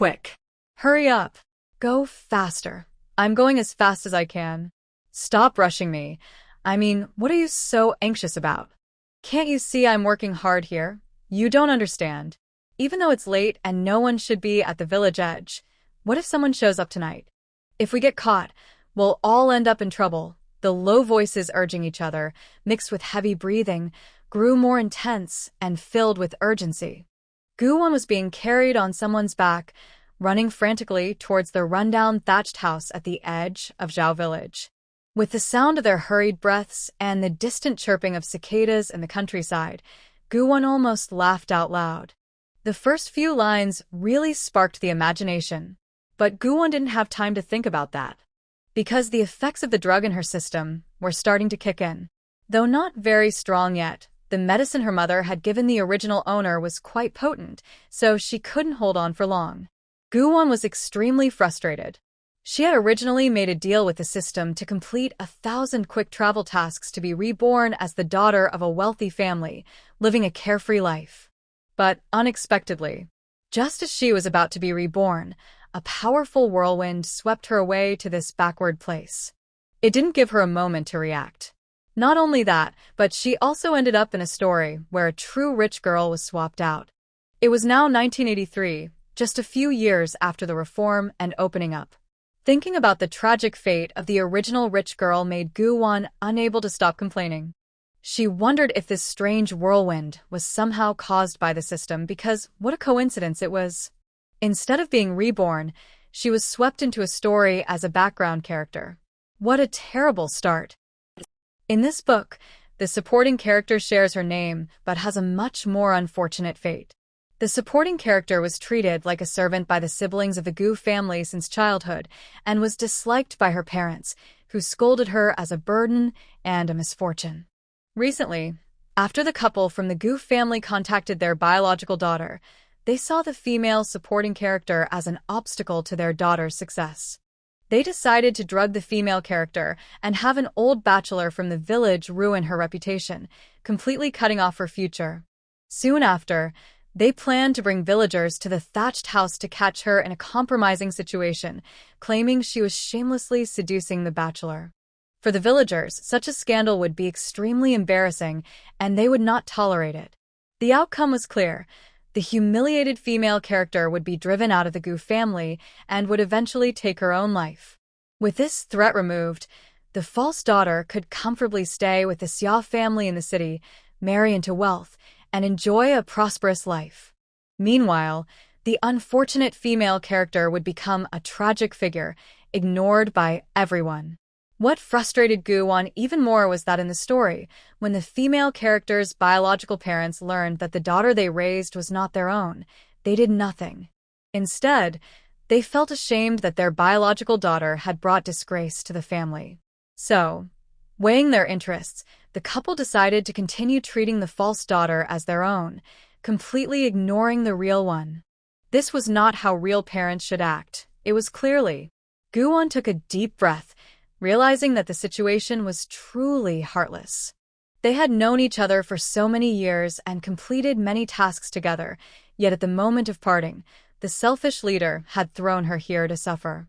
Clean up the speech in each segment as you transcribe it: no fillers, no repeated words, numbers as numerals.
quick. Hurry up. Go faster. I'm going as fast as I can. Stop rushing me. I mean, what are you so anxious about? Can't you see I'm working hard here? You don't understand. Even though it's late and no one should be at the village edge, what if someone shows up tonight? If we get caught, we'll all end up in trouble. The low voices urging each other, mixed with heavy breathing, grew more intense and filled with urgency. Gu-won was being carried on someone's back, running frantically towards the rundown thatched house at the edge of Zhao village. With the sound of their hurried breaths and the distant chirping of cicadas in the countryside, Gu-won almost laughed out loud. The first few lines really sparked the imagination, but Gu-won didn't have time to think about that, because the effects of the drug in her system were starting to kick in. Though not very strong yet, the medicine her mother had given the original owner was quite potent, so she couldn't hold on for long. Gu-won was extremely frustrated. She had originally made a deal with the system to complete 1,000 quick travel tasks to be reborn as the daughter of a wealthy family, living a carefree life. But unexpectedly, just as she was about to be reborn, a powerful whirlwind swept her away to this backward place. It didn't give her a moment to react. Not only that, but she also ended up in a story where a true rich girl was swapped out. It was now 1983, just a few years after the reform and opening up. Thinking about the tragic fate of the original rich girl made Gu-won unable to stop complaining. She wondered if this strange whirlwind was somehow caused by the system because what a coincidence it was. Instead of being reborn, she was swept into a story as a background character. What a terrible start. In this book, the supporting character shares her name but has a much more unfortunate fate. The supporting character was treated like a servant by the siblings of the Gu family since childhood and was disliked by her parents, who scolded her as a burden and a misfortune. Recently, after the couple from the Gu family contacted their biological daughter, they saw the female supporting character as an obstacle to their daughter's success. They decided to drug the female character and have an old bachelor from the village ruin her reputation, completely cutting off her future. Soon after, they planned to bring villagers to the thatched house to catch her in a compromising situation, claiming she was shamelessly seducing the bachelor. For the villagers, such a scandal would be extremely embarrassing, and they would not tolerate it. The outcome was clear. The humiliated female character would be driven out of the Gu family and would eventually take her own life. With this threat removed, the false daughter could comfortably stay with the Xia family in the city, marry into wealth, and enjoy a prosperous life. Meanwhile, the unfortunate female character would become a tragic figure, ignored by everyone. What frustrated Gu-won even more was that in the story, when the female character's biological parents learned that the daughter they raised was not their own, they did nothing. Instead, they felt ashamed that their biological daughter had brought disgrace to the family. So, weighing their interests, the couple decided to continue treating the false daughter as their own, completely ignoring the real one. This was not how real parents should act. It was clearly. Gu-won took a deep breath, realizing that the situation was truly heartless. They had known each other for so many years and completed many tasks together, yet at the moment of parting, the selfish leader had thrown her here to suffer.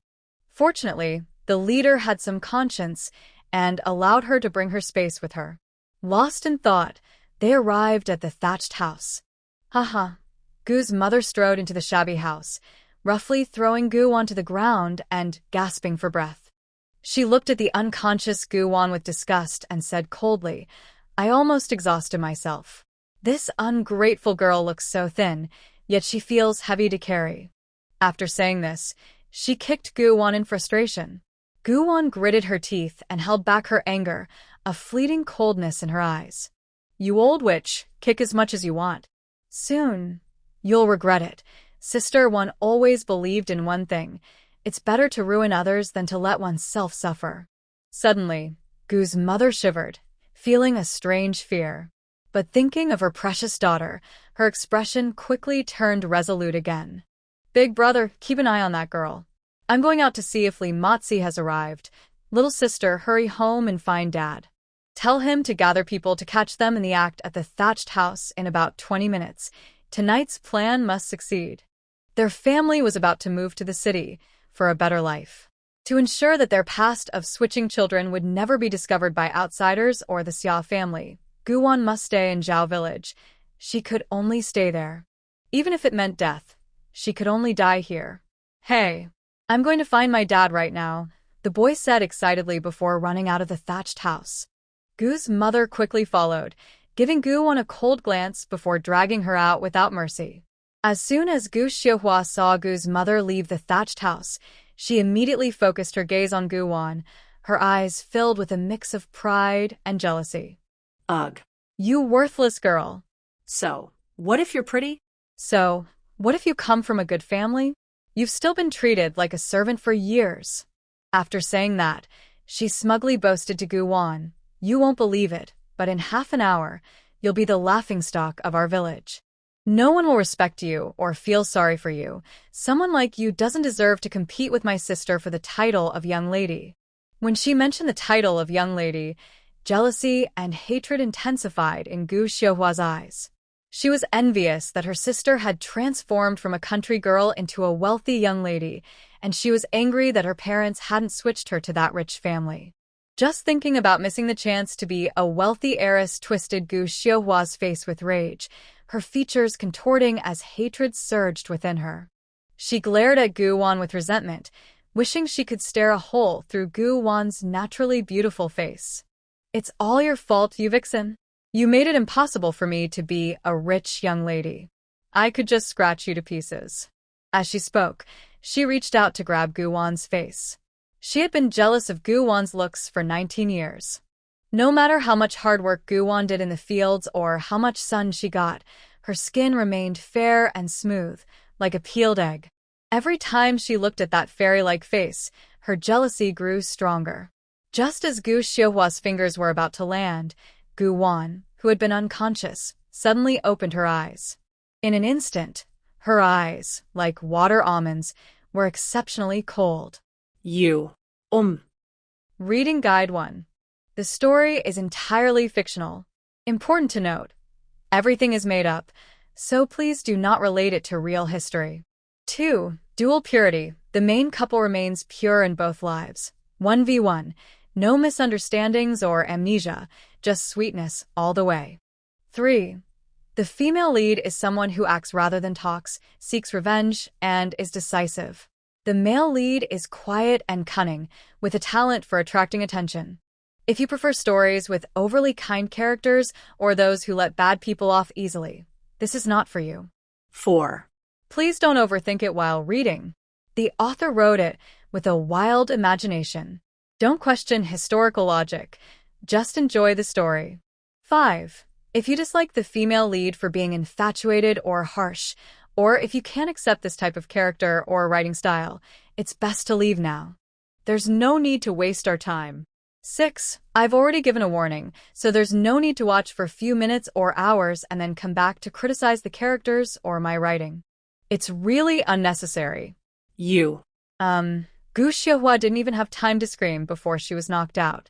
Fortunately, the leader had some conscience and allowed her to bring her space with her. Lost in thought, they arrived at the thatched house. Haha. Gu's mother strode into the shabby house, roughly throwing Gu onto the ground and gasping for breath. She looked at the unconscious Gu-won with disgust and said coldly, "I almost exhausted myself. This ungrateful girl looks so thin, yet she feels heavy to carry." After saying this, she kicked Gu-won in frustration. Gu-won gritted her teeth and held back her anger, a fleeting coldness in her eyes. "You old witch, kick as much as you want. Soon, you'll regret it." Sister One always believed in one thing. It's better to ruin others than to let oneself suffer. Suddenly, Gu's mother shivered, feeling a strange fear. But thinking of her precious daughter, her expression quickly turned resolute again. "Big brother, keep an eye on that girl. I'm going out to see if Lee Motzi has arrived. Little sister, hurry home and find Dad. Tell him to gather people to catch them in the act at the thatched house in about 20 minutes. Tonight's plan must succeed." Their family was about to move to the city for a better life. To ensure that their past of switching children would never be discovered by outsiders or the Xia family, Guwon must stay in Zhao village. She could only stay there. Even if it meant death, she could only die here. Hey, I'm going to find my dad right now, the boy said excitedly before running out of the thatched house. Gu's mother quickly followed, giving Guwon a cold glance before dragging her out without mercy. As soon as Gu Xiuhua saw Gu's mother leave the thatched house, she immediately focused her gaze on Guwon, her eyes filled with a mix of pride and jealousy. Ugh. You worthless girl. So, what if you're pretty? So, what if you come from a good family? You've still been treated like a servant for years. After saying that, she smugly boasted to Guwon, you won't believe it, but in half an hour, you'll be the laughingstock of our village. No one will respect you or feel sorry for you. Someone like you doesn't deserve to compete with my sister for the title of young lady. When she mentioned the title of young lady, jealousy and hatred intensified in Gu Xiuhua's eyes. She was envious that her sister had transformed from a country girl into a wealthy young lady, and she was angry that her parents hadn't switched her to that rich family. Just thinking about missing the chance to be a wealthy heiress twisted Gu Xiuhua's face with rage, her features contorting as hatred surged within her. She glared at Guwon with resentment, wishing she could stare a hole through Guwon's naturally beautiful face. It's all your fault, you vixen. You made it impossible for me to be a rich young lady. I could just scratch you to pieces. As she spoke, she reached out to grab Guwon's face. She had been jealous of Guwon's looks for 19 years. No matter how much hard work Guwon did in the fields or how much sun she got, her skin remained fair and smooth, like a peeled egg. Every time she looked at that fairy-like face, her jealousy grew stronger. Just as Gu Xiuhua's fingers were about to land, Guwon, who had been unconscious, suddenly opened her eyes. In an instant, her eyes, like water almonds, were exceptionally cold. You. Reading Guide 1. The story is entirely fictional. Important to note, everything is made up, so please do not relate it to real history. 2. Dual purity. The main couple remains pure in both lives. 1v1. No misunderstandings or amnesia, just sweetness all the way. 3. The female lead is someone who acts rather than talks, seeks revenge, and is decisive. The male lead is quiet and cunning, with a talent for attracting attention. If you prefer stories with overly kind characters or those who let bad people off easily, this is not for you. 4. Please don't overthink it while reading. The author wrote it with a wild imagination. Don't question historical logic. Just enjoy the story. 5. If you dislike the female lead for being infatuated or harsh, or if you can't accept this type of character or writing style, it's best to leave now. There's no need to waste our time. 6. I've already given a warning, so there's no need to watch for a few minutes or hours and then come back to criticize the characters or my writing. It's really unnecessary. You. Gu Xiuhua didn't even have time to scream before she was knocked out.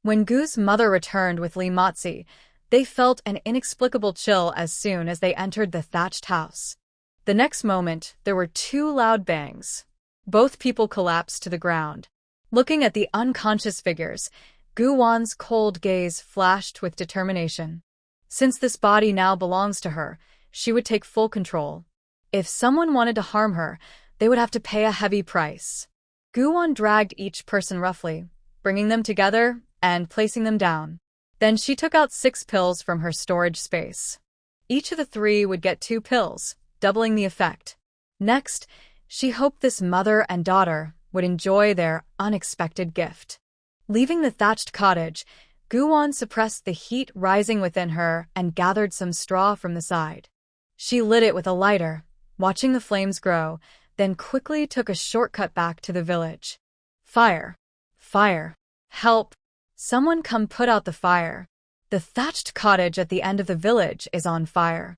When Gu's mother returned with Li Matzi, they felt an inexplicable chill as soon as they entered the thatched house. The next moment, there were 2 loud bangs. Both people collapsed to the ground. Looking at the unconscious figures, Guwon's cold gaze flashed with determination. Since this body now belongs to her, she would take full control. If someone wanted to harm her, they would have to pay a heavy price. Guwon dragged each person roughly, bringing them together and placing them down. Then she took out 6 pills from her storage space. Each of the 3 would get 2 pills, doubling the effect. Next, she hoped this mother and daughter would enjoy their unexpected gift. Leaving the thatched cottage, Guwon suppressed the heat rising within her and gathered some straw from the side. She lit it with a lighter, watching the flames grow, then quickly took a shortcut back to the village. Fire! Fire! Help! Someone come put out the fire. The thatched cottage at the end of the village is on fire.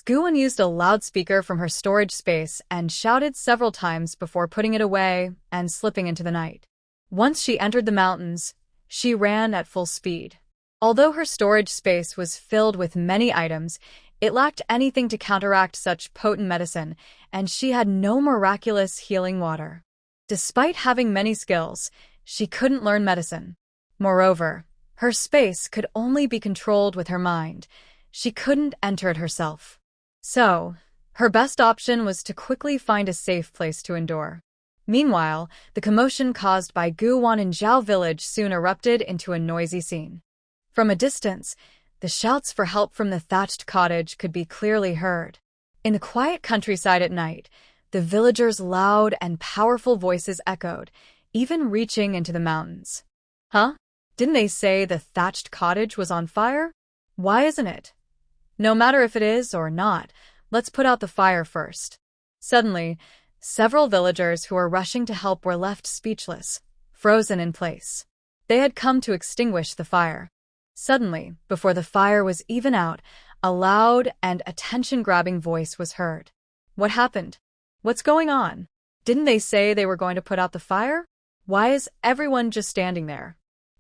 Guwon used a loudspeaker from her storage space and shouted several times before putting it away and slipping into the night. Once she entered the mountains, she ran at full speed. Although her storage space was filled with many items, It lacked anything to counteract such potent medicine, and she had no miraculous healing water. Despite having many skills, she couldn't learn medicine. Moreover, her space could only be controlled with her mind. She couldn't enter it herself. So, her best option was to quickly find a safe place to endure. Meanwhile, the commotion caused by Guwan in Zhao village soon erupted into a noisy scene. From a distance, the shouts for help from the thatched cottage could be clearly heard. In the quiet countryside at night, the villagers' loud and powerful voices echoed, even reaching into the mountains. Huh? Didn't they say the thatched cottage was on fire? Why isn't it? No matter if it is or not, let's put out the fire first. Suddenly, several villagers who were rushing to help were left speechless, frozen in place. They had come to extinguish the fire. Suddenly, before the fire was even out, a loud and attention-grabbing voice was heard. What happened? What's going on? Didn't they say they were going to put out the fire? Why is everyone just standing there?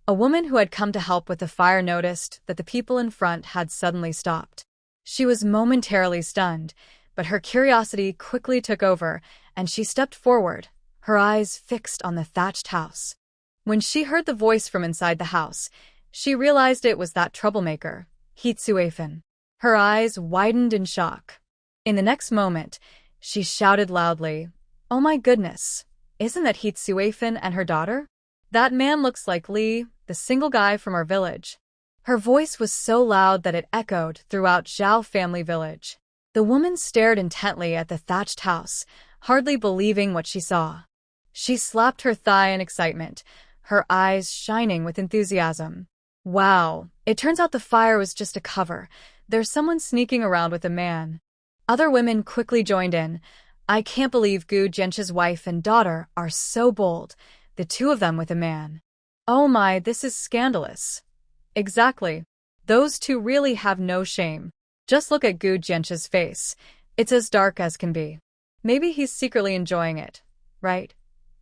A woman who had come to help with the fire noticed that the people in front had suddenly stopped. She was momentarily stunned, but her curiosity quickly took over, and she stepped forward, her eyes fixed on the thatched house. When she heard the voice from inside the house, she realized it was that troublemaker, Hitsuefen. Her eyes widened in shock. In the next moment, she shouted loudly, "Oh my goodness, isn't that Hitsuefen and her daughter? That man looks like Lee, the single guy from our village." Her voice was so loud that it echoed throughout Zhao family village. The woman stared intently at the thatched house, hardly believing what she saw. She slapped her thigh in excitement, her eyes shining with enthusiasm. Wow, it turns out the fire was just a cover. There's someone sneaking around with a man. Other women quickly joined in. I can't believe Gu Jianxi's wife and daughter are so bold, the two of them with a man. Oh my, this is scandalous. Exactly. Those two really have no shame. Just look at Gu Jianxi's face. It's as dark as can be. Maybe he's secretly enjoying it, right?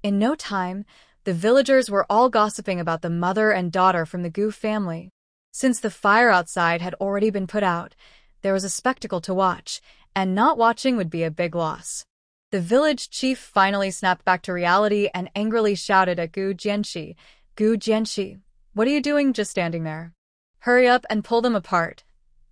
In no time, the villagers were all gossiping about the mother and daughter from the Gu family. Since the fire outside had already been put out, there was a spectacle to watch, and not watching would be a big loss. The village chief finally snapped back to reality and angrily shouted at Gu Jianxi, "Gu Jianxi, what are you doing just standing there? Hurry up and pull them apart."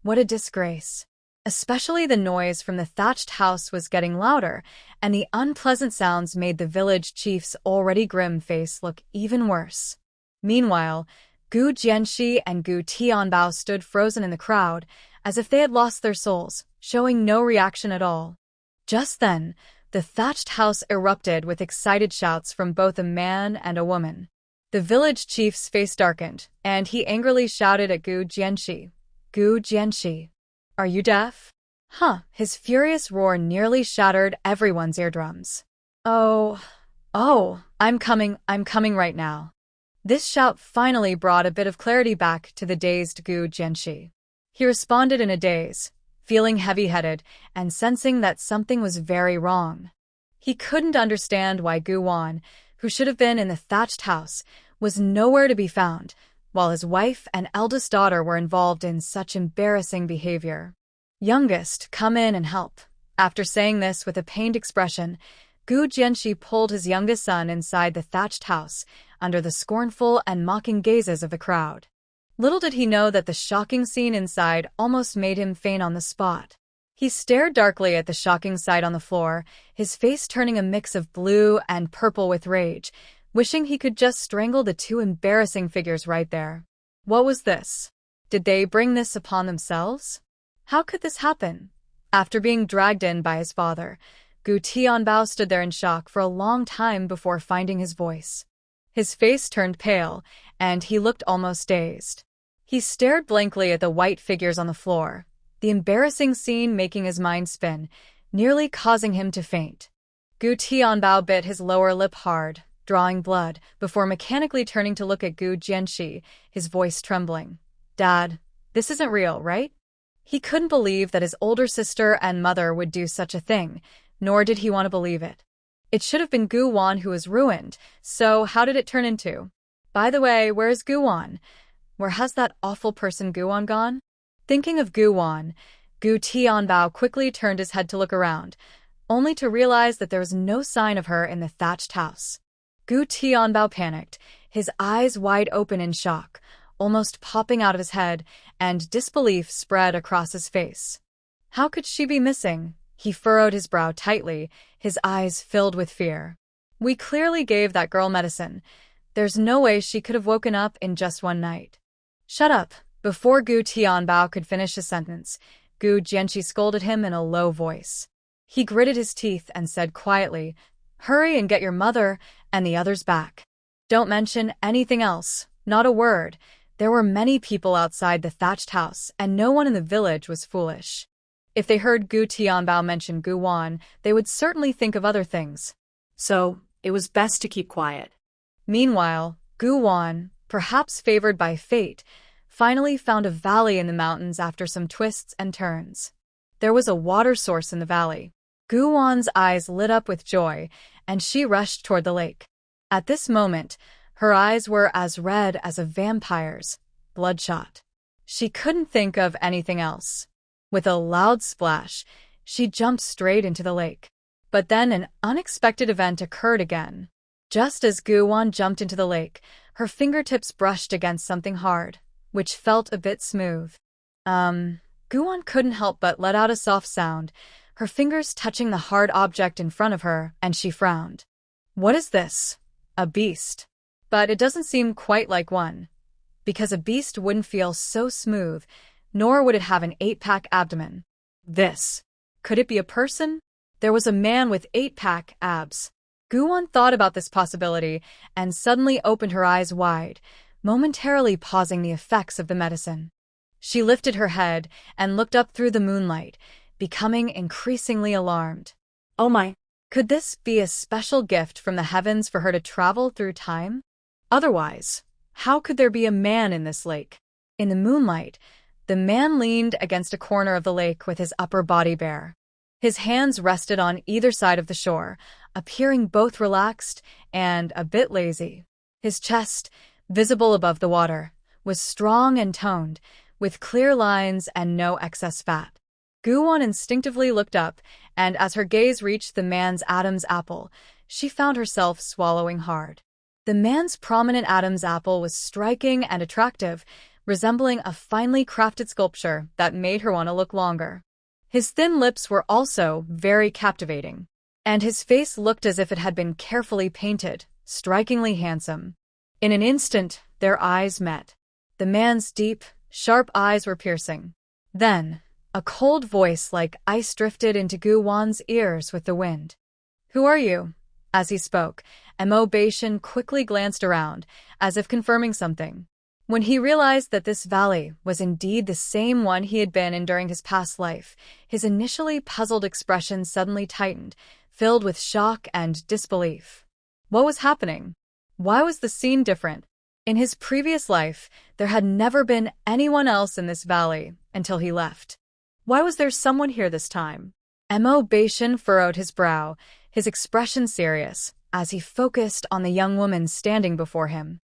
What a disgrace. Especially the noise from the thatched house was getting louder, and the unpleasant sounds made the village chief's already grim face look even worse. Meanwhile, Gu Jianxi and Gu Tianbao stood frozen in the crowd, as if they had lost their souls, showing no reaction at all. Just then, the thatched house erupted with excited shouts from both a man and a woman. The village chief's face darkened, and he angrily shouted at Gu Jianxi, "Gu Jianxi, are you deaf?" His furious roar nearly shattered everyone's eardrums. Oh, I'm coming right now." This shout finally brought a bit of clarity back to the dazed Gu Jianxi. He responded in a daze, feeling heavy-headed and sensing that something was very wrong. He couldn't understand why Gu Wan, who should have been in the thatched house, was nowhere to be found, while his wife and eldest daughter were involved in such embarrassing behavior. "Youngest, come in and help." After saying this with a pained expression, Gu Jianxi pulled his youngest son inside the thatched house, under the scornful and mocking gazes of the crowd. Little did he know that the shocking scene inside almost made him faint on the spot. He stared darkly at the shocking sight on the floor, his face turning a mix of blue and purple with rage, wishing he could just strangle the two embarrassing figures right there. What was this? Did they bring this upon themselves? How could this happen? After being dragged in by his father, Gu Tianbao stood there in shock for a long time before finding his voice. His face turned pale, and he looked almost dazed. He stared blankly at the white figures on the floor, the embarrassing scene making his mind spin, nearly causing him to faint. Gu Tianbao bit his lower lip hard, drawing blood, before mechanically turning to look at Gu Jianxi, his voice trembling. "Dad, this isn't real, right?" He couldn't believe that his older sister and mother would do such a thing, nor did he want to believe it. It should have been Gu Wan who was ruined, so how did it turn into? By the way, where's Gu Wan? Where has that awful person Gu Wan gone? Thinking of Gu Wan, Gu Tianbao quickly turned his head to look around, only to realize that there was no sign of her in the thatched house. Gu Tianbao panicked, his eyes wide open in shock, almost popping out of his head, and disbelief spread across his face. How could she be missing? He furrowed his brow tightly, his eyes filled with fear. We clearly gave that girl medicine. There's no way she could have woken up in just one night. Shut up. Before Gu Tianbao could finish his sentence, Gu Jianqi scolded him in a low voice. He gritted his teeth and said quietly, "Hurry and get your mother and the others back. Don't mention anything else, not a word." There were many people outside the thatched house, and no one in the village was foolish. If they heard Gu Tianbao mention Gu Wan, they would certainly think of other things. So, it was best to keep quiet. Meanwhile, Gu Wan, perhaps favored by fate, finally found a valley in the mountains after some twists and turns. There was a water source in the valley. Gu Wan's eyes lit up with joy, and she rushed toward the lake. At this moment, her eyes were as red as a vampire's, bloodshot. She couldn't think of anything else. With a loud splash, she jumped straight into the lake. But then an unexpected event occurred again. Just as Gu Wan jumped into the lake, her fingertips brushed against something hard, which felt a bit smooth. Gu Wan couldn't help but let out a soft sound, her fingers touching the hard object in front of her, and she frowned. What is this? A beast. But it doesn't seem quite like one. Because a beast wouldn't feel so smooth, nor would it have an 8-pack abdomen. Could it be a person? There was a man with 8-pack abs. Gu Wan thought about this possibility and suddenly opened her eyes wide, momentarily pausing the effects of the medicine. She lifted her head and looked up through the moonlight, becoming increasingly alarmed. Oh my! Could this be a special gift from the heavens for her to travel through time? Otherwise, how could there be a man in this lake? In the moonlight, the man leaned against a corner of the lake with his upper body bare. His hands rested on either side of the shore, appearing both relaxed and a bit lazy. His chest, visible above the water, was strong and toned, with clear lines and no excess fat. Gu Wan instinctively looked up, and as her gaze reached the man's Adam's apple, she found herself swallowing hard. The man's prominent Adam's apple was striking and attractive, resembling a finely crafted sculpture that made her want to look longer. His thin lips were also very captivating, and his face looked as if it had been carefully painted, strikingly handsome. In an instant, their eyes met. The man's deep, sharp eyes were piercing. Then, a cold voice like ice drifted into Gu Wan's ears with the wind. "Who are you?" As he spoke, Mo Beishan quickly glanced around, as if confirming something. When he realized that this valley was indeed the same one he had been in during his past life, his initially puzzled expression suddenly tightened, filled with shock and disbelief. What was happening? Why was the scene different? In his previous life, there had never been anyone else in this valley until he left. Why was there someone here this time? Mo Beishan furrowed his brow, his expression serious, as he focused on the young woman standing before him.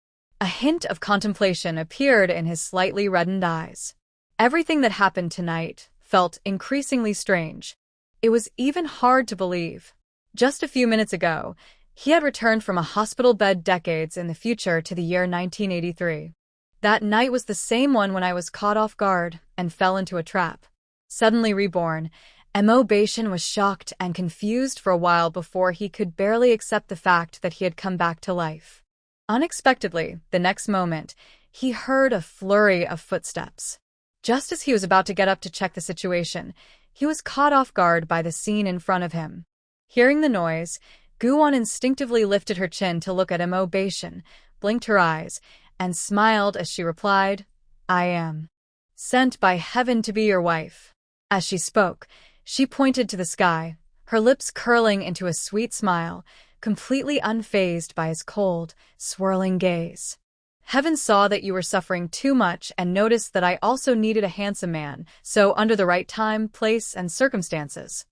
A hint of contemplation appeared in his slightly reddened eyes. Everything that happened tonight felt increasingly strange. It was even hard to believe. Just a few minutes ago, he had returned from a hospital bed decades in the future to the year 1983. That night was the same one when I was caught off guard and fell into a trap. Suddenly reborn, Mo Beishan was shocked and confused for a while before he could barely accept the fact that he had come back to life. Unexpectedly, the next moment, he heard a flurry of footsteps. Just as he was about to get up to check the situation, he was caught off guard by the scene in front of him. Hearing the noise, Gu Wan instinctively lifted her chin to look at Mo Beishan, blinked her eyes, and smiled as she replied, "I am sent by heaven to be your wife." As she spoke, she pointed to the sky, her lips curling into a sweet smile, completely unfazed by his cold, swirling gaze. "Heaven saw that you were suffering too much and noticed that I also needed a handsome man, so under the right time, place, and circumstances,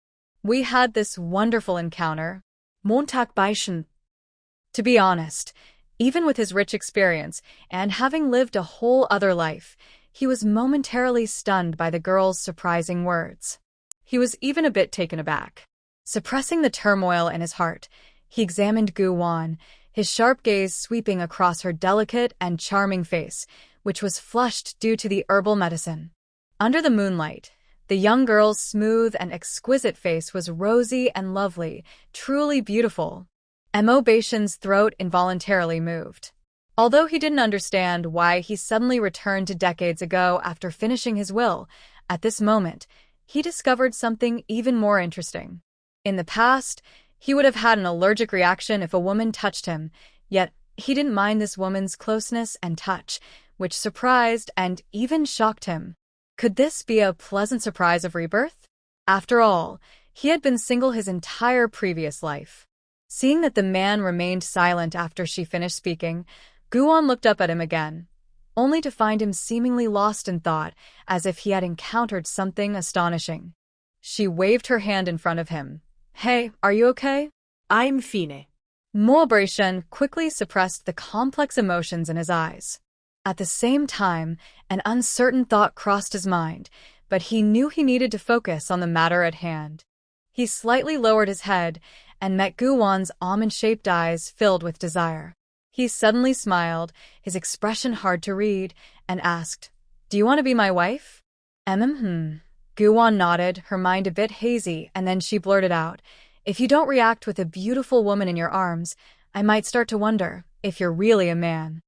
we had this wonderful encounter." Montak Baishan. To be honest, even with his rich experience and having lived a whole other life, he was momentarily stunned by the girl's surprising words. He was even a bit taken aback. Suppressing the turmoil in his heart, he examined Gu Wan, his sharp gaze sweeping across her delicate and charming face, which was flushed due to the herbal medicine. Under the moonlight, the young girl's smooth and exquisite face was rosy and lovely, truly beautiful. Mo Baishan's throat involuntarily moved. Although he didn't understand why he suddenly returned to decades ago after finishing his will, at this moment, he discovered something even more interesting. In the past, he would have had an allergic reaction if a woman touched him, yet he didn't mind this woman's closeness and touch, which surprised and even shocked him. Could this be a pleasant surprise of rebirth? After all, he had been single his entire previous life. Seeing that the man remained silent after she finished speaking, Guan looked up at him again, only to find him seemingly lost in thought, as if he had encountered something astonishing. She waved her hand in front of him. "Hey, are you okay?" I'm fine. Mo Baishan quickly suppressed the complex emotions in his eyes. At the same time, an uncertain thought crossed his mind, but he knew he needed to focus on the matter at hand. He slightly lowered his head and met Gu Wan's almond-shaped eyes filled with desire. He suddenly smiled, his expression hard to read, and asked, "Do you want to be my wife?" Gu Wan nodded, her mind a bit hazy, and then she blurted out, "If you don't react with a beautiful woman in your arms, I might start to wonder if you're really a man."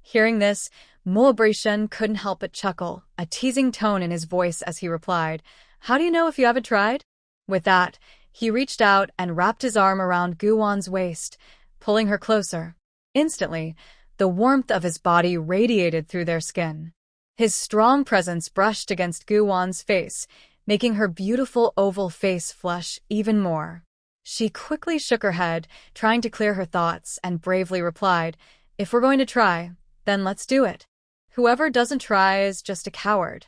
Hearing this, Mo Baishan couldn't help but chuckle, a teasing tone in his voice as he replied, "How do you know if you haven't tried?" With that, he reached out and wrapped his arm around Gu Wan's waist, pulling her closer. Instantly, the warmth of his body radiated through their skin. His strong presence brushed against Gu Wan's face, making her beautiful oval face flush even more. She quickly shook her head, trying to clear her thoughts, and bravely replied, "If we're going to try, then let's do it. Whoever doesn't try is just a coward."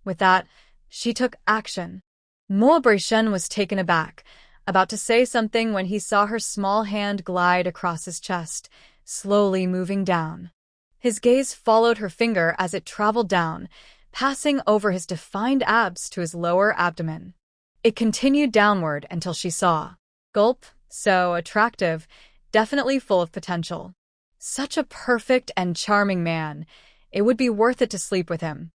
With that, she took action. Mo Baishan was taken aback, about to say something when he saw her small hand glide across his chest, slowly moving down. His gaze followed her finger as it traveled down, passing over his defined abs to his lower abdomen. It continued downward until she saw. Gulp, so attractive, definitely full of potential. Such a perfect and charming man. It would be worth it to sleep with him.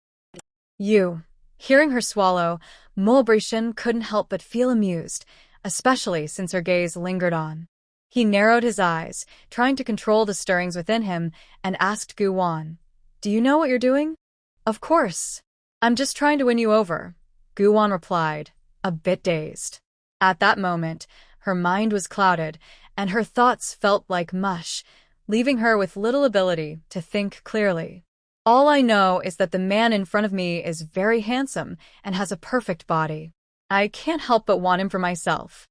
Hearing her swallow, Mo Baishan couldn't help but feel amused, especially since her gaze lingered on. He narrowed his eyes, trying to control the stirrings within him, and asked Gu Wan, "Do you know what you're doing?" "Of course. I'm just trying to win you over," Gu Wan replied, a bit dazed. At that moment, her mind was clouded, and her thoughts felt like mush, leaving her with little ability to think clearly. "All I know is that the man in front of me is very handsome and has a perfect body. I can't help but want him for myself."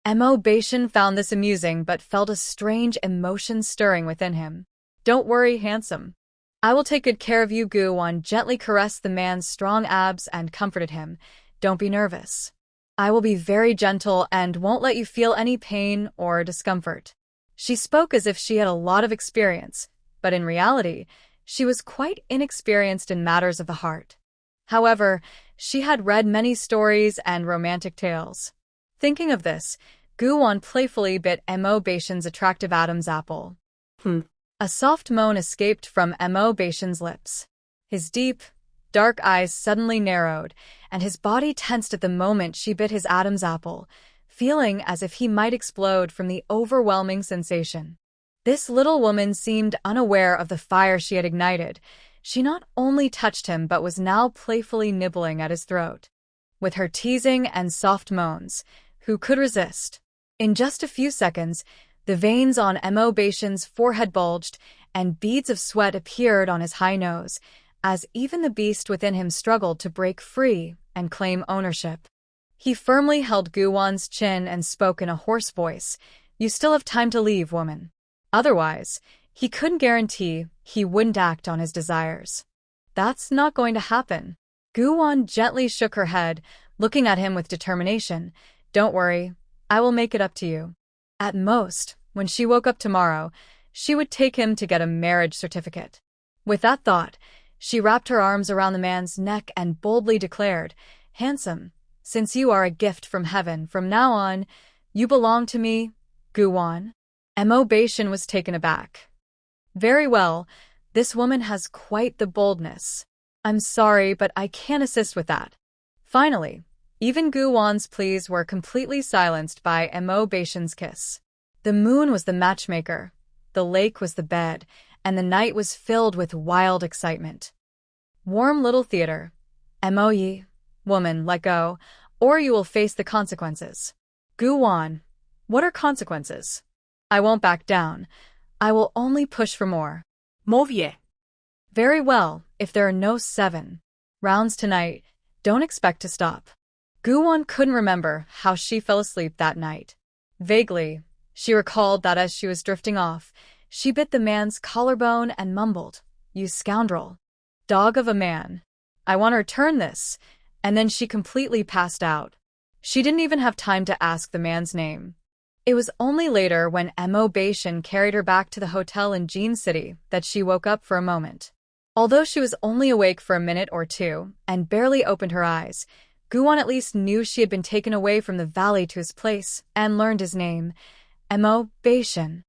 Mo Baishan found this amusing but felt a strange emotion stirring within him. "Don't worry, handsome. I will take good care of you." Gu Wan gently caressed the man's strong abs and comforted him. "Don't be nervous. I will be very gentle and won't let you feel any pain or discomfort." She spoke as if she had a lot of experience, but in reality, she was quite inexperienced in matters of the heart. However, she had read many stories and romantic tales. Thinking of this, Gu Wan playfully bit Mo Baishan's attractive Adam's apple. A soft moan escaped from Mo Baishan's lips. His deep, dark eyes suddenly narrowed, and his body tensed at the moment she bit his Adam's apple, feeling as if he might explode from the overwhelming sensation. This little woman seemed unaware of the fire she had ignited. She not only touched him but was now playfully nibbling at his throat. With her teasing and soft moans, who could resist? In just a few seconds, the veins on Mo Baishan's forehead bulged, and beads of sweat appeared on his high nose, as even the beast within him struggled to break free and claim ownership. He firmly held Gu Wan's chin and spoke in a hoarse voice, "You still have time to leave, woman." Otherwise, he couldn't guarantee he wouldn't act on his desires. "That's not going to happen." Gu Wan gently shook her head, looking at him with determination. "Don't worry, I will make it up to you." At most, when she woke up tomorrow, she would take him to get a marriage certificate. With that thought, She wrapped her arms around the man's neck and boldly declared, "Handsome, since you are a gift from heaven, from now on, you belong to me, Gu-won." Mo Beishin was taken aback. "Very well, this woman has quite the boldness. I'm sorry, but I can't assist with that." Finally, even Gu-won's pleas were completely silenced by Mo Beishin's kiss. The moon was the matchmaker, the lake was the bed, and the night was filled with wild excitement. Warm little theater. Mo-yi, woman, let go, or you will face the consequences. Gu-won, what are consequences? I won't back down. I will only push for more. Movie. Very well, if there are no 7 rounds tonight, don't expect to stop. Gu-won couldn't remember how she fell asleep that night. Vaguely, she recalled that as she was drifting off, she bit the man's collarbone and mumbled, "You scoundrel. Dog of a man. I want to return this," and then she completely passed out. She didn't even have time to ask the man's name. It was only later when Mo Beishin carried her back to the hotel in Jean City that she woke up for a moment. Although she was only awake for a minute or two and barely opened her eyes, Gu-won at least knew she had been taken away from the valley to his place and learned his name, Mo Beishin.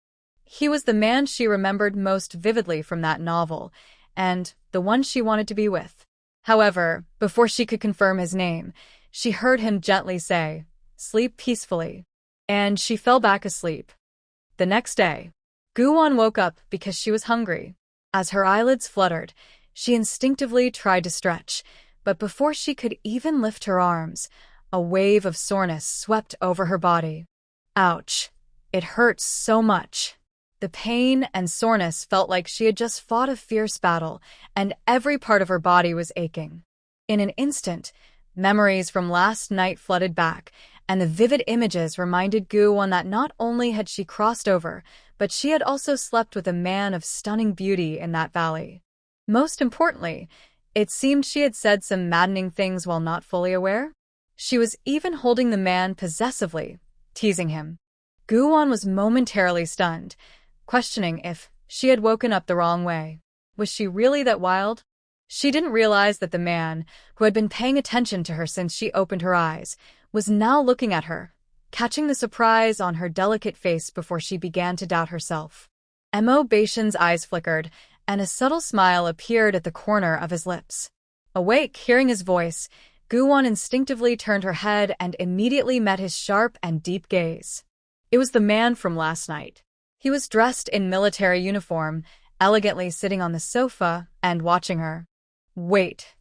He was the man she remembered most vividly from that novel, and the one she wanted to be with. However, before she could confirm his name, she heard him gently say, "Sleep peacefully," and she fell back asleep. The next day, Gu-won woke up because she was hungry. As her eyelids fluttered, she instinctively tried to stretch, but before she could even lift her arms, a wave of soreness swept over her body. Ouch! It hurt so much. The pain and soreness felt like she had just fought a fierce battle, and every part of her body was aching. In an instant, memories from last night flooded back, and the vivid images reminded Gu-won that not only had she crossed over, but she had also slept with a man of stunning beauty in that valley. Most importantly, it seemed she had said some maddening things while not fully aware. She was even holding the man possessively, teasing him. Gu-won was momentarily stunned, questioning if she had woken up the wrong way. Was she really that wild? She didn't realize that the man, who had been paying attention to her since she opened her eyes, was now looking at her, catching the surprise on her delicate face before she began to doubt herself. Mo Beishin's eyes flickered, and a subtle smile appeared at the corner of his lips. Awake, hearing his voice, Gu-won instinctively turned her head and immediately met his sharp and deep gaze. It was the man from last night. He was dressed in military uniform, elegantly sitting on the sofa and watching her. Wait,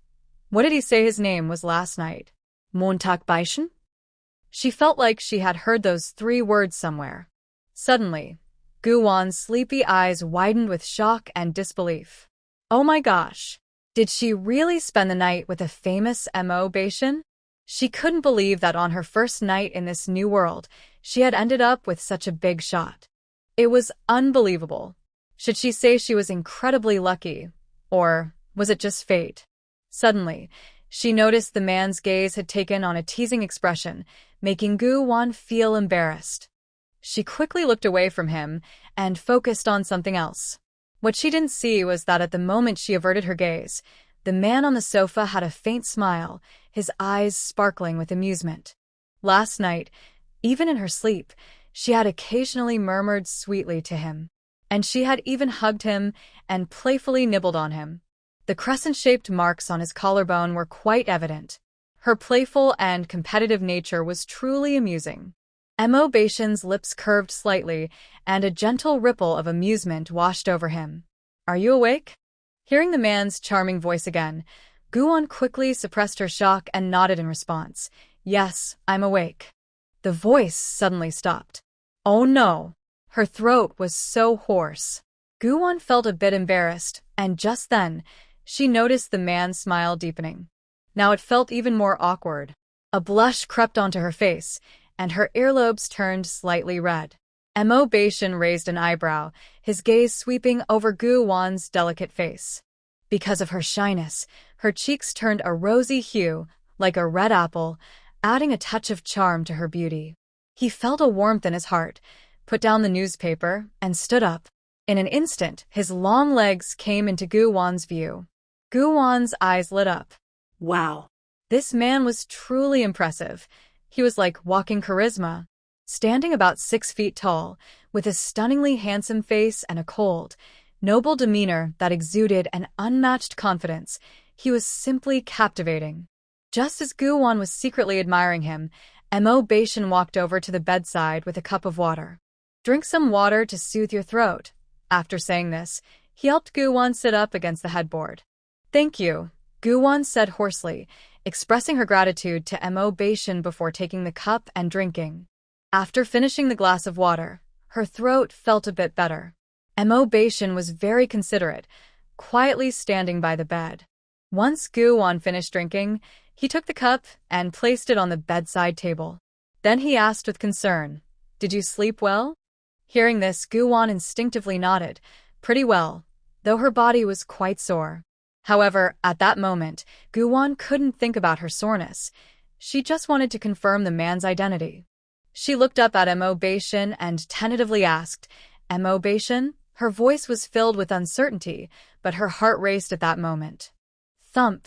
what did he say his name was last night? Montak Beishin? She felt like she had heard those 3 words somewhere. Suddenly, Gu-won's sleepy eyes widened with shock and disbelief. Oh my gosh! Did she really spend the night with a famous Mo Beishin? She couldn't believe that on her first night in this new world, she had ended up with such a big shot. It was unbelievable. Should she say she was incredibly lucky, or was it just fate? Suddenly, she noticed the man's gaze had taken on a teasing expression, making Gu-won feel embarrassed. She quickly looked away from him and focused on something else. What she didn't see was that at the moment she averted her gaze, the man on the sofa had a faint smile, his eyes sparkling with amusement. Last night, even in her sleep, she had occasionally murmured sweetly to him, and she had even hugged him and playfully nibbled on him. The crescent-shaped marks on his collarbone were quite evident. Her playful and competitive nature was truly amusing. Mo Beishin's lips curved slightly, and a gentle ripple of amusement washed over him. "Are you awake?" Hearing the man's charming voice again, Gu-won quickly suppressed her shock and nodded in response. "Yes, I'm awake." The voice suddenly stopped. Oh no! Her throat was so hoarse. Gu-won felt a bit embarrassed, and just then, she noticed the man's smile deepening. Now it felt even more awkward. A blush crept onto her face, and her earlobes turned slightly red. Mo Beishin raised an eyebrow, his gaze sweeping over Gu-won's delicate face. Because of her shyness, her cheeks turned a rosy hue, like a red apple, adding a touch of charm to her beauty. He felt a warmth in his heart, put down the newspaper, and stood up. In an instant, his long legs came into Gu-won's view. Gu-won's eyes lit up. Wow. This man was truly impressive. He was like walking charisma. Standing about 6 feet tall, with a stunningly handsome face and a cold, noble demeanor that exuded an unmatched confidence, he was simply captivating. Just as Gu-won was secretly admiring him, Mo Beishin walked over to the bedside with a cup of water. "Drink some water to soothe your throat." After saying this, he helped Gu-won sit up against the headboard. "Thank you," Gu-won said hoarsely, expressing her gratitude to Mo Beishin before taking the cup and drinking. After finishing the glass of water, her throat felt a bit better. Mo Beishin was very considerate, quietly standing by the bed. Once Gu-won finished drinking, he took the cup and placed it on the bedside table. Then he asked with concern, "Did you sleep well?" Hearing this, Gu-won instinctively nodded, pretty well, though her body was quite sore. However, at that moment, Gu-won couldn't think about her soreness. She just wanted to confirm the man's identity. She looked up at Mo Beishin and tentatively asked, "Mo Beishin?" Her voice was filled with uncertainty, but her heart raced at that moment. Thump,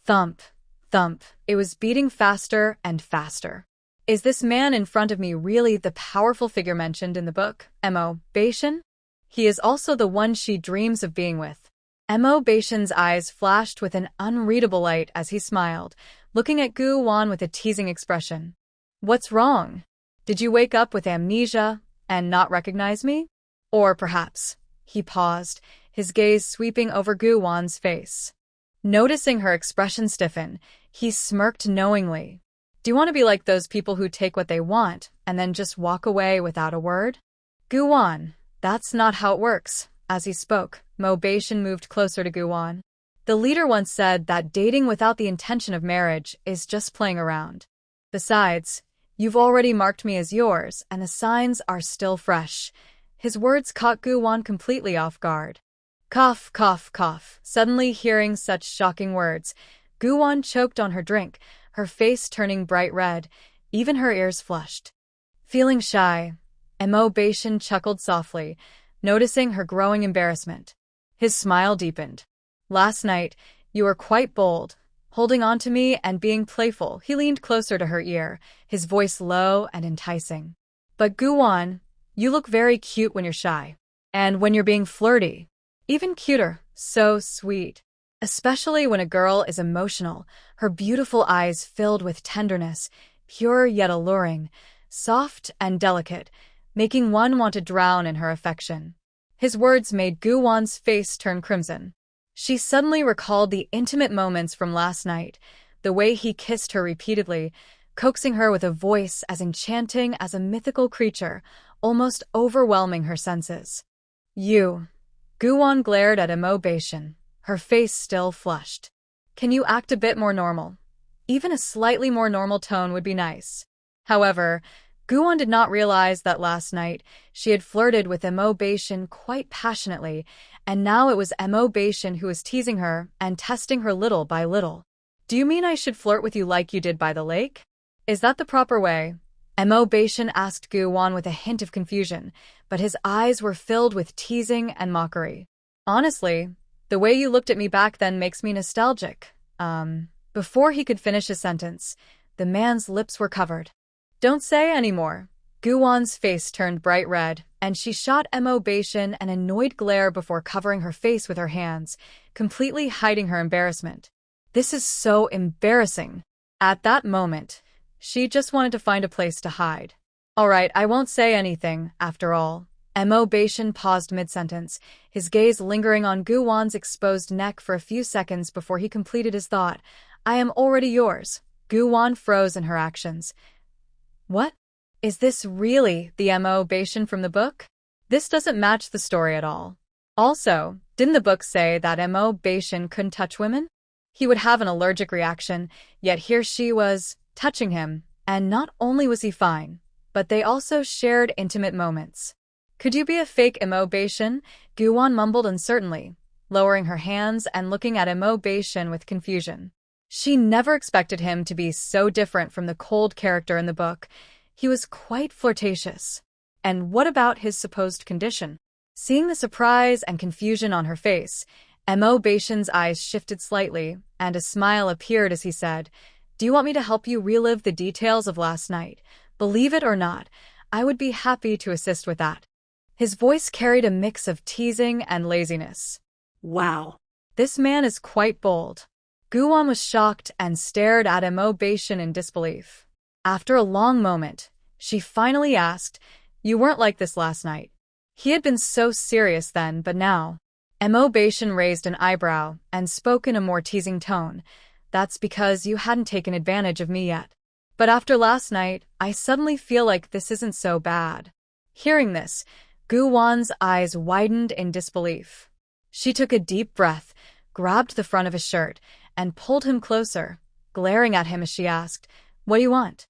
thump, thump. It was beating faster and faster. Is this man in front of me really the powerful figure mentioned in the book, Mo Beishin? He is also the one she dreams of being with. Mo Beishin's eyes flashed with an unreadable light as he smiled, looking at Gu-won with a teasing expression. "What's wrong? Did you wake up with amnesia and not recognize me? Or perhaps," he paused, his gaze sweeping over Gu-won's face. Noticing her expression stiffen, he smirked knowingly. "Do you want to be like those people who take what they want and then just walk away without a word?" "Gu-won, that's not how it works." As he spoke, Mo Beishin moved closer to Gu-won. "The leader once said that dating without the intention of marriage is just playing around. Besides, you've already marked me as yours, and the signs are still fresh." His words caught Gu-won completely off guard. Cough, cough, cough. Suddenly hearing such shocking words, Gu-won choked on her drink, her face turning bright red, even her ears flushed. Feeling shy, Mo Beishin chuckled softly, noticing her growing embarrassment. His smile deepened. "Last night, you were quite bold, holding on to me and being playful." He leaned closer to her ear, his voice low and enticing. "But Gu-won, you look very cute when you're shy. And when you're being flirty, even cuter, so sweet. Especially when a girl is emotional, her beautiful eyes filled with tenderness, pure yet alluring, soft and delicate, making one want to drown in her affection." His words made Gu-won's face turn crimson. She suddenly recalled the intimate moments from last night, the way he kissed her repeatedly, coaxing her with a voice as enchanting as a mythical creature, almost overwhelming her senses. "You." Gu-won glared at Mo Beishin, her face still flushed. "Can you act a bit more normal? Even a slightly more normal tone would be nice." However, Gu-won did not realize that last night she had flirted with Mo Beishin quite passionately, and now it was Mo Beishin who was teasing her and testing her little by little. "Do you mean I should flirt with you like you did by the lake? Is that the proper way?" Mo Beishin asked Gu-won with a hint of confusion, but his eyes were filled with teasing and mockery. "Honestly, the way you looked at me back then makes me nostalgic." Before he could finish his sentence, the man's lips were covered. "Don't say any more." Gu-won's face turned bright red, and she shot Mo Beishin an annoyed glare before covering her face with her hands, completely hiding her embarrassment. "This is so embarrassing." At that moment, she just wanted to find a place to hide. "All right, I won't say anything, after all." Mo Beishin paused mid-sentence, his gaze lingering on Gu-won's exposed neck for a few seconds before he completed his thought. "I am already yours." Gu-won froze in her actions. "What? Is this really the Mo Beishin from the book? This doesn't match the story at all. Also, didn't the book say that Mo Beishin couldn't touch women? He would have an allergic reaction, yet here she was, touching him, and not only was he fine, but they also shared intimate moments. "Could you be a fake Mo Beishin?" Gu-won mumbled uncertainly, lowering her hands and looking at Mo Beishin with confusion. She never expected him to be so different from the cold character in the book. He was quite flirtatious. And what about his supposed condition? Seeing the surprise and confusion on her face, Mo Baishan's eyes shifted slightly, and a smile appeared as he said, "Do you want me to help you relive the details of last night? Believe it or not, I would be happy to assist with that." His voice carried a mix of teasing and laziness. Wow. This man is quite bold. Guwon was shocked and stared at Mo Baishan in disbelief. After a long moment, she finally asked, "You weren't like this last night." He had been so serious then, but now. Mo Baishan raised an eyebrow and spoke in a more teasing tone. "That's because you hadn't taken advantage of me yet. But after last night, I suddenly feel like this isn't so bad." Hearing this, Guwon's eyes widened in disbelief. She took a deep breath, grabbed the front of his shirt, and pulled him closer, glaring at him as she asked, "What do you want?"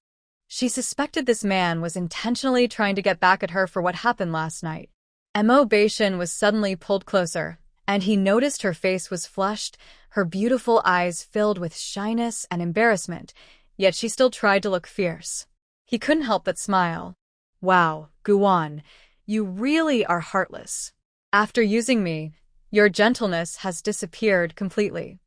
She suspected this man was intentionally trying to get back at her for what happened last night. Mo Baishan was suddenly pulled closer, and he noticed her face was flushed, her beautiful eyes filled with shyness and embarrassment, yet she still tried to look fierce. He couldn't help but smile. "Wow, Guwon, you really are heartless. After using me, your gentleness has disappeared completely."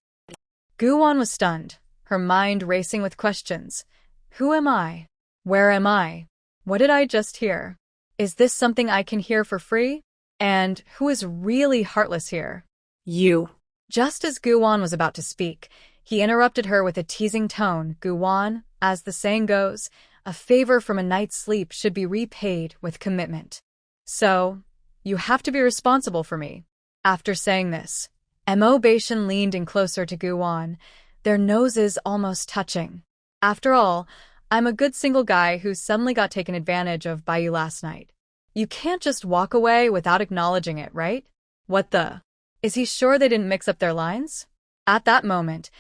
Guwon was stunned, her mind racing with questions. Who am I? Where am I? What did I just hear? Is this something I can hear for free? And who is really heartless here? You. Just as Guwon was about to speak, he interrupted her with a teasing tone. "Guwon, as the saying goes, a favor from a night's sleep should be repaid with commitment. So, you have to be responsible for me." After saying this, Mo Baishan leaned in closer to Guwon, their noses almost touching. "After all, I'm a good single guy who suddenly got taken advantage of by you last night. You can't just walk away without acknowledging it, right? What the? Is he sure they didn't mix up their lines?" At that moment,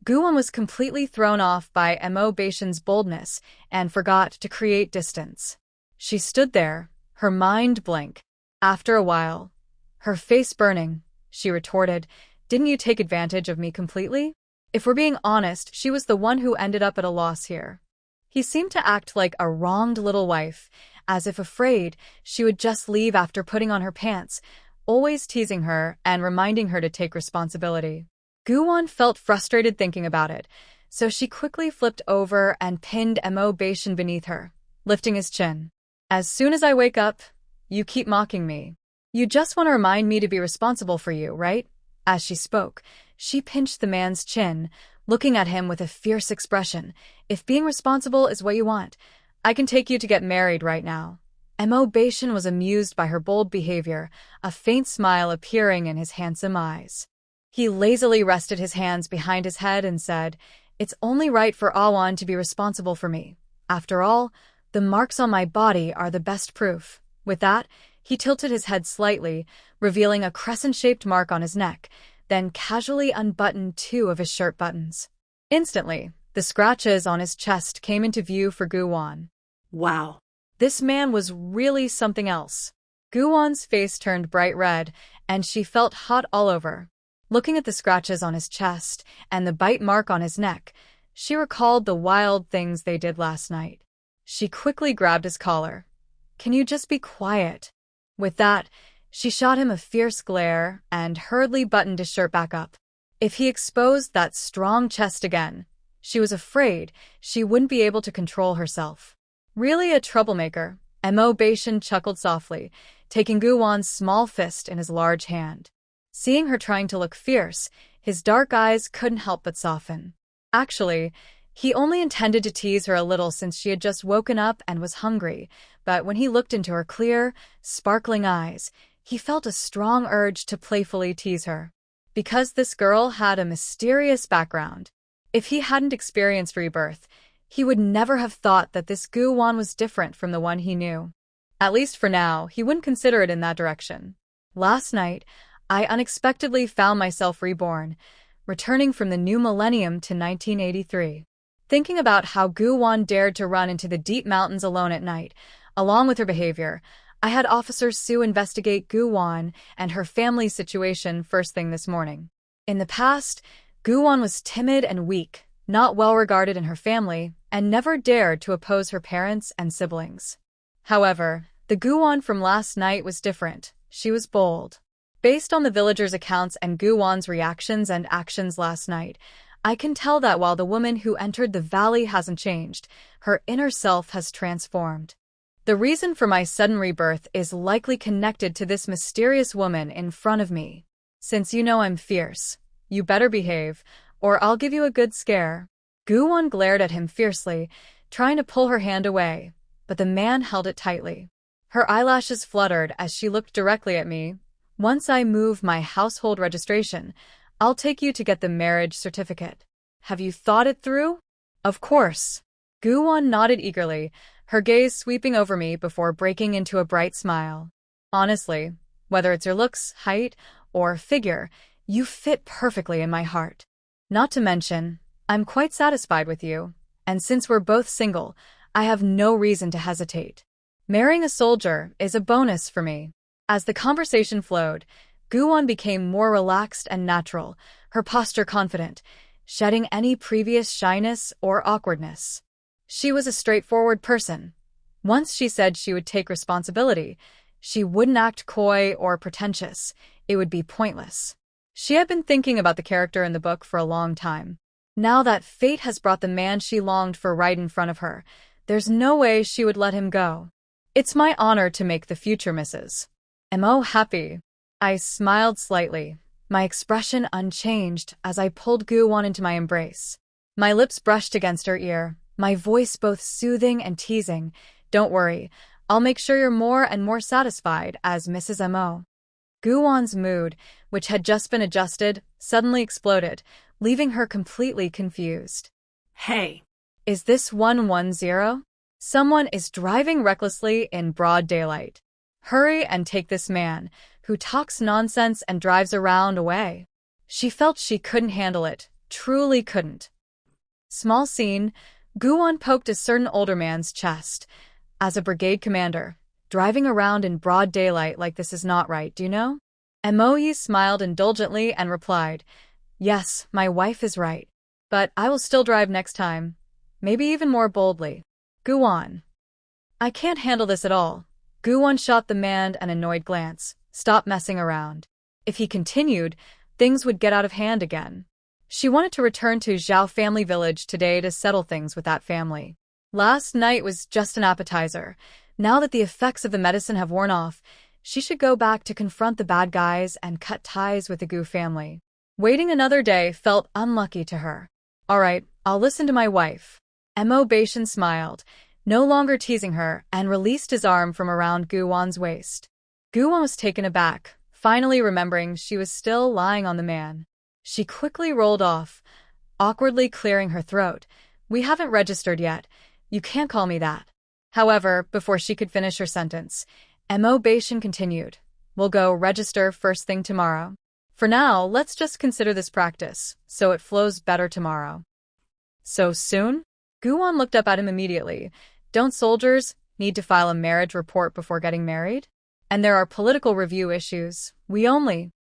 Guwon was completely thrown off by Mo Baishan's boldness and forgot to create distance. She stood there, her mind blank. After a while, her face burning, she retorted, "Didn't you take advantage of me completely?" If we're being honest, she was the one who ended up at a loss here. He seemed to act like a wronged little wife, as if afraid she would just leave after putting on her pants, always teasing her and reminding her to take responsibility. Guwon felt frustrated thinking about it, so she quickly flipped over and pinned Mo Baishan beneath her, lifting his chin. "As soon as I wake up, you keep mocking me. You just want to remind me to be responsible for you, right?" As she spoke, she pinched the man's chin, looking at him with a fierce expression. "If being responsible is what you want, I can take you to get married right now." Mo Baishan was amused by her bold behavior, a faint smile appearing in his handsome eyes. He lazily rested his hands behind his head and said, "It's only right for Awan to be responsible for me. After all, the marks on my body are the best proof." With that, he tilted his head slightly, revealing a crescent-shaped mark on his neck, then casually unbuttoned 2 of his shirt buttons. Instantly, the scratches on his chest came into view for Guwon. Wow. This man was really something else. Guwon's face turned bright red, and she felt hot all over. Looking at the scratches on his chest and the bite mark on his neck, she recalled the wild things they did last night. She quickly grabbed his collar. "Can you just be quiet?" With that, she shot him a fierce glare and hurriedly buttoned his shirt back up. If he exposed that strong chest again, she was afraid she wouldn't be able to control herself. Really a troublemaker, Mo Baishan chuckled softly, taking Guwon's small fist in his large hand. Seeing her trying to look fierce, his dark eyes couldn't help but soften. Actually, he only intended to tease her a little since she had just woken up and was hungry, but when he looked into her clear, sparkling eyes, he felt a strong urge to playfully tease her. Because this girl had a mysterious background. If he hadn't experienced rebirth, he would never have thought that this Guwon was different from the one he knew. At least for now, he wouldn't consider it in that direction. "Last night, I unexpectedly found myself reborn, returning from the new millennium to 1983. Thinking about how Guwon dared to run into the deep mountains alone at night, along with her behavior, I had Officer Sue investigate Guwon and her family situation first thing this morning. In the past, Guwon was timid and weak, not well regarded in her family, and never dared to oppose her parents and siblings. However, the Guwon from last night was different. She was bold. Based on the villagers' accounts and Guwon's reactions and actions last night, I can tell that while the woman who entered the valley hasn't changed, her inner self has transformed. The reason for my sudden rebirth is likely connected to this mysterious woman in front of me. Since you know I'm fierce, you better behave, or I'll give you a good scare. Guwon glared at him fiercely, trying to pull her hand away, but the man held it tightly. Her eyelashes fluttered as she looked directly at me. Once I move my household registration, I'll take you to get the marriage certificate. Have you thought it through? Of course. Guwon nodded eagerly, her gaze sweeping over me before breaking into a bright smile. Honestly, whether it's your looks, height, or figure, you fit perfectly in my heart. Not to mention, I'm quite satisfied with you, and since we're both single, I have no reason to hesitate. Marrying a soldier is a bonus for me. As the conversation flowed, Guwon became more relaxed and natural, her posture confident, shedding any previous shyness or awkwardness. She was a straightforward person. Once she said she would take responsibility, she wouldn't act coy or pretentious. It would be pointless. She had been thinking about the character in the book for a long time. Now that fate has brought the man she longed for right in front of her, there's no way she would let him go. It's my honor to make the future Mrs. Mo happy. I smiled slightly, my expression unchanged as I pulled Guwon into my embrace. My lips brushed against her ear, my voice both soothing and teasing. Don't worry, I'll make sure you're more and more satisfied as Mrs. Mo. Guwon's mood, which had just been adjusted, suddenly exploded, leaving her completely confused. Hey. Is this 110? Someone is driving recklessly in broad daylight. Hurry and take this man, who talks nonsense and drives around, away. She felt she couldn't handle it, truly couldn't. Small scene, Guwon poked a certain older man's chest. As a brigade commander, driving around in broad daylight like this is not right, do you know? Mo smiled indulgently and replied, yes, my wife is right. But I will still drive next time. Maybe even more boldly. Guwon. I can't handle this at all. Guwon shot the man an annoyed glance. Stop messing around. If he continued, things would get out of hand again. She wanted to return to Zhao family village today to settle things with that family. Last night was just an appetizer. Now that the effects of the medicine have worn off, she should go back to confront the bad guys and cut ties with the Gu family. Waiting another day felt unlucky to her. All right, I'll listen to my wife. Mo Baishan smiled, no longer teasing her, and released his arm from around Guwon's waist. Guwon was taken aback, finally remembering she was still lying on the man. She quickly rolled off, awkwardly clearing her throat. We haven't registered yet. You can't call me that. However, before she could finish her sentence, Mo Baishan continued. We'll go register first thing tomorrow. For now, let's just consider this practice, so it flows better tomorrow. So soon? Guwon looked up at him immediately. Don't soldiers need to file a marriage report before getting married? And there are political review issues.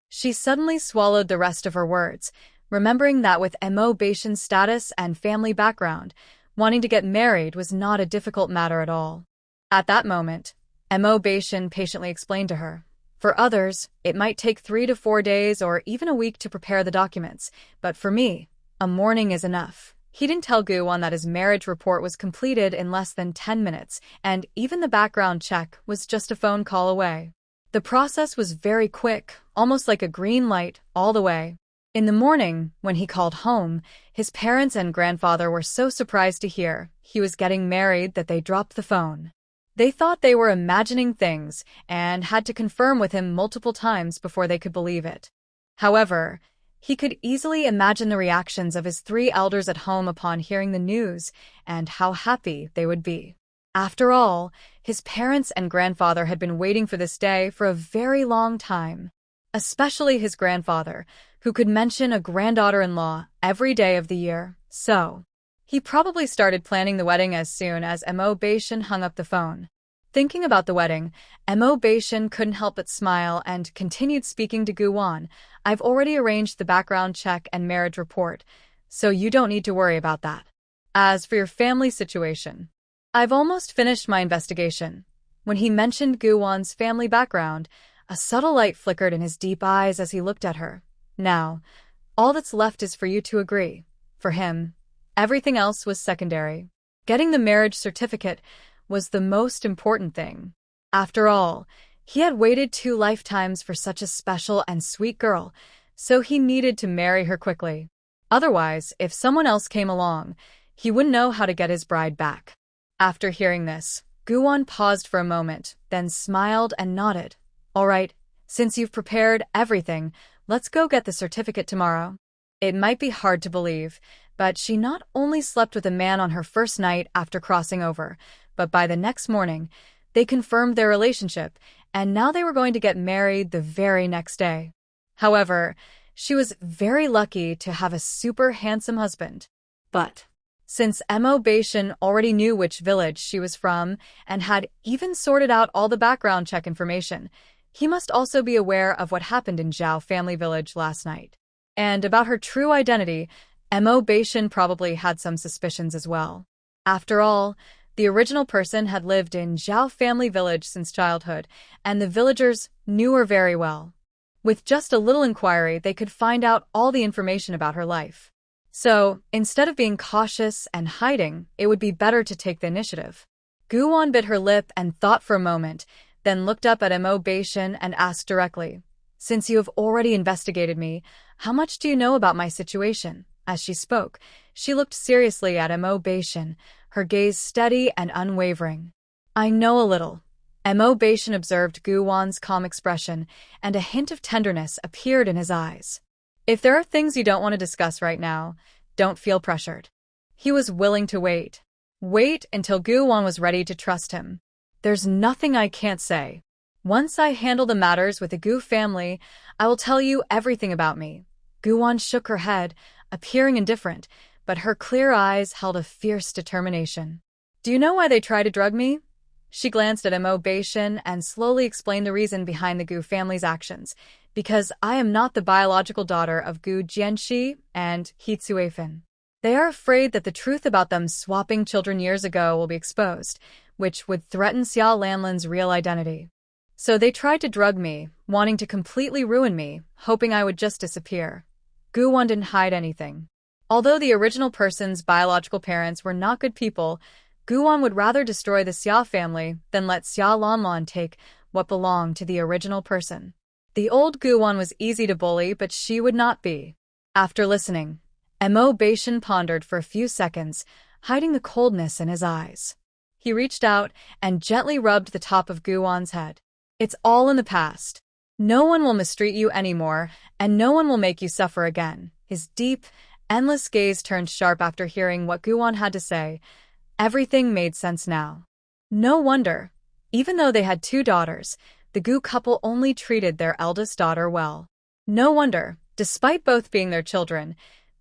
She suddenly swallowed the rest of her words, remembering that with Mo Baishan's status and family background, wanting to get married was not a difficult matter at all. At that moment, Mo Baishan patiently explained to her. For others, it might take 3 to 4 days or even a week to prepare the documents, but for me, a morning is enough. He didn't tell Guwon that his marriage report was completed in less than 10 minutes, and even the background check was just a phone call away. The process was very quick, almost like a green light, all the way. In the morning, when he called home, his parents and grandfather were so surprised to hear he was getting married that they dropped the phone. They thought they were imagining things and had to confirm with him multiple times before they could believe it. However, he could easily imagine the reactions of his 3 elders at home upon hearing the news and how happy they would be. After all, his parents and grandfather had been waiting for this day for a very long time. Especially his grandfather, who could mention a granddaughter-in-law every day of the year. So, he probably started planning the wedding as soon as Mo Baishan hung up the phone. Thinking about the wedding, Mo Baishan couldn't help but smile and continued speaking to Guwon. I've already arranged the background check and marriage report, so you don't need to worry about that. As for your family situation, I've almost finished my investigation. When he mentioned Guwon's family background, A subtle light flickered in his deep eyes as he looked at her. Now, all that's left is for you to agree. For him, everything else was secondary. Getting the marriage certificate was the most important thing. After all, he had waited 2 lifetimes for such a special and sweet girl, so he needed to marry her quickly. Otherwise, if someone else came along, he wouldn't know how to get his bride back. After hearing this, Gu-won paused for a moment, then smiled and nodded. All right, since you've prepared everything, let's go get the certificate tomorrow. It might be hard to believe, but she not only slept with a man on her first night after crossing over, but by the next morning, they confirmed their relationship, and now they were going to get married the very next day. However, she was very lucky to have a super handsome husband. But since Mo Baishan already knew which village she was from and had even sorted out all the background check information, he must also be aware of what happened in Zhao family village last night. And about her true identity, Mo Baishan probably had some suspicions as well. After all, the original person had lived in Zhao family village since childhood, and the villagers knew her very well. With just a little inquiry, they could find out all the information about her life. So, instead of being cautious and hiding, it would be better to take the initiative. Gu-won bit her lip and thought for a moment, then looked up at Mo Baishan and asked directly, "Since you have already investigated me, how much do you know about my situation?" As she spoke, she looked seriously at Mo Baishan, her gaze steady and unwavering. "I know a little." Mo Baishan observed Gu-won's calm expression, and a hint of tenderness appeared in his eyes. "If there are things you don't want to discuss right now, don't feel pressured." He was willing to wait. Wait until Gu-won was ready to trust him. "There's nothing I can't say. Once I handle the matters with the Gu family, I will tell you everything about me." Gu-won shook her head, appearing indifferent, but her clear eyes held a fierce determination. "Do you know why they try to drug me?" She glanced at Mo Baishan and slowly explained the reason behind the Gu family's actions. "Because I am not the biological daughter of Gu Jianxi and He Tsuefan. They are afraid that the truth about them swapping children years ago will be exposed, which would threaten Xia Lanlin's real identity. So they tried to drug me, wanting to completely ruin me, hoping I would just disappear." Gu-won didn't hide anything. Although the original person's biological parents were not good people, Gu-won would rather destroy the Xia family than let Xia Lanlan take what belonged to the original person. The old Gu-won was easy to bully, but she would not be. After listening, Mo Baishan pondered for a few seconds, hiding the coldness in his eyes. He reached out and gently rubbed the top of Gu-won's head. "It's all in the past. No one will mistreat you anymore, and no one will make you suffer again." His deep, endless gaze turned sharp after hearing what Gu-won had to say. Everything made sense now. No wonder. Even though they had 2 daughters, the Gu couple only treated their eldest daughter well. No wonder, despite both being their children,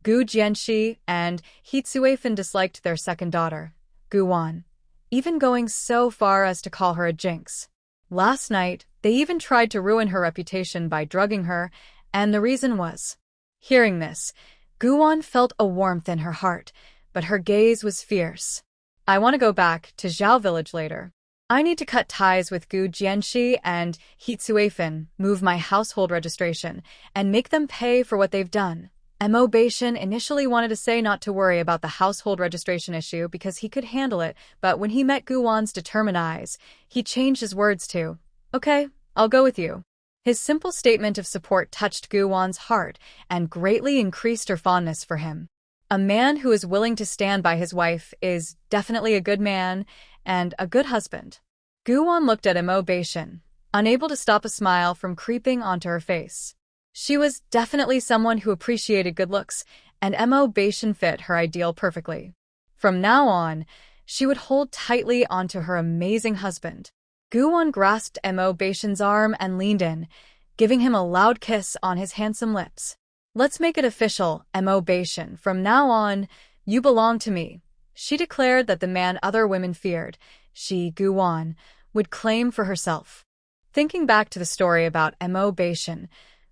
Gu Jianxi and He Tsuefan disliked their second daughter, Gu-won, even going so far as to call her a jinx. Last night, they even tried to ruin her reputation by drugging her, and the reason was. Hearing this, Gu-won felt a warmth in her heart, but her gaze was fierce. "I want to go back to Zhao village later. I need to cut ties with Gu Jianxi and He Tsuefan, move my household registration, and make them pay for what they've done." Mo Baishan initially wanted to say not to worry about the household registration issue because he could handle it, but when he met Gu-won's determined eyes, he changed his words to, "Okay, I'll go with you." His simple statement of support touched Gu-won's heart and greatly increased her fondness for him. A man who is willing to stand by his wife is definitely a good man and a good husband. Gu-won looked at Mo Baishan, unable to stop a smile from creeping onto her face. She was definitely someone who appreciated good looks, and Mo Baishan fit her ideal perfectly. From now on, she would hold tightly onto her amazing husband. Gu-won grasped Mo Baishan's arm and leaned in, giving him a loud kiss on his handsome lips. "Let's make it official, Mo Baishan. From now on, you belong to me." She declared that the man other women feared, she, Gu-won, would claim for herself. Thinking back to the story about Mo Baishan,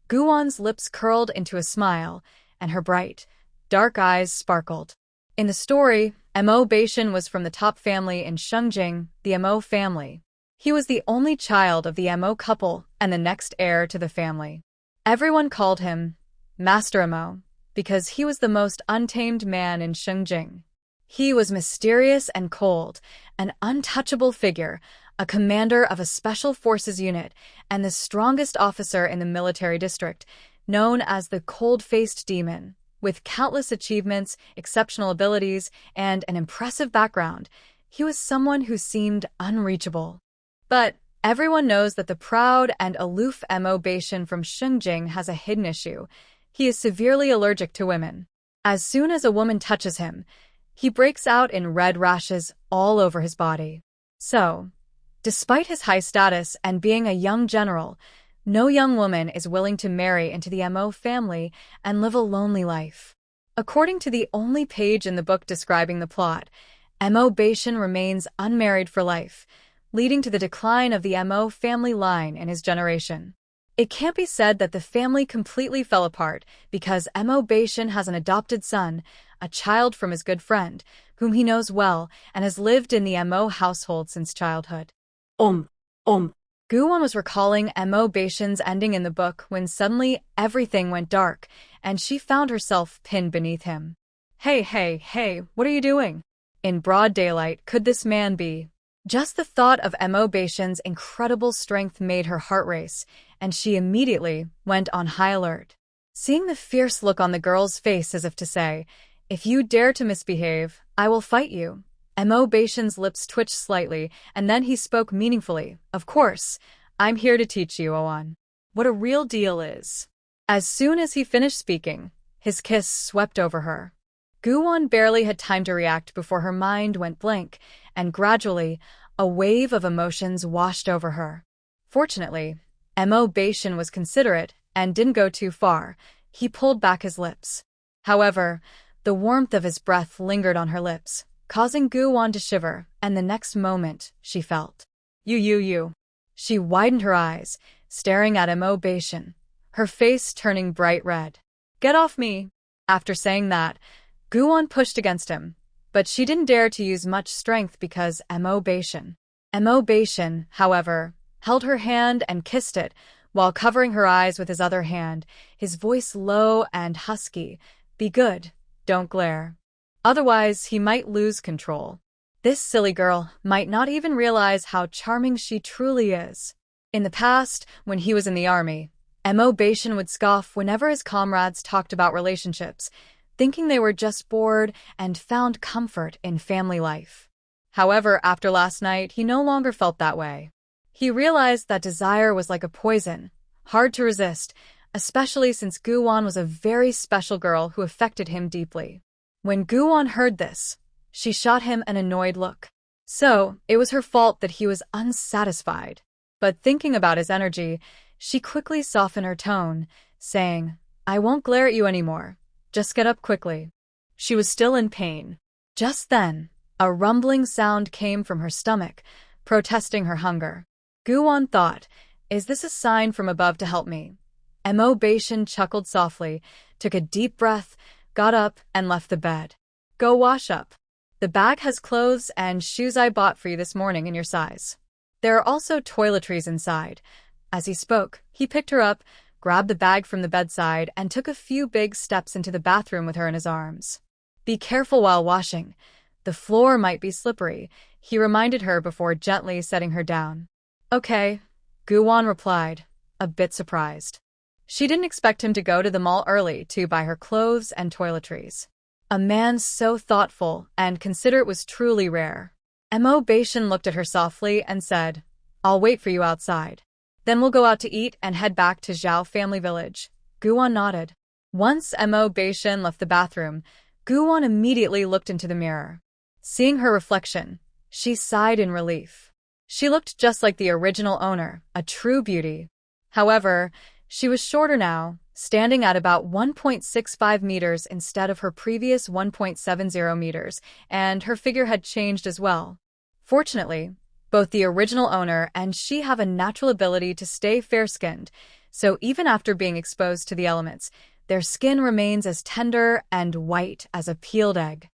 Gu-won's lips curled into a smile, and her bright, dark eyes sparkled. In the story, Mo Baishan was from the top family in Shengjing, the Mo family. He was the only child of the Mo couple and the next heir to the family. Everyone called him Master Mo because he was the most untamed man in Shengjing. He was mysterious and cold, an untouchable figure, a commander of a special forces unit, and the strongest officer in the military district, known as the cold-faced demon. With countless achievements, exceptional abilities, and an impressive background, he was someone who seemed unreachable. But everyone knows that the proud and aloof Mo Beishan from Shengjing has a hidden issue. He is severely allergic to women. As soon as a woman touches him, he breaks out in red rashes all over his body. So, despite his high status and being a young general, no young woman is willing to marry into the Mo family and live a lonely life. According to the only page in the book describing the plot, Mo Beishan remains unmarried for life, leading to the decline of the Mo family line in his generation. It can't be said that the family completely fell apart because Mo Beishan has an adopted son, a child from his good friend, whom he knows well and has lived in the Mo household since childhood. Guwon was recalling Mo Beishan's ending in the book when suddenly everything went dark and she found herself pinned beneath him. Hey, what are you doing? In broad daylight, could this man be? Just the thought of Mo Beishan's incredible strength made her heart race, and she immediately went on high alert. Seeing the fierce look on the girl's face as if to say, "If you dare to misbehave, I will fight you," Mo Beishan's lips twitched slightly, and then he spoke meaningfully. "Of course, I'm here to teach you, Oan, what a real deal is." As soon as he finished speaking, his kiss swept over her. Guwon barely had time to react before her mind went blank, and gradually, a wave of emotions washed over her. Fortunately, Mo Beishan was considerate and didn't go too far. He pulled back his lips. However, the warmth of his breath lingered on her lips, causing Guwon to shiver, and the next moment, she felt. You. She widened her eyes, staring at Mo Beishan, her face turning bright red. "Get off me." After saying that, Guwon pushed against him, but she didn't dare to use much strength because Mo Beishan, however, held her hand and kissed it, while covering her eyes with his other hand, his voice low and husky. "Be good, don't glare. Otherwise, he might lose control. This silly girl might not even realize how charming she truly is." In the past, when he was in the army, Mo Beishan would scoff whenever his comrades talked about relationships, thinking they were just bored and found comfort in family life. However, after last night, he no longer felt that way. He realized that desire was like a poison, hard to resist, especially since Guwon was a very special girl who affected him deeply. When Guwon heard this, she shot him an annoyed look. So, it was her fault that he was unsatisfied. But thinking about his energy, she quickly softened her tone, saying, "I won't glare at you anymore. Just get up quickly." She was still in pain. Just then, a rumbling sound came from her stomach, protesting her hunger. Guwon thought, "Is this a sign from above to help me?" Mo Beishan chuckled softly, took a deep breath, got up, and left the bed. "Go wash up. The bag has clothes and shoes I bought for you this morning in your size. There are also toiletries inside." As he spoke, he picked her up, grabbed the bag from the bedside, and took a few big steps into the bathroom with her in his arms. "Be careful while washing. The floor might be slippery," he reminded her before gently setting her down. "Okay," Guwon replied, a bit surprised. She didn't expect him to go to the mall early to buy her clothes and toiletries. A man so thoughtful and considerate was truly rare. Mo Beishan looked at her softly and said, "I'll wait for you outside. Then we'll go out to eat and head back to Zhao family village." Guwon nodded. Once Mo Beishan left the bathroom, Guwon immediately looked into the mirror. Seeing her reflection, she sighed in relief. She looked just like the original owner, a true beauty. However, she was shorter now, standing at about 1.65 meters instead of her previous 1.70 meters, and her figure had changed as well. Fortunately, both the original owner and she have a natural ability to stay fair-skinned, so even after being exposed to the elements, their skin remains as tender and white as a peeled egg.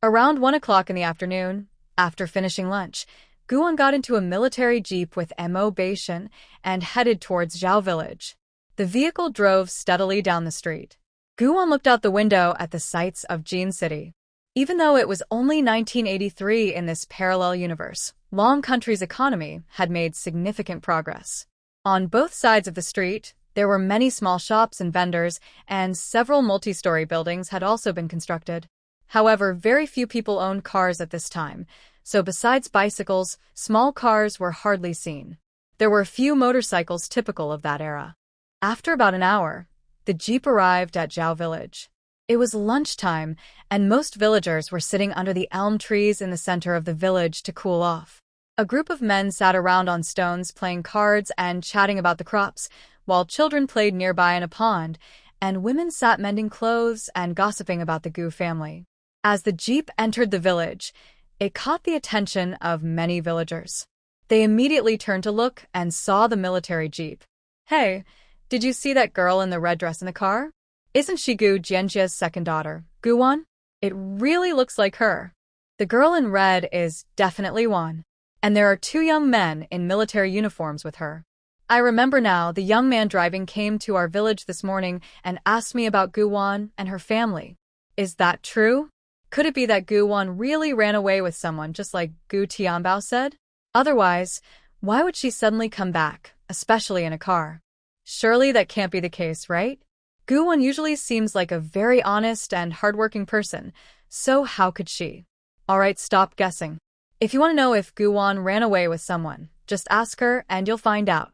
Around 1 o'clock in the afternoon, after finishing lunch, Guan got into a military jeep with Mo Beishan and headed towards Zhao village. The vehicle drove steadily down the street. Guan looked out the window at the sights of Jin City. Even though it was only 1983 in this parallel universe, Long Country's economy had made significant progress. On both sides of the street, there were many small shops and vendors, and several multi-story buildings had also been constructed. However, very few people owned cars at this time, so besides bicycles, small cars were hardly seen. There were few motorcycles typical of that era. After about an hour, the jeep arrived at Zhao village. It was lunchtime, and most villagers were sitting under the elm trees in the center of the village to cool off. A group of men sat around on stones playing cards and chatting about the crops, while children played nearby in a pond, and women sat mending clothes and gossiping about the Gu family. As the jeep entered the village, it caught the attention of many villagers. They immediately turned to look and saw the military jeep. "Hey, did you see that girl in the red dress in the car? Isn't she Gu Jianjia's second daughter, Guwan? It really looks like her." The girl in red is definitely Wan, and there are two young men in military uniforms with her. I remember now, the young man driving came to our village this morning and asked me about Guwan and her family. Is that true? Could it be that Guwan really ran away with someone just like Gu Tianbao said? Otherwise, why would she suddenly come back, especially in a car? Surely that can't be the case, right? Guwan usually seems like a very honest and hardworking person, so how could she? Alright, stop guessing. If you want to know if Guwan ran away with someone, just ask her and you'll find out.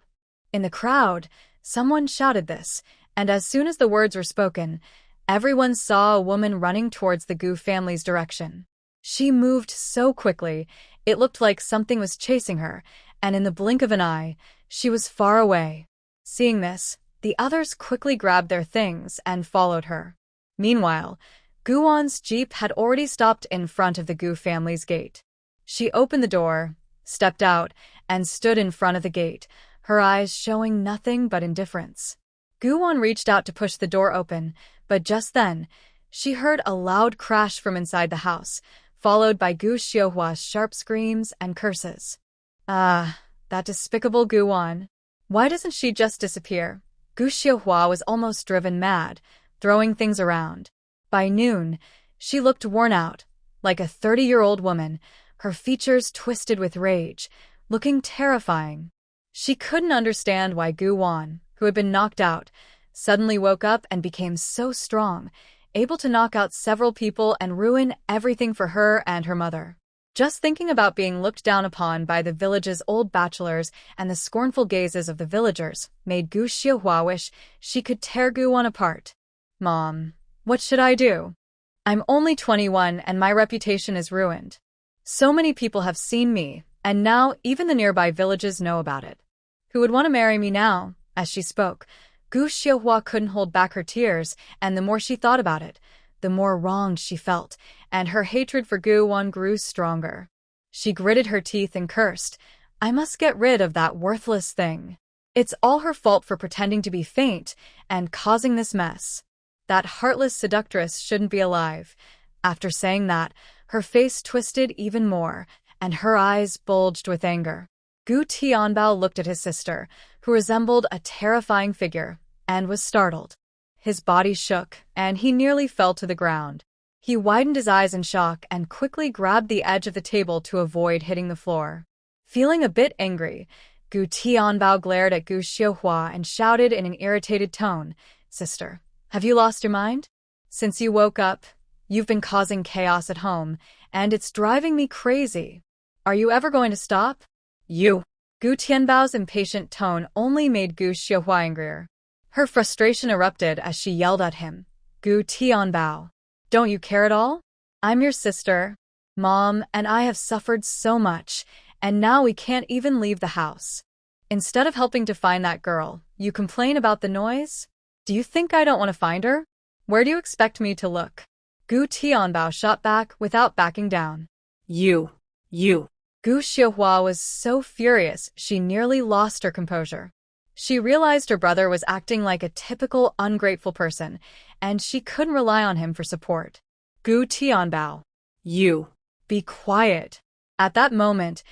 In the crowd, someone shouted this, and as soon as the words were spoken, everyone saw a woman running towards the Gu family's direction. She moved so quickly, it looked like something was chasing her, and in the blink of an eye, she was far away. Seeing this, the others quickly grabbed their things and followed her. Meanwhile, Guwan's jeep had already stopped in front of the Gu family's gate. She opened the door, stepped out, and stood in front of the gate, her eyes showing nothing but indifference. Guwan reached out to push the door open, but just then, she heard a loud crash from inside the house, followed by Gu Xiuhua's sharp screams and curses. Ah, that despicable Guwan. Why doesn't she just disappear? Gu Xiuhua was almost driven mad, throwing things around. By noon, she looked worn out, like a 30-year-old woman, her features twisted with rage, looking terrifying. She couldn't understand why Guwan, who had been knocked out, suddenly woke up and became so strong, able to knock out several people and ruin everything for her and her mother. Just thinking about being looked down upon by the village's old bachelors and the scornful gazes of the villagers made Gu Xiuhua wish she could tear Guwan apart. Mom, what should I do? I'm only 21 and my reputation is ruined. So many people have seen me, and now even the nearby villages know about it. Who would want to marry me now? As she spoke, Gu Xiuhua couldn't hold back her tears, and the more she thought about it, the more wronged she felt, and her hatred for Guwan grew stronger. She gritted her teeth and cursed, "I must get rid of that worthless thing. It's all her fault for pretending to be faint and causing this mess. That heartless seductress shouldn't be alive." After saying that, her face twisted even more, and her eyes bulged with anger. Gu Tianbao looked at his sister, who resembled a terrifying figure, and was startled. His body shook, and he nearly fell to the ground. He widened his eyes in shock and quickly grabbed the edge of the table to avoid hitting the floor. Feeling a bit angry, Gu Tianbao glared at Gu Xiuhua and shouted in an irritated tone, "Sister, have you lost your mind? Since you woke up, you've been causing chaos at home, and it's driving me crazy. Are you ever going to stop?" "You!" Gu Tianbao's impatient tone only made Gu Xiuhua angrier. Her frustration erupted as she yelled at him. "Gu Tianbao, don't you care at all? I'm your sister, Mom, and I have suffered so much, and now we can't even leave the house. Instead of helping to find that girl, you complain about the noise? Do you think I don't want to find her? Where do you expect me to look?" Gu Tianbao shot back without backing down. You. Gu Xiuhua was so furious she nearly lost her composure. She realized her brother was acting like a typical ungrateful person, and she couldn't rely on him for support. "Gu Tianbao, you. Be quiet." At that moment,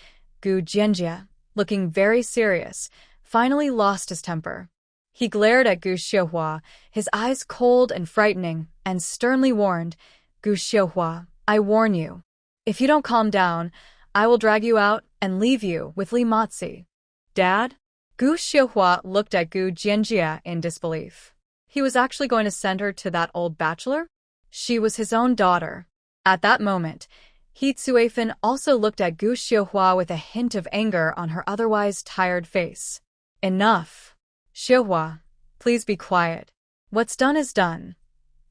Gu Jianjia, looking very serious, finally lost his temper. He glared at Gu Xiuhua, his eyes cold and frightening, and sternly warned, "Gu Xiuhua, I warn you. If you don't calm down, I will drag you out and leave you with Li Matzi." "Dad?" Gu Xiuhua looked at Gu Jianjia in disbelief. He was actually going to send her to that old bachelor? She was his own daughter. At that moment, He Tsuefan also looked at Gu Xiuhua with a hint of anger on her otherwise tired face. "Enough. Xiuhua, please be quiet. What's done is done.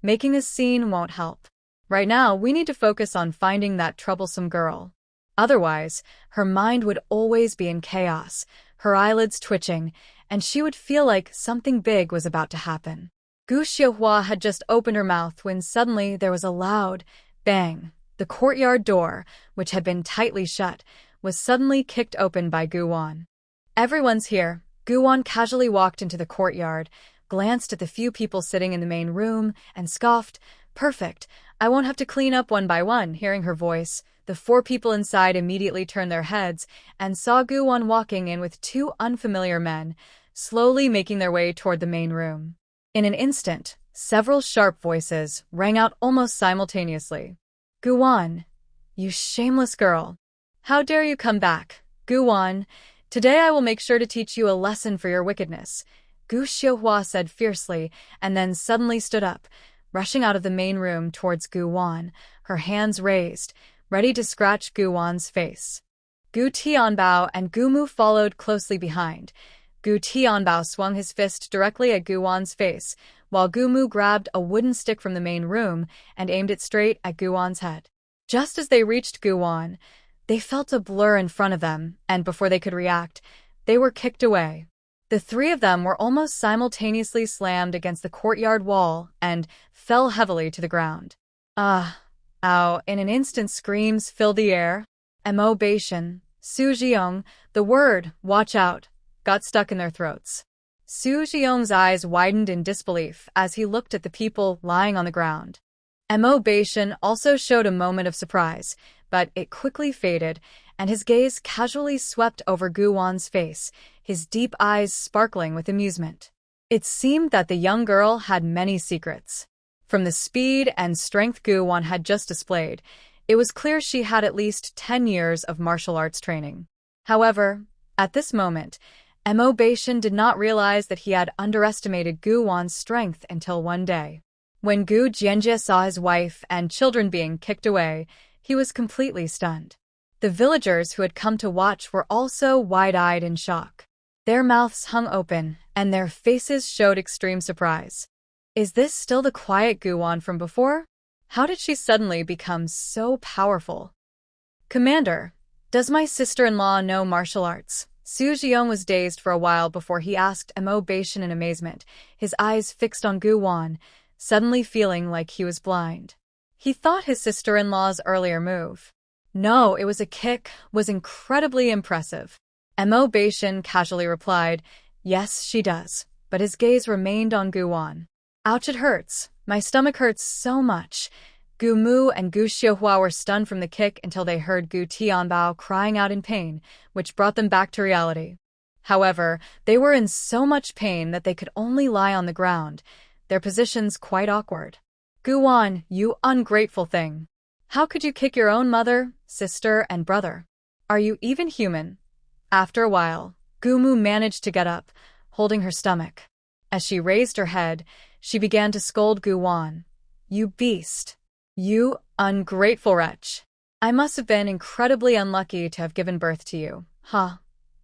Making a scene won't help. Right now, we need to focus on finding that troublesome girl. Otherwise, her mind would always be in chaos, her eyelids twitching, and she would feel like something big was about to happen." Gu Xiuhua had just opened her mouth when suddenly there was a loud bang. The courtyard door, which had been tightly shut, was suddenly kicked open by Gu Wan. "Everyone's here." Gu Wan casually walked into the courtyard, glanced at the few people sitting in the main room, and scoffed, "Perfect, I won't have to clean up one by one." Hearing her voice, the 4 people inside immediately turned their heads and saw Gu Wan walking in with 2 unfamiliar men, slowly making their way toward the main room. In an instant, several sharp voices rang out almost simultaneously. "Gu Wan, you shameless girl. How dare you come back? Gu Wan, today I will make sure to teach you a lesson for your wickedness," Gu Xiuhua said fiercely, and then suddenly stood up, rushing out of the main room towards Gu Wan, her hands raised, ready to scratch Gu Wan's face. Gu Tianbao and Gu Mu followed closely behind. Gu Tianbao swung his fist directly at Gu Wan's face, while Gu Mu grabbed a wooden stick from the main room and aimed it straight at Gu Wan's head. Just as they reached Gu Wan, they felt a blur in front of them, and before they could react, they were kicked away. The 3 of them were almost simultaneously slammed against the courtyard wall and fell heavily to the ground. "Ah! Ow!" In an instant, screams filled the air. Mo Beishan, Su Jiong, the word, "watch out," got stuck in their throats. Su Jiong's eyes widened in disbelief as he looked at the people lying on the ground. Mo Beishan also showed a moment of surprise, but it quickly faded, and his gaze casually swept over Gu Wan's face, his deep eyes sparkling with amusement. It seemed that the young girl had many secrets. From the speed and strength Gu Wan had just displayed, it was clear she had at least 10 years of martial arts training. However, at this moment, Mo Beishan did not realize that he had underestimated Gu Wan's strength until one day. When Gu Jianjia saw his wife and children being kicked away, he was completely stunned. The villagers who had come to watch were also wide-eyed in shock. Their mouths hung open, and their faces showed extreme surprise. Is this still the quiet Gu Wan from before? How did she suddenly become so powerful? "Commander, does my sister-in-law know martial arts?" Su Jiong was dazed for a while before he asked Mo Beishan in amazement, his eyes fixed on Gu Wan, suddenly feeling like he was blind. He thought his sister-in-law's earlier move, "No, it was a kick," was incredibly impressive. Mo Beishan casually replied, "Yes, she does," but his gaze remained on Gu Wan. "Ouch, it hurts. My stomach hurts so much." Gu Mu and Gu Xiuhua were stunned from the kick until they heard Gu Tianbao crying out in pain, which brought them back to reality. However, they were in so much pain that they could only lie on the ground, their positions quite awkward. "Gu Wan, you ungrateful thing. How could you kick your own mother, sister, and brother? Are you even human?" After a while, Gu Mu managed to get up, holding her stomach. As she raised her head, she began to scold Gu Wan. "You beast. You ungrateful wretch. I must have been incredibly unlucky to have given birth to you, huh?"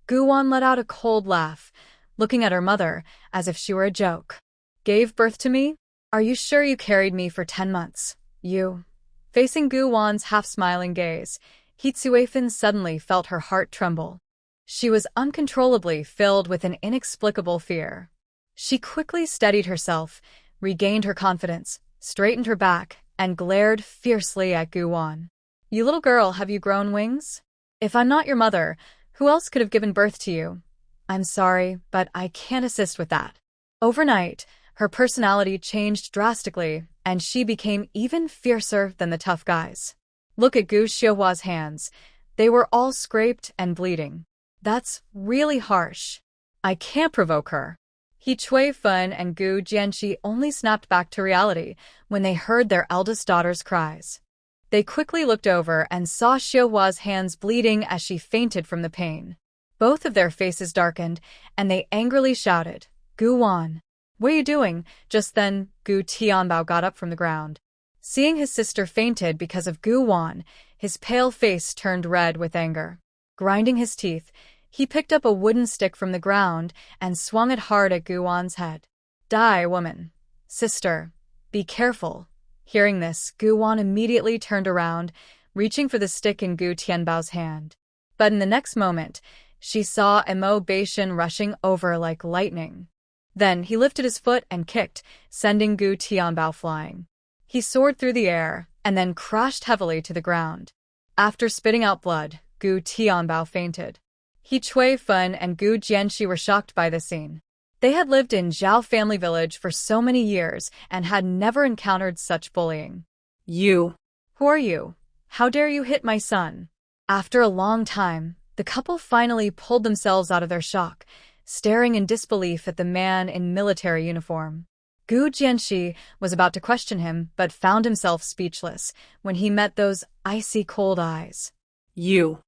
Gu Wan let out a cold laugh, looking at her mother as if she were a joke. "Gave birth to me? Are you sure you carried me for 10 months? You?" Facing Gu Wan's half-smiling gaze, He Tsuefan suddenly felt her heart tremble. She was uncontrollably filled with an inexplicable fear. She quickly steadied herself, regained her confidence, straightened her back, and glared fiercely at Gu Wan. "You little girl, have you grown wings? If I'm not your mother, who else could have given birth to you? I'm sorry, but I can't assist with that." Overnight, her personality changed drastically, and she became even fiercer than the tough guys. Look at Gu Xiuhua's hands. They were all scraped and bleeding. That's really harsh. I can't provoke her. He Chui Fun and Gu Jianxi only snapped back to reality when they heard their eldest daughter's cries. They quickly looked over and saw Xiuhua's hands bleeding as she fainted from the pain. Both of their faces darkened, and they angrily shouted, "Gu Wan, what are you doing?" Just then, Gu Tianbao got up from the ground. Seeing his sister fainted because of Gu Wan, his pale face turned red with anger. Grinding his teeth, he picked up a wooden stick from the ground and swung it hard at Gu Wan's head. "Die, woman. Sister, be careful." Hearing this, Gu Wan immediately turned around, reaching for the stick in Gu Tianbao's hand. But in the next moment, she saw Mo Beishan rushing over like lightning. Then he lifted his foot and kicked, sending Gu Tianbao flying. He soared through the air and then crashed heavily to the ground. After spitting out blood, Gu Tianbao fainted. He Chui Fun and Gu Jianxi were shocked by this scene. They had lived in Zhao family village for so many years and had never encountered such bullying. You. Who are you? How dare you hit my son? After a long time, the couple finally pulled themselves out of their shock, staring in disbelief at the man in military uniform. Gu Jianxi was about to question him, but found himself speechless when he met those icy cold eyes. You.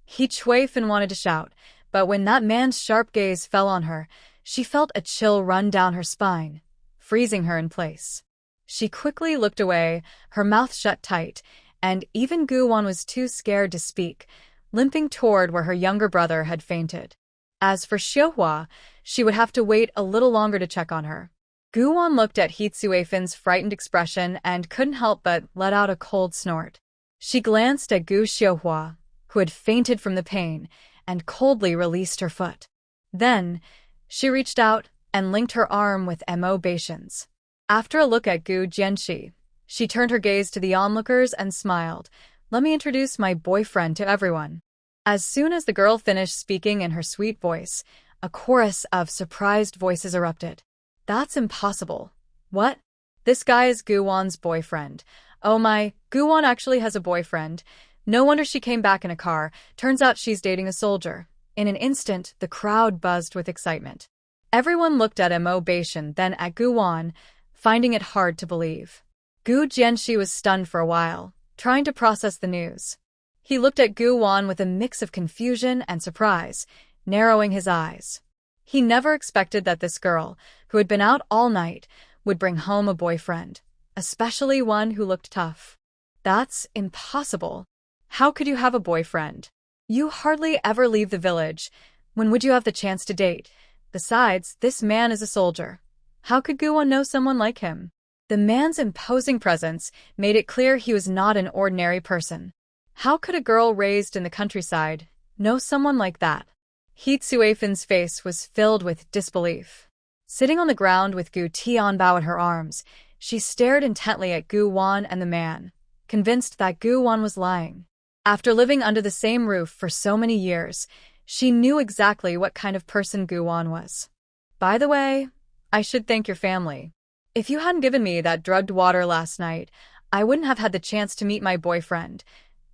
He Chui Fin wanted to shout, but when that man's sharp gaze fell on her, she felt a chill run down her spine, freezing her in place. She quickly looked away, her mouth shut tight, and even Gu Wan was too scared to speak, limping toward where her younger brother had fainted. As for Xiuhua, she would have to wait a little longer to check on her. Gu Wan looked at He Tsuifin's frightened expression and couldn't help but let out a cold snort. She glanced at Gu Xiuhua, who had fainted from the pain, and coldly released her foot. Then, she reached out and linked her arm with Mo Beishan's. After a look at Gu Jianxi, she turned her gaze to the onlookers and smiled. "Let me introduce my boyfriend to everyone." As soon as the girl finished speaking in her sweet voice, a chorus of surprised voices erupted. "That's impossible. What? This guy is Gu Wan's boyfriend. Oh my, Gu Wan actually has a boyfriend. No wonder she came back in a car. Turns out she's dating a soldier." In an instant, the crowd buzzed with excitement. Everyone looked at Mo Beishan, then at Gu Wan, finding it hard to believe. Gu Jianxi was stunned for a while, trying to process the news. He looked at Gu Wan with a mix of confusion and surprise, narrowing his eyes. He never expected that this girl, who had been out all night, would bring home a boyfriend, especially one who looked tough. "That's impossible. How could you have a boyfriend? You hardly ever leave the village. When would you have the chance to date? Besides, this man is a soldier. How could Gu Wan know someone like him?" The man's imposing presence made it clear he was not an ordinary person. How could a girl raised in the countryside know someone like that? He Tsuifin's face was filled with disbelief. Sitting on the ground with Gu Tianbao in her arms, she stared intently at Gu Wan and the man, convinced that Gu Wan was lying. After living under the same roof for so many years, she knew exactly what kind of person Gu Wan was. "By the way, I should thank your family. If you hadn't given me that drugged water last night, I wouldn't have had the chance to meet my boyfriend,"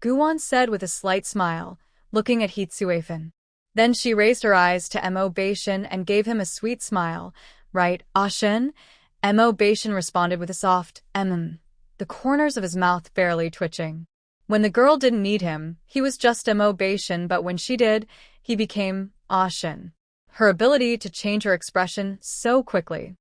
Gu Wan said with a slight smile, looking at He Tsuifin. Then she raised her eyes to Mo Beishan and gave him a sweet smile. "Right, Ashen?" Mo Beishan responded with a soft, the corners of his mouth barely twitching. When the girl didn't need him, he was just Mo Beishan, but when she did, he became Ashen. Her ability to change her expression so quickly.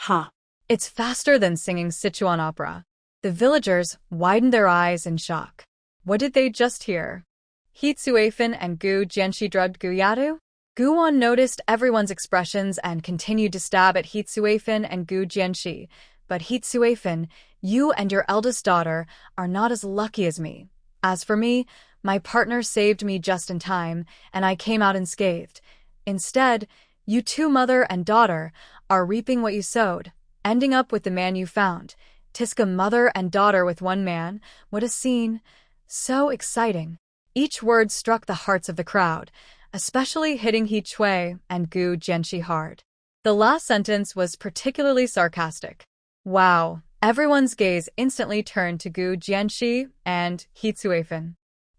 Ha. It's faster than singing Sichuan opera. The villagers widened their eyes in shock. What did they just hear? He Tsuifin and Gu Jianxi drugged Gu Yadu? Gu Wan noticed everyone's expressions and continued to stab at He Tsuifin and Gu Jianxi. "But He Tsuifin, you and your eldest daughter are not as lucky as me. As for me, my partner saved me just in time, and I came out unscathed. Instead, you two mother and daughter are reaping what you sowed, ending up with the man you found. Tiska mother and daughter with one man, what a scene. So exciting." Each word struck the hearts of the crowd, especially hitting He Chui and Gu Jianxi hard. The last sentence was particularly sarcastic. Wow, everyone's gaze instantly turned to Gu Jianxi and He Tsuifin.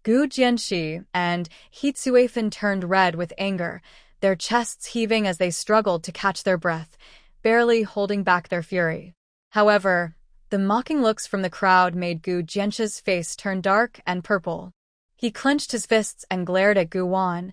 Gu Jianxi and He Tsuifan turned red with anger, their chests heaving as they struggled to catch their breath, barely holding back their fury. However, the mocking looks from the crowd made Gu Jianxi's face turn dark and purple. He clenched his fists and glared at Gu Wan,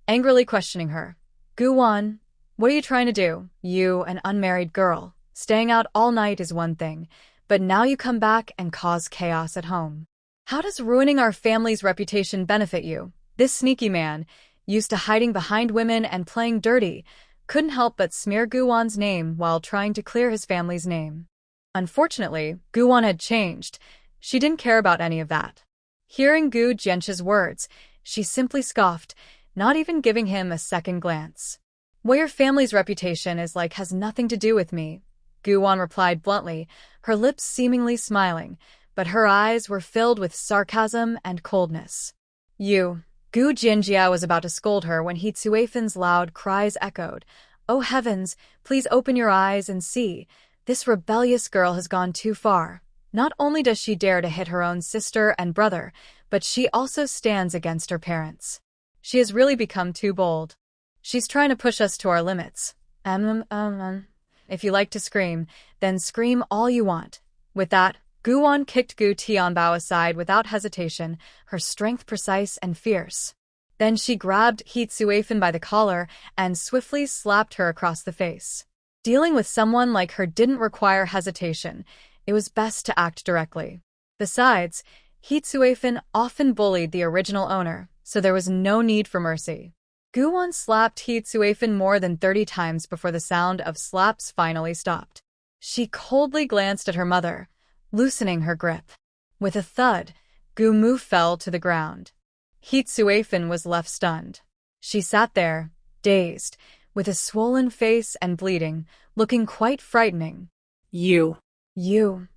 angrily questioning her. Gu Wan, what are you trying to do? You, an unmarried girl. Staying out all night is one thing, but now you come back and cause chaos at home. How does ruining our family's reputation benefit you? This sneaky man, used to hiding behind women and playing dirty, couldn't help but smear Gu Wan's name while trying to clear his family's name. Unfortunately, Gu Wan had changed. She didn't care about any of that. Hearing Gu Jianxi's words, she simply scoffed, not even giving him a second glance. What your family's reputation is like has nothing to do with me, Gu Wan replied bluntly, her lips seemingly smiling, but her eyes were filled with sarcasm and coldness. You. Gu Jianjia was about to scold her when He Tsuifan's loud cries echoed. Oh heavens, please open your eyes and see. This rebellious girl has gone too far. Not only does she dare to hit her own sister and brother, but she also stands against her parents. She has really become too bold. She's trying to push us to our limits. If you like to scream, then scream all you want. With that, Gu Wan kicked Gu Tianbao aside without hesitation, her strength precise and fierce. Then she grabbed He Tsuifan by the collar and swiftly slapped her across the face. Dealing with someone like her didn't require hesitation. It was best to act directly. Besides, He Tsuifan often bullied the original owner, so there was no need for mercy. Gu Wan slapped He Tsuifan more than 30 times before the sound of slaps finally stopped. She coldly glanced at her mother, loosening her grip. With a thud, Gu Mu fell to the ground. He Tsuifan was left stunned. She sat there, dazed, with a swollen face and bleeding, looking quite frightening. You.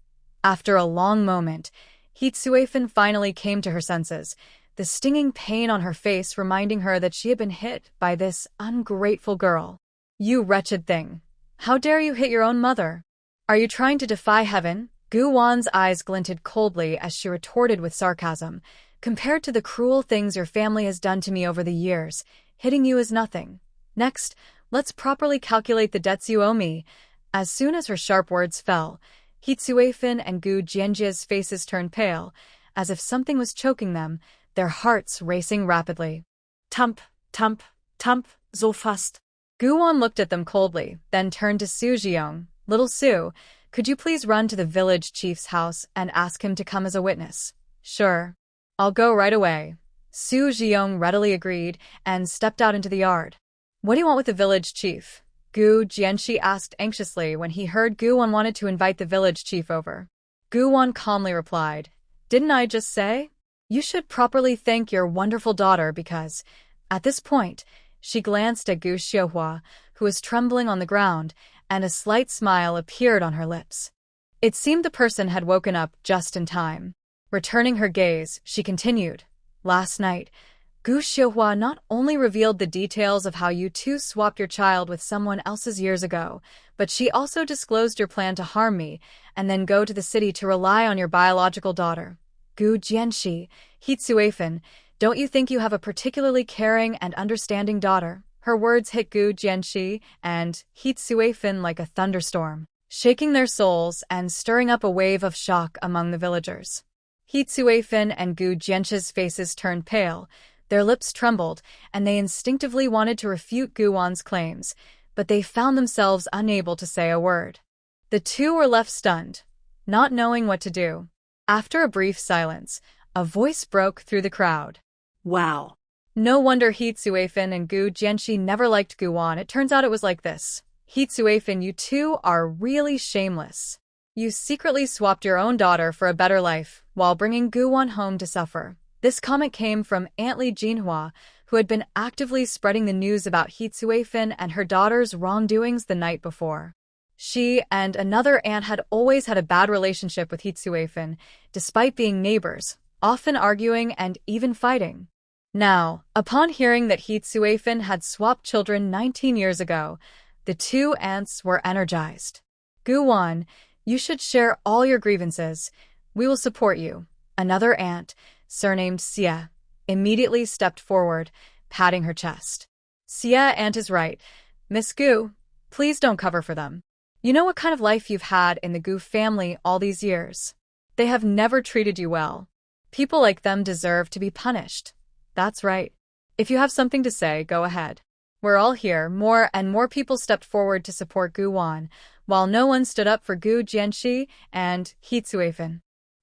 After a long moment, He Tsuifan finally came to her senses, the stinging pain on her face reminding her that she had been hit by this ungrateful girl. You wretched thing. How dare you hit your own mother? Are you trying to defy heaven? Gu Wan's eyes glinted coldly as she retorted with sarcasm. Compared to the cruel things your family has done to me over the years, hitting you is nothing. Next, let's properly calculate the debts you owe me. As soon as her sharp words fell, He Tsuifan and Gu Jianjia's faces turned pale, as if something was choking them, their hearts racing rapidly. Tump, so fast. Gu Wan looked at them coldly, then turned to Su Jiong. Little Su, could you please run to the village chief's house and ask him to come as a witness? Sure. I'll go right away. Su Jiong readily agreed and stepped out into the yard. What do you want with the village chief? Gu Jianxi asked anxiously when he heard Gu Wan wanted to invite the village chief over. Gu Wan calmly replied, Didn't I just say? You should properly thank your wonderful daughter because, at this point, she glanced at Gu Xiuhua, who was trembling on the ground, and a slight smile appeared on her lips. It seemed the person had woken up just in time. Returning her gaze, she continued, Last night, Gu Xiuhua not only revealed the details of how you two swapped your child with someone else's years ago, but she also disclosed your plan to harm me and then go to the city to rely on your biological daughter. Gu Jianxi, He Tsuifan, don't you think you have a particularly caring and understanding daughter? Her words hit Gu Jianxi and He Tsuifan like a thunderstorm, shaking their souls and stirring up a wave of shock among the villagers. He Tsuifan and Gu Jianxi's faces turned pale, their lips trembled, and they instinctively wanted to refute Gu Wan's claims, but they found themselves unable to say a word. The two were left stunned, not knowing what to do. After a brief silence, a voice broke through the crowd. Wow. No wonder He Tsuifan and Gu Jianxi never liked Gu Wan. It turns out it was like this. He Tsuifan, you two are really shameless. You secretly swapped your own daughter for a better life, while bringing Gu Wan home to suffer. This comment came from Aunt Li Jinhua, who had been actively spreading the news about He Tsuifan and her daughter's wrongdoings the night before. She and another aunt had always had a bad relationship with He Tsuifan, despite being neighbors, often arguing and even fighting. Now, upon hearing that He Tsuifan had swapped children 19 years ago, the two aunts were energized. Gu Wan, you should share all your grievances. We will support you. Another aunt, surnamed Xie, immediately stepped forward, patting her chest. Sia Aunt is right. Miss Gu, please don't cover for them. You know what kind of life you've had in the Gu family all these years. They have never treated you well. People like them deserve to be punished. That's right. If you have something to say, go ahead. We're all here. More and more people stepped forward to support Gu Wan, while no one stood up for Gu Jianxi and He Tsuifan.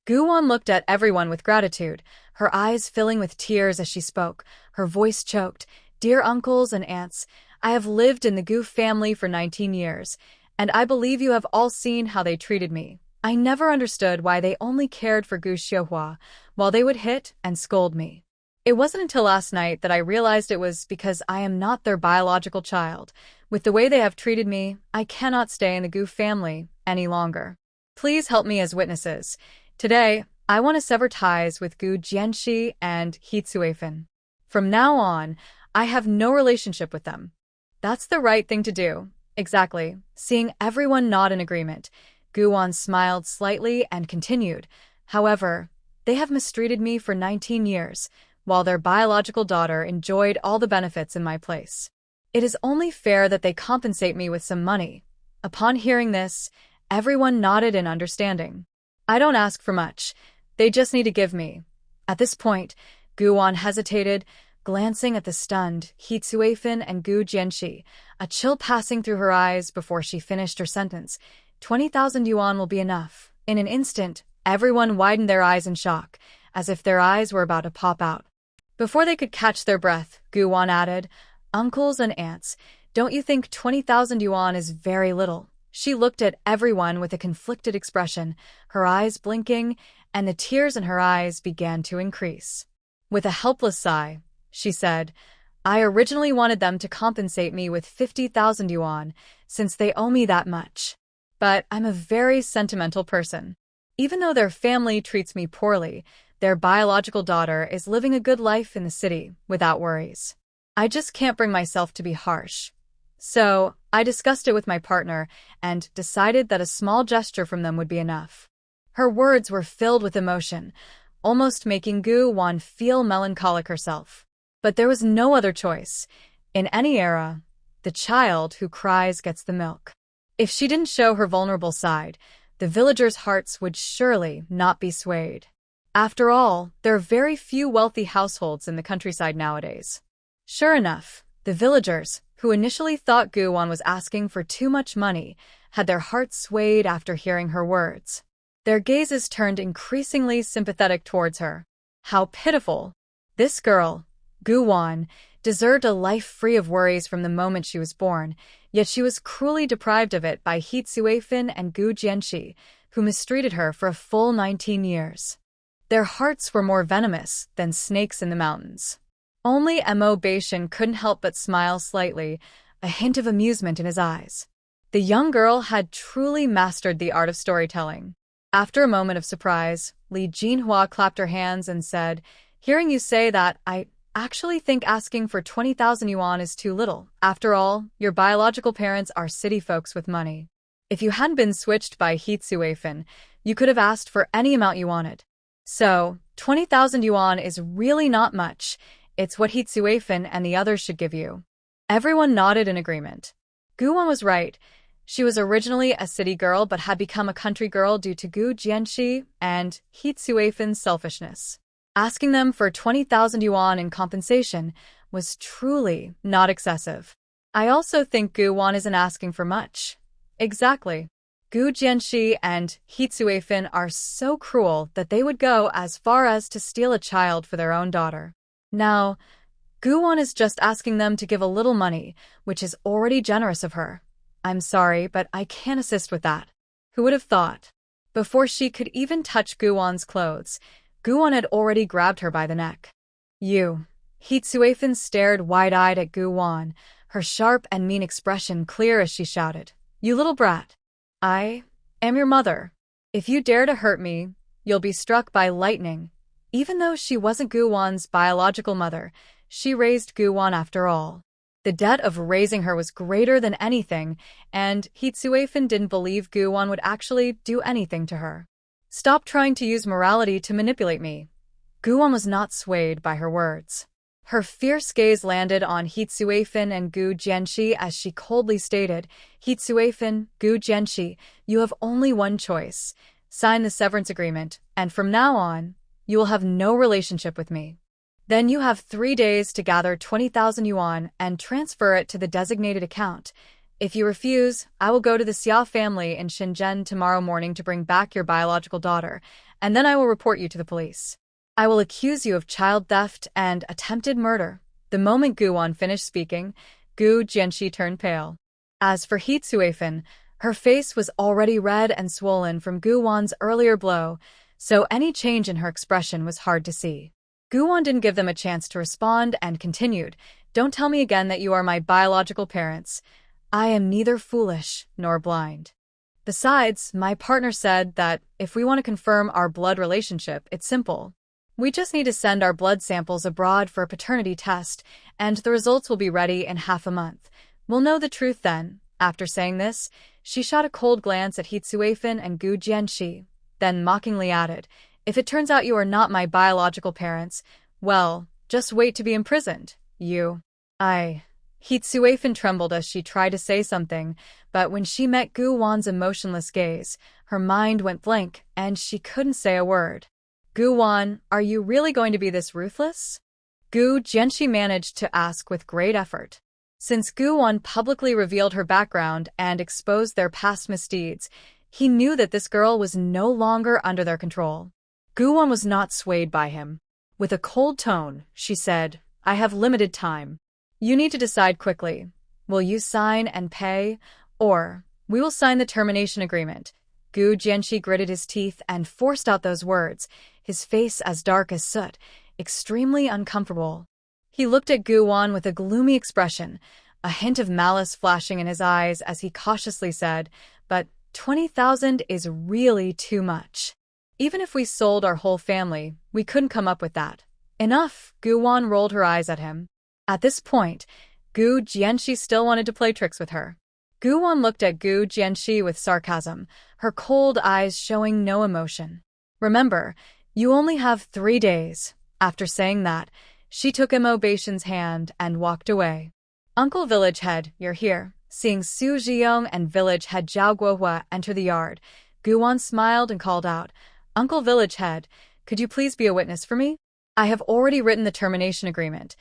Gu Wan looked at everyone with gratitude, her eyes filling with tears as she spoke, her voice choked. Dear uncles and aunts, I have lived in the Gu family for 19 years, and I believe you have all seen how they treated me. I never understood why they only cared for Gu Xiuhua, while they would hit and scold me. It wasn't until last night that I realized it was because I am not their biological child. With the way they have treated me, I cannot stay in the Gu family any longer. Please help me as witnesses. Today, I want to sever ties with Gu Jianxi and He Tsuifan. From now on, I have no relationship with them. That's the right thing to do. Exactly. Seeing everyone nod in agreement, Gu Wan smiled slightly and continued. However, they have mistreated me for 19 years, while their biological daughter enjoyed all the benefits in my place. It is only fair that they compensate me with some money. Upon hearing this, everyone nodded in understanding. I don't ask for much. They just need to give me. At this point, Gu Wan hesitated, glancing at the stunned He Tsuifan and Gu Jianxi, a chill passing through her eyes before she finished her sentence. 20,000 yuan will be enough. In an instant, everyone widened their eyes in shock, as if their eyes were about to pop out. Before they could catch their breath, Gu Wan added, Uncles and aunts, don't you think 20,000 yuan is very little? She looked at everyone with a conflicted expression, her eyes blinking, and the tears in her eyes began to increase. With a helpless sigh, she said, I originally wanted them to compensate me with 50,000 yuan, since they owe me that much. But I'm a very sentimental person. Even though their family treats me poorly, their biological daughter is living a good life in the city without worries. I just can't bring myself to be harsh. So, I discussed it with my partner and decided that a small gesture from them would be enough. Her words were filled with emotion, almost making Gu Wan feel melancholic herself. But there was no other choice. In any era, the child who cries gets the milk. If she didn't show her vulnerable side, the villagers' hearts would surely not be swayed. After all, there are very few wealthy households in the countryside nowadays. Sure enough, the villagers, who initially thought Gu Wan was asking for too much money, had their hearts swayed after hearing her words. Their gazes turned increasingly sympathetic towards her. How pitiful! This girl, Gu Wan, deserved a life free of worries from the moment she was born, yet she was cruelly deprived of it by He Tsuifan and Gu Jianxi, who mistreated her for a full 19 years. Their hearts were more venomous than snakes in the mountains. Only Mo Beishan couldn't help but smile slightly, a hint of amusement in his eyes. The young girl had truly mastered the art of storytelling. After a moment of surprise, Li Jinhua clapped her hands and said, Hearing you say that, I actually think asking for 20,000 yuan is too little. After all, your biological parents are city folks with money. If you hadn't been switched by He Tsuifan, you could have asked for any amount you wanted. So, 20,000 yuan is really not much. It's what He Tsuifan and the others should give you. Everyone nodded in agreement. Gu Wan was right. She was originally a city girl but had become a country girl due to Gu Jianxi and He Tsuifan's selfishness. Asking them for 20,000 yuan in compensation was truly not excessive. I also think Gu Wan isn't asking for much. Exactly. Gu Jianxi and He Tsuifan are so cruel that they would go as far as to steal a child for their own daughter. Now, Gu Wan is just asking them to give a little money, which is already generous of her. I'm sorry, but I can't assist with that. Who would have thought? Before she could even touch Gu Wan's clothes, Gu Wan had already grabbed her by the neck. You. He Tsuifan stared wide-eyed at Gu Wan, her sharp and mean expression clear as she shouted, You little brat. I am your mother. If you dare to hurt me, you'll be struck by lightning. Even though she wasn't Gu Wan's biological mother, she raised Gu Wan after all. The debt of raising her was greater than anything, and He Tsuifan didn't believe Gu Wan would actually do anything to her. Stop trying to use morality to manipulate me. Guwon was not swayed by her words. Her fierce gaze landed on Hitsuefin and Gu Jianxi as she coldly stated, Hitsuefin, Gu Jianxi, you have only one choice. Sign the severance agreement, and from now on, you will have no relationship with me. Then you have 3 days to gather 20,000 yuan and transfer it to the designated account. If you refuse, I will go to the Xia family in Shenzhen tomorrow morning to bring back your biological daughter, and then I will report you to the police. I will accuse you of child theft and attempted murder. The moment Guwon finished speaking, Gu Jianxi turned pale. As for Hitsuefin, her face was already red and swollen from Guwon's earlier blow, so any change in her expression was hard to see. Guwon didn't give them a chance to respond and continued, Don't tell me again that you are my biological parents. I am neither foolish nor blind. Besides, my partner said that if we want to confirm our blood relationship, it's simple. We just need to send our blood samples abroad for a paternity test, and the results will be ready in half a month. We'll know the truth then. After saying this, she shot a cold glance at Hitsuefin and Gu Jianxi, then mockingly added, If it turns out you are not my biological parents, well, just wait to be imprisoned. Hitsuefin trembled as she tried to say something, but when she met Guwon's emotionless gaze, her mind went blank and she couldn't say a word. Guwon, are you really going to be this ruthless? Gu Jianxi managed to ask with great effort. Since Guwon publicly revealed her background and exposed their past misdeeds, he knew that this girl was no longer under their control. Guwon was not swayed by him. With a cold tone, she said, I have limited time. You need to decide quickly. Will you sign and pay, or we will sign the termination agreement? Gu Jianxi gritted his teeth and forced out those words, his face as dark as soot, extremely uncomfortable. He looked at Guwon with a gloomy expression, a hint of malice flashing in his eyes as he cautiously said, But 20,000 is really too much. Even if we sold our whole family, we couldn't come up with that. Enough, Guwon rolled her eyes at him. At this point, Gu Jianxi still wanted to play tricks with her. Guwon looked at Gu Jianxi with sarcasm, her cold eyes showing no emotion. Remember, you only have 3 days. After saying that, she took Mo Baishan's hand and walked away. Uncle Village Head, you're here. Seeing Su Zhiyong and Village Head Zhao Guohua enter the yard, Guwon smiled and called out, Uncle Village Head, could you please be a witness for me? I have already written the termination agreement.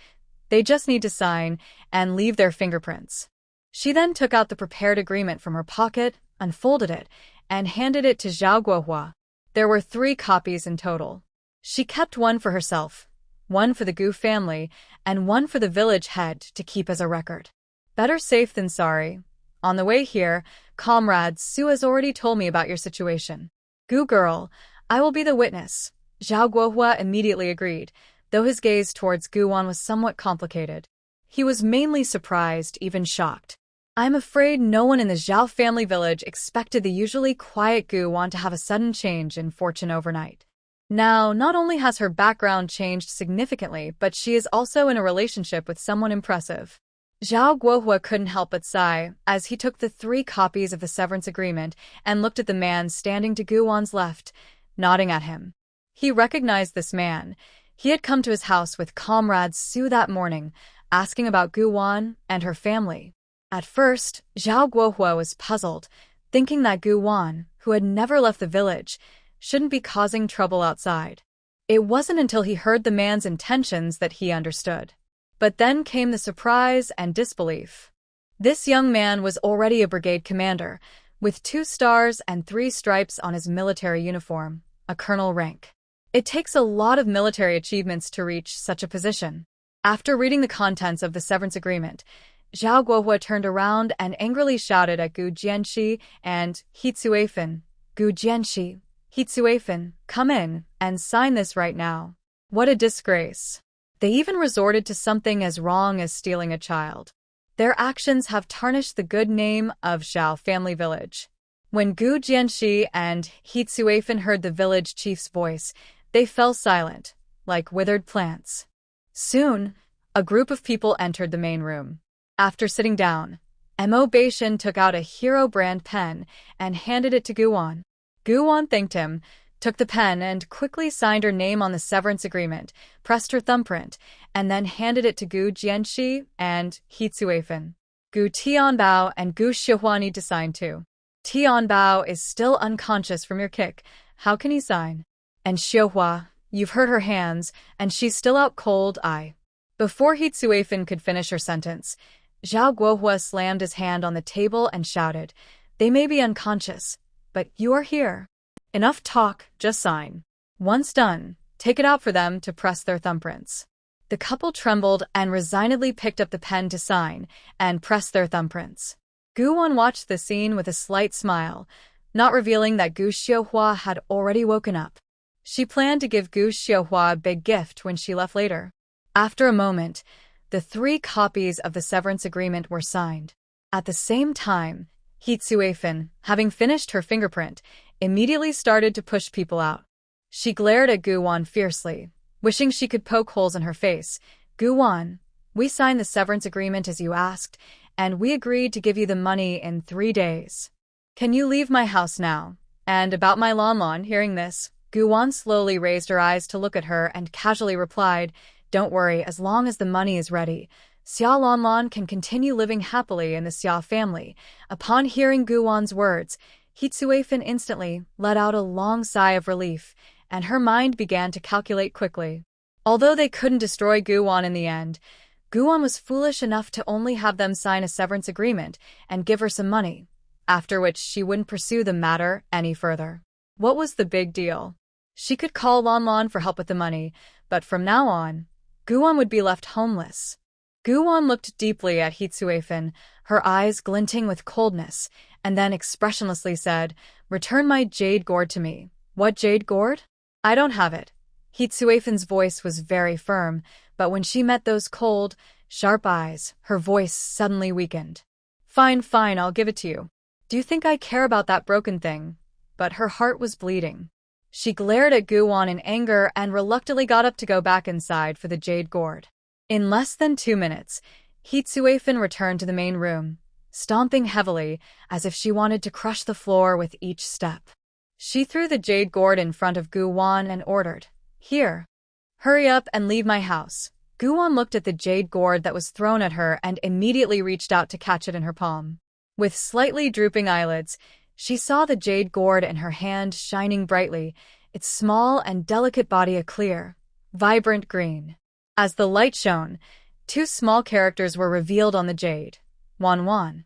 They just need to sign and leave their fingerprints. She then took out the prepared agreement from her pocket, unfolded it, and handed it to Zhao Guohua. There were 3 copies in total. She kept one for herself, one for the Gu family, and one for the village head to keep as a record. Better safe than sorry. On the way here, comrade Su has already told me about your situation. Gu girl, I will be the witness. Zhao Guohua immediately agreed, though his gaze towards Guwon was somewhat complicated. He was mainly surprised, even shocked. I'm afraid no one in the Zhao family village expected the usually quiet Guwon to have a sudden change in fortune overnight. Now, not only has her background changed significantly, but she is also in a relationship with someone impressive. Zhao Guohua couldn't help but sigh as he took the 3 copies of the severance agreement and looked at the man standing to Guwon's left, nodding at him. He recognized this man. He had come to his house with comrade Su that morning, asking about Guwon and her family. At first, Zhao Guohua was puzzled, thinking that Guwon, who had never left the village, shouldn't be causing trouble outside. It wasn't until he heard the man's intentions that he understood. But then came the surprise and disbelief. This young man was already a brigade commander, with 2 stars and 3 stripes on his military uniform, a colonel rank. It takes a lot of military achievements to reach such a position. After reading the contents of the severance agreement, Zhao Guohua turned around and angrily shouted at Gu Jianxi and Hitsuefin, Gu Jianxi, Hitsuefin, come in and sign this right now. What a disgrace. They even resorted to something as wrong as stealing a child. Their actions have tarnished the good name of Zhao family village. When Gu Jianxi and Hitsuefin heard the village chief's voice, they fell silent, like withered plants. Soon, a group of people entered the main room. After sitting down, Mo Baishan took out a Hero brand pen and handed it to Guwon. Guwon thanked him, took the pen and quickly signed her name on the severance agreement, pressed her thumbprint, and then handed it to Gu Jianxi and He Tsuifan. Gu Tianbao and Gu Shihua need to sign too. Tianbao is still unconscious from your kick. How can he sign? And Shihua, you've hurt her hands, and she's still out cold. Before He Tsuifan could finish her sentence, Zhao Guohua slammed his hand on the table and shouted, "They may be unconscious, but you are here. Enough talk, just sign." Once done, take it out for them to press their thumbprints. The couple trembled and resignedly picked up the pen to sign and press their thumbprints. Gu Wan watched the scene with a slight smile, not revealing that Gu Xiuhua had already woken up. She planned to give Gu Xiuhua a big gift when she left later. After a moment, the 3 copies of the severance agreement were signed. At the same time, He Tsuifan, having finished her fingerprint, immediately started to push people out. She glared at Gu Wan fiercely, wishing she could poke holes in her face. "Gu Wan, we signed the severance agreement as you asked, and we agreed to give you the money in 3 days. Can you leave my house now?" And about my Lanlan, hearing this, Gu Wan slowly raised her eyes to look at her and casually replied, "Don't worry, as long as the money is ready, Xia Lanlan can continue living happily in the Xia family." Upon hearing Gu Wan's words, He Tsuifan instantly let out a long sigh of relief, and her mind began to calculate quickly. Although they couldn't destroy Gu Wan in the end, Gu Wan was foolish enough to only have them sign a severance agreement and give her some money, after which she wouldn't pursue the matter any further. What was the big deal? She could call Lanlan for help with the money, but from now on, Gu Wan would be left homeless. Gu Wan looked deeply at He Tsuifan, her eyes glinting with coldness, and then expressionlessly said, "Return my jade gourd to me." "What jade gourd? I don't have it." He Tsuifan's voice was very firm, but when she met those cold, sharp eyes, her voice suddenly weakened. Fine, I'll give it to you. Do you think I care about that broken thing?" But her heart was bleeding. She glared at Gu Wan in anger and reluctantly got up to go back inside for the jade gourd. In less than 2 minutes, He Tsuifan returned to the main room, stomping heavily as if she wanted to crush the floor with each step. She threw the jade gourd in front of Gu Wan and ordered, "Here. Hurry up and leave my house." Gu Wan looked at the jade gourd that was thrown at her and immediately reached out to catch it in her palm. With slightly drooping eyelids, she saw the jade gourd in her hand shining brightly, its small and delicate body a clear, vibrant green. As the light shone, 2 small characters were revealed on the jade. Wan.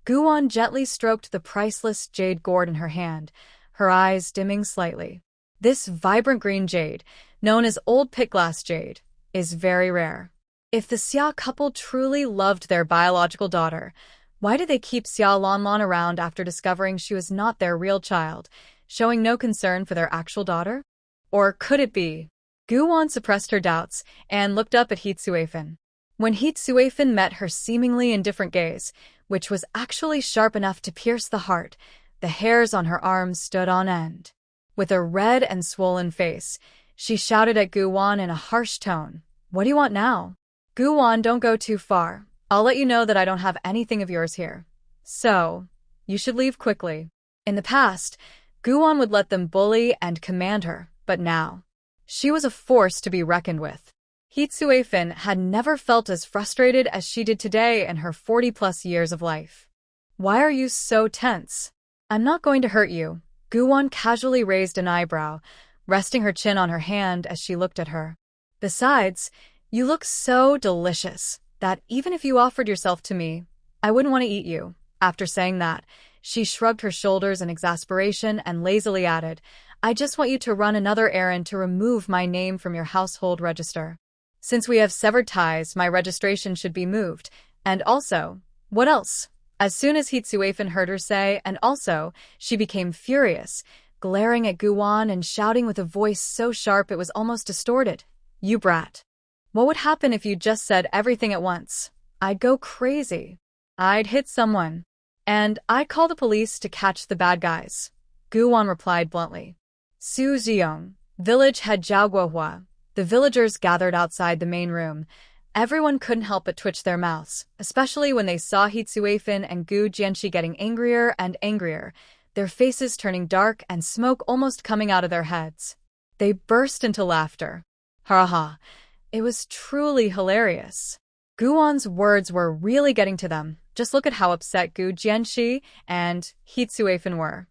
Gu Wan gently stroked the priceless jade gourd in her hand, her eyes dimming slightly. This vibrant green jade, known as Old Pit Glass Jade, is very rare. If the Xia couple truly loved their biological daughter, why did they keep Xia Lanlan around after discovering she was not their real child, showing no concern for their actual daughter? Or could it be? Gu Wan suppressed her doubts and looked up at He Tsuifan. When He Tsuifan met her seemingly indifferent gaze, which was actually sharp enough to pierce the heart, the hairs on her arms stood on end. With a red and swollen face, she shouted at Gu Wan in a harsh tone, "What do you want now?" "Gu Wan, don't go too far. I'll let you know that I don't have anything of yours here. So, you should leave quickly." In the past, Gu Wan would let them bully and command her, but now, she was a force to be reckoned with. He Tsuifan had never felt as frustrated as she did today in her 40-plus years of life. "Why are you so tense?" "I'm not going to hurt you." Gu Wan casually raised an eyebrow, resting her chin on her hand as she looked at her. "Besides, you look so delicious that even if you offered yourself to me, I wouldn't want to eat you." After saying that, she shrugged her shoulders in exasperation and lazily added, "I just want you to run another errand to remove my name from your household register. Since we have severed ties, my registration should be moved. And also, what else?" As soon as He Tsuifan heard her say, "and also," she became furious, glaring at Gu Wan and shouting with a voice so sharp it was almost distorted, "You brat. What would happen if you just said everything at once? I'd go crazy. I'd hit someone. And I'd call the police to catch the bad guys." Gu Wan replied bluntly. Su Ziyong, village head Zhao Guohua. The villagers gathered outside the main room. Everyone couldn't help but twitch their mouths, especially when they saw He Tsuifan and Gu Jianxi getting angrier and angrier. their faces turning dark and smoke almost coming out of their heads. They burst into laughter. Ha ha. It was truly hilarious. Guwon's words were really getting to them. Just look at how upset Gu Jianxi and Hitsuefen were.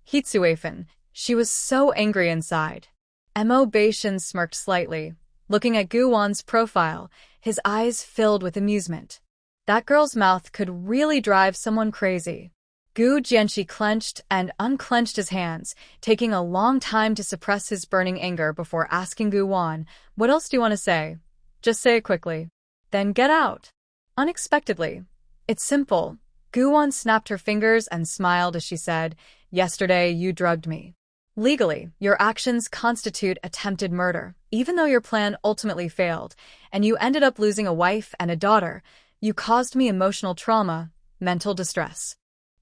Hitsuefen, she was so angry inside. Mo Beishan smirked slightly, looking at Guwon's profile, his eyes filled with amusement. That girl's mouth could really drive someone crazy. Gu Jianxi clenched and unclenched his hands, taking a long time to suppress his burning anger before asking Guwon, "What else do you want to say? Just say it quickly. Then get out." Unexpectedly. "It's simple." Guwon snapped her fingers and smiled as she said, "Yesterday you drugged me. Legally, your actions constitute attempted murder, even though your plan ultimately failed, and you ended up losing a wife and a daughter. You caused me emotional trauma, mental distress,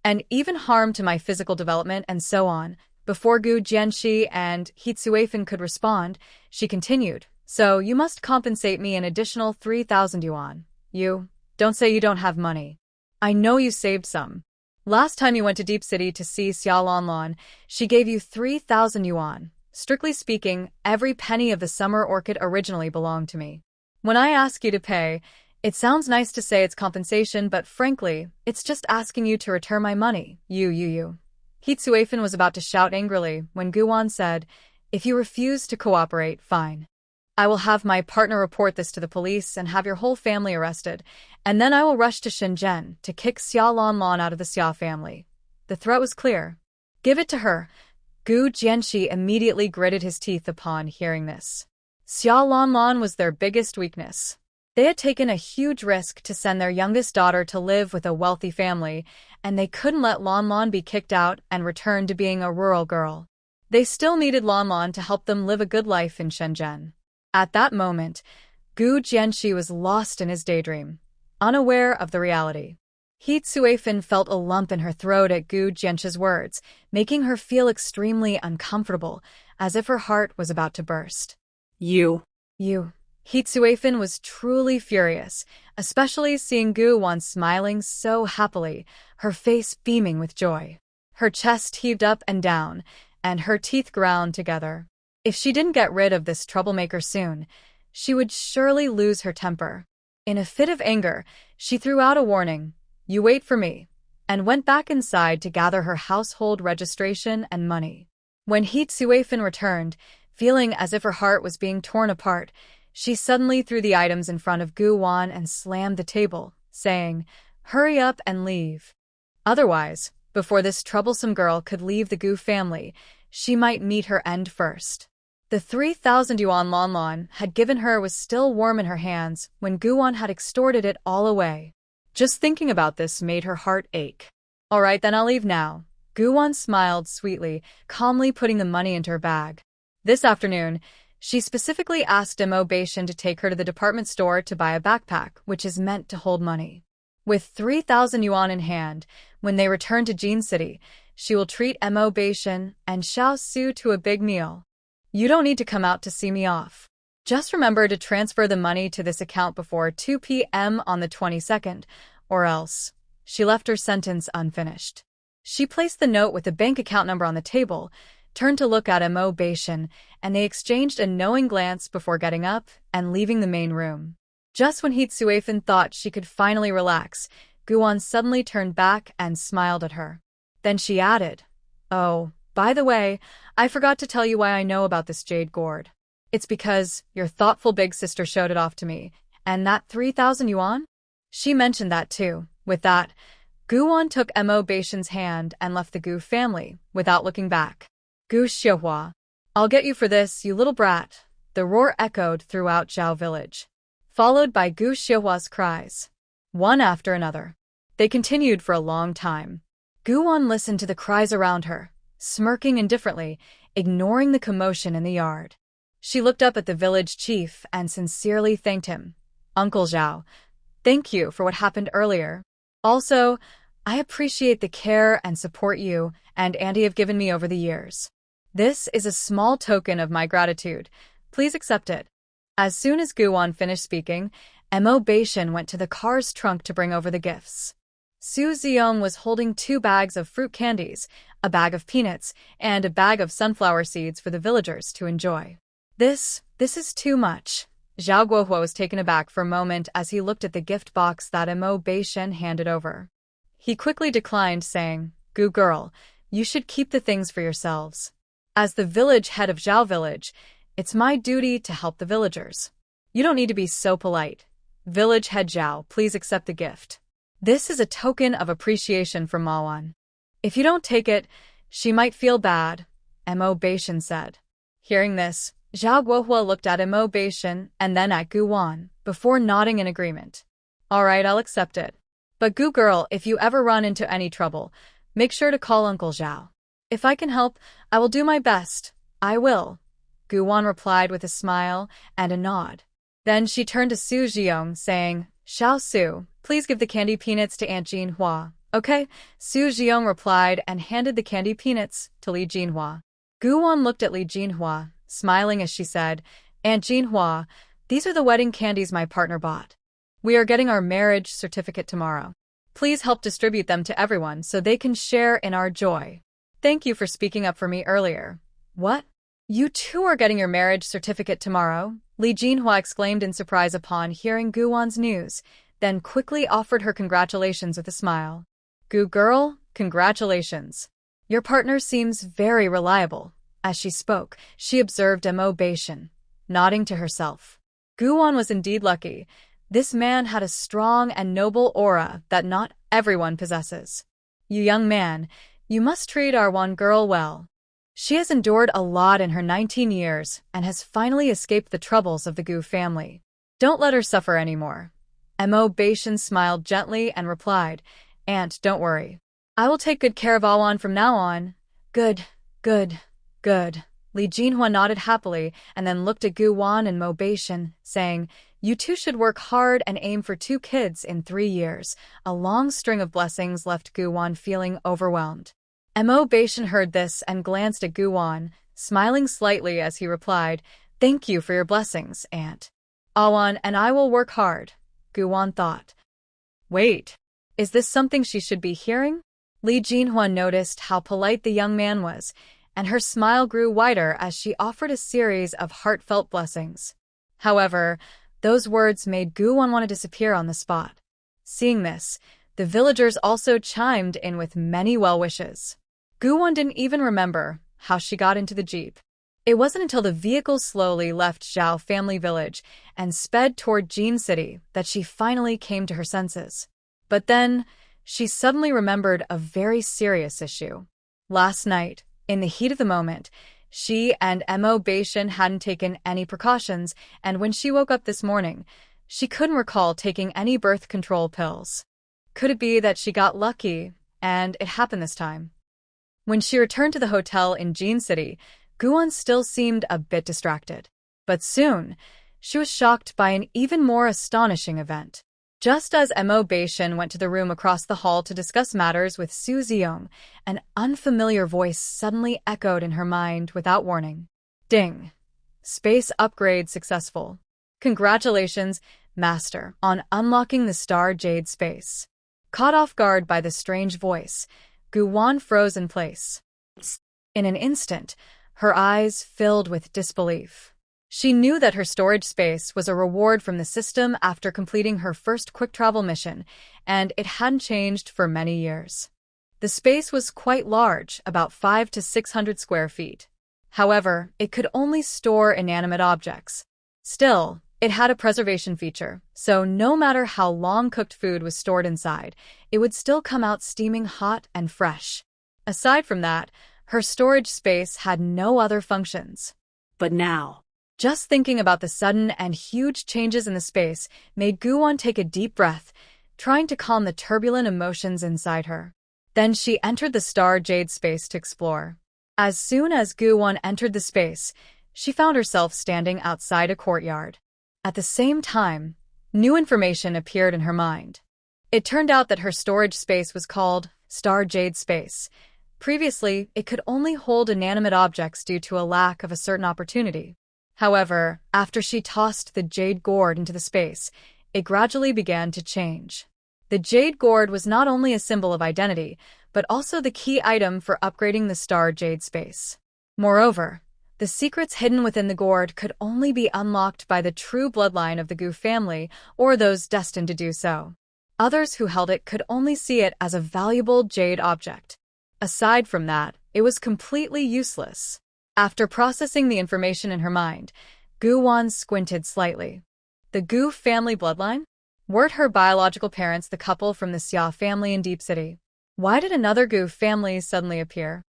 and even harm to my physical development and so on." Before Gu Jianxi and Hitsuefen could respond, she continued, "So you must compensate me an additional 3,000 yuan. You, don't say you don't have money. I know you saved some. Last time you went to Deep City to see Xia Lanlan, she gave you 3,000 yuan. Strictly speaking, every penny of the summer orchid originally belonged to me. When I ask you to pay, it sounds nice to say it's compensation, but frankly, it's just asking you to return my money. You. Hitsuefen was about to shout angrily when Guwon said, "If you refuse to cooperate, fine. I will have my partner report this to the police and have your whole family arrested, and then I will rush to Shenzhen to kick Xia Lanlan out of the Xia family." The threat was clear. "Give it to her." Gu Jianxi immediately gritted his teeth upon hearing this. Xia Lanlan was their biggest weakness. They had taken a huge risk to send their youngest daughter to live with a wealthy family, and they couldn't let Lanlan be kicked out and return to being a rural girl. They still needed Lanlan to help them live a good life in Shenzhen. At that moment, Gu Jianxi was lost in his daydream, unaware of the reality. Hitsuefen felt a lump in her throat at Gu Jianxi's words, making her feel extremely uncomfortable, as if her heart was about to burst. You. Hitsuefen was truly furious, especially seeing Guwon smiling so happily, her face beaming with joy. Her chest heaved up and down, and her teeth ground together. If she didn't get rid of this troublemaker soon, she would surely lose her temper. In a fit of anger, she threw out a warning, "You wait for me," and went back inside to gather her household registration and money. When Hitsuefen returned, feeling as if her heart was being torn apart, she suddenly threw the items in front of Guwon and slammed the table, saying, "Hurry up and leave. Otherwise, before this troublesome girl could leave the Gu family, she might meet her end first." The 3,000 yuan Lanlan had given her was still warm in her hands when Guwon had extorted it all away. Just thinking about this made her heart ache. "All right, then I'll leave now." Guwon smiled sweetly, calmly putting the money into her bag. This afternoon, she specifically asked Mo Beishan to take her to the department store to buy a backpack, which is meant to hold money. With 3,000 yuan in hand, when they return to Jin City, she will treat Mo Beishan and Xiao Su to a big meal. "You don't need to come out to see me off. Just remember to transfer the money to this account before 2 p.m. on the 22nd, or else." She left her sentence unfinished. She placed the note with the bank account number on the table, turned to look at Mo Beishan, and they exchanged a knowing glance before getting up and leaving the main room. Just when Hitsuefen thought she could finally relax, Guwon suddenly turned back and smiled at her. Then she added, "Oh, by the way, I forgot to tell you why I know about this jade gourd. It's because your thoughtful big sister showed it off to me, and that 3,000 yuan? She mentioned that too." With that, Guwon took Mo Beishan's hand and left the Gu family, without looking back. "Gu Xiuhua, I'll get you for this, you little brat." The roar echoed throughout Zhao village, followed by Gu Xiuhua's cries, one after another. They continued for a long time. Guwon listened to the cries around her, smirking indifferently, ignoring the commotion in the yard. She looked up at the village chief and sincerely thanked him. "Uncle Zhao, thank you for what happened earlier. Also, I appreciate the care and support you and Auntie have given me over the years. This is a small token of my gratitude. Please accept it." As soon as Guwon finished speaking, Mo Beishan went to the car's trunk to bring over the gifts. Su Xiong was holding 2 bags of fruit candies, a bag of peanuts, and a bag of sunflower seeds for the villagers to enjoy. This is too much. Zhao Guohua was taken aback for a moment as he looked at the gift box that Mo Beishen handed over. He quickly declined, saying, "Gu girl, you should keep the things for yourselves. As the village head of Zhao Village, it's my duty to help the villagers. You don't need to be so polite. Village head Zhao, please accept the gift. This is a token of appreciation from Mawan. If you don't take it, she might feel bad," Mo Beishen said. Hearing this, Zhao Guohua looked at Mo Beishen and then at Gu Wan, before nodding in agreement. "All right, I'll accept it. But Gu girl, if you ever run into any trouble, make sure to call Uncle Zhao. If I can help, I will do my best. I will," Gu Wan replied with a smile and a nod. Then she turned to Su Xiong, saying, "Xiao Su, please give the candy peanuts to Aunt Jinhua." "Okay," Su Xiong replied and handed the candy peanuts to Li Jinhua. Gu Wan looked at Li Jinhua, smiling as she said, "Aunt Jinhua, these are the wedding candies my partner bought. We are getting our marriage certificate tomorrow. Please help distribute them to everyone so they can share in our joy. Thank you for speaking up for me earlier." "What? You too are getting your marriage certificate tomorrow?" Li Jinhua exclaimed in surprise upon hearing Gu Wan's news, then quickly offered her congratulations with a smile. "Gu girl, congratulations. Your partner seems very reliable." As she spoke, she observed Mo Beishen, nodding to herself. Gu Wan was indeed lucky. This man had a strong and noble aura that not everyone possesses. "You young man, you must treat our Wan girl well. She has endured a lot in her 19 years and has finally escaped the troubles of the Gu family. Don't let her suffer anymore." Mo Beishen smiled gently and replied, "Aunt, don't worry. I will take good care of Awan from now on." Good. Li Jinhua nodded happily and then looked at Gu Wan and Mo Beishen, saying, "You two should work hard and aim for 2 kids in 3 years. A long string of blessings left Gu Wan feeling overwhelmed. Mo Beishen heard this and glanced at Gu Wan, smiling slightly as he replied, "Thank you for your blessings, Aunt. Awan and I will work hard," Gu Wan thought. Wait, is this something she should be hearing? Li Jinhua noticed how polite the young man was, and her smile grew wider as she offered a series of heartfelt blessings. However, those words made Gu Wan want to disappear on the spot. Seeing this, the villagers also chimed in with many well wishes. Gu Wan didn't even remember how she got into the jeep. It wasn't until the vehicle slowly left Zhao family village and sped toward Jin City that she finally came to her senses. But then, she suddenly remembered a very serious issue. Last night, in the heat of the moment, she and Mo Beishen hadn't taken any precautions, and when she woke up this morning, she couldn't recall taking any birth control pills. Could it be that she got lucky, and it happened this time? When she returned to the hotel in Jin City, Gu Wan still seemed a bit distracted. But soon, she was shocked by an even more astonishing event. Just as Mo Beishen went to the room across the hall to discuss matters with Su Xiong, an unfamiliar voice suddenly echoed in her mind without warning. Ding! Space upgrade successful. Congratulations, Master, on unlocking the Star Jade space. Caught off guard by the strange voice, Gu Wan froze in place. In an instant, her eyes filled with disbelief. She knew that her storage space was a reward from the system after completing her first quick travel mission, and it hadn't changed for many years. The space was quite large, about 500 to 600 square feet. However, it could only store inanimate objects. Still, it had a preservation feature, so no matter how long cooked food was stored inside, it would still come out steaming hot and fresh. Aside from that, her storage space had no other functions. But now, just thinking about the sudden and huge changes in the space made Gu Wan take a deep breath, trying to calm the turbulent emotions inside her. Then she entered the Star Jade space to explore. As soon as Gu Wan entered the space, she found herself standing outside a courtyard. At the same time, new information appeared in her mind. It turned out that her storage space was called Star Jade Space. Previously, it could only hold inanimate objects due to a lack of a certain opportunity. However, after she tossed the jade gourd into the space, it gradually began to change. The jade gourd was not only a symbol of identity, but also the key item for upgrading the star jade space. Moreover, the secrets hidden within the gourd could only be unlocked by the true bloodline of the Gu family or those destined to do so. Others who held it could only see it as a valuable jade object. Aside from that, it was completely useless. After processing the information in her mind, Gu Wan squinted slightly. The Gu family bloodline? Weren't her biological parents the couple from the Xia family in Deep City? Why did another Gu family suddenly appear?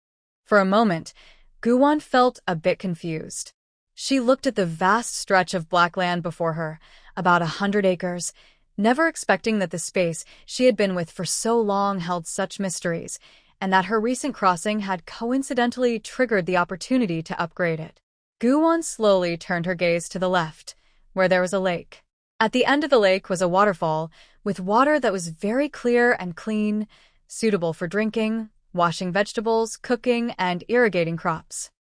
For a moment, Gu Wan felt a bit confused. She looked at the vast stretch of black land before her, about 100 acres, never expecting that the space she had been with for so long held such mysteries, and that her recent crossing had coincidentally triggered the opportunity to upgrade it. Gu Wan slowly turned her gaze to the left, where there was a lake. At the end of the lake was a waterfall, with water that was very clear and clean, suitable for drinking, washing vegetables, cooking, and irrigating crops.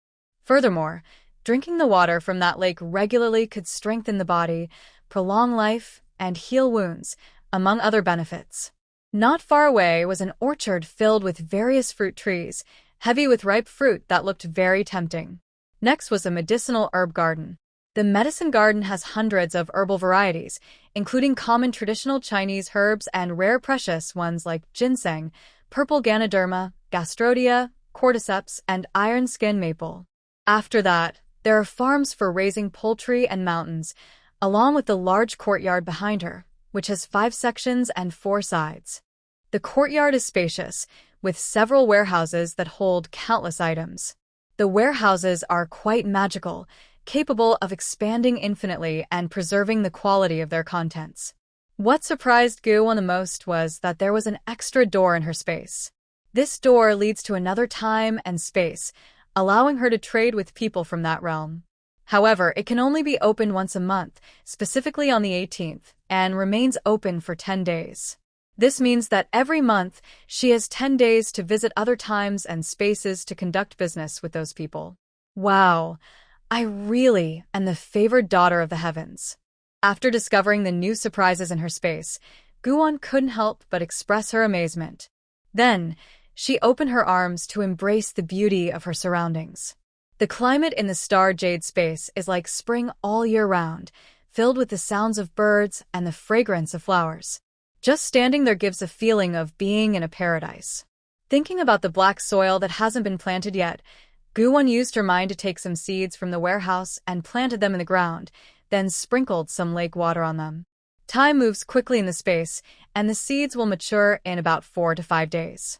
Furthermore, drinking the water from that lake regularly could strengthen the body, prolong life, and heal wounds, among other benefits. Not far away was an orchard filled with various fruit trees, heavy with ripe fruit that looked very tempting. Next was a medicinal herb garden. The medicine garden has hundreds of herbal varieties, including common traditional Chinese herbs and rare precious ones like ginseng, purple ganoderma, gastrodia, cordyceps, and iron skin maple. After that, there are farms for raising poultry and mountains, along with the large courtyard behind her, which has 5 sections and 4 sides. The courtyard is spacious, with several warehouses that hold countless items. The warehouses are quite magical, capable of expanding infinitely and preserving the quality of their contents. What surprised Gu Wan the most was that there was an extra door in her space. This door leads to another time and space, allowing her to trade with people from that realm. However, it can only be opened once a month, specifically on the 18th, and remains open for 10 days. This means that every month, she has 10 days to visit other times and spaces to conduct business with those people. Wow, I really am the favored daughter of the heavens. After discovering the new surprises in her space, Gu Wan couldn't help but express her amazement. Then, she opened her arms to embrace the beauty of her surroundings. The climate in the star jade space is like spring all year round, filled with the sounds of birds and the fragrance of flowers. Just standing there gives a feeling of being in a paradise. Thinking about the black soil that hasn't been planted yet, Gu Wan used her mind to take some seeds from the warehouse and planted them in the ground, then sprinkled some lake water on them. Time moves quickly in the space, and the seeds will mature in about 4 to 5 days.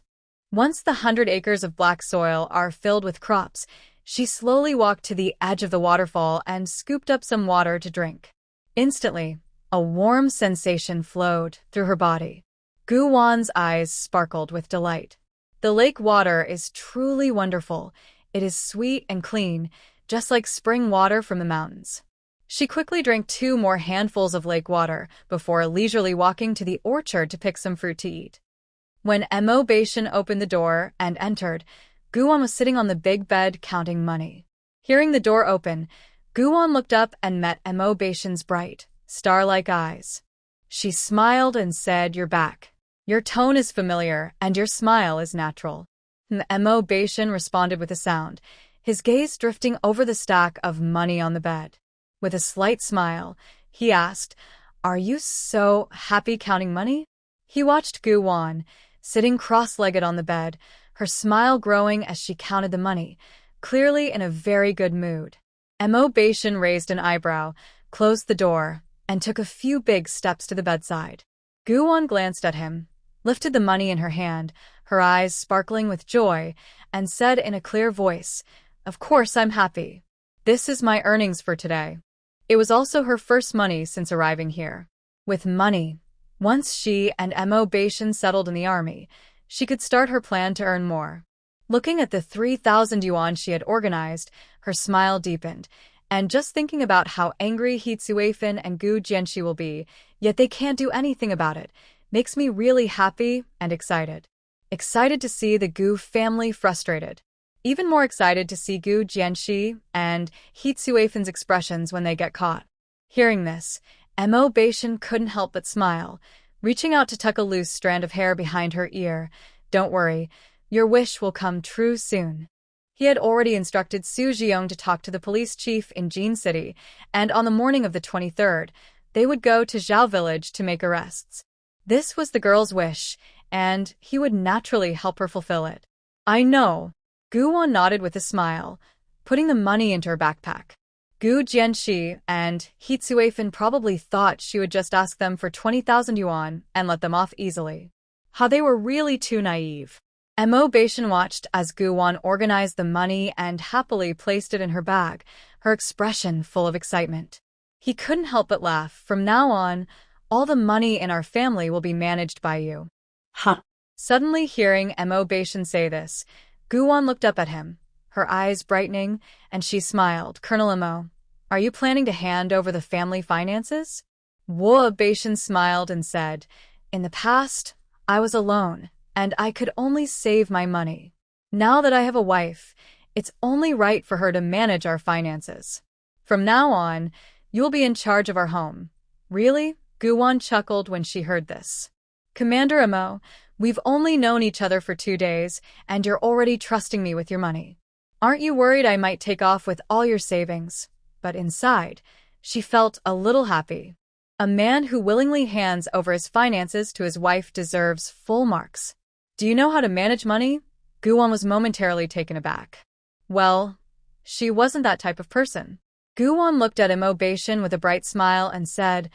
Once the 100 acres of black soil are filled with crops, she slowly walked to the edge of the waterfall and scooped up some water to drink. Instantly, a warm sensation flowed through her body. Gu Wan's eyes sparkled with delight. The lake water is truly wonderful. It is sweet and clean, just like spring water from the mountains. She quickly drank 2 more handfuls of lake water before leisurely walking to the orchard to pick some fruit to eat. When Mo Beishan opened the door and entered, Gu Wan was sitting on the big bed counting money. Hearing the door open, Gu Wan looked up and met Mo Beishan's bright, star-like eyes. She smiled and said, "You're back. Your tone is familiar, and your smile is natural." Mo Beishan responded with a sound, his gaze drifting over the stack of money on the bed. With a slight smile, he asked, "Are you so happy counting money?" He watched Gu Wan, sitting cross-legged on the bed, her smile growing as she counted the money, clearly in a very good mood. Mo Beishan raised an eyebrow, closed the door, and took a few big steps to the bedside. Gu Wan glanced at him, lifted the money in her hand, her eyes sparkling with joy, and said in a clear voice, "Of course I'm happy. This is my earnings for today." It was also her first money since arriving here. With money, once she and Mo Beishan settled in the army, she could start her plan to earn more. Looking at the 3,000 yuan she had organized, her smile deepened, and just thinking about how angry He Tsuifan and Gu Jianxi will be, yet they can't do anything about it, makes me really happy and excited. Excited to see the Gu family frustrated. Even more excited to see Gu Jianxi and He Tsuifan's expressions when they get caught. Hearing this, Mo Beishan couldn't help but smile, reaching out to tuck a loose strand of hair behind her ear. Don't worry, your wish will come true soon. He had already instructed Su Jiyoung to talk to the police chief in Jean City, and on the morning of the 23rd, they would go to Zhao Village to make arrests. This was the girl's wish, and he would naturally help her fulfill it. I know. Gu Wan nodded with a smile, putting the money into her backpack. Gu Jianxi and He Tsuefan probably thought she would just ask them for 20,000 yuan and let them off easily. How they were really too naive. Mo Beishan watched as Gu Wan organized the money and happily placed it in her bag, her expression full of excitement. He couldn't help but laugh. From now on, all the money in our family will be managed by you. Huh. Suddenly hearing Mo Beishan say this, Gu Wan looked up at him, her eyes brightening, and she smiled. Colonel Mo, are you planning to hand over the family finances? Mo Beishan smiled and said, in the past, I was alone, and I could only save my money. Now that I have a wife, it's only right for her to manage our finances. From now on, you'll be in charge of our home. Really? Gu Wan chuckled when she heard this. Commander Amo, we've only known each other for 2 days, and you're already trusting me with your money. Aren't you worried I might take off with all your savings? But inside, she felt a little happy. A man who willingly hands over his finances to his wife deserves full marks. Do you know how to manage money? Gu Wan was momentarily taken aback. Well, she wasn't that type of person. Gu Wan looked at Mo Beishan with a bright smile and said,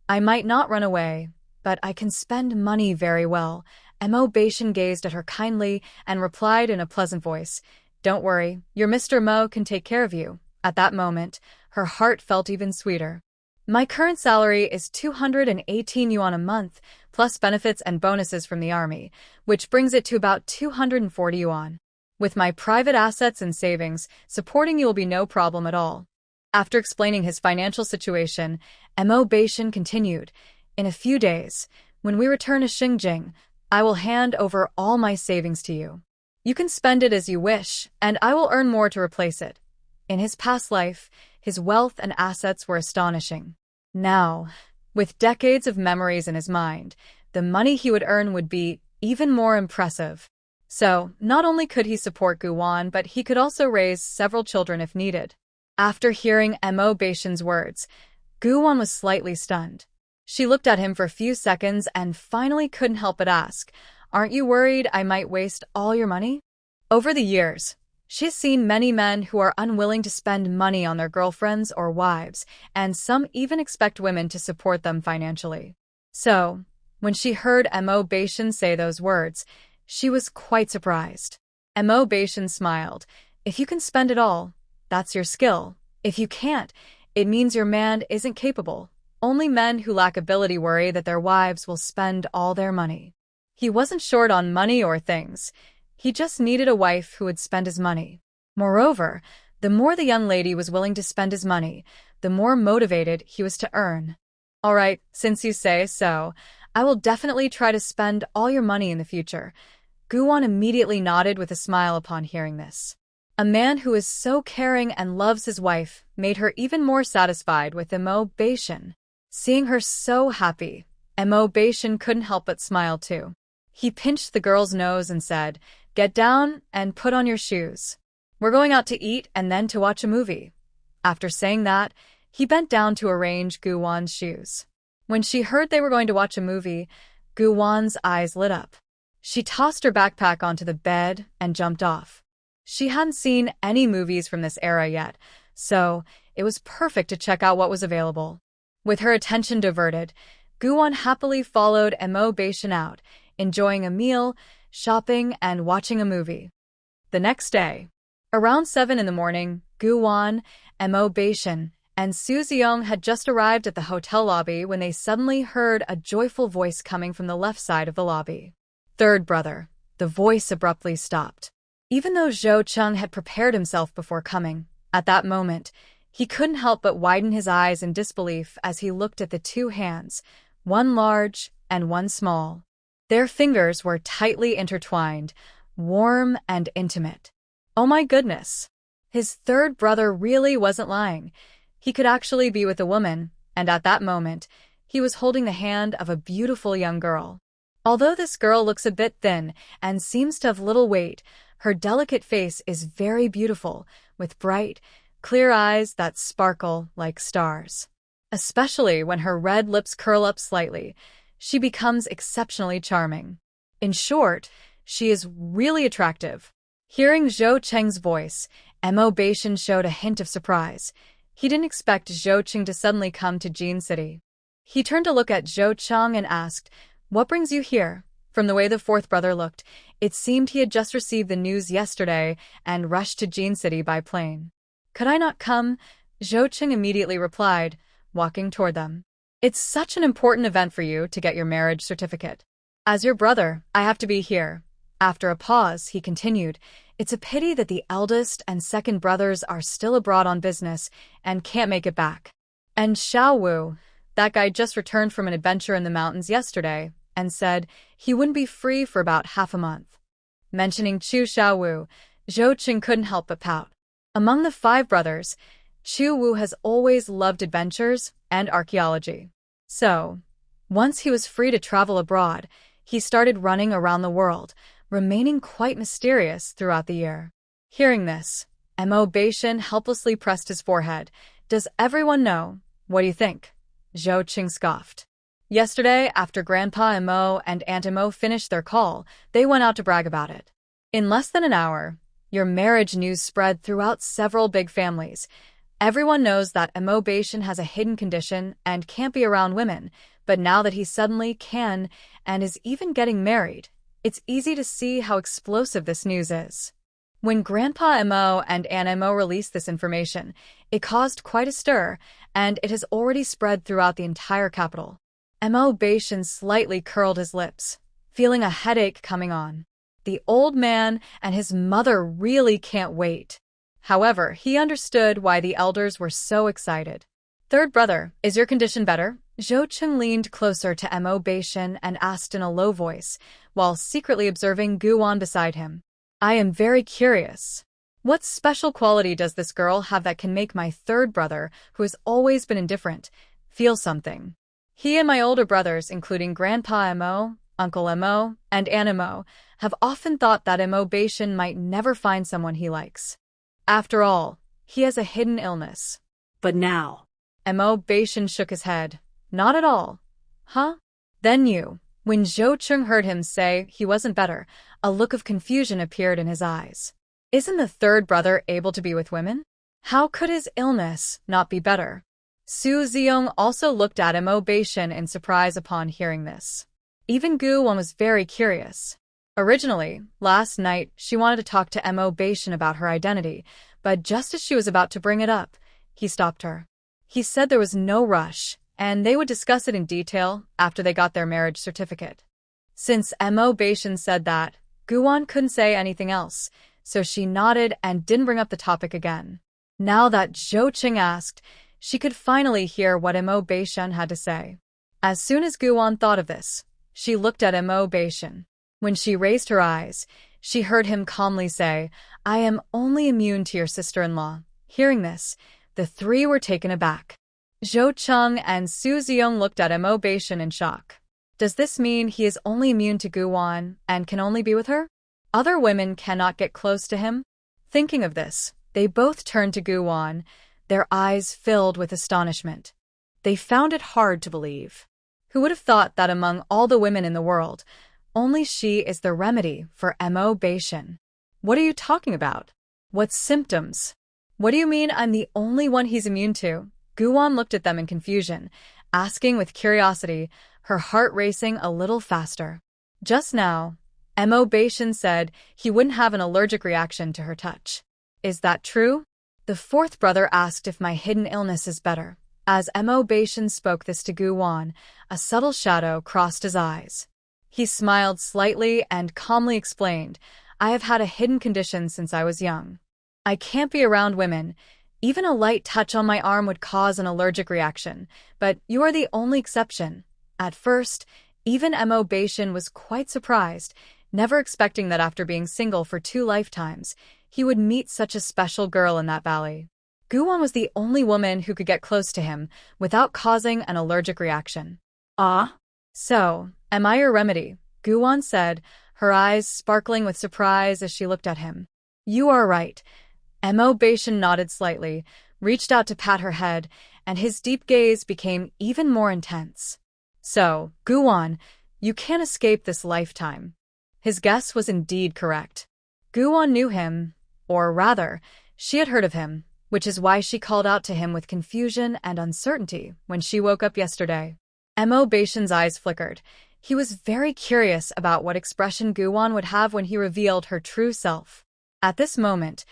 I might not run away, but I can spend money very well. Mo Beishan gazed at her kindly and replied in a pleasant voice, Don't worry, your Mr. Mo can take care of you. At that moment, her heart felt even sweeter. My current salary is 218 yuan a month, plus benefits and bonuses from the army, which brings it to about 240 yuan. With my private assets and savings, supporting you will be no problem at all. After explaining his financial situation, Mo Beishan continued, In a few days, when we return to Xinjiang, I will hand over all my savings to you. You can spend it as you wish, and I will earn more to replace it. In his past life, his wealth and assets were astonishing. Now, with decades of memories in his mind, the money he would earn would be even more impressive. So, not only could he support Gu Wan, but he could also raise several children if needed. After hearing Mo Beishan's words, Gu Wan was slightly stunned. She looked at him for a few seconds and finally couldn't help but ask, Aren't you worried I might waste all your money? Over the years, she has seen many men who are unwilling to spend money on their girlfriends or wives, and some even expect women to support them financially. So, when she heard Mo Beishan say those words, she was quite surprised. Mo Beishan smiled. If you can spend it all, that's your skill. If you can't, it means your man isn't capable. Only men who lack ability worry that their wives will spend all their money. He wasn't short on money or things. He just needed a wife who would spend his money. Moreover, the more the young lady was willing to spend his money, the more motivated he was to earn. All right, since you say so, I will definitely try to spend all your money in the future. Gu Wan immediately nodded with a smile upon hearing this. A man who is so caring and loves his wife made her even more satisfied with Mo Beishan. Seeing her so happy, Mo Beishan couldn't help but smile too. He pinched the girl's nose and said, Get down and put on your shoes. We're going out to eat and then to watch a movie. After saying that, he bent down to arrange Gu Wan's shoes. When she heard they were going to watch a movie, Gu Wan's eyes lit up. She tossed her backpack onto the bed and jumped off. She hadn't seen any movies from this era yet, so it was perfect to check out what was available. With her attention diverted, Gu Wan happily followed Mo Beishan out, enjoying a meal, shopping, and watching a movie. The next day, around 7 in the morning, Gu Wan, Mo Beishan, and Su Xiong had just arrived at the hotel lobby when they suddenly heard a joyful voice coming from the left side of the lobby. Third brother. The voice abruptly stopped. Even though Zhou Cheng had prepared himself before coming, at that moment, he couldn't help but widen his eyes in disbelief as he looked at the two hands, one large and one small. Their fingers were tightly intertwined, warm and intimate. Oh my goodness! His third brother really wasn't lying. He could actually be with a woman, and at that moment, He was holding the hand of a beautiful young girl. Although this girl looks a bit thin and seems to have little weight, her delicate face is very beautiful, with bright, clear eyes that sparkle like stars. Especially when her red lips curl up slightly, she becomes exceptionally charming. In short, she is really attractive. Hearing Zhou Cheng's voice, Mo Beishan showed a hint of surprise. He didn't expect Zhou Cheng to suddenly come to Jin City. He turned to look at Zhou Cheng and asked, "What brings you here?" From the way the fourth brother looked, it seemed he had just received the news yesterday and rushed to Jin City by plane. "Could I not come?" Zhou Cheng immediately replied, walking toward them. "It's such an important event for you to get your marriage certificate. As your brother, I have to be here." After a pause, he continued, "It's a pity that the eldest and second brothers are still abroad on business and can't make it back. And Xiao Wu, that guy just returned from an adventure in the mountains yesterday and said he wouldn't be free for about half a month." Mentioning Chu Xiaowu, Zhou Cheng couldn't help but pout. Among the 5 brothers, Chu Wu has always loved adventures and archaeology. So, once he was free to travel abroad, he started running around the world, remaining quite mysterious throughout the year. Hearing this, Mo Beishan helplessly pressed his forehead. "Does everyone know? What do you think?" Zhou Cheng scoffed. "Yesterday, after Grandpa Mo and Aunt Mo finished their call, they went out to brag about it. In less than an hour, your marriage news spread throughout several big families. Everyone knows that Mo Beishan has a hidden condition and can't be around women, but now that he suddenly can and is even getting married, it's easy to see how explosive this news is." When Grandpa Mo and Aunt Mo released this information, it caused quite a stir, and it has already spread throughout the entire capital. Mo Beishan slightly curled his lips, feeling a headache coming on. The old man and his mother really can't wait. However, he understood why the elders were so excited. "Third brother, is your condition better?" Zhou Cheng leaned closer to Mo Beishan and asked in a low voice, while secretly observing Guan beside him. "I am very curious. What special quality does this girl have that can make my third brother, who has always been indifferent, feel something?" He and my older brothers, including Grandpa Mo, Uncle Mo, and Aunt Mo, have often thought that Mo Beishan might never find someone he likes. After all, he has a hidden illness. But now, Mo Beishan shook his head. "Not at all." "Huh?" Then you. When Zhou Cheng heard him say he wasn't better, a look of confusion appeared in his eyes. Isn't the third brother able to be with women? How could his illness not be better? Su Ziong also looked at Mo Beishan in surprise upon hearing this. Even Gu Wan was very curious. Originally, last night, she wanted to talk to Mo Beishan about her identity, but just as she was about to bring it up, he stopped her. He said there was no rush, and they would discuss it in detail after they got their marriage certificate. Since Mo Beishan said that, Gu Wan couldn't say anything else, so she nodded and didn't bring up the topic again. Now that Zhou Cheng asked, she could finally hear what Mo Beishan had to say. As soon as Gu Wan thought of this, she looked at Mo Beishan. When she raised her eyes, she heard him calmly say, "I am only immune to your sister-in-law." Hearing this, the 3 were taken aback. Zhou Cheng and Su Ziong looked at Mo Beishan in shock. Does this mean he is only immune to Gu Wan and can only be with her? Other women cannot get close to him? Thinking of this, they both turned to Gu Wan, their eyes filled with astonishment. They found it hard to believe. Who would have thought that among all the women in the world, only she is the remedy for Mo Beishan? "What are you talking about? What symptoms? What do you mean I'm the only one he's immune to?" Gu Wan looked at them in confusion, asking with curiosity, her heart racing a little faster. Just now, Mo Beishan said he wouldn't have an allergic reaction to her touch. Is that true? The fourth brother asked if my hidden illness is better. As Mo Beishan spoke this to Gu Wan, a subtle shadow crossed his eyes. He smiled slightly and calmly explained, "I have had a hidden condition since I was young. I can't be around women. Even a light touch on my arm would cause an allergic reaction, but you are the only exception." At first, even Mo Beishan was quite surprised, never expecting that after being single for 2 lifetimes, he would meet such a special girl in that valley. Guwon was the only woman who could get close to him without causing an allergic reaction. Ah? So, am I your remedy? Guwon said, her eyes sparkling with surprise as she looked at him. You are right. Mo Beishan nodded slightly, reached out to pat her head, and his deep gaze became even more intense. So, Guwon, you can't escape this lifetime. His guess was indeed correct. Guwon knew him, or rather, she had heard of him, which is why she called out to him with confusion and uncertainty when she woke up yesterday. Mo Beishan's eyes flickered. He was very curious about what expression Guwon would have when he revealed her true self. At this moment,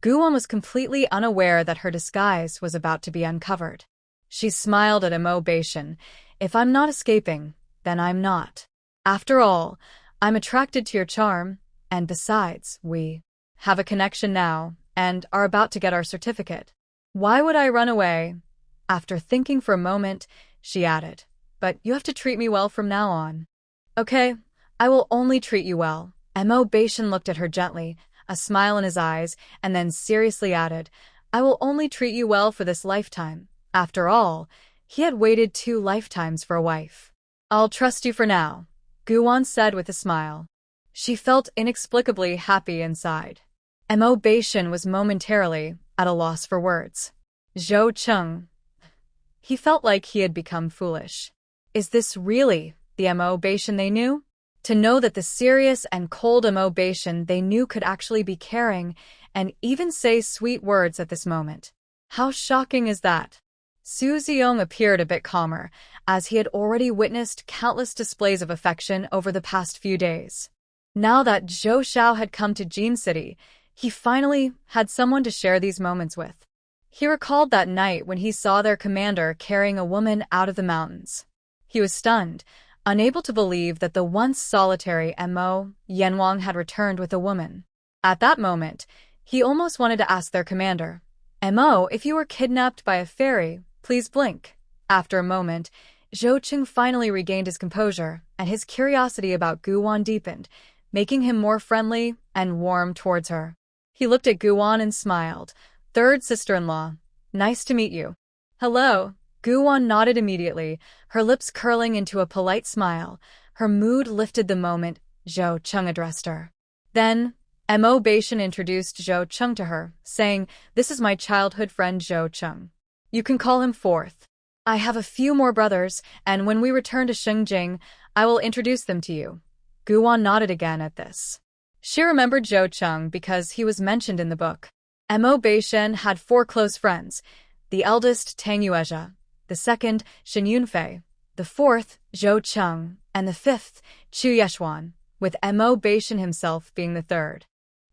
Guwon was completely unaware that her disguise was about to be uncovered. She smiled at Mo Beishan. If I'm not escaping, then I'm not. After all, I'm attracted to your charm, and besides, we have a connection now and are about to get our certificate. Why would I run away? After thinking for a moment, she added, but you have to treat me well from now on. Okay, I will only treat you well. Mo Beishan looked at her gently, a smile in his eyes, and then seriously added, I will only treat you well for this lifetime. After all, he had waited 2 lifetimes for a wife. I'll trust you for now, Guwon said with a smile. She felt inexplicably happy inside. Mo Beishan was momentarily at a loss for words. Zhou Cheng. He felt like he had become foolish. Is this really the Mo Beishan they knew? To know that the serious and cold Mo Beishan they knew could actually be caring and even say sweet words at this moment. How shocking is that? Su Ziyong appeared a bit calmer, as he had already witnessed countless displays of affection over the past few days. Now that Zhou Xiao had come to Jin City, he finally had someone to share these moments with. He recalled that night when he saw their commander carrying a woman out of the mountains. He was stunned, unable to believe that the once solitary Mo Yanwang had returned with a woman. At that moment, he almost wanted to ask their commander, Mo, if you were kidnapped by a fairy, please blink. After a moment, Zhou Cheng finally regained his composure, and his curiosity about Guwon deepened, making him more friendly and warm towards her. He looked at Guwon and smiled. Third sister-in-law. Nice to meet you. Hello. Guwon nodded immediately, her lips curling into a polite smile. Her mood lifted the moment Zhou Cheng addressed her. Then, Mo Beishan introduced Zhou Cheng to her, saying, This is my childhood friend Zhou Cheng. You can call him Fourth. I have a few more brothers, and when we return to Shengjing, I will introduce them to you. Guwon nodded again at this. She remembered Zhou Cheng because he was mentioned in the book. Mo Beishan had 4 close friends, the eldest Tang Yuezha, the second Shen Yunfei, the fourth Zhou Cheng, and the fifth Chu Yeshuan, with Mo Beishan himself being the third.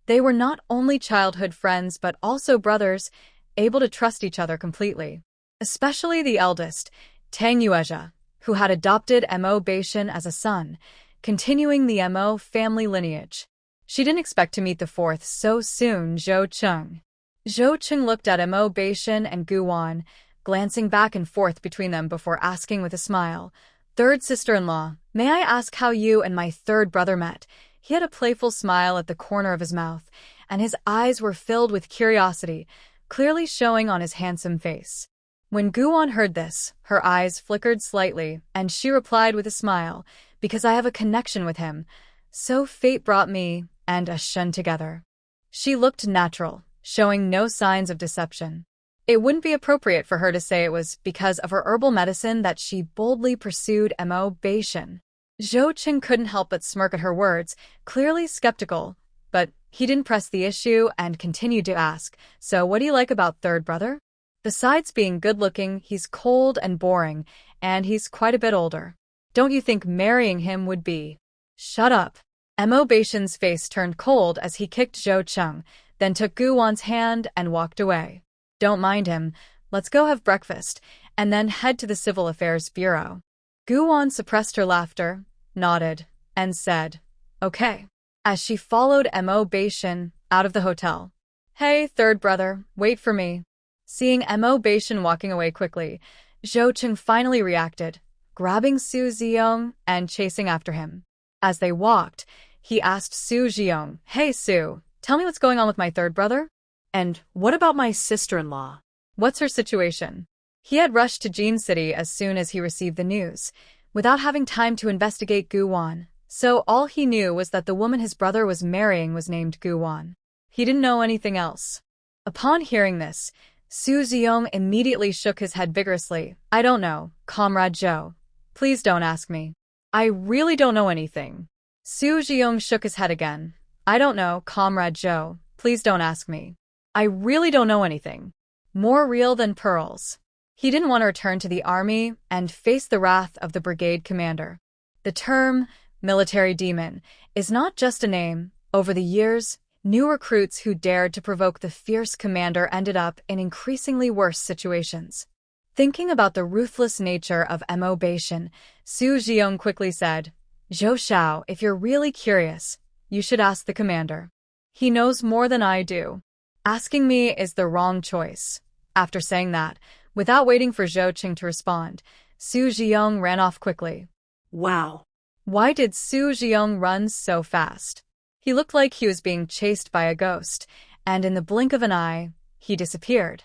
They were not only childhood friends but also brothers, able to trust each other completely. Especially the eldest, Tang Yuezha, who had adopted Mo Beishan as a son, continuing the Mo family lineage. She didn't expect to meet the fourth so soon, Zhou Cheng. Zhou Cheng looked at Mo Beishan and Guwon, glancing back and forth between them before asking with a smile, Third sister-in-law, may I ask how you and my third brother met? He had a playful smile at the corner of his mouth, and his eyes were filled with curiosity, clearly showing on his handsome face. When Guwon heard this, her eyes flickered slightly, and she replied with a smile, Because I have a connection with him. So fate brought me and Shen together. She looked natural, showing no signs of deception. It wouldn't be appropriate for her to say it was because of her herbal medicine that she boldly pursued Mo Beishan. Zhou Cheng couldn't help but smirk at her words, clearly skeptical, but he didn't press the issue and continued to ask, So what do you like about third brother? Besides being good-looking, he's cold and boring, and he's quite a bit older. Don't you think marrying him would be? Shut up. Mo Beishan's face turned cold as he kicked Zhou Cheng, then took Guwon's hand and walked away. Don't mind him, let's go have breakfast, and then head to the Civil Affairs Bureau. Guwon suppressed her laughter, nodded, and said, Okay, as she followed Mo Beishan out of the hotel. Hey, third brother, wait for me. Seeing Mo Beishan walking away quickly, Zhou Cheng finally reacted, grabbing Su Ziyong and chasing after him. As they walked, he asked Su Ziyong, Hey Su, tell me what's going on with my third brother? And what about my sister-in-law? What's her situation? He had rushed to Jean City as soon as he received the news, without having time to investigate Guwan, so all he knew was that the woman his brother was marrying was named Guwan. He didn't know anything else. Upon hearing this, Su Ziyong immediately shook his head vigorously. I don't know, Comrade Zhou. Please don't ask me. I really don't know anything. Su Ziyong shook his head again. I don't know, Comrade Zhou. Please don't ask me. I really don't know anything. More real than pearls. He didn't want to return to the army and face the wrath of the brigade commander. The term, military demon, is not just a name. Over the years, new recruits who dared to provoke the fierce commander ended up in increasingly worse situations. Thinking about the ruthless nature of Mo Beishan, Su Ziyong quickly said, Zhou Xiao, if you're really curious, you should ask the commander. He knows more than I do. Asking me is the wrong choice. After saying that, without waiting for Zhou Qing to respond, Su Ziyong ran off quickly. Wow. Why did Su Ziyong run so fast? He looked like he was being chased by a ghost, and in the blink of an eye, he disappeared.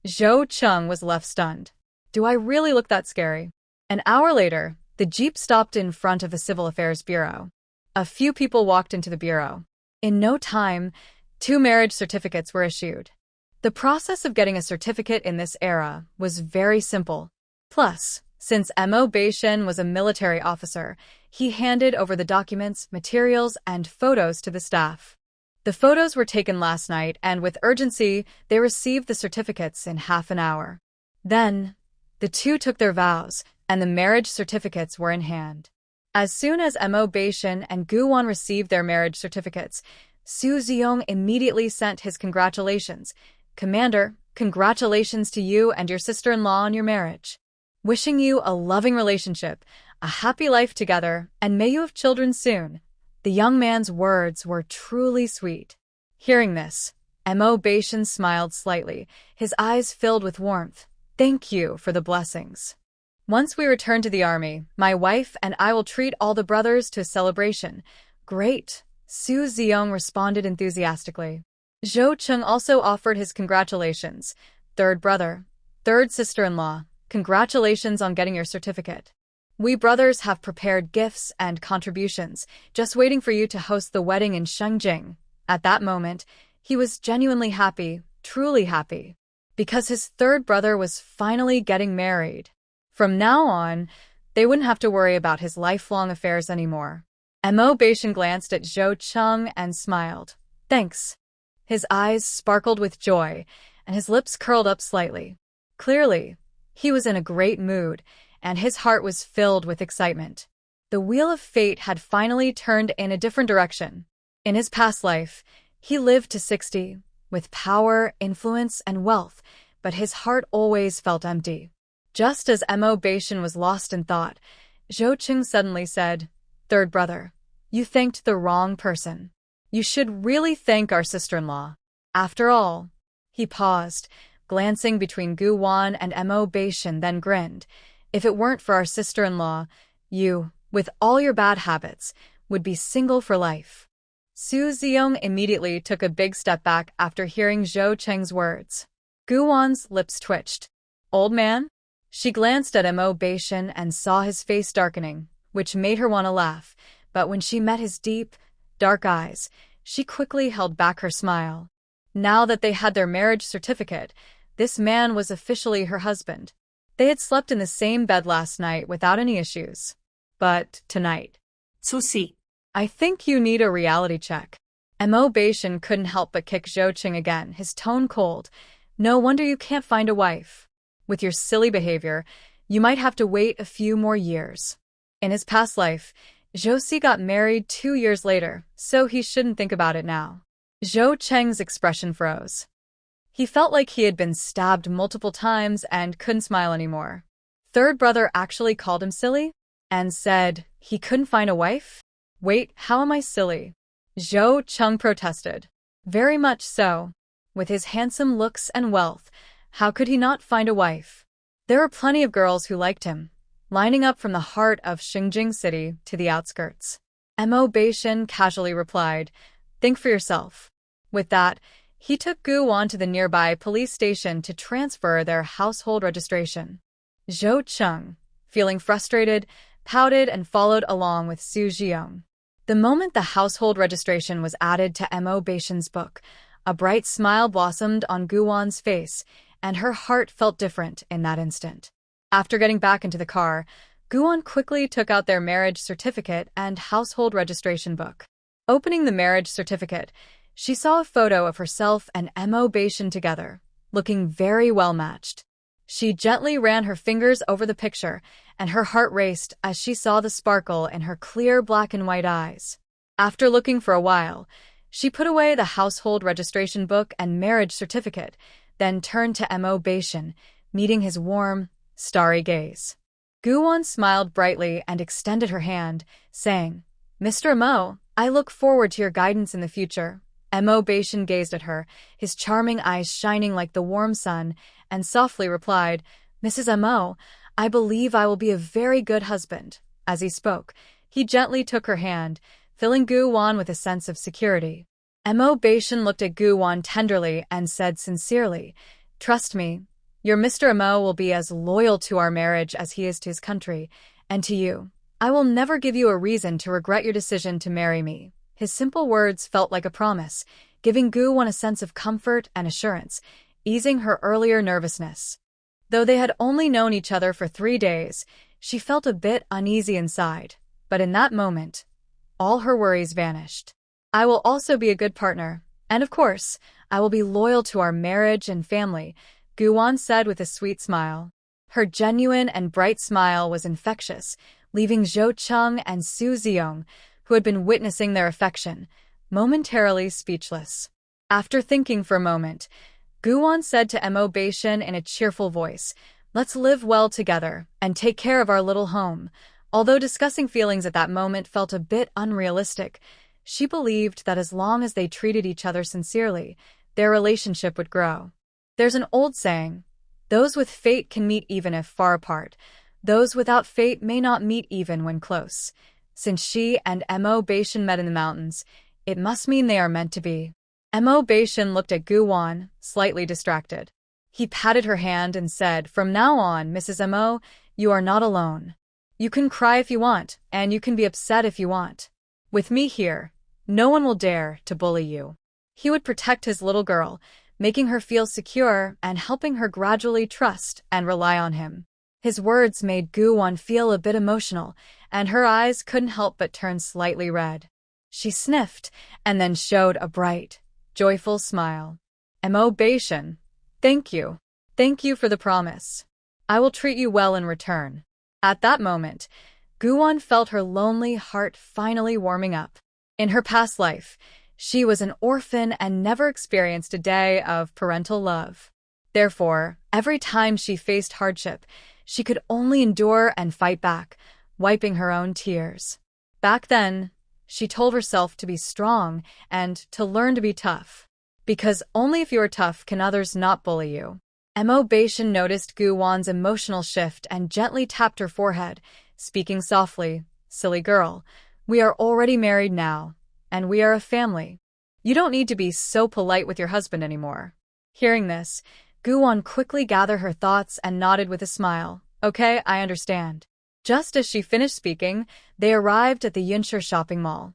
Zhou Qing was left stunned. Do I really look that scary? An hour later, the jeep stopped in front of the Civil Affairs Bureau. A few people walked into the bureau. In no time, 2 marriage certificates were issued. The process of getting a certificate in this era was very simple. Plus, since Mo Beishan was a military officer, he handed over the documents, materials, and photos to the staff. The photos were taken last night, and with urgency, they received the certificates in half an hour. Then, the two took their vows, and the marriage certificates were in hand. As soon as Mo Beishan and Guwan received their marriage certificates, Su Ziyong immediately sent his congratulations. Commander, congratulations to you and your sister-in-law on your marriage. Wishing you a loving relationship, a happy life together, and may you have children soon. The young man's words were truly sweet. Hearing this, Mo Beishan smiled slightly, his eyes filled with warmth. Thank you for the blessings. Once we return to the army, my wife and I will treat all the brothers to a celebration. Great, Su Ziyong responded enthusiastically. Zhou Qing also offered his congratulations. Third brother, third sister-in-law, congratulations on getting your certificate. We brothers have prepared gifts and contributions, just waiting for you to host the wedding in Shengjing. At that moment, he was genuinely happy, truly happy, because his third brother was finally getting married. From now on, they wouldn't have to worry about his lifelong affairs anymore. Mo Beishan glanced at Zhou Qing and smiled. Thanks. His eyes sparkled with joy, and his lips curled up slightly. Clearly, he was in a great mood, and his heart was filled with excitement. The wheel of fate had finally turned in a different direction. In his past life, he lived to 60, with power, influence, and wealth, but his heart always felt empty. Just as Mo Beishan was lost in thought, Zhou Qing suddenly said, Third brother, you thanked the wrong person. You should really thank our sister-in-law. After all, he paused, glancing between Guwan and Mo Beishan, then grinned. If it weren't for our sister-in-law, you, with all your bad habits, would be single for life. Su Ziyong immediately took a big step back after hearing Zhou Qing's words. Guwan's lips twitched. Old man? She glanced at Mo Beishan and saw his face darkening, which made her want to laugh, but when she met his deep, dark eyes, she quickly held back her smile. Now that they had their marriage certificate, this man was officially her husband. They had slept in the same bed last night without any issues. But tonight... Susi. I think you need a reality check. Mo Beishan couldn't help but kick Zhou Qing again, his tone cold. No wonder you can't find a wife. With your silly behavior, you might have to wait a few more years. In his past life, Zhou got married 2 years later, so he shouldn't think about it now. Zhou Qing's expression froze. He felt like he had been stabbed multiple times and couldn't smile anymore. Third brother actually called him silly? And said he couldn't find a wife? Wait, how am I silly? Zhou Qing protested. Very much so. With his handsome looks and wealth, how could he not find a wife? There were plenty of girls who liked him, lining up from the heart of Shengjing City to the outskirts. Mo Beishan casually replied, Think for yourself. With that, He took Gu Wan to the nearby police station to transfer their household registration. Zhou Cheng, feeling frustrated, pouted and followed along with Su Jiong. The moment the household registration was added to Mo Beishan's book, a bright smile blossomed on Gu Wan's face, and her heart felt different in that instant. After getting back into the car, Gu Wan quickly took out their marriage certificate and household registration book. Opening the marriage certificate, she saw a photo of herself and Mo Beishan together, looking very well matched. She gently ran her fingers over the picture, and her heart raced as she saw the sparkle in her clear black and white eyes. After looking for a while, she put away the household registration book and marriage certificate, then turned to Mo Beishan, meeting his warm, starry gaze. Gu Wan smiled brightly and extended her hand, saying, "Mr. Mo, I look forward to your guidance in the future." Mo Beishan gazed at her, his charming eyes shining like the warm sun, and softly replied, "Mrs. Mo, I believe I will be a very good husband." As he spoke, he gently took her hand, filling Gu Wan with a sense of security. Mo Beishan looked at Gu Wan tenderly and said sincerely, "Trust me, your Mr. Mo will be as loyal to our marriage as he is to his country, and to you. I will never give you a reason to regret your decision to marry me." His simple words felt like a promise, giving Gu Wan a sense of comfort and assurance, easing her earlier nervousness. Though they had only known each other for 3 days, she felt a bit uneasy inside, but in that moment, all her worries vanished. "I will also be a good partner, and of course, I will be loyal to our marriage and family," Gu Wan said with a sweet smile. Her genuine and bright smile was infectious, leaving Zhou Cheng and Su Jiong, who had been witnessing their affection, momentarily speechless. After thinking for a moment, Gu Wan said to Mo Beishan in a cheerful voice, "Let's live well together and take care of our little home." Although discussing feelings at that moment felt a bit unrealistic, she believed that as long as they treated each other sincerely, their relationship would grow. There's an old saying, "Those with fate can meet even if far apart. Those without fate may not meet even when close." Since she and Mo Beishan met in the mountains, it must mean they are meant to be. Mo Beishan looked at Gu Wan, slightly distracted. He patted her hand and said, "From now on, Mrs. Mo, you are not alone. You can cry if you want, and you can be upset if you want. With me here, no one will dare to bully you." He would protect his little girl, making her feel secure and helping her gradually trust and rely on him. His words made Gu Wan feel a bit emotional, and her eyes couldn't help but turn slightly red. She sniffed and then showed a bright, joyful smile. "Mo Beishan, thank you. Thank you for the promise. I will treat you well in return." At that moment, Gu Wan felt her lonely heart finally warming up. In her past life, she was an orphan and never experienced a day of parental love. Therefore, every time she faced hardship, she could only endure and fight back, wiping her own tears. Back then, she told herself to be strong and to learn to be tough. Because only if you are tough can others not bully you. Mo Beishan noticed Gu Wan's emotional shift and gently tapped her forehead, speaking softly, "Silly girl, we are already married now, and we are a family. You don't need to be so polite with your husband anymore." Hearing this, Gu Wan quickly gathered her thoughts and nodded with a smile. "Okay, I understand." Just as she finished speaking, they arrived at the Yunshi shopping mall.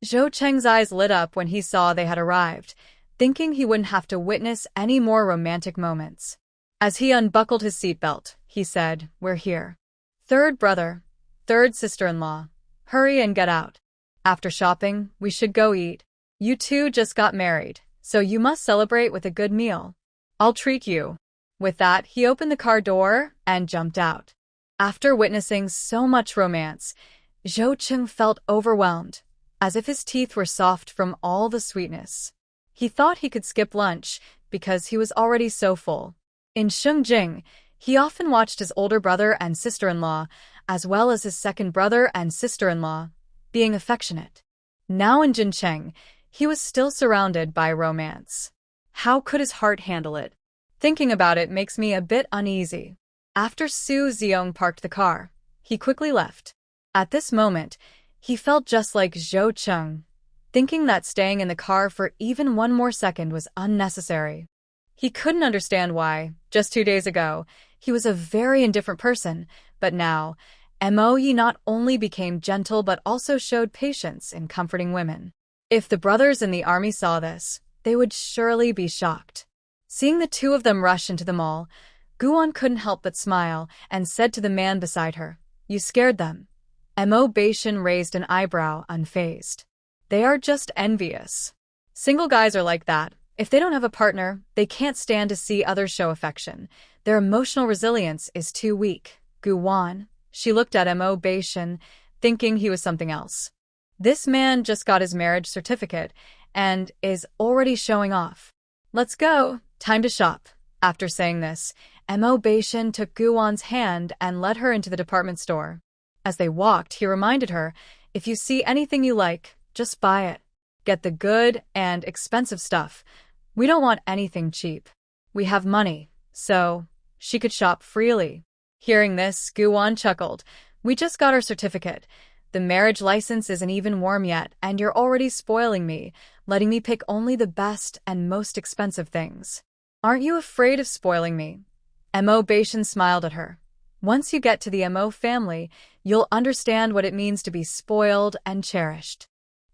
Zhou Cheng's eyes lit up when he saw they had arrived, thinking he wouldn't have to witness any more romantic moments. As he unbuckled his seatbelt, he said, "We're here. Third brother, third sister-in-law. Hurry and get out. After shopping, we should go eat. You two just got married, so you must celebrate with a good meal. I'll treat you." With that, he opened the car door and jumped out. After witnessing so much romance, Zhou Cheng felt overwhelmed, as if his teeth were soft from all the sweetness. He thought he could skip lunch because he was already so full. In Shengjing, he often watched his older brother and sister-in-law, as well as his second brother and sister-in-law, being affectionate. Now in Jincheng, he was still surrounded by romance. How could his heart handle it? Thinking about it makes me a bit uneasy. After Su Jiong parked the car, he quickly left. At this moment, he felt just like Zhou Cheng. thinking that staying in the car for even one more second was unnecessary. He couldn't understand why, just 2 days ago, he was a very indifferent person, but now, Mo Yi not only became gentle but also showed patience in comforting women. If the brothers in the army saw this, they would surely be shocked. Seeing the two of them rush into the mall, Guwon couldn't help but smile and said to the man beside her, "You scared them." Mo Beishin raised an eyebrow, unfazed. "They are just envious. Single guys are like that. If they don't have a partner, they can't stand to see others show affection. Their emotional resilience is too weak." Guwon, she looked at Mo Beishin, thinking he was something else. This man just got his marriage certificate and is already showing off. "Let's go, time to shop." After saying this, Mo Beishin took Guwon's hand and led her into the department store. As they walked, he reminded her, "If you see anything you like, just buy it. Get the good and expensive stuff. We don't want anything cheap. We have money," so she could shop freely. Hearing this, Guwon chuckled. "We just got our certificate. The marriage license isn't even warm yet, and you're already spoiling me, letting me pick only the best and most expensive things. Aren't you afraid of spoiling me?" Mo Beishin smiled at her. "Once you get to the Mo family, you'll understand what it means to be spoiled and cherished."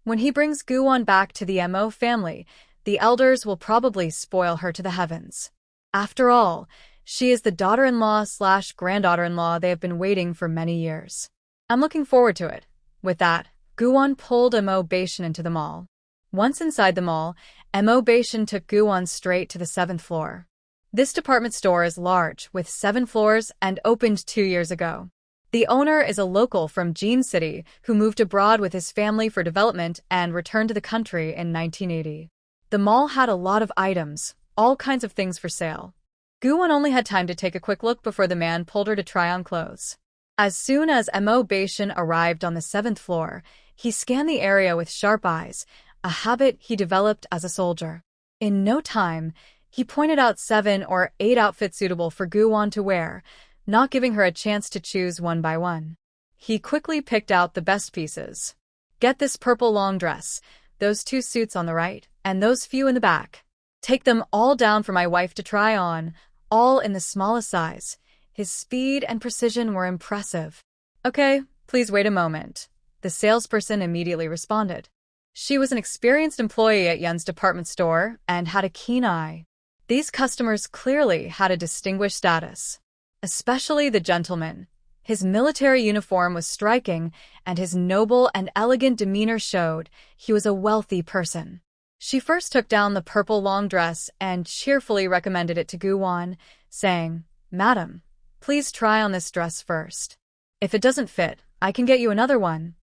When he brings Guwon back to the Mo family, the elders will probably spoil her to the heavens. After all, she is the daughter-in-law/granddaughter-in-law they have been waiting for many years. "I'm looking forward to it." With that, Guwon pulled Mo Beishin into the mall. Once inside the mall, Mo Beishin took Guwon straight to the 7th floor. This department store is large, with 7 floors, and opened 2 years ago. The owner is a local from Jean City who moved abroad with his family for development and returned to the country in 1980. The mall had a lot of items, all kinds of things for sale. Guwon only had time to take a quick look before the man pulled her to try on clothes. As soon as Mo Beishin arrived on the 7th floor, he scanned the area with sharp eyes, a habit he developed as a soldier. In no time, he pointed out 7 or 8 outfits suitable for Guwon to wear, not giving her a chance to choose one by one. He quickly picked out the best pieces. "Get this purple long dress, those 2 suits on the right, and those few in the back. Take them all down for my wife to try on, all in the smallest size." His speed and precision were impressive. "Okay, please wait a moment," the salesperson immediately responded. She was an experienced employee at Yun's department store and had a keen eye. These customers clearly had a distinguished status. Especially the gentleman. His military uniform was striking, and his noble and elegant demeanor showed he was a wealthy person. She first took down the purple long dress and cheerfully recommended it to Guwon, saying, "Madam, please try on this dress first. If it doesn't fit, I can get you another one.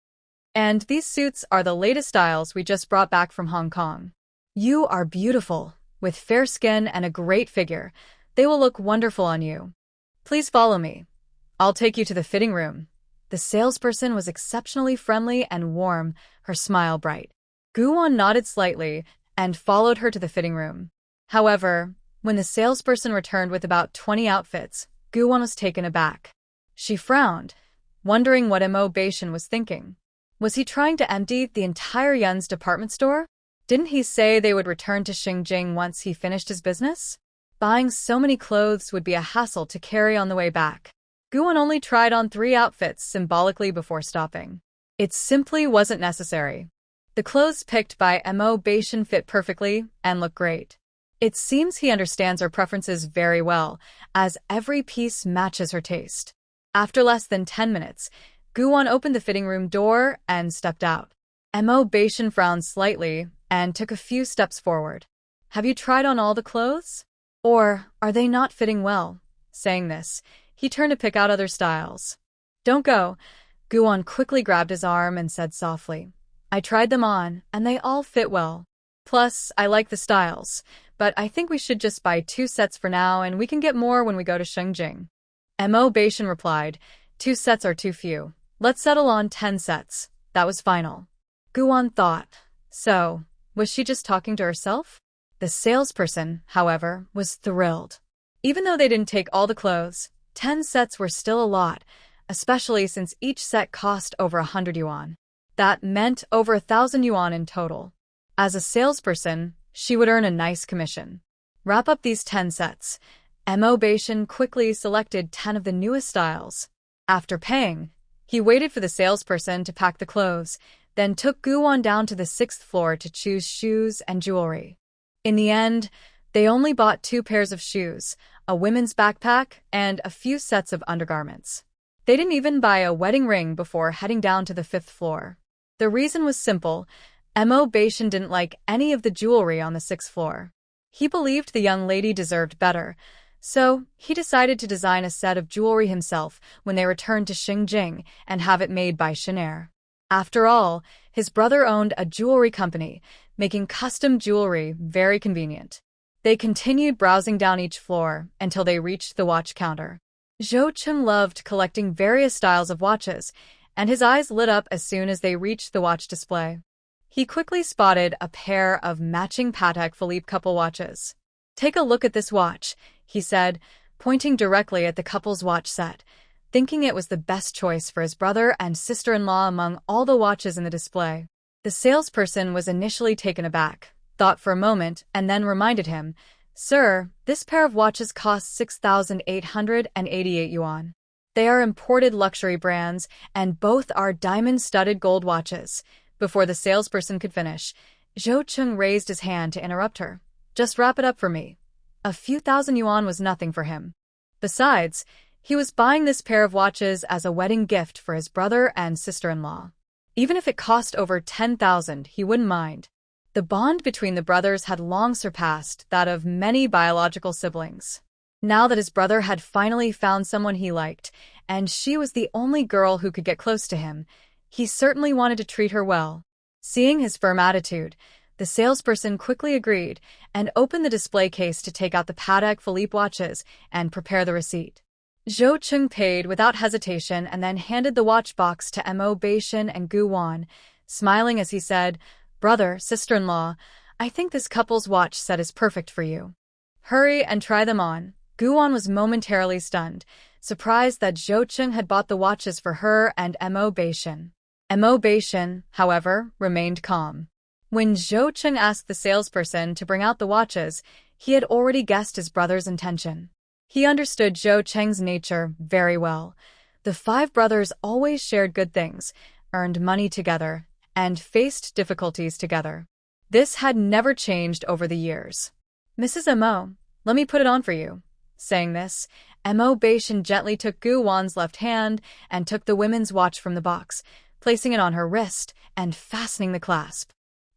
And these suits are the latest styles we just brought back from Hong Kong. You are beautiful, with fair skin and a great figure. They will look wonderful on you. Please follow me. I'll take you to the fitting room." The salesperson was exceptionally friendly and warm, her smile bright. Guwon nodded slightly and followed her to the fitting room. However, when the salesperson returned with about 20 outfits, Guwon was taken aback. She frowned, wondering what Mo Beishin was thinking. Was he trying to empty the entire Yun's department store? Didn't he say they would return to Xinjiang once he finished his business? Buying so many clothes would be a hassle to carry on the way back. Guwon only tried on 3 outfits symbolically before stopping. It simply wasn't necessary. The clothes picked by Mo Beishin fit perfectly and look great. It seems he understands her preferences very well, as every piece matches her taste. After less than 10 minutes, Guwon opened the fitting room door and stepped out. Mo Beishin frowned slightly and took a few steps forward. "Have you tried on all the clothes? Or are they not fitting well?" Saying this, he turned to pick out other styles. "Don't go." Guwon quickly grabbed his arm and said softly, "I tried them on, and they all fit well. Plus, I like the styles, but I think we should just buy 2 sets for now and we can get more when we go to Xinjiang." Mo Beishin replied, "2 sets are too few. Let's settle on 10 sets. That was final." Guwon thought, so, was she just talking to herself? The salesperson, however, was thrilled. Even though they didn't take all the clothes, 10 sets were still a lot, especially since each set cost over 100 yuan. That meant over 1,000 yuan in total. As a salesperson, she would earn a nice commission. Wrap up these 10 sets. Mo Beishan quickly selected 10 of the newest styles. After paying, he waited for the salesperson to pack the clothes, then took Guwon down to the 6th floor to choose shoes and jewelry. In the end, they only bought 2 pairs of shoes, a women's backpack, and a few sets of undergarments. They didn't even buy a wedding ring before heading down to the 5th floor. The reason was simple. Mo Beishan didn't like any of the jewelry on the 6th floor. He believed the young lady deserved better, so he decided to design a set of jewelry himself when they returned to Xinjiang and have it made by Chenier. After all, his brother owned a jewelry company, making custom jewelry very convenient. They continued browsing down each floor until they reached the watch counter. Zhou Cheng loved collecting various styles of watches, and his eyes lit up as soon as they reached the watch display. He quickly spotted a pair of matching Patek Philippe couple watches. "Take a look at this watch," he said, pointing directly at the couple's watch set, thinking it was the best choice for his brother and sister-in-law among all the watches in the display. The salesperson was initially taken aback, thought for a moment, and then reminded him, "Sir, this pair of watches costs 6,888 yuan. They are imported luxury brands, and both are diamond-studded gold watches." Before the salesperson could finish, Zhou Cheng raised his hand to interrupt her. "Just wrap it up for me." A few thousand yuan was nothing for him. Besides, he was buying this pair of watches as a wedding gift for his brother and sister-in-law. Even if it cost over 10,000, he wouldn't mind. The bond between the brothers had long surpassed that of many biological siblings. Now that his brother had finally found someone he liked, and she was the only girl who could get close to him, he certainly wanted to treat her well. Seeing his firm attitude, the salesperson quickly agreed and opened the display case to take out the Patek Philippe watches and prepare the receipt. Zhou Cheng paid without hesitation and then handed the watch box to Mo Beishan and Guwon, smiling as he said, "Brother, sister-in-law, I think this couple's watch set is perfect for you. Hurry and try them on." Guwon was momentarily stunned, surprised that Zhou Cheng had bought the watches for her and Mo Beishan. Mo Beishan, however, remained calm. When Zhou Cheng asked the salesperson to bring out the watches, he had already guessed his brother's intention. He understood Zhou Cheng's nature very well. The 5 brothers always shared good things, earned money together, and faced difficulties together. This had never changed over the years. "Mrs. Mo, let me put it on for you." Saying this, Mo Beishan gently took Guwon's left hand and took the women's watch from the box, placing it on her wrist and fastening the clasp.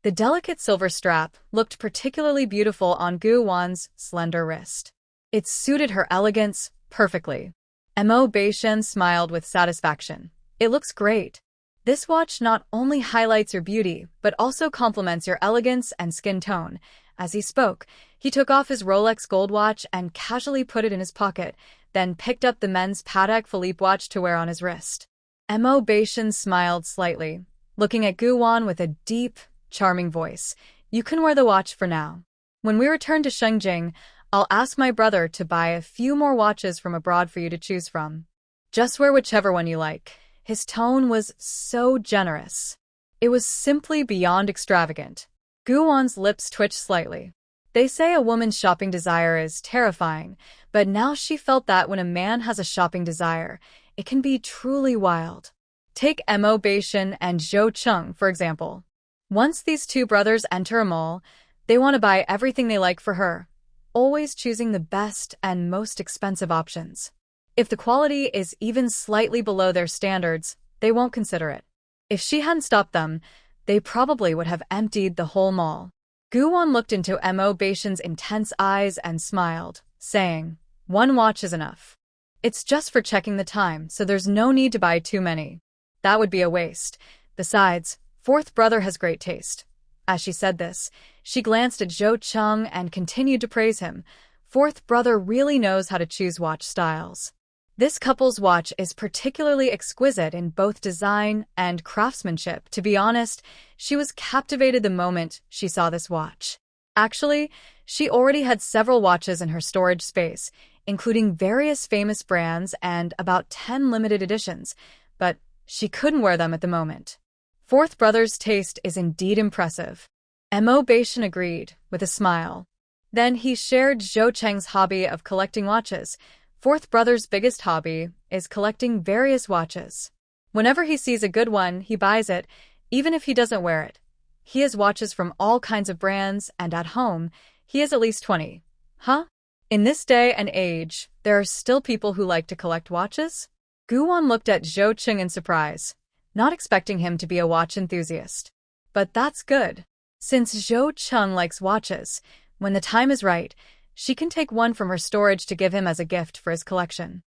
The delicate silver strap looked particularly beautiful on Guwon's slender wrist. It suited her elegance perfectly. Mo Beishan smiled with satisfaction. "It looks great. This watch not only highlights your beauty, but also complements your elegance and skin tone." As he spoke, he took off his Rolex gold watch and casually put it in his pocket, then picked up the men's Patek Philippe watch to wear on his wrist. Mo Beishan smiled slightly, looking at Guwon with a deep, charming voice. "You can wear the watch for now. When we return to Xinjiang, I'll ask my brother to buy a few more watches from abroad for you to choose from. Just wear whichever one you like." His tone was so generous. It was simply beyond extravagant. Guwon's lips twitched slightly. They say a woman's shopping desire is terrifying, but now she felt that when a man has a shopping desire, it can be truly wild. Take Mo Beishan and Zhou Cheng, for example. Once these 2 brothers enter a mall, they want to buy everything they like for her, always choosing the best and most expensive options. If the quality is even slightly below their standards, they won't consider it. If she hadn't stopped them, they probably would have emptied the whole mall. Guwon looked into Mo Beishan's intense eyes and smiled, saying, "1 watch is enough. It's just for checking the time, so there's no need to buy too many. That would be a waste. Besides, 4th brother has great taste." As she said this, she glanced at Zhou Cheng and continued to praise him. 4th brother really knows how to choose watch styles. This couple's watch is particularly exquisite in both design and craftsmanship. To be honest, she was captivated the moment she saw this watch. Actually, she already had several watches in her storage space, including various famous brands and about 10 limited editions, but she couldn't wear them at the moment. Fourth brother's taste is indeed impressive. Mo Beishan agreed, with a smile. Then he shared Zhou Cheng's hobby of collecting watches. Fourth brother's biggest hobby is collecting various watches. Whenever he sees a good one, he buys it, even if he doesn't wear it. He has watches from all kinds of brands, and at home, he has at least 20. Huh? In this day and age, there are still people who like to collect watches? Guan looked at Zhou Cheng in surprise, not expecting him to be a watch enthusiast. But that's good. Since Zhou Cheng likes watches, when the time is right, she can take one from her storage to give him as a gift for his collection.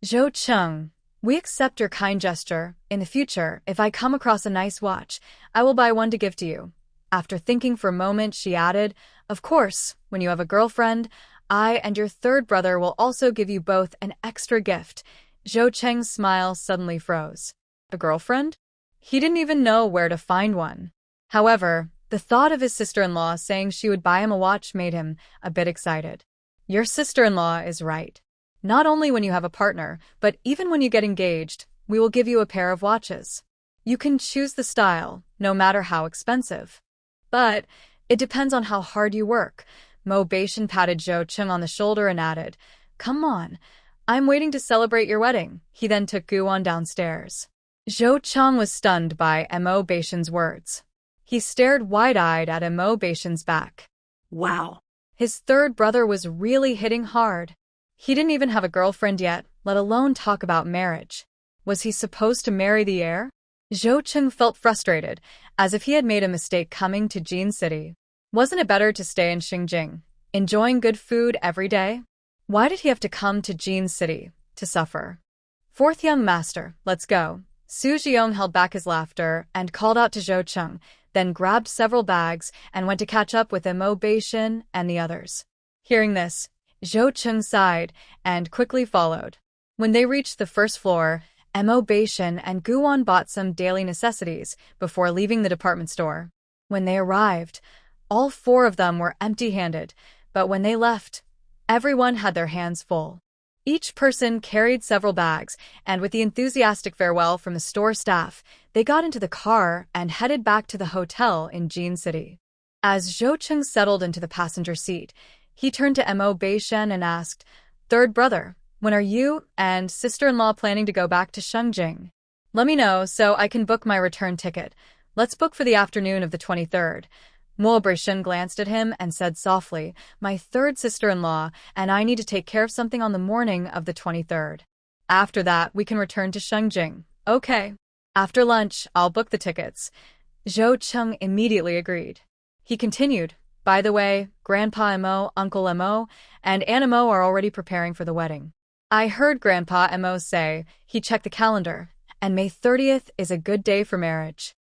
Zhou Cheng, we accept your kind gesture. In the future, if I come across a nice watch, I will buy one to give to you. After thinking for a moment, she added, of course, when you have a girlfriend, I and your third brother will also give you both an extra gift. Zhou Cheng's smile suddenly froze. A girlfriend? He didn't even know where to find one. However, the thought of his sister-in-law saying she would buy him a watch made him a bit excited. Your sister-in-law is right. Not only when you have a partner, but even when you get engaged, we will give you a pair of watches. You can choose the style, no matter how expensive. But it depends on how hard you work. Mo Beishan patted Zhou Cheng on the shoulder and added, come on, I'm waiting to celebrate your wedding. He then took Guan downstairs. Zhou Cheng was stunned by Mo Beishan's words. He stared wide-eyed at Mo Beishan's back. Wow. His third brother was really hitting hard. He didn't even have a girlfriend yet, let alone talk about marriage. Was he supposed to marry the heir? Zhou Cheng felt frustrated, as if he had made a mistake coming to Jin City. Wasn't it better to stay in Xinjiang, enjoying good food every day? Why did he have to come to Jin City to suffer? Fourth young master, let's go. Su Jiong held back his laughter and called out to Zhou Cheng, then grabbed several bags and went to catch up with Mo Beishan and the others. Hearing this, Zhou Cheng sighed and quickly followed. When they reached the first floor, Mo Beishan and Guan bought some daily necessities before leaving the department store. When they arrived, all four of them were empty-handed, but when they left, everyone had their hands full. Each person carried several bags, and with the enthusiastic farewell from the store staff, they got into the car and headed back to the hotel in Jin City. As Zhou Cheng settled into the passenger seat, he turned to Mo Beishan and asked, third brother, when are you and sister-in-law planning to go back to Xinjiang? Let me know so I can book my return ticket. Let's book for the afternoon of the 23rd. Mo Beishan glanced at him and said softly, my third sister-in-law and I need to take care of something on the morning of the 23rd. After that, we can return to Xinjiang. Okay. After lunch, I'll book the tickets. Zhou Cheng immediately agreed. He continued, by the way, Grandpa Mo, Uncle Mo, and Aunt Mo are already preparing for the wedding. I heard Grandpa Mo say he checked the calendar, and May 30th is a good day for marriage.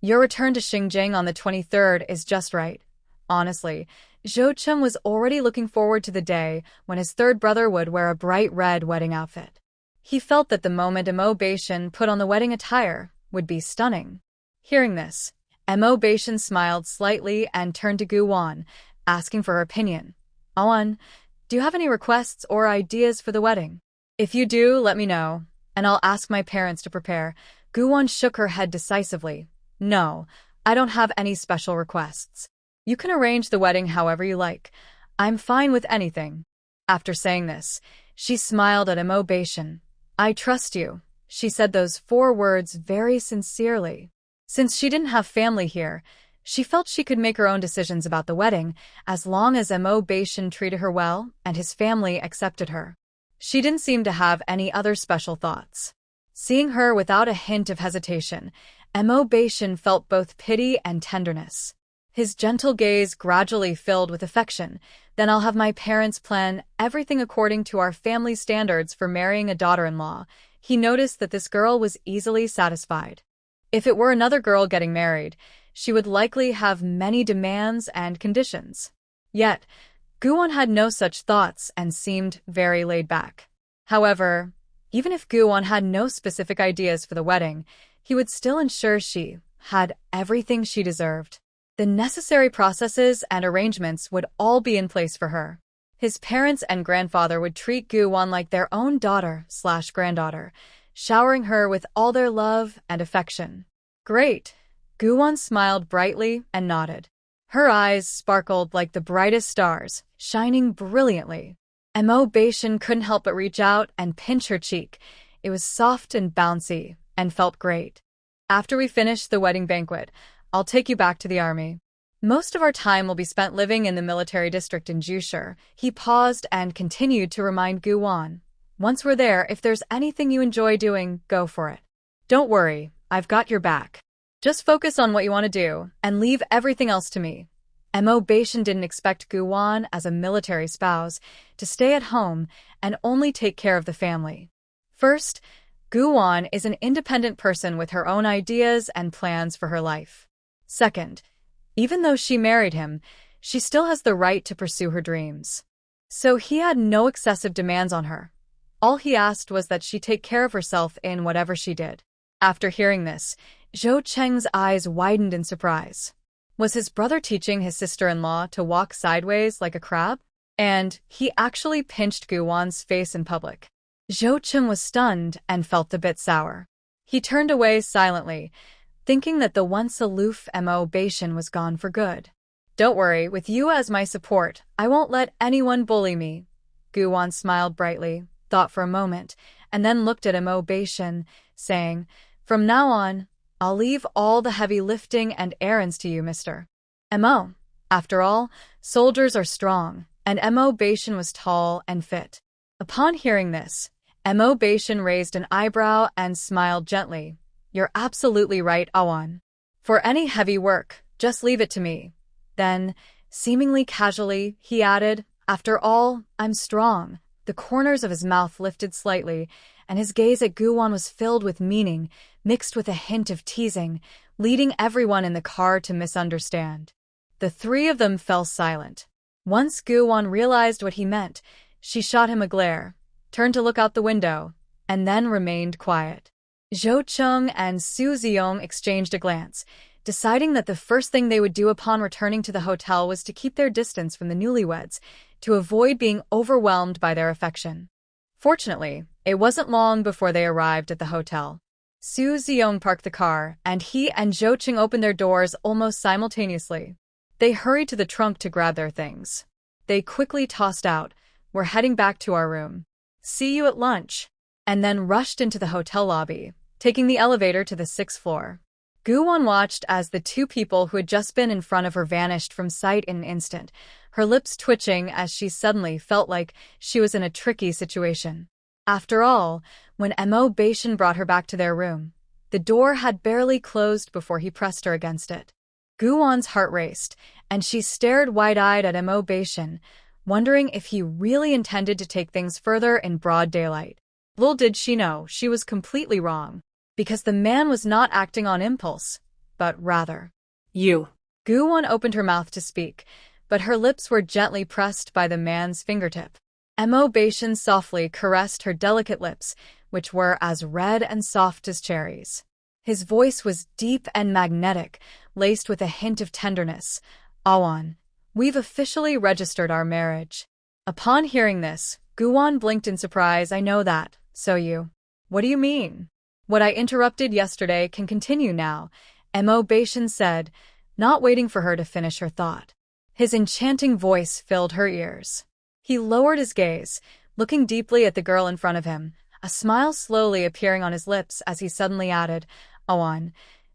Your return to Xinjiang on the 23rd is just right. Honestly, Zhou Cheng was already looking forward to the day when his third brother would wear a bright red wedding outfit. He felt that the moment Mo Beishan put on the wedding attire would be stunning. Hearing this, Mo Beishan smiled slightly and turned to Guan, asking for her opinion. Owen, do you have any requests or ideas for the wedding? If you do, let me know, and I'll ask my parents to prepare. Guan shook her head decisively. No, I don't have any special requests. You can arrange the wedding however you like. I'm fine with anything. After saying this, she smiled at Mo Beishan. I trust you. She said those 4 words very sincerely. Since she didn't have family here, she felt she could make her own decisions about the wedding as long as Mo Beishan treated her well and his family accepted her. She didn't seem to have any other special thoughts. Seeing her without a hint of hesitation, Mo Beishan felt both pity and tenderness. His gentle gaze gradually filled with affection. Then I'll have my parents plan everything according to our family standards for marrying a daughter-in-law. He noticed that this girl was easily satisfied. If it were another girl getting married, she would likely have many demands and conditions. Yet, Guan had no such thoughts and seemed very laid back. However, even if Guan had no specific ideas for the wedding, he would still ensure she had everything she deserved. The necessary processes and arrangements would all be in place for her. His parents and grandfather would treat Guan like their own daughter/granddaughter, showering her with all their love and affection. Great! Guwon smiled brightly and nodded. Her eyes sparkled like the brightest stars, shining brilliantly. Mo Beishin couldn't help but reach out and pinch her cheek. It was soft and bouncy, and felt great. After we finish the wedding banquet, I'll take you back to the army. Most of our time will be spent living in the military district in Jushur. He paused and continued to remind Guwon. Once we're there, if there's anything you enjoy doing, go for it. Don't worry, I've got your back. Just focus on what you want to do, and leave everything else to me. Mo Beishin didn't expect Guwon, as a military spouse, to stay at home and only take care of the family. First, Guwon is an independent person with her own ideas and plans for her life. Second, even though she married him, she still has the right to pursue her dreams. So he had no excessive demands on her. All he asked was that she take care of herself in whatever she did. After hearing this, Zhou Cheng's eyes widened in surprise. Was his brother teaching his sister-in-law to walk sideways like a crab? And he actually pinched Guwon's face in public. Zhou Cheng was stunned and felt a bit sour. He turned away silently, thinking that the once aloof Mo Beishin was gone for good. Don't worry, with you as my support, I won't let anyone bully me. Guwon smiled brightly, thought for a moment, and then looked at Mo Beishin, saying, From now on, I'll leave all the heavy lifting and errands to you, Mr. Mo. After all, soldiers are strong, and Mo Beishin was tall and fit. Upon hearing this, Mo Beishin raised an eyebrow and smiled gently. You're absolutely right, Awan. For any heavy work, just leave it to me. Then, seemingly casually, he added, After all, I'm strong. The corners of his mouth lifted slightly, and his gaze at Guwon was filled with meaning, mixed with a hint of teasing, leading everyone in the car to misunderstand. The three of them fell silent. Once Guwon realized what he meant, she shot him a glare, turned to look out the window, and then remained quiet. Zhou Cheng and Su Ziyong exchanged a glance, deciding that the first thing they would do upon returning to the hotel was to keep their distance from the newlyweds, to avoid being overwhelmed by their affection. Fortunately, it wasn't long before they arrived at the hotel. Su Ziyong parked the car, and he and Zhou Cheng opened their doors almost simultaneously. They hurried to the trunk to grab their things. They quickly tossed out, We're heading back to our room. See you at lunch. And then rushed into the hotel lobby, taking the elevator to the 6th floor. Guwon watched as the two people who had just been in front of her vanished from sight in an instant, her lips twitching as she suddenly felt like she was in a tricky situation. After all, when Mo Beishin brought her back to their room, the door had barely closed before he pressed her against it. Guwon's heart raced, and she stared wide-eyed at Mo Beishin, wondering if he really intended to take things further in broad daylight. Little did she know she was completely wrong, because the man was not acting on impulse, but rather, You. Guwon opened her mouth to speak, but her lips were gently pressed by the man's fingertip. Mo Beishin softly caressed her delicate lips, which were as red and soft as cherries. His voice was deep and magnetic, laced with a hint of tenderness. Awan, we've officially registered our marriage. Upon hearing this, Guwon blinked in surprise. I know that, so you. What do you mean? What I interrupted yesterday can continue now, Mo Beishin said, not waiting for her to finish her thought. His enchanting voice filled her ears. He lowered his gaze, looking deeply at the girl in front of him, a smile slowly appearing on his lips as he suddenly added, Awan,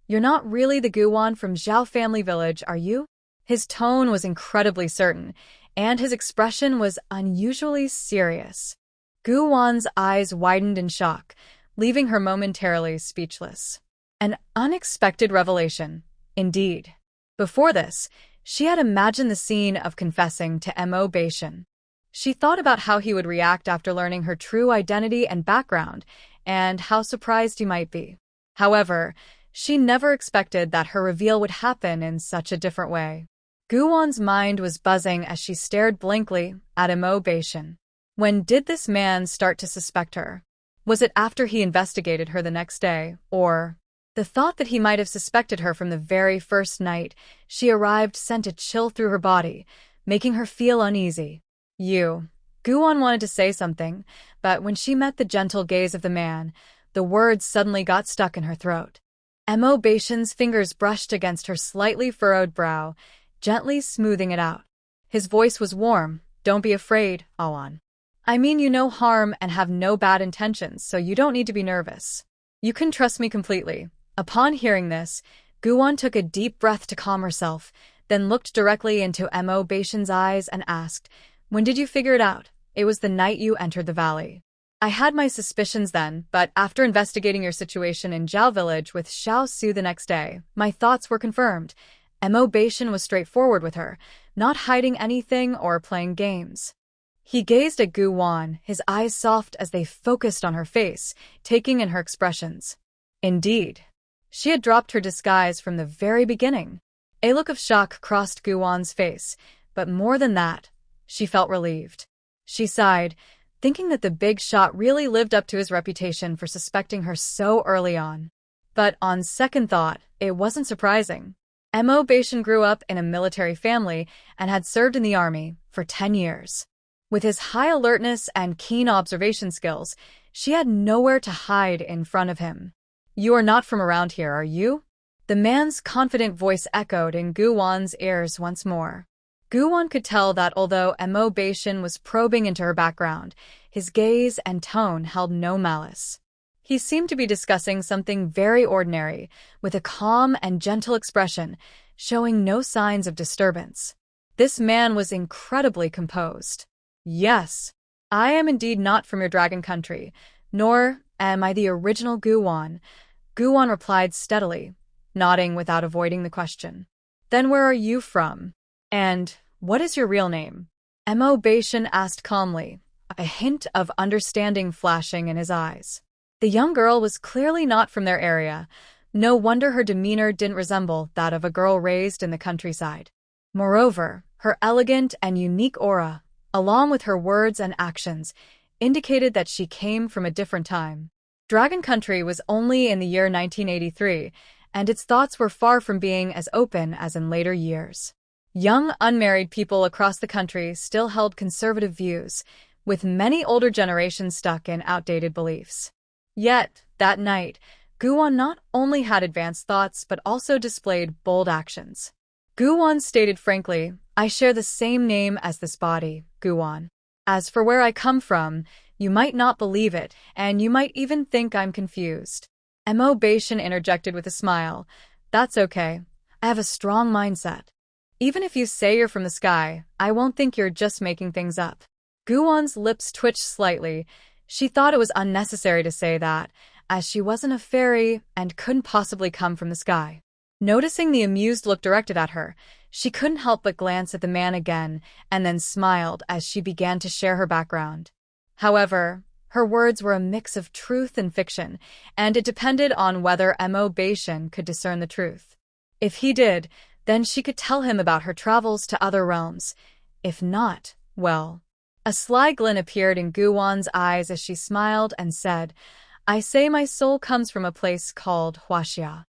you're not really the Guwon from Zhao family village, are you? His tone was incredibly certain, and his expression was unusually serious. Guwon's eyes widened in shock, leaving her momentarily speechless. An unexpected revelation, indeed. Before this, she had imagined the scene of confessing to Mo Beishin. She thought about how he would react after learning her true identity and background, and how surprised he might be. However, she never expected that her reveal would happen in such a different way. Guwon's mind was buzzing as she stared blankly at Mo Beishin. When did this man start to suspect her? Was it after he investigated her the next day, or... The thought that he might have suspected her from the very first night she arrived sent a chill through her body, making her feel uneasy. Guwon wanted to say something, but when she met the gentle gaze of the man, the words suddenly got stuck in her throat. Mo Baishan's fingers brushed against her slightly furrowed brow, gently smoothing it out. His voice was warm. Don't be afraid, Awan. I mean you no harm and have no bad intentions, so you don't need to be nervous. You can trust me completely. Upon hearing this, Guwon took a deep breath to calm herself, then looked directly into Mo Baishan's eyes and asked, When did you figure it out? It was the night you entered the valley. I had my suspicions then, but after investigating your situation in Zhao village with Xiao Su the next day, my thoughts were confirmed. Mo Baishan was straightforward with her, not hiding anything or playing games. He gazed at Guwon, his eyes soft as they focused on her face, taking in her expressions. Indeed. She had dropped her disguise from the very beginning. A look of shock crossed Guwon's face, but more than that, she felt relieved. She sighed, thinking that the big shot really lived up to his reputation for suspecting her so early on. But on second thought, it wasn't surprising. Mo Baishan grew up in a military family and had served in the army for 10 years. With his high alertness and keen observation skills, she had nowhere to hide in front of him. You are not from around here, are you? The man's confident voice echoed in Guwon's ears once more. Guwon could tell that although Mo Baishan was probing into her background, his gaze and tone held no malice. He seemed to be discussing something very ordinary, with a calm and gentle expression, showing no signs of disturbance. This man was incredibly composed. Yes, I am indeed not from your dragon country, nor am I the original Guwon. Guwon replied steadily, nodding without avoiding the question. Then where are you from? And what is your real name? Mo Baishan asked calmly, a hint of understanding flashing in his eyes. The young girl was clearly not from their area. No wonder her demeanor didn't resemble that of a girl raised in the countryside. Moreover, her elegant and unique aura, along with her words and actions, indicated that she came from a different time. Dragon Country was only in the year 1983, and its thoughts were far from being as open as in later years. Young, unmarried people across the country still held conservative views, with many older generations stuck in outdated beliefs. Yet, that night, Guwon not only had advanced thoughts but also displayed bold actions. Guwon stated frankly, I share the same name as this body, Guwon. As for where I come from, you might not believe it, and you might even think I'm confused. Mo Baishan interjected with a smile. That's okay. I have a strong mindset. Even if you say you're from the sky, I won't think you're just making things up. Guwon's lips twitched slightly. She thought it was unnecessary to say that, as she wasn't a fairy and couldn't possibly come from the sky. Noticing the amused look directed at her, she couldn't help but glance at the man again and then smiled as she began to share her background. However, her words were a mix of truth and fiction, and it depended on whether Mo Baishan could discern the truth. If he did, then she could tell him about her travels to other realms. If not, well. A sly glint appeared in Guwon's eyes as she smiled and said, I say my soul comes from a place called Huaxia.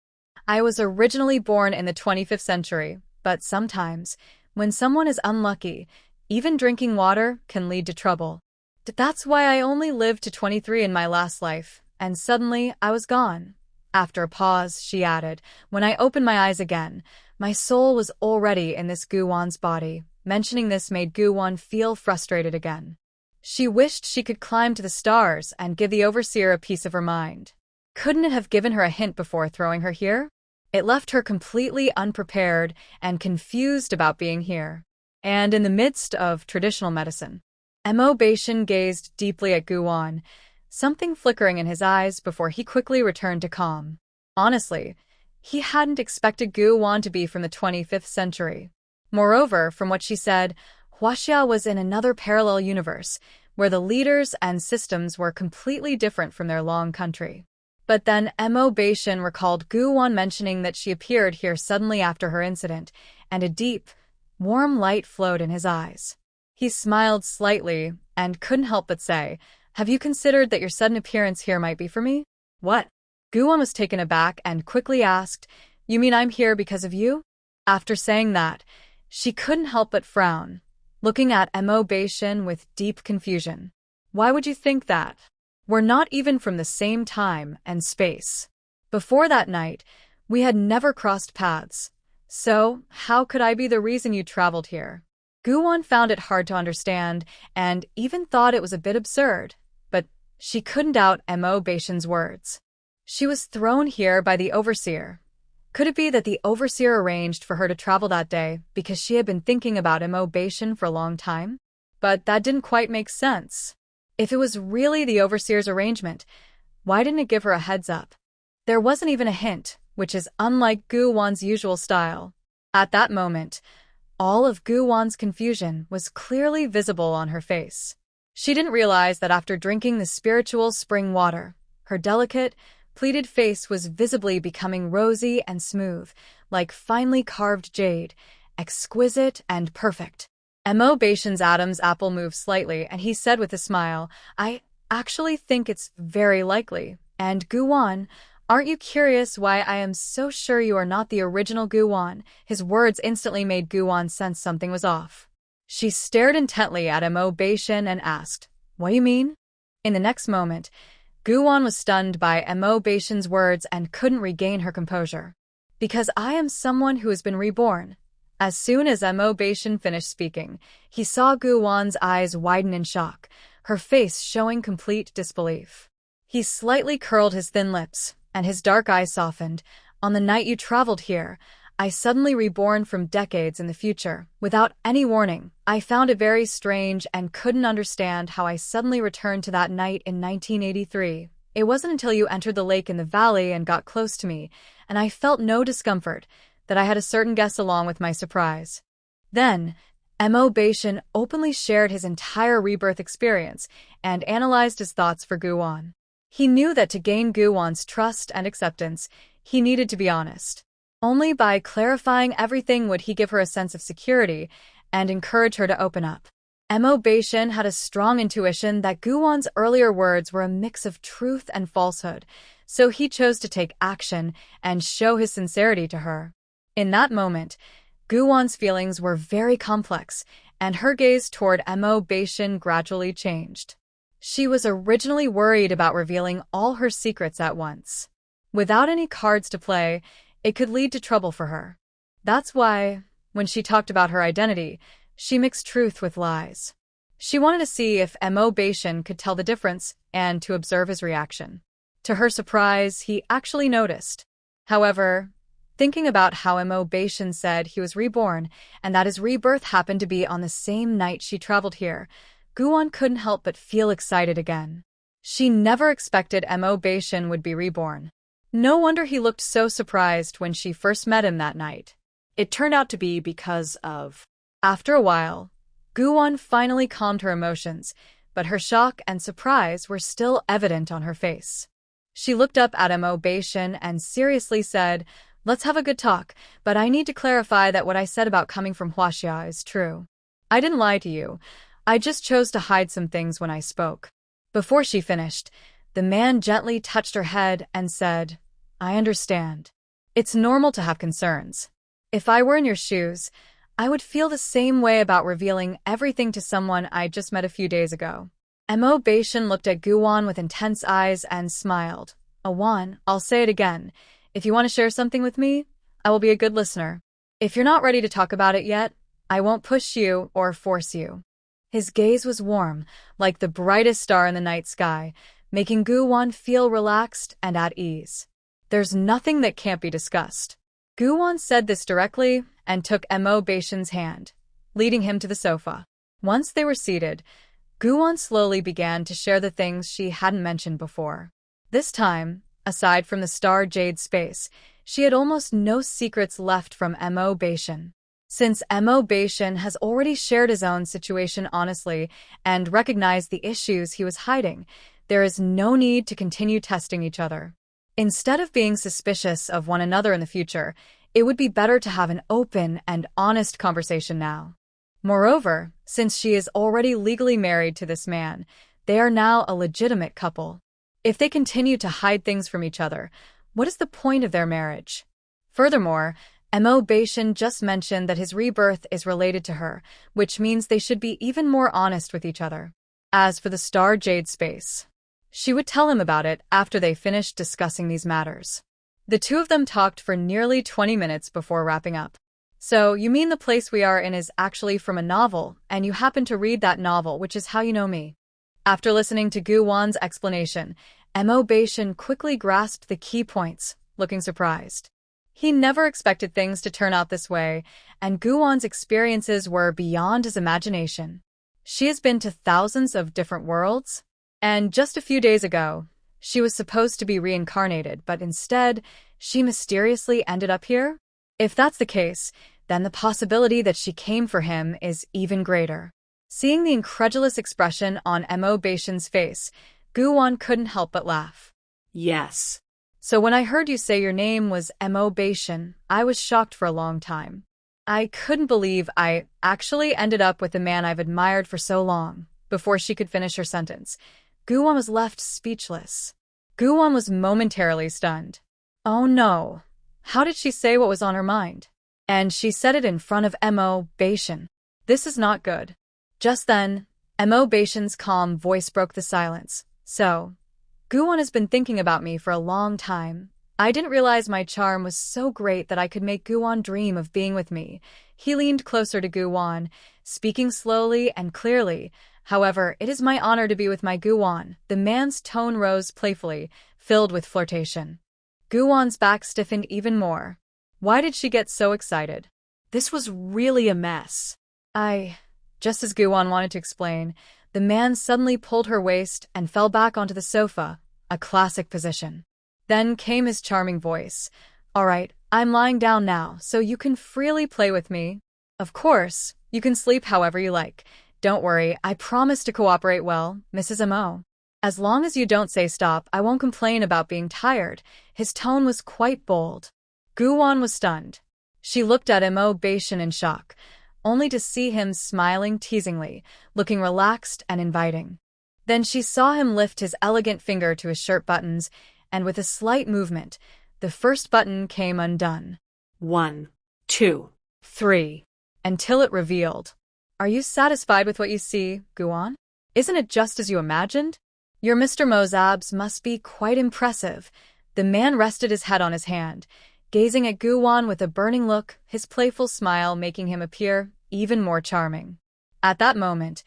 I was originally born in the 25th century, but sometimes, when someone is unlucky, even drinking water can lead to trouble. That's why I only lived to 23 in my last life, and suddenly I was gone. After a pause, she added, when I opened my eyes again, my soul was already in this Guwon's body. Mentioning this made Guwon feel frustrated again. She wished she could climb to the stars and give the overseer a piece of her mind. Couldn't it have given her a hint before throwing her here? It left her completely unprepared and confused about being here. And in the midst of traditional medicine. Mo Baishan gazed deeply at Guwon, something flickering in his eyes before he quickly returned to calm. Honestly, he hadn't expected Guwon to be from the 25th century. Moreover, from what she said, Huaxia was in another parallel universe, where the leaders and systems were completely different from their long country. But then Mo Baishan recalled Guwon mentioning that she appeared here suddenly after her incident, and a deep, warm light flowed in his eyes. He smiled slightly and couldn't help but say, have you considered that your sudden appearance here might be for me? What? Guwon was taken aback and quickly asked, you mean I'm here because of you? After saying that, she couldn't help but frown, looking at Mo Baishan with deep confusion. Why would you think that? We're not even from the same time and space. Before that night, We had never crossed paths. So, how could I be the reason you traveled here? Guwon found it hard to understand and even thought it was a bit absurd, but she couldn't doubt Mo Beishin's words. She was thrown here by the overseer. Could it be that the overseer arranged for her to travel that day because she had been thinking about Mo Beishin for a long time? But that didn't quite make sense. If it was really the overseer's arrangement, why didn't it give her a heads up? There wasn't even a hint, which is unlike Guwon's usual style. At that moment, all of Guwon's confusion was clearly visible on her face. She didn't realize that after drinking the spiritual spring water, her delicate, pleated face was visibly becoming rosy and smooth, like finely carved jade, exquisite and perfect. Mo Beishin's Adam's apple moved slightly, and he said with a smile, I actually think it's very likely. And Guwon, aren't you curious why I am so sure you are not the original Guwon? His words instantly made Guwon sense something was off. She stared intently at Mo Beishin and asked, What do you mean? In the next moment, Guwon was stunned by Mo Beishin's words and couldn't regain her composure. Because I am someone who has been reborn. As soon as Mo Beishin finished speaking, he saw Guwon's eyes widen in shock, her face showing complete disbelief. He slightly curled his thin lips, and his dark eyes softened. On the night you traveled here, I suddenly reborn from decades in the future, without any warning. I found it very strange and couldn't understand how I suddenly returned to that night in 1983. It wasn't until you entered the lake in the valley and got close to me, and I felt no discomfort, that I had a certain guess along with my surprise. Then, Mo Beishin openly shared his entire rebirth experience and analyzed his thoughts for Guwon. He knew that to gain Guwon's trust and acceptance, he needed to be honest. Only by clarifying everything would he give her a sense of security and encourage her to open up. Mo Beishin had a strong intuition that Guwon's earlier words were a mix of truth and falsehood, so he chose to take action and show his sincerity to her. In that moment, Guwon's feelings were very complex, and her gaze toward Mo Beishin gradually changed. She was originally worried about revealing all her secrets at once. Without any cards to play, it could lead to trouble for her. That's why, when she talked about her identity, she mixed truth with lies. She wanted to see if Mo Beishin could tell the difference and to observe his reaction. To her surprise, he actually noticed. However, thinking about how Mo Beishin said he was reborn and that his rebirth happened to be on the same night she traveled here, Guwon couldn't help but feel excited again. She never expected Mo Beishin would be reborn. No wonder he looked so surprised when she first met him that night. It turned out to be because of... After a while, Guwon finally calmed her emotions, but her shock and surprise were still evident on her face. She looked up at Mo Beishin and seriously said, Let's have a good talk, but I need to clarify that what I said about coming from Huaxia is true. I didn't lie to you. I just chose to hide some things when I spoke. Before she finished, the man gently touched her head and said, I understand. It's normal to have concerns. If I were in your shoes, I would feel the same way about revealing everything to someone I just met a few days ago. Mo Beishin looked at Guwon with intense eyes and smiled. Awan, I'll say it again. If you want to share something with me, I will be a good listener. If you're not ready to talk about it yet, I won't push you or force you. His gaze was warm, like the brightest star in the night sky, making Guwon feel relaxed and at ease. There's nothing that can't be discussed. Guwon said this directly and took Mo Beishin's hand, leading him to the sofa. Once they were seated, Guwon slowly began to share the things she hadn't mentioned before. This time, aside from the star jade space, she had almost no secrets left from Mo Beishin. Since Mo Beishin has already shared his own situation honestly and recognized the issues he was hiding, there is no need to continue testing each other. Instead of being suspicious of one another in the future, it would be better to have an open and honest conversation now. Moreover, since she is already legally married to this man, they are now a legitimate couple. If they continue to hide things from each other, what is the point of their marriage? Furthermore, Mo Beishin just mentioned that his rebirth is related to her, which means they should be even more honest with each other. As for the star jade space, she would tell him about it after they finished discussing these matters. The two of them talked for nearly 20 minutes before wrapping up. So, you mean the place we are in is actually from a novel, and you happen to read that novel, which is how you know me. After listening to Gu Wan's explanation, Mo Beishan quickly grasped the key points, looking surprised. He never expected things to turn out this way, and Gu Wan's experiences were beyond his imagination. She has been to thousands of different worlds, and just a few days ago, she was supposed to be reincarnated, but instead, she mysteriously ended up here? If that's the case, then the possibility that she came for him is even greater. Seeing the incredulous expression on Mo Beishan's face, Gu Wan couldn't help but laugh. Yes. So when I heard you say your name was Mo Beishan, I was shocked for a long time. I couldn't believe I actually ended up with the man I've admired for so long. Before she could finish her sentence, Gu Wan was left speechless. Gu Wan was momentarily stunned. Oh no. How did she say what was on her mind? And she said it in front of Mo Beishan. This is not good. Just then, Mo Beishan's calm voice broke the silence. So, Gu Wan has been thinking about me for a long time. I didn't realize my charm was so great that I could make Gu Wan dream of being with me. He leaned closer to Gu Wan, speaking slowly and clearly. However, it is my honor to be with my Gu Wan. The man's tone rose playfully, filled with flirtation. Gu Wan's back stiffened even more. Why did she get so excited? This was really a mess. Just as Gu Wan wanted to explain, the man suddenly pulled her waist and fell back onto the sofa, a classic position. Then came his charming voice. All right, I'm lying down now, so you can freely play with me. Of course, you can sleep however you like. Don't worry, I promise to cooperate well, Mrs. Mo. As long as you don't say stop, I won't complain about being tired. His tone was quite bold. Gu Wan was stunned. She looked at Mo Beishan in shock, only to see him smiling teasingly, looking relaxed and inviting. Then she saw him lift his elegant finger to his shirt buttons, and with a slight movement, the first button came undone. 1, 2, 3. Until it revealed. Are you satisfied with what you see, Gu Wan? Isn't it just as you imagined? Your Mr. Mo's abs must be quite impressive. The man rested his head on his hand, gazing at Gu Wan with a burning look, his playful smile making him appear even more charming. At that moment,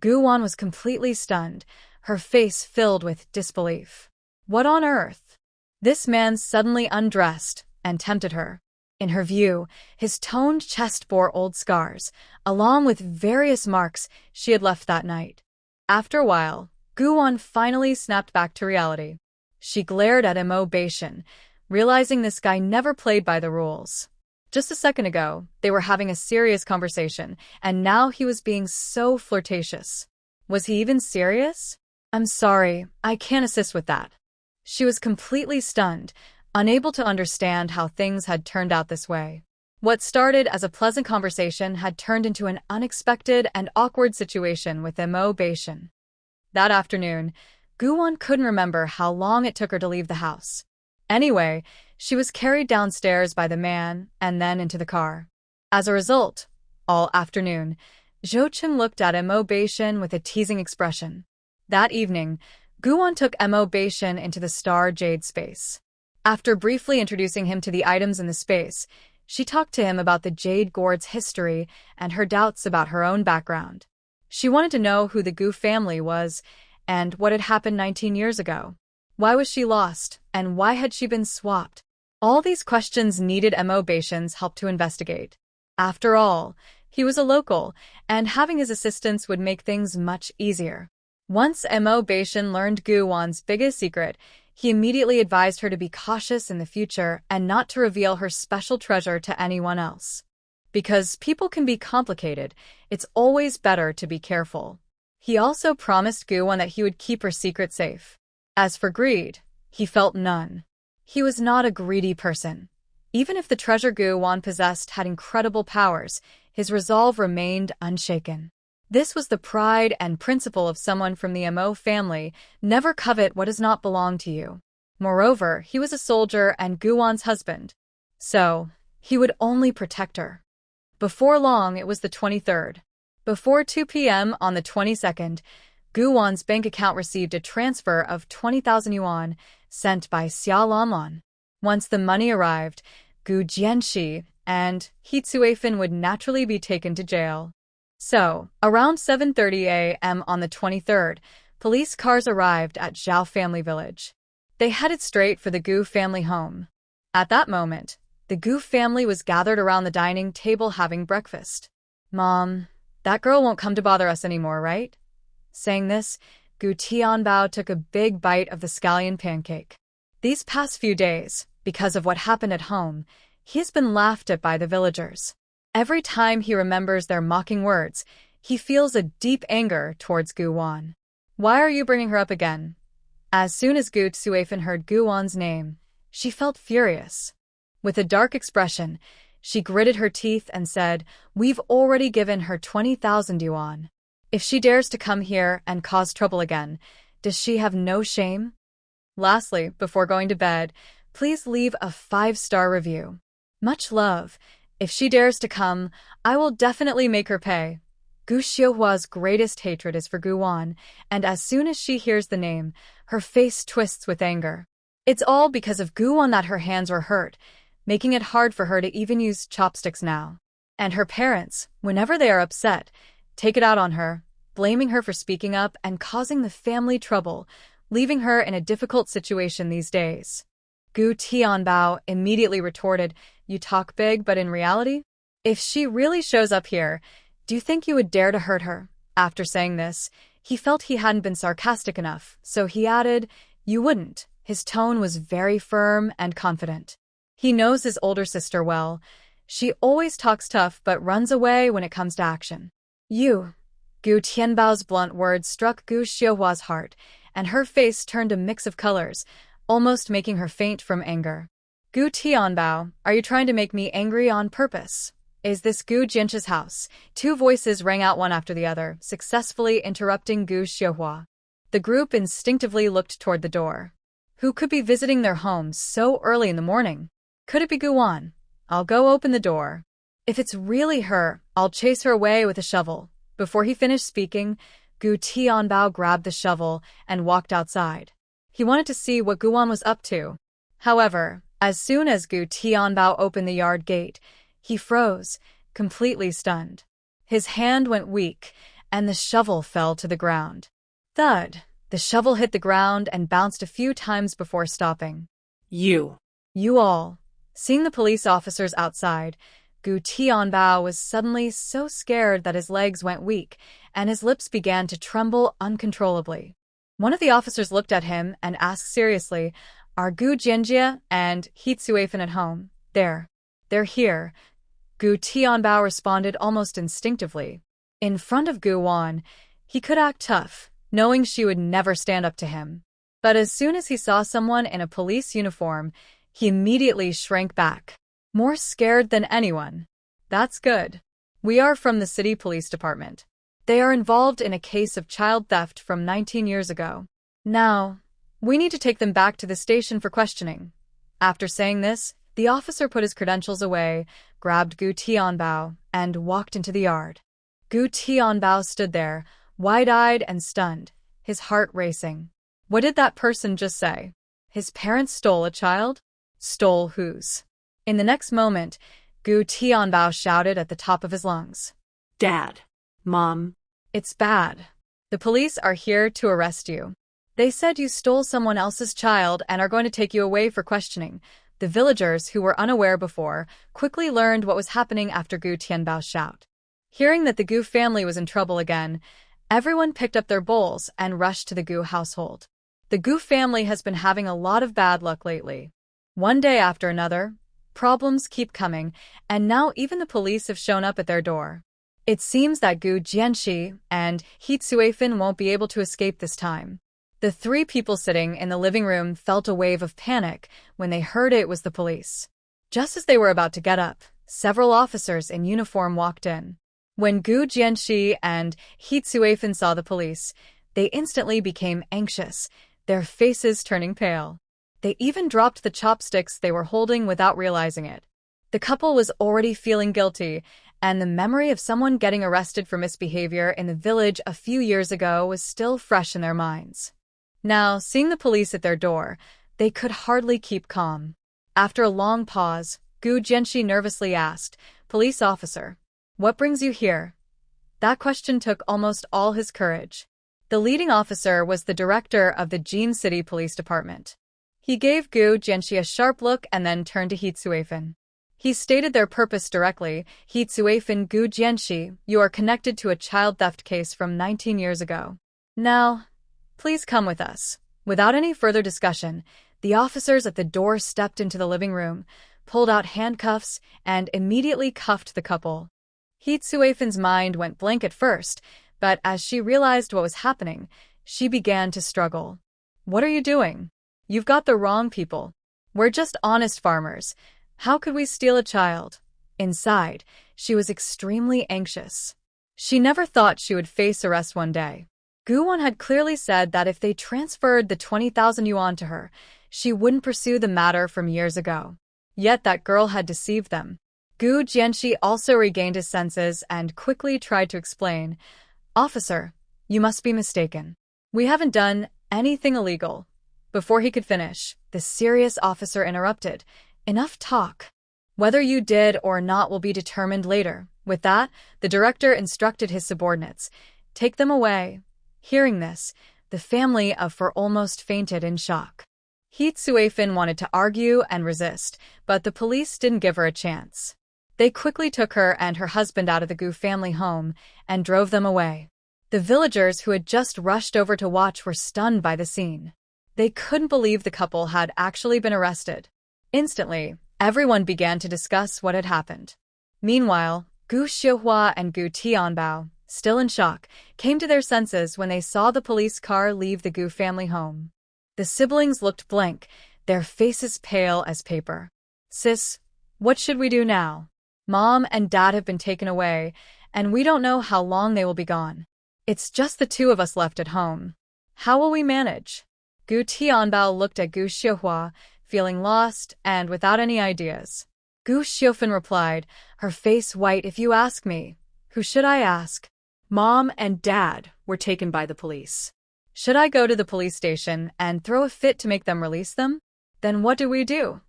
Gu Wan was completely stunned, her face filled with disbelief. What on earth? This man suddenly undressed and tempted her. In her view, his toned chest bore old scars, along with various marks she had left that night. After a while, Gu Wan finally snapped back to reality. She glared at Mo Beishan, realizing this guy never played by the rules. Just a second ago, they were having a serious conversation, and now he was being so flirtatious. Was he even serious? I'm sorry, I can't assist with that. She was completely stunned, unable to understand how things had turned out this way. What started as a pleasant conversation had turned into an unexpected and awkward situation with Mo Beishan. That afternoon, Gu Wan couldn't remember how long it took her to leave the house. Anyway, she was carried downstairs by the man and then into the car. As a result, all afternoon, Zhou Chen looked at Mo Beishan with a teasing expression. That evening, Gu Wan took Mo Beishan into the Star Jade space. After briefly introducing him to the items in the space, she talked to him about the Jade Gourd's history and her doubts about her own background. She wanted to know who the Gu family was and what had happened 19 years ago. Why was she lost, and why had she been swapped? All these questions needed Mo Beishan's help to investigate. After all, he was a local, and having his assistance would make things much easier. Once Mo Beishan learned Gu Wan's biggest secret, he immediately advised her to be cautious in the future and not to reveal her special treasure to anyone else. Because people can be complicated, it's always better to be careful. He also promised Gu Wan that he would keep her secret safe. As for greed, he felt none. He was not a greedy person. Even if the treasure Gu Wan possessed had incredible powers, his resolve remained unshaken. This was the pride and principle of someone from the Mo family: never covet what does not belong to you. Moreover, he was a soldier and Gu Wan's husband. So, he would only protect her. Before long, it was the 23rd. Before 2 p.m. on the 22nd, Gu Wan's bank account received a transfer of 20,000 yuan sent by Xia Lanlan. Once the money arrived, Gu Jianxi and He Tsuefan would naturally be taken to jail. So, around 7:30 a.m. on the 23rd, police cars arrived at Zhao family village. They headed straight for the Gu family home. At that moment, the Gu family was gathered around the dining table having breakfast. "Mom, that girl won't come to bother us anymore, right?" Saying this, Gu Tianbao took a big bite of the scallion pancake. These past few days, because of what happened at home, he has been laughed at by the villagers. Every time he remembers their mocking words, he feels a deep anger towards Gu Wan. "Why are you bringing her up again?" As soon as Gu Tsuefan heard Gu Wan's name, she felt furious. With a dark expression, she gritted her teeth and said, "We've already given her 20,000 yuan. If she dares to come here and cause trouble again, does she have no shame?" Lastly, before going to bed, please leave a 5-star review. Much love. If she dares to come, I will definitely make her pay. Gu Xiuhua's greatest hatred is for Gu Wan, and as soon as she hears the name, her face twists with anger. It's all because of Gu Wan that her hands were hurt, making it hard for her to even use chopsticks now. And her parents, whenever they are upset, take it out on her, blaming her for speaking up and causing the family trouble, leaving her in a difficult situation these days. Gu Tianbao immediately retorted, "You talk big, but in reality? If she really shows up here, do you think you would dare to hurt her?" After saying this, he felt he hadn't been sarcastic enough, so he added, "You wouldn't." His tone was very firm and confident. He knows his older sister well. She always talks tough but runs away when it comes to action. "You." Gu Tianbao's blunt words struck Gu Xiuhua's heart, and her face turned a mix of colors, almost making her faint from anger. "Gu Tianbao, are you trying to make me angry on purpose? Is this Gu Jianxi's house?" Two voices rang out one after the other, successfully interrupting Gu Xiuhua. The group instinctively looked toward the door. Who could be visiting their homes so early in the morning? Could it be Gu Wan? I'll go open the door. If it's really her, I'll chase her away with a shovel. Before he finished speaking, Gu Tianbao grabbed the shovel and walked outside. He wanted to see what Gu Wan was up to. However, as soon as Gu Tianbao opened the yard gate, he froze, completely stunned. His hand went weak, and the shovel fell to the ground. Thud! The shovel hit the ground and bounced a few times before stopping. You all. Seeing the police officers outside, Gu Tianbao was suddenly so scared that his legs went weak, and his lips began to tremble uncontrollably. One of the officers looked at him and asked seriously, "Are Gu Jianjie and He Tsuefan at home?" They're here," Gu Tianbao responded almost instinctively. In front of Gu Wan, he could act tough, knowing she would never stand up to him. But as soon as he saw someone in a police uniform, he immediately shrank back, more scared than anyone. "That's good. We are from the city police department. They are involved in a case of child theft from 19 years ago. Now, we need to take them back to the station for questioning." After saying this, the officer put his credentials away, grabbed Gu Tianbao, and walked into the yard. Gu Tianbao stood there, wide-eyed and stunned, his heart racing. What did that person just say? His parents stole a child? Stole whose? In the next moment, Gu Tianbao shouted at the top of his lungs. Dad. Mom. It's bad. The police are here to arrest you. They said you stole someone else's child and are going to take you away for questioning. The villagers, who were unaware before, quickly learned what was happening after Gu Tianbao's shout. Hearing that the Gu family was in trouble again, everyone picked up their bowls and rushed to the Gu household. The Gu family has been having a lot of bad luck lately. One day after another, problems keep coming, and now even the police have shown up at their door. It seems that Gu Jianxi and He Tsuefan won't be able to escape this time. The three people sitting in the living room felt a wave of panic when they heard it was the police. Just as they were about to get up, several officers in uniform walked in. When Gu Jianxi and He Tsuefan saw the police, they instantly became anxious, their faces turning pale. They even dropped the chopsticks they were holding without realizing it. The couple was already feeling guilty, and the memory of someone getting arrested for misbehavior in the village a few years ago was still fresh in their minds. Now, seeing the police at their door, they could hardly keep calm. After a long pause, Gu Jianxi nervously asked, "Police officer, what brings you here?" That question took almost all his courage. The leading officer was the director of the Jin City Police Department. He gave Gu Jianxi a sharp look and then turned to He Tsuefan. He stated their purpose directly. "He Tsuefan, Gu Jianxi, you are connected to a child theft case from 19 years ago. Now, please come with us." Without any further discussion, the officers at the door stepped into the living room, pulled out handcuffs, and immediately cuffed the couple. He Tsuefan's mind went blank at first, but as she realized what was happening, she began to struggle. "What are you doing? You've got the wrong people. We're just honest farmers. How could we steal a child?" Inside, she was extremely anxious. She never thought she would face arrest one day. Guwon had clearly said that if they transferred the 20,000 yuan to her, she wouldn't pursue the matter from years ago. Yet that girl had deceived them. Gu Jianxi also regained his senses and quickly tried to explain. "Officer, you must be mistaken. We haven't done anything illegal." Before he could finish, the serious officer interrupted. "Enough talk. Whether you did or not will be determined later." With that, the director instructed his subordinates, "Take them away." Hearing this, the family of Fur almost fainted in shock. He Tsuefan wanted to argue and resist, but the police didn't give her a chance. They quickly took her and her husband out of the Gu family home and drove them away. The villagers who had just rushed over to watch were stunned by the scene. They couldn't believe the couple had actually been arrested. Instantly, everyone began to discuss what had happened. Meanwhile, Gu Xiuhua and Gu Tianbao, still in shock, came to their senses when they saw the police car leave the Gu family home. The siblings looked blank, their faces pale as paper. "Sis, what should we do now? Mom and Dad have been taken away, and we don't know how long they will be gone. It's just the two of us left at home. How will we manage?" Gu Tianbao looked at Gu Xiuhua, feeling lost and without any ideas. Gu Xiufan replied, her face white. "If you ask me, who should I ask? Mom and Dad were taken by the police. Should I go to the police station and throw a fit to make them release them? Then what do we do?"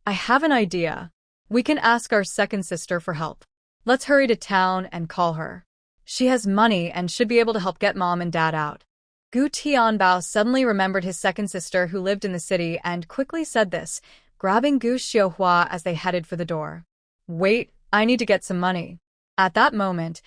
"I have an idea. We can ask our second sister for help. Let's hurry to town and call her. She has money and should be able to help get Mom and Dad out." Gu Tianbao suddenly remembered his second sister who lived in the city and quickly said this, grabbing Gu Xiuhua as they headed for the door. "Wait, I need to get some money." At that moment,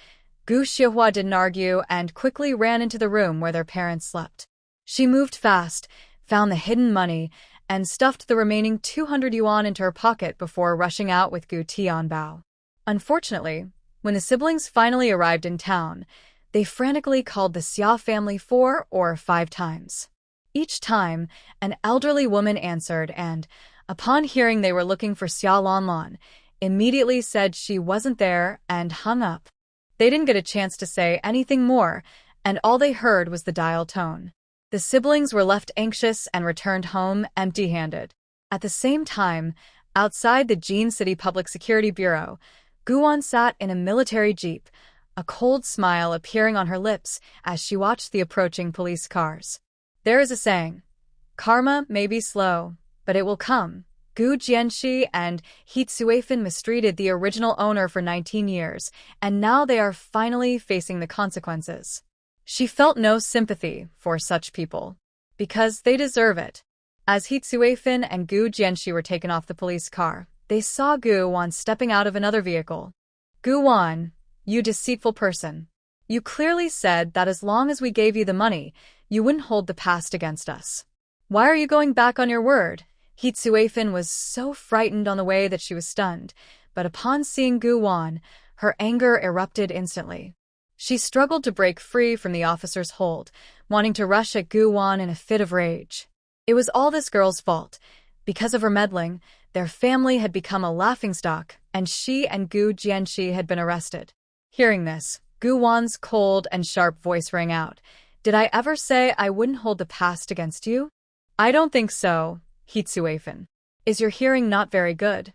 Gu Xiuhua didn't argue and quickly ran into the room where their parents slept. She moved fast, found the hidden money, and stuffed the remaining 200 yuan into her pocket before rushing out with Gu Tianbao. Unfortunately, when the siblings finally arrived in town, they frantically called the Xia family 4 or 5 times. Each time, an elderly woman answered and, upon hearing they were looking for Xia Lanlan, immediately said she wasn't there and hung up. They didn't get a chance to say anything more, and all they heard was the dial tone. The siblings were left anxious and returned home empty-handed. At the same time, outside the Jin City Public Security Bureau, Guwon sat in a military jeep, a cold smile appearing on her lips as she watched the approaching police cars. There is a saying, "Karma may be slow, but it will come." Gu Jianxi and He Tsuefan mistreated the original owner for 19 years, and now they are finally facing the consequences. She felt no sympathy for such people, because they deserve it. As He Tsuefan and Gu Jianxi were taken off the police car, they saw Gu Wan stepping out of another vehicle. "Gu Wan, you deceitful person. You clearly said that as long as we gave you the money, you wouldn't hold the past against us. Why are you going back on your word?" He Tsuefan was so frightened on the way that she was stunned, but upon seeing Gu Wan, her anger erupted instantly. She struggled to break free from the officer's hold, wanting to rush at Gu Wan in a fit of rage. It was all this girl's fault. Because of her meddling, their family had become a laughingstock, and she and Gu Jianxi had been arrested. Hearing this, Gu Wan's cold and sharp voice rang out. "Did I ever say I wouldn't hold the past against you? I don't think so, He Tsuefan. Is your hearing not very good?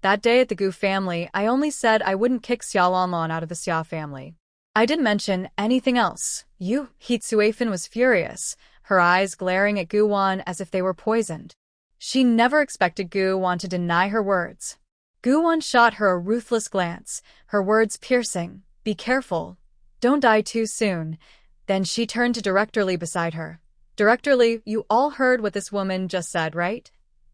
That day at the Gu family, I only said I wouldn't kick Xia Lanlan out of the Xia family. I didn't mention anything else. He Tsuefan was furious, her eyes glaring at Gu Wan as if they were poisoned. She never expected Gu-won to deny her words. Gu-won shot her a ruthless glance, her words piercing. Be careful. Don't die too soon. Then she turned to Director Lee beside her. Director Lee, you all heard what this woman just said, right?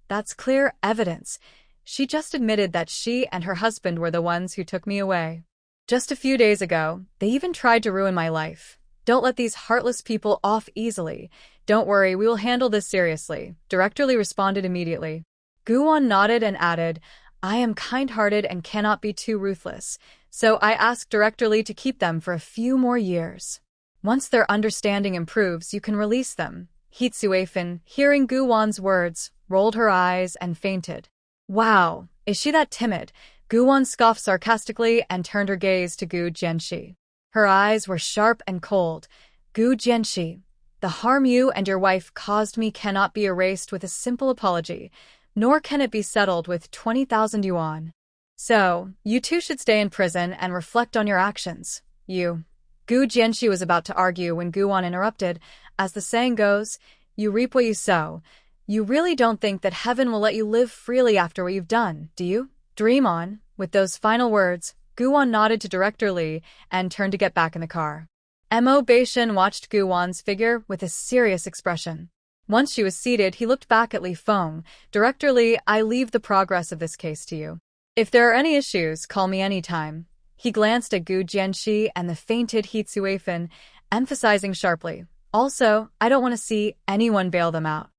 That's clear evidence. She just admitted that she and her husband were the ones who took me away. Just a few days ago, they even tried to ruin my life. Don't let these heartless people off easily. Don't worry, we will handle this seriously. Director Lee responded immediately. Gu-won nodded and added, I am kind-hearted and cannot be too ruthless, so I asked Director Lee to keep them for a few more years. Once their understanding improves, you can release them. Hee Sue-fin, hearing Gu-won's words, rolled her eyes and fainted. Wow, is she that timid? Gu-won scoffed sarcastically and turned her gaze to Gu Jianxi. Her eyes were sharp and cold. Gu Jianxi, the harm you and your wife caused me cannot be erased with a simple apology, nor can it be settled with 20,000 yuan. So, you two should stay in prison and reflect on your actions. You. Gu Jianxi was about to argue when Gu-won interrupted. As the saying goes, you reap what you sow. You really don't think that heaven will let you live freely after what you've done, do you? Dream on. With those final words, Gu-won nodded to Director Lee and turned to get back in the car. Mo Beishin watched Gu-won's figure with a serious expression. Once she was seated, he looked back at Li Feng. Director Lee, I leave the progress of this case to you. If there are any issues, call me anytime. He glanced at Gu Jianxi and the fainted Hee Sue-fin, emphasizing sharply, also, I don't want to see anyone bail them out.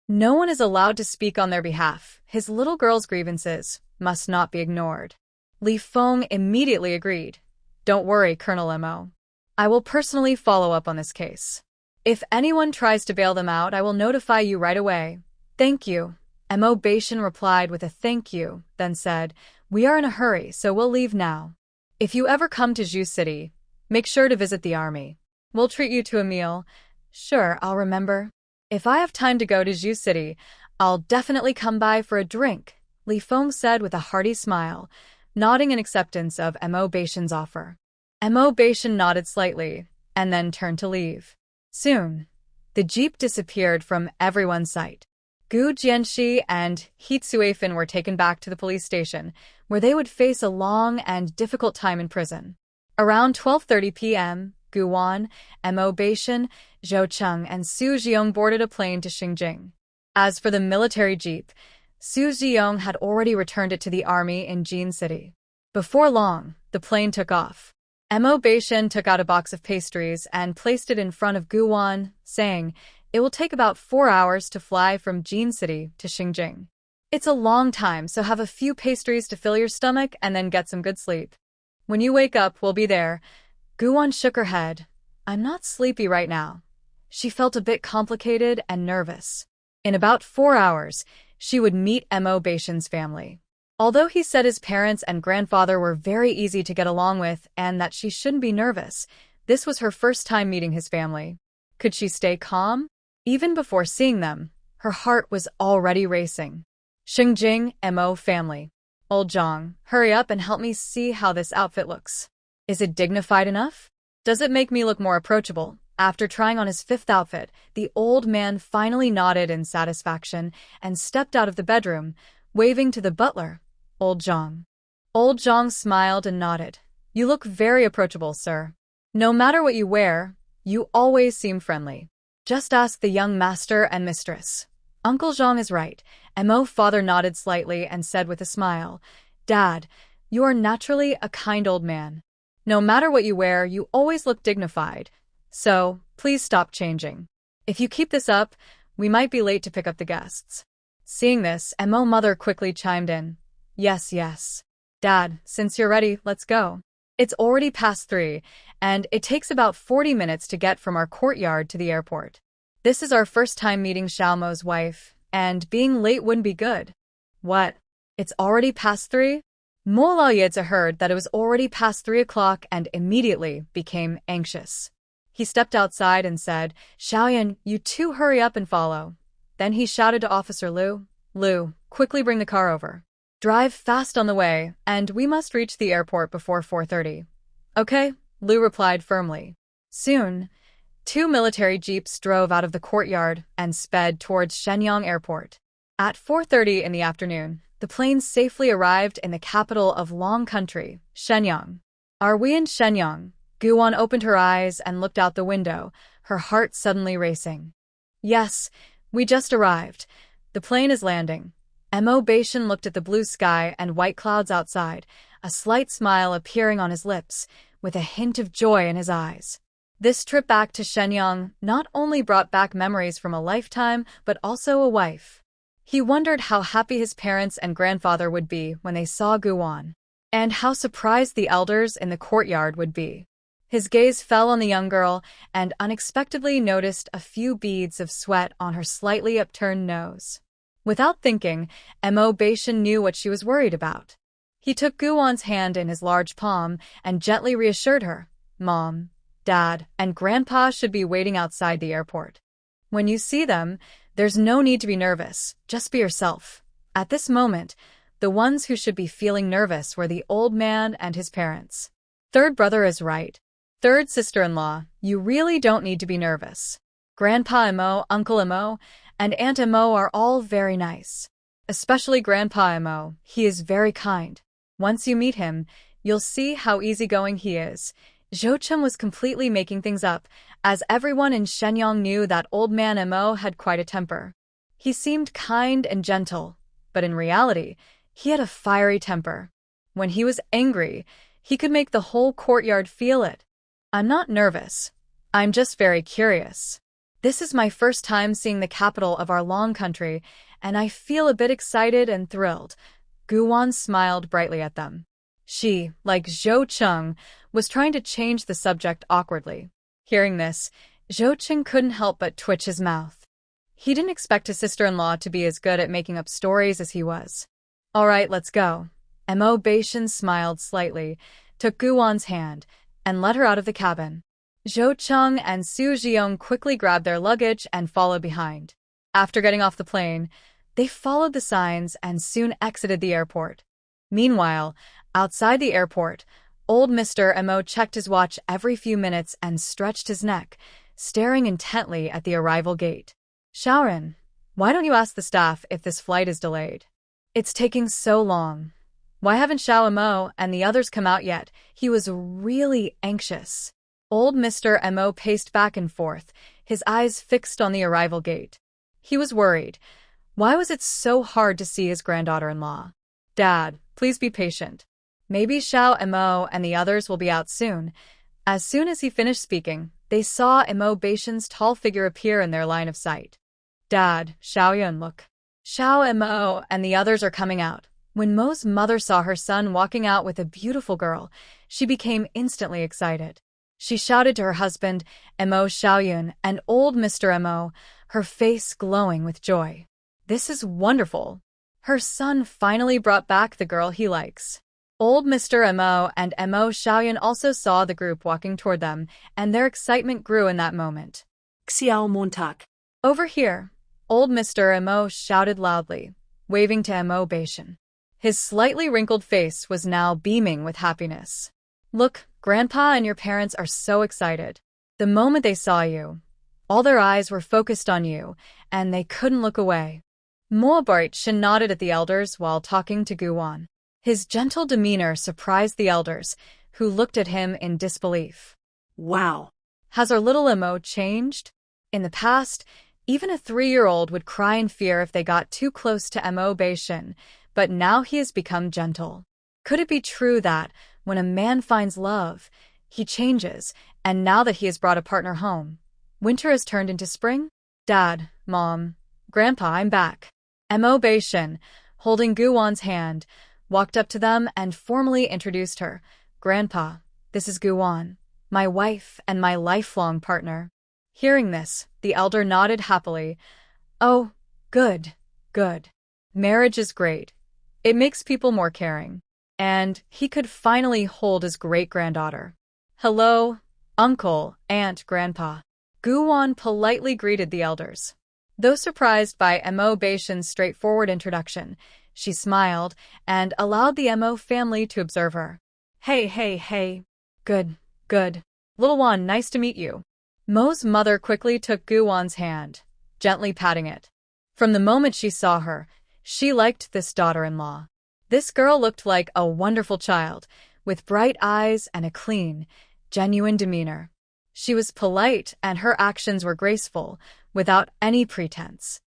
No one is allowed to speak on their behalf. His little girl's grievances must not be ignored. Li Feng immediately agreed. Don't worry, Colonel Mo. I will personally follow up on this case. If anyone tries to bail them out, I will notify you right away. Thank you. Mo Beishin replied with a thank you, then said, we are in a hurry, so we'll leave now. If you ever come to Zhu City, make sure to visit the army. We'll treat you to a meal. Sure, I'll remember. If I have time to go to Zhu City, I'll definitely come by for a drink, Li Feng said with a hearty smile, nodding in acceptance of Mo Beishin's offer. Mo Beishin nodded slightly, and then turned to leave. Soon, the jeep disappeared from everyone's sight. Gu Jianxi and Hee Sue-fin were taken back to the police station, where they would face a long and difficult time in prison. Around 12:30 p.m., Gu-won, Mo Beishin, Zhou Cheng, and Su Zhiyong boarded a plane to Xinjiang. As for the military jeep, Su Zhiyong had already returned it to the army in Jin City. Before long, the plane took off. Mo Beishin took out a box of pastries and placed it in front of Gu-won, saying, it will take about 4 hours to fly from Jin City to Xinjiang. It's a long time, so have a few pastries to fill your stomach and then get some good sleep. When you wake up, we'll be there. Gu-won shook her head. I'm not sleepy right now. She felt a bit complicated and nervous. In about 4 hours, she would meet Mo Beishin's family. Although he said his parents and grandfather were very easy to get along with and that she shouldn't be nervous, this was her first time meeting his family. Could she stay calm? Even before seeing them, her heart was already racing. Xinjiang, Mo family. Old Zhang, hurry up and help me see how this outfit looks. Is it dignified enough? Does it make me look more approachable? After trying on his 5th outfit, the old man finally nodded in satisfaction and stepped out of the bedroom, waving to the butler, Old Zhang. Old Zhang smiled and nodded. You look very approachable, sir. No matter what you wear, you always seem friendly. Just ask the young master and mistress. Uncle Zhang is right. Mo father nodded slightly and said with a smile, Dad, you are naturally a kind old man. No matter what you wear, you always look dignified. So, please stop changing. If you keep this up, we might be late to pick up the guests. Seeing this, Mo mother quickly chimed in. Yes, yes. Dad, since you're ready, let's go. It's already past 3, and it takes about 40 minutes to get from our courtyard to the airport. This is our first time meeting Xiaomo's wife, and being late wouldn't be good. What? It's already past 3? Mo Laoyedza heard that it was already past 3 o'clock and immediately became anxious. He stepped outside and said, Xiaoyan, you two hurry up and follow. Then he shouted to Officer Lu, quickly bring the car over. Drive fast on the way, and we must reach the airport before 4:30. Okay, Lu replied firmly. Soon, 2 military jeeps drove out of the courtyard and sped towards Shenyang Airport. At 4:30 in the afternoon, the plane safely arrived in the capital of Long Country, Shenyang. Are we in Shenyang? Guwon opened her eyes and looked out the window, her heart suddenly racing. Yes, we just arrived. The plane is landing. Mo Baishan looked at the blue sky and white clouds outside, a slight smile appearing on his lips, with a hint of joy in his eyes. This trip back to Shenyang not only brought back memories from a lifetime, but also a wife. He wondered how happy his parents and grandfather would be when they saw Guwon, and how surprised the elders in the courtyard would be. His gaze fell on the young girl and unexpectedly noticed a few beads of sweat on her slightly upturned nose. Without thinking, Mo Baishan knew what she was worried about. He took Guwon's hand in his large palm and gently reassured her, Mom, Dad, and Grandpa should be waiting outside the airport. When you see them, there's no need to be nervous, just be yourself. At this moment, the ones who should be feeling nervous were the old man and his parents. Third brother is right. Third sister-in-law, you really don't need to be nervous. Grandpa Mo, Uncle Mo, and Aunt Mo are all very nice. Especially Grandpa Mo, he is very kind. Once you meet him, you'll see how easygoing he is. Zhou Cheng was completely making things up, as everyone in Shenyang knew that old man Mo had quite a temper. He seemed kind and gentle, but in reality, he had a fiery temper. When he was angry, he could make the whole courtyard feel it. I'm not nervous. I'm just very curious. This is my first time seeing the capital of our long country, and I feel a bit excited and thrilled. Guwon smiled brightly at them. She, like Zhou Cheng, was trying to change the subject awkwardly. Hearing this, Zhou Cheng couldn't help but twitch his mouth. He didn't expect his sister-in-law to be as good at making up stories as he was. All right, let's go. Mo Baishan smiled slightly, took Guwon's hand, and led her out of the cabin. Zhou Cheng and Su Jiong quickly grabbed their luggage and followed behind. After getting off the plane, they followed the signs and soon exited the airport. Meanwhile, outside the airport, old Mr. Mo checked his watch every few minutes and stretched his neck, staring intently at the arrival gate. Shaoran, why don't you ask the staff if this flight is delayed? It's taking so long. Why haven't Xiao Mo and the others come out yet? He was really anxious. Old Mr. Mo paced back and forth, his eyes fixed on the arrival gate. He was worried. Why was it so hard to see his granddaughter-in-law? Dad, please be patient. Maybe Xiao Mo and the others will be out soon. As soon as he finished speaking, they saw Mo Baishan's tall figure appear in their line of sight. Dad, Xiaoyun, look. Xiao Mo and the others are coming out. When Mo's mother saw her son walking out with a beautiful girl, she became instantly excited. She shouted to her husband, Mo Xiaoyun, and old Mr. Mo, her face glowing with joy. This is wonderful. Her son finally brought back the girl he likes. Old Mr. Mo and Mo Xiaoyun also saw the group walking toward them, and their excitement grew in that moment. Xiao Montak. Over here, old Mr. Mo shouted loudly, waving to Mo Baishan. His slightly wrinkled face was now beaming with happiness. Look, Grandpa and your parents are so excited. The moment they saw you, all their eyes were focused on you, and they couldn't look away. Mo Baishan nodded at the elders while talking to Guwon. His gentle demeanor surprised the elders, who looked at him in disbelief. Wow. Has our little Mo changed? In the past, even a 3-year-old would cry in fear if they got too close to Mo Baishan, but now he has become gentle. Could it be true that, when a man finds love, he changes, and now that he has brought a partner home, winter has turned into spring? Dad, Mom, Grandpa, I'm back. Mo Baishan, holding Guwon's hand, walked up to them and formally introduced her. Grandpa, this is Guwon, my wife and my lifelong partner. Hearing this, the elder nodded happily. Oh, good, good. Marriage is great. It makes people more caring. And he could finally hold his great-granddaughter. Hello, Uncle, Aunt, Grandpa. Guwon politely greeted the elders. Though surprised by Mo Baishan's straightforward introduction, she smiled and allowed the Mo family to observe her. Hey. Good. Little one, nice to meet you. Mo's mother quickly took Guwon's hand, gently patting it. From the moment she saw her, she liked this daughter-in-law. This girl looked like a wonderful child, with bright eyes and a clean, genuine demeanor. She was polite and her actions were graceful, without any pretense.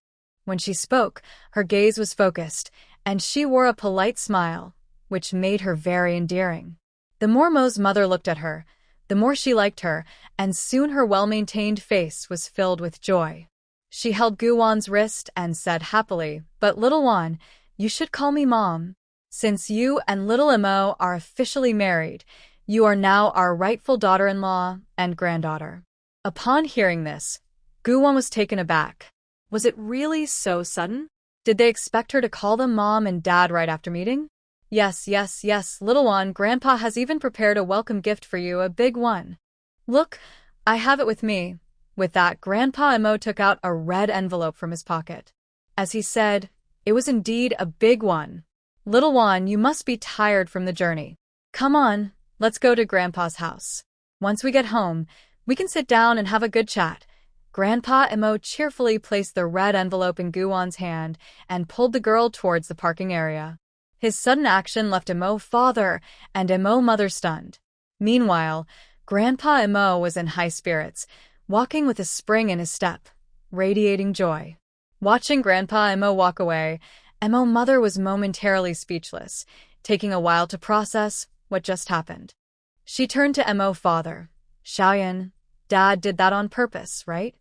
When she spoke, her gaze was focused, and she wore a polite smile, which made her very endearing. The more Mo's mother looked at her, the more she liked her, and soon her well-maintained face was filled with joy. She held Gu-won's wrist and said happily, "But little Won, you should call me Mom. Since you and little Mo are officially married, you are now our rightful daughter-in-law and granddaughter." Upon hearing this, Gu-won was taken aback. Was it really so sudden? Did they expect her to call them Mom and Dad right after meeting? Yes, little Won, Grandpa has even prepared a welcome gift for you, a big one. Look, I have it with me. With that, Grandpa Mo took out a red envelope from his pocket. As he said, it was indeed a big one. Little Won, you must be tired from the journey. Come on, let's go to Grandpa's house. Once we get home, we can sit down and have a good chat. Grandpa Mo cheerfully placed the red envelope in Gu-won's hand and pulled the girl towards the parking area. His sudden action left Mo father and Mo mother stunned. Meanwhile, Grandpa Mo was in high spirits, walking with a spring in his step, radiating joy. Watching Grandpa Mo walk away, Mo mother was momentarily speechless, taking a while to process what just happened. She turned to Mo father. Xiaoyan, Dad did that on purpose, right?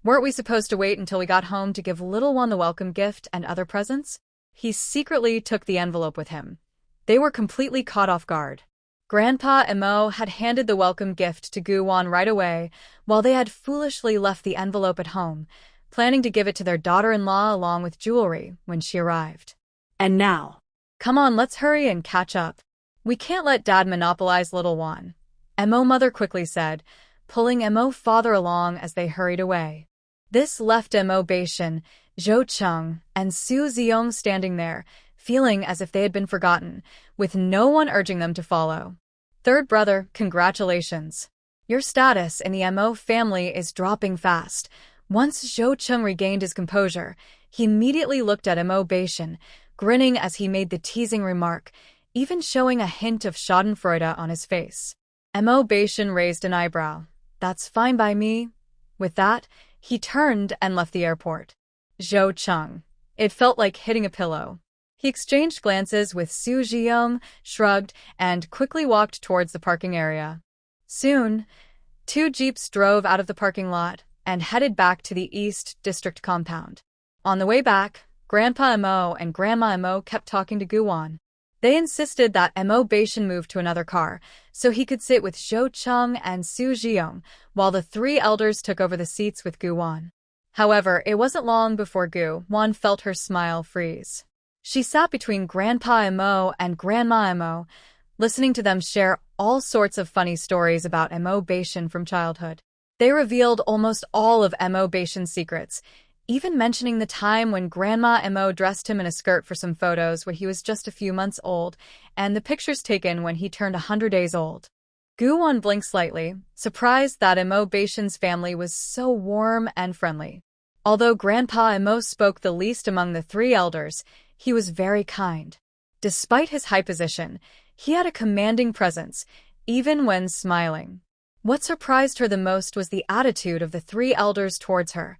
Weren't we supposed to wait until we got home to give little Won the welcome gift and other presents? He secretly took the envelope with him. They were completely caught off guard. Grandpa Mo had handed the welcome gift to Gu-won right away, while they had foolishly left the envelope at home, planning to give it to their daughter-in-law along with jewelry when she arrived. And now? Come on, let's hurry and catch up. We can't let Dad monopolize little Won, Mo mother quickly said, pulling Mo father along as they hurried away. This left Mo Beishan, Zhou Cheng, and Su Ziyong standing there, feeling as if they had been forgotten, with no one urging them to follow. Third brother, congratulations. Your status in the Mo family is dropping fast. Once Zhou Cheng regained his composure, he immediately looked at Mo Beishan, grinning as he made the teasing remark, even showing a hint of schadenfreude on his face. Mo Beishan raised an eyebrow. That's fine by me. With that, he turned and left the airport. Zhou Cheng. It felt like hitting a pillow. He exchanged glances with Su Ziyong, shrugged, and quickly walked towards the parking area. Soon, 2 jeeps drove out of the parking lot and headed back to the East District compound. On the way back, Grandpa Mo and Grandma Mo kept talking to Gu-won. They insisted that Mo Beishan move to another car, so he could sit with Zhou Cheng and Su Ziyong, while the 3 elders took over the seats with Gu-won. However, it wasn't long before Gu-won felt her smile freeze. She sat between Grandpa Mo and Grandma Mo, listening to them share all sorts of funny stories about Mo Beishan from childhood. They revealed almost all of Mo Beishan's secrets, even mentioning the time when Grandma Mo dressed him in a skirt for some photos when he was just a few months old, and the pictures taken when he turned 100 days old. Gu-won blinked slightly, surprised that Mo Beishan's family was so warm and friendly. Although Grandpa Mo spoke the least among the 3 elders, he was very kind. Despite his high position, he had a commanding presence, even when smiling. What surprised her the most was the attitude of the 3 elders towards her.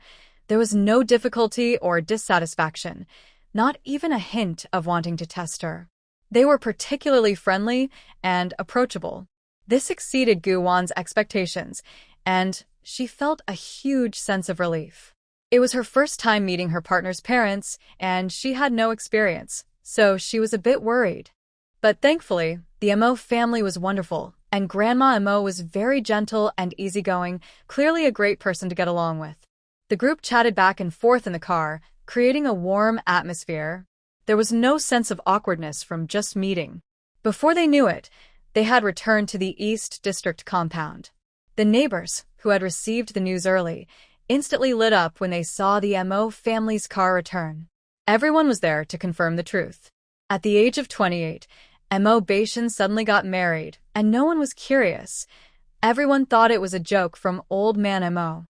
There was no difficulty or dissatisfaction, not even a hint of wanting to test her. They were particularly friendly and approachable. This exceeded Gu-won's expectations, and she felt a huge sense of relief. It was her first time meeting her partner's parents, and she had no experience, so she was a bit worried. But thankfully, the Mo family was wonderful, and Grandma Mo was very gentle and easygoing, clearly a great person to get along with. The group chatted back and forth in the car, creating a warm atmosphere. There was no sense of awkwardness from just meeting. Before they knew it, they had returned to the East District compound. The neighbors, who had received the news early, instantly lit up when they saw the Mo family's car return. Everyone was there to confirm the truth. At the age of 28, Mo Beishan suddenly got married, and no one was curious. Everyone thought it was a joke from old man Mo.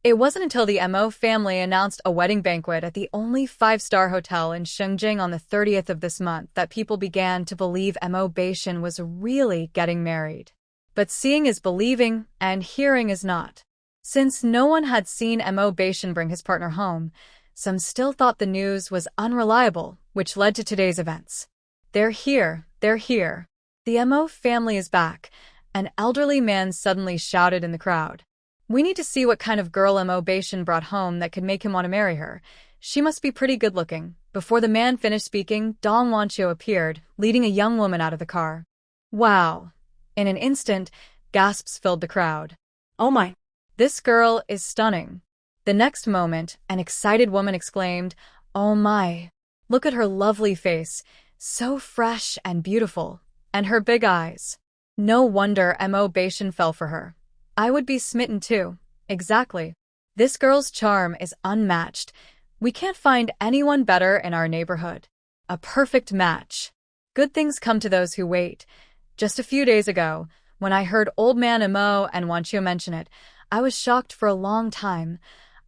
It wasn't until the Mo family announced a wedding banquet at the only five-star hotel in Shengjing on the 30th of this month that people began to believe Mo Beishan was really getting married. But seeing is believing, and hearing is not. Since no one had seen Mo Beishan bring his partner home, some still thought the news was unreliable, which led to today's events. They're here, they're here. The Mo family is back, an elderly man suddenly shouted in the crowd. We need to see what kind of girl Mo Beishan brought home that could make him want to marry her. She must be pretty good-looking. Before the man finished speaking, Dong Wanqiu appeared, leading a young woman out of the car. Wow. In an instant, gasps filled the crowd. Oh my. This girl is stunning. The next moment, an excited woman exclaimed, Oh my. Look at her lovely face, so fresh and beautiful, and her big eyes. No wonder Mo Beishan fell for her. I would be smitten too. Exactly. This girl's charm is unmatched. We can't find anyone better in our neighborhood. A perfect match. Good things come to those who wait. Just a few days ago, when I heard old man Mo and Wanqiu mention it, I was shocked for a long time.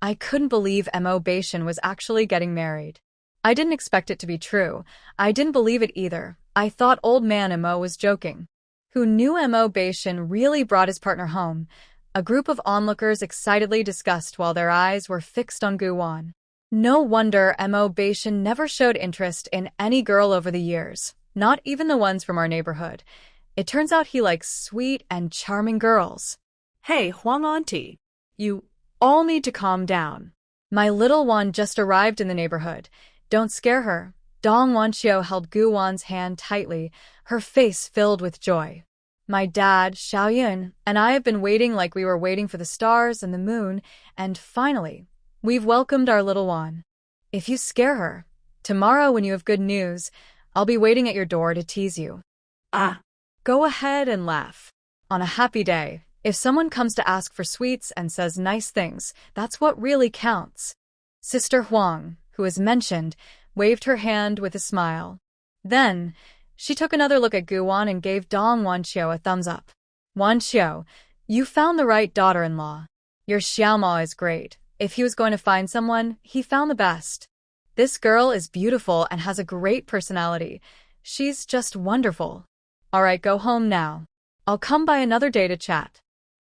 I couldn't believe Mo Beishan was actually getting married. I didn't expect it to be true. I didn't believe it either. I thought old man Mo was joking. Who knew Mo Beishan really brought his partner home? A group of onlookers excitedly discussed while their eyes were fixed on Guwan. No wonder Mo Beishan never showed interest in any girl over the years, not even the ones from our neighborhood. It turns out he likes sweet and charming girls. Hey, Huang Auntie. You all need to calm down. My little one just arrived in the neighborhood. Don't scare her. Dong Wanqiu held Guwan's hand tightly, her face filled with joy. My dad, Xiaoyun, and I have been waiting like we were waiting for the stars and the moon, and finally, we've welcomed our little one. If you scare her, tomorrow when you have good news, I'll be waiting at your door to tease you. Ah. Go ahead and laugh. On a happy day, if someone comes to ask for sweets and says nice things, that's what really counts. Sister Huang, who is mentioned, waved her hand with a smile. Then, she took another look at Guwan and gave Dong Wanqiu a thumbs up. Wanqiu, you found the right daughter-in-law. Your Xiaoma is great. If he was going to find someone, he found the best. This girl is beautiful and has a great personality. She's just wonderful. All right, go home now. I'll come by another day to chat.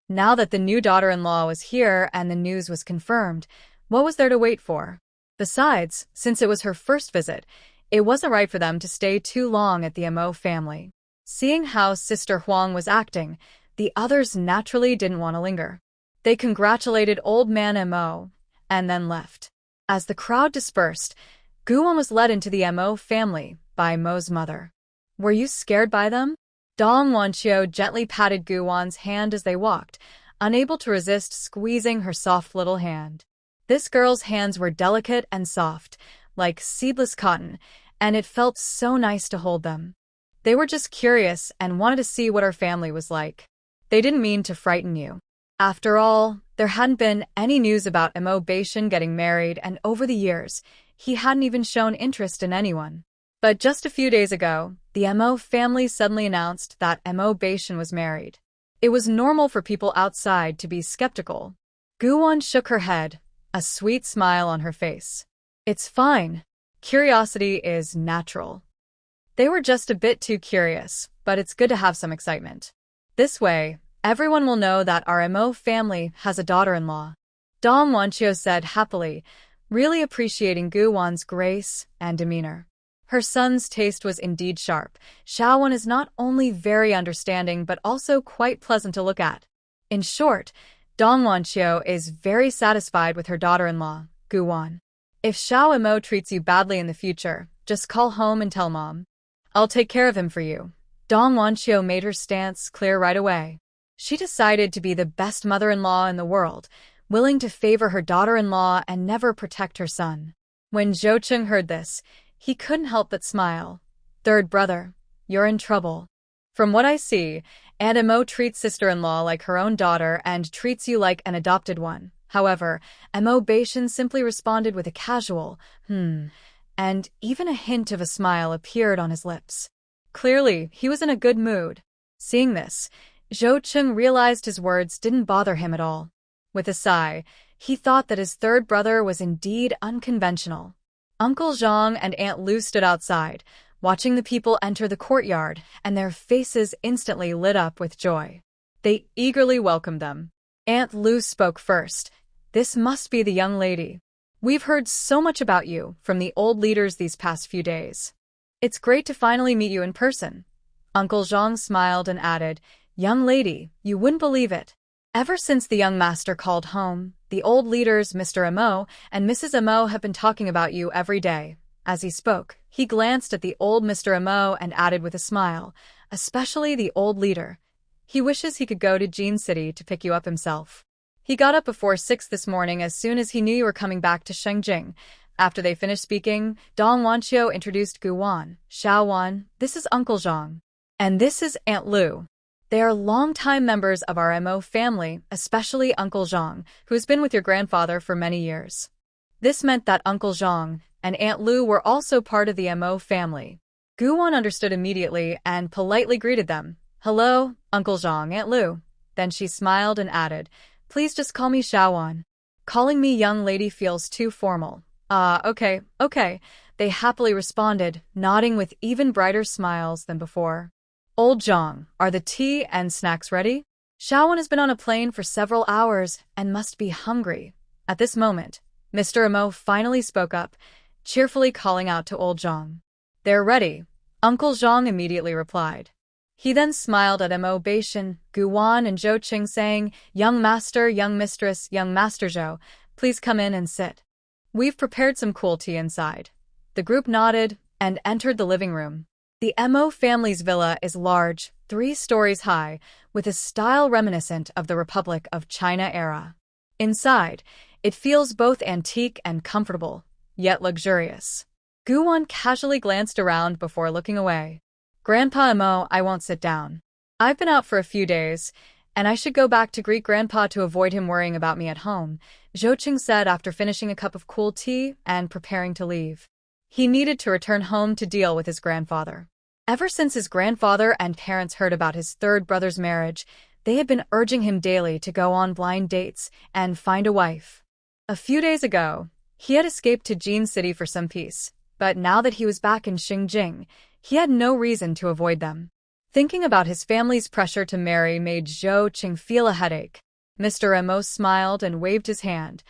Now that the new daughter-in-law was here and the news was confirmed, what was there to wait for? Besides, since it was her first visit, it wasn't right for them to stay too long at the Mo family. Seeing how Sister Huang was acting, the others naturally didn't want to linger. They congratulated old man Mo, and then left. As the crowd dispersed, Guwan was led into the Mo family by Mo's mother. Were you scared by them? Dong Wanqiu gently patted Guwan's hand as they walked, unable to resist squeezing her soft little hand. This girl's hands were delicate and soft, like seedless cotton, and it felt so nice to hold them. They were just curious and wanted to see what her family was like. They didn't mean to frighten you. After all, there hadn't been any news about Mo Beishan getting married, and over the years, he hadn't even shown interest in anyone. But just a few days ago, the Mo family suddenly announced that Mo Beishan was married. It was normal for people outside to be skeptical. Guwan shook her head, a sweet smile on her face. It's fine. Curiosity is natural. They were just a bit too curious, but it's good to have some excitement. This way, everyone will know that our Mo family has a daughter-in-law. Dong Wanqiu said happily, really appreciating Guwan's grace and demeanor. Her son's taste was indeed sharp. Xiaowan is not only very understanding but also quite pleasant to look at. In short, Dong Wanqiu is very satisfied with her daughter-in-law, Guwan. If Xiao Mo treats you badly in the future, just call home and tell Mom. I'll take care of him for you. Dong Wanqiu made her stance clear right away. She decided to be the best mother-in-law in the world, willing to favor her daughter-in-law and never protect her son. When Zhou Cheng heard this, he couldn't help but smile. Third brother, you're in trouble. From what I see, Aunt Mo treats sister-in-law like her own daughter and treats you like an adopted one. However, Mo Beishan simply responded with a casual, and even a hint of a smile appeared on his lips. Clearly, he was in a good mood. Seeing this, Zhou Cheng realized his words didn't bother him at all. With a sigh, He thought that his third brother was indeed unconventional. Uncle Zhang and Aunt Lu stood outside, watching the people enter the courtyard, and their faces instantly lit up with joy. They eagerly welcomed them. Aunt Lu spoke first. "This must be the young lady. We've heard so much about you from the old leaders these past few days. It's great to finally meet you in person." Uncle Zhang smiled and added, "Young lady, you wouldn't believe it. Ever since the young master called home, the old leaders, Mr. Mo and Mrs. Mo, have been talking about you every day." As he spoke, he glanced at the old Mr. Mo and added with a smile, "Especially the old leader. He wishes he could go to Jin City to pick you up himself. He got up before 6 this morning as soon as he knew you were coming back to Shengjing." After they finished speaking, Dong Wanqiu introduced Gu Wan. "Xiao Wan, this is Uncle Zhang. And this is Aunt Lu. They are longtime members of our Mo family, especially Uncle Zhang, who has been with your grandfather for many years." This meant that Uncle Zhang and Aunt Lu were also part of the Mo family. Gu Wan understood immediately and politely greeted them. "Hello, Uncle Zhang, Aunt Lu." Then she smiled and added, "Please just call me Xiao Wan. Calling me young lady feels too formal." Okay. They happily responded, nodding with even brighter smiles than before. "Old Zhang, are the tea and snacks ready? Xiaowan has been on a plane for several hours and must be hungry." At this moment, Mr. Mo finally spoke up, cheerfully calling out to old Zhang. "They're ready," Uncle Zhang immediately replied. He then smiled at Mo Beishan, Gu Wan, and Zhou Qing, saying, "Young master, young mistress, young master Zhou, please come in and sit. We've prepared some cool tea inside." The group nodded and entered the living room. The Mo family's villa is large, 3 stories high, with a style reminiscent of the Republic of China era. Inside, it feels both antique and comfortable, yet luxurious. Gu Wan casually glanced around before looking away. "Grandpa Mo, I won't sit down. I've been out for a few days, and I should go back to greet Grandpa to avoid him worrying about me at home," Zhou Qing said after finishing a cup of cool tea and preparing to leave. He needed to return home to deal with his grandfather. Ever since his grandfather and parents heard about his third brother's marriage, they had been urging him daily to go on blind dates and find a wife. A few days ago, he had escaped to Jin City for some peace, but now that he was back in Xinjiang, he had no reason to avoid them. Thinking about his family's pressure to marry made Zhou Qing feel a headache. Mr. Mo smiled and waved his hand.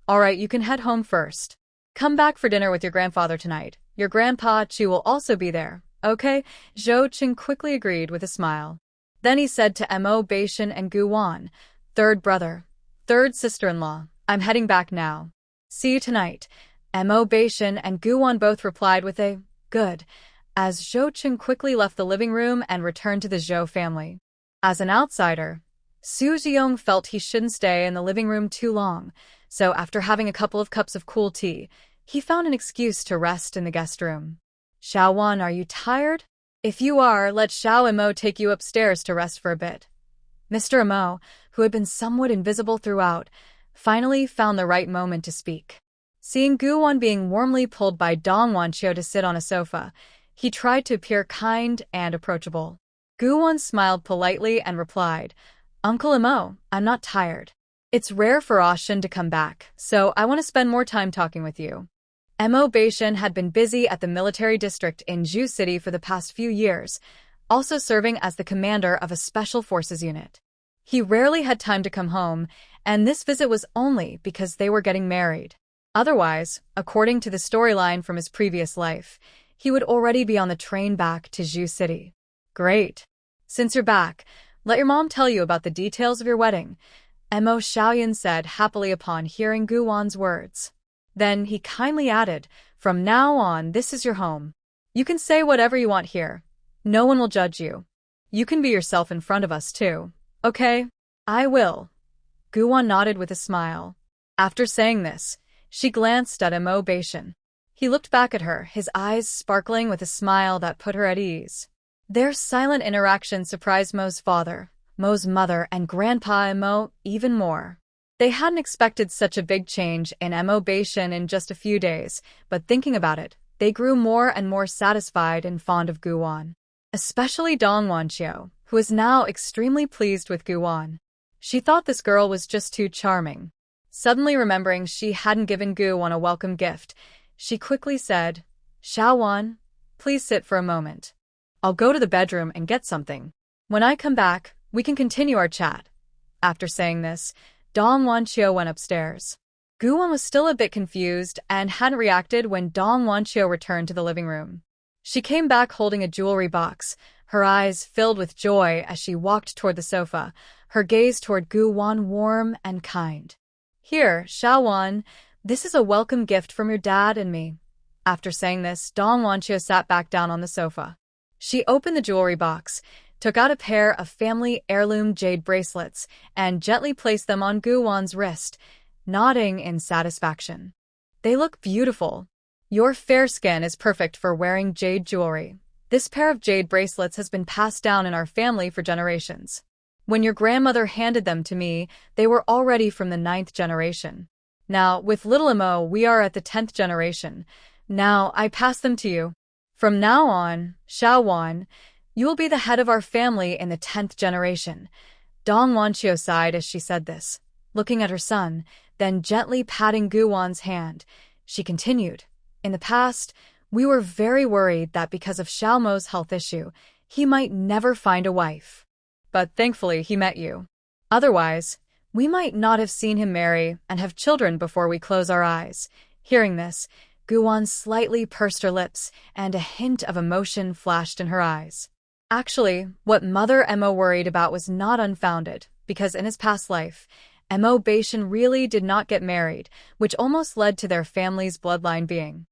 "All right, you can head home first. Come back for dinner with your grandfather tonight. Your grandpa Chu will also be there, okay?" Zhou Qing quickly agreed with a smile. Then he said to Mo Beishan and Gu Wan, "Third brother, third sister-in-law, I'm heading back now. See you tonight." Mo Beishan and Gu Wan both replied with a "good," as Zhou Qing quickly left the living room and returned to the Zhou family. As an outsider, Su Ziyong felt he shouldn't stay in the living room too long, so after having a couple of cups of cool tea, he found an excuse to rest in the guest room. "Xiao Wan, are you tired? If you are, let Xiao Mo take you upstairs to rest for a bit." Mr. Mo, who had been somewhat invisible throughout, finally found the right moment to speak. Seeing Gu Wan being warmly pulled by Dong Wanqiu to sit on a sofa, he tried to appear kind and approachable. Gu Wan smiled politely and replied, "Uncle Mo, I'm not tired. It's rare for Ashen to come back, so I want to spend more time talking with you." Mo Beishan had been busy at the military district in Zhu City for the past few years, also serving as the commander of a special forces unit. He rarely had time to come home, and this visit was only because they were getting married. Otherwise, according to the storyline from his previous life, he would already be on the train back to Zhu City. "Great. Since you're back, let your mom tell you about the details of your wedding," Mo Xiaoyan said happily upon hearing Gu Wan's words. Then he kindly added, "From now on, this is your home. You can say whatever you want here. No one will judge you. You can be yourself in front of us too, okay?" "I will." Gu Wan nodded with a smile. After saying this, she glanced at Mo Beishan. He looked back at her, his eyes sparkling with a smile that put her at ease. Their silent interaction surprised Mo's father, Mo's mother, and Grandpa Mo even more. They hadn't expected such a big change in Mo Beishan in just a few days, but thinking about it, they grew more and more satisfied and fond of Gu Wan. Especially Dong Wanqiu, who was now extremely pleased with Gu Wan. She thought this girl was just too charming. Suddenly remembering she hadn't given Gu-won a welcome gift, she quickly said, "Xiaowan, please sit for a moment. I'll go to the bedroom and get something. When I come back, we can continue our chat." After saying this, Dong Wanchio went upstairs. Gu-won was still a bit confused and hadn't reacted when Dong Wanchio returned to the living room. She came back holding a jewelry box, her eyes filled with joy as she walked toward the sofa, her gaze toward Gu-won warm and kind. "Here, Xiaowan, this is a welcome gift from your dad and me." After saying this, Dong Wanchio sat back down on the sofa. She opened the jewelry box, took out a pair of family heirloom jade bracelets, and gently placed them on Gu-won's wrist, nodding in satisfaction. "They look beautiful. Your fair skin is perfect for wearing jade jewelry. This pair of jade bracelets has been passed down in our family for generations. When your grandmother handed them to me, they were already from the 9th generation. Now, with little Mo, we are at the 10th generation. Now, I pass them to you. From now on, Xiaowan, you will be the head of our family in the 10th generation." Dong Wanchio sighed as she said this, looking at her son, then gently patting Gu-won's hand. She continued, "In the past, we were very worried that because of Xiaomo's health issue, he might never find a wife. But thankfully he met you. Otherwise, we might not have seen him marry and have children before we close our eyes." Hearing this, Gu-won slightly pursed her lips and a hint of emotion flashed in her eyes. Actually, what Mother Mo worried about was not unfounded, because in his past life, Mo Beishan really did not get married, which almost led to their family's bloodline being.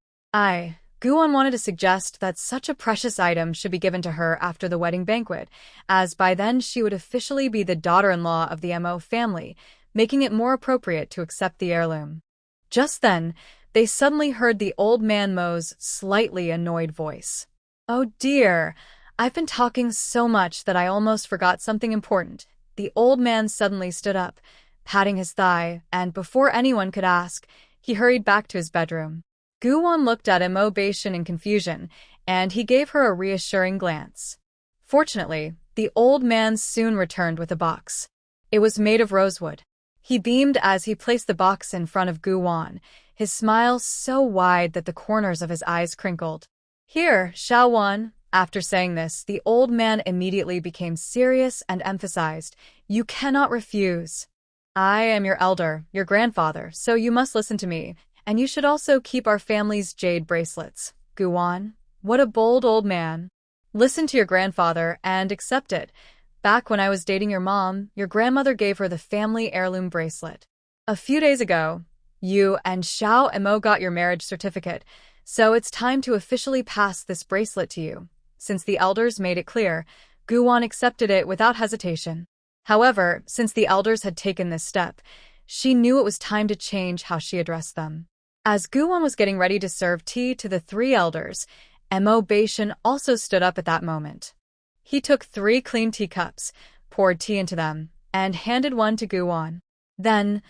Gu-won wanted to suggest that such a precious item should be given to her after the wedding banquet, as by then she would officially be the daughter-in-law of the Mo family, making it more appropriate to accept the heirloom. Just then, they suddenly heard the old man Mo's slightly annoyed voice. "Oh dear, I've been talking so much that I almost forgot something important." The old man suddenly stood up, patting his thigh, and before anyone could ask, he hurried back to his bedroom. Gu-won looked at Mo Beishan in confusion, and he gave her a reassuring glance. Fortunately, the old man soon returned with a box. It was made of rosewood. He beamed as he placed the box in front of Gu-won, his smile so wide that the corners of his eyes crinkled. "Here, Xiaowan." After saying this, the old man immediately became serious and emphasized, "You cannot refuse. I am your elder, your grandfather, so you must listen to me, and you should also keep our family's jade bracelets." Gu-won, what a bold old man. "Listen to your grandfather and accept it. Back when I was dating your mom, your grandmother gave her the family heirloom bracelet. A few days ago, you and Xiao Mo got your marriage certificate, so it's time to officially pass this bracelet to you." Since the elders made it clear, Gu-won accepted it without hesitation. However, since the elders had taken this step, she knew it was time to change how she addressed them. As Gu-won was getting ready to serve tea to the 3 elders, Mo Beishan also stood up at that moment. He took 3 clean teacups, poured tea into them, and handed one to Gu-won. Then,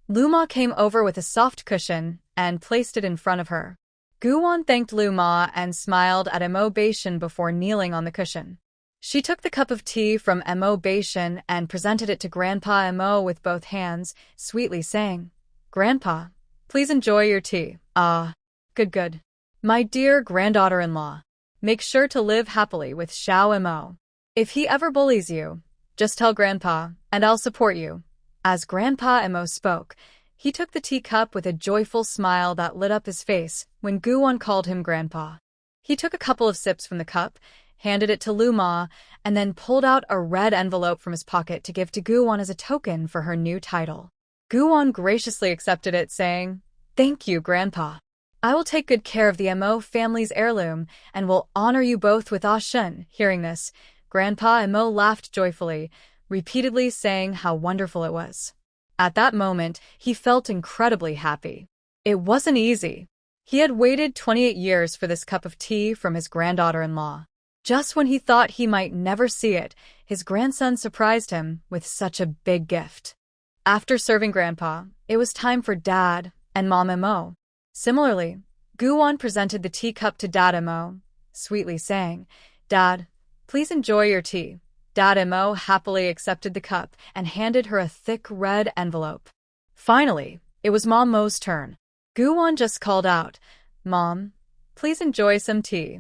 Lu-ma came over with a soft cushion and placed it in front of her. Gu-won thanked Lu-ma and smiled at Mo Beishan before kneeling on the cushion. She took the cup of tea from Mo Beishan and presented it to Grandpa Mo with both hands, sweetly saying, "Grandpa, please enjoy your tea." "Ah, good. My dear granddaughter-in-law, make sure to live happily with Xiao Mo. If he ever bullies you, just tell Grandpa, and I'll support you." As Grandpa Mo spoke, he took the teacup with a joyful smile that lit up his face when Gu-won called him Grandpa. He took a couple of sips from the cup, handed it to Lu-ma, and then pulled out a red envelope from his pocket to give to Gu-won as a token for her new title. Gu-won graciously accepted it, saying, "Thank you, Grandpa. I will take good care of the Mo family's heirloom and will honor you both with Shun." Hearing this, Grandpa Mo laughed joyfully, repeatedly saying how wonderful it was. At that moment, he felt incredibly happy. It wasn't easy. He had waited 28 years for this cup of tea from his granddaughter-in-law. Just when he thought he might never see it, his grandson surprised him with such a big gift. After serving Grandpa, it was time for Dad and Mom Mo. Similarly, Gu-won presented the teacup to Dad Mo, sweetly saying, "Dad, please enjoy your tea." Dad Mo happily accepted the cup and handed her a thick red envelope. Finally, It was Mom Mo's turn. Guwon just called out, "Mom, please enjoy some tea,"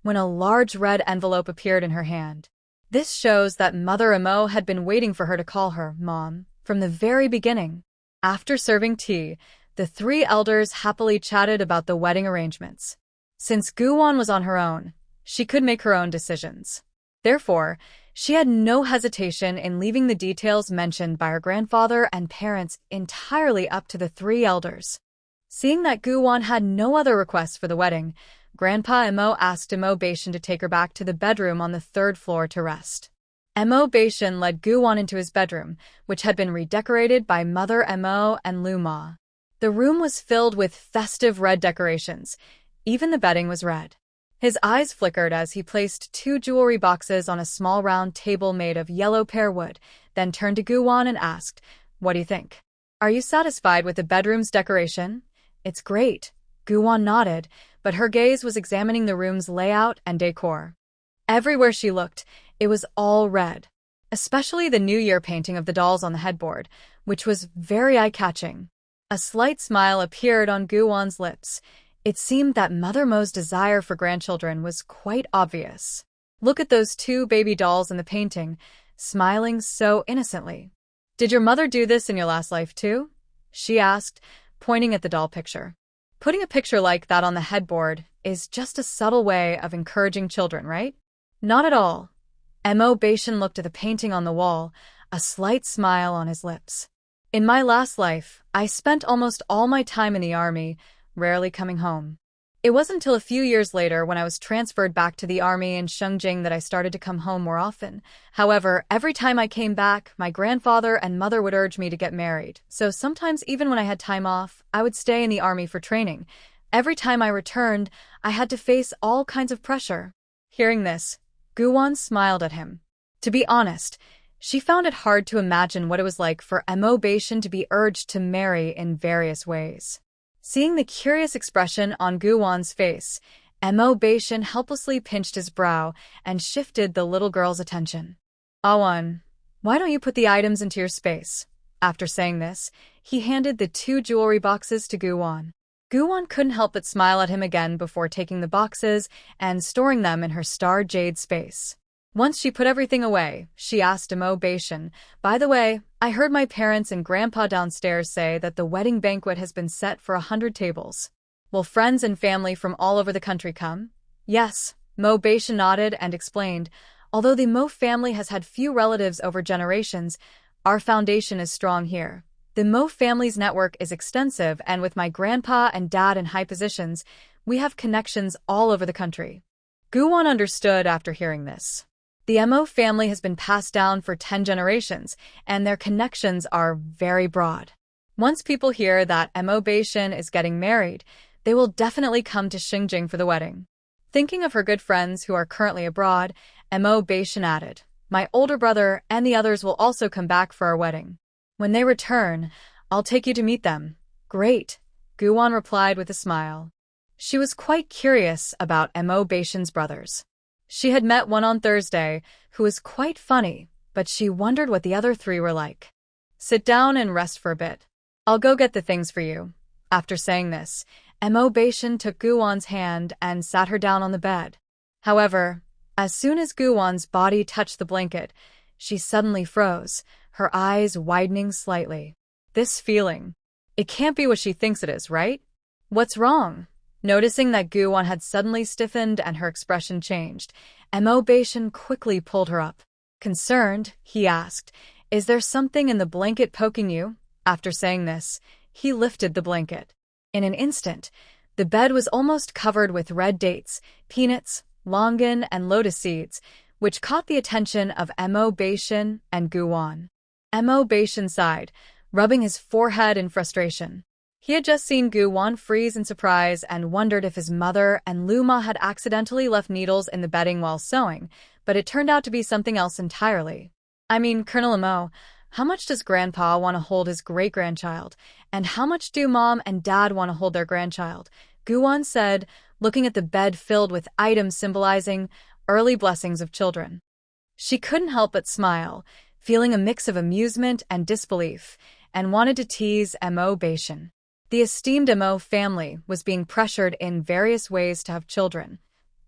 when a large red envelope appeared in her hand. This shows that Mother Mo had been waiting for her to call her Mom from the very beginning. After serving tea, the three elders happily chatted about the wedding arrangements. Since Guwon was on her own, she could make her own decisions. Therefore, she had no hesitation in leaving the details mentioned by her grandfather and parents entirely up to the three elders. Seeing that Guwon had no other requests for the wedding, Grandpa Mo asked Mo Baishan to take her back to the bedroom on the third floor to rest. Mo Baishan led Guwon into his bedroom, which had been redecorated by Mother Mo and Lu Ma. The room was filled with festive red decorations. Even the bedding was red. His eyes flickered as he placed 2 jewelry boxes on a small round table made of yellow pear wood, then turned to Guwon and asked, "What do you think? Are you satisfied with the bedroom's decoration?" "It's great." Guwon nodded, but her gaze was examining the room's layout and decor. Everywhere she looked, it was all red, especially the New Year painting of the dolls on the headboard, which was very eye-catching. A slight smile appeared on Guwon's lips. It seemed that Mother Mo's desire for grandchildren was quite obvious. Look at those 2 baby dolls in the painting, smiling so innocently. "Did your mother do this in your last life too?" she asked, pointing at the doll picture. Putting a picture like that on the headboard is just a subtle way of encouraging children, right? Not at all. Mo Baishan looked at the painting on the wall, a slight smile on his lips. "In my last life, I spent almost all my time in the army, rarely coming home. It wasn't until a few years later when I was transferred back to the army in Shengjing that I started to come home more often. However, every time I came back, my grandfather and mother would urge me to get married, so sometimes even when I had time off, I would stay in the army for training. Every time I returned, I had to face all kinds of pressure." Hearing this, Guwon smiled at him. To be honest, she found it hard to imagine what it was like for Mo Baishan to be urged to marry in various ways. Seeing the curious expression on Guwon's face, Mo Baishan helplessly pinched his brow and shifted the little girl's attention. "Awan, why don't you put the items into your space?" After saying this, he handed the 2 jewelry boxes to Guwon. Guwon couldn't help but smile at him again before taking the boxes and storing them in her star jade space. Once she put everything away, she asked Mo Baishan, "By the way, I heard my parents and grandpa downstairs say that the wedding banquet has been set for 100 tables. Will friends and family from all over the country come?" "Yes," Mo Baishan nodded and explained, "although the Mo family has had few relatives over generations, our foundation is strong here. The Mo family's network is extensive, and with my grandpa and dad in high positions, we have connections all over the country." Guwon understood after hearing this. The Mo family has been passed down for 10 generations, and their connections are very broad. Once people hear that Mo Baishan is getting married, they will definitely come to Xinjiang for the wedding. Thinking of her good friends who are currently abroad, Mo Baishan added, "My older brother and the others will also come back for our wedding. When they return, I'll take you to meet them." "Great," Guwon replied with a smile. She was quite curious about Mo Baishan's brothers. She had met one on Thursday, who was quite funny, but she wondered what the other 3 were like. "Sit down and rest for a bit. I'll go get the things for you." After saying this, Mo Baishan took Guwon's hand and sat her down on the bed. However, as soon as Guwon's body touched the blanket, she suddenly froze, her eyes widening slightly. This feeling. It can't be what she thinks it is, right? What's wrong? Noticing that Guwon had suddenly stiffened and her expression changed, Mo Baishan quickly pulled her up. Concerned, he asked, "Is there something in the blanket poking you?" After saying this, he lifted the blanket. In an instant, the bed was almost covered with red dates, peanuts, longan, and lotus seeds, which caught the attention of Mo Baishan and Guwon. Mo Baishan sighed, rubbing his forehead in frustration. He had just seen Guwon freeze in surprise and wondered if his mother and Lu Ma had accidentally left needles in the bedding while sewing, but it turned out to be something else entirely. "I mean, Colonel Mo, how much does Grandpa want to hold his great-grandchild, and how much do Mom and Dad want to hold their grandchild?" Guwon said, looking at the bed filled with items symbolizing early blessings of children. She couldn't help but smile, feeling a mix of amusement and disbelief. and wanted to tease Mo Bashan. The esteemed Mo family was being pressured in various ways to have children.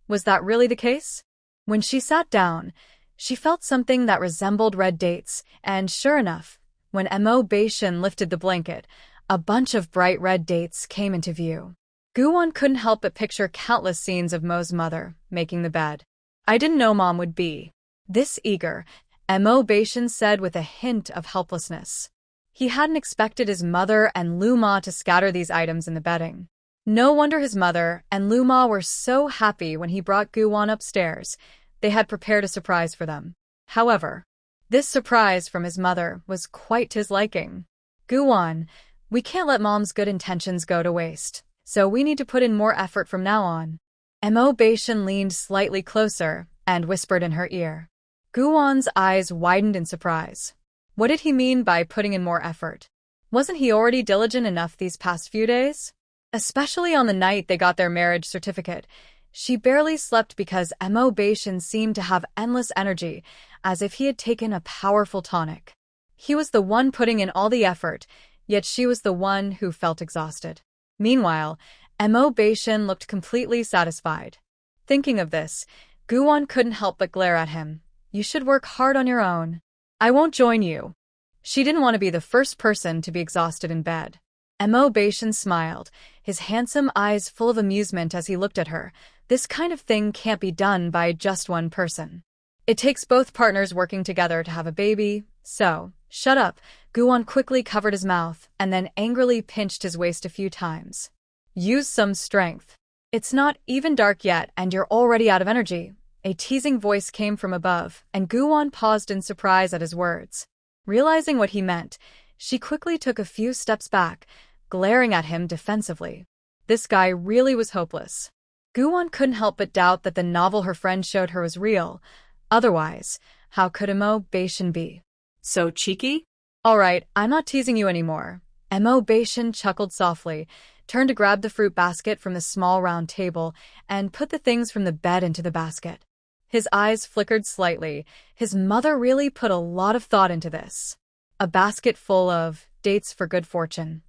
Was that really the case? When she sat down, she felt something that resembled red dates, and sure enough, when Mo Bashan lifted the blanket, a bunch of bright red dates came into view. Guwon couldn't help but picture countless scenes of Mo's mother making the bed. I didn't know Mom would be this eager, Mo Bashan said with a hint of helplessness. He hadn't expected his mother and Luma to scatter these items in the bedding. No wonder his mother and Luma were so happy when he brought Guwon upstairs. They had prepared a surprise for them. However, this surprise from his mother was quite to his liking. Guwon, we can't let Mom's good intentions go to waste, so we need to put in more effort from now on. Mo Bashan leaned slightly closer and whispered in her ear. Guwon's eyes widened in surprise. What did he mean by putting in more effort? Wasn't he already diligent enough these past few days? Especially on the night they got their marriage certificate. She barely slept because Mo Bashan seemed to have endless energy, as if he had taken a powerful tonic. He was the one putting in all the effort, yet she was the one who felt exhausted. Meanwhile, Mo Bashan looked completely satisfied. Thinking of this, Guwon couldn't help but glare at him. You should work hard on your own. I won't join you. She didn't want to be the first person to be exhausted in bed. Mo Bashan smiled, his handsome eyes full of amusement as he looked at her. This kind of thing can't be done by just one person. It takes both partners working together to have a baby, so, shut up. Guwon quickly covered his mouth and then angrily pinched his waist a few times. Use some strength. It's not even dark yet and you're already out of energy. A teasing voice came from above, and Guwon paused in surprise at his words. Realizing what he meant, she quickly took a few steps back, glaring at him defensively. This guy really was hopeless. Guwon couldn't help but doubt that the novel her friend showed her was real. Otherwise, how could Mo Bashan be So cheeky? all right, I'm not teasing you anymore. Mo Bashan chuckled softly, turned to grab the fruit basket from the small round table, and put the things from the bed into the basket. His eyes flickered slightly. His mother really put a lot of thought into this. A basket full of dates for good fortune.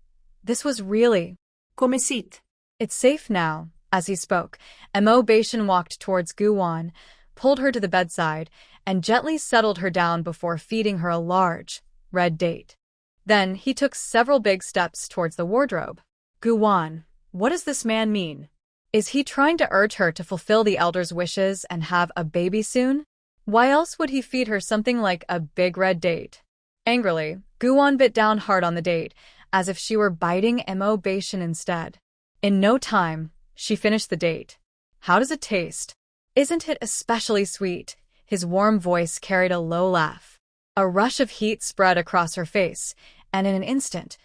This was really... Come sit. It's safe now. As he spoke, Mo Bashan walked towards Guwon, pulled her to the bedside, and gently settled her down before feeding her a large, red date. Then he took several big steps towards the wardrobe. Guwon, what does this man mean? Is he trying to urge her to fulfill the elder's wishes and have a baby soon? Why else would he feed her something like a big red date? Angrily, Guwon bit down hard on the date, as if she were biting Mo Bashan instead. In no time, she finished the date. How does it taste? Isn't it especially sweet? His warm voice carried a low laugh. A rush of heat spread across her face, and in an instant,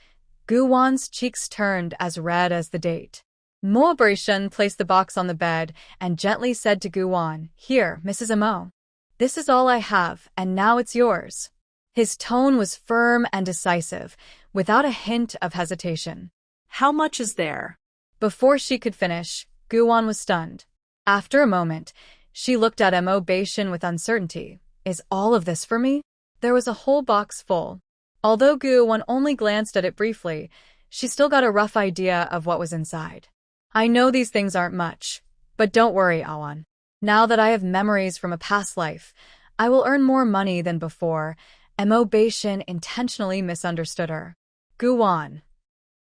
Guwon's cheeks turned as red as the date. Mo Bashan placed the box on the bed and gently said to Guwon, "Here, Mrs. Mo. This is all I have, and now it's yours." His tone was firm and decisive, without a hint of hesitation. How much is there? Before she could finish, Guwon was stunned. After a moment, she looked at Mo Bashan with uncertainty. Is all of this for me? There was a whole box full. Although Guwon only glanced at it briefly, she still got a rough idea of what was inside. I know these things aren't much, but don't worry, Awan. Now that I have memories from a past life, I will earn more money than before. Mo Bashan intentionally misunderstood her. Guwon.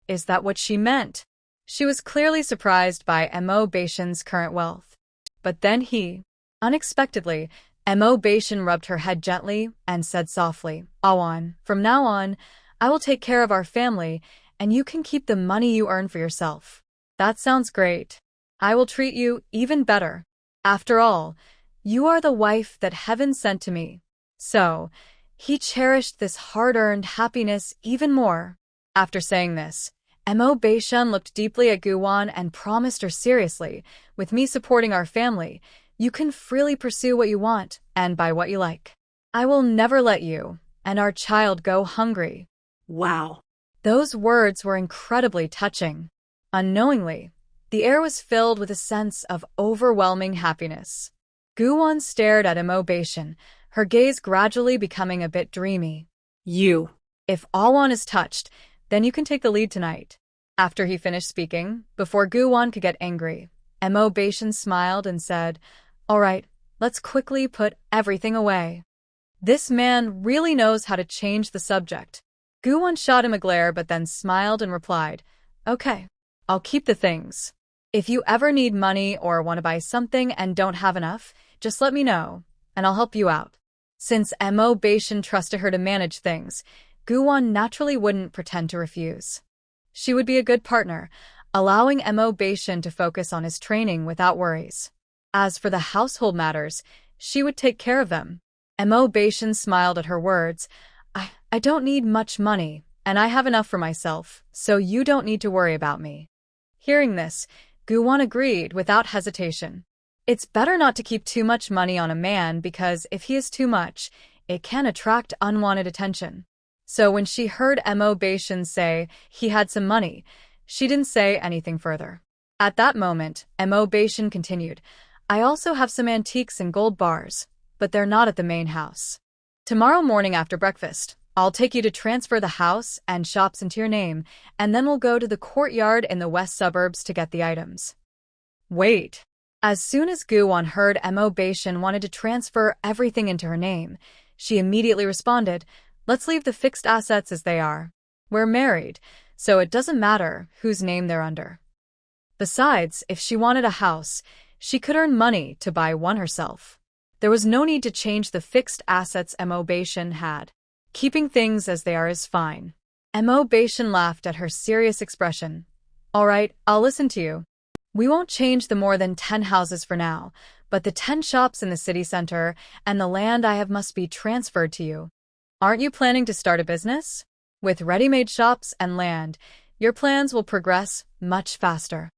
Is that what she meant? She was clearly surprised by Mo Bashan's current wealth. But then unexpectedly, Mo Bashan rubbed her head gently and said softly, "Awan, from now on, I will take care of our family, and you can keep the money you earn for yourself." That sounds great. I will treat you even better. After all, you are the wife that heaven sent to me. So, he cherished this hard-earned happiness even more. After saying this, Mo Bashan looked deeply at Guwon and promised her seriously, "With me supporting our family, you can freely pursue what you want and buy what you like. I will never let you and our child go hungry." Wow. Those words were incredibly touching. Unknowingly, the air was filled with a sense of overwhelming happiness. Guwon stared at Mo Bashan, her gaze gradually becoming a bit dreamy. You. If Awan is touched, then you can take the lead tonight. After he finished speaking, before Guwon could get angry, Mo Baishan smiled and said, "All right, let's quickly put everything away." This man really knows how to change the subject. Guwon shot him a glare but then smiled and replied, "Okay, I'll keep the things. If you ever need money or want to buy something and don't have enough, just let me know, and I'll help you out." Since Mo Baishan trusted her to manage things, Guwon naturally wouldn't pretend to refuse. She would be a good partner, allowing Mo Baishan to focus on his training without worries. As for the household matters, she would take care of them. Mo Baishan smiled at her words. I don't need much money, and I have enough for myself, so you don't need to worry about me." Hearing this, Guwon agreed without hesitation. It's better not to keep too much money on a man because if he is too much, it can attract unwanted attention. So when she heard Mo Baishan say he had some money, she didn't say anything further. At that moment, Mo Baishan continued, "I also have some antiques and gold bars, but they're not at the main house. Tomorrow morning after breakfast, I'll take you to transfer the house and shops into your name, and then we'll go to the courtyard in the west suburbs to get the items." Wait. As soon as Guwon heard Mo Baishan wanted to transfer everything into her name, she immediately responded, "Let's leave the fixed assets as they are. We're married, so it doesn't matter whose name they're under." Besides, if she wanted a house, she could earn money to buy one herself. There was no need to change the fixed assets Mo Baishan had. Keeping things as they are is fine. Mo Baishan laughed at her serious expression. "All right, I'll listen to you. We won't change the more than 10 houses for now, but the 10 shops in the city center and the land I have must be transferred to you. Aren't you planning to start a business? With ready-made shops and land, your plans will progress much faster."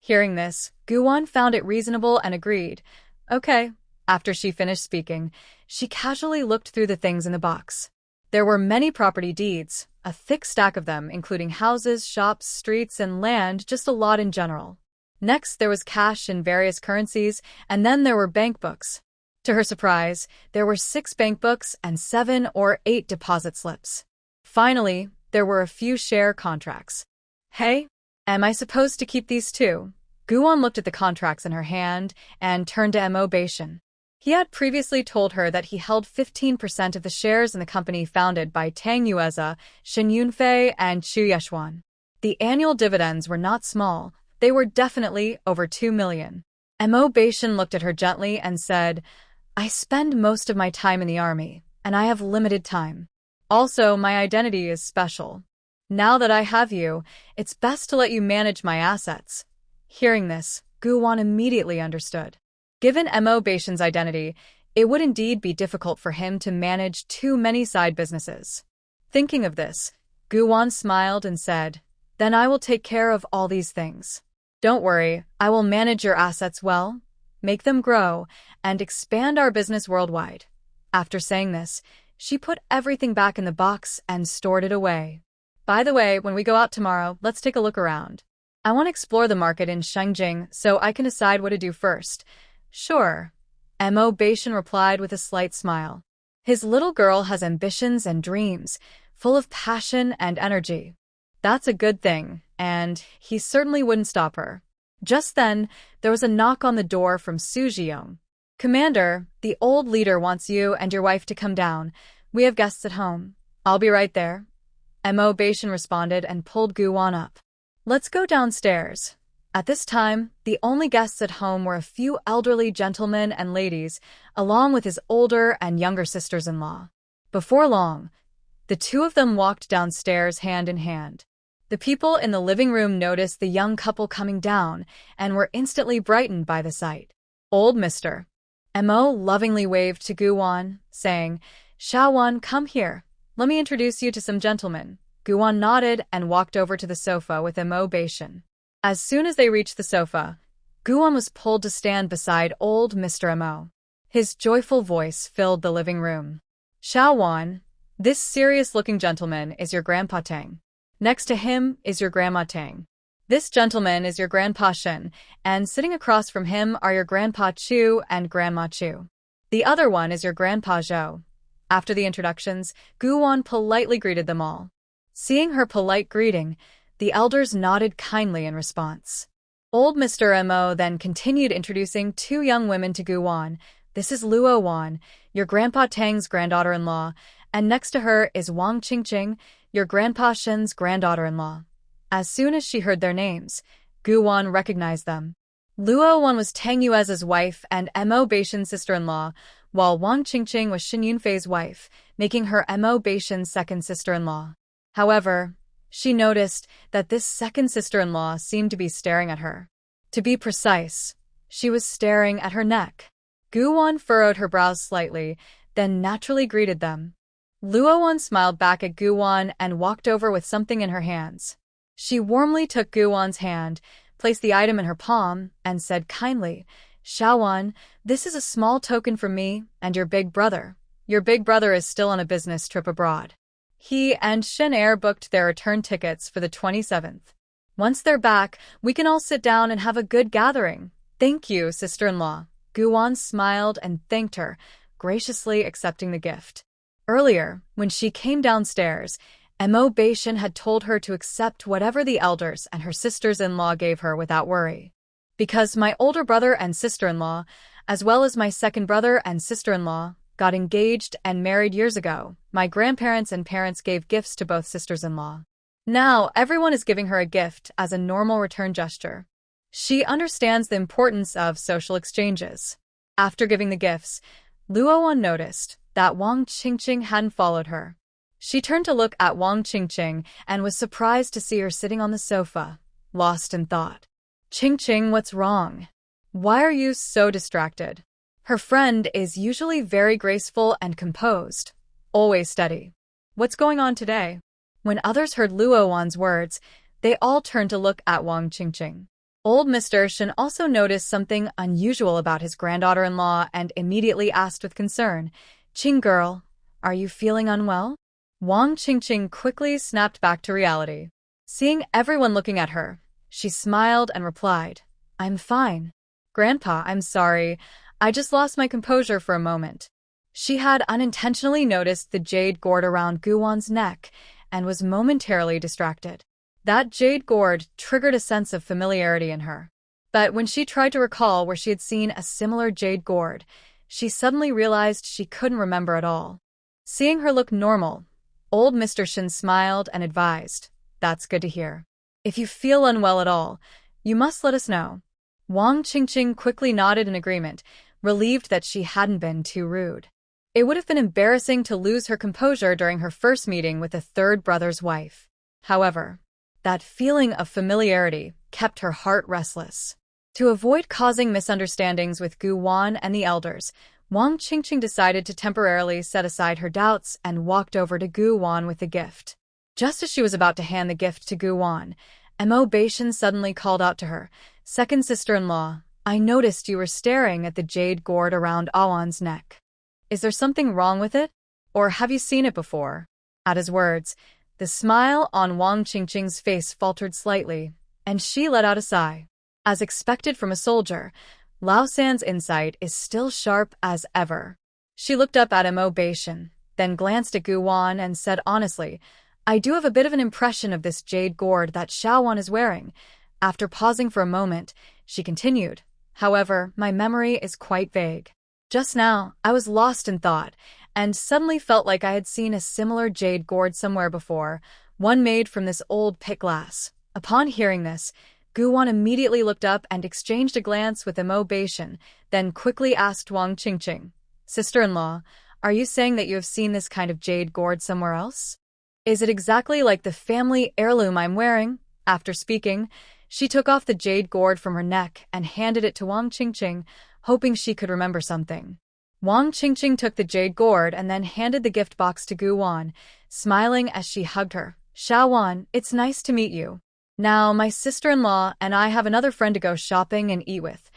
Hearing this, Guwon found it reasonable and agreed. "Okay." After she finished speaking, she casually looked through the things in the box. There were many property deeds, a thick stack of them, including houses, shops, streets, and land, just a lot in general. Next, there was cash in various currencies, and then there were bank books. To her surprise, there were 6 bank books and 7 or 8 deposit slips. Finally, there were a few share contracts. "Hey, am I supposed to keep these too?" Guwon looked at the contracts in her hand and turned to Mo Baishan. He had previously told her that he held 15% of the shares in the company founded by Tang Yueza, Shin Yunfei, and Chu Yeshuan. The annual dividends were not small. They were definitely over 2 million. Mo Baishan looked at her gently and said, "I spend most of my time in the army, and I have limited time. Also, my identity is special. Now that I have you, it's best to let you manage my assets." Hearing this, Guwon immediately understood. Given Mo Baishan's identity, it would indeed be difficult for him to manage too many side businesses. Thinking of this, Guwon smiled and said, "Then I will take care of all these things. Don't worry, I will manage your assets well, make them grow, and expand our business worldwide." After saying this, she put everything back in the box and stored it away. "By the way, when we go out tomorrow, let's take a look around. I want to explore the market in Shengjing so I can decide what to do first." "Sure," Mo Baishan replied with a slight smile. His little girl has ambitions and dreams, full of passion and energy. That's a good thing, and he certainly wouldn't stop her. Just then, there was a knock on the door from Su Jiyoung. "Commander, the old leader wants you and your wife to come down. We have guests at home." "I'll be right there," Mo Baishan responded and pulled Guwon up. "Let's go downstairs." At this time, the only guests at home were a few elderly gentlemen and ladies, along with his older and younger sisters-in-law. Before long, the two of them walked downstairs hand in hand. The people in the living room noticed the young couple coming down and were instantly brightened by the sight. "Old Mr. Mo lovingly waved to Guwon, saying, "Shaowon, come here. Let me introduce you to some gentlemen." Guwon nodded and walked over to the sofa with Mo Baishan. As soon as they reached the sofa, Guwon was pulled to stand beside old Mr. Mo. His joyful voice filled the living room. "Shaowon, this serious-looking gentleman is your Grandpa Tang. Next to him is your Grandma Tang. This gentleman is your Grandpa Shin, and sitting across from him are your Grandpa Chu and Grandma Chu. The other one is your Grandpa Zhou." After the introductions, Guwon politely greeted them all. Seeing her polite greeting, the elders nodded kindly in response. Old Mr. Mo then continued introducing two young women to Guwon. This is Luo Wan, your Grandpa Tang's granddaughter-in-law, and next to her is Wang Qingqing, your Grandpa Shen's granddaughter-in-law. As soon as she heard their names, Guwon recognized them. Luo Wan was Tang Yuez's wife and Mo Beishan's sister-in-law, while Wang Qingqing was Shin Yunfei's wife, making her Mo Beishan's second sister-in-law. However, she noticed that this second sister-in-law seemed to be staring at her. To be precise, she was staring at her neck. Guwon furrowed her brows slightly, then naturally greeted them. Luo Wan smiled back at Guwon and walked over with something in her hands. She warmly took Guwon's hand, placed the item in her palm, and said kindly, "Xiaowan, this is a small token from me and your big brother. Your big brother is still on a business trip abroad. He and Shen Air booked their return tickets for the 27th. Once they're back, we can all sit down and have a good gathering. Thank you, sister-in-law." Guwon smiled and thanked her, graciously accepting the gift. Earlier, when she came downstairs, Mo Beishan had told her to accept whatever the elders and her sisters-in-law gave her without worry. "Because my older brother and sister-in-law, as well as my second brother and sister-in-law, got engaged and married years ago, my grandparents and parents gave gifts to both sisters-in-law. Now, everyone is giving her a gift as a normal return gesture. She understands the importance of social exchanges." After giving the gifts, Luo Wan noticed that Wang Qingqing hadn't followed her. She turned to look at Wang Qingqing and was surprised to see her sitting on the sofa, lost in thought. "Qingqing, what's wrong? Why are you so distracted?" Her friend is usually very graceful and composed, always steady. "What's going on today?" When others heard Luo Wan's words, they all turned to look at Wang Qingqing. Old Mr. Shen also noticed something unusual about his granddaughter-in-law and immediately asked with concern, "Qing girl, are you feeling unwell?" Wang Qingqing quickly snapped back to reality. Seeing everyone looking at her, she smiled and replied, "I'm fine. Grandpa, I'm sorry. I just lost my composure for a moment." She had unintentionally noticed the jade gourd around Guwon's neck and was momentarily distracted. That jade gourd triggered a sense of familiarity in her. But when she tried to recall where she had seen a similar jade gourd, she suddenly realized she couldn't remember at all. Seeing her look normal, old Mr. Shin smiled and advised, "That's good to hear. If you feel unwell at all, you must let us know." Wang Qingqing quickly nodded in agreement, relieved that she hadn't been too rude. It would have been embarrassing to lose her composure during her first meeting with the third brother's wife. However, that feeling of familiarity kept her heart restless. To avoid causing misunderstandings with Guwon and the elders, Wang Qingqing decided to temporarily set aside her doubts and walked over to Guwon with the gift. Just as she was about to hand the gift to Guwon, Mo Beishan suddenly called out to her, "Second sister-in-law, I noticed you were staring at the jade gourd around Awan's neck. Is there something wrong with it? Or have you seen it before?" At his words, the smile on Wang Qingqing's face faltered slightly, and she let out a sigh. As expected from a soldier, Lao San's insight is still sharp as ever. She looked up at Mo Beishan, then glanced at Guwon and said honestly, "I do have a bit of an impression of this jade gourd that Xiaowan is wearing." After pausing for a moment, she continued, "However, my memory is quite vague. Just now, I was lost in thought, and suddenly felt like I had seen a similar jade gourd somewhere before, one made from this old pit glass." Upon hearing this, Guwon immediately looked up and exchanged a glance with Mo Beishan, then quickly asked Wang Qingqing, "Sister-in-law, are you saying that you have seen this kind of jade gourd somewhere else? Is it exactly like the family heirloom I'm wearing?" After speaking, she took off the jade gourd from her neck and handed it to Wang Qingqing, hoping she could remember something. Wang Qingqing took the jade gourd and then handed the gift box to Guwon, smiling as she hugged her. "Xiaowan, it's nice to meet you. Now, my sister-in-law and I have another friend to go shopping and eat with.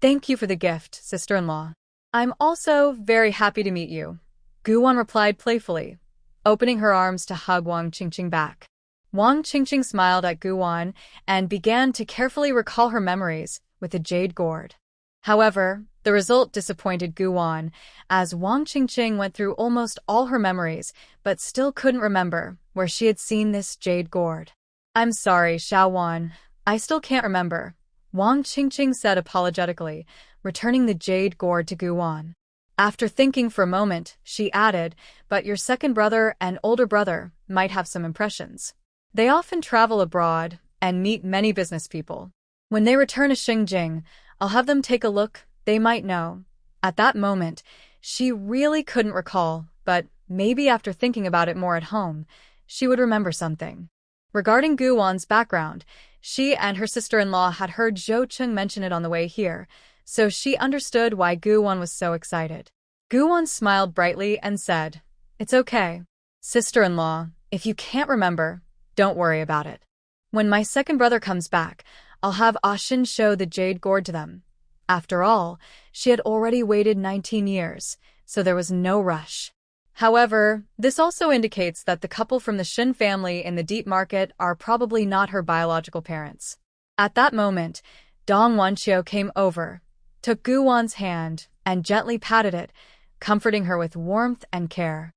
Thank you for the gift, sister-in-law. I'm also very happy to meet you," Guwon replied playfully, opening her arms to hug Wang Qingqing back. Wang Qingqing smiled at Guwon and began to carefully recall her memories with the jade gourd. However, The result disappointed Guan, as Wang Qingqing went through almost all her memories, but still couldn't remember where she had seen this jade gourd. "I'm sorry, Xiaowan. I still can't remember," Wang Qingqing said apologetically, returning the jade gourd to Guan. After thinking for a moment, she added, "But your second brother and older brother might have some impressions. They often travel abroad and meet many business people. When they return to Xinjiang, I'll have them take a look. They might know." At that moment, she really couldn't recall, but maybe after thinking about it more at home, she would remember something. Regarding Guwan's background, she and her sister-in-law had heard Zhou Cheng mention it on the way here, so she understood why Guwan was so excited. Guwan smiled brightly and said, "It's okay. Sister-in-law, if you can't remember, don't worry about it. When my second brother comes back, I'll have Ashin show the jade gourd to them." After all, she had already waited 19 years, so there was no rush. However, this also indicates that the couple from the Shin family in the deep market are probably not her biological parents. At that moment, Dong Wanqiu came over, took Guwan's hand, and gently patted it, comforting her with warmth and care.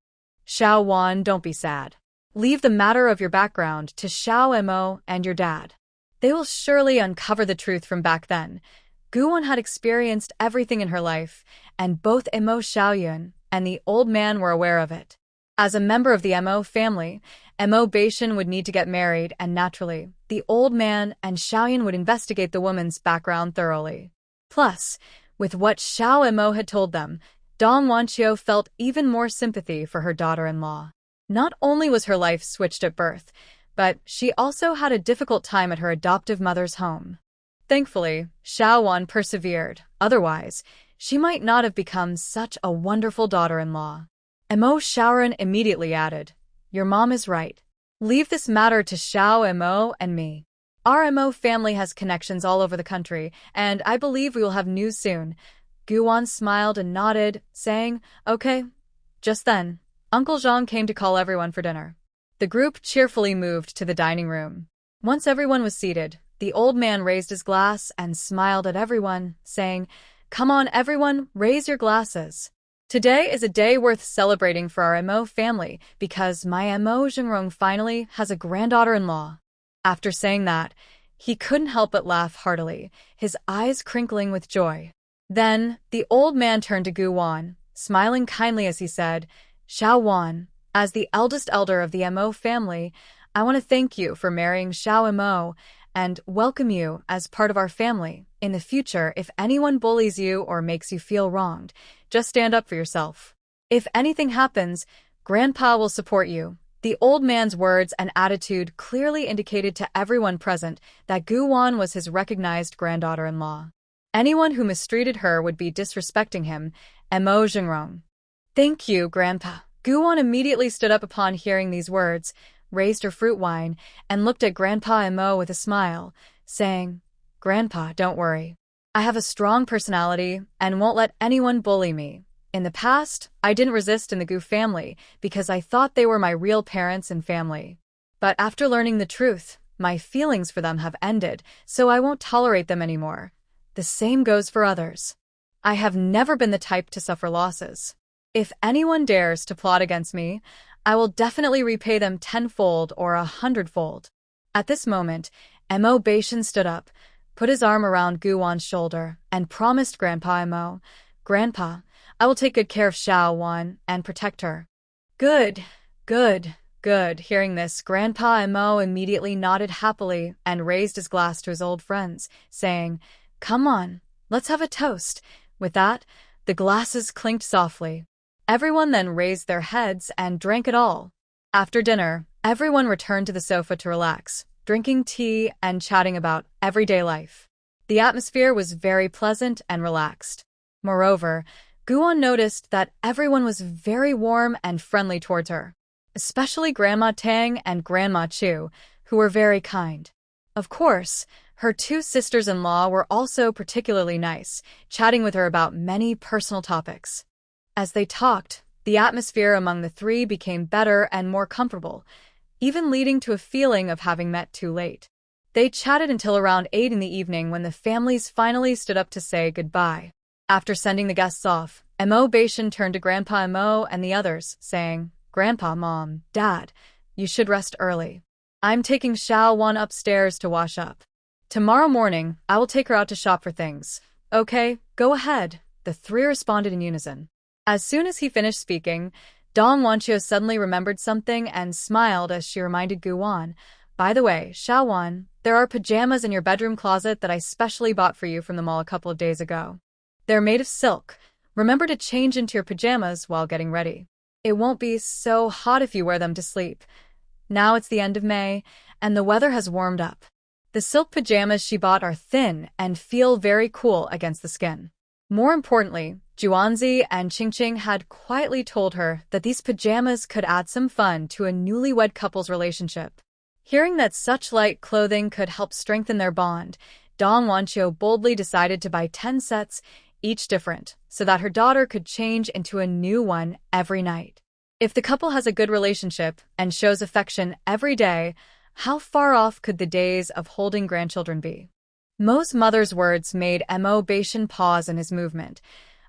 "Xiao Wan, don't be sad. Leave the matter of your background to Xiao Mo and your dad. They will surely uncover the truth from back then." Guwan had experienced everything in her life, and both Mo Xiaoyun and the old man were aware of it. As a member of the Mo family, Mo Beishan would need to get married, and naturally, the old man and Xiaoyun would investigate the woman's background thoroughly. Plus, with what Xiao Mo had told them, Dong Wanqiu felt even more sympathy for her daughter-in-law. Not only was her life switched at birth, but she also had a difficult time at her adoptive mother's home. Thankfully, Xiao Wan persevered, otherwise, she might not have become such a wonderful daughter-in-law. Mo Xiaoran immediately added, "Your mom is right. Leave this matter to Xiao Mo and me. Our Mo family has connections all over the country, and I believe we will have news soon." Guwan smiled and nodded, saying, "Okay." Just then, Uncle Zhang came to call everyone for dinner. The group cheerfully moved to the dining room. Once everyone was seated, the old man raised his glass and smiled at everyone, saying, "Come on, everyone, raise your glasses. Today is a day worth celebrating for our Mo family because my Mo Zhengrong finally has a granddaughter-in-law." After saying that, he couldn't help but laugh heartily, his eyes crinkling with joy. Then, the old man turned to Guwan, smiling kindly as he said, "Xiao Wan, as the eldest elder of the Mo family, I want to thank you for marrying Xiao Mo and welcome you as part of our family. In the future, if anyone bullies you or makes you feel wronged, just stand up for yourself. If anything happens, Grandpa will support you." The old man's words and attitude clearly indicated to everyone present that Guwan was his recognized granddaughter-in-law. Anyone who mistreated her would be disrespecting him, Mo Zhengrong. "Thank you, Grandpa." Guwan immediately stood up upon hearing these words, raised her fruit wine, and looked at Grandpa Mo with a smile, saying, "Grandpa, don't worry. I have a strong personality and won't let anyone bully me. In the past, I didn't resist in the Gu family because I thought they were my real parents and family. But after learning the truth, my feelings for them have ended, so I won't tolerate them anymore. The same goes for others. I have never been the type to suffer losses. If anyone dares to plot against me, I will definitely repay them 10-fold or 100-fold. At this moment, Mo Beishan stood up, put his arm around Guwan's shoulder, and promised Grandpa Mo, "Grandpa, I will take good care of Xiao Wan and protect her." Good, good, good. Hearing this, Grandpa Mo immediately nodded happily and raised his glass to his old friends, saying, "Come on, let's have a toast." With that, the glasses clinked softly. Everyone then raised their heads and drank it all. After dinner, everyone returned to the sofa to relax, drinking tea and chatting about everyday life. The atmosphere was very pleasant and relaxed. Moreover, Guwan noticed that everyone was very warm and friendly towards her, especially Grandma Tang and Grandma Chu, who were very kind. Of course, her two sisters-in-law were also particularly nice, chatting with her about many personal topics. As they talked, the atmosphere among the three became better and more comfortable, even leading to a feeling of having met too late. They chatted until around 8 in the evening when the families finally stood up to say goodbye. After sending the guests off, Mo Bashan turned to Grandpa Mo and the others, saying, Grandpa, Mom, Dad, you should rest early. I'm taking Xiao Wan upstairs to wash up. Tomorrow morning, I will take her out to shop for things. Okay, go ahead, the three responded in unison. As soon as he finished speaking, Dong Wanchio suddenly remembered something and smiled as she reminded Gu Wan, by the way, Xiao Wan, there are pajamas in your bedroom closet that I specially bought for you from the mall a couple of days ago. They're made of silk. Remember to change into your pajamas while getting ready. It won't be so hot if you wear them to sleep. Now it's the end of May, and the weather has warmed up. The silk pajamas she bought are thin and feel very cool against the skin. More importantly, Juanzi and Qingqing had quietly told her that these pajamas could add some fun to a newlywed couple's relationship. Hearing that such light clothing could help strengthen their bond, Dong Wanchio boldly decided to buy 10 sets, each different, so that her daughter could change into a new one every night. If the couple has a good relationship and shows affection every day, how far off could the days of holding grandchildren be? Mo's mother's words made Mo Bashan pause in his movement,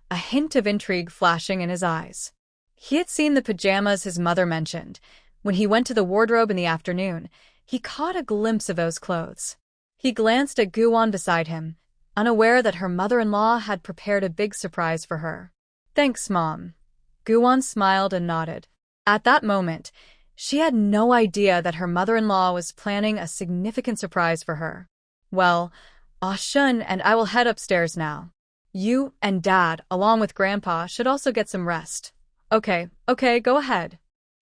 a hint of intrigue flashing in his eyes. He had seen the pajamas his mother mentioned. When he went to the wardrobe in the afternoon, he caught a glimpse of those clothes. He glanced at Guan beside him, unaware that her mother-in-law had prepared a big surprise for her. Thanks, Mom. Guan smiled and nodded. At that moment, she had no idea that her mother-in-law was planning a significant surprise for her. Well, Shun and I will head upstairs now. You and Dad, along with Grandpa, should also get some rest. Okay, go ahead.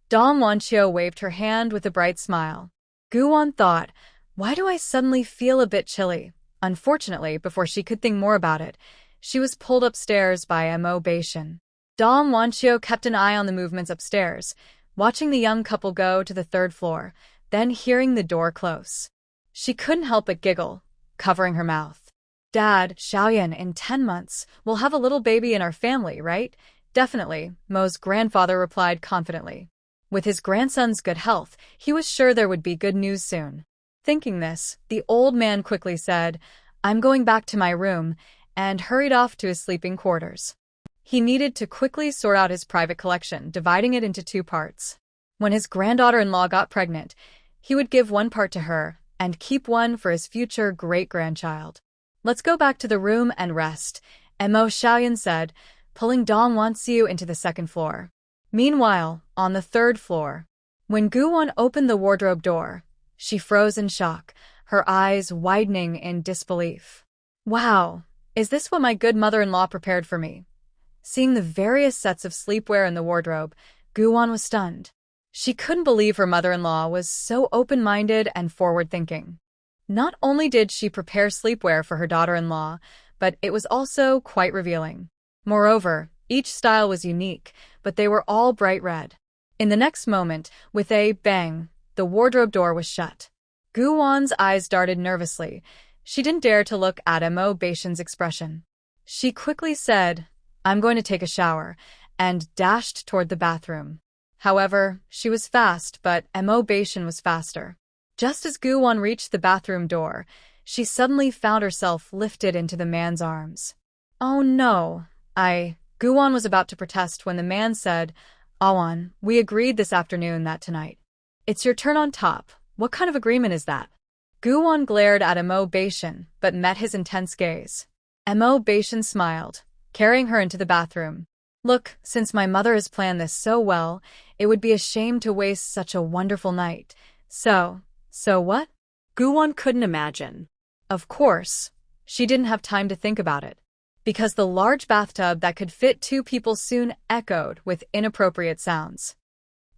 Dong Wanchio waved her hand with a bright smile. Guan thought, why do I suddenly feel a bit chilly? Unfortunately, before she could think more about it, she was pulled upstairs by Mo Bashan. Dong Wanchio kept an eye on the movements upstairs, watching the young couple go to the 3rd floor, then hearing the door close. She couldn't help but giggle, covering her mouth. Dad, Xiaoyan, in 10 months, we'll have a little baby in our family, right? Definitely, Mo's grandfather replied confidently. With his grandson's good health, he was sure there would be good news soon. Thinking this, the old man quickly said, I'm going back to my room, and hurried off to his sleeping quarters. He needed to quickly sort out his private collection, dividing it into 2 parts. When his granddaughter-in-law got pregnant, he would give one part to her, and keep one for his future great-grandchild. Let's go back to the room and rest, Mo Xiaoyan said, pulling Dong Wanxiu into the 2nd floor. Meanwhile, on the 3rd floor, when Guan opened the wardrobe door, she froze in shock, her eyes widening in disbelief. Wow, is this what my good mother-in-law prepared for me? Seeing the various sets of sleepwear in the wardrobe, Guan was stunned. She couldn't believe her mother-in-law was so open-minded and forward-thinking. Not only did she prepare sleepwear for her daughter-in-law, but it was also quite revealing. Moreover, each style was unique, but they were all bright red. In the next moment, with a bang, the wardrobe door was shut. Guwan's eyes darted nervously. She didn't dare to look at Mo Bashan's expression. She quickly said, I'm going to take a shower, and dashed toward the bathroom. However, she was fast, but Mo Bashan was faster. Just as Guwan reached the bathroom door, she suddenly found herself lifted into the man's arms. Oh no, Guwan was about to protest when the man said, Awan, we agreed this afternoon that tonight. It's your turn on top. What kind of agreement is that? Guwan glared at Mo Bashan, but met his intense gaze. Mo Bashan smiled, carrying her into the bathroom. Look, since my mother has planned this so well, it would be a shame to waste such a wonderful night. So what? Guwan couldn't imagine. Of course, she didn't have time to think about it, because the large bathtub that could fit 2 people soon echoed with inappropriate sounds.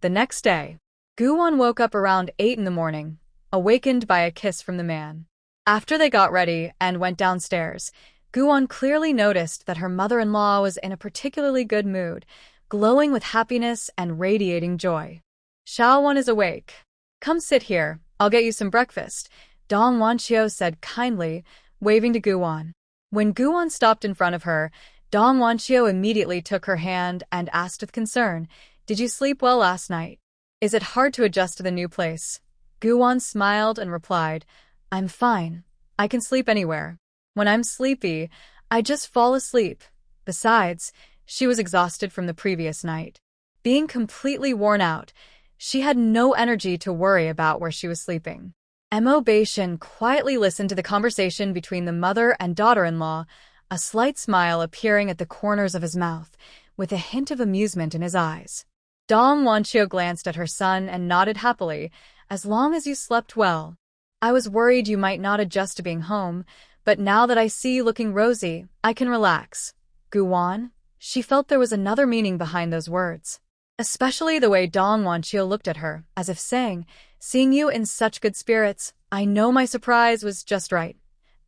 The next day, Guwan woke up around 8 in the morning, awakened by a kiss from the man. After they got ready and went downstairs, Guwan clearly noticed that her mother-in-law was in a particularly good mood, glowing with happiness and radiating joy. Xiaowan is awake. Come sit here, I'll get you some breakfast, Dong Wanchio said kindly, waving to Guwan. When Guwan stopped in front of her, Dong Wanchio immediately took her hand and asked with concern, Did you sleep well last night? Is it hard to adjust to the new place? Guwan smiled and replied, I'm fine. I can sleep anywhere. When I'm sleepy, I just fall asleep. Besides, she was exhausted from the previous night. Being completely worn out, she had no energy to worry about where she was sleeping. Mo Beishin quietly listened to the conversation between the mother and daughter-in-law, a slight smile appearing at the corners of his mouth, with a hint of amusement in his eyes. Dong Wanchio glanced at her son and nodded happily. As long as you slept well. I was worried you might not adjust to being home, but now that I see you looking rosy, I can relax. Guwan? She felt there was another meaning behind those words. Especially the way Dong Wanchio looked at her, as if saying, seeing you in such good spirits, I know my surprise was just right.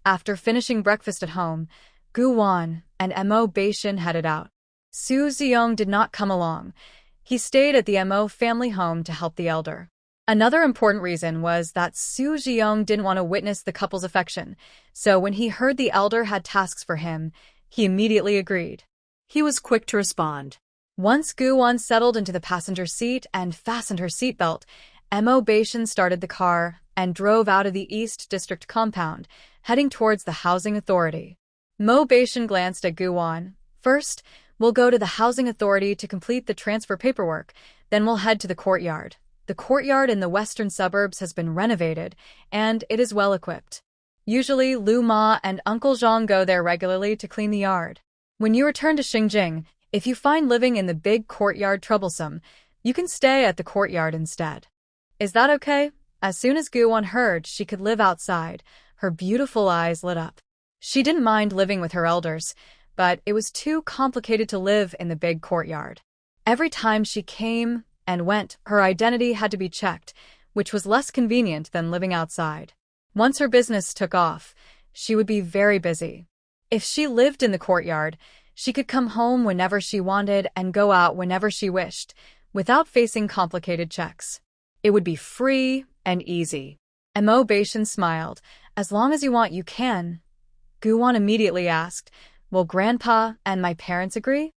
After finishing breakfast at home, Guwan and Mo Beishin headed out. Su Ziyong did not come along. He stayed at the Mo family home to help the elder. Another important reason was that Su Ziyong didn't want to witness the couple's affection, so when he heard the elder had tasks for him, he immediately agreed. He was quick to respond. Once Guwan settled into the passenger seat and fastened her seatbelt, Mo Beishin started the car and drove out of the East District compound, heading towards the housing authority. Mo Beishin glanced at Guwan. First, we'll go to the housing authority to complete the transfer paperwork, then we'll head to the courtyard. The courtyard in the western suburbs has been renovated, and it is well equipped. Usually, Lu Ma and Uncle Zhang go there regularly to clean the yard. When you return to Xingjing, if you find living in the big courtyard troublesome, you can stay at the courtyard instead. Is that okay? As soon as Guwan heard she could live outside, her beautiful eyes lit up. She didn't mind living with her elders, but it was too complicated to live in the big courtyard. Every time she came and went, her identity had to be checked, which was less convenient than living outside. Once her business took off, she would be very busy. If she lived in the courtyard, she could come home whenever she wanted and go out whenever she wished, without facing complicated checks. It would be free and easy. Mo Beishin smiled. As long as you want, you can. Guwan immediately asked, will Grandpa and my parents agree?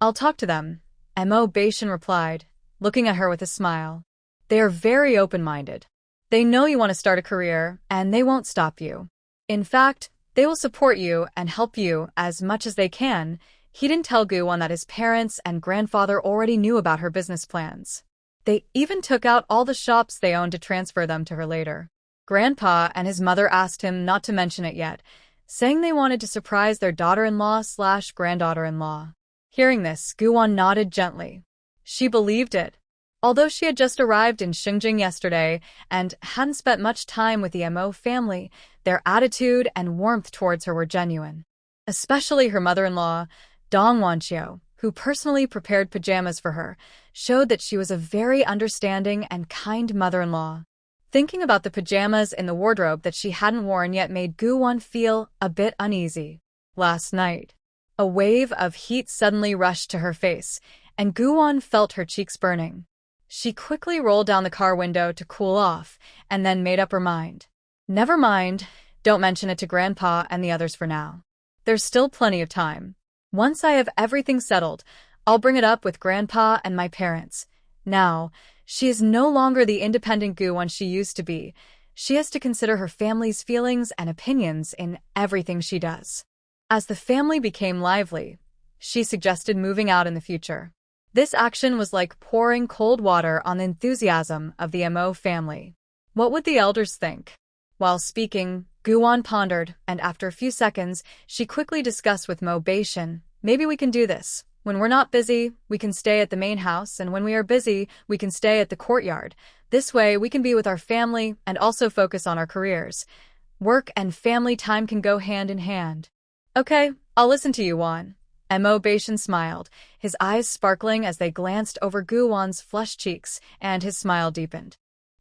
I'll talk to them. Mo Beishin replied, looking at her with a smile. They are very open-minded. They know you want to start a career, and they won't stop you. In fact, they will support you and help you as much as they can. He didn't tell Guwan that his parents and grandfather already knew about her business plans. They even took out all the shops they owned to transfer them to her later. Grandpa and his mother asked him not to mention it yet, saying they wanted to surprise their daughter-in-law/granddaughter-in-law. Hearing this, Guwan nodded gently. She believed it. Although she had just arrived in Xingjing yesterday and hadn't spent much time with the Mo family, their attitude and warmth towards her were genuine. Especially her mother-in-law, Dong Wanchio, who personally prepared pajamas for her, showed that she was a very understanding and kind mother-in-law. Thinking about the pajamas in the wardrobe that she hadn't worn yet made Guwan feel a bit uneasy. Last night, a wave of heat suddenly rushed to her face, and Guwan felt her cheeks burning. She quickly rolled down the car window to cool off, and then made up her mind. Never mind, don't mention it to Grandpa and the others for now. There's still plenty of time. Once I have everything settled, I'll bring it up with Grandpa and my parents. Now, she is no longer the independent Guwan she used to be. She has to consider her family's feelings and opinions in everything she does. As the family became lively, she suggested moving out in the future. This action was like pouring cold water on the enthusiasm of the Mo family. What would the elders think? While speaking, Guwan pondered, and after a few seconds, she quickly discussed with Mo Beishin, maybe we can do this. When we're not busy, we can stay at the main house, and when we are busy, we can stay at the courtyard. This way, we can be with our family and also focus on our careers. Work and family time can go hand in hand. Okay, I'll listen to you, Wan. Mo Beishin smiled, his eyes sparkling as they glanced over Guwan's flushed cheeks, and his smile deepened.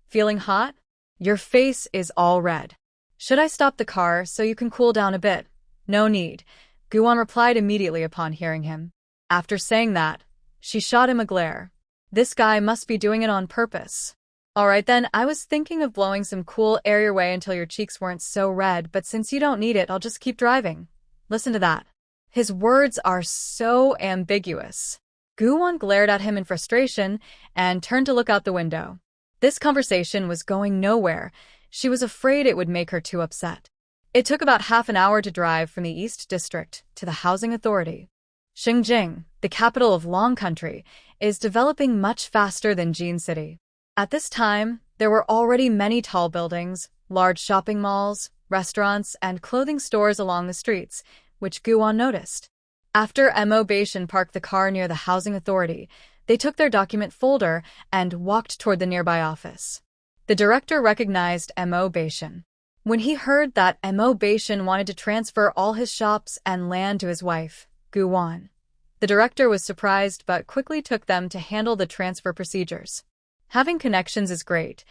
Feeling hot? Your face is all red. Should I stop the car so you can cool down a bit? No need, Guwan replied immediately upon hearing him. After saying that, she shot him a glare. This guy must be doing it on purpose. Alright then, I was thinking of blowing some cool air your way until your cheeks weren't so red, but since you don't need it, I'll just keep driving. Listen to that. His words are so ambiguous. Guwan glared at him in frustration and turned to look out the window. This conversation was going nowhere. She was afraid it would make her too upset. It took about half an hour to drive from the East District to the housing authority. Xinjiang, the capital of Long Country, is developing much faster than Jin City. At this time, there were already many tall buildings, large shopping malls, restaurants, and clothing stores along the streets, which Guwon noticed. After Mo Beishan parked the car near the housing authority, they took their document folder and walked toward the nearby office. The director recognized Mo Beishan. When he heard that Mo Beishan wanted to transfer all his shops and land to his wife, Guwon, the director was surprised but quickly took them to handle the transfer procedures. Having connections is great.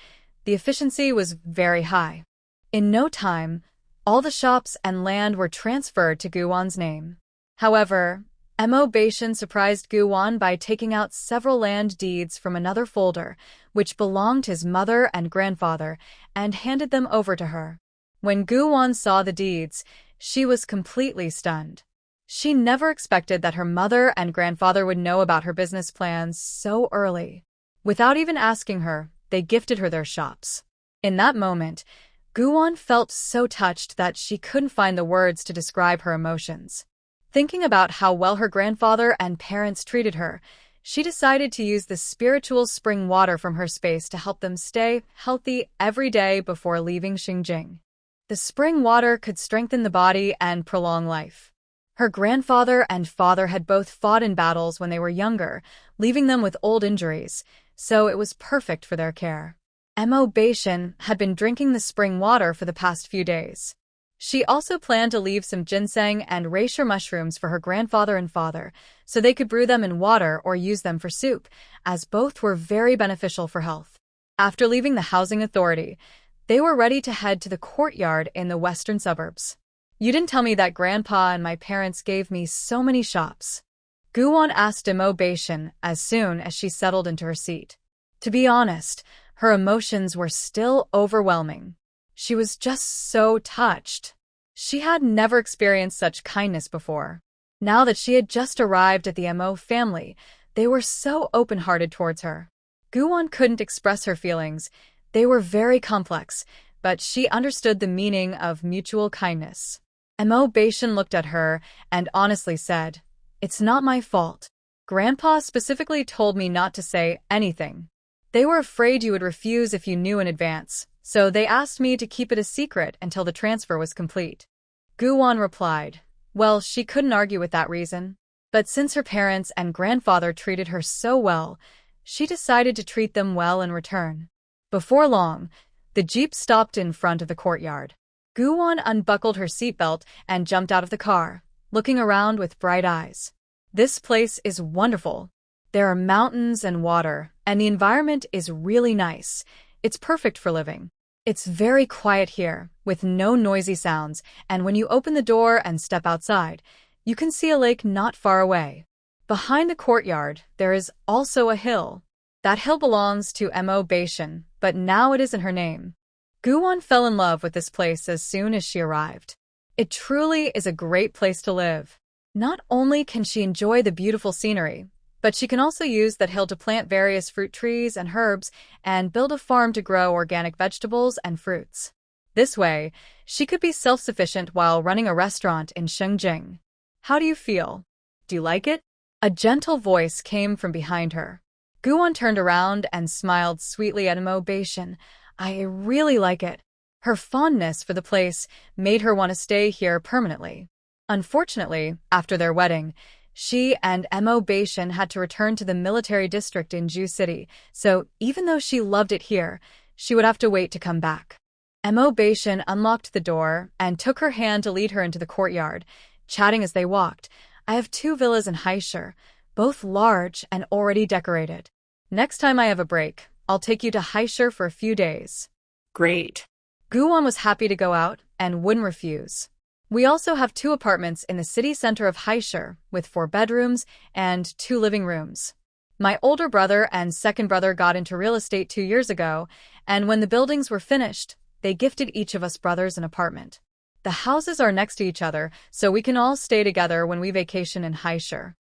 The efficiency was very high. In no time, all the shops and land were transferred to Guwon's name. However, Mo Beishan surprised Guwon by taking out several land deeds from another folder, which belonged to his mother and grandfather, and handed them over to her. When Guwon saw the deeds, she was completely stunned. She never expected that her mother and grandfather would know about her business plans so early. Without even asking her, they gifted her their shops. In that moment, Guwon felt so touched that she couldn't find the words to describe her emotions. Thinking about how well her grandfather and parents treated her, she decided to use the spiritual spring water from her space to help them stay healthy every day before leaving Xinjiang. The spring water could strengthen the body and prolong life. Her grandfather and father had both fought in battles when they were younger, leaving them with old injuries, so it was perfect for their care. Mo Beishan had been drinking the spring water for the past few days. She also planned to leave some ginseng and reishi mushrooms for her grandfather and father, so they could brew them in water or use them for soup, as both were very beneficial for health. After leaving the housing authority, they were ready to head to the courtyard in the western suburbs. "You didn't tell me that Grandpa and my parents gave me so many shops," Guwon asked Mo Beishan as soon as she settled into her seat. To be honest, her emotions were still overwhelming. She was just so touched. She had never experienced such kindness before. Now that she had just arrived at the Mo family, they were so open-hearted towards her. Guwon couldn't express her feelings. They were very complex, but she understood the meaning of mutual kindness. Mo Beishan looked at her and honestly said, "It's not my fault. Grandpa specifically told me not to say anything. They were afraid you would refuse if you knew in advance, so they asked me to keep it a secret until the transfer was complete." Guwon replied, well, she couldn't argue with that reason. But since her parents and grandfather treated her so well, she decided to treat them well in return. Before long, the jeep stopped in front of the courtyard. Guwon unbuckled her seatbelt and jumped out of the car, looking around with bright eyes. "This place is wonderful. There are mountains and water, and the environment is really nice. It's perfect for living. It's very quiet here, with no noisy sounds, and when you open the door and step outside, you can see a lake not far away. Behind the courtyard, there is also a hill. That hill belongs to Mo Beishan, but now it isn't her name." Guwon fell in love with this place as soon as she arrived. It truly is a great place to live. Not only can she enjoy the beautiful scenery, but she can also use that hill to plant various fruit trees and herbs and build a farm to grow organic vegetables and fruits. This way, she could be self-sufficient while running a restaurant in Xinjiang. "How do you feel? Do you like it?" A gentle voice came from behind her. Guwon turned around and smiled sweetly at Mo Beishan. "I really like it." Her fondness for the place made her want to stay here permanently. Unfortunately, after their wedding, she and Mo Beishan had to return to the military district in Ju City, so even though she loved it here, she would have to wait to come back. Mo Beishan unlocked the door and took her hand to lead her into the courtyard, chatting as they walked. "I have 2 villas in Haishur, both large and already decorated. Next time I have a break, I'll take you to Haishur for a few days." Great. Guwon was happy to go out and wouldn't refuse. "We also have 2 apartments in the city center of Haishur, with 4 bedrooms and 2 living rooms. My older brother and second brother got into real estate 2 years ago, and when the buildings were finished, they gifted each of us brothers an apartment. The houses are next to each other, so we can all stay together when we vacation in Haishur.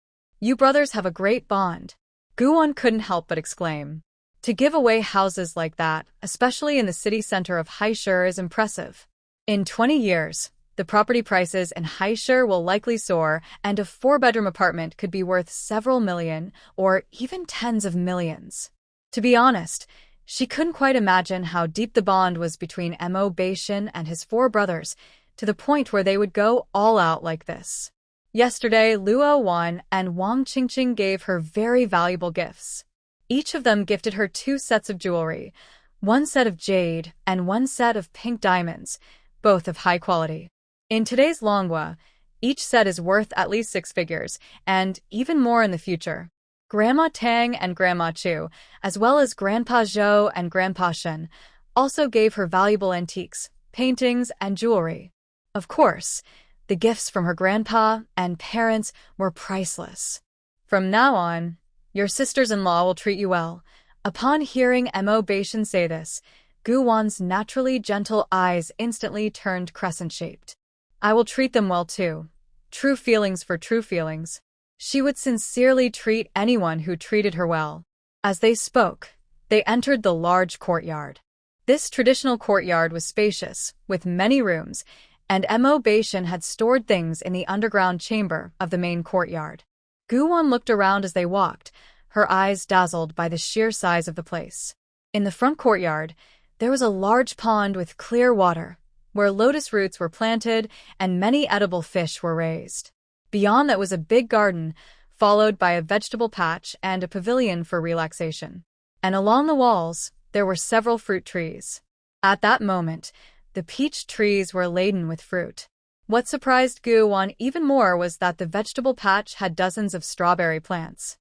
You brothers have a great bond." Guwon couldn't help but exclaim. To give away houses like that, especially in the city center of Haishur, is impressive. In 20 years, The property prices in Haishur will likely soar, and a 4-bedroom apartment could be worth several million or even tens of millions. To be honest, she couldn't quite imagine how deep the bond was between Mo Beishin and his 4 brothers, to the point where they would go all out like this. Yesterday, Luo Wan and Wang Qingqing gave her very valuable gifts. Each of them gifted her 2 sets of jewelry, 1 set of jade and 1 set of pink diamonds, both of high quality. In today's Longwa, each set is worth at least 6 figures, and even more in the future. Grandma Tang and Grandma Chu, as well as Grandpa Zhou and Grandpa Shen, also gave her valuable antiques, paintings, and jewelry. Of course, the gifts from her grandpa and parents were priceless. From now on, your sisters-in-law will treat you well. Upon hearing Mo Beishin say this, Gu Wan's naturally gentle eyes instantly turned crescent-shaped. I will treat them well too. True feelings for true feelings. She would sincerely treat anyone who treated her well. As they spoke, they entered the large courtyard. This traditional courtyard was spacious, with many rooms, and Mo Beishin had stored things in the underground chamber of the main courtyard. Gu Wan looked around as they walked, her eyes dazzled by the sheer size of the place. In the front courtyard, there was a large pond with clear water, where lotus roots were planted and many edible fish were raised. Beyond that was a big garden, followed by a vegetable patch and a pavilion for relaxation. And along the walls, there were several fruit trees. At that moment, the peach trees were laden with fruit. What surprised Gu Wan even more was that the vegetable patch had dozens of strawberry plants.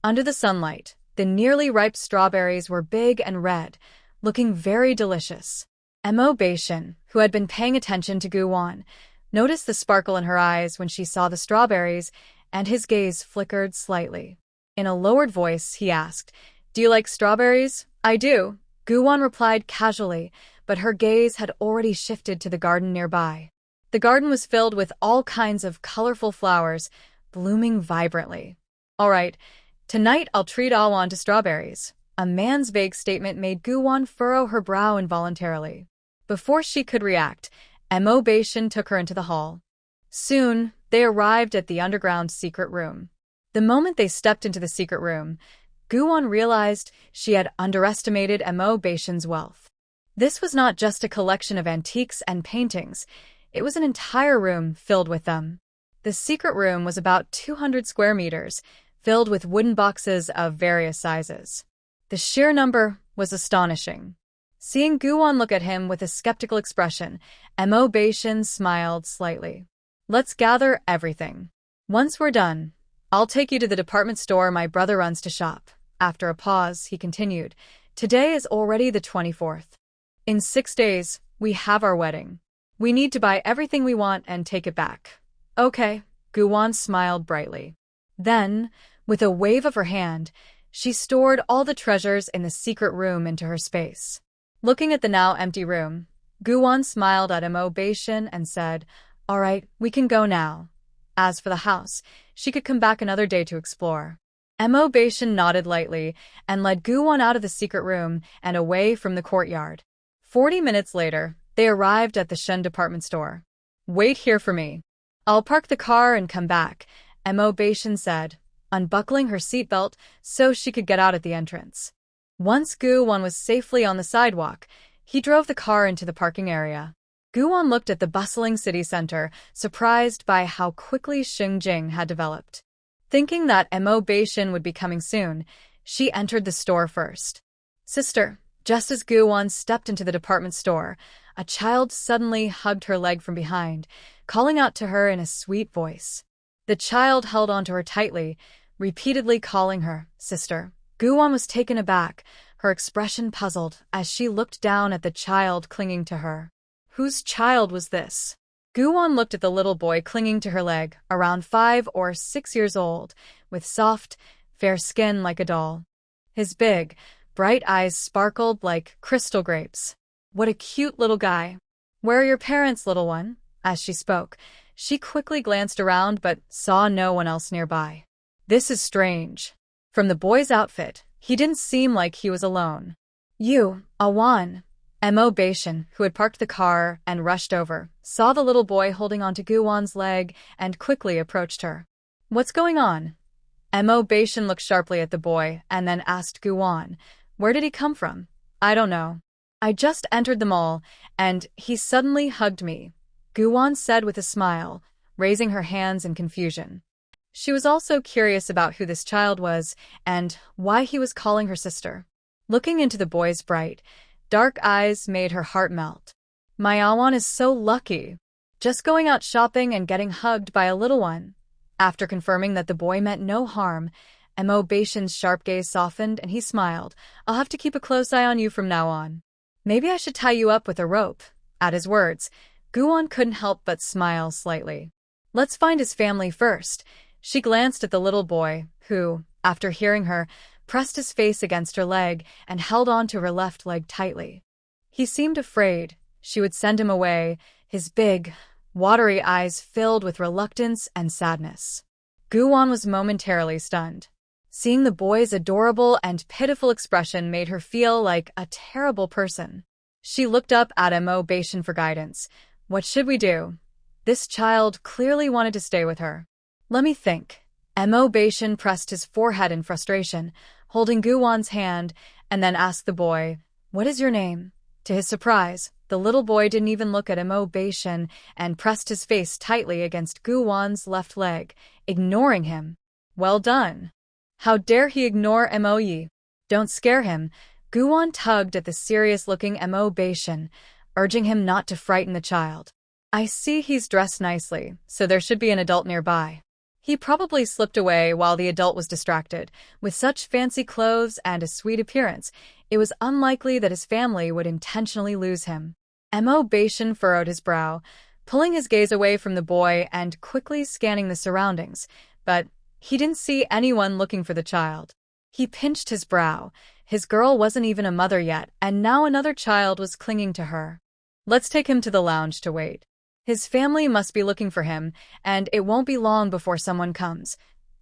Under the sunlight, the nearly ripe strawberries were big and red, looking very delicious. Mo Beishin, who had been paying attention to Gu Wan, noticed the sparkle in her eyes when she saw the strawberries, and his gaze flickered slightly. In a lowered voice, he asked, "Do you like strawberries?" "I do," Gu Wan replied casually, but her gaze had already shifted to the garden nearby. The garden was filled with all kinds of colorful flowers, blooming vibrantly. "All right, tonight I'll treat Awan to strawberries." A man's vague statement made Gu Wan furrow her brow involuntarily. Before she could react, Mo Beishin took her into the hall. Soon, they arrived at the underground secret room. The moment they stepped into the secret room, Gu Wan realized she had underestimated Mo Beishin's wealth. This was not just a collection of antiques and paintings, it was an entire room filled with them. The secret room was about 200 square meters, filled with wooden boxes of various sizes. The sheer number was astonishing. Seeing Gu Wan look at him with a skeptical expression, Mo Beishin smiled slightly. "Let's gather everything. Once we're done, I'll take you to the department store my brother runs to shop." After a pause, he continued, "Today is already the 24th. In 6 days, we have our wedding. We need to buy everything we want and take it back." "Okay," Gu Wan smiled brightly. Then, with a wave of her hand, she stored all the treasures in the secret room into her space. Looking at the now empty room, Gu Wan smiled at Mo Beishin and said, "All right, we can go now." As for the house, she could come back another day to explore. Mo Beishin nodded lightly and led Gu Wan out of the secret room and away from the courtyard. 40 minutes later, they arrived at the Shen department store. "Wait here for me. I'll park the car and come back," Mo Beishin said, unbuckling her seatbelt so she could get out at the entrance. Once Gu Wan was safely on the sidewalk, he drove the car into the parking area. Gu Wan looked at the bustling city center, surprised by how quickly Xingjing had developed. Thinking that Mo Beishin would be coming soon, she entered the store first. "Sister," just as Gu Wan stepped into the department store, a child suddenly hugged her leg from behind, calling out to her in a sweet voice. The child held onto her tightly, repeatedly calling her sister. Gu Wan was taken aback, her expression puzzled as she looked down at the child clinging to her. Whose child was this? Gu Wan looked at the little boy clinging to her leg, around 5 or 6 years old, with soft, fair skin like a doll. His big, bright eyes sparkled like crystal grapes. "What a cute little guy. Where are your parents, little one?" As she spoke, she quickly glanced around but saw no one else nearby. This is strange. From the boy's outfit, he didn't seem like he was alone. "You, Awan," Mo Beishan, who had parked the car and rushed over, saw the little boy holding onto Guwon's leg and quickly approached her. What's going on? Mo Beishan looked sharply at the boy and then asked Guwon, where did he come from? I don't know. I just entered the mall, and he suddenly hugged me, Guwon said with a smile, raising her hands in confusion. She was also curious about who this child was and why he was calling her sister. Looking into the boy's bright, dark eyes made her heart melt. My Awan is so lucky. Just going out shopping and getting hugged by a little one. After confirming that the boy meant no harm, Mo Beishan's sharp gaze softened and he smiled. I'll have to keep a close eye on you from now on. Maybe I should tie you up with a rope. At his words, Guwon couldn't help but smile slightly. Let's find his family first. She glanced at the little boy, who, after hearing her, pressed his face against her leg and held on to her left leg tightly. He seemed afraid she would send him away, his big, watery eyes filled with reluctance and sadness. Guwon was momentarily stunned. Seeing the boy's adorable and pitiful expression made her feel like a terrible person. She looked up at Mo Beishan for guidance. What should we do? This child clearly wanted to stay with her. Let me think. Mo Beishan pressed his forehead in frustration, holding Guwon's hand, and then asked the boy, what is your name? To his surprise, the little boy didn't even look at Mo Beishan and pressed his face tightly against Guwon's left leg, ignoring him. Well done. How dare he ignore Mo Yi? Don't scare him. Guwon tugged at the serious-looking Mo Beishan, urging him not to frighten the child. I see he's dressed nicely, so there should be an adult nearby. He probably slipped away while the adult was distracted. With such fancy clothes and a sweet appearance, it was unlikely that his family would intentionally lose him. Mo Beishan furrowed his brow, pulling his gaze away from the boy and quickly scanning the surroundings, but he didn't see anyone looking for the child. He pinched his brow. His girl wasn't even a mother yet, and now another child was clinging to her. Let's take him to the lounge to wait. His family must be looking for him, and it won't be long before someone comes.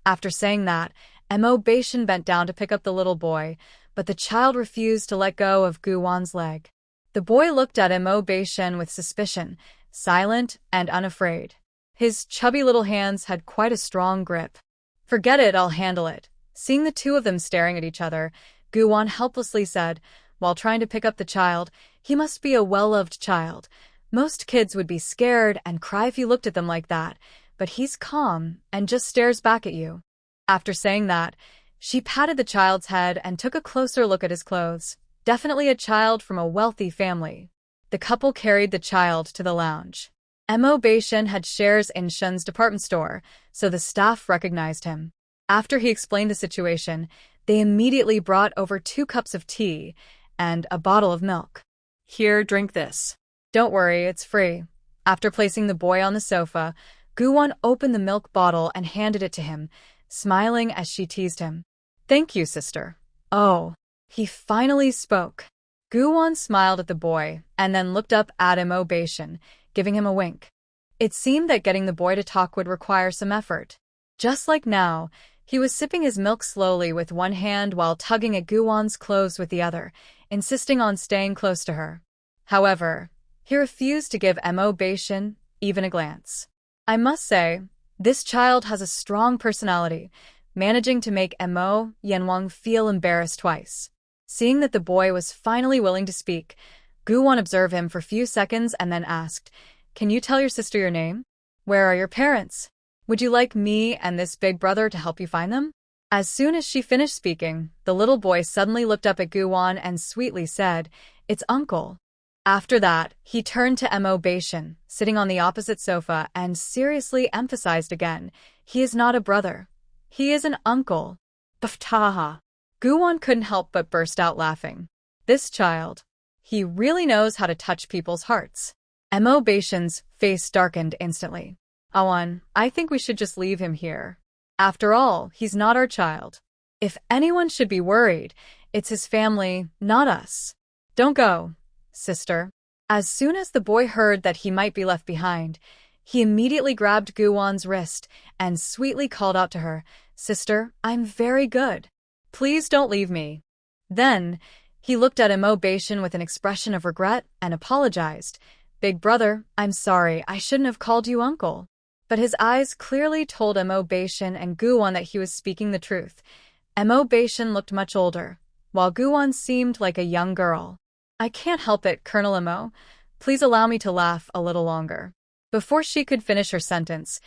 After saying that, Mo Beishan bent down to pick up the little boy, but the child refused to let go of Guwon's leg. The boy looked at Mo Beishan with suspicion, silent and unafraid. His chubby little hands had quite a strong grip. Forget it, I'll handle it. Seeing the two of them staring at each other, Guwon helplessly said, while trying to pick up the child, he must be a well-loved child. Most kids would be scared and cry if you looked at them like that, but he's calm and just stares back at you. After saying that, she patted the child's head and took a closer look at his clothes. Definitely a child from a wealthy family. The couple carried the child to the lounge. Mo Beishan had shares in Shun's department store, so the staff recognized him. After he explained the situation, they immediately brought over 2 cups of tea and a bottle of milk. Here, drink this. Don't worry, it's free. After placing the boy on the sofa, Guwon opened the milk bottle and handed it to him, smiling as she teased him. Thank you, sister. Oh, he finally spoke. Guwon smiled at the boy and then looked up at Mo Beishan, giving him a wink. It seemed that getting the boy to talk would require some effort. Just like now, he was sipping his milk slowly with one hand while tugging at Guwon's clothes with the other, insisting on staying close to her. However, he refused to give Mo Beishan even a glance. I must say, this child has a strong personality, managing to make Mo Yanwang feel embarrassed twice. Seeing that the boy was finally willing to speak, Guwon observed him for a few seconds and then asked, Can you tell your sister your name? Where are your parents? Would you like me and this big brother to help you find them? As soon as she finished speaking, the little boy suddenly looked up at Guwon and sweetly said, It's uncle. After that, he turned to Mo Beishan, sitting on the opposite sofa, and seriously emphasized again, he is not a brother. He is an uncle. Baftaha. Guwon couldn't help but burst out laughing. This child. He really knows how to touch people's hearts. Mo Beishan's face darkened instantly. Awan, I think we should just leave him here. After all, he's not our child. If anyone should be worried, it's his family, not us. Don't go, sister. As soon as the boy heard that he might be left behind, he immediately grabbed Guwon's wrist and sweetly called out to her, Sister, I'm very good. Please don't leave me. Then, He looked at Imo Bashan with an expression of regret and apologized. Big brother, I'm sorry, I shouldn't have called you uncle. But his eyes clearly told Imo Bashan and Guwon that he was speaking the truth. Imo Bashan looked much older, while Guwon seemed like a young girl. I can't help it, Colonel Imo. Please allow me to laugh a little longer. Before she could finish her sentence,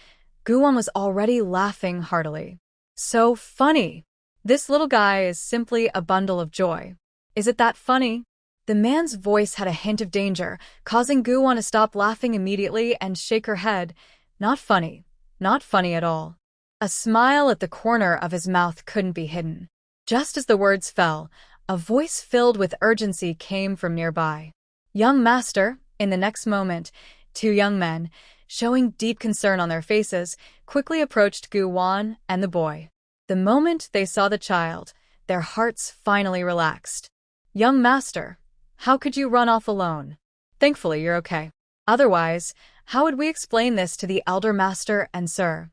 Guwon was already laughing heartily. So funny! This little guy is simply a bundle of joy. Is it that funny? The man's voice had a hint of danger, causing Guwon to stop laughing immediately and shake her head. Not funny. Not funny at all. A smile at the corner of his mouth couldn't be hidden. Just as the words fell, a voice filled with urgency came from nearby. Young master, in the next moment, two young men, showing deep concern on their faces, quickly approached Guwon and the boy. The moment they saw the child, their hearts finally relaxed. Young master, how could you run off alone? Thankfully, you're okay. Otherwise, how would we explain this to the elder master and sir?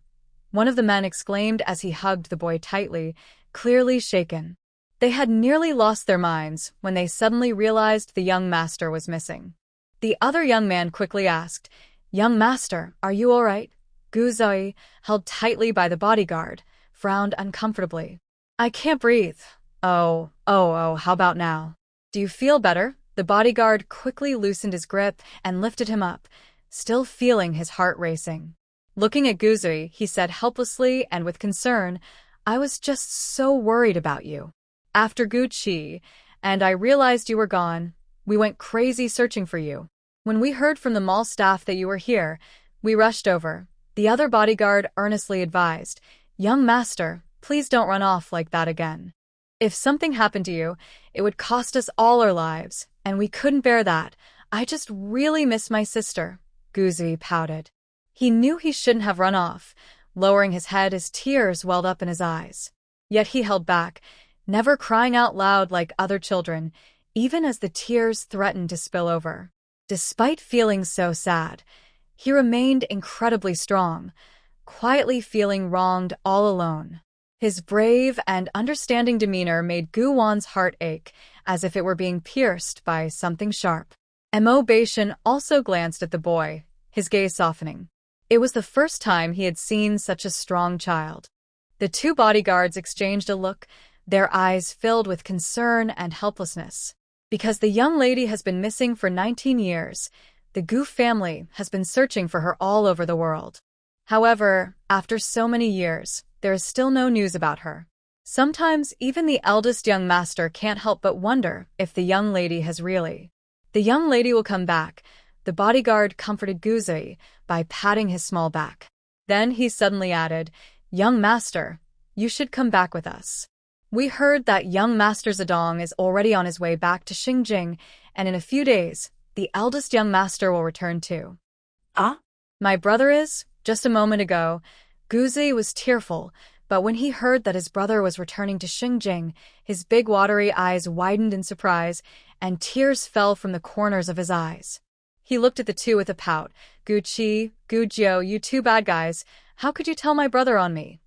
One of the men exclaimed as he hugged the boy tightly, clearly shaken. They had nearly lost their minds when they suddenly realized the young master was missing. The other young man quickly asked, Young master, are you all right? Guzoi, held tightly by the bodyguard, frowned uncomfortably. I can't breathe. Oh, how about now? Do you feel better? The bodyguard quickly loosened his grip and lifted him up, still feeling his heart racing. Looking at Guzoi, he said helplessly and with concern, I was just so worried about you. After Gucci and I realized you were gone, we went crazy searching for you. When we heard from the mall staff that you were here, we rushed over. The other bodyguard earnestly advised, Young master, please don't run off like that again. If something happened to you, it would cost us all our lives, and we couldn't bear that. I just really miss my sister. Guzui pouted. He knew he shouldn't have run off, lowering his head as tears welled up in his eyes. Yet he held back, never crying out loud like other children, even as the tears threatened to spill over. Despite feeling so sad, he remained incredibly strong, quietly feeling wronged all alone. His brave and understanding demeanor made Guwon's heart ache, as if it were being pierced by something sharp. Imo Bashan also glanced at the boy, his gaze softening. It was the first time he had seen such a strong child. The two bodyguards exchanged a look, their eyes filled with concern and helplessness. Because the young lady has been missing for 19 years, the Gu family has been searching for her all over the world. However, after so many years, there is still no news about her. Sometimes even the eldest young master can't help but wonder if the young lady has really. The young lady will come back, the bodyguard comforted Guzui by patting his small back. Then he suddenly added, Young master, you should come back with us. We heard that young Master Zedong is already on his way back to Xinjiang, and in a few days, the eldest young master will return too. Ah? My brother is? Just a moment ago, Guzui was tearful, but when he heard that his brother was returning to Xinjiang, his big watery eyes widened in surprise, and tears fell from the corners of his eyes. He looked at the two with a pout. Gucci, Gujio, you two bad guys, how could you tell my brother on me?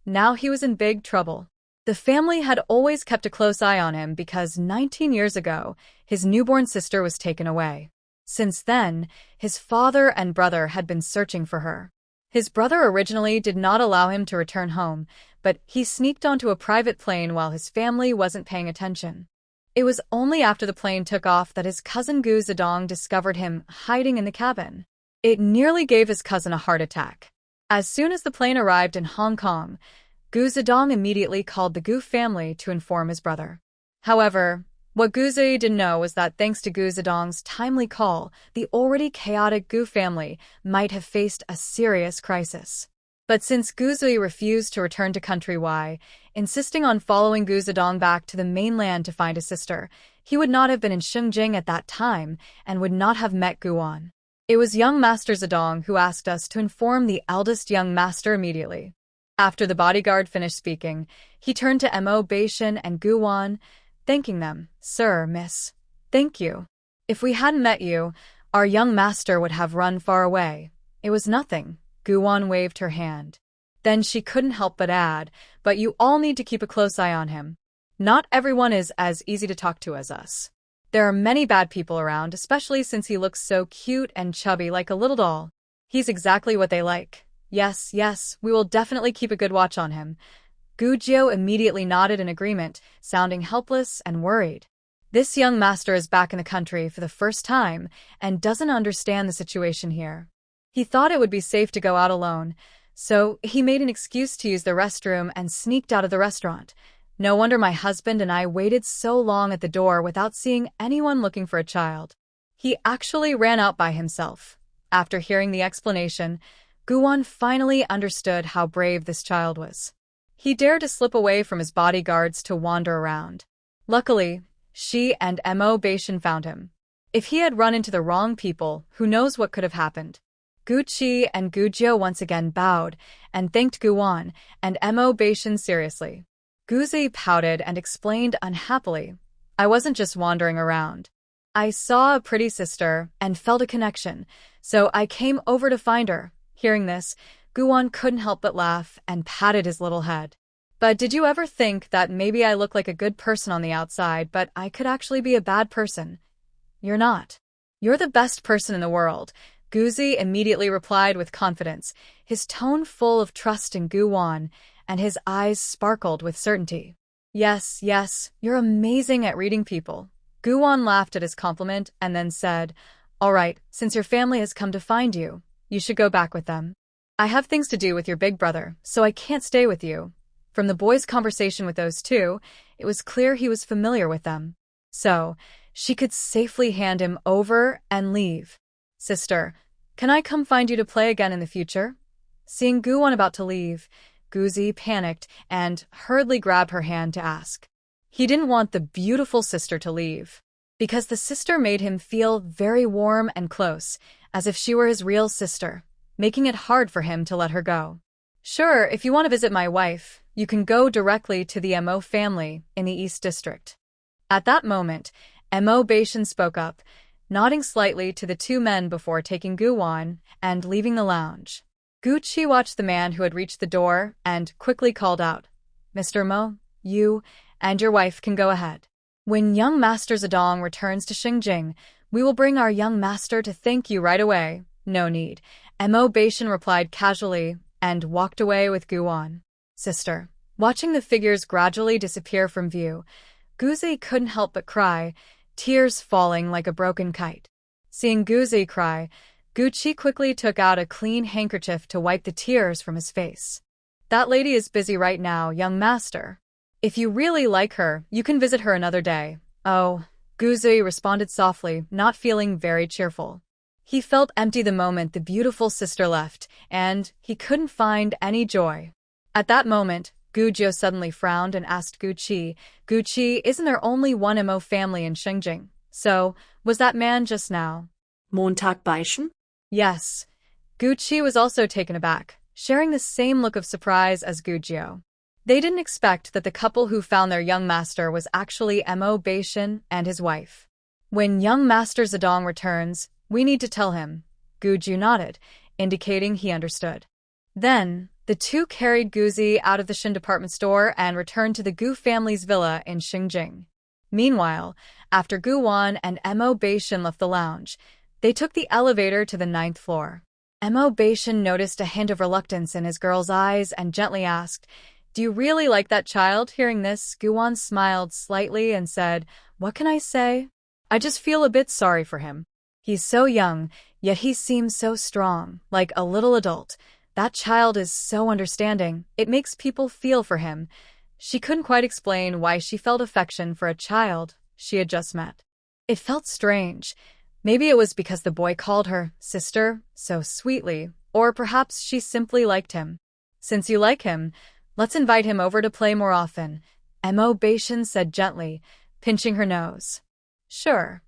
Now he was in big trouble. The family had always kept a close eye on him because 19 years ago, his newborn sister was taken away. Since then, his father and brother had been searching for her. His brother originally did not allow him to return home, but he sneaked onto a private plane while his family wasn't paying attention. It was only after the plane took off that his cousin Gu Zedong discovered him hiding in the cabin. It nearly gave his cousin a heart attack. As soon as the plane arrived in Hong Kong, Gu Zedong immediately called the Gu family to inform his brother. However, what Guzui didn't know was that thanks to Gu Zedong's timely call, the already chaotic Gu family might have faced a serious crisis. But since Guzui refused to return to country Y, insisting on following Gu Zedong back to the mainland to find his sister, he would not have been in Xinjiang at that time and would not have met Guan. It was young Master Zedong who asked us to inform the eldest young master immediately. After the bodyguard finished speaking, he turned to Imo Bashan and Guwan, thanking them. Sir, miss. Thank you. If we hadn't met you, our young master would have run far away. It was nothing. Guwan waved her hand. Then she couldn't help but add, but you all need to keep a close eye on him. Not everyone is as easy to talk to as us. There are many bad people around, especially since he looks so cute and chubby like a little doll. He's exactly what they like. Yes, yes, we will definitely keep a good watch on him. Gujio immediately nodded in agreement, sounding helpless and worried. This young master is back in the country for the first time and doesn't understand the situation here. He thought it would be safe to go out alone, so he made an excuse to use the restroom and sneaked out of the restaurant. No wonder my husband and I waited so long at the door without seeing anyone looking for a child. He actually ran out by himself. After hearing the explanation, Guwon finally understood how brave this child was. He dared to slip away from his bodyguards to wander around. Luckily, she and Mo Beishin found him. If he had run into the wrong people, who knows what could have happened. Guqi and Gujio once again bowed and thanked Guwon and Mo Beishin seriously. Guzi pouted and explained unhappily, I wasn't just wandering around. I saw a pretty sister and felt a connection, so I came over to find her. Hearing this, Guwon couldn't help but laugh and patted his little head. But did you ever think that maybe I look like a good person on the outside, but I could actually be a bad person? You're not. You're the best person in the world, Guzi immediately replied with confidence, his tone full of trust in Guwon, and his eyes sparkled with certainty. Yes, yes, you're amazing at reading people. Guwon laughed at his compliment and then said, All right, since your family has come to find you, you should go back with them. I have things to do with your big brother, so I can't stay with you. From the boy's conversation with those two, it was clear he was familiar with them. So, she could safely hand him over and leave. Sister, can I come find you to play again in the future? Seeing Guwon about to leave, Guzi panicked and hurriedly grabbed her hand to ask. He didn't want the beautiful sister to leave, because the sister made him feel very warm and close, as if she were his real sister, making it hard for him to let her go. Sure, if you want to visit my wife, you can go directly to the Mo family in the East District. At that moment, Mo Beishin spoke up, nodding slightly to the two men before taking Guwon and leaving the lounge. Guqi watched the man who had reached the door and quickly called out, Mr. Mo, you and your wife can go ahead. When young Master Zedong returns to Xingjing, we will bring our young master to thank you right away. No need. Mo Beishin replied casually and walked away with Guwon. Sister. Watching the figures gradually disappear from view, Guzi couldn't help but cry, tears falling like a broken kite. Seeing Guzi cry, Guqi quickly took out a clean handkerchief to wipe the tears from his face. That lady is busy right now, young master. If you really like her, you can visit her another day. Oh, Guzi responded softly, not feeling very cheerful. He felt empty the moment the beautiful sister left, and he couldn't find any joy. At that moment, Gujio suddenly frowned and asked Guqi, Guqi, isn't there only one Mo family in Xingjing? So, was that man just now? Montag Beishin? Yes. Guqi was also taken aback, sharing the same look of surprise as Gujio. They didn't expect that the couple who found their young master was actually Mo Beishin and his wife. When young Master Zedong returns, we need to tell him. Gujio nodded, indicating he understood. Then, the two carried Guzi out of the Shin department store and returned to the Gu family's villa in Xingjing. Meanwhile, after Guwon and Mo Beishin left the lounge, they took the elevator to the 9th floor. Mo Beishin noticed a hint of reluctance in his girl's eyes and gently asked, Do you really like that child? Hearing this, Guwon smiled slightly and said, What can I say? I just feel a bit sorry for him. He's so young, yet he seems so strong, like a little adult. That child is so understanding, it makes people feel for him. She couldn't quite explain why she felt affection for a child she had just met. It felt strange. Maybe it was because the boy called her sister so sweetly, or perhaps she simply liked him. Since you like him, let's invite him over to play more often, Mo Beishin said gently, pinching her nose. Sure.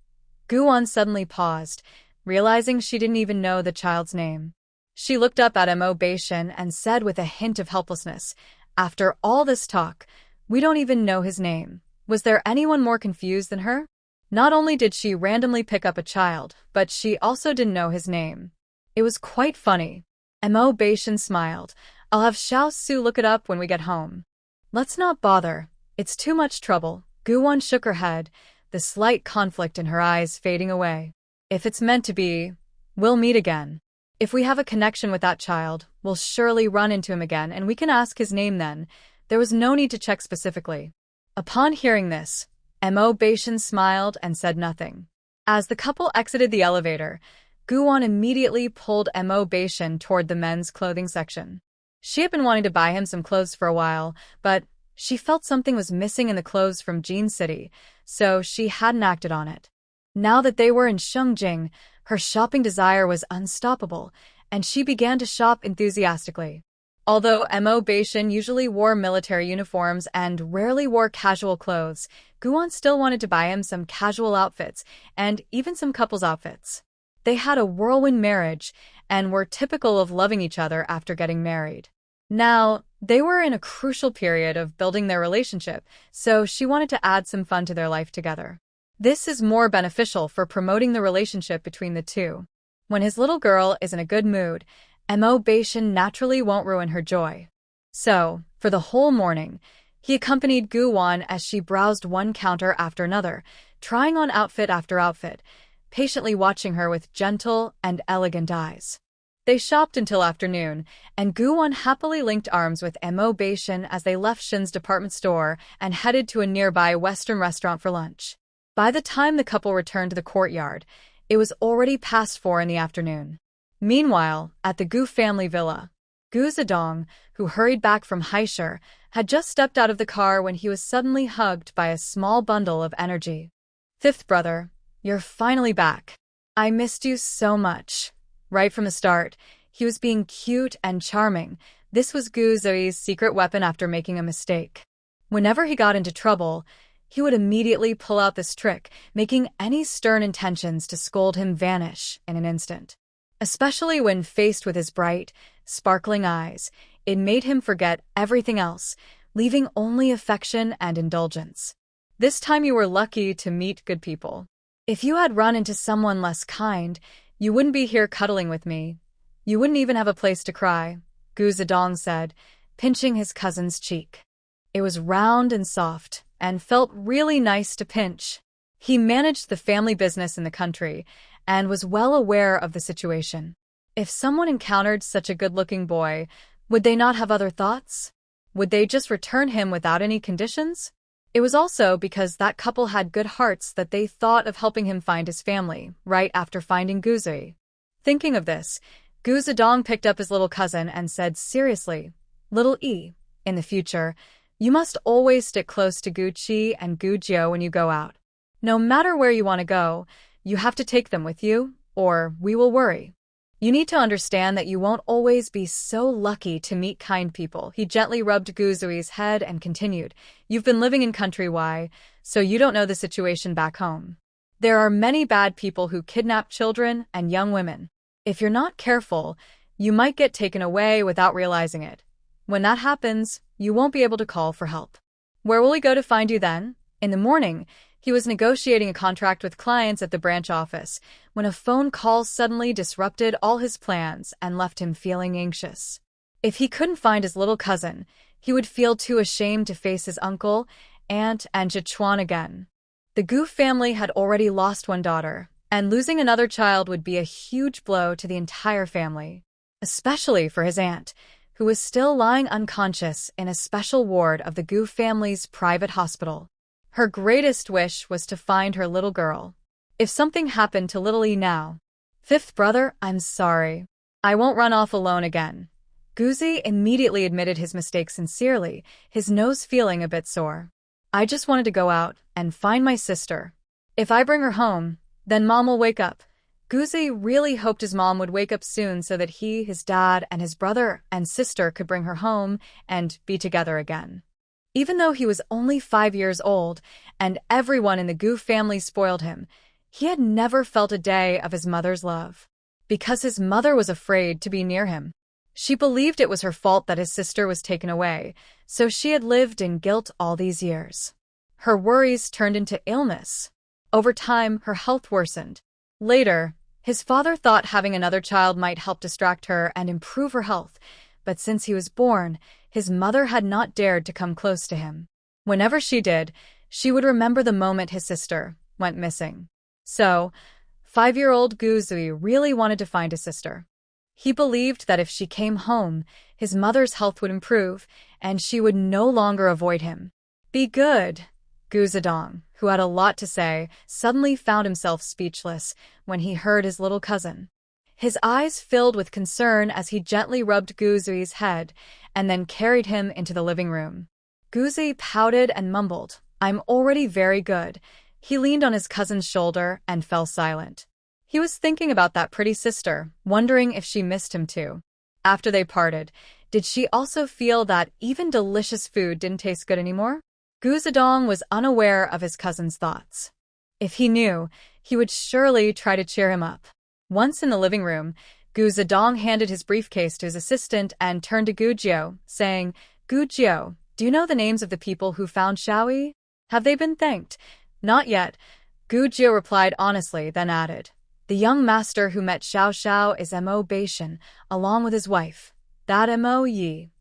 Guwon suddenly paused, realizing she didn't even know the child's name. She looked up at Mo Beishin and said with a hint of helplessness, After all this talk, we don't even know his name. Was there anyone more confused than her? Not only did she randomly pick up a child, but she also didn't know his name. It was quite funny. Mo Beishin smiled. I'll have Xiao Su look it up when we get home. Let's not bother. It's too much trouble. Gu-won shook her head, the slight conflict in her eyes fading away. If it's meant to be, we'll meet again. If we have a connection with that child, we'll surely run into him again and we can ask his name then. There was no need to check specifically. Upon hearing this, Mo Beishin smiled and said nothing. As the couple exited the elevator, Gu-won immediately pulled Mo Beishin toward the men's clothing section. She had been wanting to buy him some clothes for a while, but she felt something was missing in the clothes from Jean City, so she hadn't acted on it. Now that they were in Shengjing, her shopping desire was unstoppable, and she began to shop enthusiastically. Although Mo Beishin usually wore military uniforms and rarely wore casual clothes, Gu-won still wanted to buy him some casual outfits and even some couples outfits. They had a whirlwind marriage and were typical of loving each other after getting married. Now, they were in a crucial period of building their relationship, so she wanted to add some fun to their life together. This is more beneficial for promoting the relationship between the two. When his little girl is in a good mood, Mo Beishin naturally won't ruin her joy. So, for the whole morning, he accompanied Gu-won as she browsed one counter after another, trying on outfit after outfit, patiently watching her with gentle and elegant eyes. They shopped until afternoon, and Gu-won happily linked arms with Mo Beishin as they left Shin's department store and headed to a nearby Western restaurant for lunch. By the time the couple returned to the courtyard, it was already past 4 in the afternoon. Meanwhile, at the Gu family villa, Gu Zedong, who hurried back from Haishur, had just stepped out of the car when he was suddenly hugged by a small bundle of energy. "Fifth brother, you're finally back. I missed you so much." Right from the start, he was being cute and charming. This was Gu Zoe's secret weapon after making a mistake. Whenever he got into trouble, he would immediately pull out this trick, making any stern intentions to scold him vanish in an instant. Especially when faced with his bright, sparkling eyes, it made him forget everything else, leaving only affection and indulgence. This time you were lucky to meet good people. If you had run into someone less kind, you wouldn't be here cuddling with me. You wouldn't even have a place to cry, Gu Zedong said, pinching his cousin's cheek. It was round and soft, and felt really nice to pinch. He managed the family business in the country, and was well aware of the situation. If someone encountered such a good-looking boy, would they not have other thoughts? Would they just return him without any conditions? It was also because that couple had good hearts that they thought of helping him find his family, right after finding Gu Zui. Thinking of this, Gu Zedong picked up his little cousin and said seriously, "Little E, in the future, you must always stick close to Gu Qi and Gu Jiu when you go out. No matter where you want to go, you have to take them with you, or we will worry. You need to understand that you won't always be so lucky to meet kind people." He gently rubbed Gu Zui's head and continued, "You've been living in country Y, so you don't know the situation back home. There are many bad people who kidnap children and young women. If you're not careful, you might get taken away without realizing it. When that happens, you won't be able to call for help. Where will we go to find you then?" In the morning, he was negotiating a contract with clients at the branch office when a phone call suddenly disrupted all his plans and left him feeling anxious. If he couldn't find his little cousin, he would feel too ashamed to face his uncle, aunt, and Jichuan again. The Gu family had already lost one daughter, and losing another child would be a huge blow to the entire family, especially for his aunt, who was still lying unconscious in a special ward of the Gu family's private hospital. Her greatest wish was to find her little girl. If something happened to little E now, "Fifth brother, I'm sorry. I won't run off alone again." Guzi immediately admitted his mistake sincerely, his nose feeling a bit sore. "I just wanted to go out and find my sister. If I bring her home, then Mom will wake up." Guzi really hoped his mom would wake up soon so that he, his dad, and his brother and sister could bring her home and be together again. Even though he was only 5 years old and everyone in the Gu family spoiled him, he had never felt a day of his mother's love. Because his mother was afraid to be near him. She believed it was her fault that his sister was taken away, so she had lived in guilt all these years. Her worries turned into illness. Over time, her health worsened. Later, his father thought having another child might help distract her and improve her health, but since he was born, his mother had not dared to come close to him. Whenever she did, she would remember the moment his sister went missing. So, 5-year-old Guzui really wanted to find his sister. He believed that if she came home, his mother's health would improve, and she would no longer avoid him. Be good. Gu Zedong, who had a lot to say, suddenly found himself speechless when he heard his little cousin. His eyes filled with concern as he gently rubbed Guzui's head and then carried him into the living room. Guzui pouted and mumbled, "I'm already very good." He leaned on his cousin's shoulder and fell silent. He was thinking about that pretty sister, wondering if she missed him too. After they parted, did she also feel that even delicious food didn't taste good anymore? Gu Zedong was unaware of his cousin's thoughts. If he knew, he would surely try to cheer him up. Once in the living room, Gu Zedong handed his briefcase to his assistant and turned to Gu Jiao, saying, "Gu Jiao, do you know the names of the people who found Xiaoyi? Have they been thanked?" "Not yet," Gu Jiao replied honestly, then added, "The young master who met Xiao Xiao is Mo Beishan, along with his wife. That Mo Yi."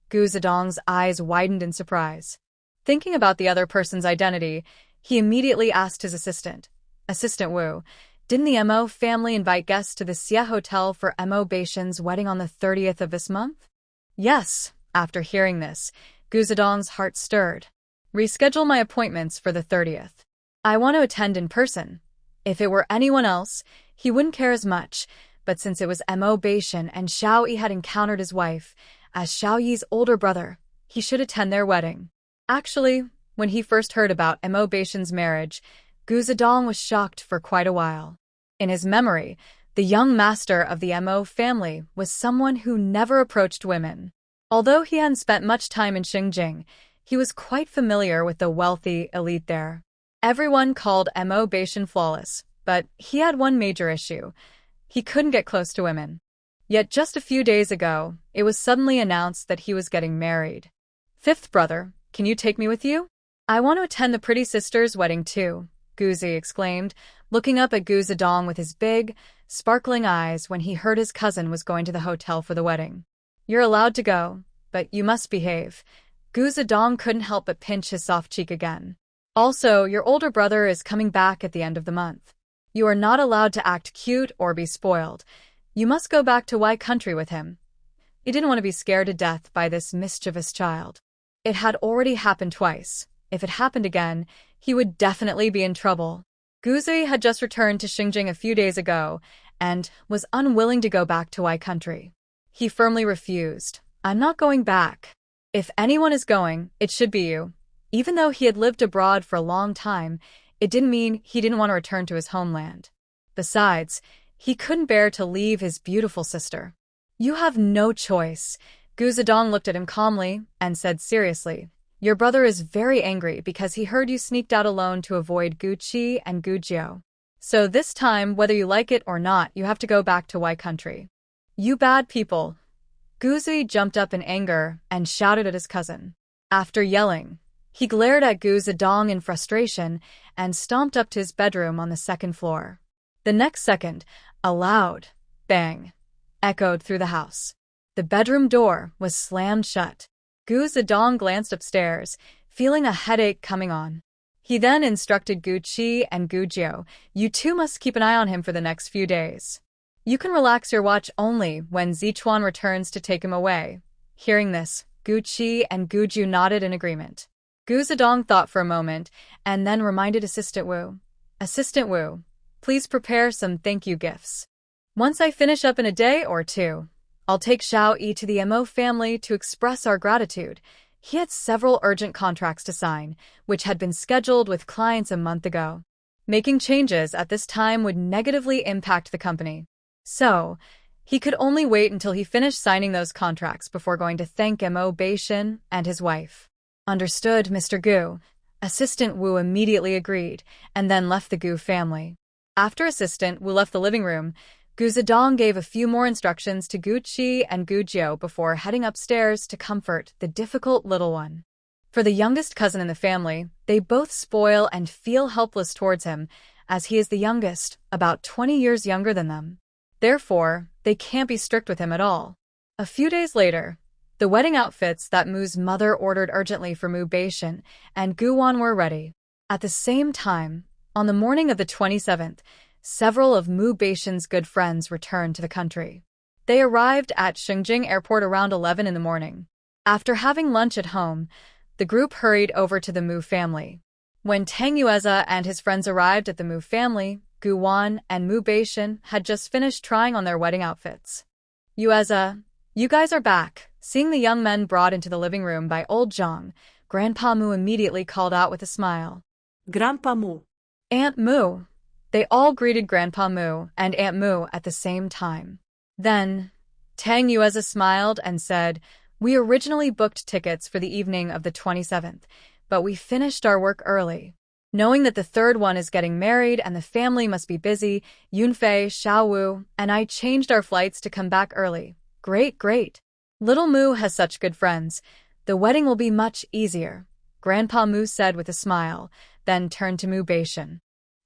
Gu Zedong's eyes widened in surprise. Thinking about the other person's identity, he immediately asked his assistant, "Assistant Wu, didn't the Mo family invite guests to the Xie Hotel for Mo Beishan's wedding on the 30th of this month?" "Yes." After hearing this, Gu Zedong's heart stirred. "Reschedule my appointments for the 30th. I want to attend in person." If it were anyone else, he wouldn't care as much, but since it was Mo Beishan and Xiao Yi had encountered his wife, as Xiao Yi's older brother, he should attend their wedding. Actually, when he first heard about Mo Beishan's marriage, Gu Zedong was shocked for quite a while. In his memory, the young master of the Mo family was someone who never approached women. Although he hadn't spent much time in Xinjiang, he was quite familiar with the wealthy elite there. Everyone called Mo Beishan flawless, but he had one major issue. He couldn't get close to women. Yet just a few days ago, it was suddenly announced that he was getting married. "Fifth brother, can you take me with you? I want to attend the pretty sister's wedding too," Guzui exclaimed, looking up at Gu Zedong with his big, sparkling eyes when he heard his cousin was going to the hotel for the wedding. "You're allowed to go, but you must behave." Gu Zedong couldn't help but pinch his soft cheek again. "Also, your older brother is coming back at the end of the month. You are not allowed to act cute or be spoiled. You must go back to Y country with him." He didn't want to be scared to death by this mischievous child. It had already happened twice. If it happened again, he would definitely be in trouble. Guzui had just returned to Xinjiang a few days ago and was unwilling to go back to Y country. He firmly refused. "I'm not going back. If anyone is going, it should be you." Even though he had lived abroad for a long time, it didn't mean he didn't want to return to his homeland. Besides, he couldn't bear to leave his beautiful sister. "You have no choice." Gu Zedong looked at him calmly and said seriously, "Your brother is very angry because he heard you sneaked out alone to avoid Gu Qi and Gu Jiao. So this time, whether you like it or not, you have to go back to Y country." "You bad people." Guzui jumped up in anger and shouted at his cousin. After yelling, he glared at Gu Zedong in frustration and stomped up to his bedroom on the second floor. The next second, a loud bang echoed through the house. The bedroom door was slammed shut. Gu Zedong glanced upstairs, feeling a headache coming on. He then instructed Gu Qi and Gu Jiao, "You two must keep an eye on him for the next few days. You can relax your watch only when Zichuan returns to take him away." Hearing this, Gu Qi and Gu Jiao nodded in agreement. Gu Zedong thought for a moment and then reminded Assistant Wu, "Assistant Wu, please prepare some thank you gifts. Once I finish up in a day or two, I'll take Xiao Yi to the Mo family to express our gratitude." He had several urgent contracts to sign, which had been scheduled with clients a month ago. Making changes at this time would negatively impact the company. So, he could only wait until he finished signing those contracts before going to thank Mo Beishan and his wife. "Understood, Mr. Gu." Assistant Wu immediately agreed, and then left the Gu family. After Assistant Wu left the living room, Gu Zedong gave a few more instructions to Gu Qi and Gu Jiao before heading upstairs to comfort the difficult little one. For the youngest cousin in the family, they both spoil and feel helpless towards him, as he is the youngest, about 20 years younger than them. Therefore, they can't be strict with him at all. A few days later, The wedding outfits that Mu's mother ordered urgently for Mu Beishan and Guwan were ready. At the same time, on the morning of the 27th, several of Mu Beishan's good friends returned to the country. They arrived at Shengjing Airport around 11 in the morning. After having lunch at home, the group hurried over to the Mu family. When Tang Yueza and his friends arrived at the Mu family, Guwan and Mu Beishan had just finished trying on their wedding outfits. "Yueza, you guys are back." Seeing the young men brought into the living room by old Zhang, Grandpa Mu immediately called out with a smile. Grandpa Mu. "Aunt Mu." They all greeted Grandpa Mu and Aunt Mu at the same time. Then, Tang Yueza smiled and said, "We originally booked tickets for the evening of the 27th, but we finished our work early. Knowing that the third one is getting married and the family must be busy, Yunfei, Xiaowu, and I changed our flights to come back early." "Great, great. Little Mu has such good friends. The wedding will be much easier," Grandpa Mu said with a smile, then turned to Mu Beishan.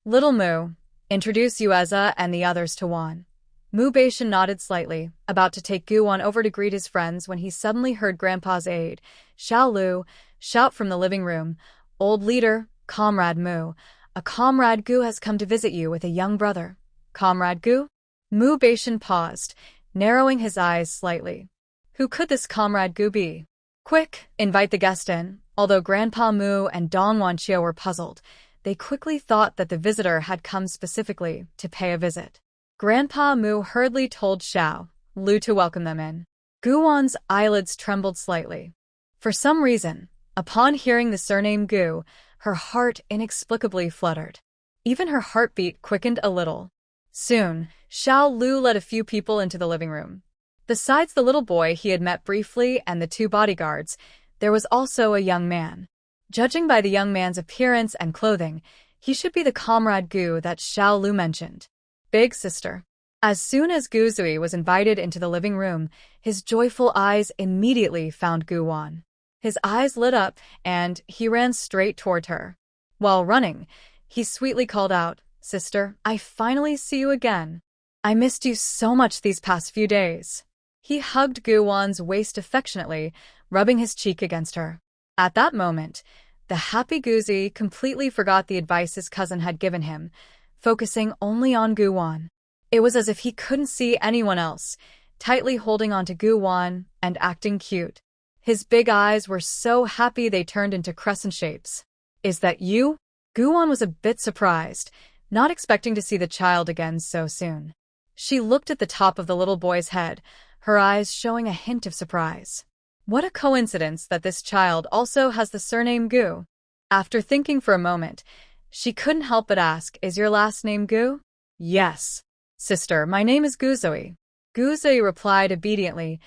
"Little Mu, introduce Yueza and the others to Wan." Mu Beishan nodded slightly, about to take Guwan over to greet his friends when he suddenly heard Grandpa's aide, Xiao Lu, shout from the living room, "Old leader, Comrade Mu, a Comrade Gu has come to visit you with a young brother." "Comrade Gu?" Mu Beishan paused, narrowing his eyes slightly. Who could this Comrade Gu be? "Quick, invite the guest in." Although Grandpa Mu and Dong Wanqiu were puzzled, they quickly thought that the visitor had come specifically to pay a visit. Grandpa Mu hurriedly told Xiao Lu to welcome them in. Guwan's eyelids trembled slightly. For some reason, upon hearing the surname Gu, her heart inexplicably fluttered. Even her heartbeat quickened a little. Soon, Xiao Lu led a few people into the living room. Besides the little boy he had met briefly and the two bodyguards, there was also a young man. Judging by the young man's appearance and clothing, he should be the Comrade Gu that Xiao Lu mentioned. Big sister. As soon as Gu Zui was invited into the living room, his joyful eyes immediately found Gu Wan. His eyes lit up, and he ran straight toward her. While running, he sweetly called out, "Sister, I finally see you again. I missed you so much these past few days." He hugged Gu Wan's waist affectionately, rubbing his cheek against her. At that moment, the happy Guzi completely forgot the advice his cousin had given him, focusing only on Gu Wan. It was as if he couldn't see anyone else, tightly holding onto Gu Wan and acting cute. His big eyes were so happy they turned into crescent shapes. "Is that you?" Gu Wan was a bit surprised, not expecting to see the child again so soon. She looked at the top of the little boy's head, her eyes showing a hint of surprise. What a coincidence that this child also has the surname Gu. After thinking for a moment, she couldn't help but ask, "Is your last name Gu?" "Yes. Sister, my name is Gu Zui." Gu Zui replied obediently,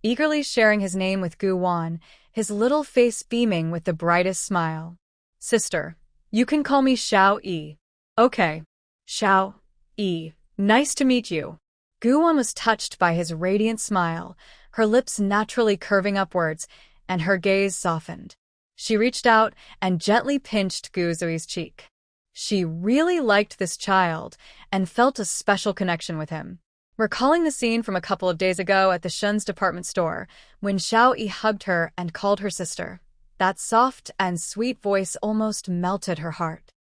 eagerly sharing his name with Gu Wan, his little face beaming with the brightest smile. "Sister, you can call me Xiao Yi." "Okay. Xiao Yi. Nice to meet you." Gu Wan was touched by his radiant smile, her lips naturally curving upwards, and her gaze softened. She reached out and gently pinched Gu Zui's cheek. She really liked this child and felt a special connection with him. Recalling the scene from a couple of days ago at the Shun's department store, when Xiao Yi hugged her and called her sister, that soft and sweet voice almost melted her heart.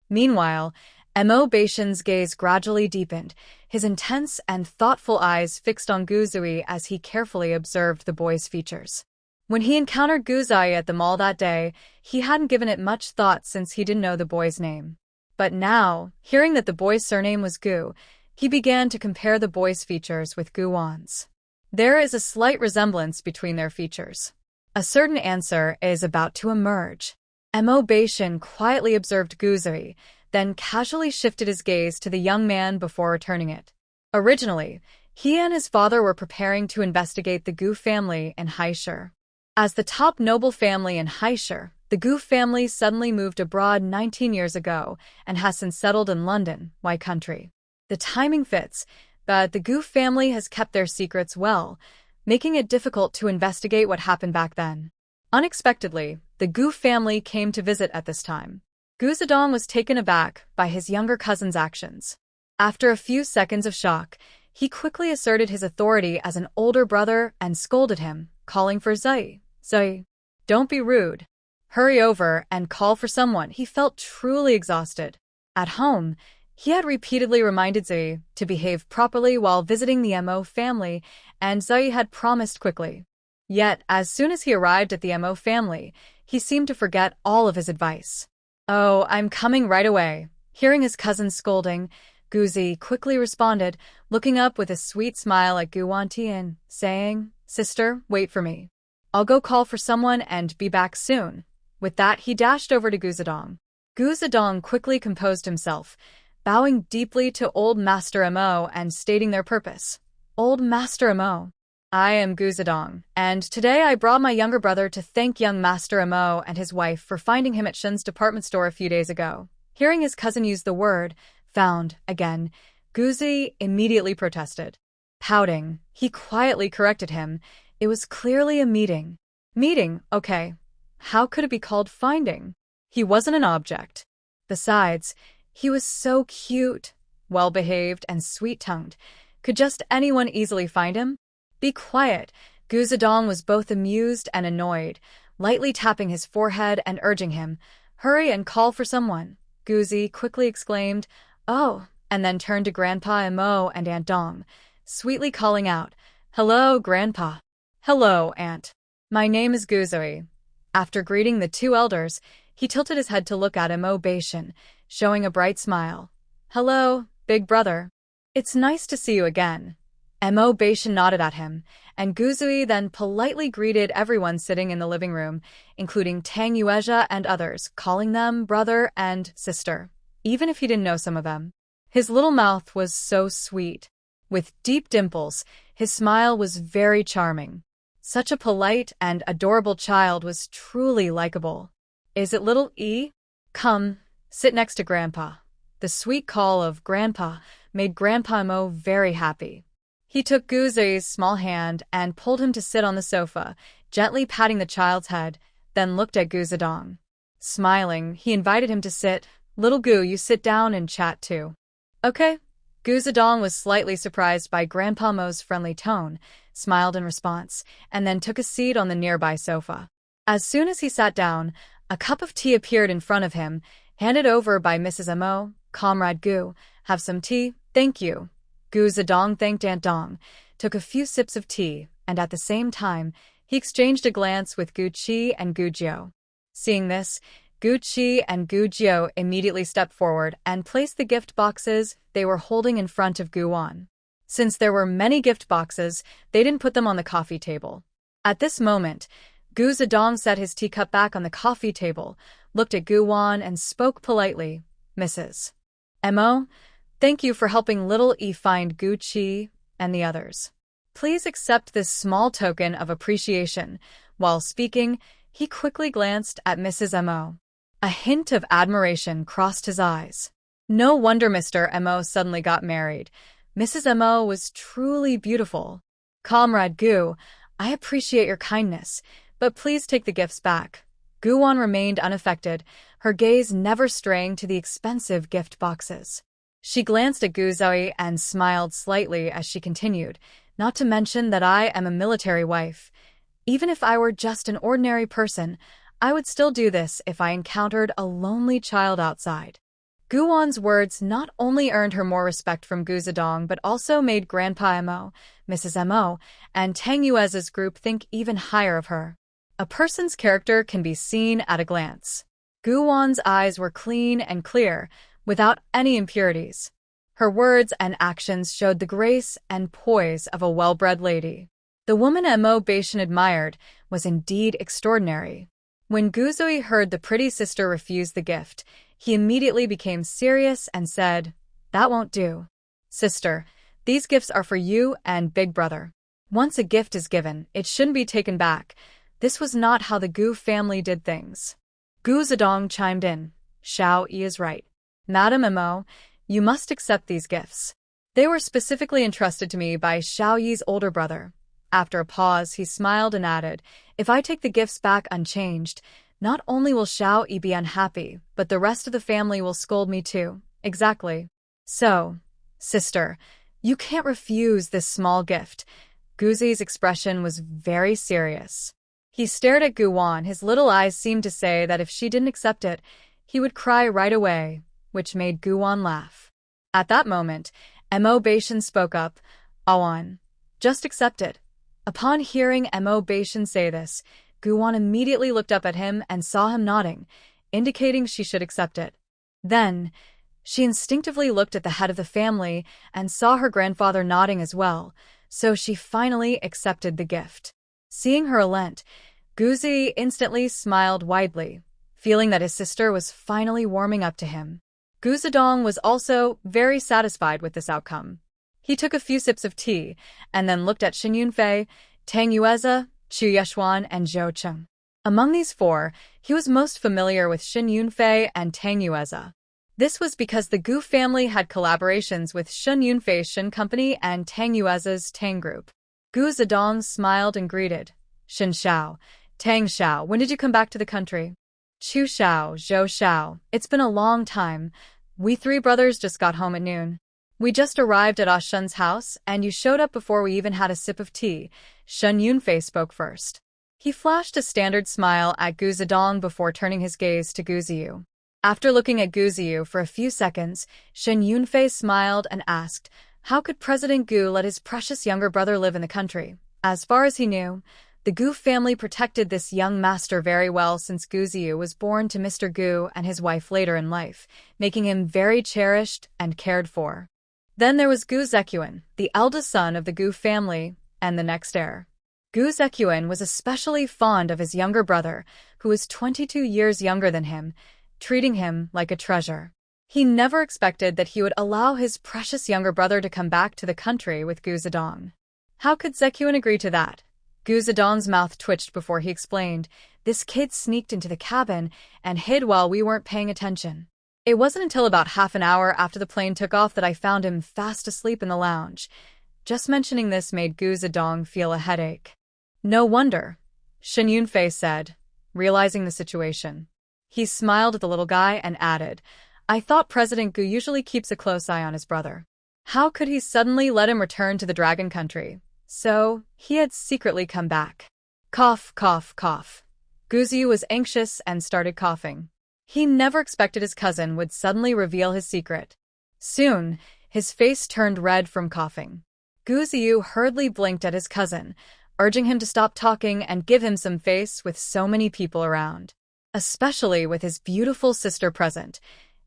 Meanwhile, Mo Beishan's gaze gradually deepened, his intense and thoughtful eyes fixed on Gu Zui as he carefully observed the boy's features. When he encountered Gu Zui at the mall that day, he hadn't given it much thought since he didn't know the boy's name. But now, hearing that the boy's surname was Gu, he began to compare the boy's features with Gu Wan's. There is a slight resemblance between their features. A certain answer is about to emerge. Mo Beishan quietly observed Gu Zui, then casually shifted his gaze to the young man before returning it. Originally, he and his father were preparing to investigate the Gu family in Haishur. As the top noble family in Haishur, the Gu family suddenly moved abroad 19 years ago and has since settled in London, Y country. The timing fits, but the Gu family has kept their secrets well, making it difficult to investigate what happened back then. Unexpectedly, the Gu family came to visit at this time. Gu Zedong was taken aback by his younger cousin's actions. After a few seconds of shock, he quickly asserted his authority as an older brother and scolded him, calling for Zai. Zai, don't be rude. Hurry over and call for someone. He felt truly exhausted. At home, he had repeatedly reminded Zai to behave properly while visiting the Mo family, and Zai had promised quickly. Yet, as soon as he arrived at the Mo family, he seemed to forget all of his advice. "Oh, I'm coming right away." Hearing his cousin scolding, Guzi quickly responded, looking up with a sweet smile at Gu Wantian, saying, "Sister, wait for me. I'll go call for someone and be back soon." With that, he dashed over to Gu Zedong. Gu Zedong quickly composed himself, bowing deeply to Old Master Mo and stating their purpose. "Old Master Mo, I am Gu Zedong, and today I brought my younger brother to thank young Master Mo and his wife for finding him at Shen's department store a few days ago." Hearing his cousin use the word found again, Guzi immediately protested. Pouting, he quietly corrected him. It was clearly a meeting. Meeting, okay. How could it be called finding? He wasn't an object. Besides, he was so cute, well-behaved, and sweet-tongued. Could just anyone easily find him? Be quiet. Gu Zedong was both amused and annoyed, lightly tapping his forehead and urging him, "Hurry and call for someone." Guzi quickly exclaimed, "Oh," and then turned to Grandpa Mo and Aunt Dong, sweetly calling out, "Hello, Grandpa." "Hello, Aunt. My name is Guzui." After greeting the two elders, he tilted his head to look at Mo Beishan, showing a bright smile. "Hello, big brother. It's nice to see you again." Mo Beishan nodded at him, and Guzui then politely greeted everyone sitting in the living room, including Tang Yuezha and others, calling them brother and sister, even if he didn't know some of them. His little mouth was so sweet. With deep dimples, his smile was very charming. Such a polite and adorable child was truly likable. "Is it little E? Come, sit next to Grandpa." The sweet call of Grandpa made Grandpa Mo very happy. He took Guzui's small hand and pulled him to sit on the sofa, gently patting the child's head, then looked at Gu Zedong. Smiling, he invited him to sit. "Little Gu, you sit down and chat too." "Okay." Gu Zedong was slightly surprised by Grandpa Mo's friendly tone, smiled in response, and then took a seat on the nearby sofa. As soon as he sat down, a cup of tea appeared in front of him, handed over by Mrs. Mo. "Comrade Gu, have some tea?" "Thank you." Gu Zedong thanked Aunt Dong, took a few sips of tea, and at the same time, he exchanged a glance with Gu Qi and Gu Jiu. Seeing this, Gu Qi and Gu Jiu immediately stepped forward and placed the gift boxes they were holding in front of Gu Wan. Since there were many gift boxes, they didn't put them on the coffee table. At this moment, Gu Zedong set his teacup back on the coffee table, looked at Gu Wan, and spoke politely. "Mrs. Mo, thank you for helping little E find Gu Qi and the others. Please accept this small token of appreciation." While speaking, he quickly glanced at Mrs. Mo. A hint of admiration crossed his eyes. No wonder Mr. Mo suddenly got married. Mrs. Mo was truly beautiful. "Comrade Gu, I appreciate your kindness, but please take the gifts back." Gu Wan remained unaffected, her gaze never straying to the expensive gift boxes. She glanced at Gu Zui and smiled slightly as she continued, "Not to mention that I am a military wife. Even if I were just an ordinary person, I would still do this if I encountered a lonely child outside." Gu Wan's words not only earned her more respect from Gu Zedong, but also made Grandpa Mo, Mrs. Mo, and Tang Yuezha's group think even higher of her. A person's character can be seen at a glance. Gu Wan's eyes were clean and clear, without any impurities. Her words and actions showed the grace and poise of a well-bred lady. The woman Mo Beishan admired was indeed extraordinary. When Guzui heard the pretty sister refuse the gift, he immediately became serious and said, "That won't do. Sister, these gifts are for you and Big Brother. Once a gift is given, it shouldn't be taken back. This was not how the Gu family did things." Gu Zedong chimed in. "Xiao Yi is right. Madam Mo, you must accept these gifts. They were specifically entrusted to me by Xiao Yi's older brother." After a pause, he smiled and added, "If I take the gifts back unchanged, not only will Xiao Yi be unhappy, but the rest of the family will scold me too." "Exactly. So, sister, you can't refuse this small gift. Guzi's expression was very serious. He stared at Guwon. His little eyes seemed to say that if she didn't accept it, he would cry right away, which made Guwon laugh. At that moment, Mo Baishan spoke up, "Awan, just accept it." Upon hearing Mo Baishan say this, Guwon immediately looked up at him and saw him nodding, indicating she should accept it. Then, she instinctively looked at the head of the family and saw her grandfather nodding as well, so she finally accepted the gift. Seeing her relent, Guzi instantly smiled widely, feeling that his sister was finally warming up to him. Gu Zedong was also very satisfied with this outcome. He took a few sips of tea and then looked at Shin Yunfei, Tang Yueze, Chu Yeshuan, and Zhou Cheng. Among these four, he was most familiar with Shin Yunfei and Tang Yueze. This was because the Gu family had collaborations with Shin Yunfei's Shin Company and Tang Yueze's Tang Group. Gu Zedong smiled and greeted, "Shin Xiao, Tang Xiao, when did you come back to the country?" "Chu Xiao, Zhou Xiao, it's been a long time. We three brothers just got home at noon. We just arrived at Ah Shun's house, and you showed up before we even had a sip of tea." Shin Yunfei spoke first. He flashed a standard smile at Gu Zedong before turning his gaze to Gu Ziyu. After looking at Gu Ziyu for a few seconds, Shin Yunfei smiled and asked, how could President Gu let his precious younger brother live in the country? As far as he knew, the Gu family protected this young master very well since Gu Ziyu was born to Mr. Gu and his wife later in life, making him very cherished and cared for. Then there was Gu Zekuan, the eldest son of the Gu family, and the next heir. Gu Zekuan was especially fond of his younger brother, who was 22 years younger than him, treating him like a treasure. He never expected that he would allow his precious younger brother to come back to the country with Gu Zedong. How could Zekuan agree to that? Gu Zedong's mouth twitched before he explained, "This kid sneaked into the cabin and hid while we weren't paying attention. It wasn't until about half an hour after the plane took off that I found him fast asleep in the lounge." Just mentioning this made Gu Zedong feel a headache. "No wonder," Shin Yunfei said, realizing the situation. He smiled at the little guy and added, "I thought President Gu usually keeps a close eye on his brother. How could he suddenly let him return to the Dragon Country? So, he had secretly come back." Cough, cough, cough. Gu Ziyu was anxious and started coughing. He never expected his cousin would suddenly reveal his secret. Soon, his face turned red from coughing. Gu Ziyu hurriedly blinked at his cousin, urging him to stop talking and give him some face with so many people around. Especially with his beautiful sister present.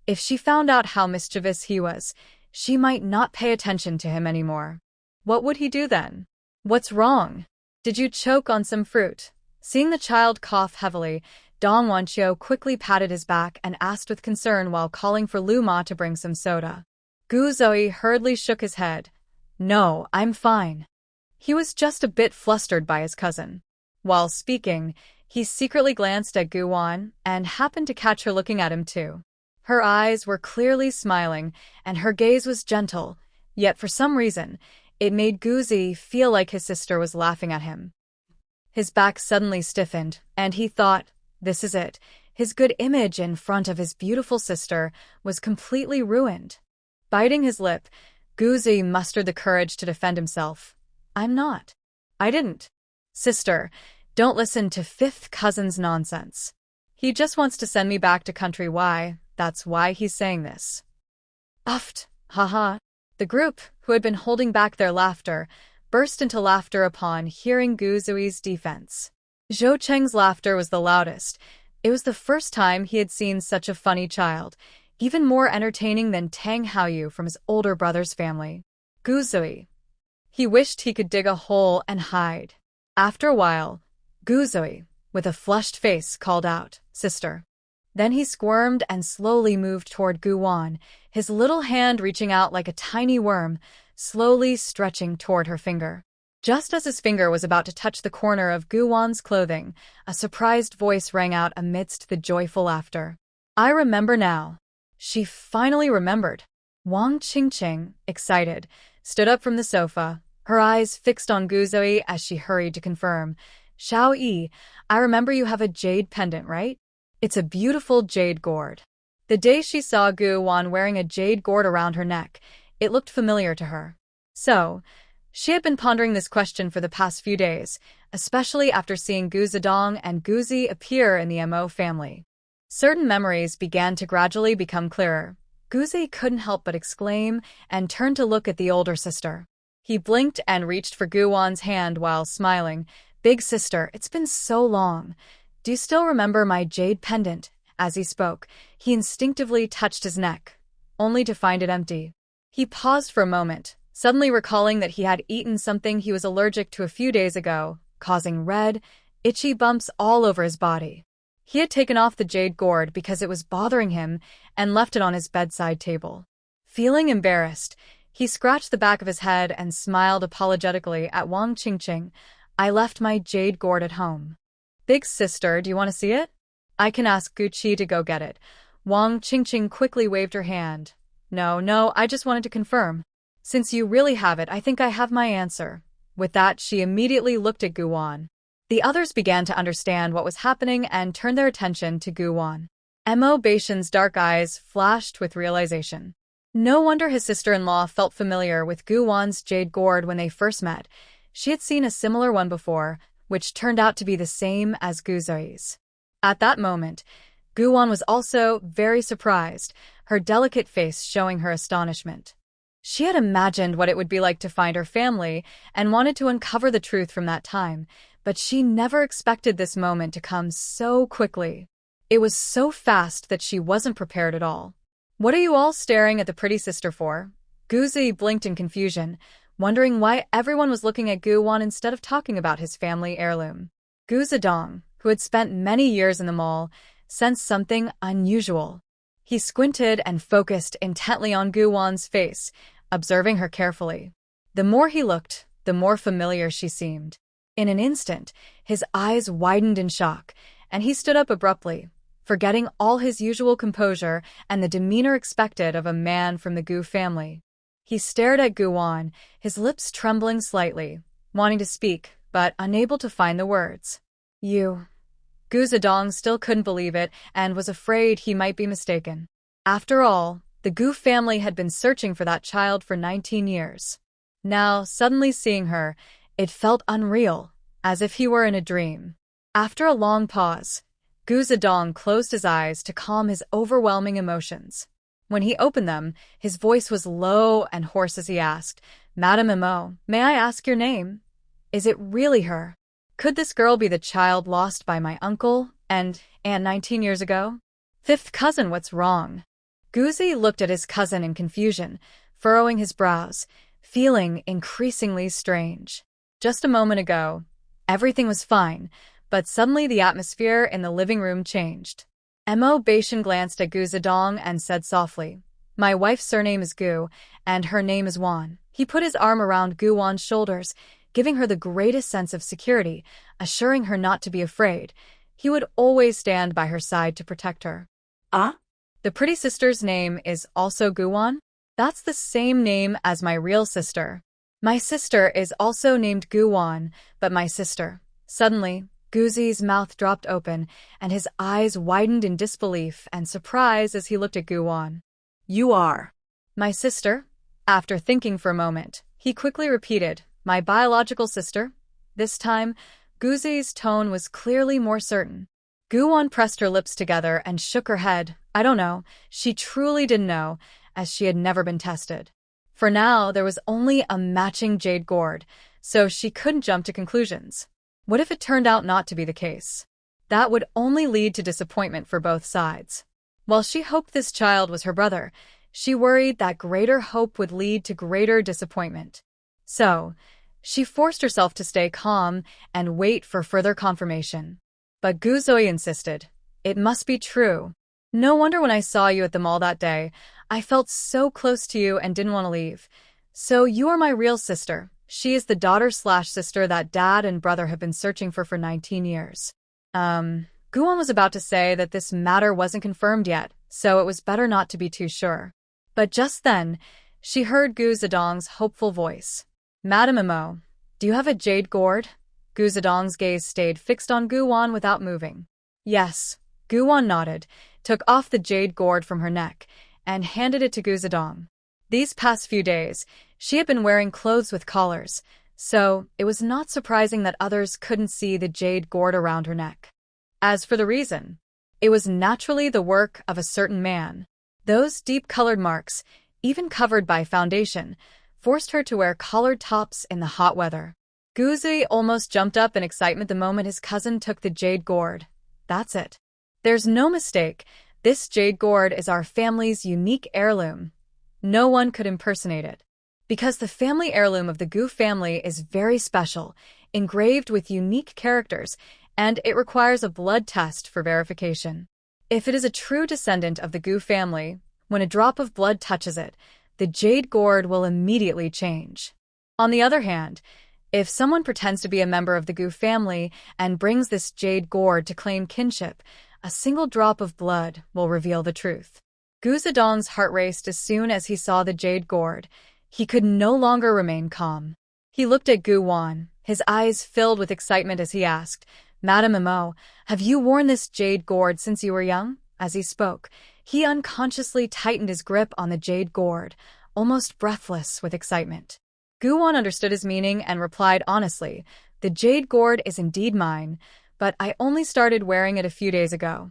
If she found out how mischievous he was, she might not pay attention to him anymore. What would he do then? "What's wrong? Did you choke on some fruit?" Seeing the child cough heavily, Dong Wanqiu quickly patted his back and asked with concern while calling for Lu Ma to bring some soda. Gu Zoi hurriedly shook his head. "No, I'm fine." He was just a bit flustered by his cousin. While speaking, he secretly glanced at Gu Wan and happened to catch her looking at him too. Her eyes were clearly smiling, and her gaze was gentle, yet for some reason, it made Gu Zi feel like his sister was laughing at him. His back suddenly stiffened, and he thought, this is it. His good image in front of his beautiful sister was completely ruined. Biting his lip, Gu Zi mustered the courage to defend himself. "I'm not. I didn't. Sister, don't listen to fifth cousin's nonsense. He just wants to send me back to country. Why? That's why he's saying this." Uffed, haha. The group, who had been holding back their laughter, burst into laughter upon hearing Gu Zui's defense. Zhou Cheng's laughter was the loudest. It was the first time he had seen such a funny child, even more entertaining than Tang Haoyu from his older brother's family. Gu Zui. He wished he could dig a hole and hide. After a while, Gu Zui, with a flushed face, called out, "Sister." Then he squirmed and slowly moved toward Gu Wan, his little hand reaching out like a tiny worm, slowly stretching toward her finger. Just as his finger was about to touch the corner of Gu Wan's clothing, a surprised voice rang out amidst the joyful laughter. "I remember now." She finally remembered. Wang Qingqing, excited, stood up from the sofa, her eyes fixed on Gu Zui as she hurried to confirm. "Xiao Yi, I remember you have a jade pendant, right? It's a beautiful jade gourd." The day she saw Gu Wan wearing a jade gourd around her neck, it looked familiar to her. So, She had been pondering this question for the past few days, especially after seeing Gu Zedong and Guzi appear in the Mo family. Certain memories began to gradually become clearer. Guzi couldn't help but exclaim and turned to look at the older sister. He blinked and reached for Guwan's hand while smiling. "Big sister, it's been so long. Do you still remember my jade pendant?" As he spoke, he instinctively touched his neck, only to find it empty. He paused for a moment, suddenly recalling that he had eaten something he was allergic to a few days ago, causing red, itchy bumps all over his body. He had taken off the jade gourd because it was bothering him and left it on his bedside table. Feeling embarrassed, he scratched the back of his head and smiled apologetically at Wang Qingqing. "I left my jade gourd at home." "Big sister, do you want to see it?" "I can ask Guqi to go get it." Wang Qingqing quickly waved her hand. No, I just wanted to confirm. Since you really have it, I think I have my answer." With that, she immediately looked at Guwan. The others began to understand what was happening and turned their attention to Guwan. Mo Baishan's dark eyes flashed with realization. No wonder his sister-in-law felt familiar with Guwan's jade gourd when they first met. She had seen a similar one before, which turned out to be the same as Guzoi's. At that moment, Guwan was also very surprised, her delicate face showing her astonishment. She had imagined what it would be like to find her family and wanted to uncover the truth from that time, but she never expected this moment to come so quickly. It was so fast that she wasn't prepared at all. "What are you all staring at the pretty sister for?" Guzi blinked in confusion, wondering why everyone was looking at Guwan instead of talking about his family heirloom. Gu Zedong, who had spent many years in the mall, sensed something unusual. He squinted and focused intently on Guwan's face, observing her carefully. The more he looked, the more familiar she seemed. In an instant, his eyes widened in shock, and he stood up abruptly, forgetting all his usual composure and the demeanor expected of a man from the Gu family. He stared at Guwan, his lips trembling slightly, wanting to speak, but unable to find the words. "You." Gu Zedong still couldn't believe it and was afraid he might be mistaken. After all, the Gu family had been searching for that child for 19 years. Now, suddenly seeing her, it felt unreal, as if he were in a dream. After a long pause, Gu Zedong closed his eyes to calm his overwhelming emotions. When he opened them, his voice was low and hoarse as he asked, "Madame Mo, may I ask your name? Is it really her? Could this girl be the child lost by my uncle and aunt 19 years ago? Fifth cousin, what's wrong?" Guzi looked at his cousin in confusion, furrowing his brows, feeling increasingly strange. Just a moment ago, everything was fine, but suddenly the atmosphere in the living room changed. Mo Baishan glanced at Gu Zedong and said softly, "My wife's surname is Gu, and her name is Wan." He put his arm around Gu Wan's shoulders, giving her the greatest sense of security, assuring her not to be afraid. He would always stand by her side to protect her. Ah? The pretty sister's name is also Guwan? That's the same name as my real sister. My sister is also named Guwan, but my sister. Suddenly, Guzi's mouth dropped open, and his eyes widened in disbelief and surprise as he looked at Guwan. "You are." "My sister?" After thinking for a moment, he quickly repeated, "My biological sister?" This time, Guzi's tone was clearly more certain. Guwan pressed her lips together and shook her head. I don't know. She truly didn't know, as she had never been tested. For now, there was only a matching jade gourd, so she couldn't jump to conclusions. What if it turned out not to be the case? That would only lead to disappointment for both sides. While she hoped this child was her brother, she worried that greater hope would lead to greater disappointment. So, she forced herself to stay calm and wait for further confirmation. But Guzoi insisted. "It must be true. No wonder when I saw you at the mall that day, I felt so close to you and didn't want to leave. So you are my real sister. She is the daughter/sister that dad and brother have been searching for 19 years. Guwan was about to say that this matter wasn't confirmed yet, so it was better not to be too sure. But just then, she heard Gu Zedong's hopeful voice. "Madame Mo, do you have a jade gourd?" Gu Zedong's gaze stayed fixed on Guwan without moving. "Yes." Guwan nodded, took off the jade gourd from her neck, and handed it to Gu Zedong. These past few days, She had been wearing clothes with collars, so it was not surprising that others couldn't see the jade gourd around her neck. As for the reason, it was naturally the work of a certain man. Those deep-colored marks, even covered by foundation, forced her to wear collared tops in the hot weather. Guzui almost jumped up in excitement the moment his cousin took the jade gourd. That's it. There's no mistake. This jade gourd is our family's unique heirloom. No one could impersonate it. Because the family heirloom of the Gu family is very special, engraved with unique characters, and it requires a blood test for verification. If it is a true descendant of the Gu family, when a drop of blood touches it, the jade gourd will immediately change. On the other hand, if someone pretends to be a member of the Gu family and brings this jade gourd to claim kinship, a single drop of blood will reveal the truth. Gu Zedong's heart raced as soon as he saw the jade gourd. He could no longer remain calm. He looked at Gu Wan, his eyes filled with excitement as he asked, "Madame Imo, have you worn this jade gourd since you were young?" As he spoke, he unconsciously tightened his grip on the jade gourd, almost breathless with excitement. Gu Wan understood his meaning and replied honestly, "The jade gourd is indeed mine, but I only started wearing it a few days ago."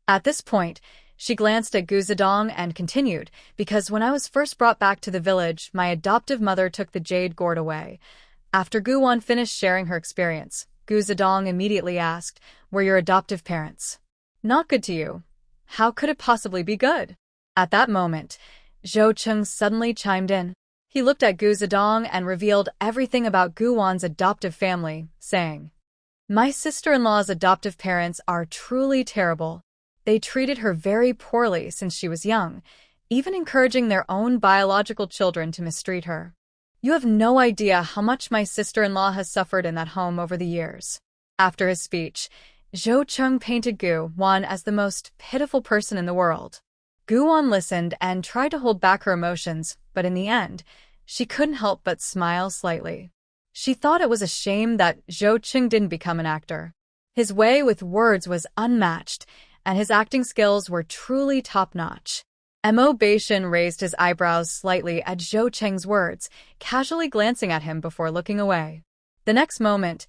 At this point, she glanced at Gu Zedong and continued, "Because when I was first brought back to the village, my adoptive mother took the jade gourd away." After Gu Wan finished sharing her experience, Gu Zedong immediately asked, "Were your adoptive parents not good to you? How could it possibly be good?" At that moment, Zhou Cheng suddenly chimed in. He looked at Gu Zedong and revealed everything about Gu Wan's adoptive family, saying, "My sister-in-law's adoptive parents are truly terrible. They treated her very poorly since she was young, even encouraging their own biological children to mistreat her. You have no idea how much my sister-in-law has suffered in that home over the years." After his speech, Zhou Cheng painted Gu Wan as the most pitiful person in the world. Gu Wan listened and tried to hold back her emotions, but in the end, she couldn't help but smile slightly. She thought it was a shame that Zhou Cheng didn't become an actor. His way with words was unmatched, and his acting skills were truly top-notch. Mo Beishan raised his eyebrows slightly at Zhou Cheng's words, casually glancing at him before looking away. The next moment,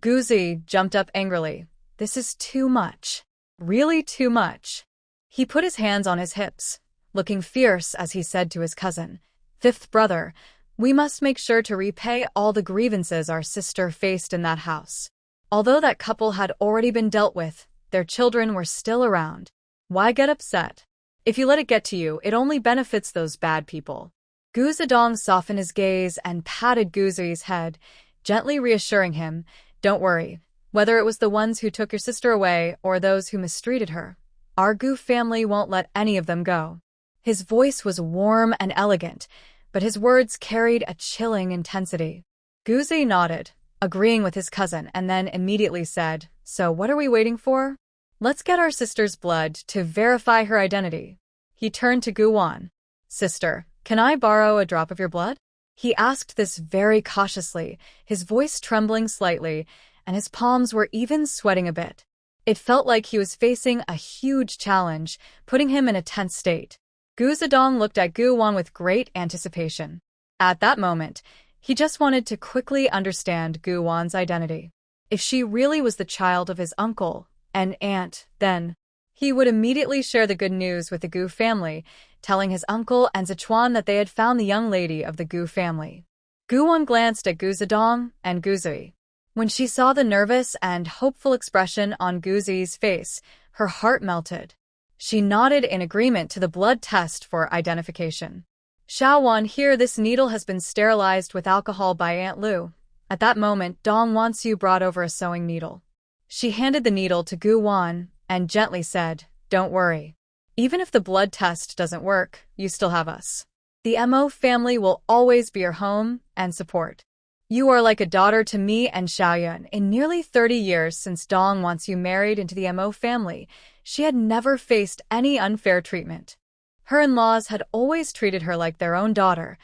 Guzui jumped up angrily. "This is too much. Really too much." He put his hands on his hips, looking fierce as he said to his cousin, "Fifth brother, we must make sure to repay all the grievances our sister faced in that house. Although that couple had already been dealt with, their children were still around. Why get upset? If you let it get to you, it only benefits those bad people." Gu Zedong softened his gaze and patted Guzui's head, gently reassuring him, "Don't worry. Whether it was the ones who took your sister away or those who mistreated her, our Gu family won't let any of them go." His voice was warm and elegant, but his words carried a chilling intensity. Guzui nodded, agreeing with his cousin, and then immediately said, "So what are we waiting for? Let's get our sister's blood to verify her identity." He turned to Gu Wan. "Sister, can I borrow a drop of your blood?" He asked this very cautiously, his voice trembling slightly, and his palms were even sweating a bit. It felt like he was facing a huge challenge, putting him in a tense state. Gu Zedong looked at Gu Wan with great anticipation. At that moment, he just wanted to quickly understand Gu Wan's identity. If she really was the child of his uncle and aunt, then he would immediately share the good news with the Gu family, telling his uncle and Sichuan that they had found the young lady of the Gu family. Gu Wan glanced at Gu Zedong and Guzui. When she saw the nervous and hopeful expression on Guzui's face, her heart melted. She nodded in agreement to the blood test for identification. "Xiao Wan, here, this needle has been sterilized with alcohol by Aunt Lu." At that moment, Dong Wansu brought over a sewing needle. She handed the needle to Gu Wan and gently said, "Don't worry. Even if the blood test doesn't work, you still have us. The Mo family will always be your home and support. You are like a daughter to me and Xiaoyun. In nearly 30 years since Dong Wansu married into the Mo family, she had never faced any unfair treatment. Her in-laws had always treated her like their own daughter,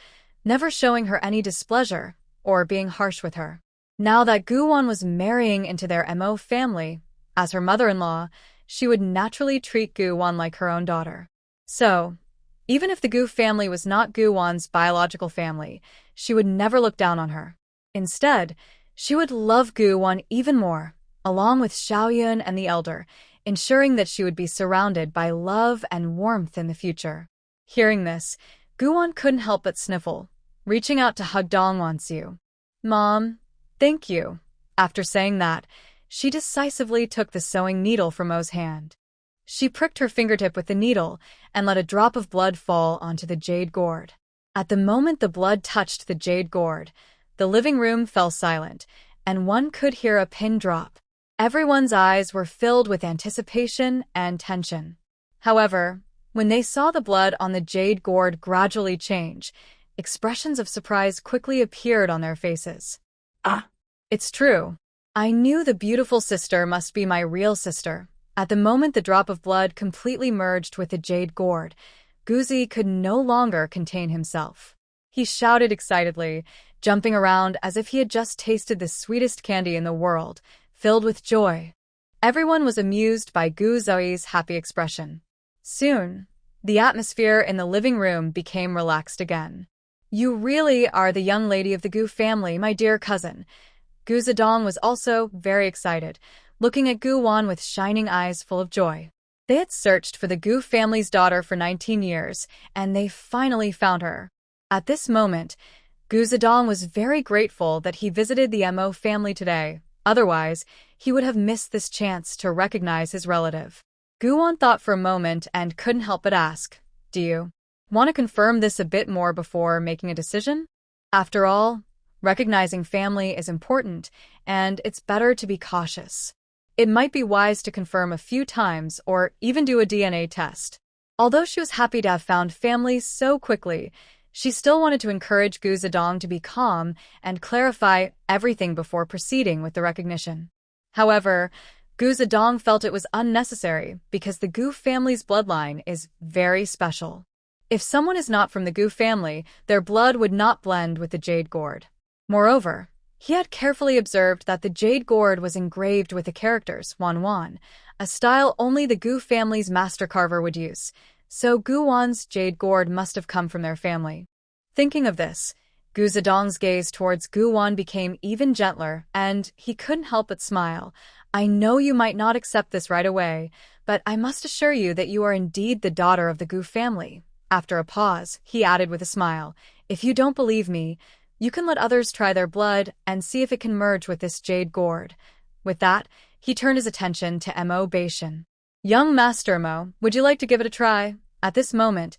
never showing her any displeasure or being harsh with her. Now that Gu Wan was marrying into their Mo family, as her mother-in-law, she would naturally treat Gu Wan like her own daughter. So, Even if the Gu family was not Gu Wan's biological family, she would never look down on her. Instead, she would love Gu Wan even more, along with Xiaoyun and the elder, ensuring that she would be surrounded by love and warmth in the future. Hearing this, Gu Wan couldn't help but sniffle, reaching out to hug Dongwon-soo. "Mom, thank you." After saying that, she decisively took the sewing needle from Mo's hand. She pricked her fingertip with the needle and let a drop of blood fall onto the jade gourd. At the moment the blood touched the jade gourd, the living room fell silent, and one could hear a pin drop. Everyone's eyes were filled with anticipation and tension. However, when they saw the blood on the jade gourd gradually change, expressions of surprise quickly appeared on their faces. Ah, It's true. I knew the beautiful sister must be my real sister. At the moment the drop of blood completely merged with the jade gourd, Guzi could no longer contain himself. He shouted excitedly, jumping around as if he had just tasted the sweetest candy in the world, filled with joy. Everyone was amused by Gu Zoe's happy expression. Soon, the atmosphere in the living room became relaxed again. "You really are the young lady of the Gu family, my dear cousin." Gu Zedong was also very excited, looking at Gu Wan with shining eyes full of joy. They had searched for the Gu family's daughter for 19 years, and they finally found her. At this moment, Gu Zedong was very grateful that he visited the Mo family today. Otherwise, he would have missed this chance to recognize his relative. Gu Wan thought for a moment and couldn't help but ask, "Do you want to confirm this a bit more before making a decision?" After all, recognizing family is important, and it's better to be cautious. It might be wise to confirm a few times or even do a DNA test. Although she was happy to have found family so quickly, she still wanted to encourage Gu Zedong to be calm and clarify everything before proceeding with the recognition. However, Gu Zedong felt it was unnecessary because the Gu family's bloodline is very special. If someone is not from the Gu family, their blood would not blend with the jade gourd. Moreover, he had carefully observed that the jade gourd was engraved with the characters Wan, a style only the Gu family's master carver would use, so Gu Wan's jade gourd must have come from their family. Thinking of this, Gu Zedong's gaze towards Gu Wan became even gentler, and he couldn't help but smile. "I know you might not accept this right away, but I must assure you that you are indeed the daughter of the Gu family." After a pause, he added with a smile, "If you don't believe me, you can let others try their blood and see if it can merge with this jade gourd." With that, he turned his attention to Mo Beishan. "Young Master Mo, would you like to give it a try?" At this moment,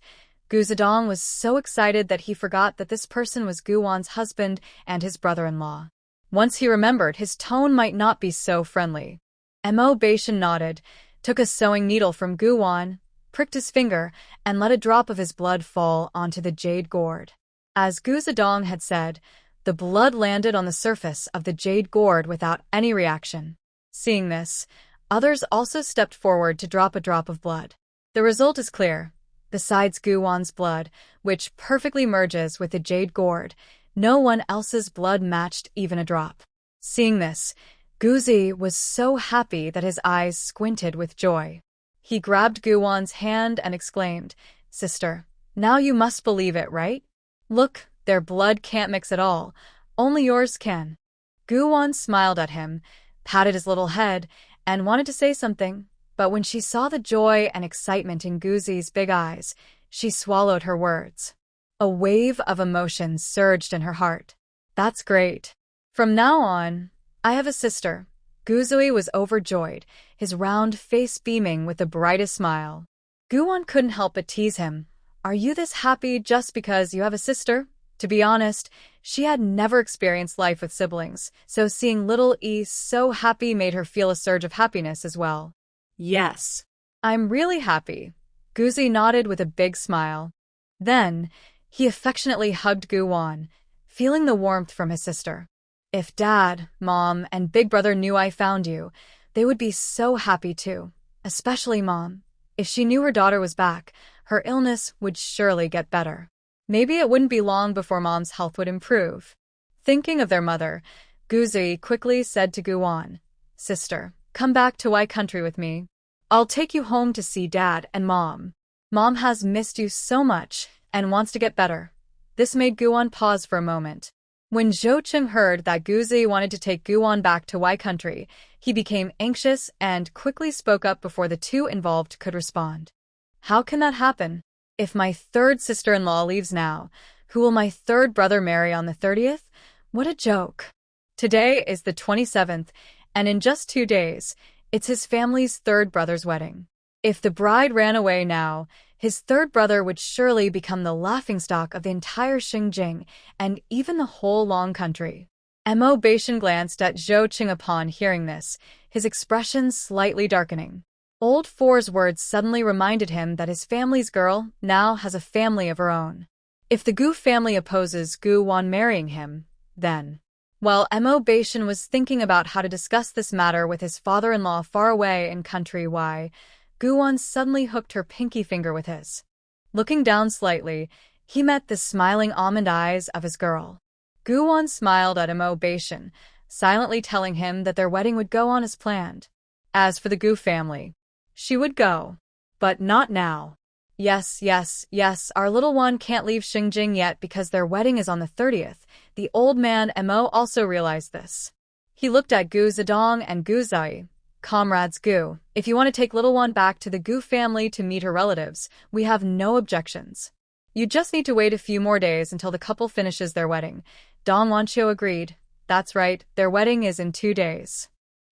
Gu Zedong was so excited that he forgot that this person was Gu Wan's husband and his brother-in-law. Once he remembered, his tone might not be so friendly. Mo Beishan nodded, took a sewing needle from Gu Wan, pricked his finger, and let a drop of his blood fall onto the jade gourd. As Gu Zedong had said, the blood landed on the surface of the jade gourd without any reaction. Seeing this, others also stepped forward to drop a drop of blood. The result is clear. Besides Gu Wan's blood, which perfectly merges with the jade gourd, no one else's blood matched even a drop. Seeing this, Guzi was so happy that his eyes squinted with joy. He grabbed Gu Wan's hand and exclaimed, "Sister, now you must believe it, right? Look, their blood can't mix at all. Only yours can." Gu Wan smiled at him, patted his little head, and wanted to say something, but when she saw the joy and excitement in Guzi's big eyes, she swallowed her words. A wave of emotion surged in her heart. "That's great. From now on, I have a sister." Guzui was overjoyed, his round face beaming with the brightest smile. Gu Wan couldn't help but tease him. "Are you this happy just because you have a sister?" To be honest, she had never experienced life with siblings, so seeing little E so happy made her feel a surge of happiness as well. yes. "I'm really happy." Guzi nodded with a big smile. Then, he affectionately hugged Gu Wan, feeling the warmth from his sister. "If Dad, Mom, and Big Brother knew I found you, they would be so happy too. Especially Mom. If she knew her daughter was back, her illness would surely get better. Maybe it wouldn't be long before Mom's health would improve." Thinking of their mother, Guzi quickly said to Gu Wan, "Sister, come back to Y country with me. I'll take you home to see Dad and Mom." Mom has missed you so much and wants to get better. This made Guwon pause for a moment. When Zhou Qing heard that Guzi wanted to take Guwon back to Y country, he became anxious and quickly spoke up before the two involved could respond. How can that happen? If my third sister-in-law leaves now, who will my third brother marry on the 30th? What a joke. Today is the 27th, and in just 2 days, it's his family's third brother's wedding. If the bride ran away now, his third brother would surely become the laughingstock of the entire Xinjiang and even the whole Long country. Mo Beishan glanced at Zhou Qing upon hearing this, his expression slightly darkening. Old Four's words suddenly reminded him that his family's girl now has a family of her own. If the Gu family opposes Guwon marrying him, then... While Mo Beishan was thinking about how to discuss this matter with his father-in-law far away in country Y, Guwon suddenly hooked her pinky finger with his. Looking down slightly, he met the smiling almond eyes of his girl. Guwon smiled at Mo Beishan, silently telling him that their wedding would go on as planned. As for the Gu family, she would go. But not now. Yes, our little one can't leave Xinjiang yet because their wedding is on the 30th. The old man Mo also realized this. He looked at Gu Zedong and Gu Zai. Comrades Gu, if you want to take little one back to the Gu family to meet her relatives, we have no objections. You just need to wait a few more days until the couple finishes their wedding. Dong Wanqiu agreed. That's right, their wedding is in 2 days.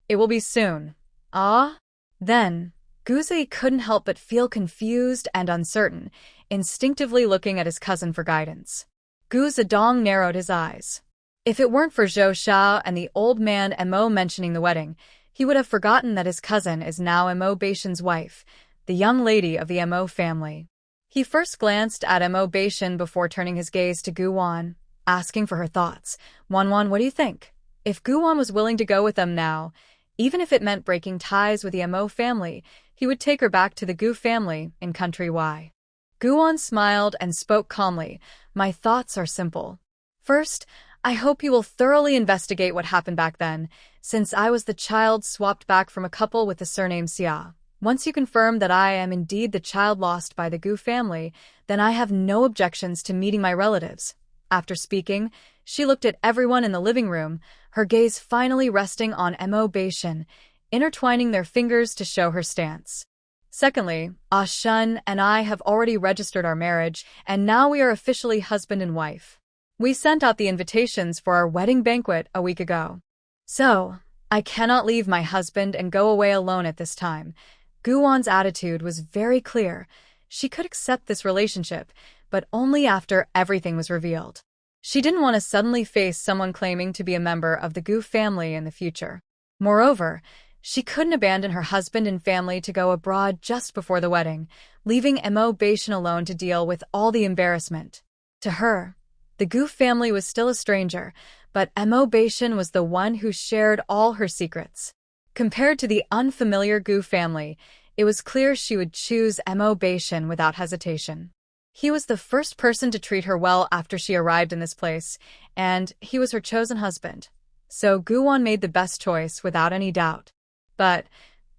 It will be soon. Ah? Then... Guzi couldn't help but feel confused and uncertain, instinctively looking at his cousin for guidance. Gu Zedong narrowed his eyes. If it weren't for Zhou Xiao and the old man Mo mentioning the wedding, he would have forgotten that his cousin is now Mo Beishan's wife, the young lady of the Mo family. He first glanced at Mo Beishan before turning his gaze to Guwon, asking for her thoughts. Wanwan, what do you think? If Guwon was willing to go with them now, even if it meant breaking ties with the Mo family, he would take her back to the Gu family in country Y. Guwon smiled and spoke calmly. My thoughts are simple. First, I hope you will thoroughly investigate what happened back then, since I was the child swapped back from a couple with the surname Xia. Once you confirm that I am indeed the child lost by the Gu family, then I have no objections to meeting my relatives. After speaking, she looked at everyone in the living room, her gaze finally resting on Mo Beishan, intertwining their fingers to show her stance. Secondly, Ah Shun and I have already registered our marriage, and now we are officially husband and wife. We sent out the invitations for our wedding banquet a week ago. So, I cannot leave my husband and go away alone at this time. Guwon's attitude was very clear. She could accept this relationship, but only after everything was revealed. She didn't want to suddenly face someone claiming to be a member of the Gu family in the future. Moreover, she couldn't abandon her husband and family to go abroad just before the wedding, leaving Mo Beishan alone to deal with all the embarrassment. To her, the Gu family was still a stranger, but Mo Beishan was the one who shared all her secrets. Compared to the unfamiliar Gu family, it was clear she would choose Mo Beishan without hesitation. He was the first person to treat her well after she arrived in this place, and he was her chosen husband. So Guwon made the best choice without any doubt. But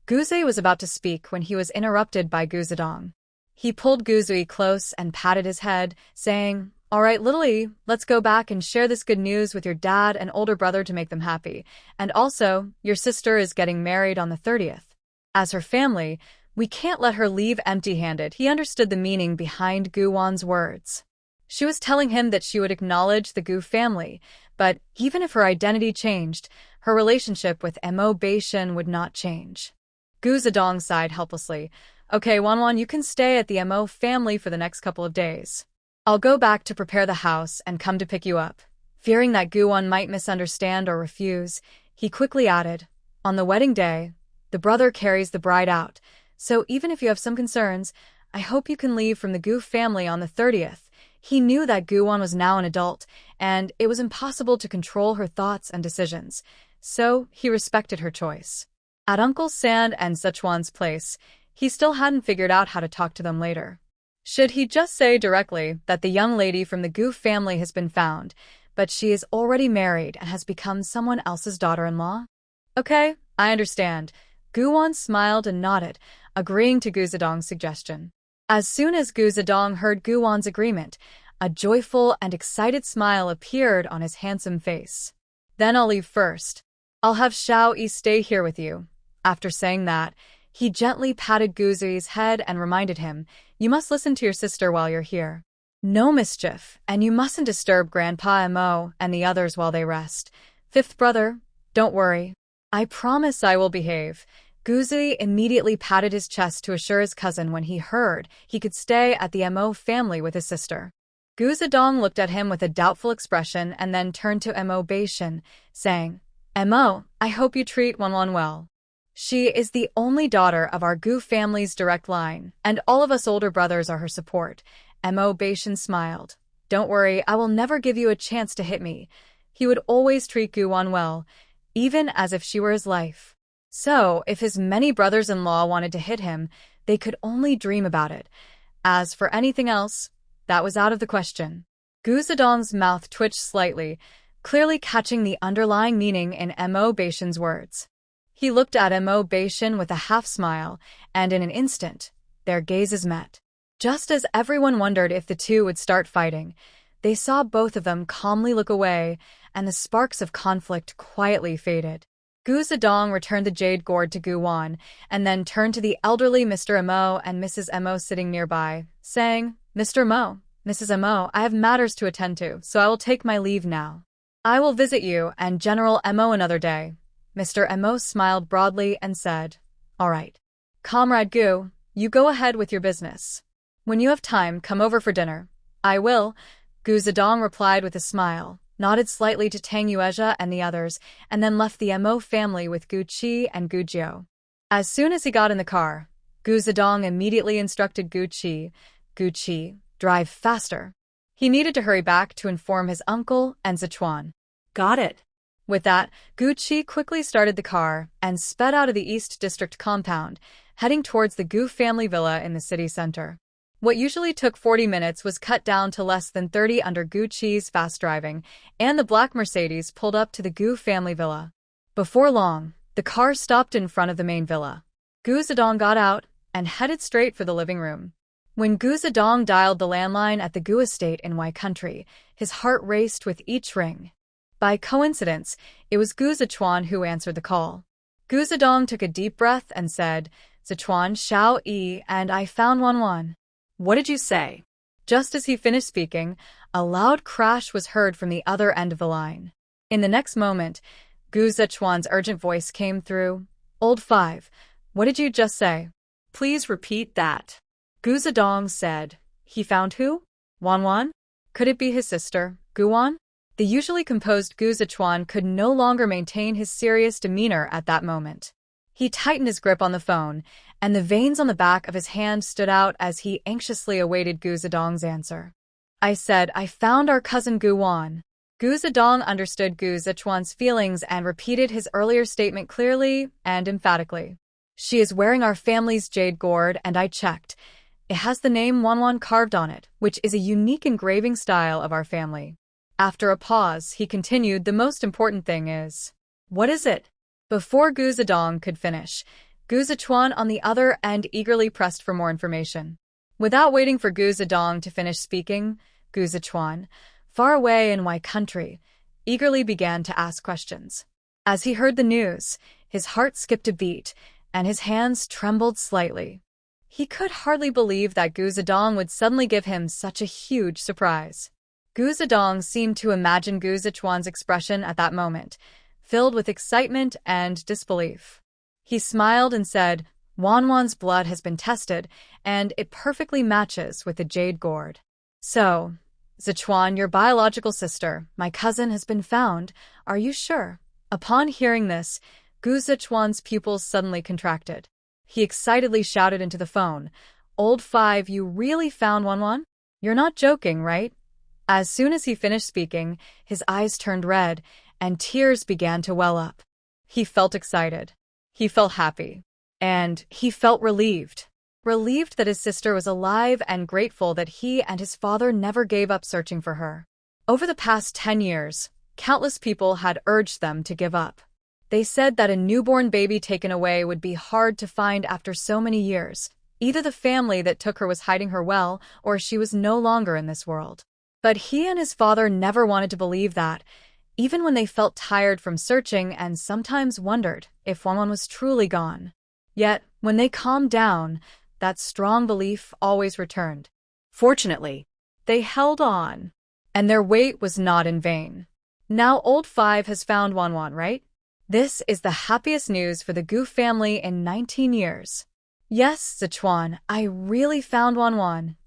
Guzui was about to speak when he was interrupted by Gu Zedong. He pulled Guzui close and patted his head, saying, All right, little E, let's go back and share this good news with your dad and older brother to make them happy. And also, your sister is getting married on the 30th. As her family, we can't let her leave empty-handed. He understood the meaning behind Guwon's words. She was telling him that she would acknowledge the Gu family, but even if her identity changed, her relationship with Mo Beishan would not change. Gu Zedong sighed helplessly. Okay, Wanwan, you can stay at the Mo family for the next couple of days. I'll go back to prepare the house and come to pick you up. Fearing that Guwon might misunderstand or refuse, he quickly added, On the wedding day, the brother carries the bride out, so even if you have some concerns, I hope you can leave from the Gu family on the 30th. He knew that Guwon was now an adult, and it was impossible to control her thoughts and decisions, so he respected her choice. At Uncle Sand and Sichuan's place, he still hadn't figured out how to talk to them later. Should he just say directly that the young lady from the Gu family has been found, but she is already married and has become someone else's daughter-in-law? Okay, I understand. Guwon smiled and nodded, agreeing to Gu Zedong's suggestion. As soon as Gu Zedong heard Gu Wan's agreement, a joyful and excited smile appeared on his handsome face. Then I'll leave first. I'll have Xiao Yi stay here with you. After saying that, he gently patted Gu Zi's head and reminded him, you must listen to your sister while you're here. No mischief, and you mustn't disturb Grandpa Mo and the others while they rest. Fifth brother, don't worry. I promise I will behave. Gu Zi immediately patted his chest to assure his cousin when he heard he could stay at the Mo family with his sister. Gu Zedong looked at him with a doubtful expression and then turned to Mo Beishan, saying, Mo, I hope you treat Wanwan well. She is the only daughter of our Gu family's direct line, and all of us older brothers are her support. Mo Beishan smiled. Don't worry, I will never give you a chance to hit me. He would always treat Gu Wan well, even as if she were his life. So, if his many brothers-in-law wanted to hit him, they could only dream about it. As for anything else, that was out of the question. Gu Zedong's mouth twitched slightly, clearly catching the underlying meaning in Mo Beishan's words. He looked at Mo Beishan with a half-smile, and in an instant, their gazes met. Just as everyone wondered if the two would start fighting, they saw both of them calmly look away, and the sparks of conflict quietly faded. Gu Zedong returned the jade gourd to Gu Wan, and then turned to the elderly Mr. Mo and Mrs. Mo sitting nearby, saying, Mr. Mo, Mrs. Mo, I have matters to attend to, so I will take my leave now. I will visit you and General Mo another day. Mr. Mo smiled broadly and said, All right. Comrade Gu, you go ahead with your business. When you have time, come over for dinner. I will, Gu Zedong replied with a smile, nodded slightly to Tang Yuezha and the others, and then left the Mo family with Gu Qi and Gu Jiu. As soon as he got in the car, Gu Zedong immediately instructed Gu Qi, drive faster. He needed to hurry back to inform his uncle and Sichuan. Got it. With that, Gu Qi quickly started the car and sped out of the East District compound, heading towards the Gu family villa in the city center. What usually took 40 minutes was cut down to less than 30 under Gu Qi's fast driving, and the black Mercedes pulled up to the Gu family villa. Before long, the car stopped in front of the main villa. Gu Zedong got out and headed straight for the living room. When Gu Zedong dialed the landline at the Gu estate in Y country, his heart raced with each ring. By coincidence, it was Gu Zichuan who answered the call. Gu Zedong took a deep breath and said, Zichuan, Xiao Yi, and I found Wanwan. What did you say? Just as he finished speaking, a loud crash was heard from the other end of the line. In the next moment, Gu Zichuan's urgent voice came through. Old Five, what did you just say? Please repeat that. Gu Zedong said. He found who? Wanwan? Could it be his sister, Gu Wan? The usually composed Gu Zichuan could no longer maintain his serious demeanor at that moment. He tightened his grip on the phone, and the veins on the back of his hand stood out as he anxiously awaited Gu Zedong's answer. I said, I found our cousin Gu Wan. Gu Zedong understood Gu Zichuan's feelings and repeated his earlier statement clearly and emphatically. She is wearing our family's jade gourd, and I checked. It has the name Wanwan carved on it, which is a unique engraving style of our family. After a pause, he continued, the most important thing is... What is it? Before Gu Zedong could finish, Gu Zichuan on the other end eagerly pressed for more information. Without waiting for Gu Zedong to finish speaking, Gu Zichuan, far away in Y country, eagerly began to ask questions. As he heard the news, his heart skipped a beat, and his hands trembled slightly. He could hardly believe that Gu Zedong would suddenly give him such a huge surprise. Gu Zedong seemed to imagine Gu Zichuan's expression at that moment, filled with excitement and disbelief. He smiled and said, Wanwan's blood has been tested, and it perfectly matches with the jade gourd. So, Zichuan, your biological sister, my cousin, has been found. Are you sure? Upon hearing this, Gu Zichuan's pupils suddenly contracted. He excitedly shouted into the phone, Old Five, you really found Wanwan? You're not joking, right? As soon as he finished speaking, his eyes turned red, and tears began to well up. He felt excited. He felt happy. And he felt relieved. Relieved that his sister was alive and grateful that he and his father never gave up searching for her. Over the past 10 years, countless people had urged them to give up. They said that a newborn baby taken away would be hard to find after so many years, Either the family that took her was hiding her well, or she was no longer in this world. But he and his father never wanted to believe that, even when they felt tired from searching and sometimes wondered if Wanwan was truly gone. Yet, when they calmed down, that strong belief always returned. Fortunately, they held on, and their wait was not in vain. Now Old Five has found Wanwan, right? This is the happiest news for the Gu family in 19 years. Yes, Sichuan, I really found Wanwan.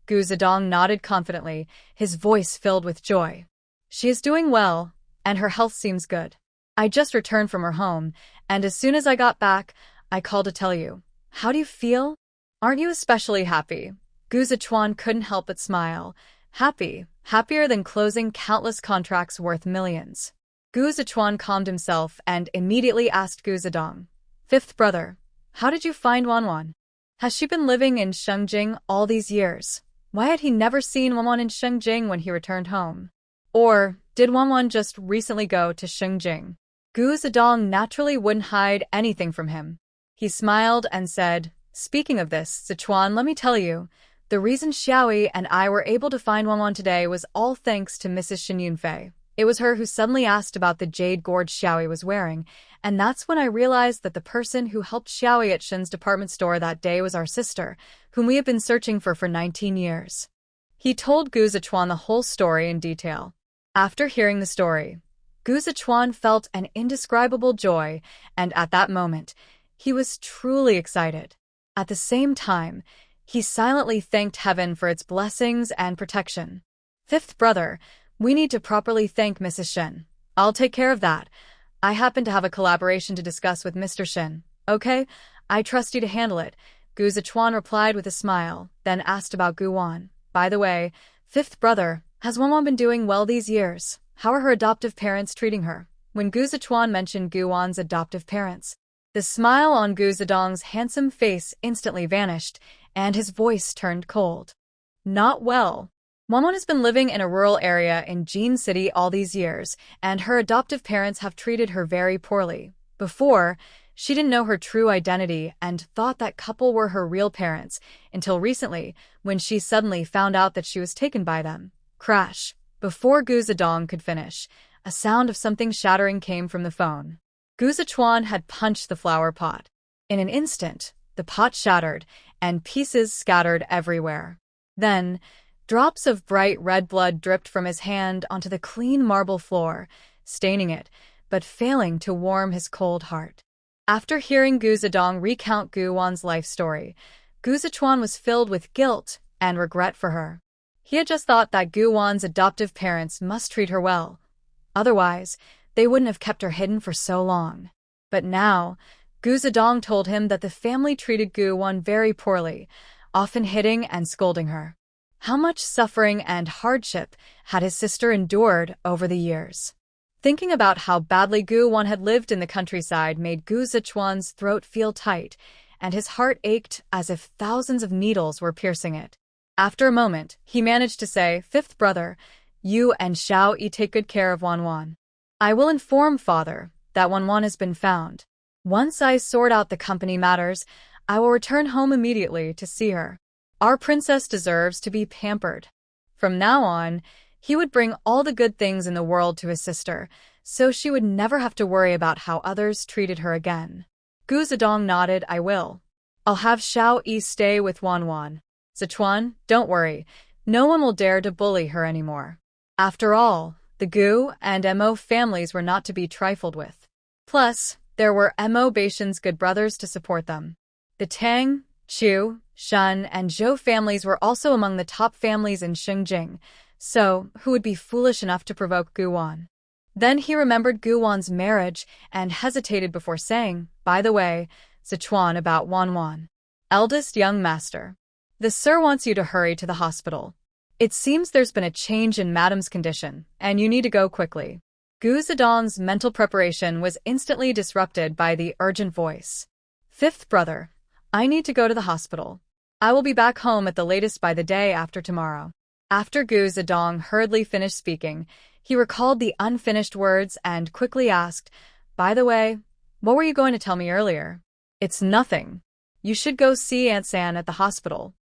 Gu Zedong nodded confidently, his voice filled with joy. She is doing well, and her health seems good. I just returned from her home, and as soon as I got back, I called to tell you. How do you feel? Aren't you especially happy? Gu Zichuan couldn't help but smile. Happy, happier than closing countless contracts worth millions. Gu Zichuan calmed himself and immediately asked Gu Zedong, "Fifth brother, how did you find Wanwan? Has she been living in Shengjing all these years? Why had he never seen Wanwan in Shengjing when he returned home? Or did Wanwan just recently go to Shengjing?" Gu Zedong naturally wouldn't hide anything from him. He smiled and said, "Speaking of this, Sichuan, let me tell you, the reason Xiaoyi and I were able to find Wanwan today was all thanks to Mrs. Shen Yunfei. It was her who suddenly asked about the jade gorge Xiaoyi was wearing, and that's when I realized that the person who helped Xiaoyi at Shen's department store that day was our sister, whom we have been searching for 19 years. He told Gu Zichuan the whole story in detail. After hearing the story, Gu Zichuan felt an indescribable joy, and at that moment, he was truly excited. At the same time, he silently thanked heaven for its blessings and protection. "Fifth brother, we need to properly thank Mrs. Shen. I'll take care of that. I happen to have a collaboration to discuss with Mr. Shen. Okay? I trust you to handle it." Gu Zichuan replied with a smile, then asked about Gu Wan. "By the way, fifth brother, has Wanwan been doing well these years? How are her adoptive parents treating her?" When Gu Zichuan mentioned Gu Wan's adoptive parents, the smile on Gu Zedong's handsome face instantly vanished, and his voice turned cold. "Not well. Wanwan has been living in a rural area in Jin City all these years, and her adoptive parents have treated her very poorly. Before, she didn't know her true identity and thought that couple were her real parents, until recently, when she suddenly found out that she was taken by them." Crash. Before Gu Zedong could finish, a sound of something shattering came from the phone. Gu Zichuan had punched the flower pot. In an instant, the pot shattered, and pieces scattered everywhere. Then, drops of bright red blood dripped from his hand onto the clean marble floor, staining it, but failing to warm his cold heart. After hearing Gu Zedong recount Gu Wan's life story, Gu Zichuan was filled with guilt and regret for her. He had just thought that Gu Wan's adoptive parents must treat her well. Otherwise, they wouldn't have kept her hidden for so long. But now, Gu Zedong told him that the family treated Gu Wan very poorly, often hitting and scolding her. How much suffering and hardship had his sister endured over the years? Thinking about how badly Gu Wan had lived in the countryside made Gu Zichuan's throat feel tight, and his heart ached as if thousands of needles were piercing it. After a moment, he managed to say, "Fifth brother, you and Xiao Yi take good care of Wanwan. I will inform father that Wanwan has been found. Once I sort out the company matters, I will return home immediately to see her. Our princess deserves to be pampered." From now on, he would bring all the good things in the world to his sister, so she would never have to worry about how others treated her again. Gu Zedong nodded, "I will. I'll have Xiao Yi stay with Wanwan. Sichuan, don't worry, no one will dare to bully her anymore." After all, the Gu and Mo families were not to be trifled with. Plus, there were Mo Baishan's good brothers to support them. The Tang, Chu, Shan, and Zhou families were also among the top families in Shengjing, so who would be foolish enough to provoke Gu Wan? Then he remembered Gu Wan's marriage and hesitated before saying, "By the way, Sichuan, about Wanwan. Eldest young master. The sir wants you to hurry to the hospital. It seems there's been a change in Madam's condition, and you need to go quickly." Gu Zedong's mental preparation was instantly disrupted by the urgent voice. "Fifth brother, I need to go to the hospital. I will be back home at the latest by the day after tomorrow." After Gu Zedong hurriedly finished speaking, he recalled the unfinished words and quickly asked, "By the way, what were you going to tell me earlier?" "It's nothing. You should go see Aunt San at the hospital.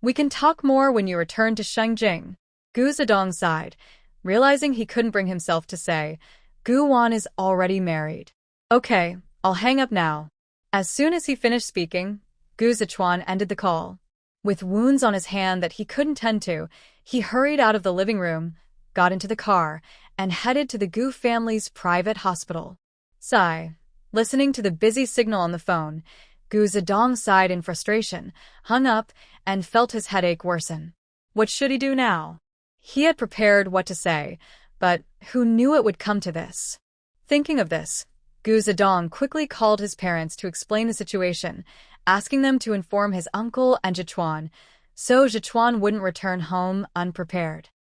We can talk more when you return to Shengjing. Gu Zedong sighed, realizing he couldn't bring himself to say, Gu Wan is already married. Okay, I'll hang up now. As soon as he finished speaking, Gu Zichuan ended the call. With wounds on his hand that he couldn't tend to, he hurried out of the living room, got into the car, and headed to the Gu family's private hospital. Sigh. Listening to the busy signal on the phone, Gu Zedong sighed in frustration, hung up, and felt his headache worsen. What should he do now? He had prepared what to say, but who knew it would come to this? Thinking of this, Gu Zedong quickly called his parents to explain the situation, asking them to inform his uncle and Zhichuan, so Zhichuan wouldn't return home unprepared.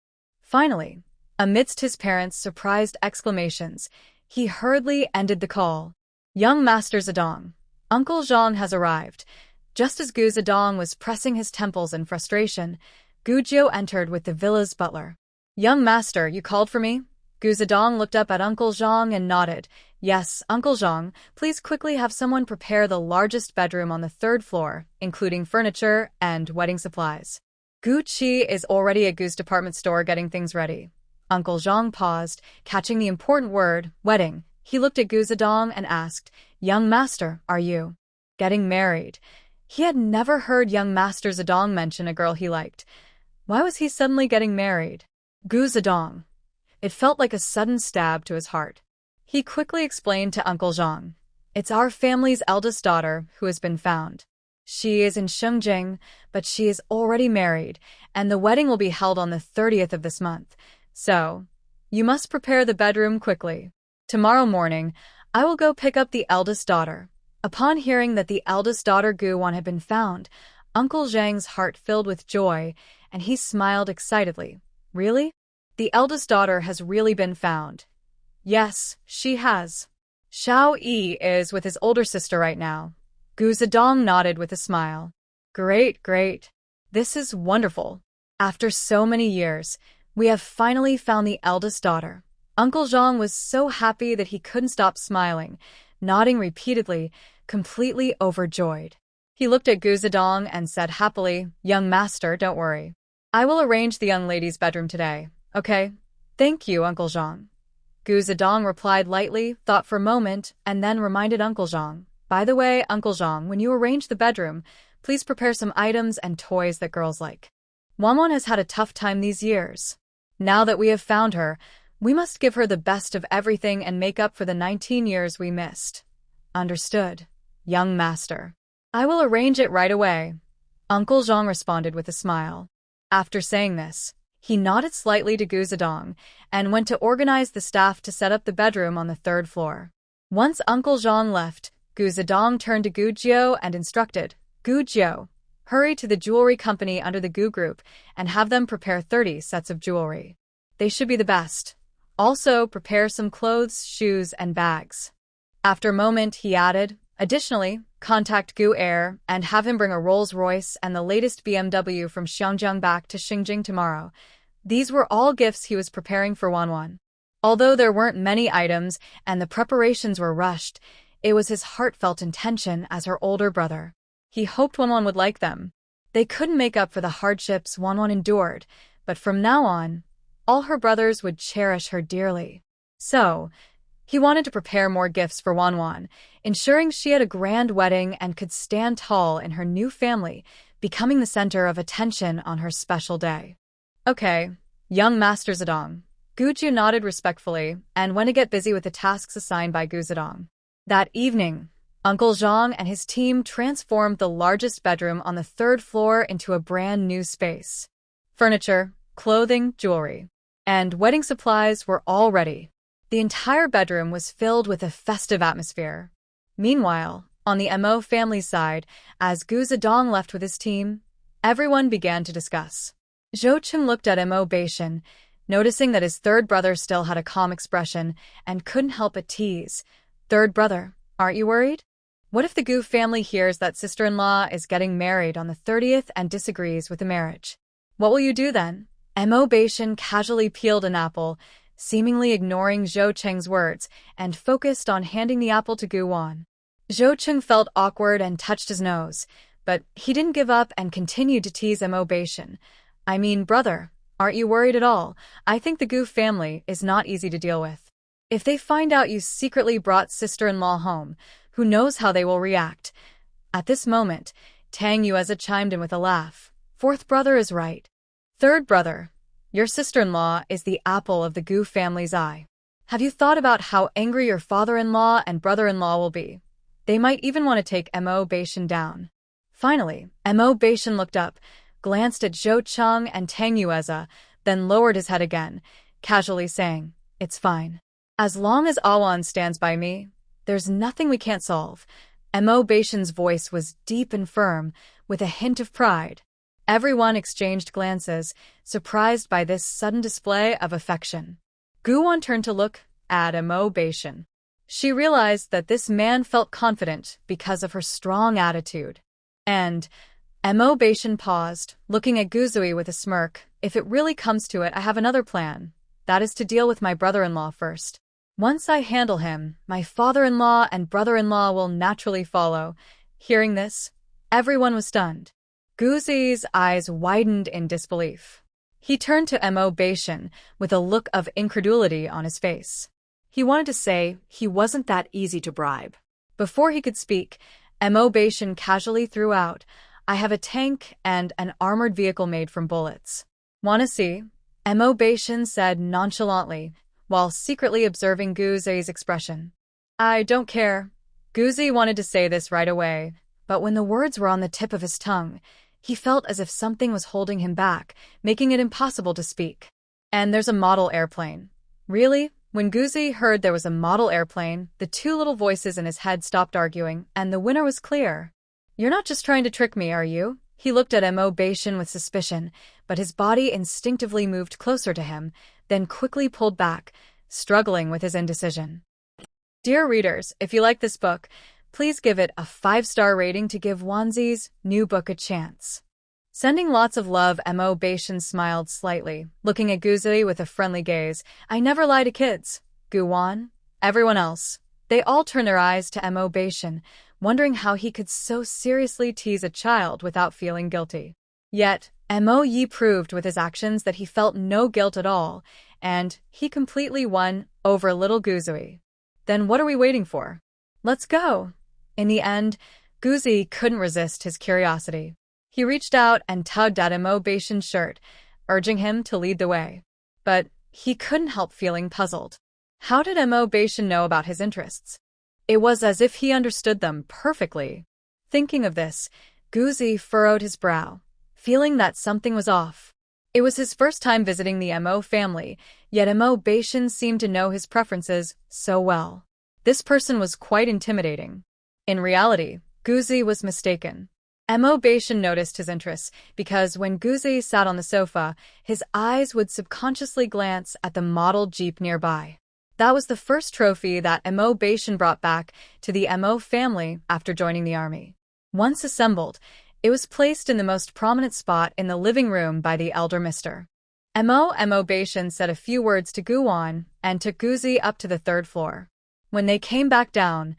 Finally, amidst his parents' surprised exclamations, he hurriedly ended the call. Young Master Zedong, Uncle Zhang has arrived. Just as Gu Zedong was pressing his temples in frustration, Gu Jiu entered with the villa's butler. Young Master, you called for me? Gu Zedong looked up at Uncle Zhang and nodded. Yes, Uncle Zhang, please quickly have someone prepare the largest bedroom on the 3rd floor, including furniture and wedding supplies. Gu Qi is already at Gu's department store getting things ready. Uncle Zhang paused, catching the important word, wedding. He looked at Gu Zedong and asked, Young Master, are you getting married? He had never heard young Master Zedong mention a girl he liked. Why was he suddenly getting married? Gu Zedong. It felt like a sudden stab to his heart. He quickly explained to Uncle Zhang, It's our family's eldest daughter who has been found. She is in Shengjing, but she is already married, and the wedding will be held on the 30th of this month. So, you must prepare the bedroom quickly. Tomorrow morning, I will go pick up the eldest daughter. Upon hearing that the eldest daughter Gu Wan had been found, Uncle Zhang's heart filled with joy, and he smiled excitedly. Really? The eldest daughter has really been found. Yes, she has. Xiao Yi is with his older sister right now. Gu Zedong nodded with a smile. Great, great. This is wonderful. After so many years, we have finally found the eldest daughter. Uncle Zhang was so happy that he couldn't stop smiling, nodding repeatedly, completely overjoyed. He looked at Gu Zedong and said happily, Young Master, don't worry. I will arrange the young lady's bedroom today, okay? Thank you, Uncle Zhang. Gu Zedong replied lightly, thought for a moment, and then reminded Uncle Zhang. By the way, Uncle Zhang, when you arrange the bedroom, please prepare some items and toys that girls like. Wanwan has had a tough time these years. Now that we have found her, we must give her the best of everything and make up for the 19 years we missed. Understood, young master. I will arrange it right away. Uncle Zhang responded with a smile. After saying this, he nodded slightly to Gu Zedong and went to organize the staff to set up the bedroom on the 3rd floor. Once Uncle Zhang left, Gu Zedong turned to Gu Jiu and instructed, Gu Jiu, hurry to the jewelry company under the Gu Group and have them prepare 30 sets of jewelry. They should be the best. Also, prepare some clothes, shoes, and bags. After a moment, he added, additionally, contact Gu Air and have him bring a Rolls-Royce and the latest BMW from Xiangjiang back to Xinjiang tomorrow. These were all gifts he was preparing for Wanwan. Although there weren't many items and the preparations were rushed, it was his heartfelt intention as her older brother. He hoped Wanwan would like them. They couldn't make up for the hardships Wanwan endured, but from now on, all her brothers would cherish her dearly. So, he wanted to prepare more gifts for Wanwan, ensuring she had a grand wedding and could stand tall in her new family, becoming the center of attention on her special day. Okay, young Master Zedong. Gu Jiu nodded respectfully and went to get busy with the tasks assigned by Gu Zedong. That evening, Uncle Zhang and his team transformed the largest bedroom on the 3rd floor into a brand new space. Furniture, clothing, jewelry, and wedding supplies were all ready. The entire bedroom was filled with a festive atmosphere. Meanwhile, on the Mo family's side, as Gu Zedong left with his team, everyone began to discuss. Zhou Cheng looked at Mo Beishan, noticing that his 3rd brother still had a calm expression and couldn't help but tease. Third brother, aren't you worried? What if the Gu family hears that sister-in-law is getting married on the 30th and disagrees with the marriage? What will you do then? Mo Beishan casually peeled an apple, seemingly ignoring Zhou Cheng's words, and focused on handing the apple to Gu Wan. Zhou Cheng felt awkward and touched his nose, But he didn't give up and continued to tease Bashan. I mean, brother, aren't you worried at all? I think the Gu family is not easy to deal with. If they find out you secretly brought sister-in-law home, who knows how they will react? At this moment, Tang Yueza chimed in with a laugh. Fourth brother is right. Third brother, your sister-in-law is the apple of the Gu family's eye. Have you thought about how angry your father-in-law and brother-in-law will be? They might even want to take Bashan down. Finally, Bashan looked up, glanced at Zhou Cheng and Tang Yueza, then lowered his head again, casually saying, "It's fine. As long as Awan stands by me, there's nothing we can't solve." Bashan's voice was deep and firm, with a hint of pride. Everyone exchanged glances, surprised by this sudden display of affection. Guwon turned to look at Bashan. She realized that this man felt confident because of her strong attitude. And Bashan paused, looking at Guzui with a smirk. If it really comes to it, I have another plan. That is to deal with my brother-in-law first. Once I handle him, my father-in-law and brother-in-law will naturally follow. Hearing this, everyone was stunned. Guzui's eyes widened in disbelief. He turned to Bashan with a look of incredulity on his face. He wanted to say he wasn't that easy to bribe. Before he could speak, Bashan casually threw out, "I have a tank and an armored vehicle made from bullets. Wanna see?" Bashan said nonchalantly, while secretly observing Guzui's expression. "I don't care." Guzui wanted to say this right away, but when the words were on the tip of his tongue, he felt as if something was holding him back, making it impossible to speak. "And there's a model airplane." Really? When Guzui heard there was a model airplane, the two little voices in his head stopped arguing, and the winner was clear. "You're not just trying to trick me, are you?" He looked at Bashan with suspicion, but his body instinctively moved closer to him, then quickly pulled back, struggling with his indecision. Dear readers, if you like this book, please give it a 5-star rating to give Wanzi's new book a chance. Sending lots of love. Bashan smiled slightly, looking at Guzui with a friendly gaze. "I never lie to kids." Guwan, everyone else, they all turned their eyes to Bashan, wondering how he could so seriously tease a child without feeling guilty. Yet, Yi proved with his actions that he felt no guilt at all, and he completely won over little Guzui. Then what are we waiting for? Let's go! In the end, Guzui couldn't resist his curiosity. He reached out and tugged at Bashan's shirt, urging him to lead the way. But he couldn't help feeling puzzled. How did Bashan know about his interests? It was as if he understood them perfectly. Thinking of this, Guzui furrowed his brow, feeling that something was off. It was his first time visiting the family, yet Bashan seemed to know his preferences so well. This person was quite intimidating. In reality, Guzui was mistaken. Bashan noticed his interests because when Guzui sat on the sofa, his eyes would subconsciously glance at the model jeep nearby. That was the first trophy that Bashan brought back to the family after joining the army. Once assembled, it was placed in the most prominent spot in the living room by the elder Mr. Bashan said a few words to Guwan and took Guzui up to the 3rd floor. When they came back down,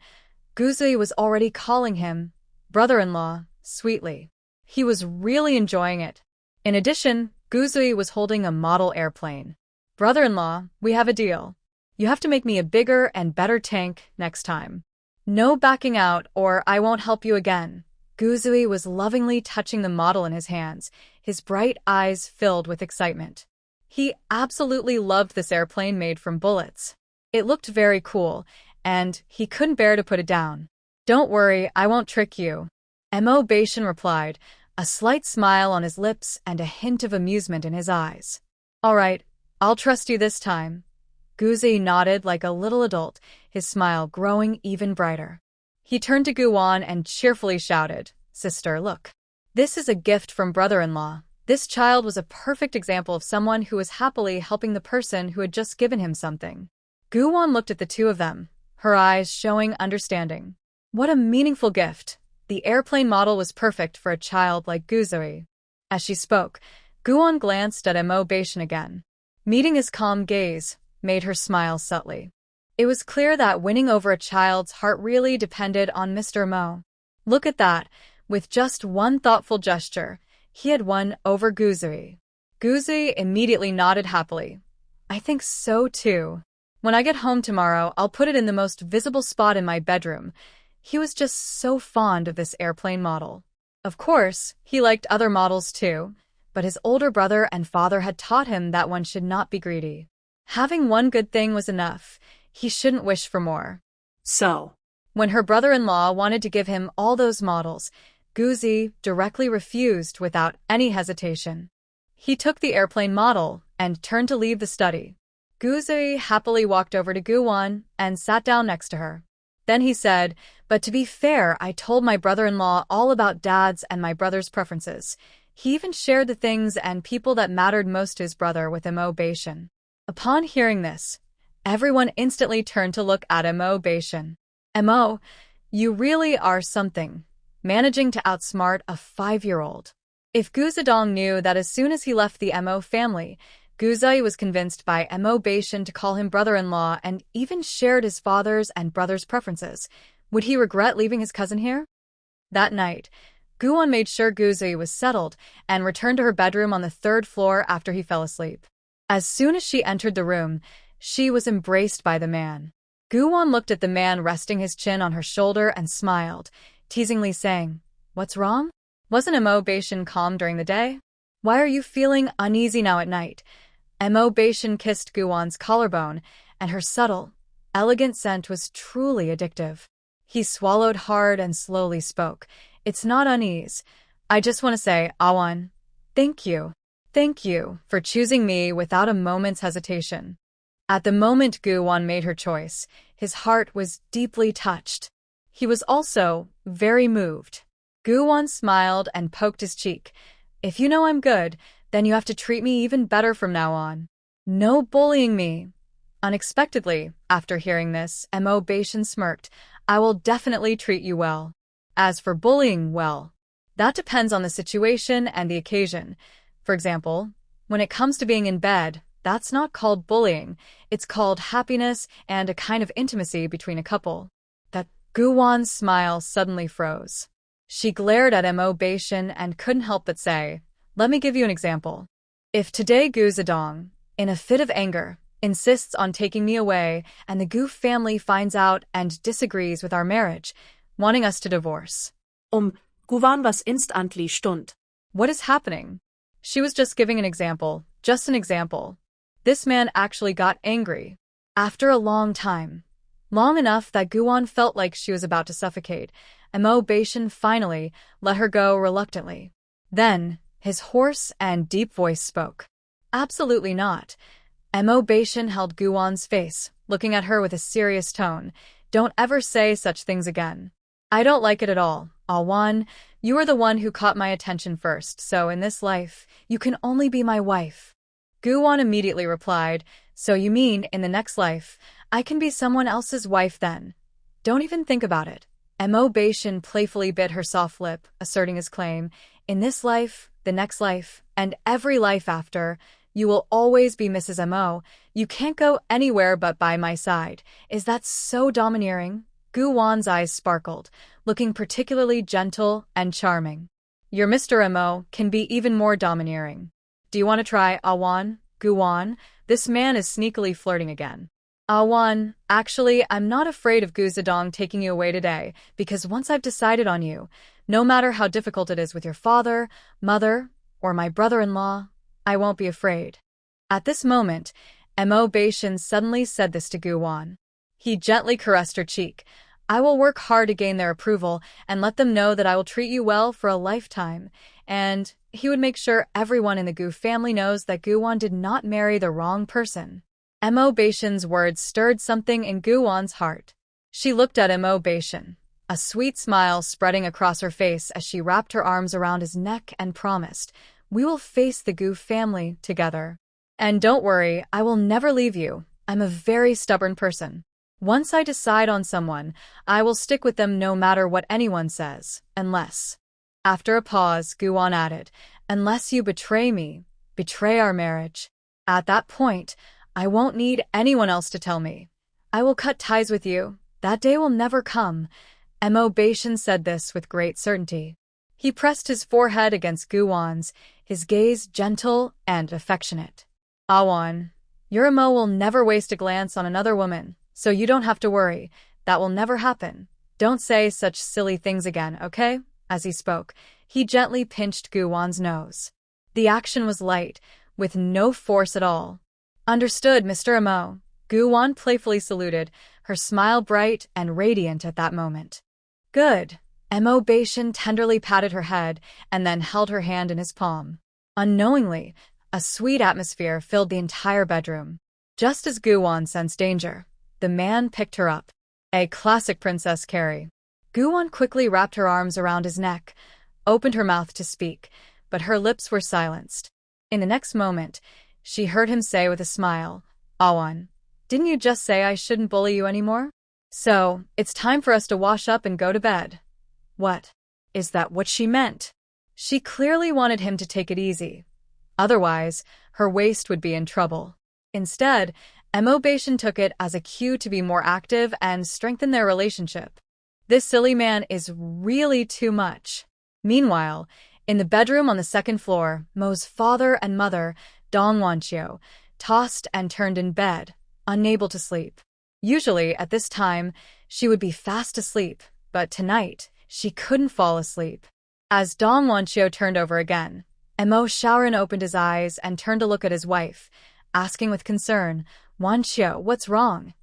Guzui was already calling him brother-in-law sweetly. He was really enjoying it. In addition, Guzui was holding a model airplane. "Brother-in-law, we have a deal. You have to make me a bigger and better tank next time. No backing out or I won't help you again." Guzui was lovingly touching the model in his hands, his bright eyes filled with excitement. He absolutely loved this airplane made from bullets. It looked very cool, and he couldn't bear to put it down. "Don't worry, I won't trick you," Bashan replied, a slight smile on his lips and a hint of amusement in his eyes. "All right, I'll trust you this time." Guzui nodded like a little adult, his smile growing even brighter. He turned to Guwan and cheerfully shouted, "Sister, look. This is a gift from brother-in-law." This child was a perfect example of someone who was happily helping the person who had just given him something. Guwan looked at the two of them, her eyes showing understanding. What a meaningful gift. The airplane model was perfect for a child like Guzui. As she spoke, Guwan glanced at Bashan again. Meeting his calm gaze made her smile subtly. It was clear that winning over a child's heart really depended on Mr. Mo. "Look at that. With just one thoughtful gesture, he had won over Guzui. Guzui immediately nodded happily. I think so too. When I get home tomorrow, I'll put it in the most visible spot in my bedroom. He was just so fond of this airplane model. Of course, he liked other models too, but his older brother and father had taught him that one should not be greedy. Having one good thing was enough. He shouldn't wish for more. So, When her brother-in-law wanted to give him all those models, Guzui directly refused without any hesitation. He took the airplane model and turned to leave the study. Guzui happily walked over to Guwon and sat down next to her. Then he said, but to be fair, I told my brother-in-law all about Dad's and my brother's preferences. He even shared the things and people that mattered most to his brother with Mo Beishan. Upon hearing this, everyone instantly turned to look at Mo Beishan. Mo, you really are something, managing to outsmart a 5-year-old. If Gu Zedong knew that as soon as he left the Mo family, Guzui was convinced by Mo Beishan to call him brother-in-law and even shared his father's and brother's preferences, would he regret leaving his cousin here? That night, Guwon made sure Guzui was settled and returned to her bedroom on the 3rd floor after he fell asleep. As soon as she entered the room, she was embraced by the man. Guwon looked at the man resting his chin on her shoulder and smiled, teasingly saying, What's wrong? Wasn't Mo Beishan calm during the day? Why are you feeling uneasy now at night? Mo Beishan kissed Guwon's collarbone, and her subtle, elegant scent was truly addictive. He swallowed hard and slowly spoke. It's not unease. I just want to say, Awan, thank you. Thank you for choosing me without a moment's hesitation. At the moment Guwon made her choice, his heart was deeply touched. He was also very moved. Guwon smiled and poked his cheek. If you know I'm good, then you have to treat me even better from now on. No bullying me. Unexpectedly, after hearing this, Mo Beishan smirked. I will definitely treat you well. As for bullying, well, that depends on the situation and the occasion. For example, when it comes to being in bed, that's not called bullying. It's called happiness and a kind of intimacy between a couple. That Guwon's smile suddenly froze. She glared at Mo Beishan and couldn't help but say, Let me give you an example. If today Gu Zedong, in a fit of anger, insists on taking me away and the Gu family finds out and disagrees with our marriage, wanting us to divorce. Guwan was instantly stunned. What is happening? She was just giving an example, just an example. This man actually got angry. After a long time, long enough that Guwon felt like she was about to suffocate, Mo Beishan finally let her go reluctantly. Then, his hoarse and deep voice spoke. Absolutely not. Mo Beishan held Guwon's face, looking at her with a serious tone. Don't ever say such things again. I don't like it at all. Awan, you are the one who caught my attention first, so in this life, you can only be my wife. Guwon immediately replied, So you mean, in the next life, I can be someone else's wife then? Don't even think about it. Mo Beishan playfully bit her soft lip, asserting his claim. In this life, the next life, and every life after, you will always be Mrs. Mo. You can't go anywhere but by my side. Is that so domineering? Guwon's eyes sparkled, looking particularly gentle and charming. Your Mr. Mo can be even more domineering. Do you want to try, Awan? Guwon? This man is sneakily flirting again. Awan, actually, I'm not afraid of Gu Zedong taking you away today, because once I've decided on you, no matter how difficult it is with your father, mother, or my brother-in-law, I won't be afraid. At this moment, Mo Beishan suddenly said this to Guwon. He gently caressed her cheek. I will work hard to gain their approval and let them know that I will treat you well for a lifetime. And he would make sure everyone in the Gu family knows that Guwon did not marry the wrong person. Mo Beishan's words stirred something in Guwon's heart. She looked at Mo Beishan, a sweet smile spreading across her face as she wrapped her arms around his neck and promised, We will face the Gu family together. And don't worry, I will never leave you. I'm a very stubborn person. Once I decide on someone, I will stick with them no matter what anyone says, unless... After a pause, Guwon added, Unless you betray me, betray our marriage. At that point, I won't need anyone else to tell me. I will cut ties with you. That day will never come. Mo Beishan said this with great certainty. He pressed his forehead against Guwon's, his gaze gentle and affectionate. Awon, your Emo will never waste a glance on another woman, so you don't have to worry. That will never happen. Don't say such silly things again, okay? As he spoke, he gently pinched Guwon's nose. The action was light, with no force at all. Understood, Mr. Emo. Guwon playfully saluted, her smile bright and radiant at that moment. Good. Emo Bashan tenderly patted her head and then held her hand in his palm. Unknowingly, a sweet atmosphere filled the entire bedroom. Just as Guwon sensed danger, the man picked her up. A classic Princess Carrie. Guwon quickly wrapped her arms around his neck, opened her mouth to speak, but her lips were silenced. In the next moment, she heard him say with a smile, Awon, didn't you just say I shouldn't bully you anymore? So, it's time for us to wash up and go to bed. What? Is that what she meant? She clearly wanted him to take it easy. Otherwise, her waist would be in trouble. Instead, Emo Bashan took it as a cue to be more active and strengthen their relationship. This silly man is really too much. Meanwhile, in the bedroom on the second floor, Mo's father and mother, Dong Wanchio, tossed and turned in bed, unable to sleep. Usually, at this time, she would be fast asleep, but tonight, she couldn't fall asleep. As Dong Wanchio turned over again, Emo Shaoran opened his eyes and turned to look at his wife, asking with concern, Wanchio, what's wrong?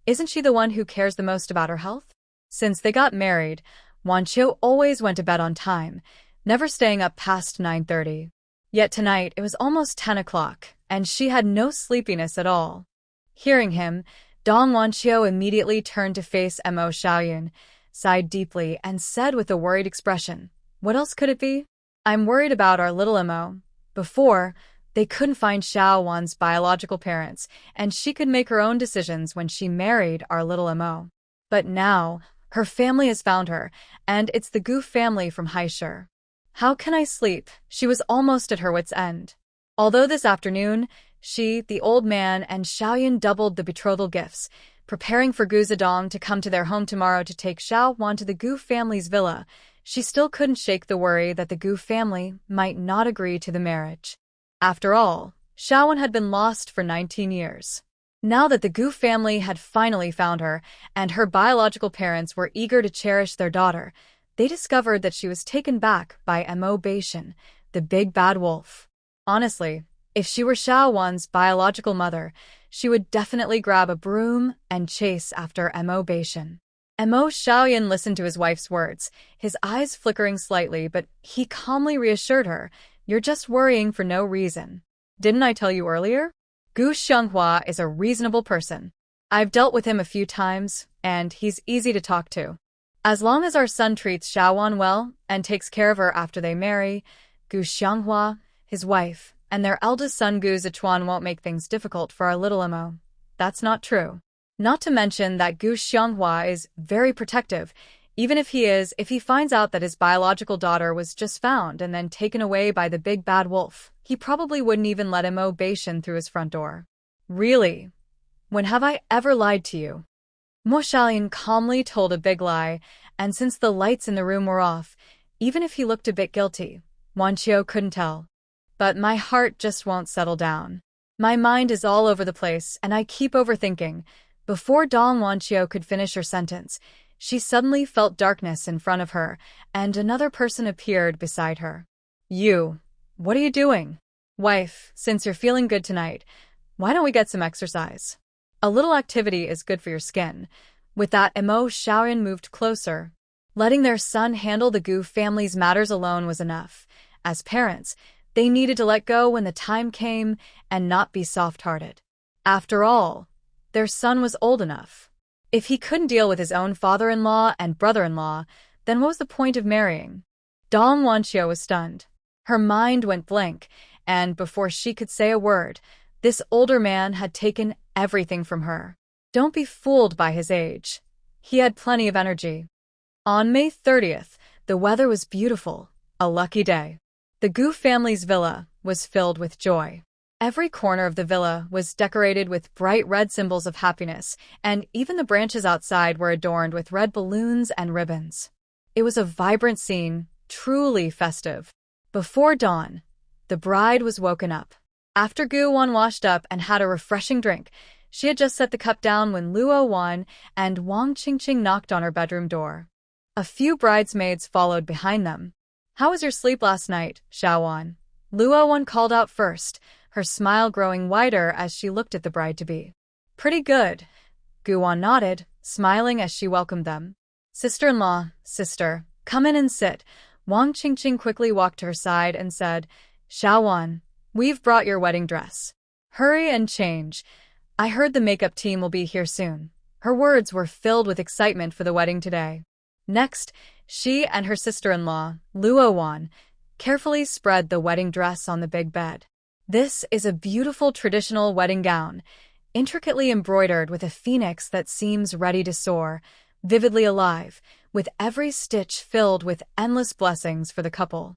Isn't she the one who cares the most about her health? Since they got married, Wanchio always went to bed on time, never staying up past 9:30. Yet tonight it was almost 10 o'clock, and she had no sleepiness at all. Hearing him, Dong Wanchio immediately turned to face Emo Shaoyun, sighed deeply, and said with a worried expression, What else could it be? I'm worried about our little Emo. Before, they couldn't find Xiao Wan's biological parents, and she could make her own decisions when she married our little Emo. But now, her family has found her, and it's the Gu family from Haishur. How can I sleep? She was almost at her wit's end. Although this afternoon, she, the old man, and Xiaoyun doubled the betrothal gifts, preparing for Gu Zedong to come to their home tomorrow to take Xiao Wan to the Gu family's villa, she still couldn't shake the worry that the Gu family might not agree to the marriage. After all, Xiao Wan had been lost for 19 years. Now that the Gu family had finally found her, and her biological parents were eager to cherish their daughter, they discovered that she was taken back by Emo Bashan, the big bad wolf. Honestly, if she were Xiao Wan's biological mother, she would definitely grab a broom and chase after Emo Bashan. Emo Shaoyun listened to his wife's words, his eyes flickering slightly, but he calmly reassured her, You're just worrying for no reason. Didn't I tell you earlier? Gu Xianghua is a reasonable person. I've dealt with him a few times, and he's easy to talk to. As long as our son treats Xiao Wan well and takes care of her after they marry, Gu Xianghua, his wife, and their eldest son Gu Zichuan won't make things difficult for our little Emo. That's not true. Not to mention that Gu Xianghua is very protective, even if he finds out that his biological daughter was just found and then taken away by the big bad wolf, he probably wouldn't even let Emo Bashan through his front door. Really? When have I ever lied to you? Mo Xiaoyun calmly told a big lie, and since the lights in the room were off, even if he looked a bit guilty, Wanchio couldn't tell. But my heart just won't settle down. My mind is all over the place, and I keep overthinking. Before Dong Wanchio could finish her sentence, she suddenly felt darkness in front of her, and another person appeared beside her. You, what are you doing? Wife, since you're feeling good tonight, why don't we get some exercise? A little activity is good for your skin. With that, Emo Shaoyun moved closer. Letting their son handle the Gu family's matters alone was enough. As parents, they needed to let go when the time came and not be soft-hearted. After all, their son was old enough. If he couldn't deal with his own father-in-law and brother-in-law, then what was the point of marrying? Dong Wanchio was stunned. Her mind went blank, and before she could say a word, this older man had taken everything from her. Don't be fooled by his age. He had plenty of energy. On May 30th, the weather was beautiful, a lucky day. The Gu family's villa was filled with joy. Every corner of the villa was decorated with bright red symbols of happiness, and even the branches outside were adorned with red balloons and ribbons. It was a vibrant scene, truly festive. Before dawn, the bride was woken up. After Gu-won washed up and had a refreshing drink, she had just set the cup down when Luo-won and Wang Qingqing knocked on her bedroom door. A few bridesmaids followed behind them. "How was your sleep last night, Xiaowon?" Luo-won called out first, her smile growing wider as she looked at the bride-to-be. "Pretty good," Gu-won nodded, smiling as she welcomed them. "Sister-in-law, sister, come in and sit." Wang Qingqing quickly walked to her side and said, "Xiaowon, we've brought your wedding dress. Hurry and change. I heard the makeup team will be here soon." Her words were filled with excitement for the wedding today. Next, she and her sister-in-law, Luo-won, carefully spread the wedding dress on the big bed. This is a beautiful traditional wedding gown, intricately embroidered with a phoenix that seems ready to soar, vividly alive, with every stitch filled with endless blessings for the couple.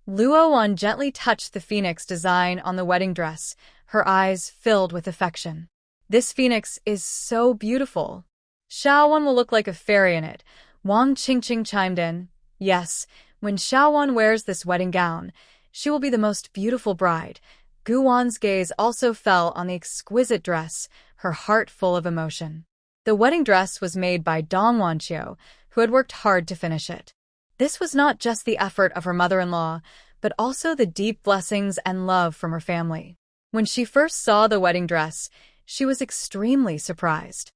Luo-won gently touched the phoenix design on the wedding dress, her eyes filled with affection. "This phoenix is so beautiful. Xiaowon will look like a fairy in it," Wang Qingqing chimed in. "Yes, when Xiaowon wears this wedding gown, she will be the most beautiful bride." Gu-won's gaze also fell on the exquisite dress, her heart full of emotion. The wedding dress was made by Dong Wanqiu, who had worked hard to finish it. This was not just the effort of her mother-in-law, but also the deep blessings and love from her family. When she first saw the wedding dress, she was extremely surprised.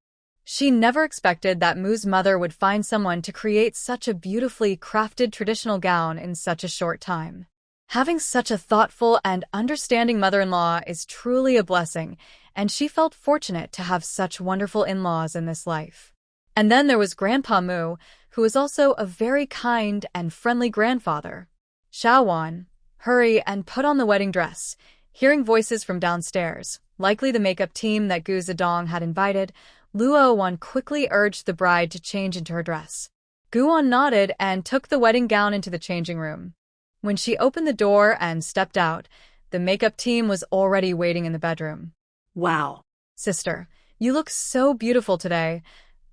She never expected that Mu's mother would find someone to create such a beautifully crafted traditional gown in such a short time. Having such a thoughtful and understanding mother-in-law is truly a blessing, and she felt fortunate to have such wonderful in-laws in this life. And then there was Grandpa Mu, who was also a very kind and friendly grandfather. "Xiaowon, hurry and put on the wedding dress." Hearing voices from downstairs, likely the makeup team that Gu Zedong had invited, Luo-won quickly urged the bride to change into her dress. Gu-won nodded and took the wedding gown into the changing room. When she opened the door and stepped out, the makeup team was already waiting in the bedroom. Wow. "Sister, you look so beautiful today."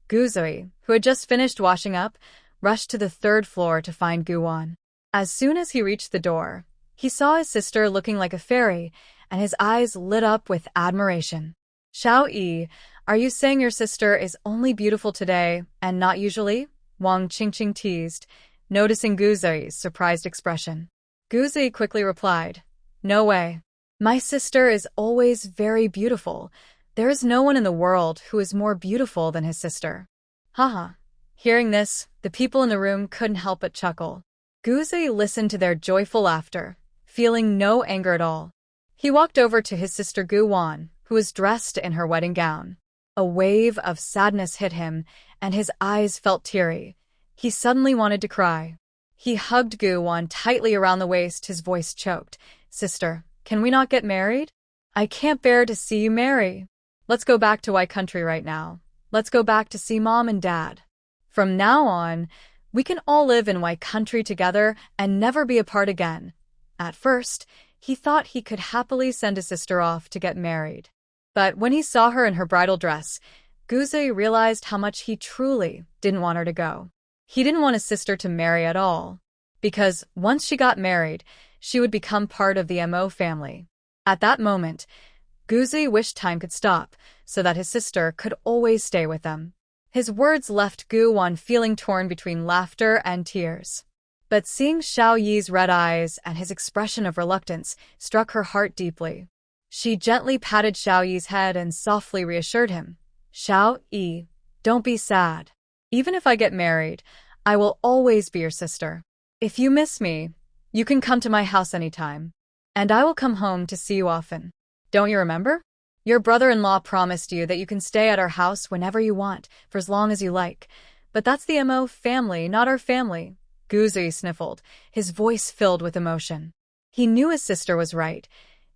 Guzui, who had just finished washing up, rushed to the third floor to find Gu-won. As soon as he reached the door, he saw his sister looking like a fairy, and his eyes lit up with admiration. "Xiao-yi, are you saying your sister is only beautiful today and not usually?" Wang Qingqing teased, noticing Guzui's surprised expression. Guzui quickly replied, "No way. My sister is always very beautiful. There is no one in the world who is more beautiful than his sister." Haha. Hearing this, the people in the room couldn't help but chuckle. Guzui listened to their joyful laughter, feeling no anger at all. He walked over to his sister Gu-won, who was dressed in her wedding gown. A wave of sadness hit him, and his eyes felt teary. He suddenly wanted to cry. He hugged Gu-won tightly around the waist, his voice choked. "Sister, can we not get married? I can't bear to see you marry. Let's go back to White Country right now. Let's go back to see Mom and Dad. From now on, we can all live in White Country together and never be apart again." At first, he thought he could happily send his sister off to get married. But when he saw her in her bridal dress, Guzui realized how much he truly didn't want her to go. He didn't want his sister to marry at all, because once she got married, she would become part of the Mo family. At that moment, Guzui wished time could stop, so that his sister could always stay with them. His words left Gu-won feeling torn between laughter and tears. But seeing Xiao-yi's red eyes and his expression of reluctance struck her heart deeply. She gently patted Xiao-yi's head and softly reassured him. "Xiao-yi, don't be sad. Even if I get married, I will always be your sister. If you miss me, you can come to my house anytime, and I will come home to see you often. Don't you remember? Your brother-in-law promised you that you can stay at our house whenever you want, for as long as you like. But that's the Mo family, not our family." Guzui sniffled, his voice filled with emotion. He knew his sister was right.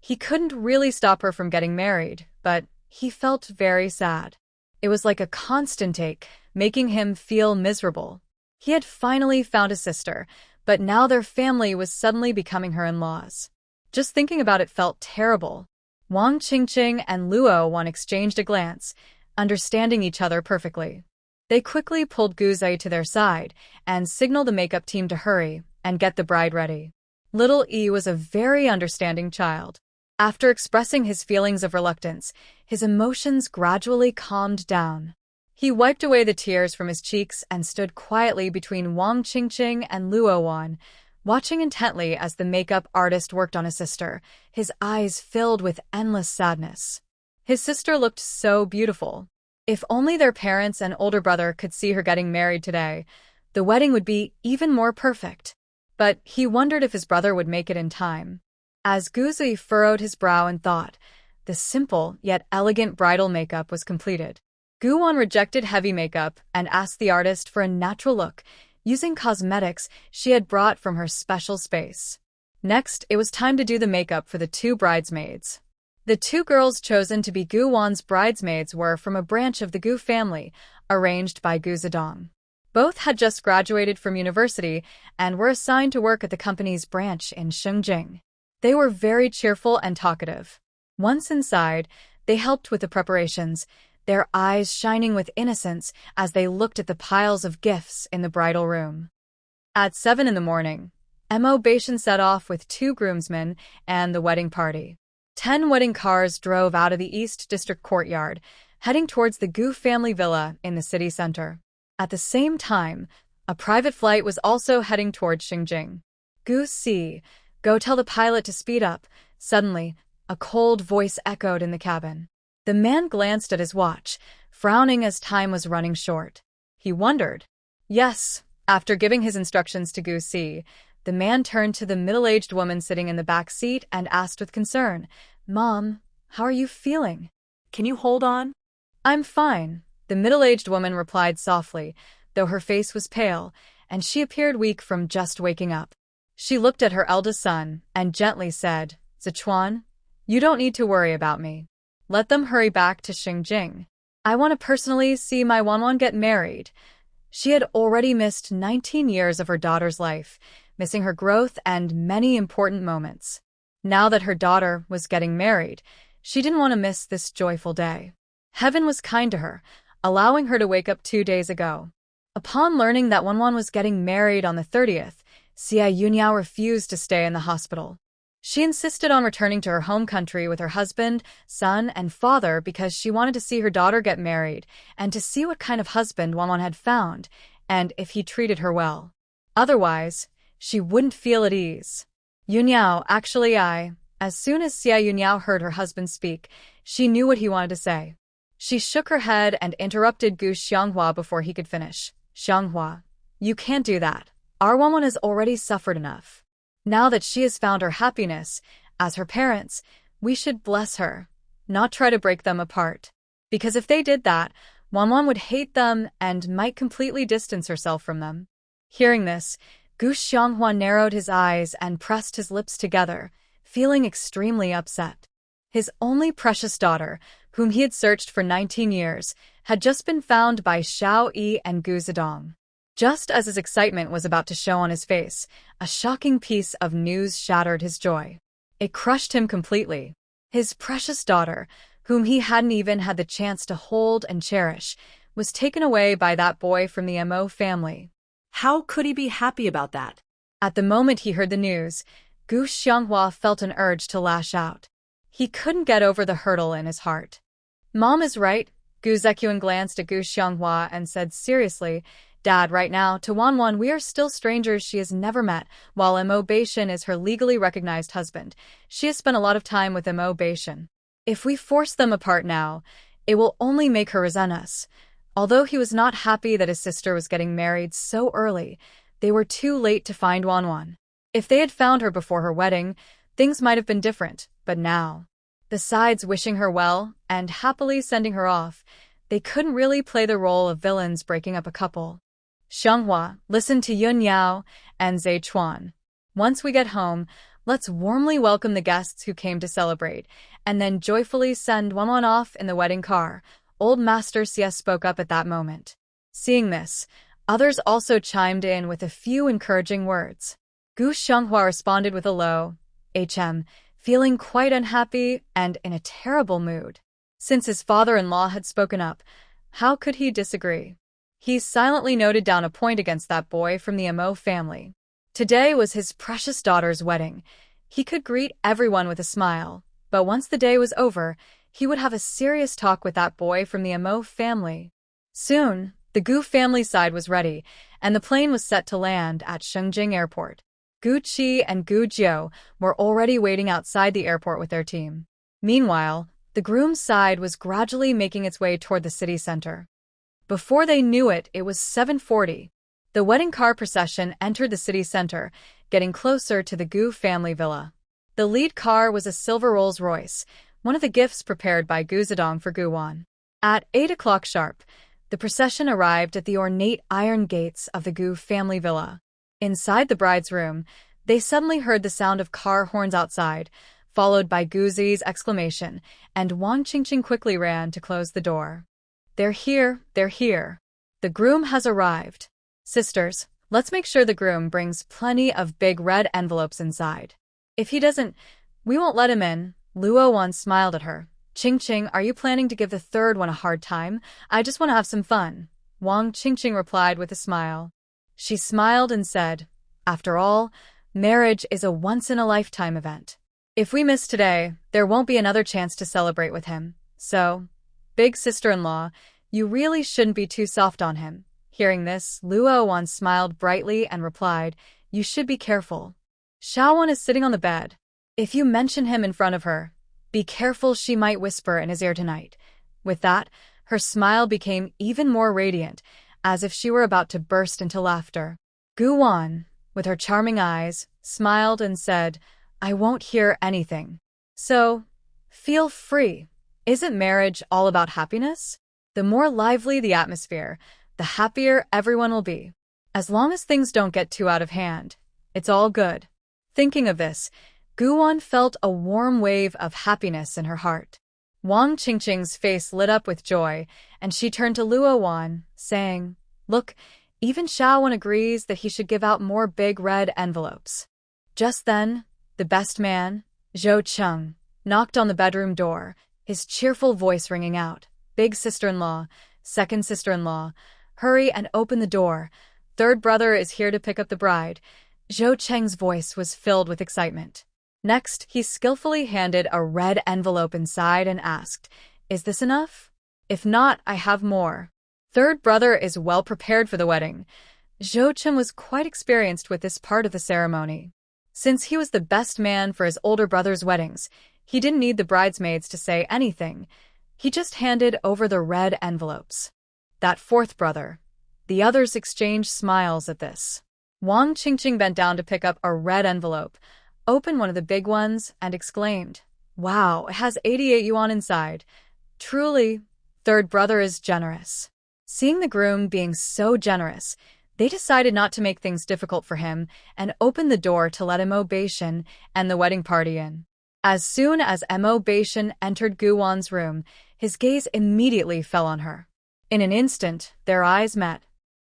He couldn't really stop her from getting married, but he felt very sad. It was like a constant ache, making him feel miserable. He had finally found a sister, but now their family was suddenly becoming her in-laws. Just thinking about it felt terrible. Wang Qingqing and Luo-won exchanged a glance, understanding each other perfectly. They quickly pulled Guzui to their side and signaled the makeup team to hurry, and get the bride ready. Little E was a very understanding child. After expressing his feelings of reluctance, his emotions gradually calmed down. He wiped away the tears from his cheeks and stood quietly between Wang Qingqing and Luo Wan, watching intently as the makeup artist worked on his sister, his eyes filled with endless sadness. His sister looked so beautiful. If only their parents and older brother could see her getting married today, the wedding would be even more perfect. But he wondered if his brother would make it in time. As Guzui furrowed his brow in thought, the simple yet elegant bridal makeup was completed. Guwon rejected heavy makeup and asked the artist for a natural look, using cosmetics she had brought from her special space. Next, it was time to do the makeup for the two bridesmaids. The two girls chosen to be Guwon's bridesmaids were from a branch of the Gu family, arranged by Gu Zedong. Both had just graduated from university and were assigned to work at the company's branch in Shengjing. They were very cheerful and talkative. Once inside, they helped with the preparations, their eyes shining with innocence as they looked at the piles of gifts in the bridal room. At 7 in the morning, Mo Bashan set off with 2 groomsmen and the wedding party. 10 wedding cars drove out of the East District courtyard, heading towards the Gu family villa in the city center. At the same time, a private flight was also heading towards Xinjiang. Gu Si, go tell the pilot to speed up. Suddenly, a cold voice echoed in the cabin. The man glanced at his watch, frowning as time was running short. He wondered. Yes, after giving his instructions to Gu Si, the man turned to the middle-aged woman sitting in the back seat and asked with concern, "Mom, how are you feeling?" Can you hold on? "I'm fine," the middle-aged woman replied softly, though her face was pale, and she appeared weak from just waking up. She looked at her eldest son and gently said, "Zichuan, you don't need to worry about me. Let them hurry back to Xinjiang. I want to personally see my Wanwan get married." She had already missed 19 years of her daughter's life, missing her growth and many important moments. Now that her daughter was getting married, she didn't want to miss this joyful day. Heaven was kind to her, allowing her to wake up 2 days ago. Upon learning that Wanwan was getting married on the 30th, Xia Yunyao refused to stay in the hospital. She insisted on returning to her home country with her husband, son, and father because she wanted to see her daughter get married and to see what kind of husband Wanwan had found and if he treated her well. Otherwise, she wouldn't feel at ease. Yunyao, actually as soon as Xia Yunyao heard her husband speak, she knew what he wanted to say. She shook her head and interrupted Gu Xianghua before he could finish. "Xianghua, you can't do that. Our Wanwan has already suffered enough. Now that she has found her happiness, as her parents, we should bless her, not try to break them apart. Because if they did that, Wanwan would hate them and might completely distance herself from them." Hearing this, Gu Xianghua narrowed his eyes and pressed his lips together, feeling extremely upset. His only precious daughter, whom he had searched for 19 years, had just been found by Xiao Yi and Gu Zedong. Just as his excitement was about to show on his face, a shocking piece of news shattered his joy. It crushed him completely. His precious daughter, whom he hadn't even had the chance to hold and cherish, was taken away by that boy from the Mo family. How could he be happy about that? At the moment he heard the news, Gu Xianghua felt an urge to lash out. He couldn't get over the hurdle in his heart. "Mom is right." Gu Zekuan glanced at Gu Xianghua and said seriously, "Dad, right now, to Wanwan we are still strangers she has never met, while Mo Bashan is her legally recognized husband. She has spent a lot of time with Mo Bashan. If we force them apart now, it will only make her resent us." Although he was not happy that his sister was getting married so early, they were too late to find Wanwan. If they had found her before her wedding, things might have been different, but now, besides wishing her well and happily sending her off, they couldn't really play the role of villains breaking up a couple. "Xianghua, listen to Yun Yao and Zhe Chuan. Once we get home, let's warmly welcome the guests who came to celebrate, and then joyfully send Wanwan off in the wedding car." Old Master Xie spoke up at that moment. Seeing this, others also chimed in with a few encouraging words. Gu Xianghua responded with a low "Hm," feeling quite unhappy and in a terrible mood. Since his father-in-law had spoken up, how could he disagree? He silently noted down a point against that boy from the Mo family. Today was his precious daughter's wedding. He could greet everyone with a smile, but once the day was over, he would have a serious talk with that boy from the Mo family. Soon, the Gu family side was ready, and the plane was set to land at Shengjing Airport. Gu Qi and Gu Jiu were already waiting outside the airport with their team. Meanwhile, the groom's side was gradually making its way toward the city center. Before they knew it, it was 7:40. The wedding car procession entered the city center, getting closer to the Gu family villa. The lead car was a silver Rolls-Royce, one of the gifts prepared by Gu Zedong for Gu Wan. At 8 o'clock sharp, the procession arrived at the ornate iron gates of the Gu family villa. Inside the bride's room, they suddenly heard the sound of car horns outside, followed by Gu Zi's exclamation, and Wang Qingqing quickly ran to close the door. They're here, they're here. The groom has arrived. Sisters, let's make sure the groom brings plenty of big red envelopes inside. If he doesn't, we won't let him in. Luo Wan smiled at her. Qingqing, are you planning to give the third one a hard time? I just want to have some fun. Wang Qingqing replied with a smile. She smiled and said, after all, marriage is a once-in-a-lifetime event. If we miss today, there won't be another chance to celebrate with him. So, big sister-in-law, you really shouldn't be too soft on him. Hearing this, Luo Wan smiled brightly and replied, you should be careful. Xiao Wan is sitting on the bed. If you mention him in front of her, be careful, she might whisper in his ear tonight. With that, her smile became even more radiant, as if she were about to burst into laughter. Gu Wan, with her charming eyes, smiled and said, I won't hear anything. So, feel free. Isn't marriage all about happiness? The more lively the atmosphere, the happier everyone will be. As long as things don't get too out of hand, it's all good. Thinking of this, Gu Wan felt a warm wave of happiness in her heart. Wang Qingqing's face lit up with joy, and she turned to Luo Wan, saying, look, even Xiao Wan agrees that he should give out more big red envelopes. Just then, the best man, Zhou Cheng, knocked on the bedroom door, his cheerful voice ringing out, big sister-in-law, second sister-in-law, hurry and open the door. Third brother is here to pick up the bride. Zhou Cheng's voice was filled with excitement. Next, he skillfully handed a red envelope inside and asked, is this enough? If not, I have more. Third brother is well prepared for the wedding. Zhou Cheng was quite experienced with this part of the ceremony. Since he was the best man for his older brother's weddings, he didn't need the bridesmaids to say anything. He just handed over the red envelopes. That fourth brother. The others exchanged smiles at this. Wang Qingqing bent down to pick up a red envelope, opened one of the big ones, and exclaimed, wow, it has 88 yuan inside. Truly, third brother is generous. Seeing the groom being so generous, they decided not to make things difficult for him and opened the door to let Mo Beishan and the wedding party in. As soon as Mo Beishan entered Gu Wan's room, his gaze immediately fell on her. In an instant, their eyes met.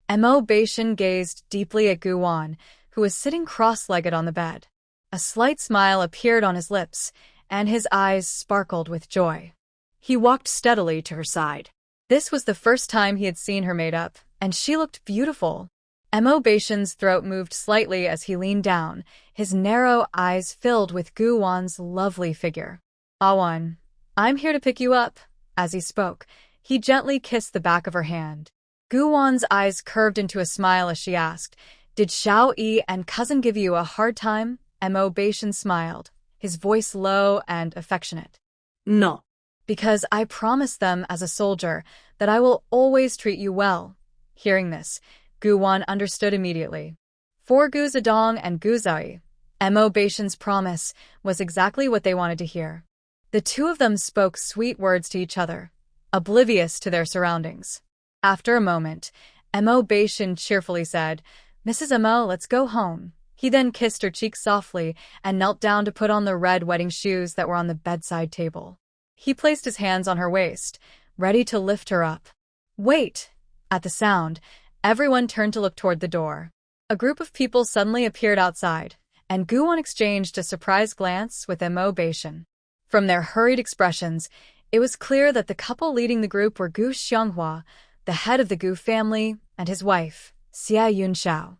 Mo Beishan gazed deeply at Gu Wan, who was sitting cross-legged on the bed. A slight smile appeared on his lips, and his eyes sparkled with joy. He walked steadily to her side. This was the first time he had seen her made up, and she looked beautiful. Mo Beishan's throat moved slightly as he leaned down, his narrow eyes filled with Gu Wan's lovely figure. Awan, I'm here to pick you up. As he spoke, he gently kissed the back of her hand. Gu Wan's eyes curved into a smile as she asked, did Xiao Yi and cousin give you a hard time? Mo Beishan smiled, his voice low and affectionate. No. Because I promised them as a soldier that I will always treat you well. Hearing this, Gu Wan understood immediately. For Gu Zedong and Gu Zai, Mo Beishan's promise was exactly what they wanted to hear. The two of them spoke sweet words to each other, oblivious to their surroundings. After a moment, Mo Beishan cheerfully said, Mrs. Mo, let's go home. He then kissed her cheek softly and knelt down to put on the red wedding shoes that were on the bedside table. He placed his hands on her waist, ready to lift her up. Wait! At the sound, everyone turned to look toward the door. A group of people suddenly appeared outside, and Gu Wan exchanged a surprised glance with Mo Beishan. From their hurried expressions, it was clear that the couple leading the group were Gu Xianghua, the head of the Gu family, and his wife, Xia Yunxiao.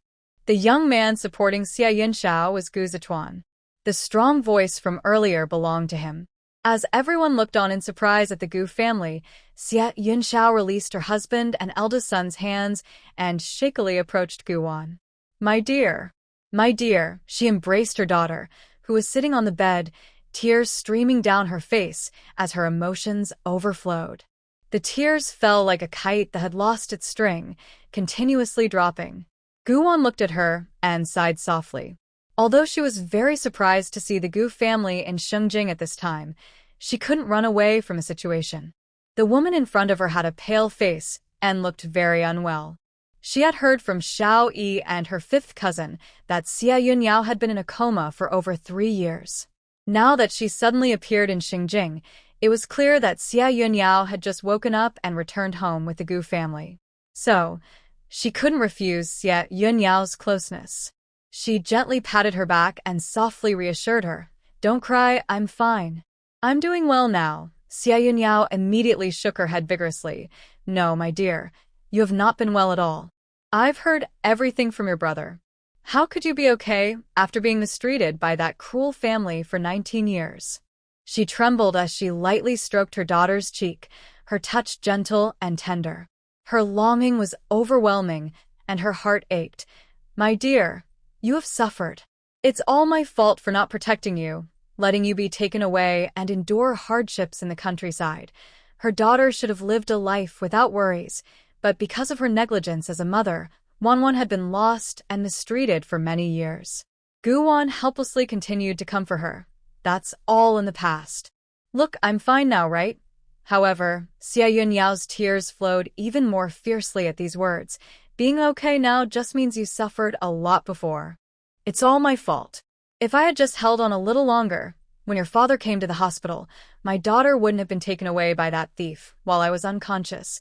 The young man supporting Xia Yunxiao was Gu Zichuan. The strong voice from earlier belonged to him. As everyone looked on in surprise at the Gu family, Xia Yunxiao released her husband and eldest son's hands and shakily approached Guan. My dear, she embraced her daughter, who was sitting on the bed, tears streaming down her face as her emotions overflowed. The tears fell like a kite that had lost its string, continuously dropping. Guan looked at her and sighed softly. Although she was very surprised to see the Gu family in Shengjing at this time, she couldn't run away from a situation. The woman in front of her had a pale face and looked very unwell. She had heard from Xiao Yi and her fifth cousin that Xia Yunyao had been in a coma for over 3 years. Now that she suddenly appeared in Shengjing, it was clear that Xia Yunyao had just woken up and returned home with the Gu family. So, she couldn't refuse Xia Yunyao's closeness. She gently patted her back and softly reassured her. Don't cry, I'm fine. I'm doing well now. Xia Yunyao immediately shook her head vigorously. No, my dear, you have not been well at all. I've heard everything from your brother. How could you be okay after being mistreated by that cruel family for 19 years? She trembled as she lightly stroked her daughter's cheek, her touch gentle and tender. Her longing was overwhelming and her heart ached. My dear, you have suffered. It's all my fault for not protecting you, letting you be taken away and endure hardships in the countryside. Her daughter should have lived a life without worries, but because of her negligence as a mother, Wanwan had been lost and mistreated for many years. Guwan helplessly continued to comfort her. That's all in the past. Look, I'm fine now, right? However, Xia Yunyao's tears flowed even more fiercely at these words. Being okay now just means you suffered a lot before. It's all my fault. If I had just held on a little longer, when your father came to the hospital, my daughter wouldn't have been taken away by that thief while I was unconscious.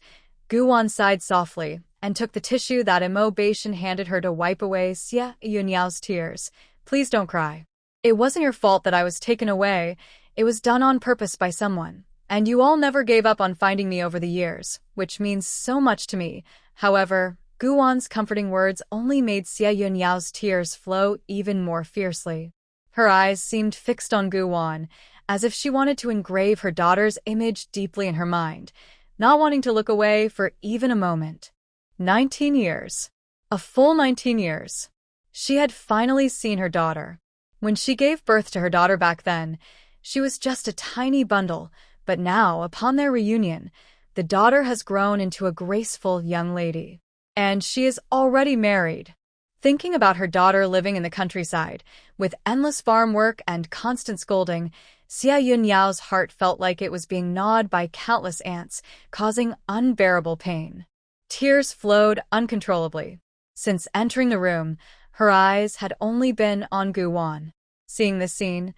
Guwan sighed softly and took the tissue that Mo Beishan handed her to wipe away Xia Yunyao's tears. Please don't cry. It wasn't your fault that I was taken away. It was done on purpose by someone. And you all never gave up on finding me over the years, which means so much to me. However, Guwan's comforting words only made Xia Yunyao's tears flow even more fiercely. Her eyes seemed fixed on Guwan, as if she wanted to engrave her daughter's image deeply in her mind, not wanting to look away for even a moment. 19 years. A full 19 years. She had finally seen her daughter. When she gave birth to her daughter back then, she was just a tiny bundle, but now, upon their reunion, the daughter has grown into a graceful young lady. And she is already married. Thinking about her daughter living in the countryside, with endless farm work and constant scolding, Xia Yunyao's heart felt like it was being gnawed by countless ants, causing unbearable pain. Tears flowed uncontrollably. Since entering the room, her eyes had only been on Guwan. Seeing this scene,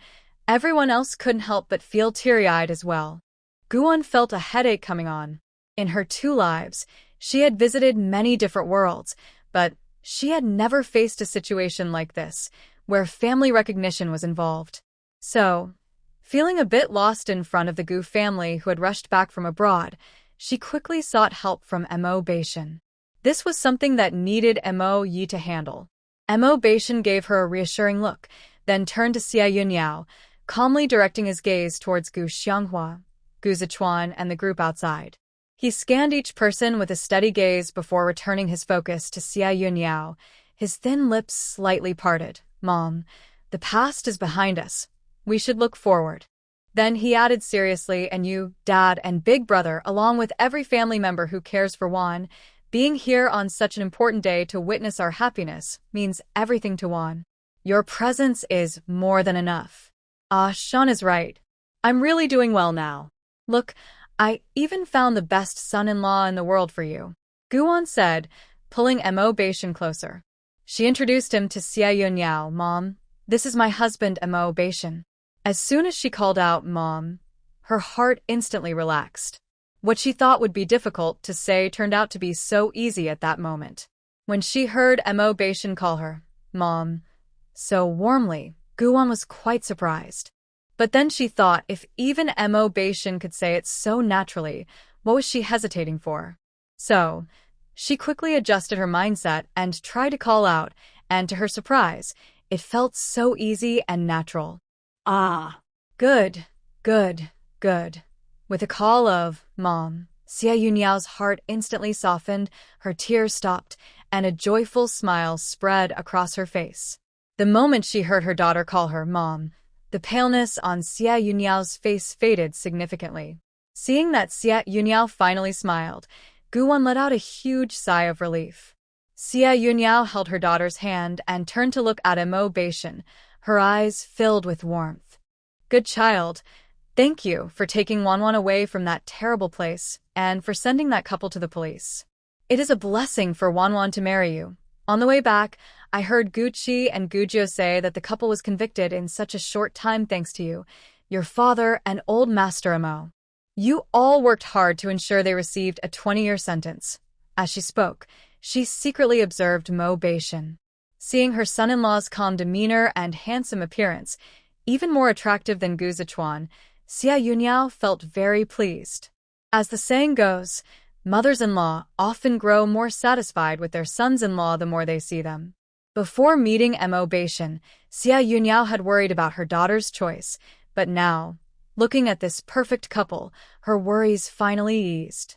everyone else couldn't help but feel teary-eyed as well. Guwan felt a headache coming on. In her 2 lives, she had visited many different worlds, but she had never faced a situation like this, where family recognition was involved. So, feeling a bit lost in front of the Gu family who had rushed back from abroad, she quickly sought help from Mo Beishan. This was something that needed Mo Yi to handle. Mo Beishan gave her a reassuring look, then turned to Xia Yunyao, calmly directing his gaze towards Gu Xianghua, Gu Zichuan, and the group outside. He scanned each person with a steady gaze before returning his focus to Xia Yunyao, his thin lips slightly parted. Mom, the past is behind us. We should look forward. Then he added seriously, and you, Dad, and Big Brother, along with every family member who cares for Juan, being here on such an important day to witness our happiness means everything to Juan. Your presence is more than enough. Sean is right. I'm really doing well now. Look, I even found the best son-in-law in the world for you, Guwan said, pulling Mo Beishan closer. She introduced him to Xia Yunyao. Mom, this is my husband Mo Beishan. As soon as she called out Mom, her heart instantly relaxed. What she thought would be difficult to say turned out to be so easy at that moment. When she heard Mo Beishan call her Mom so warmly, Guwan was quite surprised. But then she thought if even Mo Beishan could say it so naturally, what was she hesitating for? So, she quickly adjusted her mindset and tried to call out and to her surprise, it felt so easy and natural. Ah. Good, good, good. With a call of, Mom, Xia Yunyao's heart instantly softened, her tears stopped, and a joyful smile spread across her face. The moment she heard her daughter call her Mom, the paleness on Xia Yunyao's face faded significantly. Seeing that Xia Yunyao finally smiled, Guwan let out a huge sigh of relief. Xia Yunyao held her daughter's hand and turned to look at Mo Beishan, her eyes filled with warmth. Good child, thank you for taking Wanwan away from that terrible place and for sending that couple to the police. It is a blessing for Wanwan to marry you. On the way back, I heard Guqi and Gujio say that the couple was convicted in such a short time thanks to you, your father, and old Master Mo. You all worked hard to ensure they received a 20-year sentence. As she spoke, she secretly observed Mo Beishan. Seeing her son-in-law's calm demeanor and handsome appearance, even more attractive than Gu Zichuan, Xia Yunyao felt very pleased. As the saying goes, mothers-in-law often grow more satisfied with their sons-in-law the more they see them. Before meeting Mo Beishan, Xia Yunyao had worried about her daughter's choice, but now, looking at this perfect couple, her worries finally eased.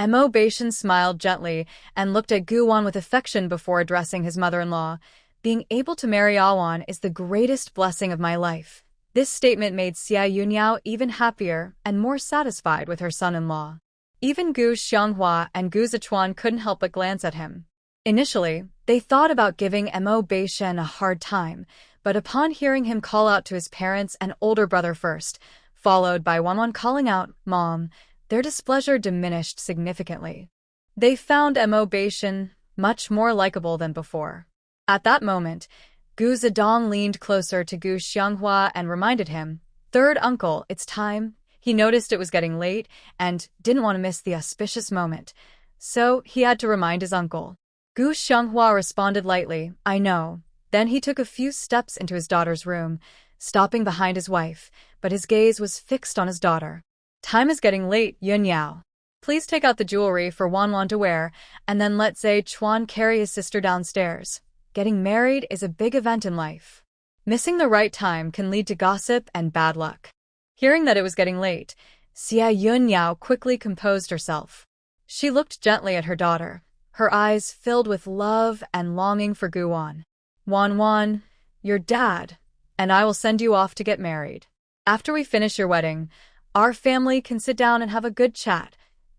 Mo Beishan smiled gently and looked at Guwan with affection before addressing his mother-in-law. Being able to marry Awan is the greatest blessing of my life. This statement made Xia Yunyao even happier and more satisfied with her son-in-law. Even Gu Xianghua and Gu Zichuan couldn't help but glance at him. Initially, they thought about giving Mo Beishan a hard time, but upon hearing him call out to his parents and older brother first, followed by Wanwan calling out, Mom, their displeasure diminished significantly. They found Mo Beishan much more likable than before. At that moment, Gu Zedong leaned closer to Gu Xianghua and reminded him, Third uncle, it's time. He noticed it was getting late and didn't want to miss the auspicious moment, so he had to remind his uncle. Gu Xianghua responded lightly, I know. Then he took a few steps into his daughter's room, stopping behind his wife, but his gaze was fixed on his daughter. Time is getting late, Yun Yao. Please take out the jewelry for Wanwan to wear, and then let Zhe Chuan carry his sister downstairs. Getting married is a big event in life. Missing the right time can lead to gossip and bad luck. Hearing that it was getting late, Xia Yunyao quickly composed herself. She looked gently at her daughter, her eyes filled with love and longing for Guwan. Wanwan, your dad, and I will send you off to get married. After we finish your wedding, our family can sit down and have a good chat.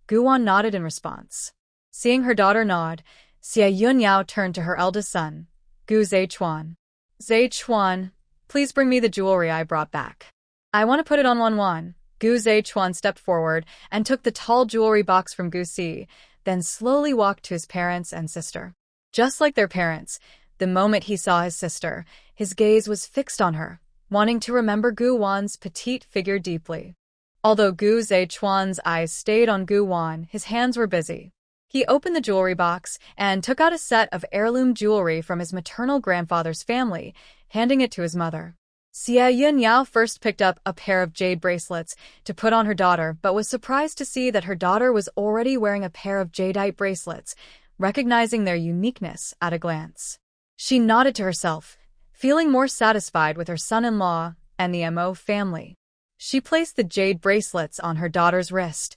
Guwan nodded in response. Seeing her daughter nod, Xia Yunyao turned to her eldest son, Gu Zichuan. Zichuan, please bring me the jewelry I brought back. I want to put it on Wanwan. Gu Zichuan stepped forward and took the tall jewelry box from Gu Si, then slowly walked to his parents and sister. Just like their parents, the moment he saw his sister, his gaze was fixed on her, wanting to remember Gu Wan's petite figure deeply. Although Gu Zichuan's eyes stayed on Gu Wan, his hands were busy. He opened the jewelry box and took out a set of heirloom jewelry from his maternal grandfather's family, handing it to his mother. Xia Yunyao first picked up a pair of jade bracelets to put on her daughter, but was surprised to see that her daughter was already wearing a pair of jadeite bracelets, recognizing their uniqueness at a glance. She nodded to herself, feeling more satisfied with her son-in-law and the Mo family. She placed the jade bracelets on her daughter's wrist,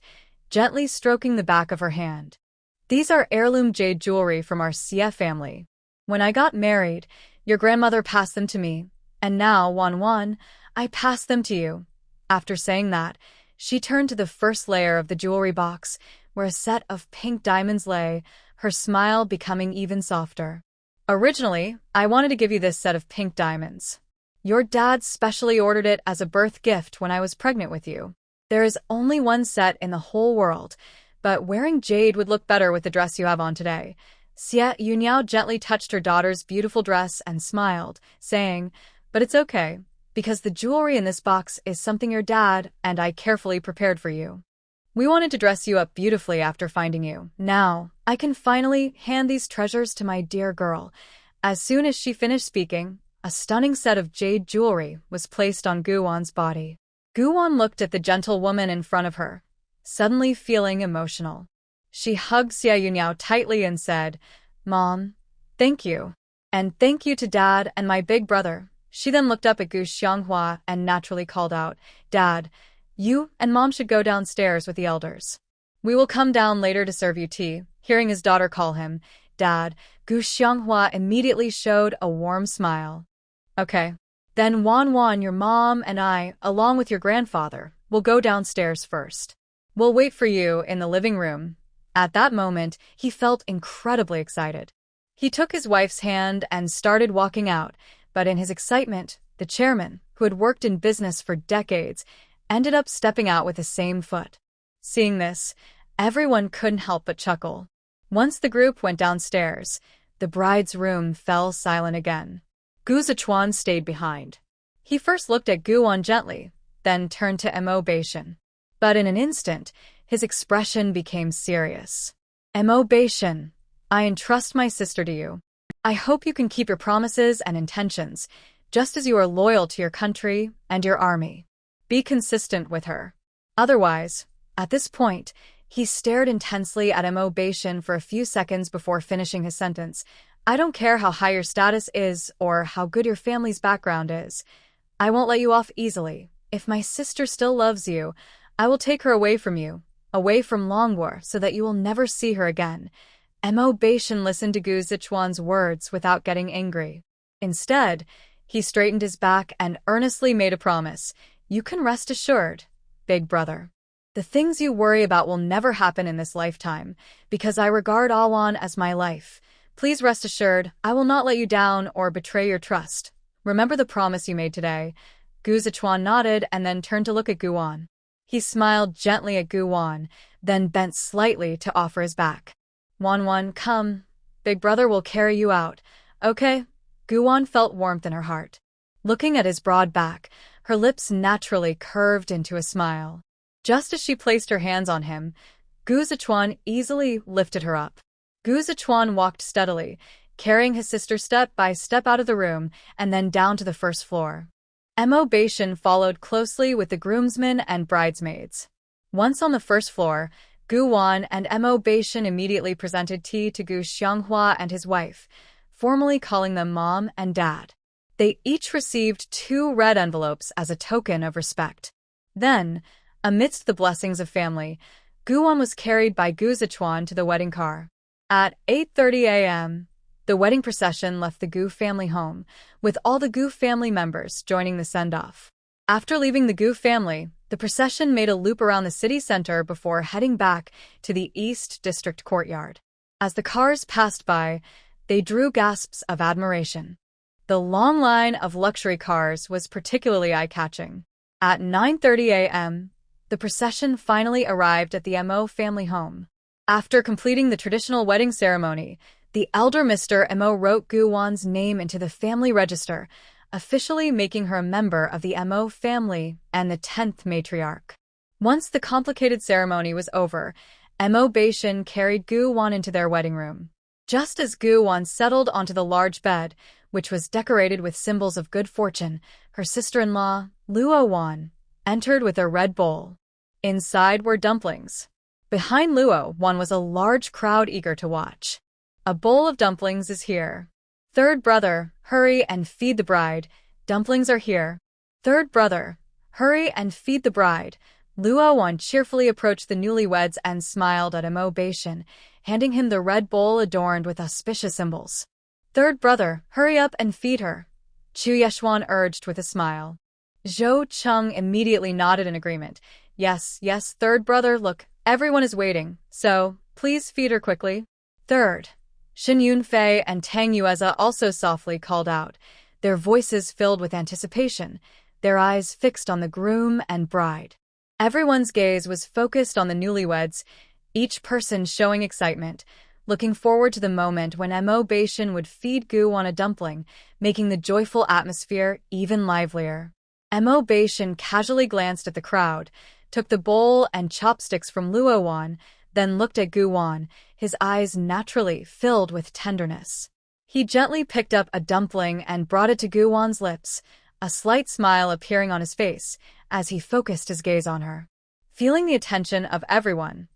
gently stroking the back of her hand. These are heirloom jade jewelry from our Xia family. When I got married, your grandmother passed them to me, and now, Wanwan, I pass them to you. After saying that, she turned to the first layer of the jewelry box, where a set of pink diamonds lay, her smile becoming even softer. Originally, I wanted to give you this set of pink diamonds. Your dad specially ordered it as a birth gift when I was pregnant with you. There is only one set in the whole world, but wearing jade would look better with the dress you have on today. Xia Yunyao gently touched her daughter's beautiful dress and smiled, saying, But it's okay, because the jewelry in this box is something your dad and I carefully prepared for you. We wanted to dress you up beautifully after finding you. Now, I can finally hand these treasures to my dear girl. As soon as she finished speaking, a stunning set of jade jewelry was placed on Guwan's body. Guwan looked at the gentle woman in front of her, suddenly feeling emotional. She hugged Xia Yunyao tightly and said, Mom, thank you. And thank you to Dad and my big brother. She then looked up at Gu Xianghua and naturally called out, Dad, you and Mom should go downstairs with the elders. We will come down later to serve you tea. Hearing his daughter call him, Dad, Gu Xianghua immediately showed a warm smile. Okay. Then Wan, your mom and I, along with your grandfather, will go downstairs first. We'll wait for you in the living room. At that moment, he felt incredibly excited. He took his wife's hand and started walking out, but in his excitement, the chairman, who had worked in business for decades, ended up stepping out with the same foot. Seeing this, everyone couldn't help but chuckle. Once the group went downstairs, the bride's room fell silent again. Gu Zichuan stayed behind. He first looked at Gu Wan gently, then turned to Mo Beishan. But in an instant, his expression became serious. Mo Beishan, I entrust my sister to you. I hope you can keep your promises and intentions, just as you are loyal to your country and your army. Be consistent with her. Otherwise, at this point, he stared intensely at Mo Beishan for a few seconds before finishing his sentence. I don't care how high your status is or how good your family's background is. I won't let you off easily. If my sister still loves you, I will take her away from you, away from Longwar, so that you will never see her again. Mo Beishan listened to Gu Zichuan's words without getting angry. Instead, he straightened his back and earnestly made a promise. You can rest assured, big brother. The things you worry about will never happen in this lifetime, because I regard Awan as my life. Please rest assured, I will not let you down or betray your trust. Remember the promise you made today. Gu Zichuan nodded and then turned to look at Gu Wan. He smiled gently at Gu Wan, then bent slightly to offer his back. Wan, come. Big brother will carry you out. Okay? Gu Wan felt warmth in her heart. Looking at his broad back, her lips naturally curved into a smile. Just as she placed her hands on him, Gu Zichuan easily lifted her up. Gu Zichuan walked steadily, carrying his sister step by step out of the room and then down to the first floor. Mo Beishan followed closely with the groomsmen and bridesmaids. Once on the first floor, Gu Wan and Mo Beishan immediately presented tea to Gu Xianghua and his wife, formally calling them Mom and Dad. They each received 2 red envelopes as a token of respect. Then, amidst the blessings of family, Gu Wan was carried by Gu Zichuan to the wedding car. At 8:30 a.m., the wedding procession left the Gu family home, with all the Gu family members joining the send-off. After leaving the Gu family, the procession made a loop around the city center before heading back to the East District courtyard. As the cars passed by, they drew gasps of admiration. The long line of luxury cars was particularly eye-catching. At 9:30 a.m., the procession finally arrived at the Mo family home. After completing the traditional wedding ceremony, the elder Mr. Mo wrote Gu Wan's name into the family register, officially making her a member of the Mo family and the 10th matriarch. Once the complicated ceremony was over, Mo Beishan carried Gu Wan into their wedding room. Just as Gu Wan settled onto the large bed, which was decorated with symbols of good fortune, her sister-in-law, Luo Wan, entered with a red bowl. Inside were dumplings. Behind Luo Wan was a large crowd eager to watch. A bowl of dumplings is here. Third brother, hurry and feed the bride. Dumplings are here. Third brother, hurry and feed the bride. Luo Wan cheerfully approached the newlyweds and smiled at Mo Beishan, handing him the red bowl adorned with auspicious symbols. Third brother, hurry up and feed her, Chu Yeshuan urged with a smile. Zhou Cheng immediately nodded in agreement. Yes, third brother, look, everyone is waiting, so please feed her quickly. Third, Shen Yunfei and Tang Yueza also softly called out, their voices filled with anticipation, their eyes fixed on the groom and bride. Everyone's gaze was focused on the newlyweds, each person showing excitement, looking forward to the moment when Mo Beishan would feed Gu on a dumpling, making the joyful atmosphere even livelier. Mo Beishan casually glanced at the crowd, took the bowl and chopsticks from Luo Wan, then looked at Gu Wan, his eyes naturally filled with tenderness. He gently picked up a dumpling and brought it to Gu Wan's lips, a slight smile appearing on his face as he focused his gaze on her. Feeling the attention of everyone,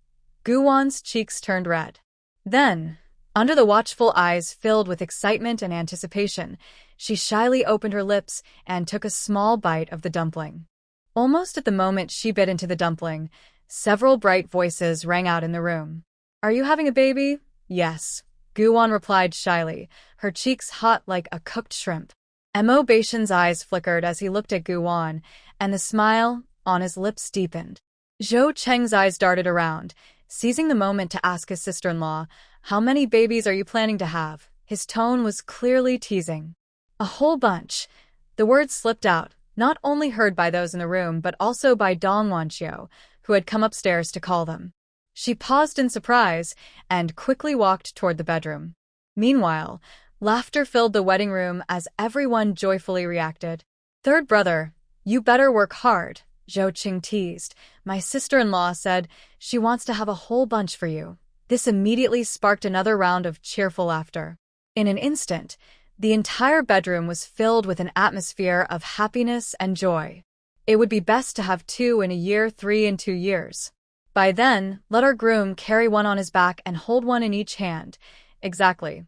Gu Wan's cheeks turned red. Then, Under the watchful eyes filled with excitement and anticipation, she shyly opened her lips and took a small bite of the dumpling. Almost at the moment she bit into the dumpling, several bright voices rang out in the room. "Are you having a baby?" "Yes," Guwon replied shyly, her cheeks hot like a cooked shrimp. Mo Baishan's eyes flickered as he looked at Guwon, and the smile on his lips deepened. Zhou Cheng's eyes darted around, seizing the moment to ask his sister-in-law, "How many babies are you planning to have?" His tone was clearly teasing. "A whole bunch." The words slipped out, not only heard by those in the room but also by Dong Wanqiu, who had come upstairs to call them. She paused in surprise and quickly walked toward the bedroom. Meanwhile, laughter filled the wedding room as everyone joyfully reacted. "Third brother, you better work hard," Zhou Qing teased. "My sister-in-law said she wants to have a whole bunch for you." This immediately sparked another round of cheerful laughter. In an instant, the entire bedroom was filled with an atmosphere of happiness and joy. It would be best to have 2 in a year, 3 in 2 years. By then, let our groom carry one on his back and hold one in each hand. Exactly.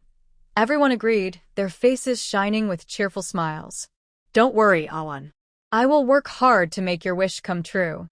Everyone agreed, their faces shining with cheerful smiles. "Don't worry, Awan. I will work hard to make your wish come true."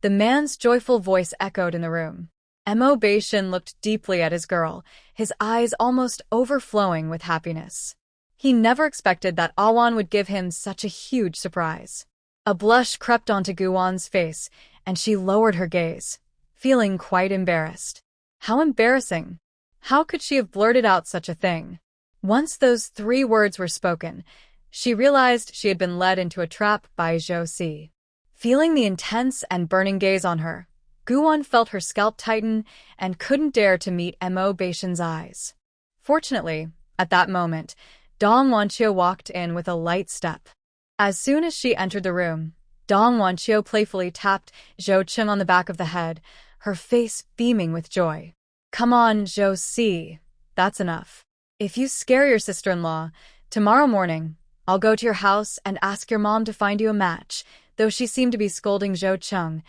The man's joyful voice echoed in the room. Mo Baishan looked deeply at his girl, his eyes almost overflowing with happiness. He never expected that Awan would give him such a huge surprise. A blush crept onto Guwon's face, and she lowered her gaze, feeling quite embarrassed. How embarrassing! How could she have blurted out such a thing? Once those 3 words were spoken, she realized she had been led into a trap by Zhou Si. Feeling the intense and burning gaze on her, Guwon felt her scalp tighten and couldn't dare to meet Mo Baishan's eyes. Fortunately, at that moment, Dong Wanqiu walked in with a light step. As soon as she entered the room, Dong Wanqiu playfully tapped Zhou Qing on the back of the head, her face beaming with joy. "Come on, Zhou Si. That's enough. If you scare your sister-in-law, tomorrow morning, I'll go to your house and ask your mom to find you a match." Though she seemed to be scolding Zhou Cheng,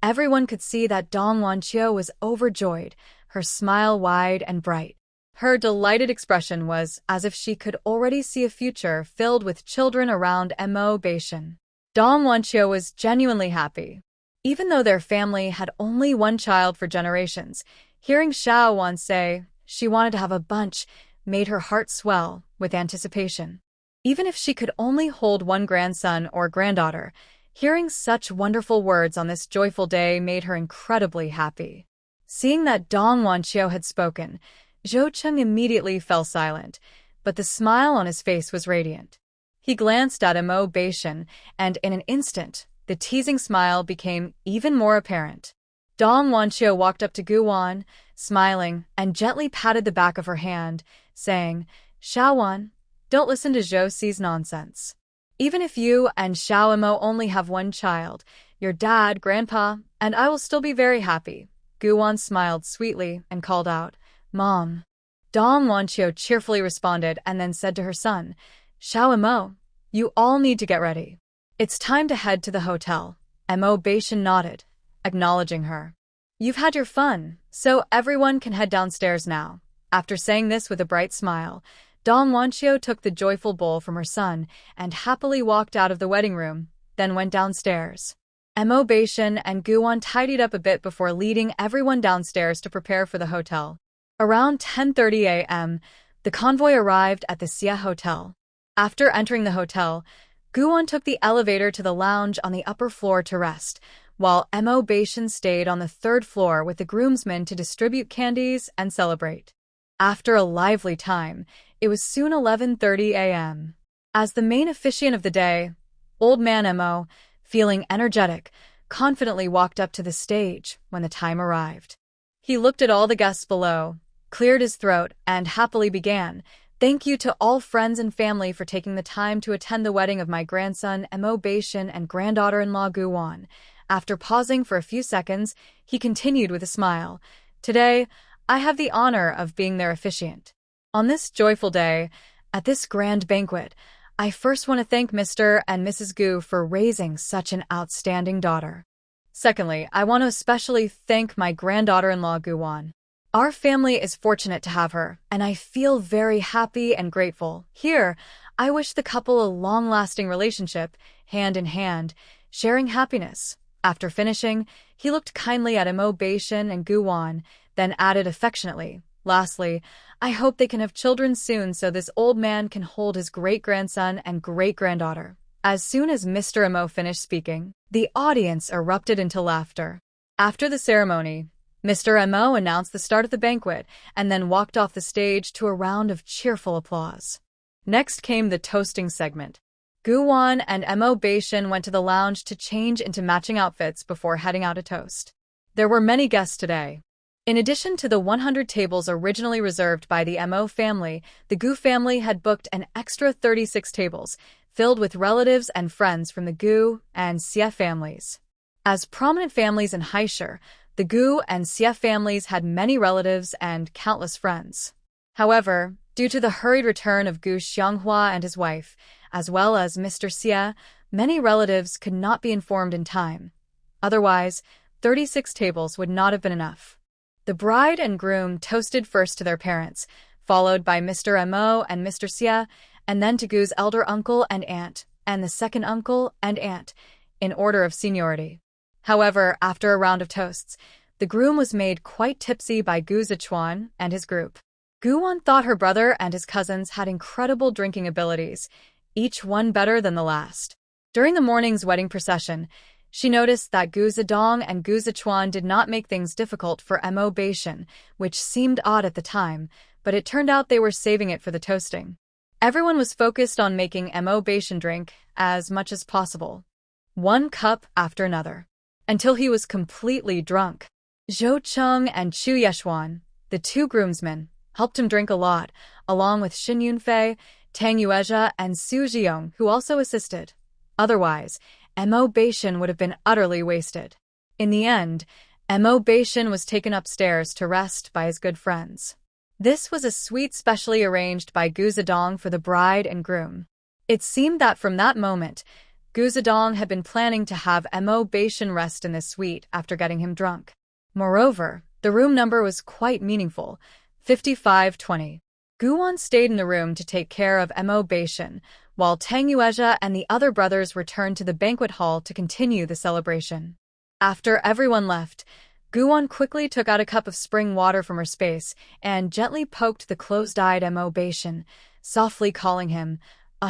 everyone could see that Dong Wanqiu was overjoyed, her smile wide and bright. Her delighted expression was as if she could already see a future filled with children around Mo Baishan. Dong Wanqiu was genuinely happy. Even though their family had only one child for generations, hearing Xiao Wan say she wanted to have a bunch made her heart swell with anticipation. Even if she could only hold one grandson or granddaughter, hearing such wonderful words on this joyful day made her incredibly happy. Seeing that Dong Wanqiu had spoken, Zhou Cheng immediately fell silent, but the smile on his face was radiant. He glanced at Mo Baishan, and in an instant, the teasing smile became even more apparent. Dong Wanqiu walked up to Guwon, smiling, and gently patted the back of her hand, saying, "Xiao Wan, don't listen to Zhou Si's nonsense. Even if you and Xiao Mo only have one child, your dad, grandpa, and I will still be very happy." Guwon smiled sweetly and called out, "Mom." Dong Wanqiu cheerfully responded and then said to her son, "Xiao Mo, you all need to get ready. It's time to head to the hotel." Mo Baishan nodded, acknowledging her. "You've had your fun, so everyone can head downstairs now." After saying this with a bright smile, Dong Wanqiu took the joyful bowl from her son and happily walked out of the wedding room, then went downstairs. Mo Baishan and Guwon tidied up a bit before leading everyone downstairs to prepare for the hotel. Around 10:30 a.m., the convoy arrived at the Xia Hotel. After entering the hotel, Guwon took the elevator to the lounge on the upper floor to rest, while Mo Baishan stayed on the 3rd floor with the groomsmen to distribute candies and celebrate. After a lively time, it was soon 11:30 a.m. As the main officiant of the day, Old Man Mo, feeling energetic, confidently walked up to the stage when the time arrived. He looked at all the guests below, cleared his throat, and happily began, "Thank you to all friends and family for taking the time to attend the wedding of my grandson Mo Baishan and granddaughter-in-law Guwon." After pausing for a few seconds, he continued with a smile, "Today, I have the honor of being their officiant. On this joyful day, at this grand banquet, I first want to thank Mr. and Mrs. Gu for raising such an outstanding daughter. Secondly, I want to especially thank my granddaughter-in-law Guwon. Our family is fortunate to have her, and I feel very happy and grateful. Here, I wish the couple a long-lasting relationship, hand in hand, sharing happiness. After finishing, he looked kindly at Imo Beishin and Gu Wan, then added affectionately, "Lastly, I hope they can have children soon so this old man can hold his great-grandson and great-granddaughter." As soon as Mr. Imo finished speaking, the audience erupted into laughter. After the ceremony, Mr. Imo announced the start of the banquet and then walked off the stage to a round of cheerful applause. Next came the toasting segment. Gu Wan and Imo Beishin went to the lounge to change into matching outfits before heading out to toast. There were many guests today. In addition to the 100 tables originally reserved by the Imo family, the Gu family had booked an extra 36 tables, filled with relatives and friends from the Gu and Xie families. As prominent families in Haishur, the Gu and Xie families had many relatives and countless friends. However, due to the hurried return of Gu Xianghua and his wife, as well as Mr. Xie, many relatives could not be informed in time. Otherwise, 36 tables would not have been enough. The bride and groom toasted first to their parents, followed by Mr. Imo and Mr. Xie, and then to Gu's elder uncle and aunt, and the second uncle and aunt, in order of seniority. However, after a round of toasts, the groom was made quite tipsy by Gu Zichuan and his group. Gu Wan thought her brother and his cousins had incredible drinking abilities, each one better than the last. During the morning's wedding procession, she noticed that Gu Zedong and Gu Zichuan did not make things difficult for Imo Beishin, which seemed odd at the time, but it turned out they were saving it for the toasting. Everyone was focused on making Imo Beishin drink as much as possible, one cup after another, until he was completely drunk. Zhou Cheng and Chu Yeshuan, the two groomsmen, helped him drink a lot, along with Xin Yunfei, Tang Yuezha, and Su Zhiyong, who also assisted. Otherwise, Imo Beishin would have been utterly wasted. In the end, Imo Beishin was taken upstairs to rest by his good friends. This was a suite specially arranged by Gu Zedong for the bride and groom. It seemed that from that moment, Gu Zedong had been planning to have Imo Beishin rest in this suite after getting him drunk. Moreover, the room number was quite meaningful, 5520. Gu Wan stayed in the room to take care of Imo Beishin, while Tang Yuezha and the other brothers returned to the banquet hall to continue the celebration. After everyone left, Gu Wan quickly took out a cup of spring water from her space and gently poked the closed-eyed Imo Beishin, softly calling him,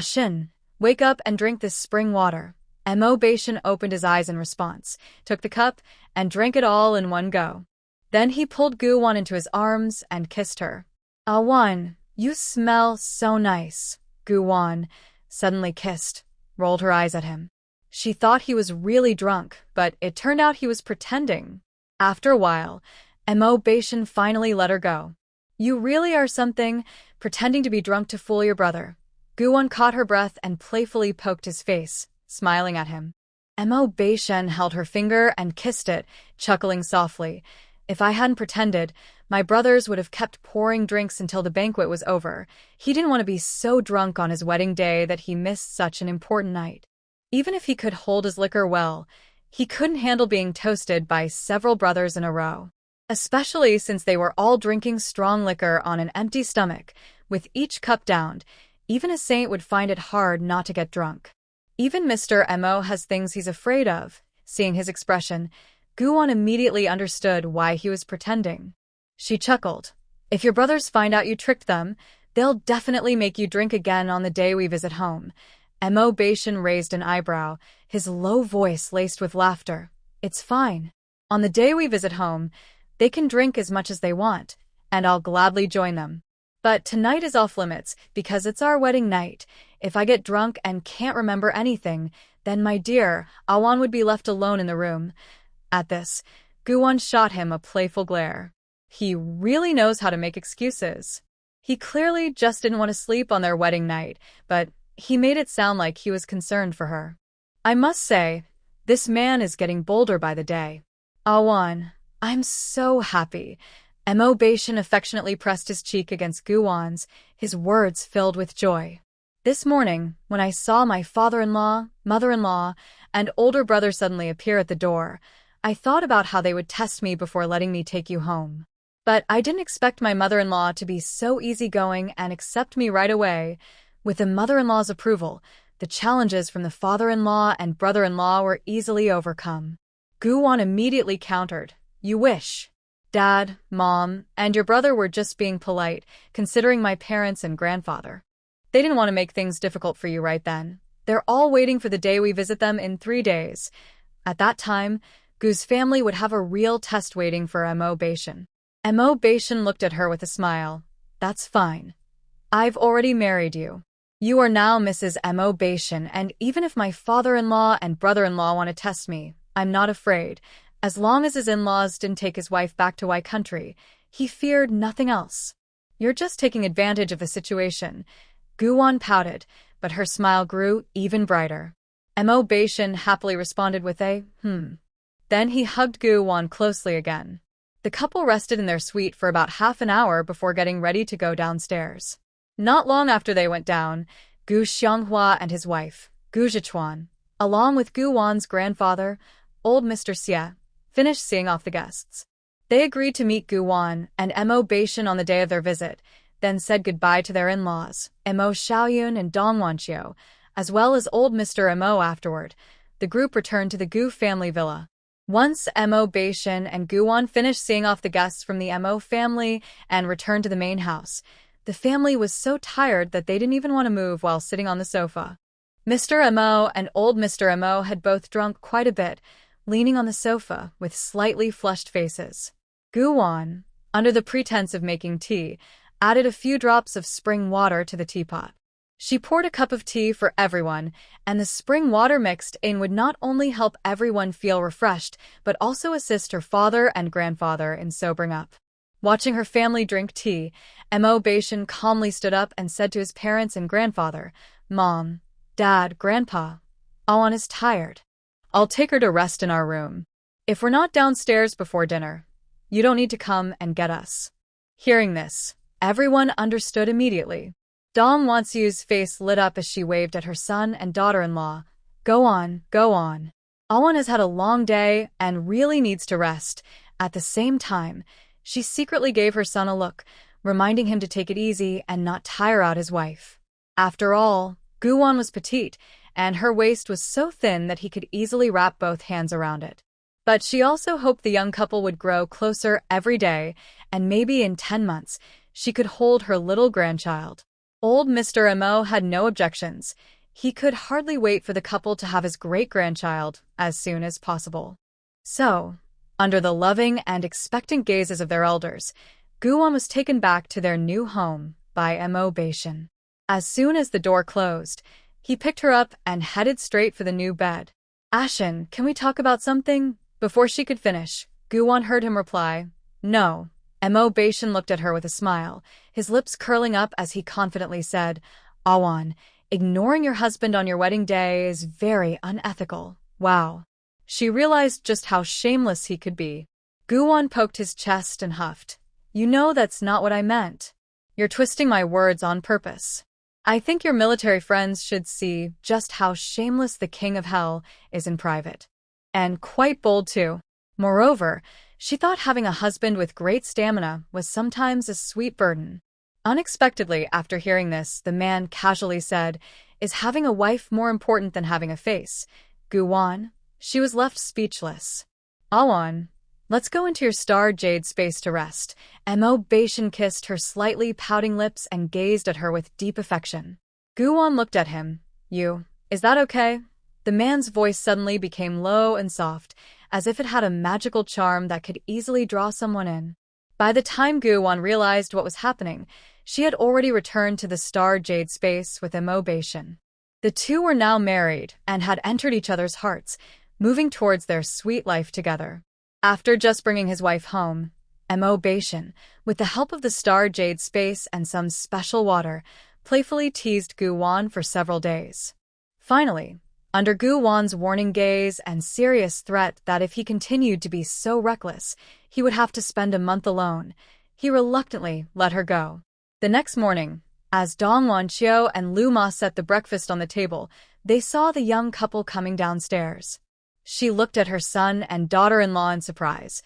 "Shin, wake up and drink this spring water." Imo Beishin opened his eyes in response, took the cup, and drank it all in one go. Then he pulled Gu Wan into his arms and kissed her. "Wan, you smell so nice." Gu Wan, suddenly kissed, rolled her eyes at him. She thought he was really drunk, but it turned out he was pretending. After a while, Imo Beishin finally let her go. "You really are something, pretending to be drunk to fool your brother." Gu Wan caught her breath and playfully poked his face, smiling at him. Imo Beishin held her finger and kissed it, chuckling softly. "If I hadn't pretended, my brothers would have kept pouring drinks until the banquet was over. He didn't want to be so drunk on his wedding day that he missed such an important night. Even if he could hold his liquor well, he couldn't handle being toasted by several brothers in a row. Especially since they were all drinking strong liquor on an empty stomach, with each cup downed. Even a saint would find it hard not to get drunk. Even Mr. Imo has things he's afraid of." Seeing his expression, Gu Wan immediately understood why he was pretending. She chuckled. "If your brothers find out you tricked them, they'll definitely make you drink again on the day we visit home." Imo Beishin raised an eyebrow, his low voice laced with laughter. "It's fine. On the day we visit home, they can drink as much as they want, and I'll gladly join them. But tonight is off limits because it's our wedding night. If I get drunk and can't remember anything, then my dear, Awan would be left alone in the room." At this, Gu Wan shot him a playful glare. He really knows how to make excuses. He clearly just didn't want to sleep on their wedding night, but he made it sound like he was concerned for her. "I must say, this man is getting bolder by the day." "Awan, I'm so happy." Imo Beishin affectionately pressed his cheek against Gu Wan's, his words filled with joy. "This morning, when I saw my father-in-law, mother-in-law, and older brother suddenly appear at the door, I thought about how they would test me before letting me take you home. But I didn't expect my mother-in-law to be so easygoing and accept me right away. With the mother-in-law's approval, the challenges from the father-in-law and brother-in-law were easily overcome. Gu-won immediately countered, "You wish. Dad, Mom, and your brother were just being polite, considering my parents and grandfather. They didn't want to make things difficult for you right then. They're all waiting for the day we visit them in 3 days." At that time, Gu's family would have a real test waiting for Mo Baishan. Mo Baishan looked at her with a smile. "That's fine. I've already married you. You are now Mrs. Mo Baishan, and even if my father-in-law and brother-in-law want to test me, I'm not afraid. As long as his in-laws didn't take his wife back to Y country, he feared nothing else. You're just taking advantage of the situation." Gu-won pouted, but her smile grew even brighter. Mo Baishan happily responded with a, Then he hugged Gu-won closely again. The couple rested in their suite for about half an hour before getting ready to go downstairs. Not long after they went down, Gu Xianghua and his wife, Gu Zhichuan, along with Gu-won's grandfather, old Mr. Xie, finished seeing off the guests. They agreed to meet Gu-won and Mo Baishan on the day of their visit, then said goodbye to their in-laws, Mo Xiaoyun and Dong Wanqiu, as well as old Mr. Mo afterward. The group returned to the Gu family villa. Once Mo Baishan and Gu-won finished seeing off the guests from the Mo family and returned to the main house, the family was so tired that they didn't even want to move while sitting on the sofa. Mr. Mo and old Mr. Mo had both drunk quite a bit, leaning on the sofa with slightly flushed faces. Gu-won, under the pretense of making tea, added a few drops of spring water to the teapot. She poured a cup of tea for everyone, and the spring water mixed in would not only help everyone feel refreshed, but also assist her father and grandfather in sobering up. Watching her family drink tea, Mo Baishan calmly stood up and said to his parents and grandfather, "Mom, Dad, Grandpa, Awan is tired. I'll take her to rest in our room. If we're not downstairs before dinner, you don't need to come and get us." Hearing this, everyone understood immediately. Dong Wanqiu's face lit up as she waved at her son and daughter-in-law. Go on, go on. Awan has had a long day and really needs to rest." At the same time, she secretly gave her son a look, reminding him to take it easy and not tire out his wife. After all, Gu-won was petite, and her waist was so thin that he could easily wrap both hands around it. But she also hoped the young couple would grow closer every day, and maybe in 10 months, she could hold her little grandchild. Old Mr. Mo had no objections. He could hardly wait for the couple to have his great-grandchild as soon as possible. So, under the loving and expectant gazes of their elders, Gu-won was taken back to their new home by Mo Baishan. As soon as the door closed, he picked her up and headed straight for the new bed. "Ashin, can we talk about something?" Before she could finish, Gu-won heard him reply, "No." Mo Baishan looked at her with a smile, his lips curling up as he confidently said, "Awan, ignoring your husband on your wedding day is very unethical. Wow." She realized just how shameless he could be. Gu-won poked his chest and huffed. "You know that's not what I meant. You're twisting my words on purpose. I think your military friends should see just how shameless the King of Hell is in private. And quite bold too. Moreover, she thought having a husband with great stamina was sometimes a sweet burden." Unexpectedly, after hearing this, the man casually said, "Is having a wife more important than having a face?" Gu-won, she was left speechless. "Awan, let's go into your star jade space to rest." Mo Baishan kissed her slightly pouting lips and gazed at her with deep affection. Gu-won looked at him. Is that okay?" The man's voice suddenly became low and soft, as if it had a magical charm that could easily draw someone in. By the time Gu-won realized what was happening, she had already returned to the star jade space with Mo Baishan. The two were now married and had entered each other's hearts, moving towards their sweet life together. After just bringing his wife home, Mo Baishan, with the help of the star jade space and some special water, playfully teased Gu-won for several days. Finally, under Gu-won's warning gaze and serious threat that if he continued to be so reckless, he would have to spend a month alone, he reluctantly let her go. The next morning, as Dong Wanqiu and Lu Ma set the breakfast on the table, they saw the young couple coming downstairs. She looked at her son and daughter-in-law in surprise.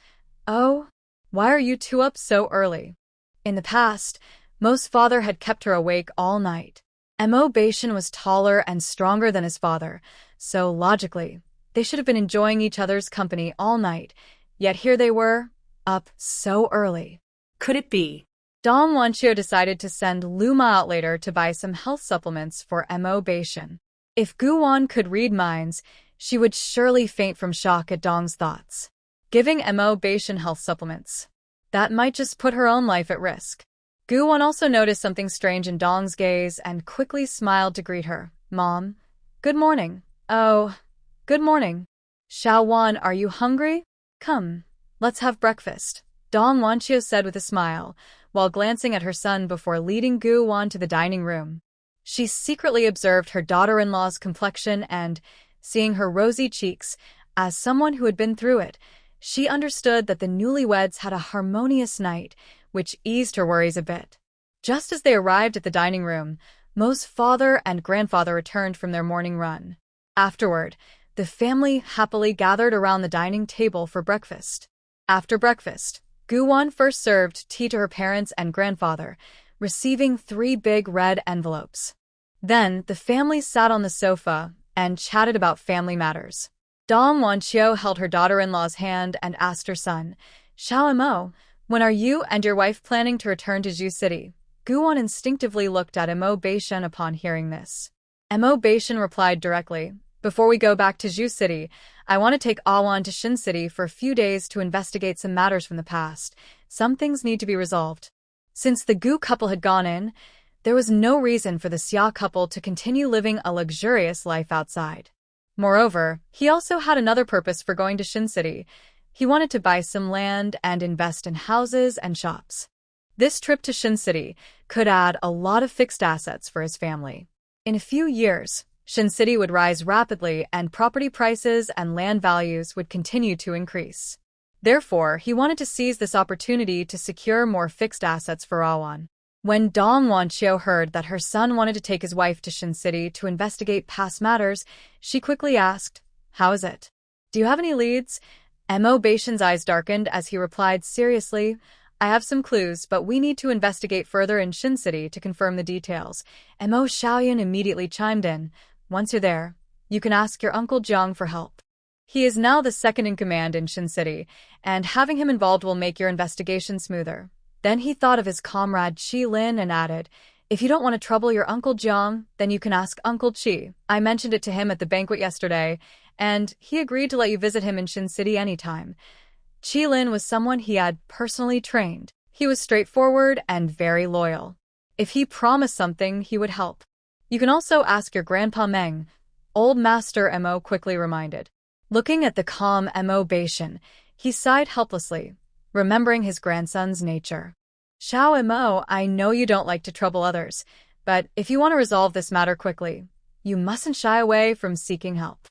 "Oh, Why are you two up so early? In the past, Mo's father had kept her awake all night. Mo Bashan was taller and stronger than his father, so logically, they should have been enjoying each other's company all night, yet here they were, up so early. Could it be? Dong Wanchio decided to send Luma out later to buy some health supplements for Mo Bashan. If Guwon could read minds, she would surely faint from shock at Dong's thoughts. Giving Mo Bashan health supplements. That might just put her own life at risk. Guwon also noticed something strange in Dong's gaze and quickly smiled to greet her. Mom. Good morning. Oh, good morning. Xiaowan, are you hungry? Come, let's have breakfast, Dong Wanchio said with a smile, while glancing at her son before leading Guwon to the dining room. She secretly observed her daughter-in-law's complexion and, seeing her rosy cheeks, as someone who had been through it, she understood that the newlyweds had a harmonious night, which eased her worries a bit. Just as they arrived at the dining room, Mo's father and grandfather returned from their morning run. Afterward, the family happily gathered around the dining table for breakfast. After breakfast, Guwon first served tea to her parents and grandfather, receiving 3 big red envelopes. Then, the family sat on the sofa and chatted about family matters. Dong Wanchio held her daughter-in-law's hand and asked her son, Xiao Mo, when are you and your wife planning to return to Zhu City? Guwon instinctively looked at Mo Bashan upon hearing this. Mo Bashan replied directly, Before we go back to Zhu City, I want to take Awan to Shin City for a few days to investigate some matters from the past. Some things need to be resolved. Since the Gu couple had gone in, there was no reason for the Xia couple to continue living a luxurious life outside. Moreover, he also had another purpose for going to Shin City. He wanted to buy some land and invest in houses and shops. This trip to Shin City could add a lot of fixed assets for his family. In a few years, Shin City would rise rapidly and property prices and land values would continue to increase. Therefore, he wanted to seize this opportunity to secure more fixed assets for Awan. When Dong Wanchio heard that her son wanted to take his wife to Shin City to investigate past matters, she quickly asked, How is it? Do you have any leads? Mo Bashan's eyes darkened as he replied seriously, I have some clues, but we need to investigate further in Shin City to confirm the details. Mo Xiaoyan immediately chimed in, Once you're there, you can ask your Uncle Jiang for help. He is now the second in command in Shin City, and having him involved will make your investigation smoother. Then he thought of his comrade Qi Lin and added, If you don't want to trouble your Uncle Jiang, then you can ask Uncle Qi. I mentioned it to him at the banquet yesterday, and he agreed to let you visit him in Shin City anytime. Qi Lin was someone he had personally trained. He was straightforward and very loyal. If he promised something, he would help. You can also ask your Grandpa Meng, Old Master Mo quickly reminded. Looking at the calm Mo Bashan, he sighed helplessly, remembering his grandson's nature. Xiao Mo, I know you don't like to trouble others, but if you want to resolve this matter quickly, you mustn't shy away from seeking help.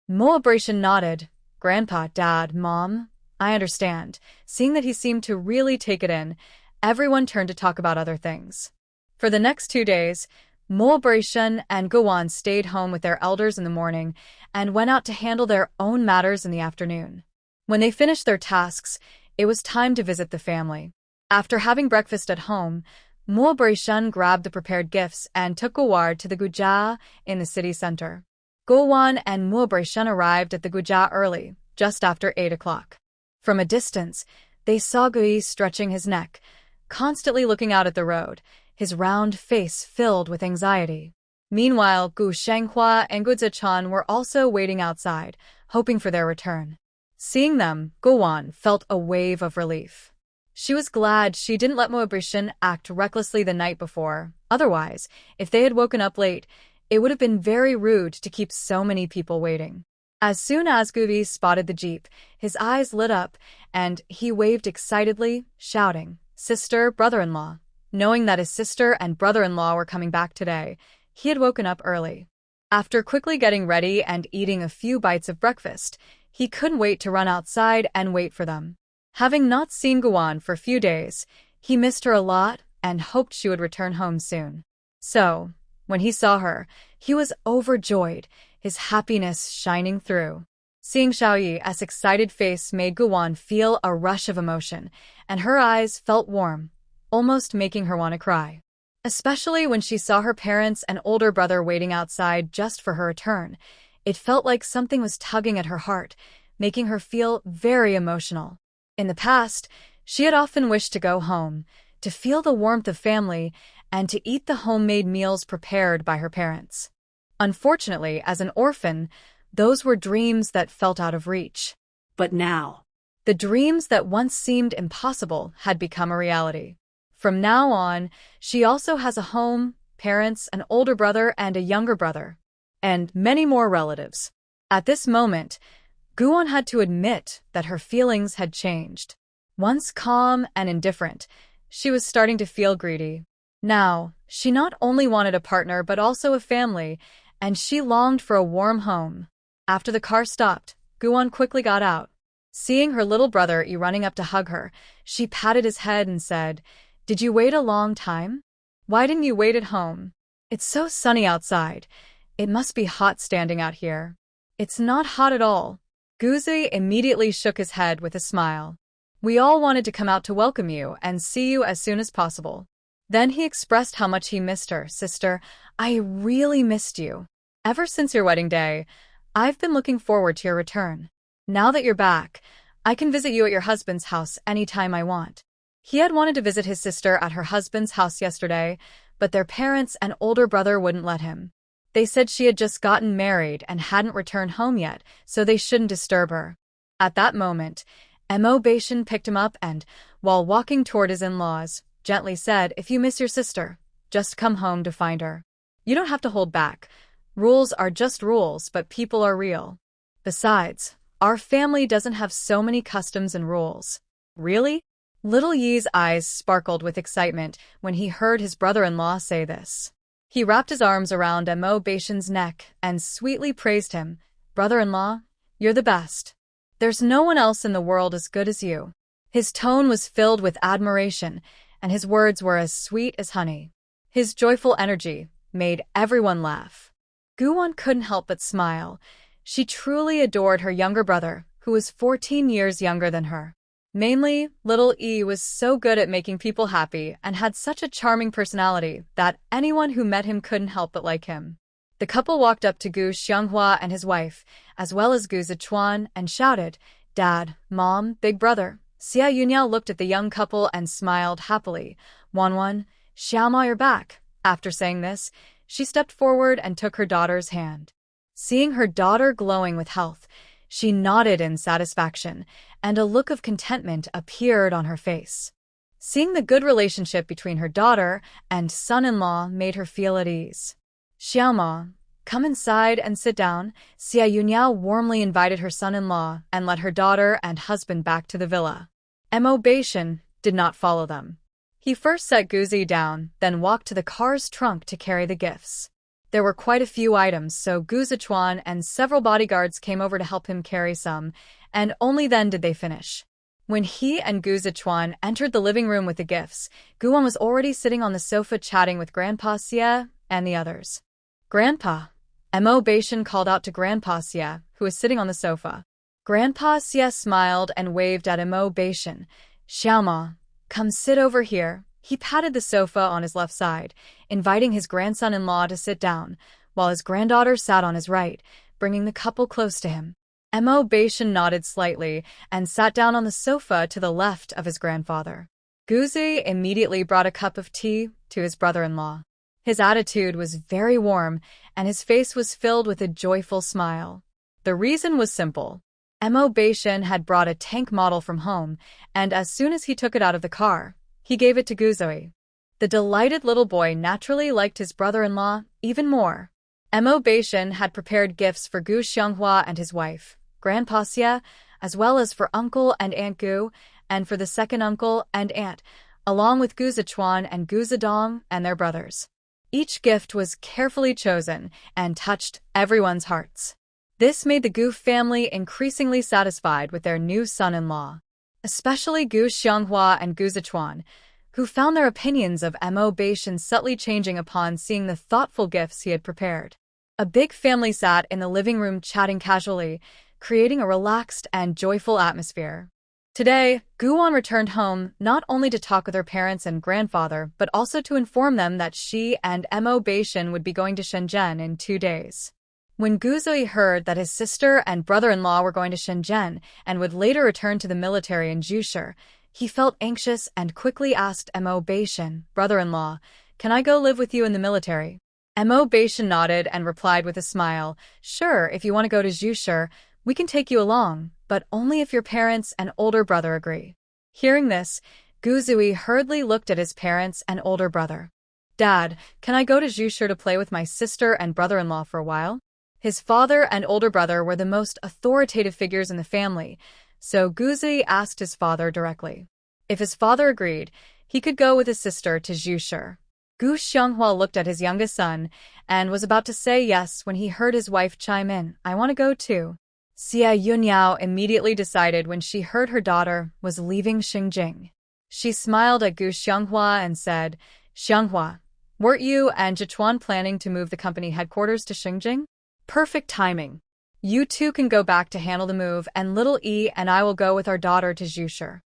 Mo Bashan nodded. Grandpa, Dad, Mom, I understand. Seeing that he seemed to really take it in, everyone turned to talk about other things. For the next 2 days, Mo Bashan and Guwon stayed home with their elders in the morning and went out to handle their own matters in the afternoon. When they finished their tasks, it was time to visit the family. After having breakfast at home, Mo Bashan grabbed the prepared gifts and took Guwar to the Guja in the city center. Guwon and Mo Bashan arrived at the Guja early, just after 8 o'clock. From a distance, they saw Gui stretching his neck, constantly looking out at the road, his round face filled with anxiety. Meanwhile, Gu Shenghua and Gu Zichan were also waiting outside, hoping for their return. Seeing them, Guwon felt a wave of relief. She was glad she didn't let Mo Bashan act recklessly the night before. Otherwise, if they had woken up late, it would have been very rude to keep so many people waiting. As soon as Guvi spotted the jeep, his eyes lit up, and he waved excitedly, shouting, Sister, brother-in-law. Knowing that his sister and brother-in-law were coming back today, he had woken up early. After quickly getting ready and eating a few bites of breakfast, he couldn't wait to run outside and wait for them. Having not seen Guwon for a few days, he missed her a lot and hoped she would return home soon. So, when he saw her, he was overjoyed, his happiness shining through. Seeing Xiaoyi's excited face made Guan feel a rush of emotion, and her eyes felt warm, almost making her want to cry. Especially when she saw her parents and older brother waiting outside just for her return. It felt like something was tugging at her heart, making her feel very emotional. In the past, she had often wished to go home, to feel the warmth of family, and to eat the homemade meals prepared by her parents. Unfortunately, as an orphan, those were dreams that felt out of reach. But now, the dreams that once seemed impossible had become a reality. From now on, she also has a home, parents, an older brother and a younger brother, and many more relatives. At this moment, Guan had to admit that her feelings had changed. Once calm and indifferent, she was starting to feel greedy. Now, she not only wanted a partner but also a family, and she longed for a warm home. After the car stopped, Guan quickly got out. Seeing her little brother running up to hug her, she patted his head and said, "Did you wait a long time? Why didn't you wait at home? It's so sunny outside. It must be hot standing out here." "It's not hot at all." Guzi immediately shook his head with a smile. "We all wanted to come out to welcome you and see you as soon as possible." Then he expressed how much he missed her. "Sister, I really missed you. Ever since your wedding day, I've been looking forward to your return. Now that you're back, I can visit you at your husband's house anytime I want." He had wanted to visit his sister at her husband's house yesterday, but their parents and older brother wouldn't let him. They said she had just gotten married and hadn't returned home yet, so they shouldn't disturb her. At that moment, Mo Beishan picked him up and, while walking toward his in-laws, gently said, "If you miss your sister, just come home to find her. You don't have to hold back. Rules are just rules, but people are real. Besides, our family doesn't have so many customs and rules." "Really?" Little Yi's eyes sparkled with excitement when he heard his brother-in-law say this. He wrapped his arms around Mo Beishan's neck and sweetly praised him. "Brother-in-law, you're the best. There's no one else in the world as good as you." His tone was filled with admiration, and his words were as sweet as honey. His joyful energy made everyone laugh. Guwon couldn't help but smile. She truly adored her younger brother, who was 14 years younger than her. Mainly, little E was so good at making people happy and had such a charming personality that anyone who met him couldn't help but like him. The couple walked up to Gu Xianghua and his wife, as well as Gu Zichuan, and shouted, "Dad, Mom, Big Brother." Xia Yuniao looked at the young couple and smiled happily. "Wanwan, Xiaoma, you're back." After saying this, she stepped forward and took her daughter's hand. Seeing her daughter glowing with health, she nodded in satisfaction, and a look of contentment appeared on her face. Seeing the good relationship between her daughter and son-in-law made her feel at ease. "Xiaoma, come inside and sit down." Xia Yuniao warmly invited her son-in-law and led her daughter and husband back to the villa. Mo Beishan did not follow them. He first set Guzi down, then walked to the car's trunk to carry the gifts. There were quite a few items, so Gu Zichuan and several bodyguards came over to help him carry some, and only then did they finish. When he and Gu Zichuan entered the living room with the gifts, Guan was already sitting on the sofa chatting with Grandpa Xie and the others. "Grandpa." Mo Beishan called out to Grandpa Xie, who was sitting on the sofa. Grandpa Xie smiled and waved at Mo Beishan. "Xiaoma, come sit over here." He patted the sofa on his left side, inviting his grandson-in-law to sit down, while his granddaughter sat on his right, bringing the couple close to him. Mo Beishan nodded slightly and sat down on the sofa to the left of his grandfather. Guzi immediately brought a cup of tea to his brother-in-law. His attitude was very warm, and his face was filled with a joyful smile. The reason was simple. Mo Beishan had brought a tank model from home, and as soon as he took it out of the car, he gave it to Guzoi. The delighted little boy naturally liked his brother-in-law even more. Mo Beishan had prepared gifts for Gu Xianghua and his wife, Grandpa Xie, as well as for Uncle and Aunt Gu, and for the second uncle and aunt, along with Gu Zichuan and Gu Zidong and their brothers. Each gift was carefully chosen and touched everyone's hearts. This made the Gu family increasingly satisfied with their new son-in-law. Especially Gu Xianghua and Gu Zichuan, who found their opinions of Mo Beishan subtly changing upon seeing the thoughtful gifts he had prepared. A big family sat in the living room chatting casually, creating a relaxed and joyful atmosphere. Today, Guwon returned home not only to talk with her parents and grandfather, but also to inform them that she and Mo Beishin would be going to Shenzhen in 2 days. When Gu Zui heard that his sister and brother-in-law were going to Shenzhen and would later return to the military in Zhushi, he felt anxious and quickly asked Mo Beishin, brother-in-law, "Can I go live with you in the military?" Mo Beishin nodded and replied with a smile, "Sure, if you want to go to Zhushi, we can take you along, but only if your parents and older brother agree." Hearing this, Gu Zui hurriedly looked at his parents and older brother. "Dad, can I go to Zhushi to play with my sister and brother-in-law for a while?" His father and older brother were the most authoritative figures in the family, so Gu Zui asked his father directly. If his father agreed, he could go with his sister to Zhushi. Gu Xianghua looked at his youngest son and was about to say yes when he heard his wife chime in, "I want to go too." Xia Yunyao immediately decided when she heard her daughter was leaving Xinjing. She smiled at Gu Xianghua and said, "Xianghua, weren't you and Zhichuan planning to move the company headquarters to Xinjing? Perfect timing. You two can go back to handle the move, and little E and I will go with our daughter to Zhushi.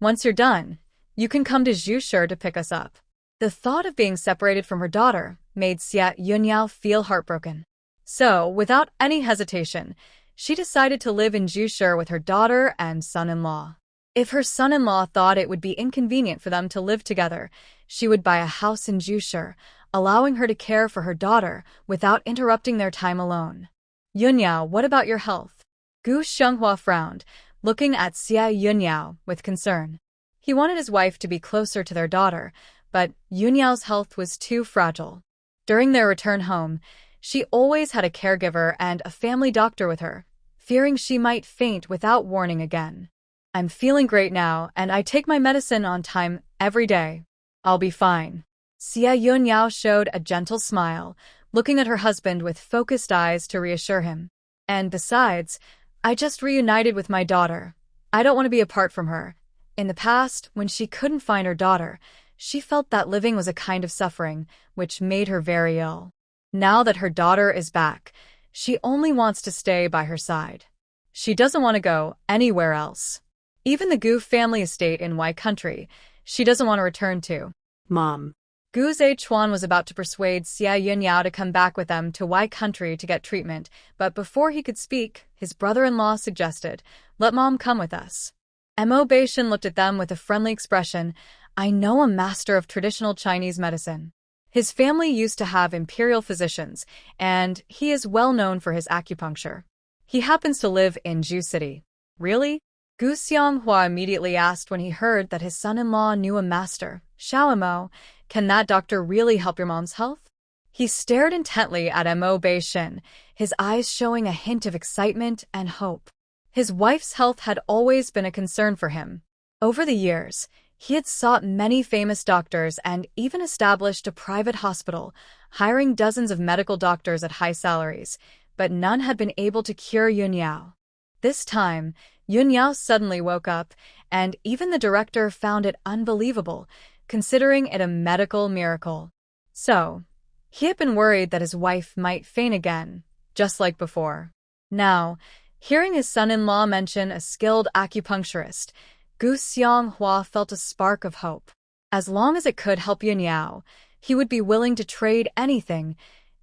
Once you're done, you can come to Zhushi to pick us up." The thought of being separated from her daughter made Xia Yunyao feel heartbroken. So, without any hesitation, she decided to live in Zhushi with her daughter and son-in-law. If her son-in-law thought it would be inconvenient for them to live together, she would buy a house in Zhushi, allowing her to care for her daughter without interrupting their time alone. "Yunyao, what about your health?" Gu Xianghua frowned, looking at Xia Yunyao with concern. He wanted his wife to be closer to their daughter, but Yunyao's health was too fragile. During their return home, she always had a caregiver and a family doctor with her, fearing she might faint without warning again. "I'm feeling great now, and I take my medicine on time every day. I'll be fine." Xia Yunyao showed a gentle smile, looking at her husband with focused eyes to reassure him. "And besides, I just reunited with my daughter. I don't want to be apart from her. In the past, when she couldn't find her daughter, she felt that living was a kind of suffering, which made her very ill. Now that her daughter is back, she only wants to stay by her side. She doesn't want to go anywhere else. Even the Gu family estate in Y country, she doesn't want to return to." Mom. Gu Zhichuan was about to persuade Xia Yunyao to come back with them to Y country to get treatment, but before he could speak, his brother-in-law suggested, "Let Mom come with us." Mo Beishin looked at them with a friendly expression, "I know a master of traditional Chinese medicine." His family used to have imperial physicians, and he is well known for his acupuncture. He happens to live in Zhu City. "Really?" Gu Xianghua immediately asked when he heard that his son-in-law knew a master. "Xiaomo, can that doctor really help your mom's health?" He stared intently at Mo Beishin, his eyes showing a hint of excitement and hope. His wife's health had always been a concern for him. Over the years, he had sought many famous doctors and even established a private hospital, hiring dozens of medical doctors at high salaries, but none had been able to cure Yunyao. This time, Yunyao suddenly woke up, and even the director found it unbelievable, considering it a medical miracle. So, he had been worried that his wife might faint again, just like before. Now, hearing his son-in-law mention a skilled acupuncturist, Gu Xianghua felt a spark of hope. As long as it could help Yunyao, he would be willing to trade anything,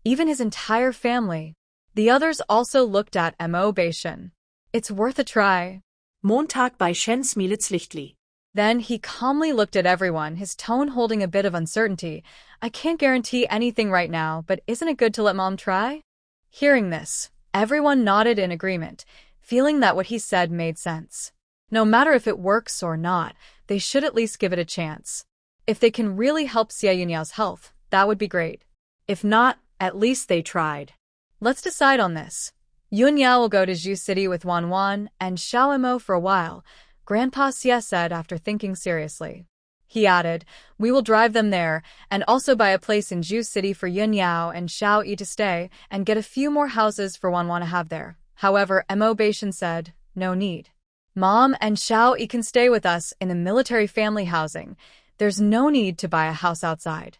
even his entire family. The others also looked at Mo Beishin. "It's worth a try." Montag bei Shen Smilets Lichtli. Then he calmly looked at everyone, his tone holding a bit of uncertainty. "I can't guarantee anything right now, but isn't it good to let Mom try?" Hearing this, everyone nodded in agreement, feeling that what he said made sense. No matter if it works or not, they should at least give it a chance. If they can really help Xia Yunyao's health, that would be great. If not, at least they tried. "Let's decide on this. Yunyao will go to Zhu City with Wanwan and Xiaomo for a while," Grandpa Xia said after thinking seriously. He added, "We will drive them there, and also buy a place in Zhu City for Yunyao and Xiao Yi to stay, and get a few more houses for Wanwan to have there." However, Mo Beishin said, "No need. Mom and Xiao Yi can stay with us in the military family housing. There's no need to buy a house outside."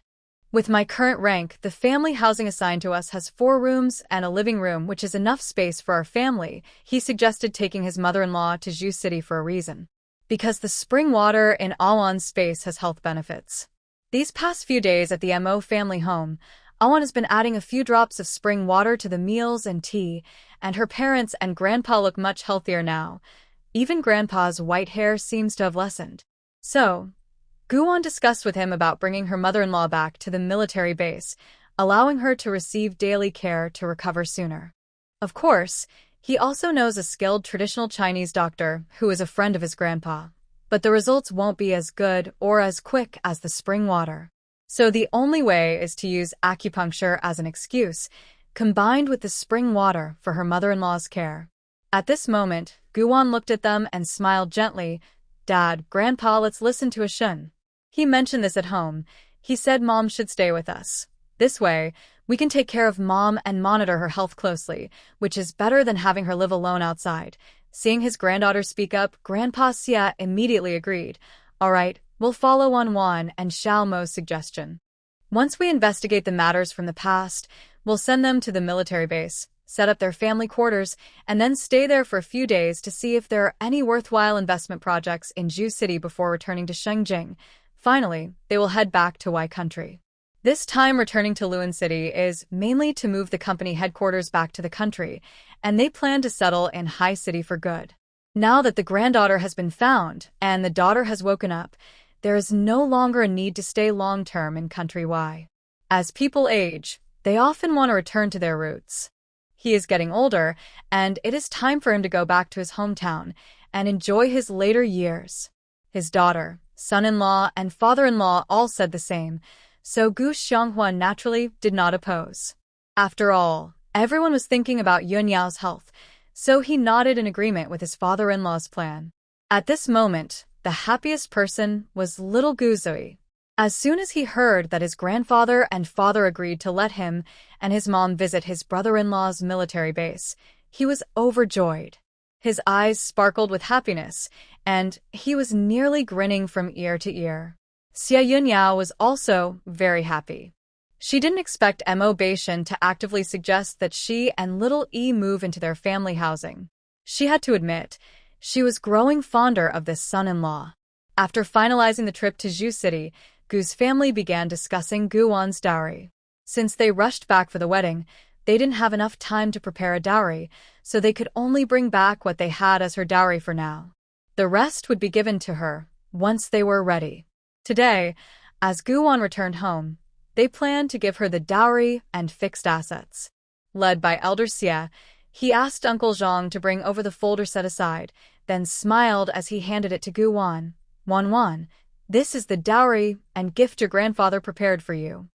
With my current rank, the family housing assigned to us has 4 rooms and a living room, which is enough space for our family. He suggested taking his mother-in-law to Ju City for a reason. Because the spring water in Awan's space has health benefits. These past few days at the Mo family home, Awan has been adding a few drops of spring water to the meals and tea, and her parents and grandpa look much healthier now. Even grandpa's white hair seems to have lessened. So, Guwon discussed with him about bringing her mother-in-law back to the military base, allowing her to receive daily care to recover sooner. Of course, he also knows a skilled traditional Chinese doctor who is a friend of his grandpa, but the results won't be as good or as quick as the spring water. So the only way is to use acupuncture as an excuse, combined with the spring water for her mother-in-law's care. At this moment, Guwon looked at them and smiled gently. Dad, Grandpa, let's listen to a shun. He mentioned this at home. He said Mom should stay with us. This way, we can take care of Mom and monitor her health closely, which is better than having her live alone outside. Seeing his granddaughter speak up, Grandpa Xia immediately agreed. All right, we'll follow Wan and Xiao Mo's suggestion. Once we investigate the matters from the past, we'll send them to the military base, set up their family quarters, and then stay there for a few days to see if there are any worthwhile investment projects in Ju City before returning to Shengjing. Finally, they will head back to Y country. This time returning to Luan City is mainly to move the company headquarters back to the country, and they plan to settle in High City for good. Now that the granddaughter has been found and the daughter has woken up, there is no longer a need to stay long-term in country Y. As people age, they often want to return to their roots. He is getting older, and it is time for him to go back to his hometown and enjoy his later years. His daughter, son-in-law, and father-in-law all said the same, so Gu Xianghua naturally did not oppose. After all, everyone was thinking about Yun Yao's health, so he nodded in agreement with his father-in-law's plan. At this moment, the happiest person was little Gu Zui. As soon as he heard that his grandfather and father agreed to let him and his mom visit his brother-in-law's military base, he was overjoyed. His eyes sparkled with happiness, and he was nearly grinning from ear to ear. Xia Yunyao was also very happy. She didn't expect Mo Beishan to actively suggest that she and little E move into their family housing. She had to admit, she was growing fonder of this son-in-law. After finalizing the trip to Ju City, Gu's family began discussing Guwon's dowry. Since they rushed back for the wedding, they didn't have enough time to prepare a dowry, so they could only bring back what they had as her dowry for now. The rest would be given to her once they were ready. Today, as Guwon returned home, they planned to give her the dowry and fixed assets. Led by Elder Xia, he asked Uncle Zhang to bring over the folder set aside, then smiled as he handed it to Guwon. Wan, this is the dowry and gift your grandfather prepared for you.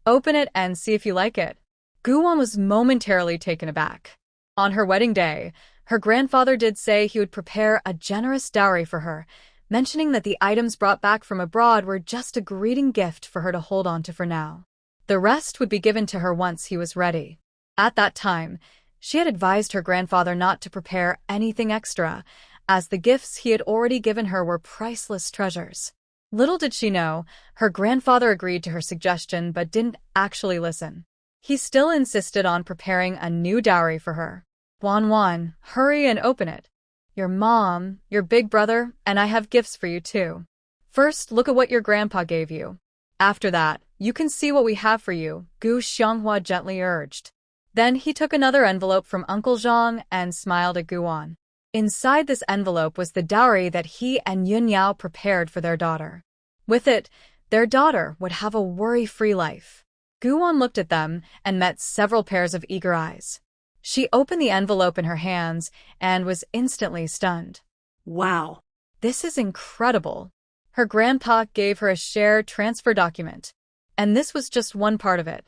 Open it and see if you like it. Guwon was momentarily taken aback. On her wedding day, her grandfather did say he would prepare a generous dowry for her, mentioning that the items brought back from abroad were just a greeting gift for her to hold on to for now. The rest would be given to her once he was ready. At that time, she had advised her grandfather not to prepare anything extra, as the gifts he had already given her were priceless treasures. Little did she know, her grandfather agreed to her suggestion but didn't actually listen. He still insisted on preparing a new dowry for her. Wan, hurry and open it. Your mom, your big brother, and I have gifts for you too. First, look at what your grandpa gave you. After that, you can see what we have for you, Gu Xianghua gently urged. Then he took another envelope from Uncle Zhang and smiled at Guwon. Inside this envelope was the dowry that he and Yun Yao prepared for their daughter. With it, their daughter would have a worry-free life. Guwon looked at them and met several pairs of eager eyes. She opened the envelope in her hands and was instantly stunned. Wow. This is incredible. Her grandpa gave her a share transfer document, and this was just one part of it.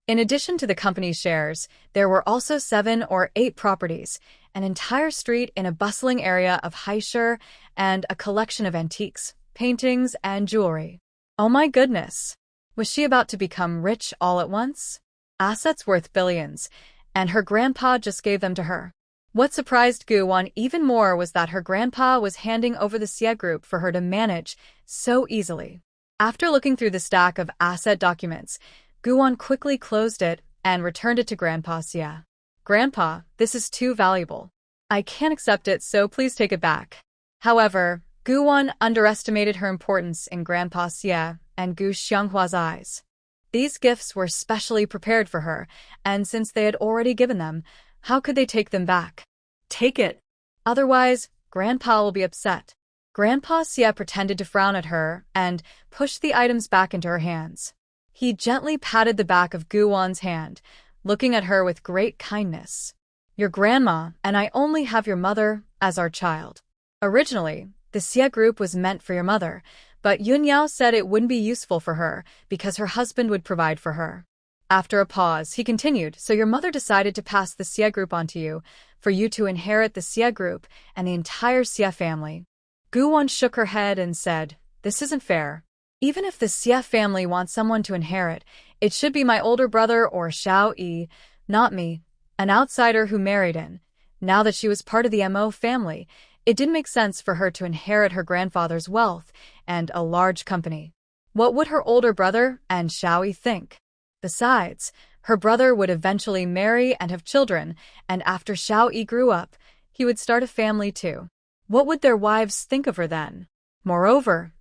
In addition to the company's shares, there were also 7 or 8 properties, an entire street in a bustling area of Haishur, and a collection of antiques, paintings, and jewelry. Oh my goodness! Was she about to become rich all at once? Assets worth billions, and her grandpa just gave them to her. What surprised Guwon even more was that her grandpa was handing over the Xie group for her to manage so easily. After looking through the stack of asset documents, Guwon quickly closed it and returned it to Grandpa Xie. Grandpa, this is too valuable. I can't accept it, so please take it back. However, Guwon underestimated her importance in Grandpa Xie and Gu Xianghua's eyes. These gifts were specially prepared for her, and since they had already given them, how could they take them back? Take it. Otherwise, Grandpa will be upset. Grandpa Xie pretended to frown at her and pushed the items back into her hands. He gently patted the back of Guwon's hand, looking at her with great kindness. Your grandma and I only have your mother as our child. Originally, the Xie group was meant for your mother, but Yunyao said it wouldn't be useful for her because her husband would provide for her. After a pause, he continued, so your mother decided to pass the Xie group onto you, for you to inherit the Xie group and the entire Xie family. Guwon shook her head and said, this isn't fair. Even if the Xie family wants someone to inherit, it should be my older brother or Xiao Yi, not me, an outsider who married in. Now that she was part of the Mo family, it didn't make sense for her to inherit her grandfather's wealth and a large company. What would her older brother and Xiao Yi think? Besides, her brother would eventually marry and have children, and after Xiao Yi grew up, he would start a family too. What would their wives think of her then? Moreover,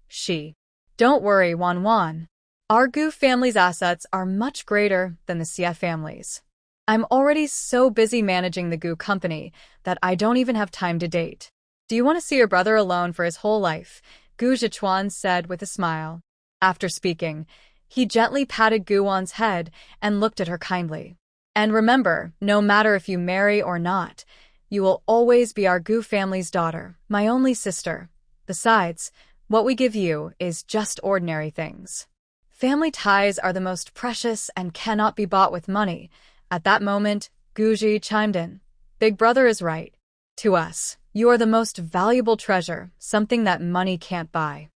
Don't worry, Wan Wan. Our Gu family's assets are much greater than the Xie family's. I'm already so busy managing the Gu company that I don't even have time to date. Do you want to see your brother alone for his whole life? Gu Zhichuan said with a smile. After speaking, he gently patted Guwon's head and looked at her kindly. And remember, no matter if you marry or not, you will always be our Gu family's daughter, my only sister. Besides, what we give you is just ordinary things. Family ties are the most precious and cannot be bought with money. At that moment, Guji chimed in. Big brother is right. To us, you are the most valuable treasure, something that money can't buy.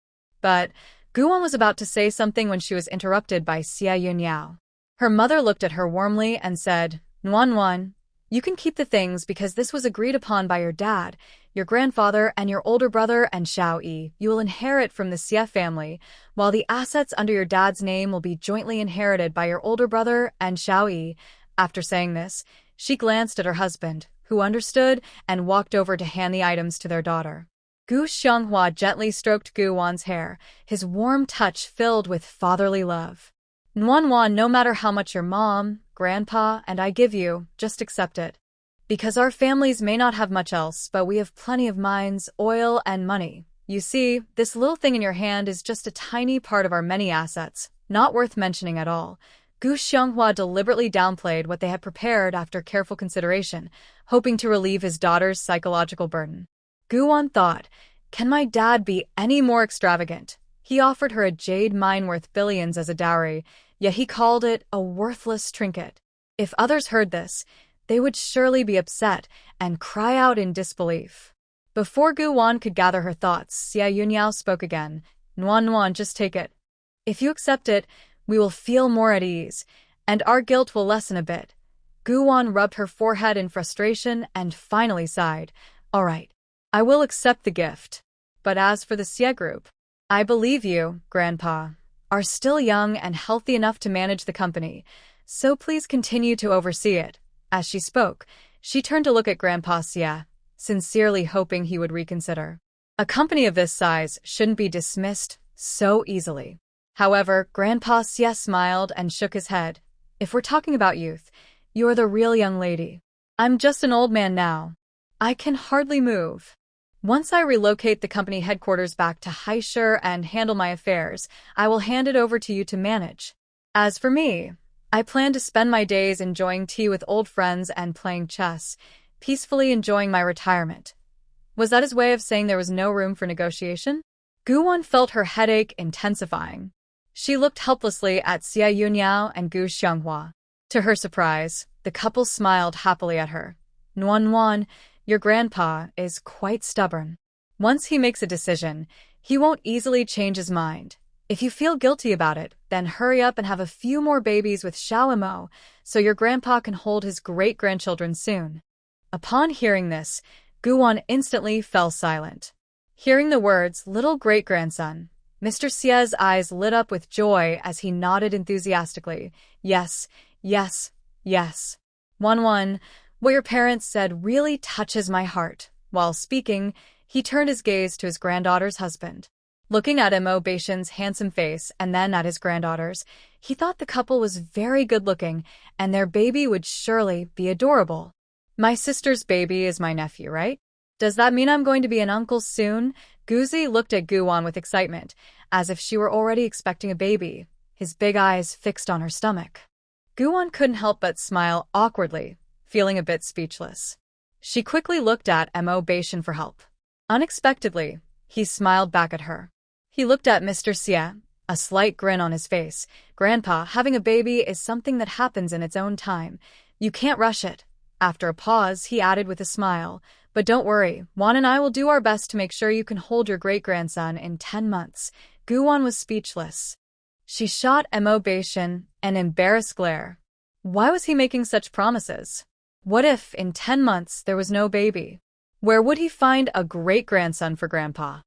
But Guwon was about to say something when she was interrupted by Xie Yunyao. Her mother looked at her warmly and said, Nuan, you can keep the things because this was agreed upon by your dad, your grandfather, and your older brother and Xiao Yi. You will inherit from the Xie family, while the assets under your dad's name will be jointly inherited by your older brother and Xiao Yi. After saying this, she glanced at her husband, who understood and walked over to hand the items to their daughter. Gu Xianghua gently stroked Guwon's hair, his warm touch filled with fatherly love. Nuan, no matter how much your mom, grandpa, and I give you, just accept it. Because our families may not have much else, but we have plenty of mines, oil, and money. You see, this little thing in your hand is just a tiny part of our many assets, not worth mentioning at all. Gu Xianghua deliberately downplayed what they had prepared after careful consideration, hoping to relieve his daughter's psychological burden. Guwon thought, can my dad be any more extravagant? He offered her a jade mine worth billions as a dowry, yet he called it a worthless trinket. If others heard this, they would surely be upset and cry out in disbelief. Before Guwon could gather her thoughts, Xie Yunyao spoke again. Nuan, just take it. If you accept it, we will feel more at ease, and our guilt will lessen a bit. Guwon rubbed her forehead in frustration and finally sighed. All right, I will accept the gift. But as for the Xie group, I believe you, Grandpa, are still young and healthy enough to manage the company, so please continue to oversee it. As she spoke, she turned to look at Grandpa Xie, sincerely hoping he would reconsider. A company of this size shouldn't be dismissed so easily. However, Grandpa Xie smiled and shook his head. If we're talking about youth, you're the real young lady. I'm just an old man now. I can hardly move. Once I relocate the company headquarters back to Haishur and handle my affairs, I will hand it over to you to manage. As for me, I plan to spend my days enjoying tea with old friends and playing chess, peacefully enjoying my retirement. Was that his way of saying there was no room for negotiation? Guwon felt her headache intensifying. She looked helplessly at Xie Yunyao and Gu Xianghua. To her surprise, the couple smiled happily at her. Nuan, your grandpa is quite stubborn. Once he makes a decision, he won't easily change his mind. If you feel guilty about it, then hurry up and have a few more babies with Xiao Mo, so your grandpa can hold his great-grandchildren soon. Upon hearing this, Guwon instantly fell silent. Hearing the words, little great-grandson, Mr. Xie's eyes lit up with joy as he nodded enthusiastically. Yes, yes, yes. Wanwan, what your parents said really touches my heart. While speaking, he turned his gaze to his granddaughter's husband. Looking at Mo Baishan's handsome face and then at his granddaughter's, he thought the couple was very good-looking and their baby would surely be adorable. My sister's baby is my nephew, right? Does that mean I'm going to be an uncle soon? Guzi looked at Guwan with excitement, as if she were already expecting a baby, his big eyes fixed on her stomach. Guwan couldn't help but smile awkwardly, feeling a bit speechless. She quickly looked at Mo Baishan for help. Unexpectedly, he smiled back at her. He looked at Mr. Xie, a slight grin on his face. Grandpa, having a baby is something that happens in its own time. You can't rush it. After a pause, he added with a smile, but don't worry, Juan and I will do our best to make sure you can hold your great-grandson in 10 months. Guwan was speechless. She shot Mo Baishan an embarrassed glare. Why was he making such promises? What if, in 10 months, there was no baby? Where would he find a great-grandson for Grandpa?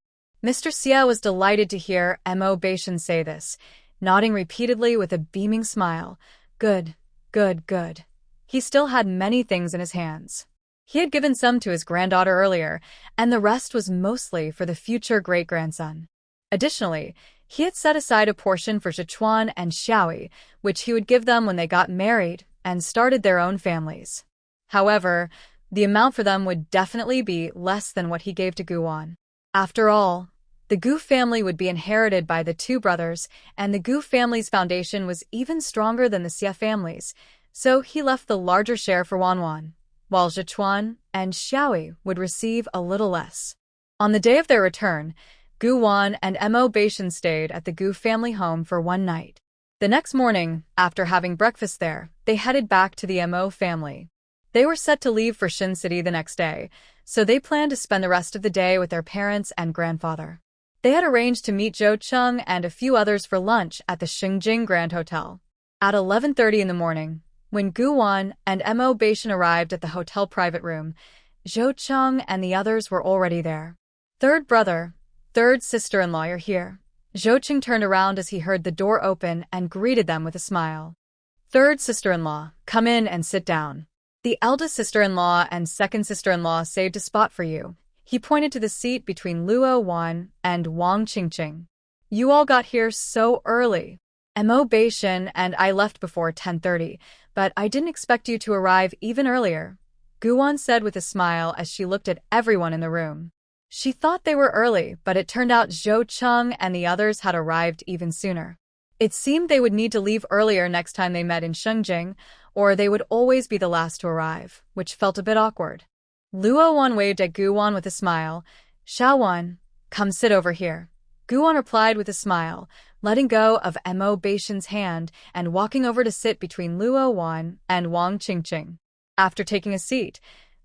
Mr. Xie was delighted to hear Mo Baishan say this, nodding repeatedly with a beaming smile. Good, good, good. He still had many things in his hands. He had given some to his granddaughter earlier, and the rest was mostly for the future great-grandson. Additionally, he had set aside a portion for Sichuan and Xiaoi, which he would give them when they got married and started their own families. However, the amount for them would definitely be less than what he gave to Guwan. After all, the Gu family would be inherited by the two brothers, and the Gu family's foundation was even stronger than the Xie family's, so he left the larger share for Wanwan, while Sichuan and Xiaoi would receive a little less. On the day of their return, Guwan and Mo Baishan stayed at the Gu family home for one night. The next morning, after having breakfast there, they headed back to the Mo family. They were set to leave for Shin City the next day, so they planned to spend the rest of the day with their parents and grandfather. They had arranged to meet Zhou Cheng and a few others for lunch at the Xingjing Grand Hotel. At 11:30 in the morning, when Guwan and Mo Baishan arrived at the hotel private room, Zhou Cheng and the others were already there. Third brother, third sister-in-law, you're here. Zhou Cheng turned around as he heard the door open and greeted them with a smile. Third sister-in-law, come in and sit down. The eldest sister-in-law and second sister-in-law saved a spot for you. He pointed to the seat between Luo Wan and Wang Qingqing. You all got here so early. Mo Baishan and I left before 10:30, but I didn't expect you to arrive even earlier, Guwan said with a smile as she looked at everyone in the room. She thought they were early, but it turned out Zhou Cheng and the others had arrived even sooner. It seemed they would need to leave earlier next time they met in Xingjing, or they would always be the last to arrive, which felt a bit awkward. Luo Wan waved at Guwan with a smile. Xiaowan, come sit over here. Guwan replied with a smile, letting go of Mo Baishan's hand and walking over to sit between Luo Wan and Wang Qingqing. After taking a seat,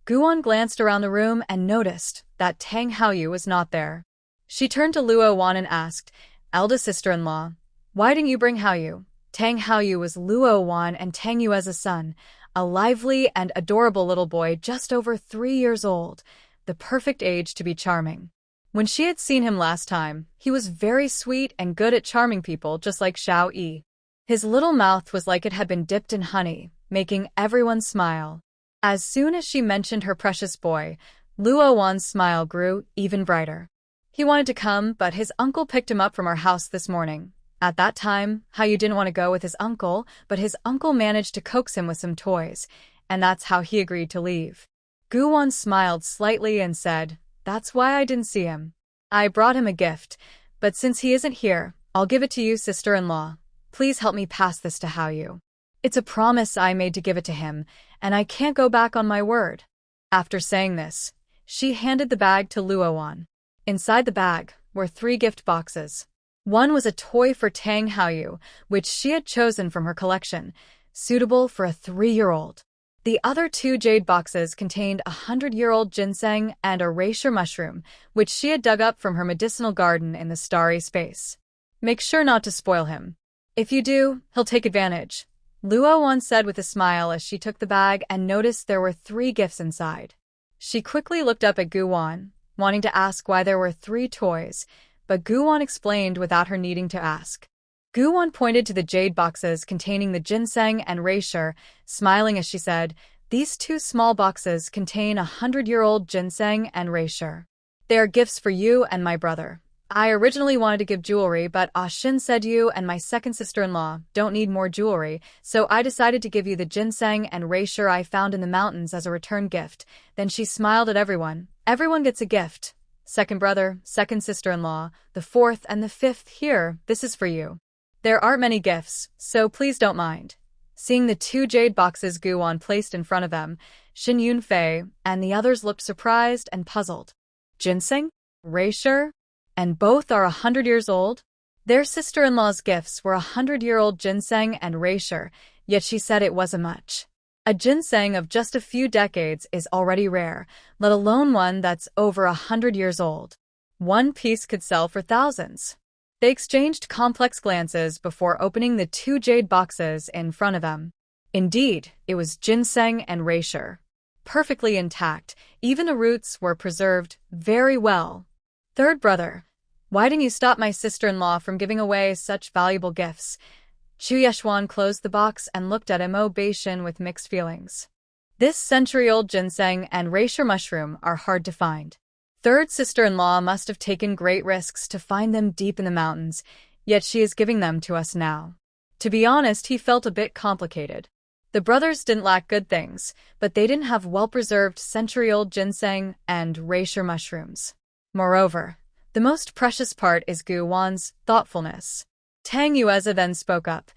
Guwan glanced around the room and noticed that Tang Haoyu was not there. She turned to Luo Wan and asked, eldest sister-in-law, why didn't you bring Haoyu? Tang Haoyu was Luo Wan and Tang Yue's son, a lively and adorable little boy just over 3 years old, the perfect age to be charming. When she had seen him last time, he was very sweet and good at charming people just like Xiao Yi. His little mouth was like it had been dipped in honey, making everyone smile. As soon as she mentioned her precious boy, Luo Wan's smile grew even brighter. He wanted to come, but his uncle picked him up from our house this morning. At that time, Haoyu didn't want to go with his uncle, but his uncle managed to coax him with some toys, and that's how he agreed to leave. Guwan smiled slightly and said, that's why I didn't see him. I brought him a gift, but since he isn't here, I'll give it to you, sister-in-law. Please help me pass this to Haoyu. It's a promise I made to give it to him, and I can't go back on my word. After saying this, she handed the bag to Luo Wan. Inside the bag were 3 gift boxes. One was a toy for Tang Haoyu, which she had chosen from her collection, suitable for a 3-year-old. The other 2 jade boxes contained a 100-year-old ginseng and a reishi mushroom, which she had dug up from her medicinal garden in the starry space. Make sure not to spoil him. If you do, he'll take advantage, Luo Wan said with a smile as she took the bag and noticed there were 3 gifts inside. She quickly looked up at Guwan, wanting to ask why there were 3 toys, but Guwon explained without her needing to ask. Guwon pointed to the jade boxes containing the ginseng and reishi, smiling as she said, "These two small boxes contain 100-year-old ginseng and reishi. They are gifts for you and my brother. I originally wanted to give jewelry, but Shin said you and my second sister-in-law don't need more jewelry, so I decided to give you the ginseng and reishi I found in the mountains as a return gift." Then she smiled at everyone. "Everyone gets a gift. Second brother, second sister-in-law, the fourth and the fifth, here, this is for you. There aren't many gifts, so please don't mind." Seeing the two jade boxes Guwon placed in front of them, Shin Yunfei and the others looked surprised and puzzled. Ginseng? Reishi? And both are 100 years old? Their sister-in-law's gifts were 100-year-old ginseng and reishi, yet she said it wasn't much. A ginseng of just a few decades is already rare, let alone one that's over 100 years old. One piece could sell for thousands. They exchanged complex glances before opening the two jade boxes in front of them. Indeed, it was ginseng and reishi. Perfectly intact, even the roots were preserved very well. "Third brother, why didn't you stop my sister-in-law from giving away such valuable gifts?" Chu Yeshuan closed the box and looked at Mo Beishin with mixed feelings. This century-old ginseng and reishi mushroom are hard to find. Third sister-in-law must have taken great risks to find them deep in the mountains, yet she is giving them to us now. To be honest, he felt a bit complicated. The brothers didn't lack good things, but they didn't have well-preserved century-old ginseng and reishi mushrooms. Moreover, the most precious part is Guwon's thoughtfulness. Tang Yueza then spoke up.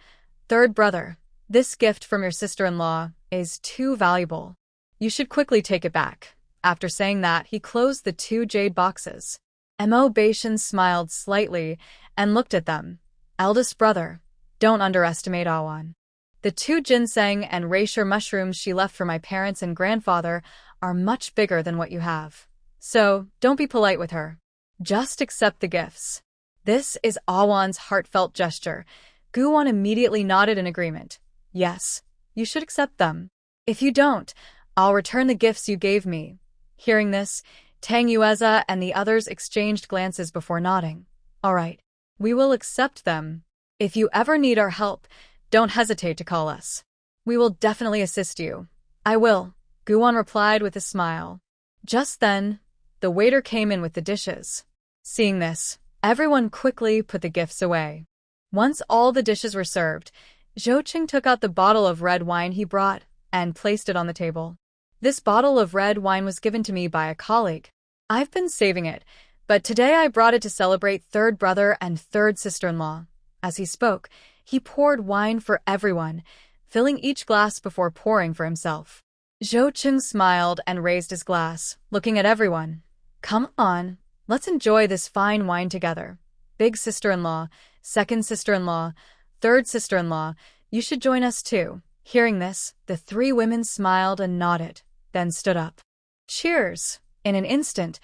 "Third brother, this gift from your sister-in-law is too valuable. You should quickly take it back." After saying that, he closed the two jade boxes. Mo Beishin smiled slightly and looked at them. "Eldest brother, don't underestimate Awan. The two ginseng and reishi mushrooms she left for my parents and grandfather are much bigger than what you have. So, don't be polite with her. Just accept the gifts." This is Awan's heartfelt gesture. Guwon immediately nodded in agreement. "Yes, you should accept them. If you don't, I'll return the gifts you gave me." Hearing this, Tang Yueza and the others exchanged glances before nodding. "All right, we will accept them. If you ever need our help, don't hesitate to call us. We will definitely assist you." "I will," Guwon replied with a smile. Just then, the waiter came in with the dishes. Seeing this, everyone quickly put the gifts away. Once all the dishes were served, Zhou Qing took out the bottle of red wine he brought and placed it on the table. "This bottle of red wine was given to me by a colleague. I've been saving it, but today I brought it to celebrate third brother and third sister-in-law." As he spoke, he poured wine for everyone, filling each glass before pouring for himself. Zhou Qing smiled and raised his glass, looking at everyone. "Come on, let's enjoy this fine wine together. Big sister-in-law, second sister-in-law, third sister-in-law, you should join us too." Hearing this, the three women smiled and nodded, then stood up. "Cheers!" In an instant,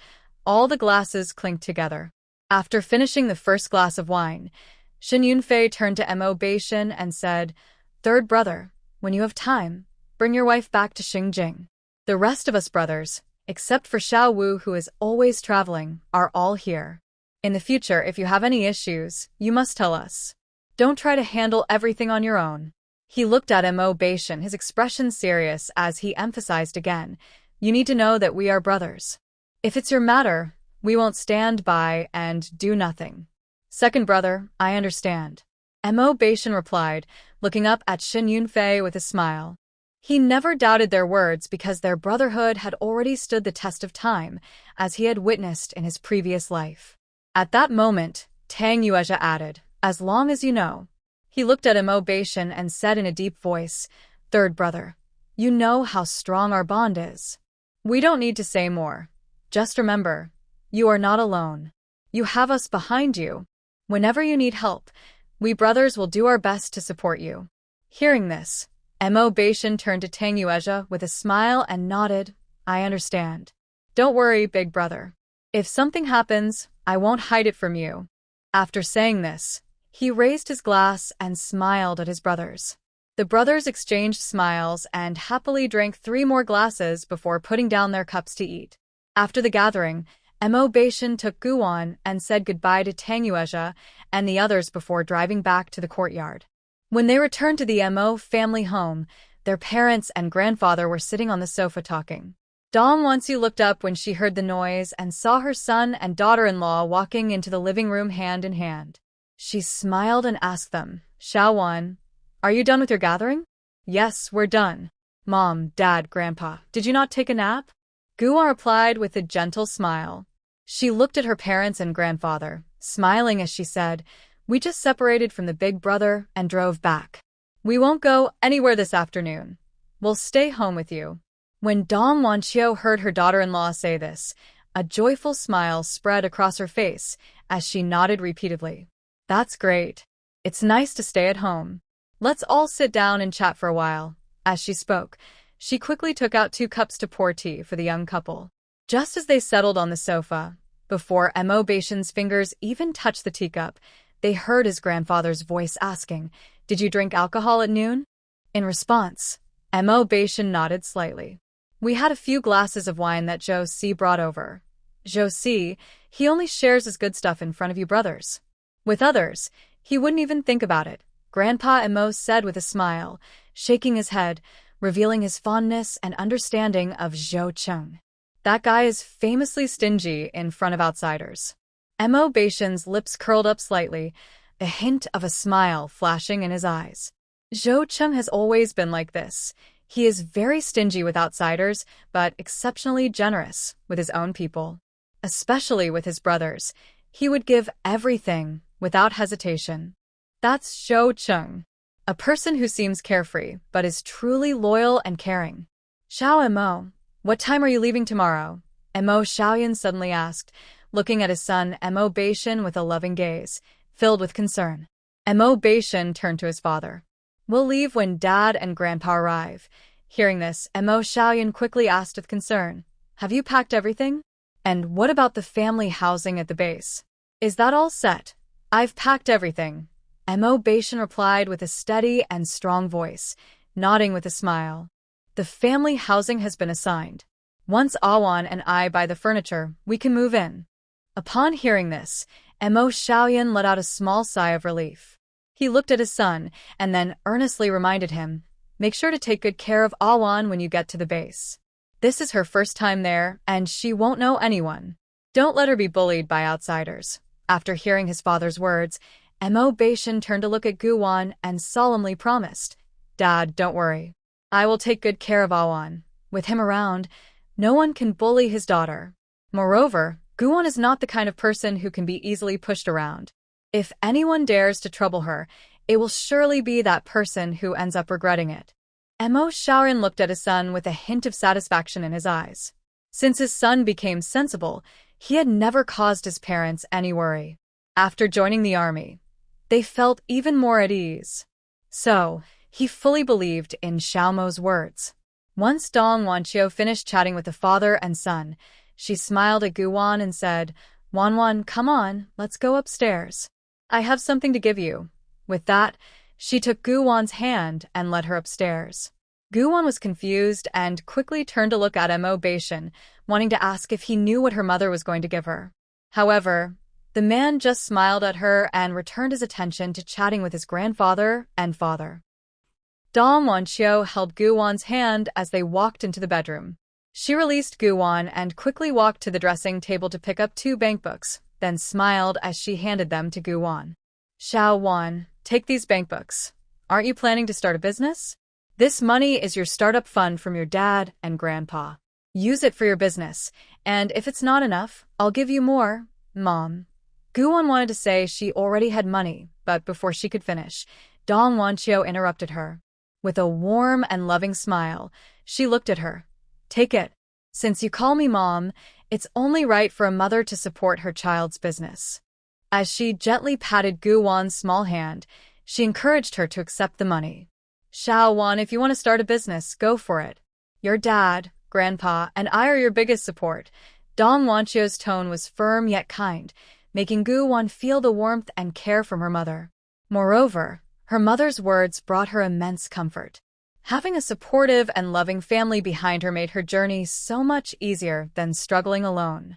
all the glasses clinked together. After finishing the first glass of wine, Shin Yunfei turned to Mo Beishin and said, "Third brother, when you have time, bring your wife back to Xingjing. The rest of us brothers, except for Xiao Wu who is always traveling, are all here. In the future, if you have any issues, you must tell us. Don't try to handle everything on your own." He looked at Mo Beishin, his expression serious as he emphasized again, "You need to know that we are brothers. If it's your matter, we won't stand by and do nothing." "Second brother, I understand," Mo Beishin replied, looking up at Shin Yunfei with a smile. He never doubted their words because their brotherhood had already stood the test of time, as he had witnessed in his previous life. At that moment, Tang Yuezha added, "As long as you know." He looked at Mo Beishin and said in a deep voice, "Third brother, you know how strong our bond is. We don't need to say more. Just remember, you are not alone. You have us behind you. Whenever you need help, we brothers will do our best to support you." Hearing this, Mo Beishin turned to Tang Yuezha with a smile and nodded, "I understand. Don't worry, big brother. If something happens, I won't hide it from you." After saying this, he raised his glass and smiled at his brothers. The brothers exchanged smiles and happily drank 3 more glasses before putting down their cups to eat. After the gathering, Mo Beishan took Guan and said goodbye to Tang Yuezha and the others before driving back to the courtyard. When they returned to the Mo family home, their parents and grandfather were sitting on the sofa talking. Dong Wansu looked up when she heard the noise and saw her son and daughter-in-law walking into the living room hand in hand. She smiled and asked them, "Xiao Wan, are you done with your gathering?" "Yes, we're done. Mom, Dad, Grandpa, did you not take a nap?" Guan replied with a gentle smile. She looked at her parents and grandfather, smiling as she said, "We just separated from the big brother and drove back. We won't go anywhere this afternoon. We'll stay home with you." When Dong Wanqiu heard her daughter-in-law say this, a joyful smile spread across her face as she nodded repeatedly. "That's great. It's nice to stay at home. Let's all sit down and chat for a while." As she spoke, she quickly took out 2 cups to pour tea for the young couple. Just as they settled on the sofa, before Mo Beishan's fingers even touched the teacup, they heard his grandfather's voice asking, "Did you drink alcohol at noon?" In response, Mo Beishan nodded slightly. "We had a few glasses of wine that Zhou Si brought over." "Zhou Si, he only shares his good stuff in front of you brothers. With others, he wouldn't even think about it," Grandpa Mo said with a smile, shaking his head, revealing his fondness and understanding of Zhou Cheng. "That guy is famously stingy in front of outsiders." Mo Beishan's lips curled up slightly, a hint of a smile flashing in his eyes. Zhou Cheng has always been like this. He is very stingy with outsiders, but exceptionally generous with his own people. Especially with his brothers, he would give everything without hesitation. That's Zhou Cheng, a person who seems carefree but is truly loyal and caring. "Xiao Mo, what time are you leaving tomorrow?" Mo Xiaoyan suddenly asked, looking at his son Mo Beishan with a loving gaze, filled with concern. Mo Beishan turned to his father. "We'll leave when Dad and Grandpa arrive." Hearing this, Mo Xiaoyan quickly asked with concern, "Have you packed everything? And what about the family housing at the base? Is that all set?" "I've packed everything," Mo Beishan replied with a steady and strong voice, nodding with a smile. "The family housing has been assigned. Once Awan and I buy the furniture, we can move in." Upon hearing this, Mo Xiaoyan let out a small sigh of relief. He looked at his son and then earnestly reminded him, "Make sure to take good care of Awan when you get to the base. This is her first time there, and she won't know anyone. Don't let her be bullied by outsiders." After hearing his father's words, Mo Beishan turned to look at Guan and solemnly promised, "Dad, don't worry. I will take good care of Awan. With him around, no one can bully his daughter." Moreover, Guan is not the kind of person who can be easily pushed around. If anyone dares to trouble her, it will surely be that person who ends up regretting it. Mo Xiaoyan looked at his son with a hint of satisfaction in his eyes. Since his son became sensible, he had never caused his parents any worry. After joining the army, they felt even more at ease. So, he fully believed in Xiaomo's words. Once Dong Wanqiu finished chatting with the father and son, she smiled at Guan and said, "Wanwan, come on, let's go upstairs. I have something to give you." With that, she took Guwan's hand and led her upstairs. Guwan was confused and quickly turned to look at Mo Beishan, wanting to ask if he knew what her mother was going to give her. However, the man just smiled at her and returned his attention to chatting with his grandfather and father. Dong Wanqiu held Guwan's hand as they walked into the bedroom. She released Guwan and quickly walked to the dressing table to pick up 2 bank books, then smiled as she handed them to Guwan. "Xiao Wan, take these bank books. Aren't you planning to start a business? This money is your startup fund from your dad and grandpa. Use it for your business, and if it's not enough, I'll give you more, Mom." Guwan wanted to say she already had money, but before she could finish, Dong Wanqiu interrupted her. With a warm and loving smile, she looked at her. "Take it. Since you call me Mom, it's only right for a mother to support her child's business." As she gently patted Guwan's small hand, she encouraged her to accept the money. "Xiao Wan, if you want to start a business, go for it. Your dad, Grandpa, and I are your biggest support." Dong Wanqiu's tone was firm yet kind, making Guwan feel the warmth and care from her mother. Moreover, her mother's words brought her immense comfort. Having a supportive and loving family behind her made her journey so much easier than struggling alone.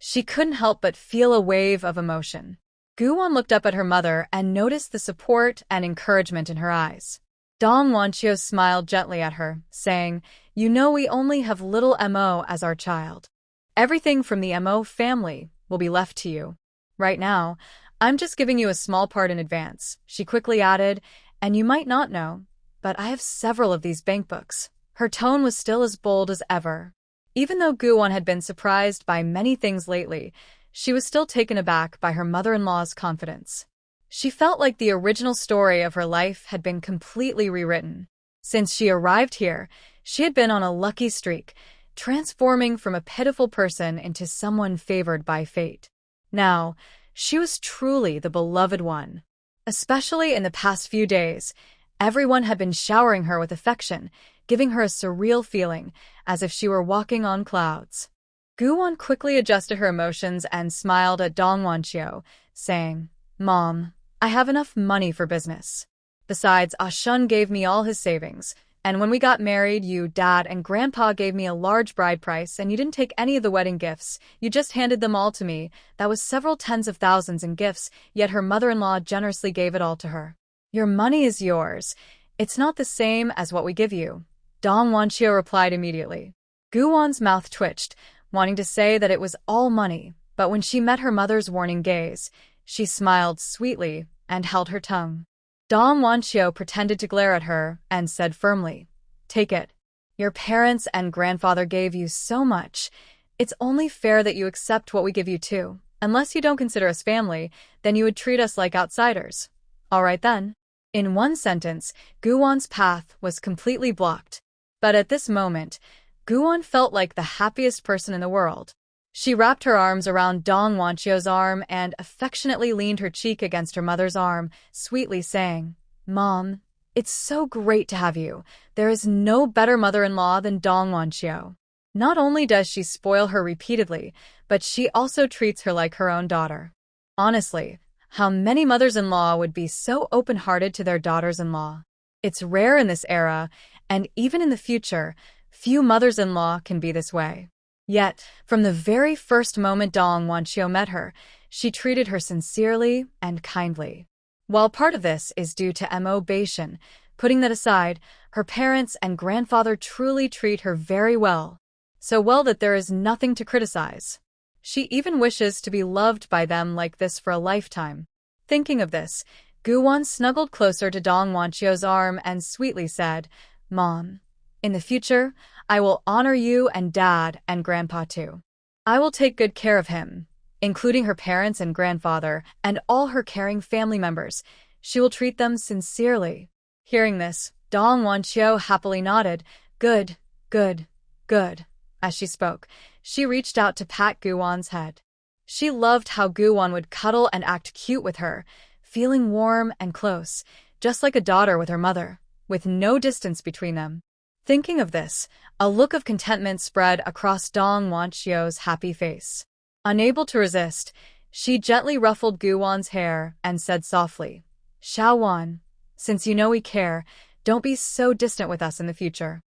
She couldn't help but feel a wave of emotion. Gu-won looked up at her mother and noticed the support and encouragement in her eyes. Dong Wanchio smiled gently at her, saying, "You know we only have little Mo as our child. Everything from the Mo family will be left to you. Right now, I'm just giving you a small part in advance," she quickly added, "and you might not know, but I have several of these bank books." Her tone was still as bold as ever. Even though Gu-won had been surprised by many things lately, she was still taken aback by her mother-in-law's confidence. She felt like the original story of her life had been completely rewritten. Since she arrived here, she had been on a lucky streak, transforming from a pitiful person into someone favored by fate. Now, she was truly the beloved one. Especially in the past few days, everyone had been showering her with affection, giving her a surreal feeling, as if she were walking on clouds. Gu-won quickly adjusted her emotions and smiled at Dong Wanchio, saying, "Mom, I have enough money for business. Besides, Ah-shun gave me all his savings, and when we got married, you, Dad, and Grandpa gave me a large bride price, and you didn't take any of the wedding gifts. You just handed them all to me. That was several tens of thousands in gifts, yet her mother-in-law generously gave it all to her. Your money is yours. It's not the same as what we give you." Dong Wanchio replied immediately. Gu-won's mouth twitched, wanting to say that it was all money, but when she met her mother's warning gaze, she smiled sweetly and held her tongue. Dong Wanchio pretended to glare at her and said firmly, "Take it. Your parents and grandfather gave you so much. It's only fair that you accept what we give you too. Unless you don't consider us family, then you would treat us like outsiders. All right then." In one sentence, Gu-won's path was completely blocked. But at this moment, Gu-won felt like the happiest person in the world. She wrapped her arms around Dong Wanchio's arm and affectionately leaned her cheek against her mother's arm, sweetly saying, "Mom, it's so great to have you. There is no better mother-in-law than Dong Wanchio. Not only does she spoil her repeatedly, but she also treats her like her own daughter." Honestly, how many mothers-in-law would be so open-hearted to their daughters-in-law? It's rare in this era, and even in the future, few mothers-in-law can be this way. Yet, from the very first moment Dong Wanchio met her, she treated her sincerely and kindly. While part of this is due to Mo Beishan, putting that aside, her parents and grandfather truly treat her very well. So well that there is nothing to criticize. She even wishes to be loved by them like this for a lifetime. Thinking of this, Gu-won snuggled closer to Dong Wanchio's arm and sweetly said, "Mom, in the future, I will honor you and Dad and Grandpa too. I will take good care of him, including her parents and grandfather and all her caring family members. She will treat them sincerely." Hearing this, Dong Wanchio happily nodded, "Good, good, good." As she spoke, she reached out to pat Gu-won's head. She loved how Gu-won would cuddle and act cute with her, feeling warm and close, just like a daughter with her mother, with no distance between them. Thinking of this, a look of contentment spread across Dong Wanchio's happy face. Unable to resist, she gently ruffled Gu-won's hair and said softly, "Xiao-won, since you know we care, don't be so distant with us in the future.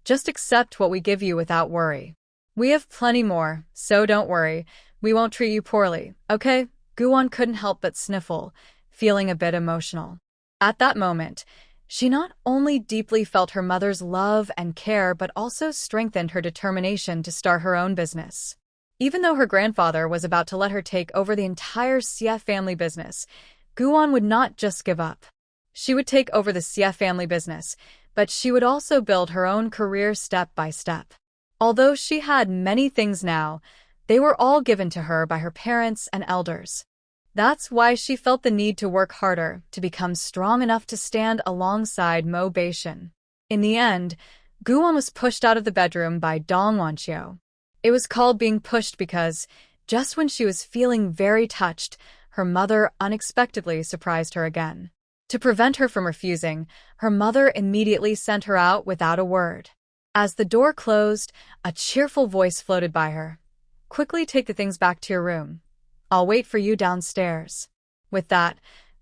Just accept what we give you without worry. We have plenty more, so don't worry. We won't treat you poorly, okay?" Gu-won couldn't help but sniffle, feeling a bit emotional. At that moment, she not only deeply felt her mother's love and care but also strengthened her determination to start her own business. Even though her grandfather was about to let her take over the entire Xie family business, Gu-won would not just give up. She would take over the Xie family business, but she would also build her own career step by step. Although she had many things now, they were all given to her by her parents and elders. That's why she felt the need to work harder to become strong enough to stand alongside Mo Beishan. In the end, Gu-won was pushed out of the bedroom by Dong Wanchio. It was called being pushed because, just when she was feeling very touched, her mother unexpectedly surprised her again. To prevent her from refusing, her mother immediately sent her out without a word. As the door closed, a cheerful voice floated by her. "Quickly take the things back to your room. I'll wait for you downstairs." With that,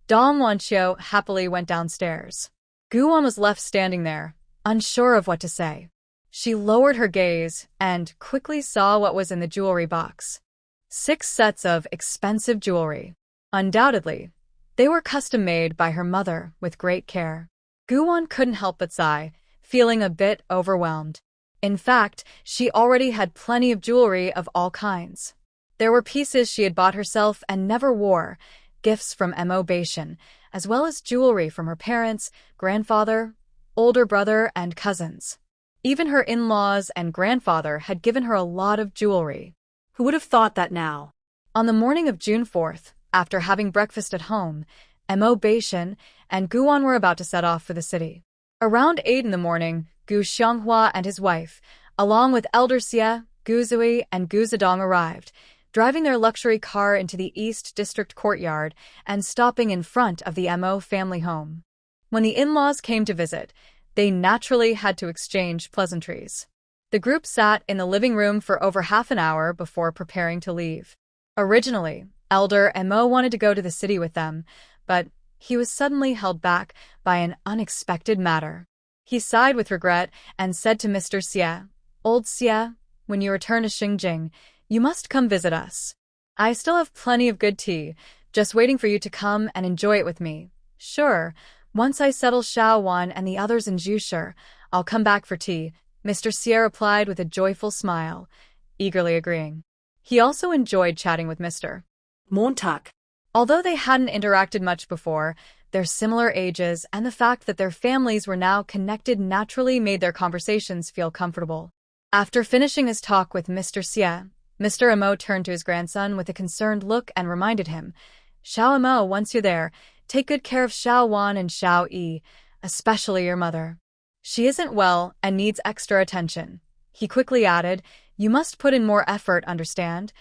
Dong Wanchio happily went downstairs. Gu-won was left standing there, unsure of what to say. She lowered her gaze and quickly saw what was in the jewelry box. 6 sets of expensive jewelry. Undoubtedly, they were custom-made by her mother with great care. Guwon couldn't help but sigh, feeling a bit overwhelmed. In fact, she already had plenty of jewelry of all kinds. There were pieces she had bought herself and never wore, gifts from Mo Baishan, as well as jewelry from her parents, grandfather, older brother, and cousins. Even her in-laws and grandfather had given her a lot of jewelry. Who would have thought that now? On the morning of June 4th, after having breakfast at home, Mo Baishan and Guwon were about to set off for the city. Around 8 in the morning, Gu Xianghua and his wife, along with Elder Xie, Gu Zui, and Gu Zedong arrived, driving their luxury car into the East District courtyard and stopping in front of the Mo family home. When the in-laws came to visit, they naturally had to exchange pleasantries. The group sat in the living room for over half an hour before preparing to leave. Originally, Elder Mo wanted to go to the city with them, but he was suddenly held back by an unexpected matter. He sighed with regret and said to Mr. Xie, "Old Xie, when you return to Xingjing, you must come visit us. I still have plenty of good tea, just waiting for you to come and enjoy it with me. Sure, once I settle Shaowan and the others in Zhushi, I'll come back for tea," Mr. Xie replied with a joyful smile, eagerly agreeing. He also enjoyed chatting with Mr. Montauk. Although they hadn't interacted much before, their similar ages and the fact that their families were now connected naturally made their conversations feel comfortable. After finishing his talk with Mr. Xie, Mr. Mo turned to his grandson with a concerned look and reminded him, "Xiao Mo, once you're there, take good care of Xiao Wan and Xiao Yi, especially your mother. She isn't well and needs extra attention." He quickly added, "You must put in more effort, understand?"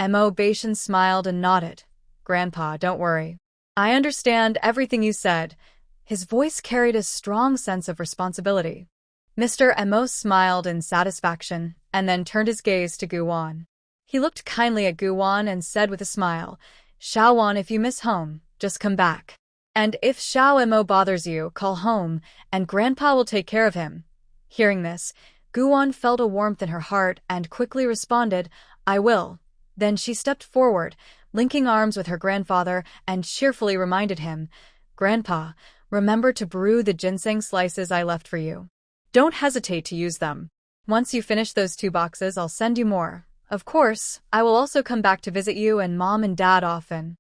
Mo Baishan smiled and nodded. "Grandpa, don't worry. I understand everything you said." His voice carried a strong sense of responsibility. Mr. Mo smiled in satisfaction and then turned his gaze to Guwon. He looked kindly at Guwon and said with a smile, "Shaowan, if you miss home, just come back. And if Xiao Mo bothers you, call home, and Grandpa will take care of him." Hearing this, Guwon felt a warmth in her heart and quickly responded, "I will." Then she stepped forward, linking arms with her grandfather, and cheerfully reminded him, "Grandpa, remember to brew the ginseng slices I left for you. Don't hesitate to use them. Once you finish those 2 boxes, I'll send you more. Of course, I will also come back to visit you and Mom and Dad often."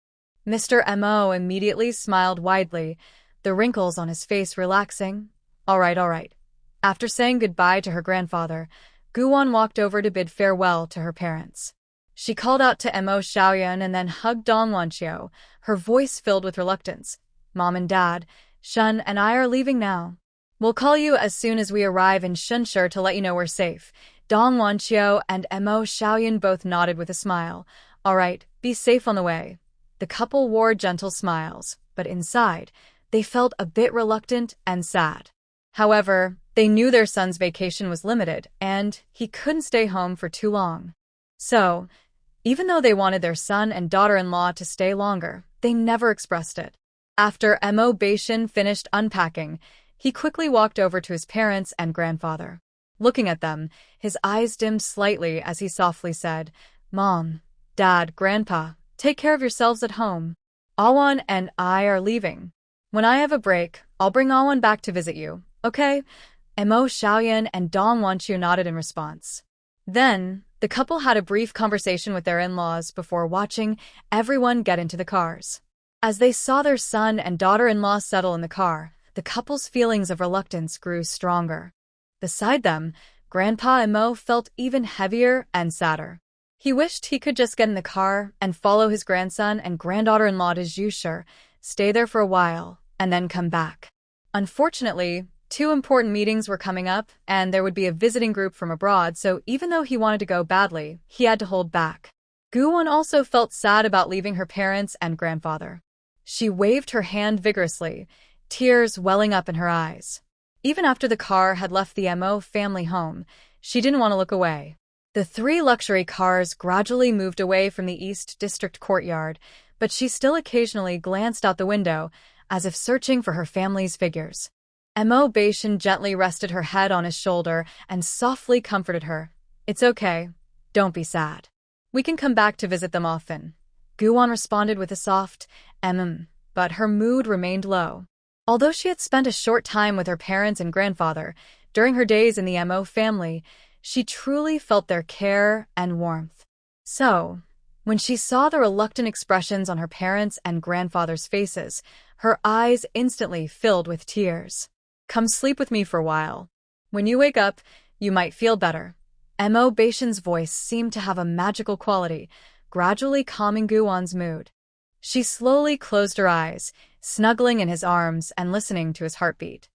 Mr. Mo immediately smiled widely, the wrinkles on his face relaxing. All right. After saying goodbye to her grandfather, Guwon walked over to bid farewell to her parents. She called out to Mo Xiaoyan and then hugged Dong Wanqiu, her voice filled with reluctance. "Mom and Dad, Shun and I are leaving now. We'll call you as soon as we arrive in Shunshur to let you know we're safe." Dong Wanqiu and Mo Xiaoyan both nodded with a smile. "All right, be safe on the way." The couple wore gentle smiles, but inside, they felt a bit reluctant and sad. However, they knew their son's vacation was limited, and he couldn't stay home for too long. So, even though they wanted their son and daughter-in-law to stay longer, they never expressed it. After Mo Baishan finished unpacking, he quickly walked over to his parents and grandfather. Looking at them, his eyes dimmed slightly as he softly said, "Mom, Dad, Grandpa, take care of yourselves at home. Awan and I are leaving. When I have a break, I'll bring Awan back to visit you, okay?" Mo Xiaoyan and Dong Wanqiu nodded in response. Then, the couple had a brief conversation with their in-laws before watching everyone get into the cars. As they saw their son and daughter-in-law settle in the car, the couple's feelings of reluctance grew stronger. Beside them, Grandpa Mo felt even heavier and sadder. He wished he could just get in the car and follow his grandson and granddaughter-in-law to Zhushi, stay there for a while, and then come back. Unfortunately, 2 important meetings were coming up, and there would be a visiting group from abroad, so even though he wanted to go badly, he had to hold back. Guwon also felt sad about leaving her parents and grandfather. She waved her hand vigorously, tears welling up in her eyes. Even after the car had left the Mo family home, she didn't want to look away. The 3 luxury cars gradually moved away from the East District courtyard, but she still occasionally glanced out the window, as if searching for her family's figures. Mo Baishan gently rested her head on his shoulder and softly comforted her. "It's okay. Don't be sad. We can come back to visit them often. Guwon responded with a soft, but her mood remained low. Although she had spent a short time with her parents and grandfather during her days in the Mo family, she truly felt their care and warmth. So, when she saw the reluctant expressions on her parents' and grandfather's faces, her eyes instantly filled with tears. Come sleep with me for a while. When you wake up, you might feel better. Mo Baishan's voice seemed to have a magical quality, gradually calming Guwon's mood. She slowly closed her eyes, snuggling in his arms and listening to his heartbeat.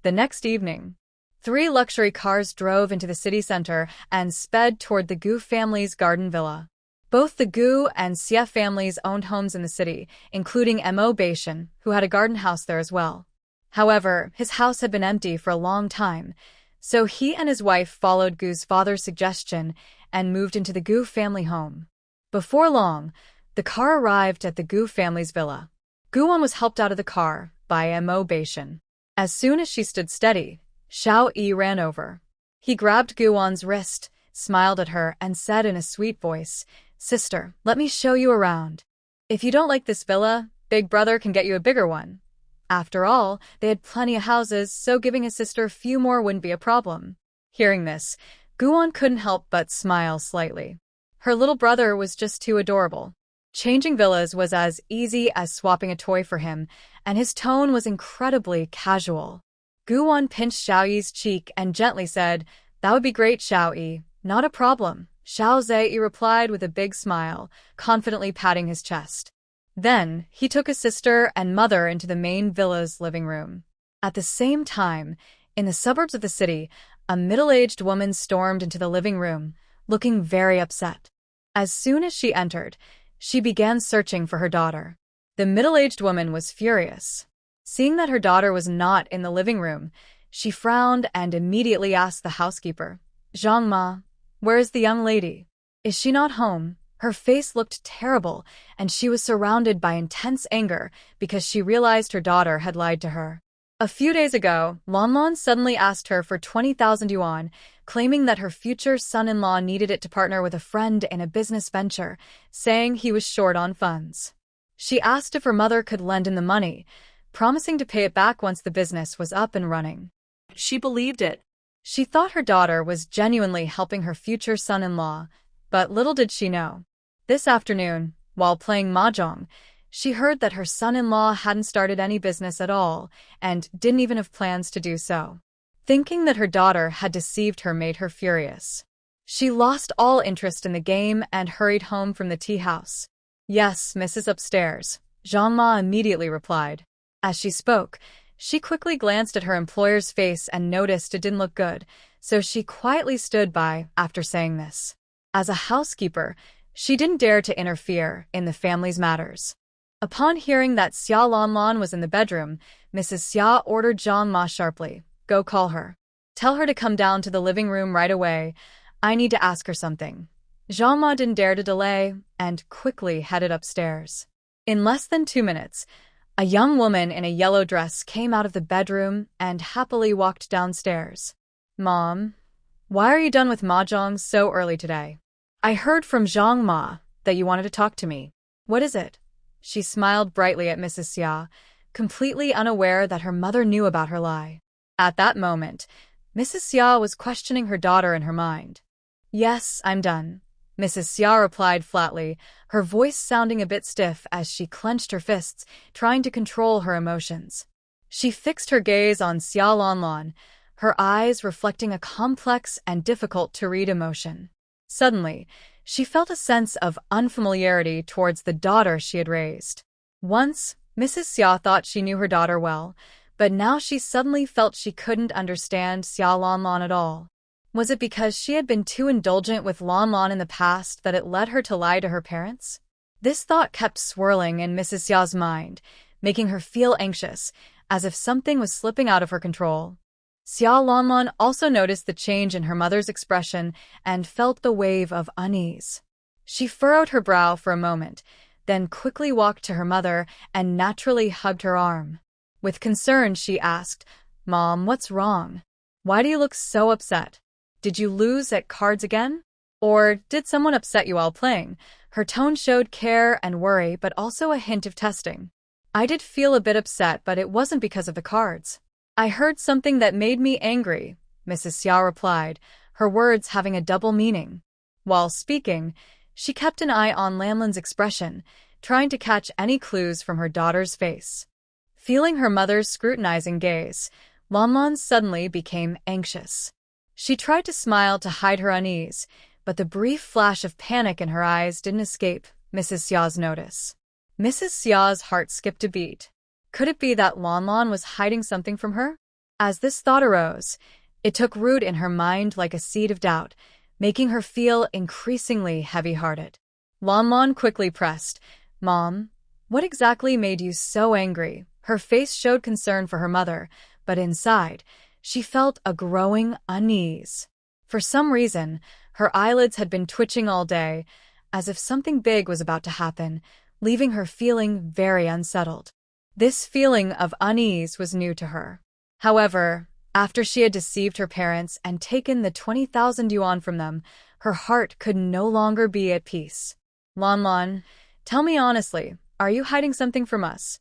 The next evening, 3 luxury cars drove into the city center and sped toward the Gu family's garden villa. Both the Gu and Xie families owned homes in the city, including Mo Baishan, who had a garden house there as well. However, his house had been empty for a long time, so he and his wife followed Gu's father's suggestion and moved into the Gu family home. Before long, the car arrived at the Gu family's villa. Guwon was helped out of the car by Mo Baishan. As soon as she stood steady, Xiao Yi ran over. He grabbed Guwon's wrist, smiled at her, and said in a sweet voice, "Sister, let me show you around. If you don't like this villa, Big Brother can get you a bigger one." After all, they had plenty of houses, so giving his sister a few more wouldn't be a problem. Hearing this, Guwon couldn't help but smile slightly. Her little brother was just too adorable. Changing villas was as easy as swapping a toy for him, and his tone was incredibly casual. Guwon pinched Xiao Yi's cheek and gently said, "That would be great, Xiao Yi. Not a problem." Xiao Zhe replied with a big smile, confidently patting his chest. Then, he took his sister and mother into the main villa's living room. At the same time, in the suburbs of the city, a middle-aged woman stormed into the living room, looking very upset. As soon as she entered, she began searching for her daughter. The middle-aged woman was furious. Seeing that her daughter was not in the living room, she frowned and immediately asked the housekeeper, "Zhang Ma, where is the young lady? Is she not home?" Her face looked terrible, and she was surrounded by intense anger because she realized her daughter had lied to her. A few days ago, Lanlan suddenly asked her for 20,000 yuan, claiming that her future son-in-law needed it to partner with a friend in a business venture, saying he was short on funds. She asked if her mother could lend him the money, promising to pay it back once the business was up and running. She believed it. She thought her daughter was genuinely helping her future son-in-law, but little did she know. This afternoon, while playing mahjong, she heard that her son-in-law hadn't started any business at all and didn't even have plans to do so. Thinking that her daughter had deceived her made her furious. She lost all interest in the game and hurried home from the tea house. "Yes, Mrs. Upstairs," Zhang Ma immediately replied. As she spoke, she quickly glanced at her employer's face and noticed it didn't look good, so she quietly stood by after saying this. As a housekeeper, she didn't dare to interfere in the family's matters. Upon hearing that Xia Lanlan was in the bedroom, Mrs. Xia ordered Zhang Ma sharply, "Go call her. Tell her to come down to the living room right away. I need to ask her something." Zhang Ma didn't dare to delay and quickly headed upstairs. In less than 2 minutes, a young woman in a yellow dress came out of the bedroom and happily walked downstairs. "Mom, why are you done with mahjong so early today? I heard from Zhang Ma that you wanted to talk to me. What is it?" She smiled brightly at Mrs. Xia, completely unaware that her mother knew about her lie. At that moment, Mrs. Xia was questioning her daughter in her mind. "Yes, I'm done," Mrs. Xia replied flatly, her voice sounding a bit stiff as she clenched her fists, trying to control her emotions. She fixed her gaze on Xia Lanlan, her eyes reflecting a complex and difficult-to-read emotion. Suddenly, she felt a sense of unfamiliarity towards the daughter she had raised. Once, Mrs. Xia thought she knew her daughter well, but now she suddenly felt she couldn't understand Xia Lanlan at all. Was it because she had been too indulgent with Lanlan in the past that it led her to lie to her parents? This thought kept swirling in Mrs. Xia's mind, making her feel anxious, as if something was slipping out of her control. Xia Lanlan also noticed the change in her mother's expression and felt the wave of unease. She furrowed her brow for a moment, then quickly walked to her mother and naturally hugged her arm. With concern, she asked, "Mom, what's wrong? Why do you look so upset? Did you lose at cards again? Or did someone upset you while playing? Her tone showed care and worry, but also a hint of testing. I did feel a bit upset, but it wasn't because of the cards. I heard something that made me angry, Mrs. Xia replied, her words having a double meaning. While speaking, she kept an eye on Lanlin's expression, trying to catch any clues from her daughter's face. Feeling her mother's scrutinizing gaze, Lanlin suddenly became anxious. She tried to smile to hide her unease, but the brief flash of panic in her eyes didn't escape Mrs. Xia's notice. Mrs. Xia's heart skipped a beat. Could it be that Lanlin was hiding something from her? As this thought arose, it took root in her mind like a seed of doubt, making her feel increasingly heavy-hearted. Lanlin quickly pressed, "Mom, what exactly made you so angry?" Her face showed concern for her mother, but inside, she felt a growing unease. For some reason, her eyelids had been twitching all day, as if something big was about to happen, leaving her feeling very unsettled. This feeling of unease was new to her. However, after she had deceived her parents and taken the 20,000 yuan from them, her heart could no longer be at peace. "Lanlin, tell me honestly, are you hiding something from us?"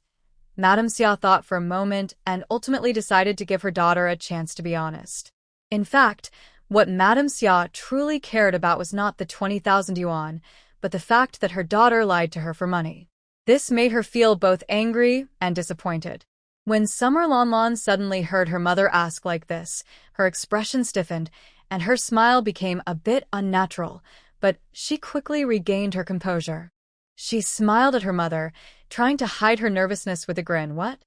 Madame Xia thought for a moment and ultimately decided to give her daughter a chance to be honest. In fact, what Madame Xia truly cared about was not the 20,000 yuan, but the fact that her daughter lied to her for money. This made her feel both angry and disappointed. When Summer Lanlin suddenly heard her mother ask like this, her expression stiffened, and her smile became a bit unnatural, but she quickly regained her composure. She smiled at her mother, trying to hide her nervousness with a grin. "What?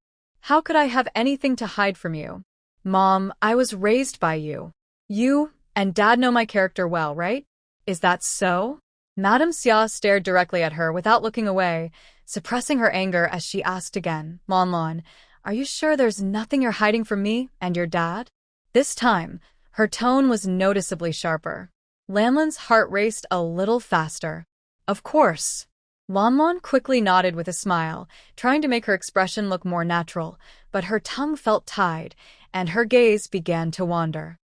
How could I have anything to hide from you? Mom, I was raised by you. You and Dad know my character well, right? Is that so?" Madame Xia stared directly at her without looking away, suppressing her anger as she asked again, "Lanlin, are you sure there's nothing you're hiding from me and your dad?" This time, her tone was noticeably sharper. Lanlin's heart raced a little faster. "Of course." Lanlin quickly nodded with a smile, trying to make her expression look more natural, but her tongue felt tied, and her gaze began to wander.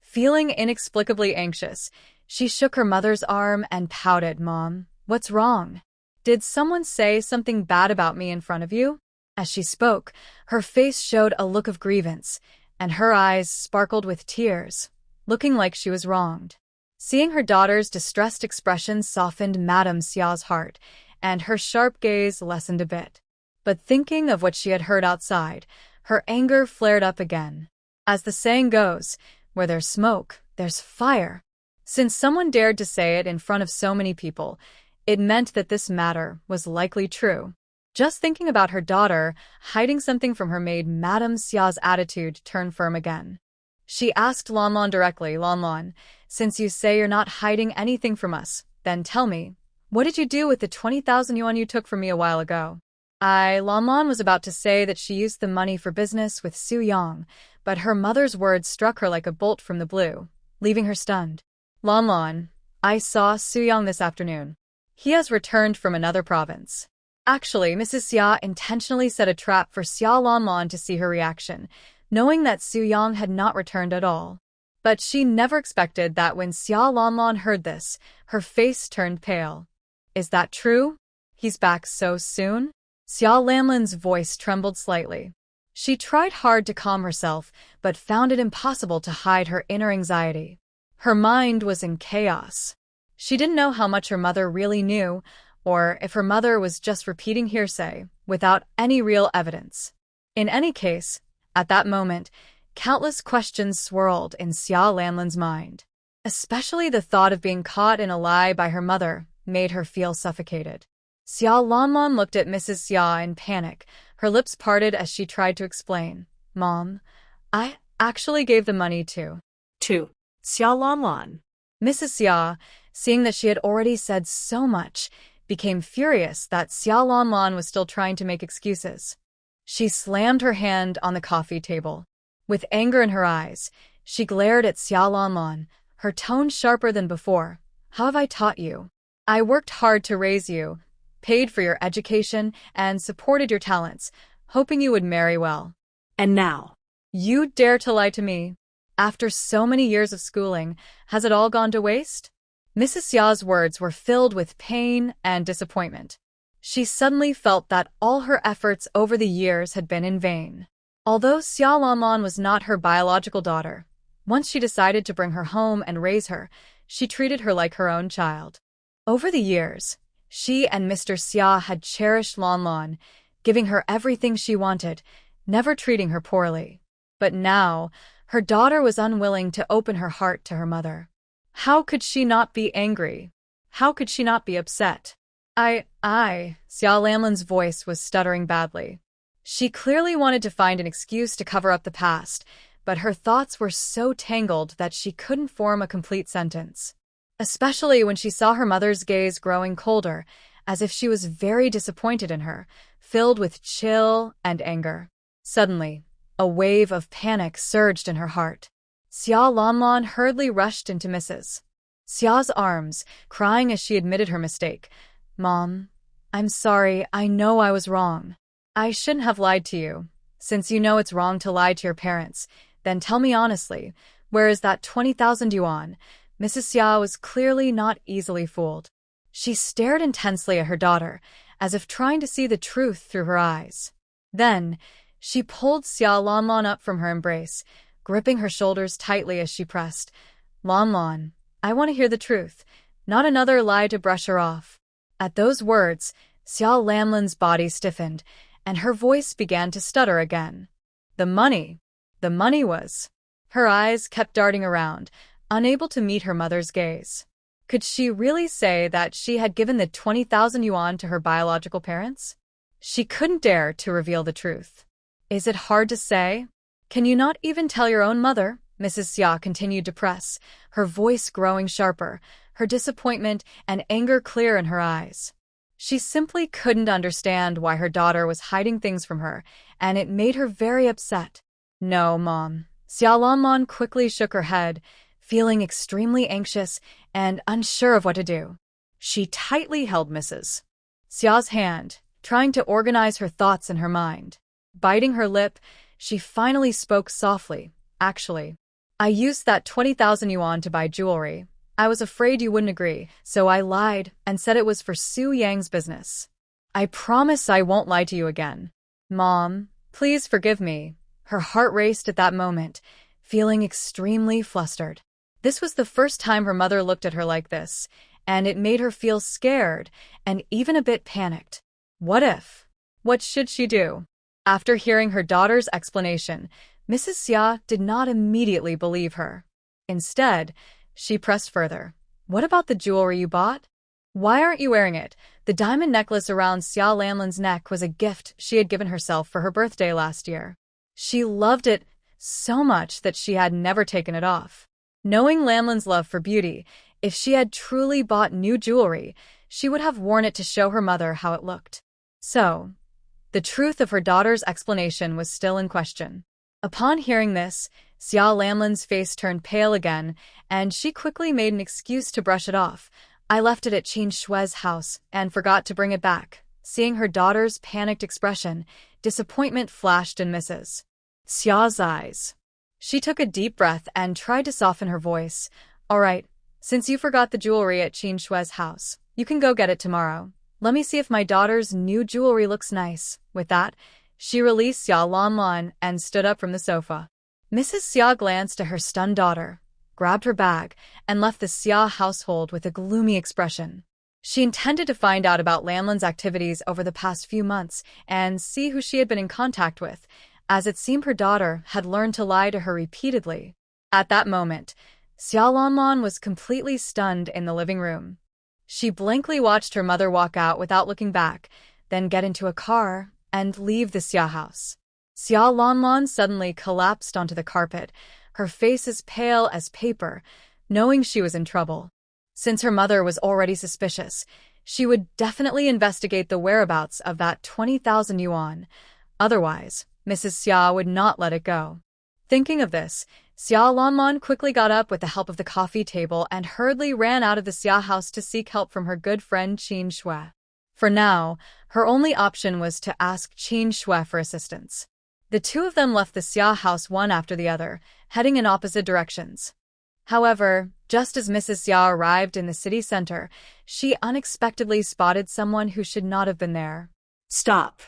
Feeling inexplicably anxious, she shook her mother's arm and pouted. "Mom, what's wrong? Did someone say something bad about me in front of you?" As she spoke, her face showed a look of grievance, and her eyes sparkled with tears, looking like she was wronged. Seeing her daughter's distressed expression softened Madame Xia's heart, and her sharp gaze lessened a bit. But thinking of what she had heard outside, her anger flared up again. As the saying goes, where there's smoke, there's fire. Since someone dared to say it in front of so many people, it meant that this matter was likely true. Just thinking about her daughter hiding something from her made Madame Xia's attitude turn firm again. She asked Lanlin directly, "Lanlin, since you say you're not hiding anything from us, then tell me, what did you do with the 20,000 yuan you took from me a while ago?" Lanlin was about to say that she used the money for business with Su Yang, but her mother's words struck her like a bolt from the blue, leaving her stunned. "Lanlin, I saw Su Yang this afternoon. He has returned from another province." Actually, Mrs. Xia intentionally set a trap for Xia Lanlin to see her reaction, knowing that Su Yang had not returned at all. But she never expected that when Xia Lanlin heard this, her face turned pale. "Is that true? He's back so soon?" Xia Lanlin's voice trembled slightly. She tried hard to calm herself, but found it impossible to hide her inner anxiety. Her mind was in chaos. She didn't know how much her mother really knew, or if her mother was just repeating hearsay without any real evidence. In any case, at that moment, countless questions swirled in Xia Lanlin's mind. Especially the thought of being caught in a lie by her mother made her feel suffocated. Xia Lanlin looked at Mrs. Xia in panic, her lips parted as she tried to explain. "Mom, I actually gave the money to Xia Lanlin." Mrs. Xia, seeing that she had already said so much, became furious that Xia Lanlin was still trying to make excuses. She slammed her hand on the coffee table. With anger in her eyes, she glared at Xia Lanlin, her tone sharper than before. "How have I taught you? I worked hard to raise you, paid for your education, and supported your talents, hoping you would marry well. And now, you dare to lie to me? After so many years of schooling, has it all gone to waste?" Mrs. Xia's words were filled with pain and disappointment. She suddenly felt that all her efforts over the years had been in vain. Although Xia Lanlan was not her biological daughter, once she decided to bring her home and raise her, she treated her like her own child. Over the years, she and Mr. Xia had cherished Lanlan, giving her everything she wanted, never treating her poorly. But now, her daughter was unwilling to open her heart to her mother. How could she not be angry? How could she not be upset? Xia Lanlan's voice was stuttering badly. She clearly wanted to find an excuse to cover up the past, but her thoughts were so tangled that she couldn't form a complete sentence. Especially when she saw her mother's gaze growing colder, as if she was very disappointed in her, filled with chill and anger. Suddenly, a wave of panic surged in her heart. Xia Lanlan hurriedly rushed into Mrs. Xia's arms, crying as she admitted her mistake. "Mom, I'm sorry, I know I was wrong. I shouldn't have lied to you. Since you know it's wrong to lie to your parents, then tell me honestly, where is that 20,000 yuan? Mrs. Xia was clearly not easily fooled. She stared intensely at her daughter, as if trying to see the truth through her eyes. Then, she pulled Xia Lanlan up from her embrace, gripping her shoulders tightly as she pressed. "Lanlan, I want to hear the truth, not another lie to brush her off." At those words, Xia Lanlan's body stiffened, and her voice began to stutter again. The money was. Her eyes kept darting around, unable to meet her mother's gaze. Could she really say that she had given the 20,000 yuan to her biological parents? She couldn't dare to reveal the truth. "Is it hard to say? Can you not even tell your own mother?" Mrs. Xia continued to press, her voice growing sharper, her disappointment and anger clear in her eyes. She simply couldn't understand why her daughter was hiding things from her, and it made her very upset. "No, Mom." Xia Lanlan quickly shook her head, feeling extremely anxious and unsure of what to do. She tightly held Mrs. Xia's hand, trying to organize her thoughts in her mind. Biting her lip, she finally spoke softly. "Actually, I used that 20,000 yuan to buy jewelry. I was afraid you wouldn't agree, so I lied and said it was for Su Yang's business. I promise I won't lie to you again. Mom, please forgive me." Her heart raced at that moment, feeling extremely flustered. This was the first time her mother looked at her like this, and it made her feel scared and even a bit panicked. What should she do? After hearing her daughter's explanation, Mrs. Xia did not immediately believe her. Instead, she pressed further. "What about the jewelry you bought? Why aren't you wearing it?" The diamond necklace around Xia Lanlan's neck was a gift she had given herself for her birthday last year. She loved it so much that she had never taken it off. Knowing Lanlan's love for beauty, if she had truly bought new jewelry, she would have worn it to show her mother how it looked. So, the truth of her daughter's explanation was still in question. Upon hearing this, Xia Lanlan's face turned pale again, and she quickly made an excuse to brush it off. "I left it at Qin Shue's house and forgot to bring it back." Seeing her daughter's panicked expression, disappointment flashed in Mrs. Xia's eyes. She took a deep breath and tried to soften her voice. "All right, since you forgot the jewelry at Qin Shue's house, you can go get it tomorrow. Let me see if my daughter's new jewelry looks nice." With that, she released Xia Lanlan and stood up from the sofa. Mrs. Xia glanced at her stunned daughter, grabbed her bag, and left the Xia household with a gloomy expression. She intended to find out about Lanlan's activities over the past few months and see who she had been in contact with, as it seemed her daughter had learned to lie to her repeatedly. At that moment, Xia Lanlan was completely stunned in the living room. She blankly watched her mother walk out without looking back, then get into a car and leave the Xia house. Xia Lanlan suddenly collapsed onto the carpet, her face as pale as paper, knowing she was in trouble. Since her mother was already suspicious, she would definitely investigate the whereabouts of that 20,000 yuan. Otherwise, Mrs. Xia would not let it go. Thinking of this, Xia Lanlan quickly got up with the help of the coffee table and hurriedly ran out of the Xia house to seek help from her good friend Qin Shue. For now, her only option was to ask Qin Shue for assistance. The two of them left the Xia house one after the other, heading in opposite directions. However, just as Mrs. Xia arrived in the city center, she unexpectedly spotted someone who should not have been there. Stop.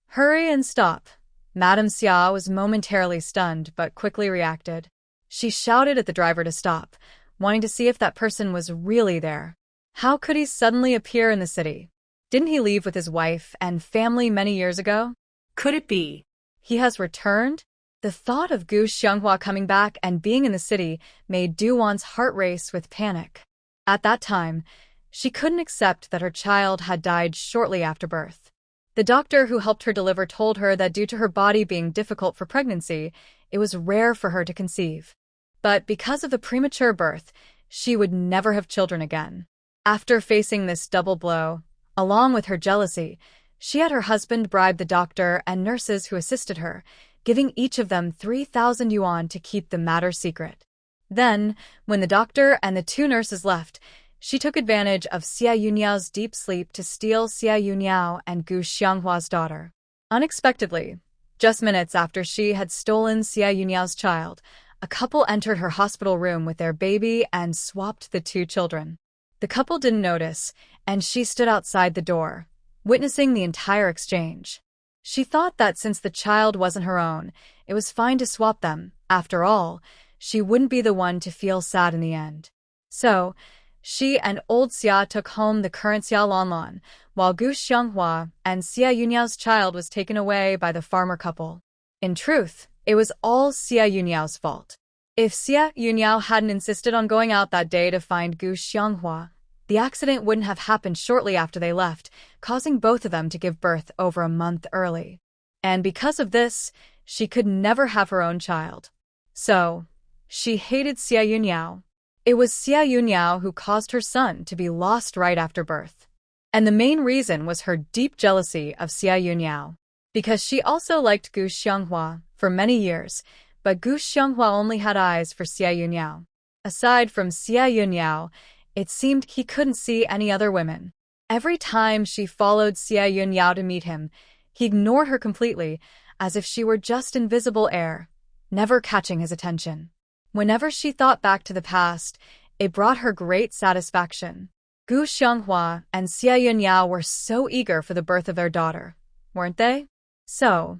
Hurry and stop. Madame Xia was momentarily stunned but quickly reacted. She shouted at the driver to stop, wanting to see if that person was really there. How could he suddenly appear in the city? Didn't he leave with his wife and family many years ago? Could it be? He has returned? The thought of Gu Xianghua coming back and being in the city made Du-Wan's heart race with panic. At that time, she couldn't accept that her child had died shortly after birth. The doctor who helped her deliver told her that due to her body being difficult for pregnancy, it was rare for her to conceive. But because of the premature birth, she would never have children again. After facing this double blow, along with her jealousy, she had her husband bribe the doctor and nurses who assisted her, giving each of them 3,000 yuan to keep the matter secret. Then, when the doctor and the two nurses left, she took advantage of Xia Yunyao's deep sleep to steal Xia Yunyao and Gu Xianghua's daughter. Unexpectedly, just minutes after she had stolen Xia Yunyao's child, a couple entered her hospital room with their baby and swapped the two children. The couple didn't notice, and she stood outside the door, witnessing the entire exchange. She thought that since the child wasn't her own, it was fine to swap them. After all, she wouldn't be the one to feel sad in the end. So, she and old Xia took home the current Xia Lanlan, while Gu Xianghua and Xia Yunyao's child was taken away by the farmer couple. In truth, it was all Xia Yunyao's fault. If Xia Yunyao hadn't insisted on going out that day to find Gu Xianghua, the accident wouldn't have happened shortly after they left, causing both of them to give birth over a month early. And because of this, she could never have her own child. So, she hated Xia Yunyao. It was Xia Yunyao who caused her son to be lost right after birth. And the main reason was her deep jealousy of Xia Yunyao. Because she also liked Gu Xianghua for many years, but Gu Xianghua only had eyes for Xia Yunyao. Aside from Xia Yunyao, it seemed he couldn't see any other women. Every time she followed Xia Yunyao to meet him, he ignored her completely, as if she were just invisible air, never catching his attention. Whenever she thought back to the past, it brought her great satisfaction. Gu Xianghua and Xia Yunyao were so eager for the birth of their daughter, weren't they? So,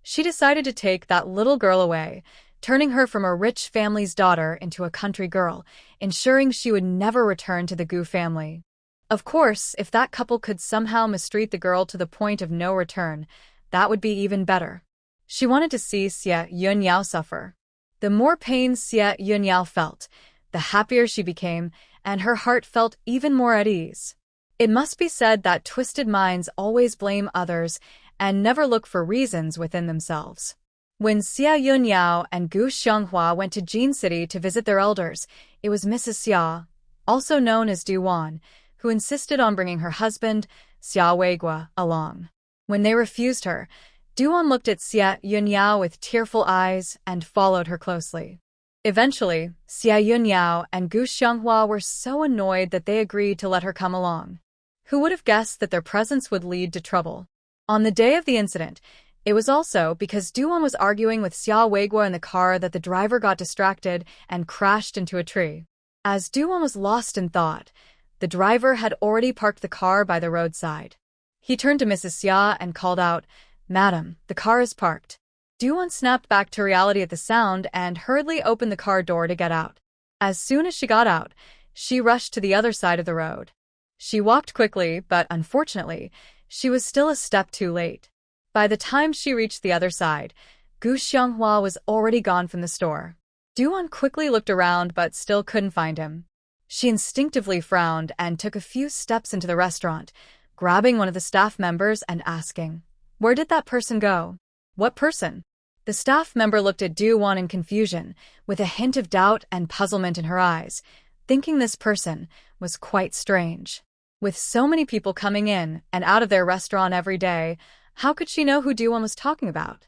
she decided to take that little girl away, turning her from a rich family's daughter into a country girl, ensuring she would never return to the Gu family. Of course, if that couple could somehow mistreat the girl to the point of no return, that would be even better. She wanted to see Xia Yunyao suffer. The more pain Xia Yunyao felt, the happier she became, and her heart felt even more at ease. It must be said that twisted minds always blame others and never look for reasons within themselves. When Xia Yunyao and Gu Xianghua went to Jin City to visit their elders, it was Mrs. Xia, also known as Du-Wan, who insisted on bringing her husband, Xia Weigua, along. When they refused her, Du-Wan looked at Xia Yunyao with tearful eyes and followed her closely. Eventually, Xia Yunyao and Gu Xianghua were so annoyed that they agreed to let her come along. Who would have guessed that their presence would lead to trouble? On the day of the incident, it was also because Du-Wan was arguing with Xia Weigua in the car that the driver got distracted and crashed into a tree. As Du-Wan was lost in thought, the driver had already parked the car by the roadside. He turned to Mrs. Xia and called out, "Madam, the car is parked." Du-Wan snapped back to reality at the sound and hurriedly opened the car door to get out. As soon as she got out, she rushed to the other side of the road. She walked quickly, but unfortunately, she was still a step too late. By the time she reached the other side, Gu Xianghua was already gone from the store. Du-Wan quickly looked around but still couldn't find him. She instinctively frowned and took a few steps into the restaurant, grabbing one of the staff members and asking, "Where did that person go?" "What person?" The staff member looked at Du-Wan in confusion, with a hint of doubt and puzzlement in her eyes, thinking this person was quite strange. With so many people coming in and out of their restaurant every day, how could she know who Du-Wan was talking about?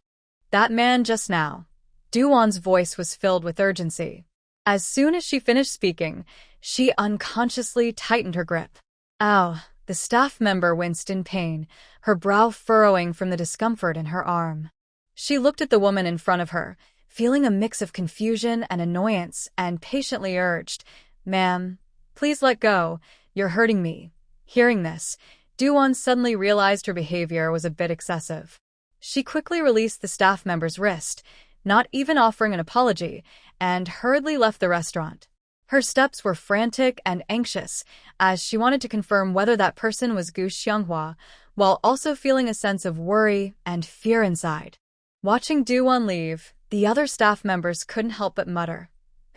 "That man just now." Du-Wan's voice was filled with urgency. As soon as she finished speaking, she unconsciously tightened her grip. "Ow!" The staff member winced in pain, her brow furrowing from the discomfort in her arm. She looked at the woman in front of her, feeling a mix of confusion and annoyance, and patiently urged, "Ma'am, please let go. You're hurting me." Hearing this, Do-won suddenly realized her behavior was a bit excessive. She quickly released the staff member's wrist, not even offering an apology, and hurriedly left the restaurant. Her steps were frantic and anxious, as she wanted to confirm whether that person was Gu Xianghua, while also feeling a sense of worry and fear inside. Watching Do-won leave, the other staff members couldn't help but mutter,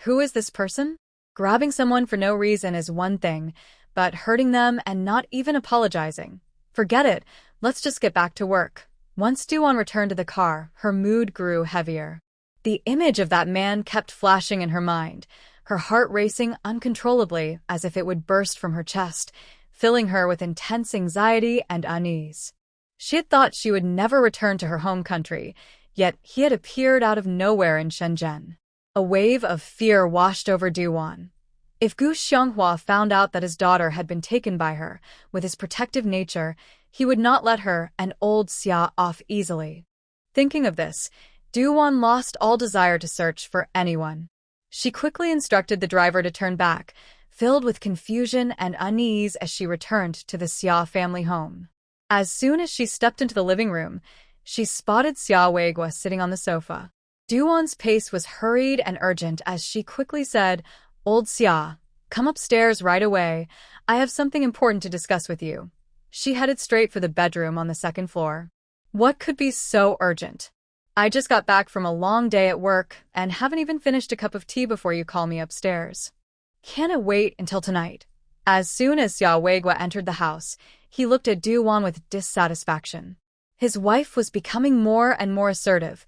"Who is this person?" Grabbing someone for no reason is one thing, but hurting them and not even apologizing. Forget it, let's just get back to work. Once Do-won returned to the car, her mood grew heavier. The image of that man kept flashing in her mind, her heart racing uncontrollably as if it would burst from her chest, filling her with intense anxiety and unease. She had thought she would never return to her home country, yet he had appeared out of nowhere in Shenzhen. A wave of fear washed over Do-won. If Gu Xianghua found out that his daughter had been taken by her, with his protective nature, he would not let her and old Xia off easily. Thinking of this, Do-won lost all desire to search for anyone. She quickly instructed the driver to turn back, filled with confusion and unease as she returned to the Xia family home. As soon as she stepped into the living room, she spotted Xia Weiguo sitting on the sofa. Do-won's pace was hurried and urgent as she quickly said, "Old Xia, come upstairs right away. I have something important to discuss with you." She headed straight for the bedroom on the second floor. What could be so urgent? "I just got back from a long day at work and haven't even finished a cup of tea before you call me upstairs." "Can it wait until tonight?" As soon as Xia Weiguo entered the house, he looked at Do-won with dissatisfaction. His wife was becoming more and more assertive,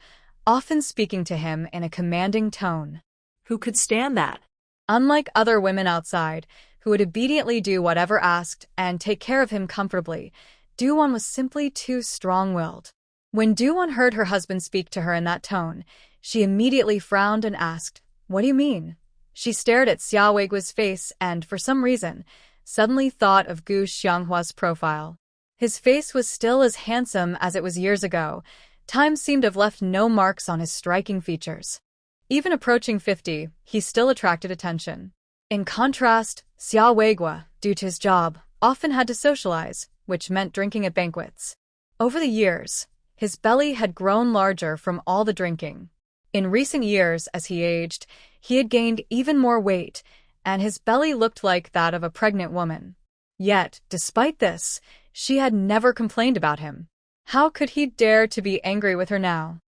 often speaking to him in a commanding tone. Who could stand that? Unlike other women outside, who would obediently do whatever asked and take care of him comfortably, Do-won was simply too strong-willed. When Do-won heard her husband speak to her in that tone, she immediately frowned and asked, "What do you mean?" She stared at Xia Weiguo's face and, for some reason, suddenly thought of Gu Xianghua's profile. His face was still as handsome as it was years ago. Time seemed to have left no marks on his striking features. Even approaching 50, he still attracted attention. In contrast, Xia Weiguo, due to his job, often had to socialize, which meant drinking at banquets. Over the years, his belly had grown larger from all the drinking. In recent years, as he aged, he had gained even more weight, and his belly looked like that of a pregnant woman. Yet, despite this, she had never complained about him. How could he dare to be angry with her now?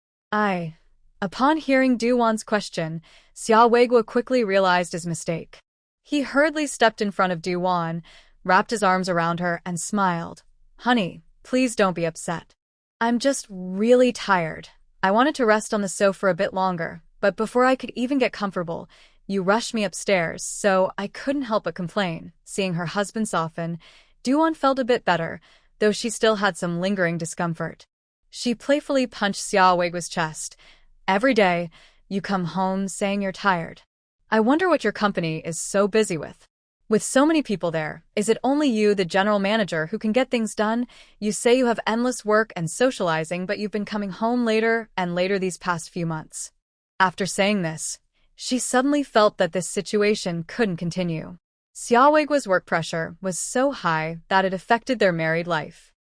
Upon hearing Do-won's question, Xia Weiguo quickly realized his mistake. He hurriedly stepped in front of Do-won, wrapped his arms around her, and smiled. "Honey, please don't be upset. I'm just really tired. I wanted to rest on the sofa a bit longer, but before I could even get comfortable, you rushed me upstairs, so I couldn't help but complain." Seeing her husband soften, Do-won felt a bit better, though she still had some lingering discomfort. She playfully punched Xia Weiguo's chest. "Every day, you come home saying you're tired. I wonder what your company is so busy with. With so many people there, is it only you, the general manager, who can get things done? You say you have endless work and socializing, but you've been coming home later and later these past few months." After saying this, she suddenly felt that this situation couldn't continue. Xia Weiguo's work pressure was so high that it affected their married life.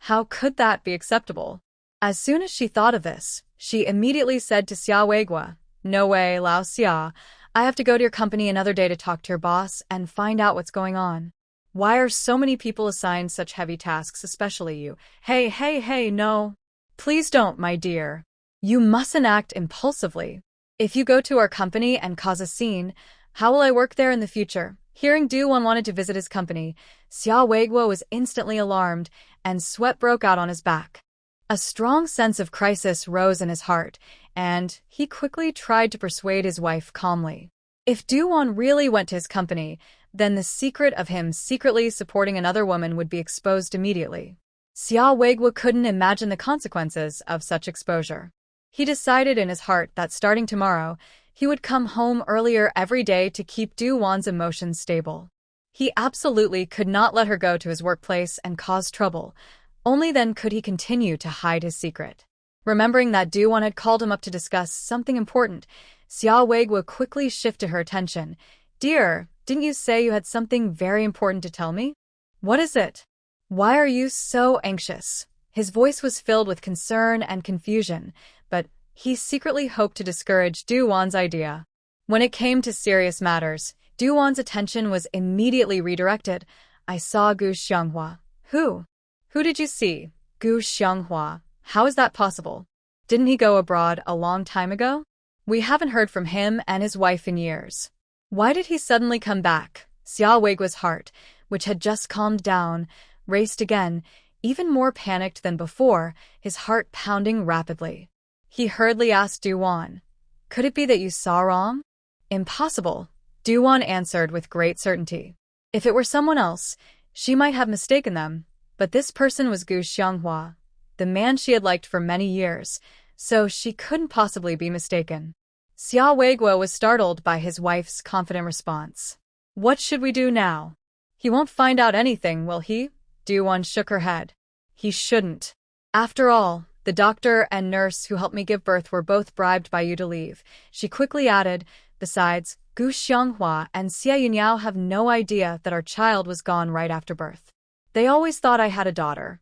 How could that be acceptable? As soon as she thought of this, she immediately said to Xia Weiguo, "No way, Lao Xia. I have to go to your company another day to talk to your boss and find out what's going on. Why are so many people assigned such heavy tasks, especially you? Hey, no. Please don't, my dear. You mustn't act impulsively. If you go to our company and cause a scene, how will I work there in the future?" Hearing Do-won wanted to visit his company, Xia Weiguo was instantly alarmed, and sweat broke out on his back. A strong sense of crisis rose in his heart, and he quickly tried to persuade his wife calmly. If Do-won really went to his company, then the secret of him secretly supporting another woman would be exposed immediately. Xia Weiguo couldn't imagine the consequences of such exposure. He decided in his heart that starting tomorrow, he would come home earlier every day to keep Do-won's emotions stable. He absolutely could not let her go to his workplace and cause trouble. Only then could he continue to hide his secret. Remembering that Do-won had called him up to discuss something important, Xiao Weiguo quickly shifted her attention. Dear, didn't you say you had something very important to tell me? What is it? Why are you so anxious? His voice was filled with concern and confusion, but he secretly hoped to discourage Do-won's idea. When it came to serious matters, Do-won's attention was immediately redirected. I saw Gu Xianghua. Who? Who did you see? Gu Xianghua. How is that possible? Didn't he go abroad a long time ago? We haven't heard from him and his wife in years. Why did he suddenly come back? Xiao Weiguo's heart, which had just calmed down, raced again, even more panicked than before, his heart pounding rapidly. He hurriedly asked Do-won, could it be that you saw wrong? Impossible, Do-won answered with great certainty. If it were someone else, she might have mistaken them, but this person was Gu Xianghua, the man she had liked for many years, so she couldn't possibly be mistaken. Xiao Weiguo was startled by his wife's confident response. What should we do now? He won't find out anything, will he? Do-won shook her head. He shouldn't. After all, the doctor and nurse who helped me give birth were both bribed by you to leave. She quickly added, besides, Gu Xianghua and Xie Yunyao have no idea that our child was gone right after birth. They always thought I had a daughter.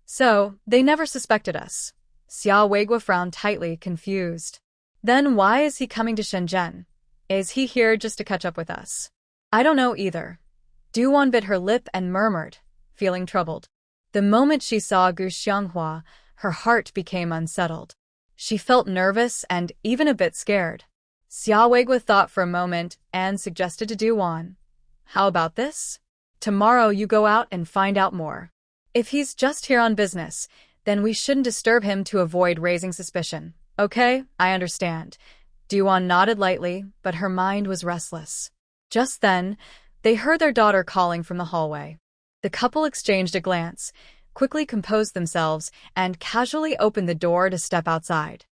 So, they never suspected us. Xiao Weiguo frowned tightly, confused. Then why is he coming to Shenzhen? Is he here just to catch up with us? I don't know either. Do-won bit her lip and murmured, feeling troubled. The moment she saw Gu Xianghua, her heart became unsettled. She felt nervous and even a bit scared. Xiao Weiguo thought for a moment and suggested to Do-won, how about this? Tomorrow you go out and find out more. If he's just here on business, then we shouldn't disturb him to avoid raising suspicion. Okay, I understand. Do-won nodded lightly, but her mind was restless. Just then, they heard their daughter calling from the hallway. The couple exchanged a glance, quickly composed themselves, and casually opened the door to step outside.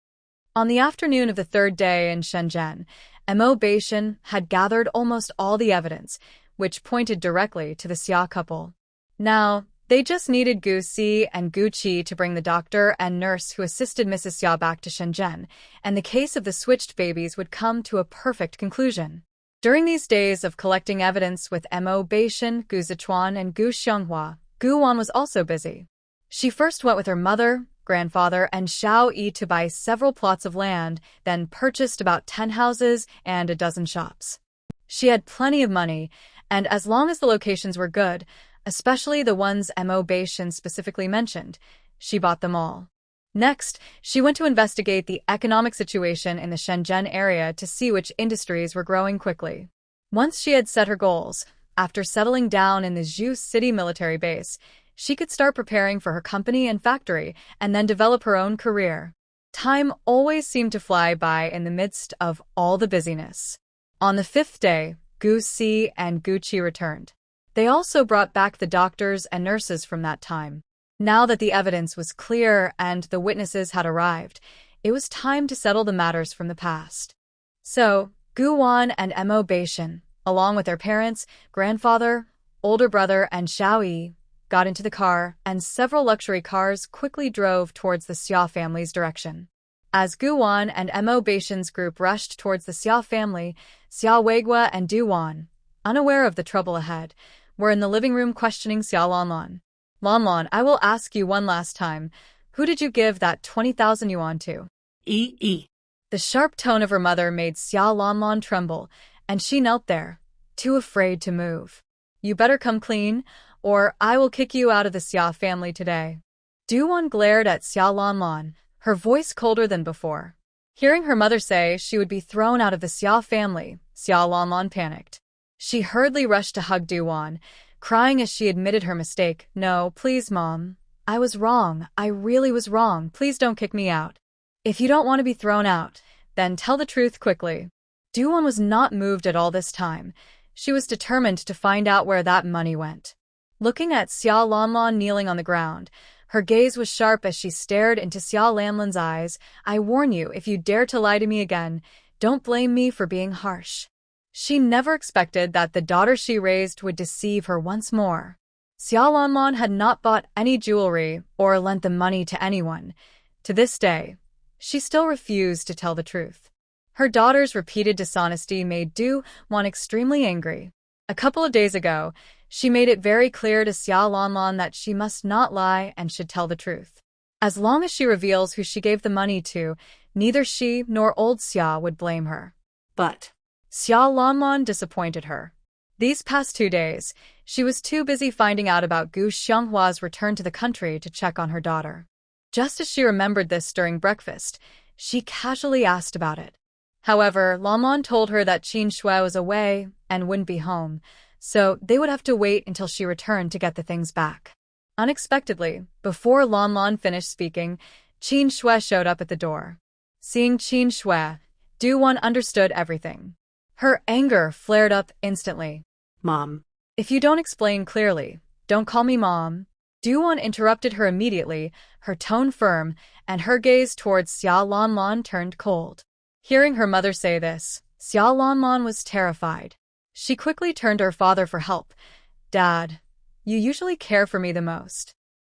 On the afternoon of the third day in Shenzhen, Mo Beishan had gathered almost all the evidence, which pointed directly to the Xia couple. Now, they just needed Gu Si and Gu Qi to bring the doctor and nurse who assisted Mrs. Xia back to Shenzhen, and the case of the switched babies would come to a perfect conclusion. During these days of collecting evidence with Mo Beishan, Gu Zichuan, and Gu Xianghua, Gu Wan was also busy. She first went with her mother, grandfather, and Xiao Yi to buy several plots of land, then purchased about 10 houses and a dozen shops. She had plenty of money, and as long as the locations were good, especially the ones Mo Beishan specifically mentioned, she bought them all. Next, she went to investigate the economic situation in the Shenzhen area to see which industries were growing quickly. Once she had set her goals, after settling down in the Zhu City military base, she could start preparing for her company and factory and then develop her own career. Time always seemed to fly by in the midst of all the busyness. On the fifth day, Gu Si and Gu Qi returned. They also brought back the doctors and nurses from that time. Now that the evidence was clear and the witnesses had arrived, it was time to settle the matters from the past. So, Gu Wan and Mo Beishan, along with their parents, grandfather, older brother, and Xiao Yi, got into the car, and several luxury cars quickly drove towards the Xia family's direction. As Gu Wan and Mo Beishan's group rushed towards the Xia family, Xiao Weiguo and Do-won, unaware of the trouble ahead, were in the living room questioning Xia Lanlan. Lanlan, I will ask you one last time, who did you give that 20,000 yuan to? The sharp tone of her mother made Xia Lanlan tremble, and she knelt there, too afraid to move. You better come clean, or I will kick you out of the Xia family today. Do-won glared at Xia Lanlan, her voice colder than before. Hearing her mother say she would be thrown out of the Xia family, Xia Lanlan panicked. She hurriedly rushed to hug Do-won, crying as she admitted her mistake. No, please, Mom. I was wrong. I really was wrong. Please don't kick me out. If you don't want to be thrown out, then tell the truth quickly. Do-won was not moved at all this time. She was determined to find out where that money went. Looking at Xia Lanlan kneeling on the ground, her gaze was sharp as she stared into Xia Lanlan's eyes. I warn you, if you dare to lie to me again, don't blame me for being harsh. She never expected that the daughter she raised would deceive her once more. Xia Lanlan had not bought any jewelry or lent the money to anyone. To this day, she still refused to tell the truth. Her daughter's repeated dishonesty made Do-won extremely angry. A couple of days ago, she made it very clear to Xia Lanlan that she must not lie and should tell the truth. As long as she reveals who she gave the money to, neither she nor old Xia would blame her. But Xia Lanlan disappointed her. These past 2 days, she was too busy finding out about Gu Xianghua's return to the country to check on her daughter. Just as she remembered this during breakfast, she casually asked about it. However, Lanlan told her that Qin Shui was away and wouldn't be home, so they would have to wait until she returned to get the things back. Unexpectedly, before Lanlan finished speaking, Qin Shui showed up at the door. Seeing Qin Shui, Do-won understood everything. Her anger flared up instantly. Mom. If you don't explain clearly, don't call me Mom. Do-won interrupted her immediately, her tone firm, and her gaze towards Xia Lanlan turned cold. Hearing her mother say this, Xia Lanlan was terrified. She quickly turned to her father for help. Dad, you usually care for me the most.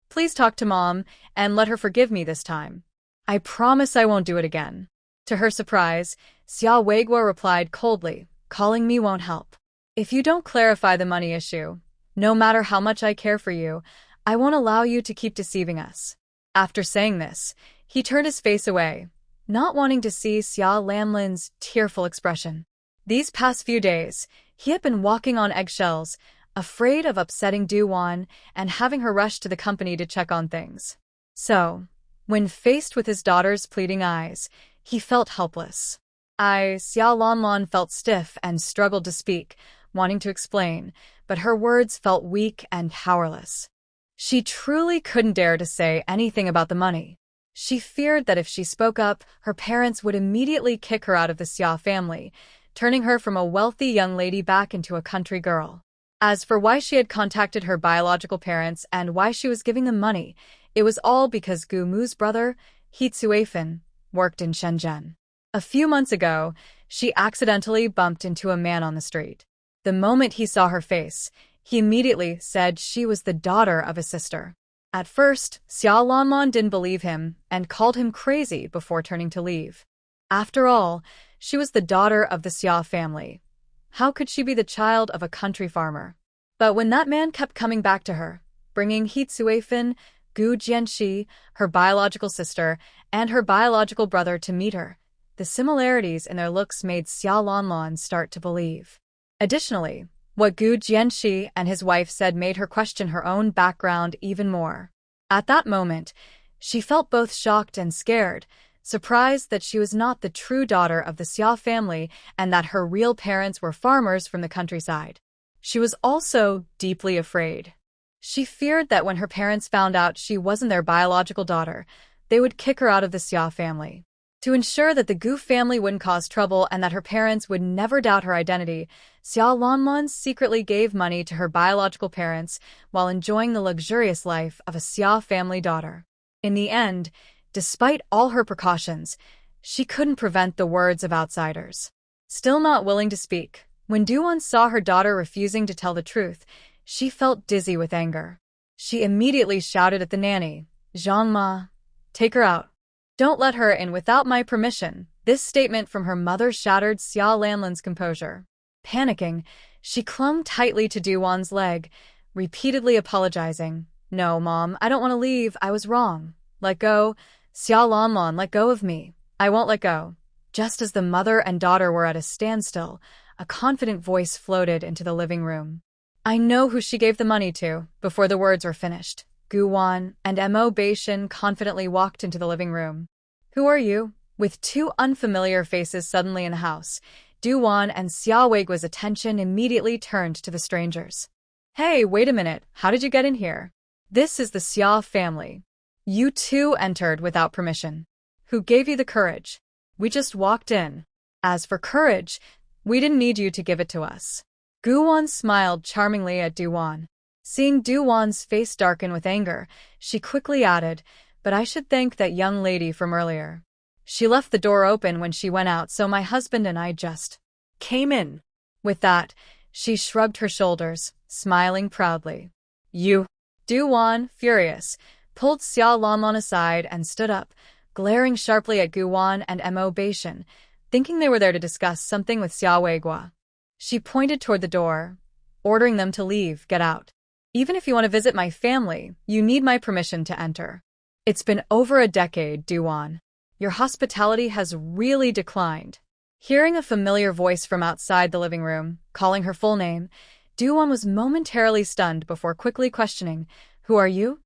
Please talk to Mom and let her forgive me this time. I promise I won't do it again. To her surprise, Xia Weiguo replied coldly, calling me won't help. If you don't clarify the money issue, no matter how much I care for you, I won't allow you to keep deceiving us. After saying this, he turned his face away, not wanting to see Xia Lanlan's tearful expression. These past few days, he had been walking on eggshells, afraid of upsetting Do-won and having her rush to the company to check on things. So, when faced with his daughter's pleading eyes, he felt helpless. Xia Lanlan felt stiff and struggled to speak, wanting to explain, but her words felt weak and powerless. She truly couldn't dare to say anything about the money. She feared that if she spoke up, her parents would immediately kick her out of the Xia family, turning her from a wealthy young lady back into a country girl. As for why she had contacted her biological parents and why she was giving them money, it was all because Gu Mu's brother, He Tsuefan, worked in Shenzhen. A few months ago, she accidentally bumped into a man on the street. The moment he saw her face, he immediately said she was the daughter of his sister. At first, Xia Lanlan didn't believe him and called him crazy before turning to leave. After all, she was the daughter of the Xia family. How could she be the child of a country farmer? But when that man kept coming back to her, bringing He Tsuefan, Gu Jianxi, her biological sister, and her biological brother to meet her, the similarities in their looks made Xia Lanlan start to believe. Additionally, what Gu Jianxi and his wife said made her question her own background even more. At that moment, she felt both shocked and scared, surprised that she was not the true daughter of the Xia family and that her real parents were farmers from the countryside. She was also deeply afraid. She feared that when her parents found out she wasn't their biological daughter, they would kick her out of the Xia family. To ensure that the Gu family wouldn't cause trouble and that her parents would never doubt her identity, Xia Lanlan secretly gave money to her biological parents while enjoying the luxurious life of a Xia family daughter. In the end, despite all her precautions, she couldn't prevent the words of outsiders. Still not willing to speak, when Do-won saw her daughter refusing to tell the truth, she felt dizzy with anger. She immediately shouted at the nanny, "Zhang Ma, take her out. Don't let her in without my permission." This statement from her mother shattered Xia Lanlan's composure. Panicking, she clung tightly to Do-won's leg, repeatedly apologizing. "No, Mom, I don't want to leave. I was wrong. Let go. Xia Lanlan, let go of me. I won't let go." Just as the mother and daughter were at a standstill, a confident voice floated into the living room. "I know who she gave the money to." Before the words were finished, Gu Wan and Mo Beishin confidently walked into the living room. "Who are you?" With two unfamiliar faces suddenly in the house, Du-won and Xia Weiguo's attention immediately turned to the strangers. "Hey, wait a minute, how did you get in here?" "This is the Xia family. You too entered without permission. Who gave you the courage?" "We just walked in." "As for courage, we didn't need you to give it to us." Gu-won smiled charmingly at Du-won. Seeing Du-won's face darken with anger, she quickly added, "But I should thank that young lady from earlier. She left the door open when she went out, so my husband and I just came in." With that, she shrugged her shoulders, smiling proudly. "You?" Du-won, furious, pulled Xia Lanlan aside and stood up, glaring sharply at Guwan and Mo Beishan, thinking they were there to discuss something with Xia Weigua. She pointed toward the door, ordering them to leave. Get out. Even if you want to visit my family, you need my permission to enter. It's been over a decade, Duwan. Your hospitality has really declined. Hearing a familiar voice from outside the living room, calling her full name, Duwan was momentarily stunned before quickly questioning, "Who are you?"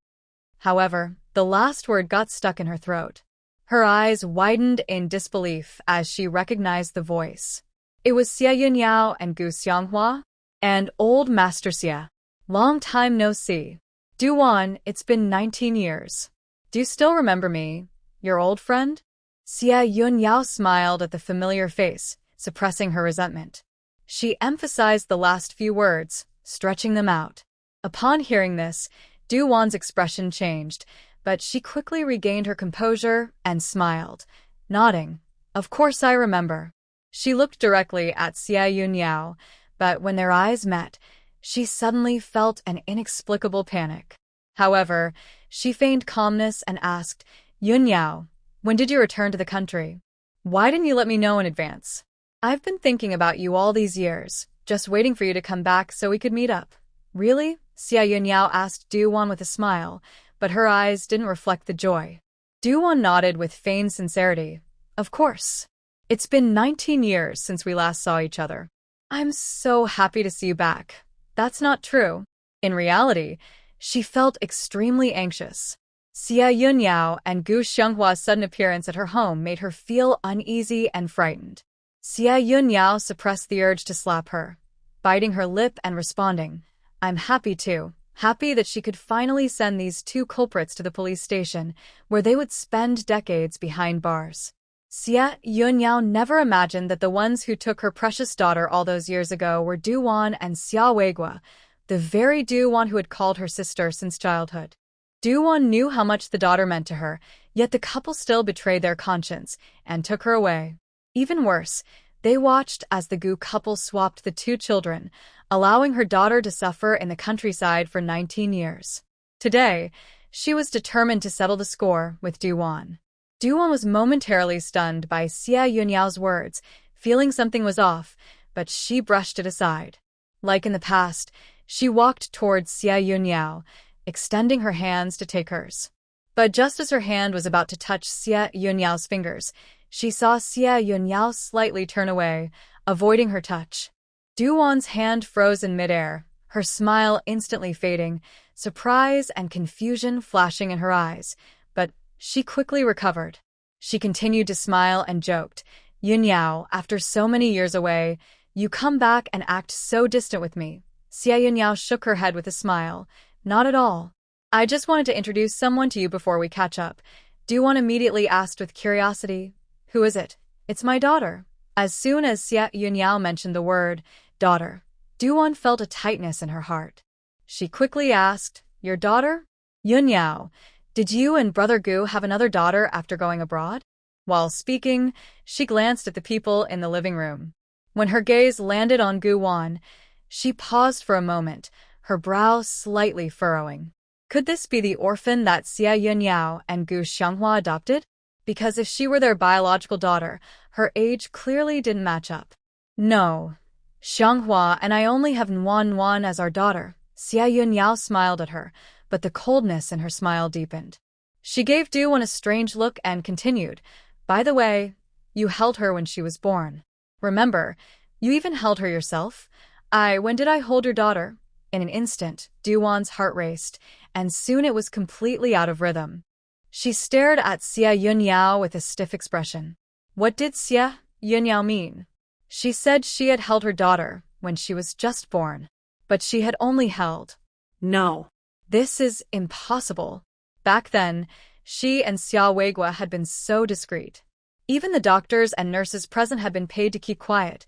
However, the last word got stuck in her throat. Her eyes widened in disbelief as she recognized the voice. It was Xia Yunyao and Gu Xianghua, and old Master Xia. Long time no see. Duwan, it's been 19 years. Do you still remember me, your old friend? Xia Yunyao smiled at the familiar face, suppressing her resentment. She emphasized the last few words, stretching them out. Upon hearing this, Duwan's expression changed, but she quickly regained her composure and smiled, nodding. Of course I remember. She looked directly at Xia Yunyao, but when their eyes met, she suddenly felt an inexplicable panic. However, she feigned calmness and asked, "Yunyao, when did you return to the country? Why didn't you let me know in advance? I've been thinking about you all these years, just waiting for you to come back so we could meet up." "Really?" Xia Yunyao asked Duwan with a smile, but her eyes didn't reflect the joy. Duwan nodded with feigned sincerity. "Of course. It's been 19 years since we last saw each other. I'm so happy to see you back." That's not true. In reality, she felt extremely anxious. Xia Yunyao and Gu Xianghua's sudden appearance at her home made her feel uneasy and frightened. Xia Yunyao suppressed the urge to slap her, biting her lip and responding, "I'm happy too. Happy that she could finally send these two culprits to the police station, where they would spend decades behind bars." Xia Yunyao never imagined that the ones who took her precious daughter all those years ago were Duwan and Xia Weigua, the very Duwan who had called her sister since childhood. Duwan knew how much the daughter meant to her, yet the couple still betrayed their conscience and took her away. Even worse, they watched as the Gu couple swapped the two children, allowing her daughter to suffer in the countryside for 19 years. Today, she was determined to settle the score with Duwan. Duwan was momentarily stunned by Xia Yunyao's words, feeling something was off, but she brushed it aside. Like in the past, she walked towards Xia Yunyao, extending her hands to take hers. But just as her hand was about to touch Xia Yunyao's fingers, she saw Xia Yunyao slightly turn away, avoiding her touch. Duwan's hand froze in midair, her smile instantly fading, surprise and confusion flashing in her eyes, but she quickly recovered. She continued to smile and joked, "Yunyao, after so many years away, you come back and act so distant with me." Xia Yunyao shook her head with a smile. "Not at all. I just wanted to introduce someone to you before we catch up." Duwan immediately asked with curiosity, "Who is it?" "It's my daughter." As soon as Xia Yunyao mentioned the word, daughter, Duwan felt a tightness in her heart. She quickly asked, "Your daughter? Yunyao, did you and Brother Gu have another daughter after going abroad?" While speaking, she glanced at the people in the living room. When her gaze landed on Gu Wan, she paused for a moment, her brow slightly furrowing. Could this be the orphan that Xia Yunyao and Gu Xianghua adopted? Because if she were their biological daughter, her age clearly didn't match up. "No. Xianghua and I only have Nuan as our daughter." Xia Yunyao smiled at her, but the coldness in her smile deepened. She gave Duwan a strange look and continued, "By the way, you held her when she was born. Remember, you even held her yourself." When did I hold your daughter?" In an instant, Duwan's heart raced, and soon it was completely out of rhythm. She stared at Xia Yunyao with a stiff expression. What did Xia Yunyao mean? She said she had held her daughter when she was just born, but she had only held. No. This is impossible. Back then, she and Xia Weigua had been so discreet. Even the doctors and nurses present had been paid to keep quiet.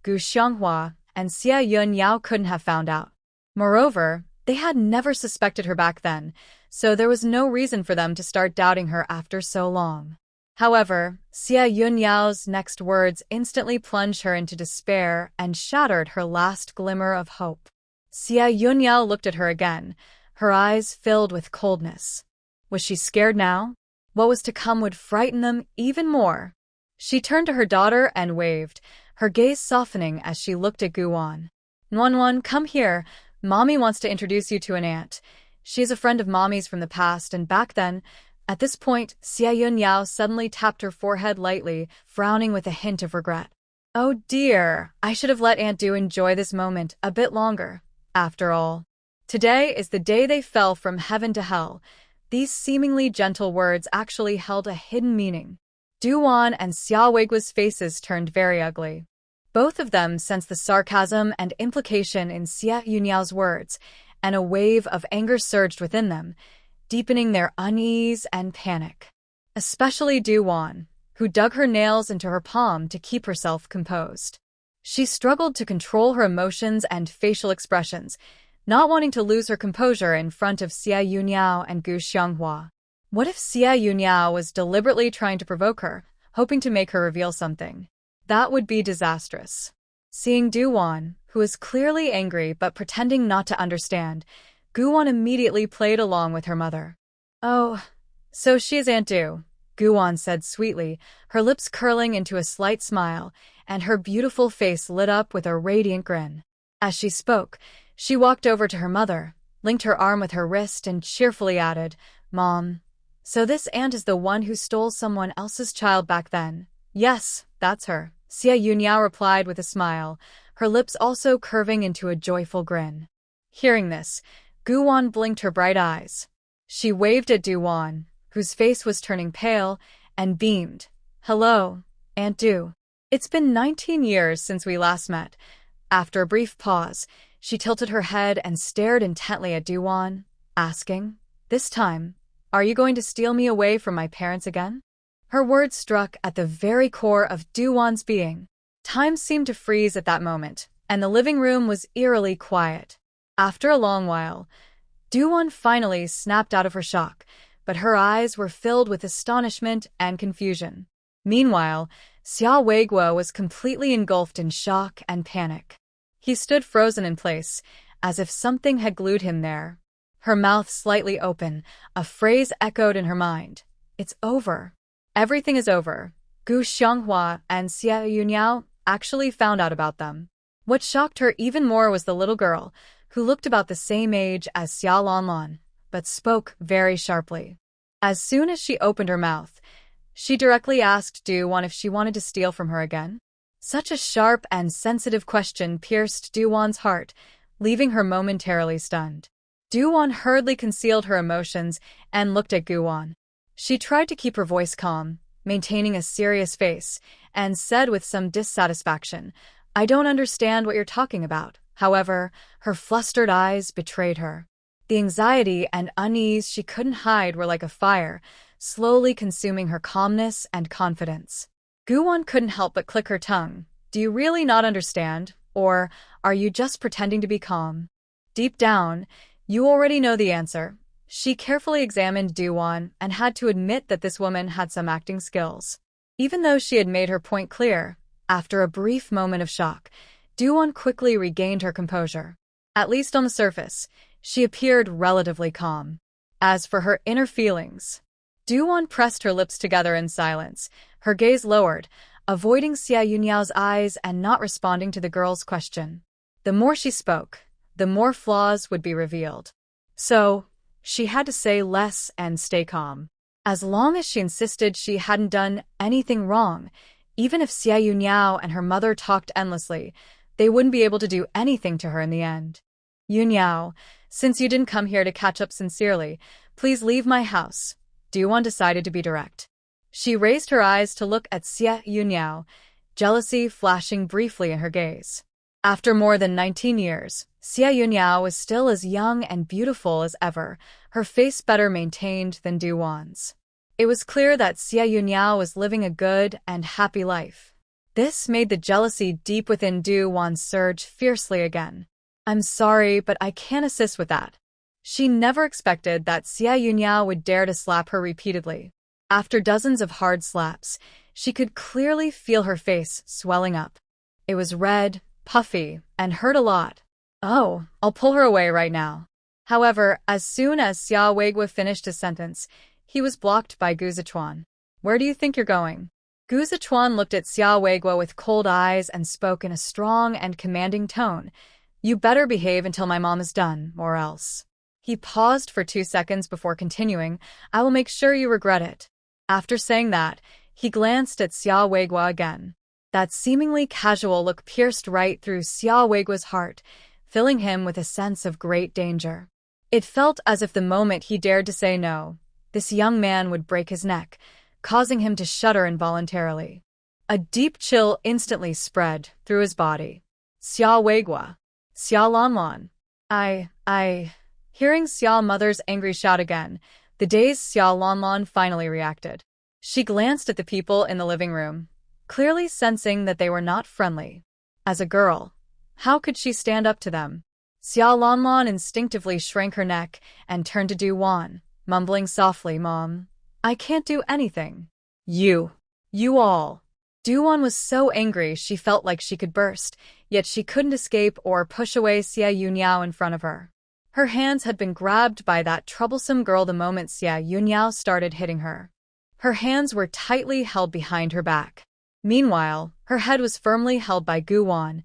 Gu Xianghua and Xia Yunyao couldn't have found out. Moreover, they had never suspected her back then, so there was no reason for them to start doubting her after so long. However, Xia Yunyao's next words instantly plunged her into despair and shattered her last glimmer of hope. Xia Yunyao looked at her again, her eyes filled with coldness. Was she scared now? What was to come would frighten them even more. She turned to her daughter and waved, her gaze softening as she looked at Guwon. Nwanwan, come here. Mommy wants to introduce you to an aunt. She is a friend of Mommy's from the past, and back then, at this point, Xie Yunyao suddenly tapped her forehead lightly, frowning with a hint of regret. Oh dear, I should have let Aunt Du enjoy this moment a bit longer. After all, today is the day they fell from heaven to hell. These seemingly gentle words actually held a hidden meaning. Du-won and Xia Weiguo's faces turned very ugly. Both of them sensed the sarcasm and implication in Xie Yunyao's words, and a wave of anger surged within them, deepening their unease and panic. Especially Du-won, who dug her nails into her palm to keep herself composed. She struggled to control her emotions and facial expressions, not wanting to lose her composure in front of Xie Yunyao and Gu Xianghua. What if Xie Yunyao was deliberately trying to provoke her, hoping to make her reveal something? That would be disastrous. Seeing Du-won, who was clearly angry but pretending not to understand, Guwon immediately played along with her mother. Oh, so she is Aunt Du, Guwon said sweetly, her lips curling into a slight smile, and her beautiful face lit up with a radiant grin. As she spoke, she walked over to her mother, linked her arm with her wrist, and cheerfully added, Mom, so this aunt is the one who stole someone else's child back then? Yes, that's her, Xie Yunyao replied with a smile, her lips also curving into a joyful grin. Hearing this, Guwon blinked her bright eyes. She waved at Du-won, whose face was turning pale, and beamed. Hello, Aunt Du. It's been 19 years since we last met. After a brief pause, she tilted her head and stared intently at Du-won, asking, this time, are you going to steal me away from my parents again? Her words struck at the very core of Du-won's being. Time seemed to freeze at that moment, and the living room was eerily quiet. After a long while, Du-won finally snapped out of her shock, but her eyes were filled with astonishment and confusion. Meanwhile, Xia Weiguo was completely engulfed in shock and panic. He stood frozen in place, as if something had glued him there. Her mouth slightly open, a phrase echoed in her mind. It's over. Everything is over. Gu Xianghua and Xie Yunyao actually found out about them. What shocked her even more was the little girl, who looked about the same age as Xia Lanlan, but spoke very sharply. As soon as she opened her mouth, she directly asked Du-won if she wanted to steal from her again. Such a sharp and sensitive question pierced Du-won's heart, leaving her momentarily stunned. Du-won hurriedly concealed her emotions and looked at Guwon. She tried to keep her voice calm, maintaining a serious face, and said with some dissatisfaction, I don't understand what you're talking about. However, her flustered eyes betrayed her. The anxiety and unease she couldn't hide were like a fire, slowly consuming her calmness and confidence. Guwon couldn't help but click her tongue. Do you really not understand, or are you just pretending to be calm? Deep down, you already know the answer. She carefully examined Du-won and had to admit that this woman had some acting skills. Even though she had made her point clear, after a brief moment of shock, Du-won quickly regained her composure. At least on the surface, she appeared relatively calm. As for her inner feelings, Du-won pressed her lips together in silence, her gaze lowered, avoiding Xie Yunyao's eyes and not responding to the girl's question. The more she spoke, the more flaws would be revealed. So, she had to say less and stay calm. As long as she insisted she hadn't done anything wrong, even if Xie Yunyao and her mother talked endlessly, they wouldn't be able to do anything to her in the end. Yunyao, since you didn't come here to catch up sincerely, please leave my house. Du-won decided to be direct. She raised her eyes to look at Xie Yunyao, jealousy flashing briefly in her gaze. After more than 19 years, Xie Yunyao was still as young and beautiful as ever, her face better maintained than Du-won's. It was clear that Xie Yunyao was living a good and happy life. This made the jealousy deep within Du-won surge fiercely again. I'm sorry, but I can't assist with that. She never expected that Xie Yunyao would dare to slap her repeatedly. After dozens of hard slaps, she could clearly feel her face swelling up. It was red, puffy, and hurt a lot. Oh, I'll pull her away right now. However, as soon as Xia Weiguo finished his sentence, he was blocked by Gu Zichuan. Where do you think you're going? Gu Zichuan looked at Xia Weiguo with cold eyes and spoke in a strong and commanding tone. You better behave until my mom is done, or else. He paused for 2 seconds before continuing, I will make sure you regret it. After saying that, he glanced at Xia Weiguo again. That seemingly casual look pierced right through Xia Weiguo's heart, filling him with a sense of great danger. It felt as if the moment he dared to say no, this young man would break his neck, causing him to shudder involuntarily. A deep chill instantly spread through his body. Xia Weiguo. Xia Lanlan. Hearing Xia Mother's angry shout again, the dazed Xia Lanlan finally reacted. She glanced at the people in the living room, clearly sensing that they were not friendly. As a girl, how could she stand up to them? Xia Lanlan instinctively shrank her neck and turned to Du-Wan, mumbling softly, Mom, I can't do anything. You all. Du-Wan was so angry she felt like she could burst, yet she couldn't escape or push away Xia Yunyao in front of her. Her hands had been grabbed by that troublesome girl the moment Xia Yunyao started hitting her. Her hands were tightly held behind her back. Meanwhile, her head was firmly held by Gu-Wan,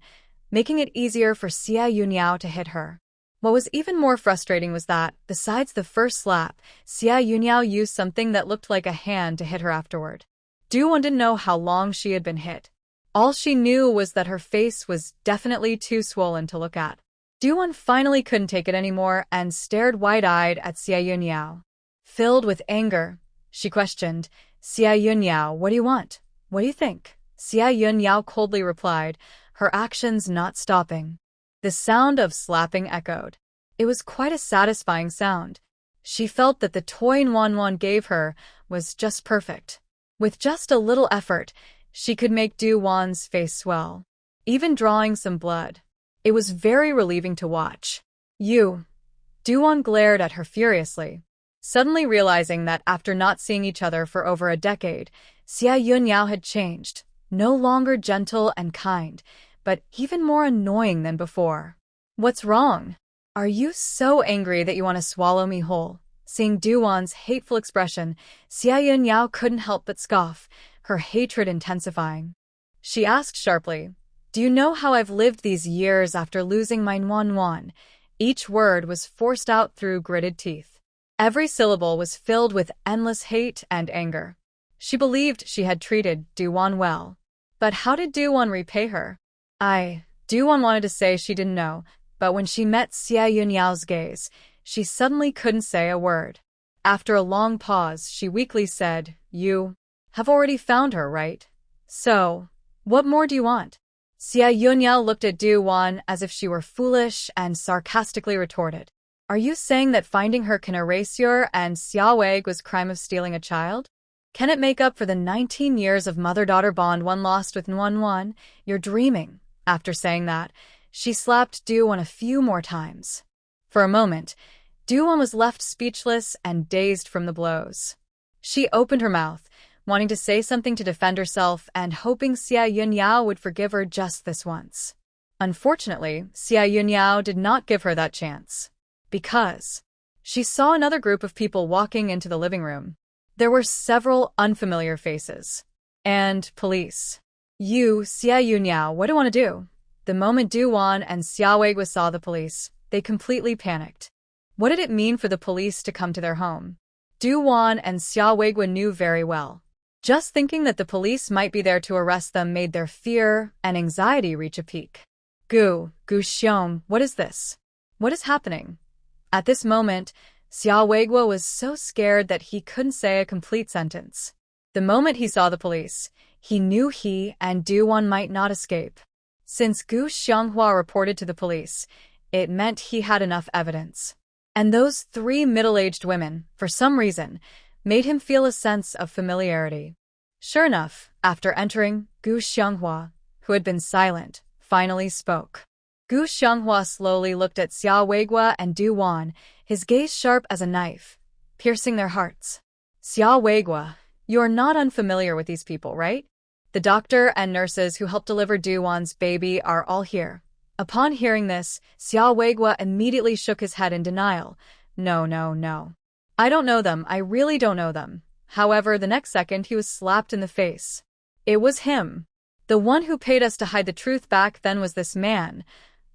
making it easier for Xia Yunyao to hit her. What was even more frustrating was that, besides the first slap, Xia Yunyao used something that looked like a hand to hit her afterward. Du-Wan didn't know how long she had been hit. All she knew was that her face was definitely too swollen to look at. Du-Wan finally couldn't take it anymore and stared wide-eyed at Xia Yunyao. Filled with anger, she questioned, Xia Yunyao, what do you want? What do you think? Xia Yunyao coldly replied, her actions not stopping. The sound of slapping echoed. It was quite a satisfying sound. She felt that the toy Nwan gave her was just perfect. With just a little effort, she could make Du-Wan's face swell, even drawing some blood. It was very relieving to watch. Du-Wan glared at her furiously, suddenly realizing that after not seeing each other for over a decade, Xia Yunyao had changed, no longer gentle and kind, but even more annoying than before. What's wrong? Are you so angry that you want to swallow me whole? Seeing Du-Wan's hateful expression, Xia Yunyao couldn't help but scoff, her hatred intensifying. She asked sharply, do you know how I've lived these years after losing my Nwan? Each word was forced out through gritted teeth. Every syllable was filled with endless hate and anger. She believed she had treated Du-Wan well. But how did Du-Wan repay her? Du-Wan wanted to say she didn't know, but when she met Xia Yunyao's gaze, she suddenly couldn't say a word. After a long pause, she weakly said, You have already found her, right? So, what more do you want? Xia Yunyao looked at Du-Wan as if she were foolish and sarcastically retorted, Are you saying that finding her can erase your and Xia Weiguo's crime of stealing a child? Can it make up for the 19 years of mother-daughter bond one lost with Nwan? You're dreaming. After saying that, she slapped Du-Wan a few more times. For a moment, Du-Wan was left speechless and dazed from the blows. She opened her mouth, wanting to say something to defend herself and hoping Xia Yunyao would forgive her just this once. Unfortunately, Xia Yunyao did not give her that chance. Because she saw another group of people walking into the living room. There were several unfamiliar faces. And police. Xia Yunyao, what do you want to do? The moment Du-Wan and Xia Weiguo saw the police, they completely panicked. What did it mean for the police to come to their home? Du-Wan and Xia Weiguo knew very well. Just thinking that the police might be there to arrest them made their fear and anxiety reach a peak. Gu Xiong, what is this? What is happening? At this moment, Xia Weiguo was so scared that he couldn't say a complete sentence. The moment he saw the police, he knew he and Du-Wan might not escape. Since Gu Xianghua reported to the police, it meant he had enough evidence. And those 3 middle-aged women, for some reason, made him feel a sense of familiarity. Sure enough, after entering, Gu Xianghua, who had been silent, finally spoke. Gu Xianghua slowly looked at Xia Weiguo and Du-Wan, his gaze sharp as a knife, piercing their hearts. Xia Weiguo, you're not unfamiliar with these people, right? The doctor and nurses who helped deliver Du-Wan's baby are all here. Upon hearing this, Xia Weiguo immediately shook his head in denial. No. I don't know them, I really don't know them. However, the next second he was slapped in the face. It was him. The one who paid us to hide the truth back then was this man.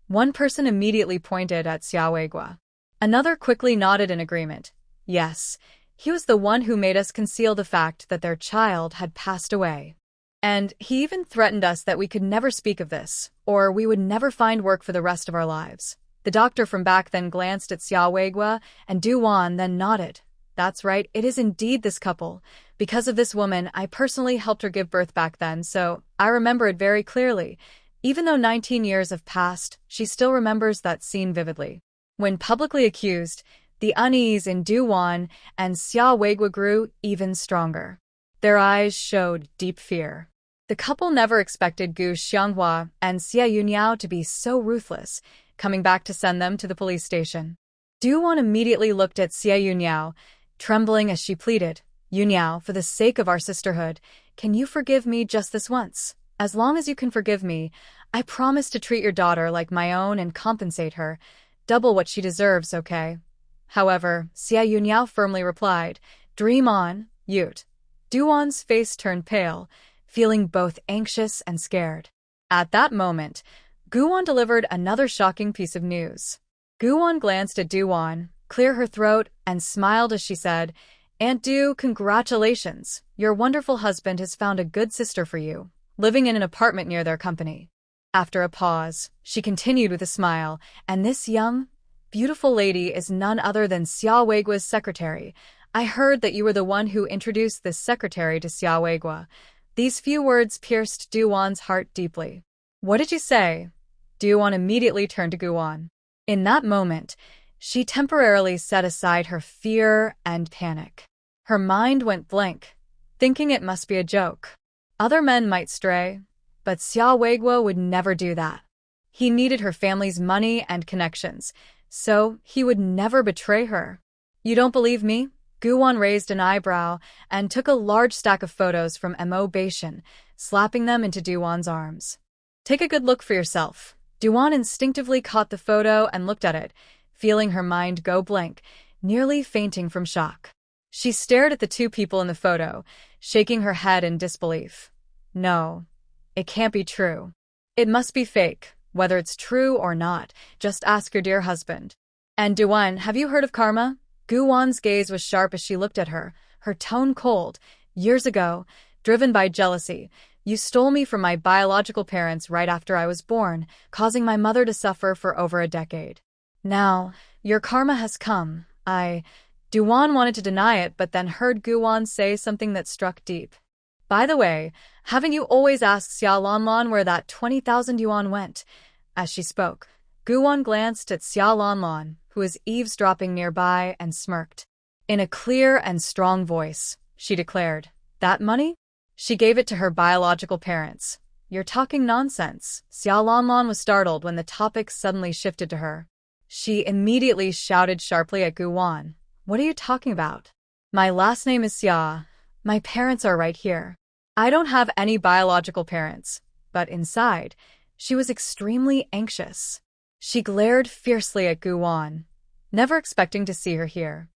One person immediately pointed at Xiaoweigua. Another quickly nodded in agreement. Yes, he was the one who made us conceal the fact that their child had passed away. And he even threatened us that we could never speak of this, or we would never find work for the rest of our lives. The doctor from back then glanced at Xiaoweigua, and Duan then nodded. That's right, it is indeed this couple. Because of this woman, I personally helped her give birth back then, so I remember it very clearly. Even though 19 years have passed, she still remembers that scene vividly. When publicly accused, the unease in Duan and Xiaoweigua grew even stronger. Their eyes showed deep fear. The couple never expected Gu Xianghua and Xia Yuniao to be so ruthless, coming back to send them to the police station. Duan immediately looked at Xia Yuniao, trembling as she pleaded, Yuniao, for the sake of our sisterhood, can you forgive me just this once? As long as you can forgive me, I promise to treat your daughter like my own and compensate her, double what she deserves, okay? However, Xia Yuniao firmly replied, dream on, Yute. Duan's face turned pale, feeling both anxious and scared. At that moment, Guan delivered another shocking piece of news. Guan glanced at Duan, cleared her throat, and smiled as she said, Aunt Du, congratulations. Your wonderful husband has found a good sister for you, living in an apartment near their company. After a pause, she continued with a smile, and this young, beautiful lady is none other than Xiaoweigua's secretary. I heard that you were the one who introduced this secretary to Xiaoweigua. These few words pierced Duan's heart deeply. What did you say? Duan immediately turned to Guan. In that moment, she temporarily set aside her fear and panic. Her mind went blank, thinking it must be a joke. Other men might stray, but Xiaoweigua would never do that. He needed her family's money and connections, so he would never betray her. You don't believe me? Guan raised an eyebrow and took a large stack of photos from Mo Beishan, slapping them into Duan's arms. Take a good look for yourself. Duan instinctively caught the photo and looked at it, feeling her mind go blank, nearly fainting from shock. She stared at the two people in the photo, shaking her head in disbelief. No, it can't be true. It must be fake. Whether it's true or not, just ask your dear husband. And Duan, have you heard of karma? Guwan's gaze was sharp as she looked at her, her tone cold. Years ago, driven by jealousy, you stole me from my biological parents right after I was born, causing my mother to suffer for over a decade. Now, your karma has come. Duan wanted to deny it, but then heard Guwan say something that struck deep. By the way, haven't you always asked Xia Lanlan where that 20,000 yuan went? As she spoke, Guwan glanced at Xia Lanlan, who was eavesdropping nearby, and smirked. In a clear and strong voice, she declared, that money? She gave it to her biological parents. You're talking nonsense. Xia Lanlan was startled when the topic suddenly shifted to her. She immediately shouted sharply at Guwan, what are you talking about? My last name is Xia. My parents are right here. I don't have any biological parents. But inside, she was extremely anxious. She glared fiercely at Guwan, never expecting to see her here.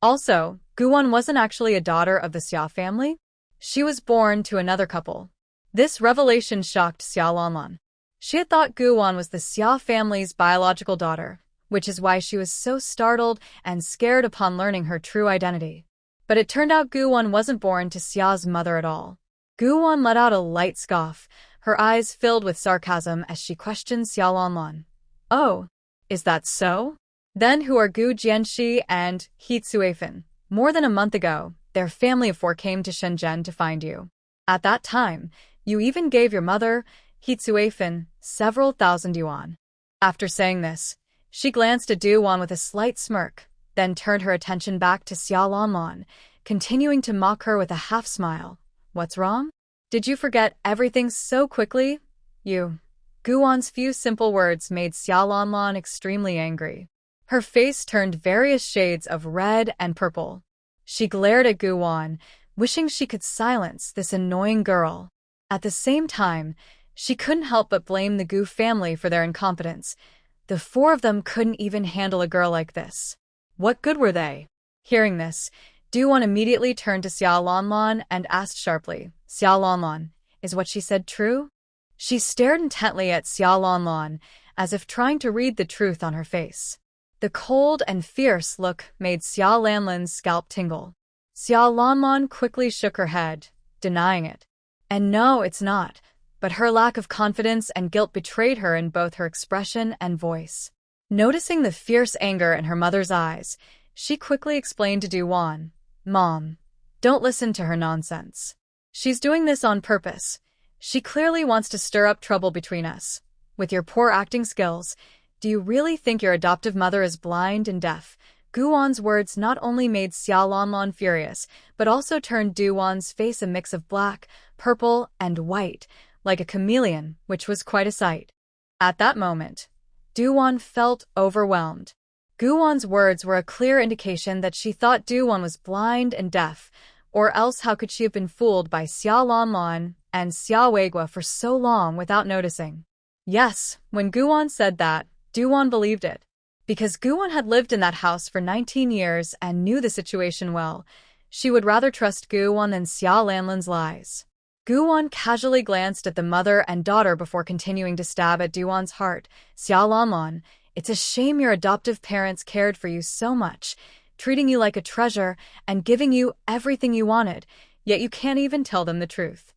Also, Guwan wasn't actually a daughter of the Xia family. She was born to another couple. This revelation shocked Xia Lanlan. She had thought Guwan was the Xia family's biological daughter, which is why she was so startled and scared upon learning her true identity. But it turned out Guwan wasn't born to Xia's mother at all. Guwan let out a light scoff, her eyes filled with sarcasm as she questioned Xia Lanlan. Oh, is that so? Then who are Gu Jianxi and He Tsuifan? More than a month ago, their family of four came to Shenzhen to find you. At that time, you even gave your mother, He Tsuifan, several thousand yuan. After saying this, she glanced at Duwan with a slight smirk, then turned her attention back to Xia Lanlan, continuing to mock her with a half-smile. What's wrong? Did you forget everything so quickly? Guwan's few simple words made Xia Lanlan extremely angry. Her face turned various shades of red and purple. She glared at Guwan, wishing she could silence this annoying girl. At the same time, she couldn't help but blame the Gu family for their incompetence. The four of them couldn't even handle a girl like this. What good were they? Hearing this, Do-won immediately turned to Xiao Lanlan and asked sharply, Xiao Lanlan, is what she said true? She stared intently at Xiao Lanlan, as if trying to read the truth on her face. The cold and fierce look made Xiao Lanlan's scalp tingle. Xiao Lanlan quickly shook her head, denying it. And no, it's not. But her lack of confidence and guilt betrayed her in both her expression and voice. Noticing the fierce anger in her mother's eyes, she quickly explained to Do-won, Mom, don't listen to her nonsense. She's doing this on purpose. She clearly wants to stir up trouble between us. With your poor acting skills, do you really think your adoptive mother is blind and deaf? Gu-won's words not only made Xiao Lanlan furious, but also turned Do-won's face a mix of black, purple, and white, like a chameleon, which was quite a sight. At that moment, Do-won felt overwhelmed. Gu-won's words were a clear indication that she thought Do-won was blind and deaf, or else how could she have been fooled by Xiao Lanlan and Xiao Weigua for so long without noticing? Yes, when Gu-won said that, Do-won believed it. Because Gu-won had lived in that house for 19 years and knew the situation well, she would rather trust Gu-won than Xiao Lanlan's lies. Gu-won casually glanced at the mother and daughter before continuing to stab at Do-won's heart. Xiao Lanlan, it's a shame your adoptive parents cared for you so much, treating you like a treasure and giving you everything you wanted, yet you can't even tell them the truth.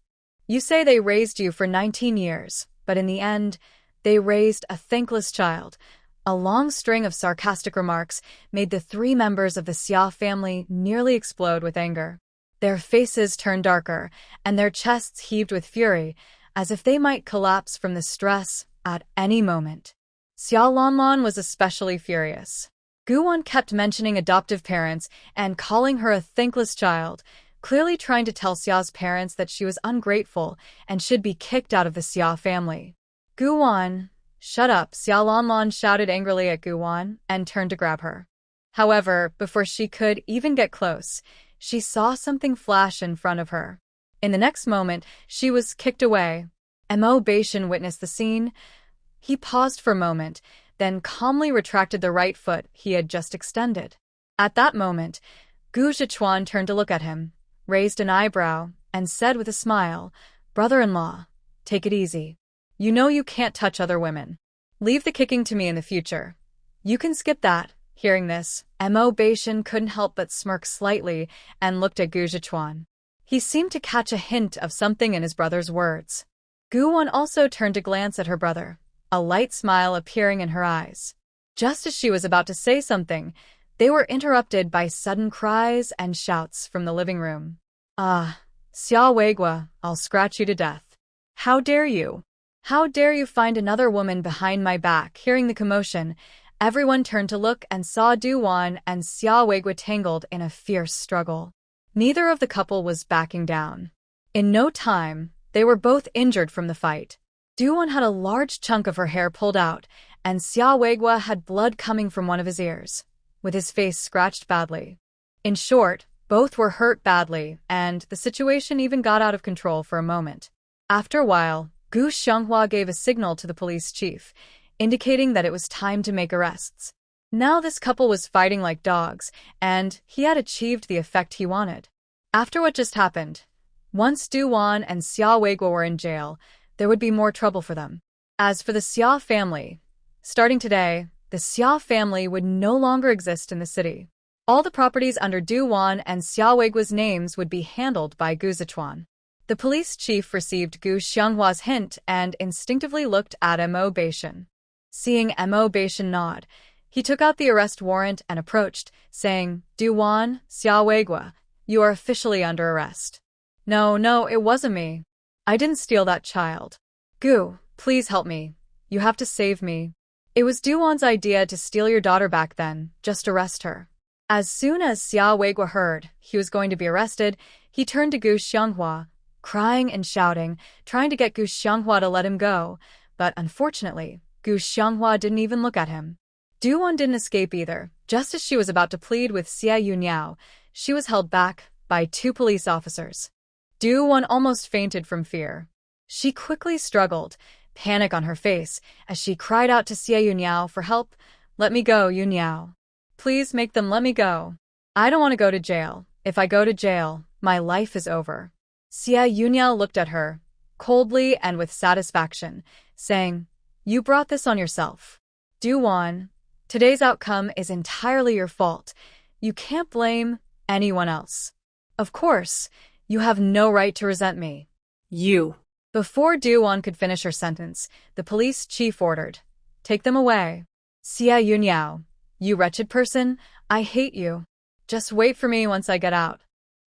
You say they raised you for 19 years, but in the end, they raised a thankless child. A long string of sarcastic remarks made the three members of the Xia family nearly explode with anger. Their faces turned darker, and their chests heaved with fury, as if they might collapse from the stress at any moment. Xiao Lanlan was especially furious. Gu-won kept mentioning adoptive parents and calling her a thankless child, clearly trying to tell Xiao's parents that she was ungrateful and should be kicked out of the Xia family. Gu-won, shut up, Xiao Lanlan shouted angrily at Gu-won and turned to grab her. However, before she could even get close, she saw something flash in front of her. In the next moment, she was kicked away. Mo Beishan witnessed the scene. He paused for a moment, then calmly retracted the right foot he had just extended. At that moment, Gu Zhichuan turned to look at him, raised an eyebrow, and said with a smile, Brother-in-law, take it easy. You know you can't touch other women. Leave the kicking to me in the future. You can skip that. Hearing this, Mo Beishan couldn't help but smirk slightly and looked at Gu Zhichuan. He seemed to catch a hint of something in his brother's words. Gu-won also turned to glance at her brother, a light smile appearing in her eyes. Just as she was about to say something, they were interrupted by sudden cries and shouts from the living room. Ah, Xiao Weigua, I'll scratch you to death. How dare you? How dare you find another woman behind my back? Hearing the commotion, everyone turned to look and saw Do-won and Xiao Weigua tangled in a fierce struggle. Neither of the couple was backing down. In no time, they were both injured from the fight. Do-won had a large chunk of her hair pulled out, and Xiao Weigua had blood coming from one of his ears, with his face scratched badly. In short, both were hurt badly, and the situation even got out of control for a moment. After a while, Gu Xianghua gave a signal to the police chief, indicating that it was time to make arrests. Now this couple was fighting like dogs, and he had achieved the effect he wanted. After what just happened, once Do-won and Xiao Weigua were in jail, there would be more trouble for them. As for the Xia family, starting today, the Xia family would no longer exist in the city. All the properties under Do-won and Xiao Weigua's names would be handled by Gu Zhichuan. The police chief received Gu Xianghua's hint and instinctively looked at Mo Beishan. Seeing Mo Beishan nod, he took out the arrest warrant and approached, saying, Do-won, Xiao Weigua, you are officially under arrest. No, it wasn't me. I didn't steal that child. Gu, please help me. You have to save me. It was Do-won's idea to steal your daughter back then, just arrest her. As soon as Xiao Weigua heard he was going to be arrested, he turned to Gu Xianghua, crying and shouting, trying to get Gu Xianghua to let him go, but unfortunately, Gu Xianghua didn't even look at him. Do-won didn't escape either. Just as she was about to plead with Xie Yuniao, she was held back by two police officers. Do-won almost fainted from fear. She quickly struggled, panic on her face, as she cried out to Xie Yuniao for help. Let me go, Yuniao. Please make them let me go. I don't want to go to jail. If I go to jail, my life is over. Xia Yunyao looked at her, coldly and with satisfaction, saying, You brought this on yourself. Du-won, today's outcome is entirely your fault. You can't blame anyone else. Of course, you have no right to resent me. You. Before Du-won could finish her sentence, the police chief ordered, Take them away. Xia Yunyao, you wretched person, I hate you. Just wait for me once I get out.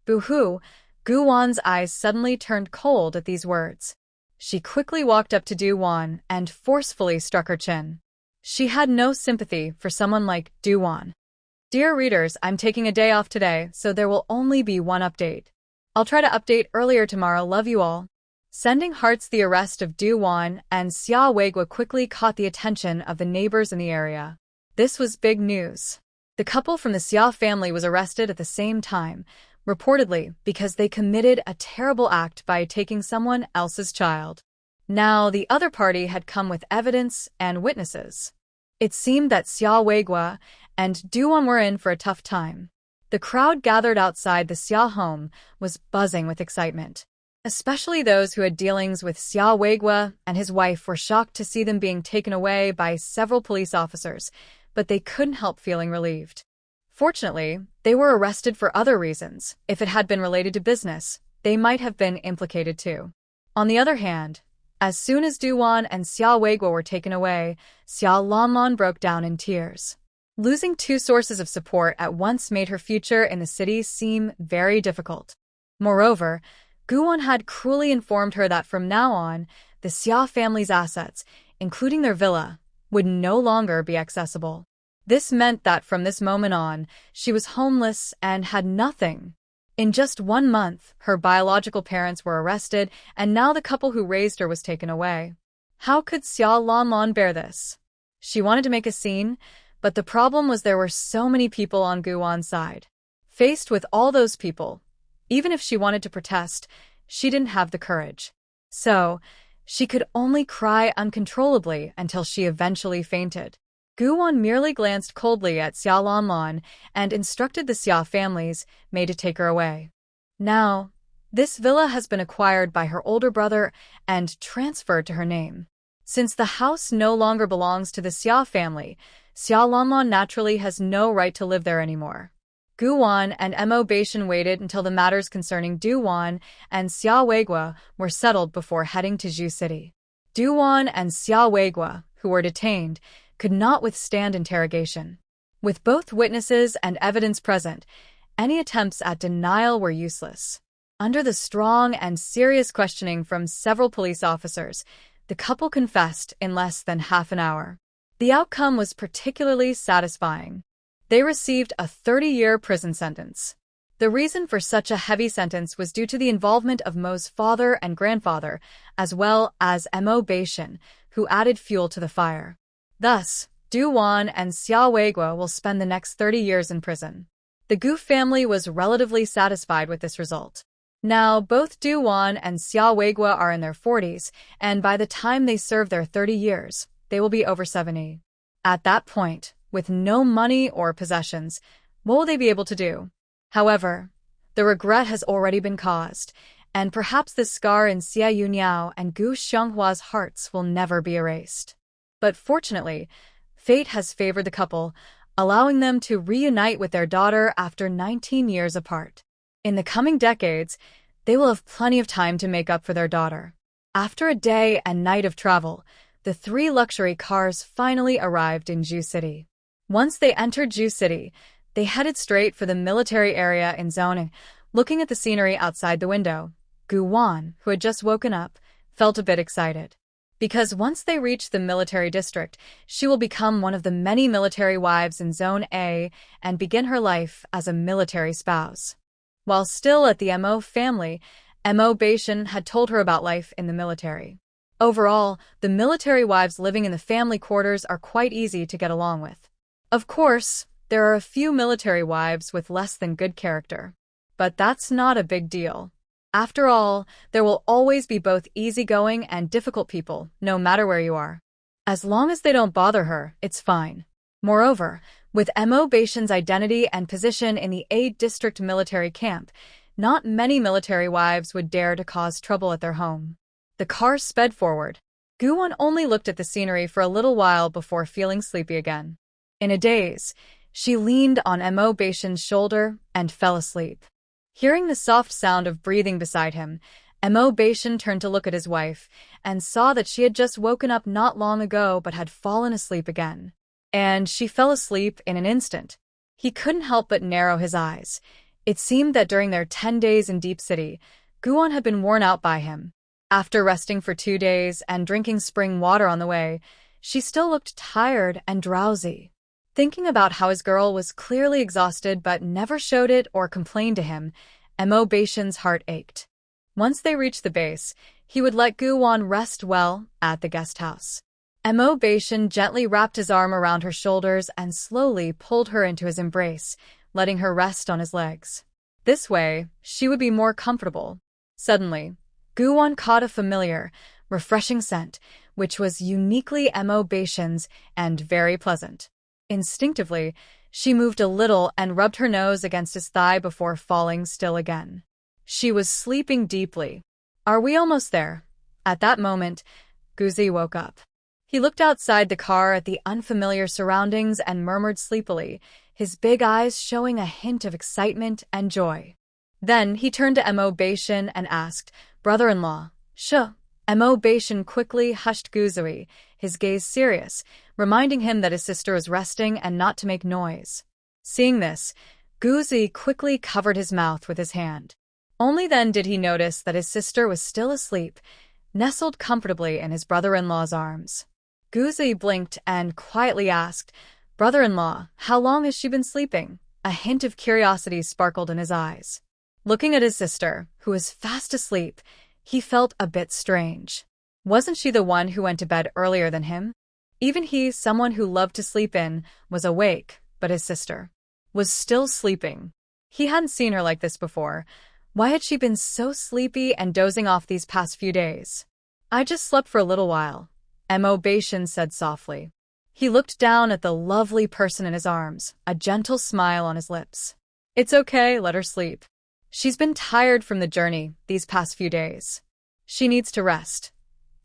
Boo-hoo, Gu-won's eyes suddenly turned cold at these words. She quickly walked up to Du-won and forcefully struck her chin. She had no sympathy for someone like Du-won. Dear readers, I'm taking a day off today, so there will only be one update. I'll try to update earlier tomorrow. Love you all. Sending hearts. The arrest of Du-won and Xia Weigua quickly caught the attention of the neighbors in the area. This was big news. The couple from the Xia family was arrested at the same time, reportedly because they committed a terrible act by taking someone else's child. Now, the other party had come with evidence and witnesses. It seemed that Xia Weigua and Du-won were in for a tough time. The crowd gathered outside the Xia home was buzzing with excitement. Especially those who had dealings with Xia Weigua and his wife were shocked to see them being taken away by several police officers, but they couldn't help feeling relieved. Fortunately, they were arrested for other reasons. If it had been related to business, they might have been implicated too. On the other hand, as soon as Du-won and Xia Weigua were taken away, Xia Lanmon broke down in tears. Losing two sources of support at once made her future in the city seem very difficult. Moreover, Gu-won had cruelly informed her that from now on, the Xia family's assets, including their villa, would no longer be accessible. This meant that from this moment on, she was homeless and had nothing. In just 1 month, her biological parents were arrested, and now the couple who raised her was taken away. How could Xia Lanmon bear this? She wanted to make a scene, but the problem was there were so many people on Gu-won's side. Faced with all those people, even if she wanted to protest, she didn't have the courage. So, she could only cry uncontrollably until she eventually fainted. Gu-won merely glanced coldly at Xia Lanmon and instructed the Xia families made to take her away. Now, this villa has been acquired by her older brother and transferred to her name. Since the house no longer belongs to the Xia family, Xia Lanmon naturally has no right to live there anymore. Gu-won and Mo Baishan waited until the matters concerning Du-won and Xia Weigua were settled before heading to Zhu City. Du-won and Xia Weigua, who were detained, could not withstand interrogation. With both witnesses and evidence present, any attempts at denial were useless. Under the strong and serious questioning from several police officers, the couple confessed in less than half an hour. The outcome was particularly satisfying. They received a 30-year prison sentence. The reason for such a heavy sentence was due to the involvement of Mo's father and grandfather, as well as Mo Baishan, who added fuel to the fire. Thus, Du-won and Xia Weigua will spend the next 30 years in prison. The Gu family was relatively satisfied with this result. Now, both Du-won and Xia Weigua are in their 40s, and by the time they serve their 30 years, they will be over 70. At that point, with no money or possessions, what will they be able to do? However, the regret has already been caused, and perhaps the scar in Xia Yunyao and Gu Xianghua's hearts will never be erased. But fortunately, fate has favored the couple, allowing them to reunite with their daughter after 19 years apart. In the coming decades, they will have plenty of time to make up for their daughter. After a day and night of travel, the 3 luxury cars finally arrived in Zhu City. Once they entered Zhu City, they headed straight for the military area in Zone. Looking at the scenery outside the window, Gu-won, who had just woken up, felt a bit excited. Because once they reach the military district, she will become one of the many military wives in Zone A and begin her life as a military spouse. While still at the Mo family, Mo Baishan had told her about life in the military. Overall, the military wives living in the family quarters are quite easy to get along with. Of course, there are a few military wives with less than good character. But that's not a big deal. After all, there will always be both easygoing and difficult people, no matter where you are. As long as they don't bother her, it's fine. Moreover, With Mo Baishan's identity and position in the A District military camp, not many military wives would dare to cause trouble at their home. The car sped forward. Guwon only looked at the scenery for a little while before feeling sleepy again. In a daze, she leaned on Mo Baishan's shoulder and fell asleep. Hearing the soft sound of breathing beside him, Mo Baishan turned to look at his wife and saw that she had just woken up not long ago but had fallen asleep again. And she fell asleep in an instant. He couldn't help but narrow his eyes. It seemed that during their 10 days in Deep City, Guwon had been worn out by him. After resting for 2 days and drinking spring water on the way, she still looked tired and drowsy. Thinking about how his girl was clearly exhausted but never showed it or complained to him, Mo Baishan's heart ached. Once they reached the base, he would let Guwon rest well at the guest house. Mo Baishan gently wrapped his arm around her shoulders and slowly pulled her into his embrace, letting her rest on his legs. This way, she would be more comfortable. Suddenly, Guwon caught a familiar, refreshing scent, which was uniquely Mo Baishan's and very pleasant. Instinctively, she moved a little and rubbed her nose against his thigh before falling still again. She was sleeping deeply. "Are we almost there?" At that moment, Guzi woke up. He looked outside the car at the unfamiliar surroundings and murmured sleepily, his big eyes showing a hint of excitement and joy. Then he turned to Mo Baishan and asked, "Brother-in-law, Shh." Mo Baishan quickly hushed Guzui, his gaze serious, reminding him that his sister was resting and not to make noise. Seeing this, Guzui quickly covered his mouth with his hand. Only then did he notice that his sister was still asleep, nestled comfortably in his brother-in-law's arms. Guzui blinked and quietly asked, "Brother-in-law, how long has she been sleeping?" A hint of curiosity sparkled in his eyes. Looking at his sister, who was fast asleep, he felt a bit strange. Wasn't she the one who went to bed earlier than him? Even he, someone who loved to sleep in, was awake, but his sister was still sleeping. He hadn't seen her like this before. Why had she been so sleepy and dozing off these past few days? "I just slept for a little while," Mo Baishan said softly. He looked down at the lovely person in his arms, a gentle smile on his lips. "It's okay, let her sleep. She's been tired from the journey these past few days. She needs to rest."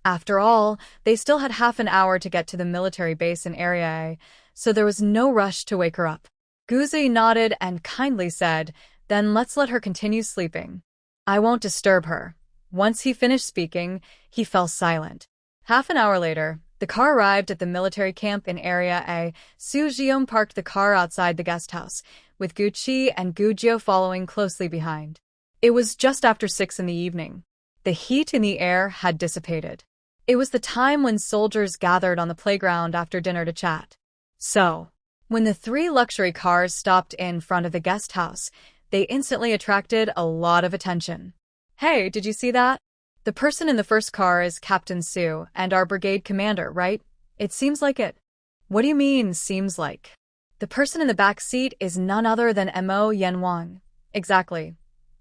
After all, they still had half an hour to get to the military base in Area A, so there was no rush to wake her up. Guzui nodded and kindly said, "Then let's let her continue sleeping. I won't disturb her." Once he finished speaking, he fell silent. Half an hour later, the car arrived at the military camp in Area A. Su Jiong parked the car outside the guest house, with Guqi and Gujio following closely behind. It was just after 6 in the evening. The heat in the air had dissipated. It was the time when soldiers gathered on the playground after dinner to chat. So, when the 3 luxury cars stopped in front of the guest house, they instantly attracted a lot of attention. "Hey, did you see that? The person in the first car is Captain Su and our brigade commander, right? It seems like it." "What do you mean, seems like?" "The person in the back seat is none other than Mo Yenwang." "Exactly."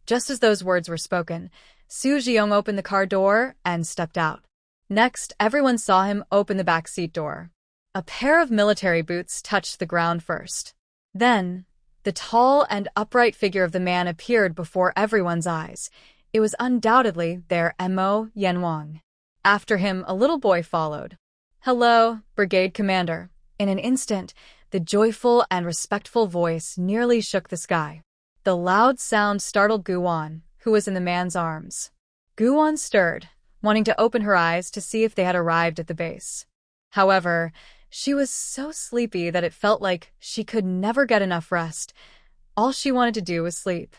Just as those words were spoken, Su Jiong opened the car door and stepped out. Next, everyone saw him open the back seat door. A pair of military boots touched the ground first. Then, the tall and upright figure of the man appeared before everyone's eyes. It was undoubtedly their Mo Yenwang. After him, a little boy followed. "Hello, Brigade Commander." In an instant, the joyful and respectful voice nearly shook the sky. The loud sound startled Guwon, who was in the man's arms. Guwon stirred, wanting to open her eyes to see if they had arrived at the base. However, she was so sleepy that it felt like she could never get enough rest. All she wanted to do was sleep.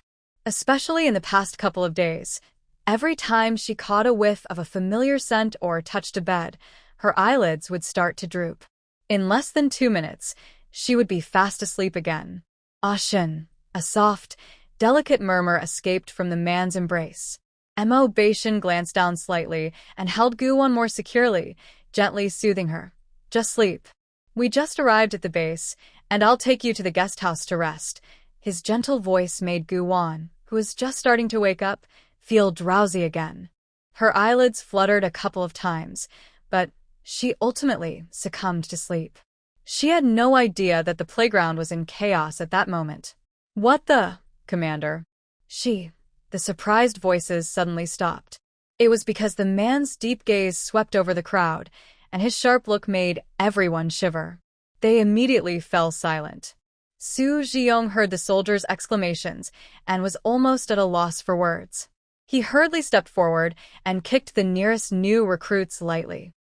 Especially in the past couple of days, every time she caught a whiff of a familiar scent or touched a bed, her eyelids would start to droop. In less than 2 minutes, she would be fast asleep again. "Ashin," a soft, delicate murmur escaped from the man's embrace. Mo Baishan glanced down slightly and held Guwon more securely, gently soothing her. "Just sleep. We just arrived at the base, and I'll take you to the guest house to rest." His gentle voice made Guwon, who was just starting to wake up, feel drowsy again. Her eyelids fluttered a couple of times, but she ultimately succumbed to sleep. She had no idea that the playground was in chaos at that moment. What the, Commander? The surprised voices suddenly stopped. It was because the man's deep gaze swept over the crowd, and his sharp look made everyone shiver. They immediately fell silent. Su Ziyong heard the soldiers' exclamations and was almost at a loss for words. He hurriedly stepped forward and kicked the nearest new recruits lightly.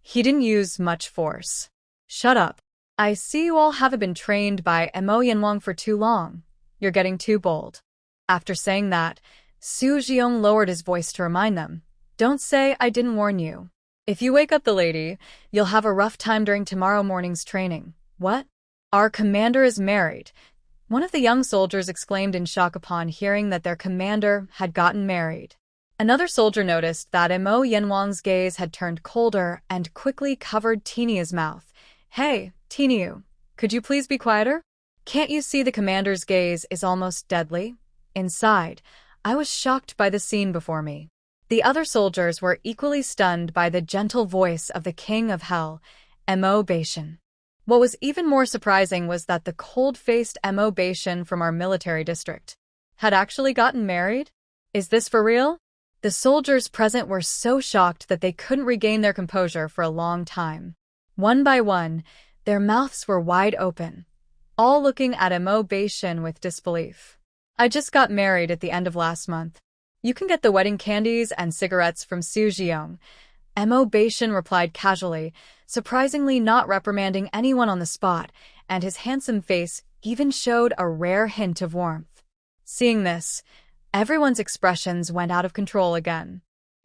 He didn't use much force. Shut up. I see you all haven't been trained by Mo Yanwang for too long. You're getting too bold. After saying that, Su Ziyong lowered his voice to remind them, don't say I didn't warn you. If you wake up the lady, you'll have a rough time during tomorrow morning's training. What? Our commander is married. One of the young soldiers exclaimed in shock upon hearing that their commander had gotten married. Another soldier noticed that Mo Yanwang's gaze had turned colder and quickly covered Tinia's mouth. Hey, Tina, could you please be quieter? Can't you see the commander's gaze is almost deadly? Inside, I was shocked by the scene before me. The other soldiers were equally stunned by the gentle voice of the king of hell, Mo Beishan. What was even more surprising was that the cold-faced Mo Beishan from our military district had actually gotten married? Is this for real? The soldiers present were so shocked that they couldn't regain their composure for a long time. One by one, their mouths were wide open, all looking at Mo Beishan with disbelief. I just got married at the end of last month. You can get the wedding candies and cigarettes from Su Ziyong. Mo Beishan replied casually, surprisingly not reprimanding anyone on the spot, and his handsome face even showed a rare hint of warmth. Seeing this, everyone's expressions went out of control again.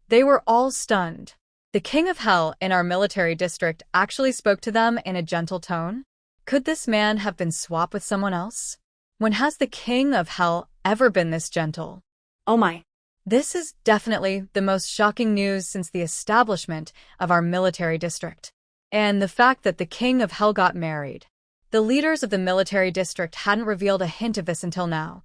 They were all stunned. The king of hell in our military district actually spoke to them in a gentle tone? Could this man have been swapped with someone else? When has the king of hell ever been this gentle? Oh my. This is definitely the most shocking news since the establishment of our military district. And the fact that the king of hell got married. The leaders of the military district hadn't revealed a hint of this until now.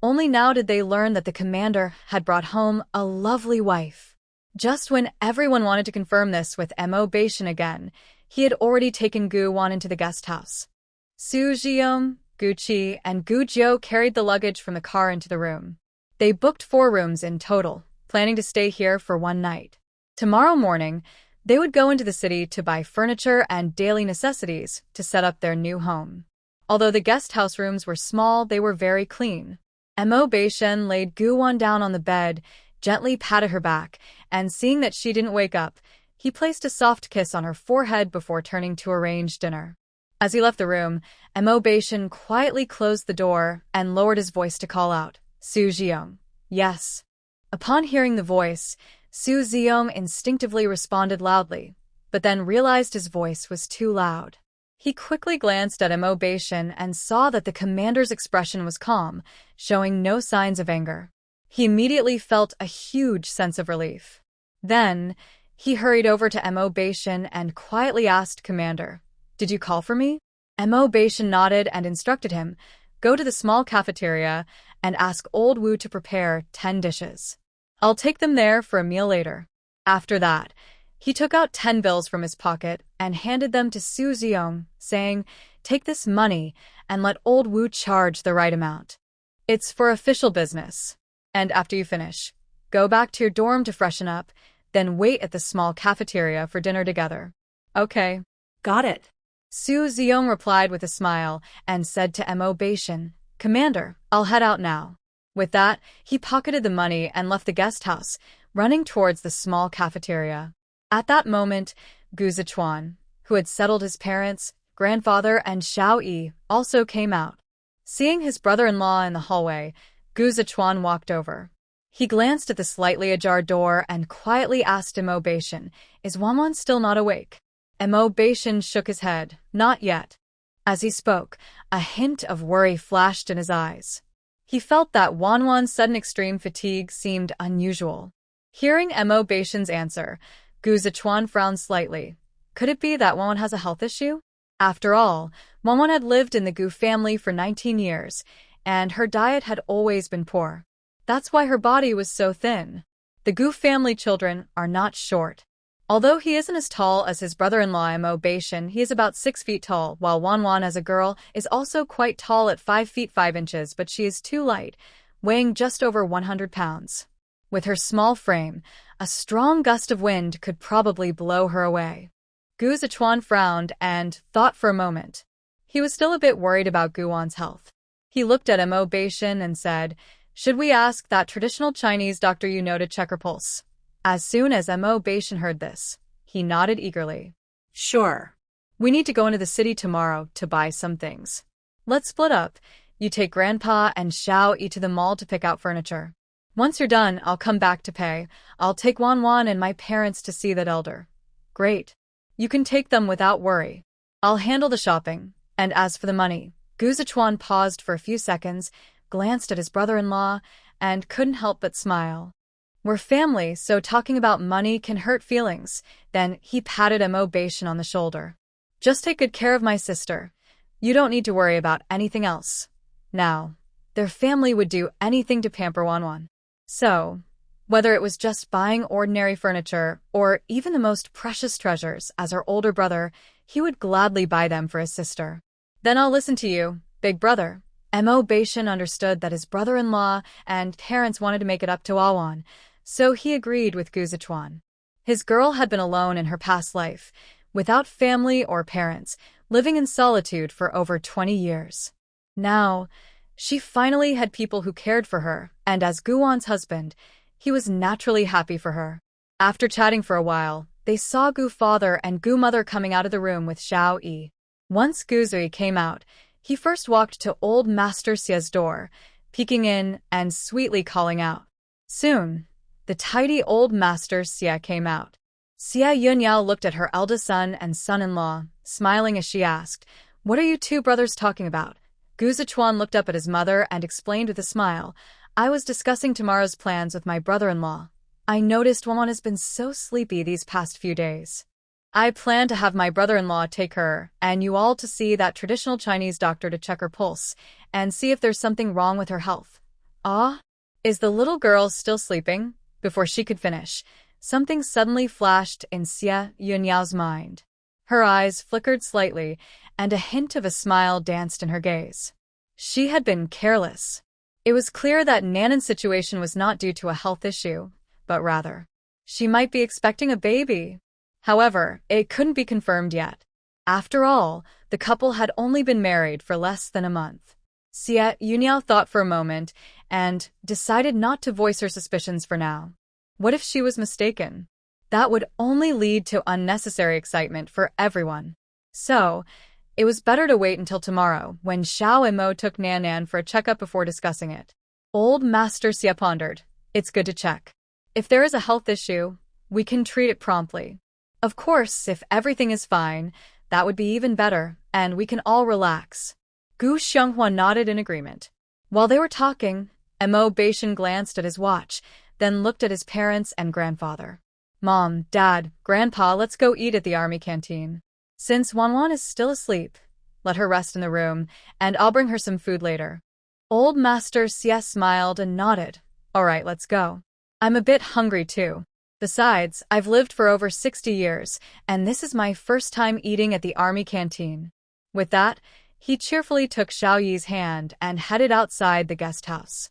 Only now did they learn that the commander had brought home a lovely wife. Just when everyone wanted to confirm this with Mo Beishan again, he had already taken Gu Wan into the guest house. Su Ziyong, Gu Qi, and Gu Jiu carried the luggage from the car into the room. They booked 4 rooms in total, planning to stay here for one night. Tomorrow morning, they would go into the city to buy furniture and daily necessities to set up their new home. Although the guest house rooms were small, they were very clean. Mo Beishan laid Gu Wan down on the bed, gently patted her back, and seeing that she didn't wake up, he placed a soft kiss on her forehead before turning to arrange dinner. As he left the room, Mo Beishan quietly closed the door and lowered his voice to call out, Su Ziyong. Yes. Upon hearing the voice, Su Ziyong instinctively responded loudly, but then realized his voice was too loud. He quickly glanced at Mo Beishan and saw that the commander's expression was calm, showing no signs of anger. He immediately felt a huge sense of relief. Then, he hurried over to Mo Beishan and quietly asked, Commander, did you call for me? Mo Beishan nodded and instructed him, go to the small cafeteria and ask Old Wu to prepare 10 dishes. I'll take them there for a meal later. After that, he took out 10 bills from his pocket and handed them to Su Ziyong, saying, take this money and let Old Wu charge the right amount. It's for official business. And after you finish, go back to your dorm to freshen up, then wait at the small cafeteria for dinner together. Okay. Got it. Su Ziyong replied with a smile and said to Mo Beishan, Commander, I'll head out now. With that, he pocketed the money and left the guest house, running towards the small cafeteria. At that moment, Gu Zichuan, who had settled his parents, grandfather, and Xiao Yi, also came out. Seeing his brother-in-law in the hallway, Gu Zichuan walked over. He glanced at the slightly ajar door and quietly asked Mo Beishan, is Wanwan still not awake? Mo Beishan shook his head, not yet. As he spoke, a hint of worry flashed in his eyes. He felt that Wanwan's sudden extreme fatigue seemed unusual. Hearing Mo Beishan's answer, Gu Zichuan frowned slightly. Could it be that Wanwan has a health issue? After all, Wanwan had lived in the Gu family for 19 years, and her diet had always been poor. That's why her body was so thin. The Gu family children are not short. Although he isn't as tall as his brother-in-law Mo Bashan, he is about 6 feet tall, while Wanwan as a girl is also quite tall at 5 feet 5 inches, but she is too light, weighing just over 100 pounds. With her small frame, a strong gust of wind could probably blow her away. Gu Zichuan frowned and thought for a moment. He was still a bit worried about Guwan's health. He looked at Mo Bashan and said, "Should we ask that traditional Chinese doctor you know to check her pulse?" As soon as Mo Bashan heard this, he nodded eagerly. Sure. "We need to go into the city tomorrow to buy some things. Let's split up. You take Grandpa and Xiao Yi to the mall to pick out furniture. Once you're done, I'll come back to pay. I'll take Wanwan and my parents to see that elder." "Great. You can take them without worry. I'll handle the shopping. And as for the money," Gu Zichuan paused for a few seconds, glanced at his brother-in-law, and couldn't help but smile. "We're family, so talking about money can hurt feelings." Then he patted Mo Bashan on the shoulder. "Just take good care of my sister. You don't need to worry about anything else." Now, their family would do anything to pamper Wanwan. So, whether it was just buying ordinary furniture or even the most precious treasures as her older brother, he would gladly buy them for his sister. "Then I'll listen to you, big brother." Mo Bashan understood that his brother-in-law and parents wanted to make it up to Wanwan, so he agreed with Gu Zichuan. His girl had been alone in her past life, without family or parents, living in solitude for over 20 years. Now, she finally had people who cared for her, and as Guwan's husband, he was naturally happy for her. After chatting for a while, they saw Gu father and Gu mother coming out of the room with Xiao Yi. Once Gu Zui came out, he first walked to old Master Xia's door, peeking in and sweetly calling out. Soon, the tidy old Master Xia came out. Xia Yunyao looked at her eldest son and son-in-law, smiling as she asked, "What are you two brothers talking about?" Gu Zichuan looked up at his mother and explained with a smile, "I was discussing tomorrow's plans with my brother-in-law. I noticed Wanwan has been so sleepy these past few days. I plan to have my brother-in-law take her and you all to see that traditional Chinese doctor to check her pulse and see if there's something wrong with her health." "Ah? Is the little girl still sleeping?" Before she could finish, something suddenly flashed in Xia Yunyao's mind. Her eyes flickered slightly, and a hint of a smile danced in her gaze. She had been careless. It was clear that Nanan's situation was not due to a health issue, but rather, she might be expecting a baby. However, it couldn't be confirmed yet. After all, the couple had only been married for less than a month. Xia Yunyao thought for a moment and decided not to voice her suspicions for now. What if she was mistaken? That would only lead to unnecessary excitement for everyone. So, it was better to wait until tomorrow, when Xiao and Mo took Nanan for a checkup before discussing it. Old Master Xia pondered, "It's good to check. If there is a health issue, we can treat it promptly. Of course, if everything is fine, that would be even better, and we can all relax." Gu Xianghua nodded in agreement. While they were talking, Mo Bashan glanced at his watch, then looked at his parents and grandfather. "Mom, Dad, Grandpa, let's go eat at the army canteen. Since Wanwan is still asleep, let her rest in the room, and I'll bring her some food later." Old Master Xia smiled and nodded. "All right, let's go. I'm a bit hungry too. Besides, I've lived for over 60 years, and this is my first time eating at the army canteen." With that, he cheerfully took Xiao Yi's hand and headed outside the guest house.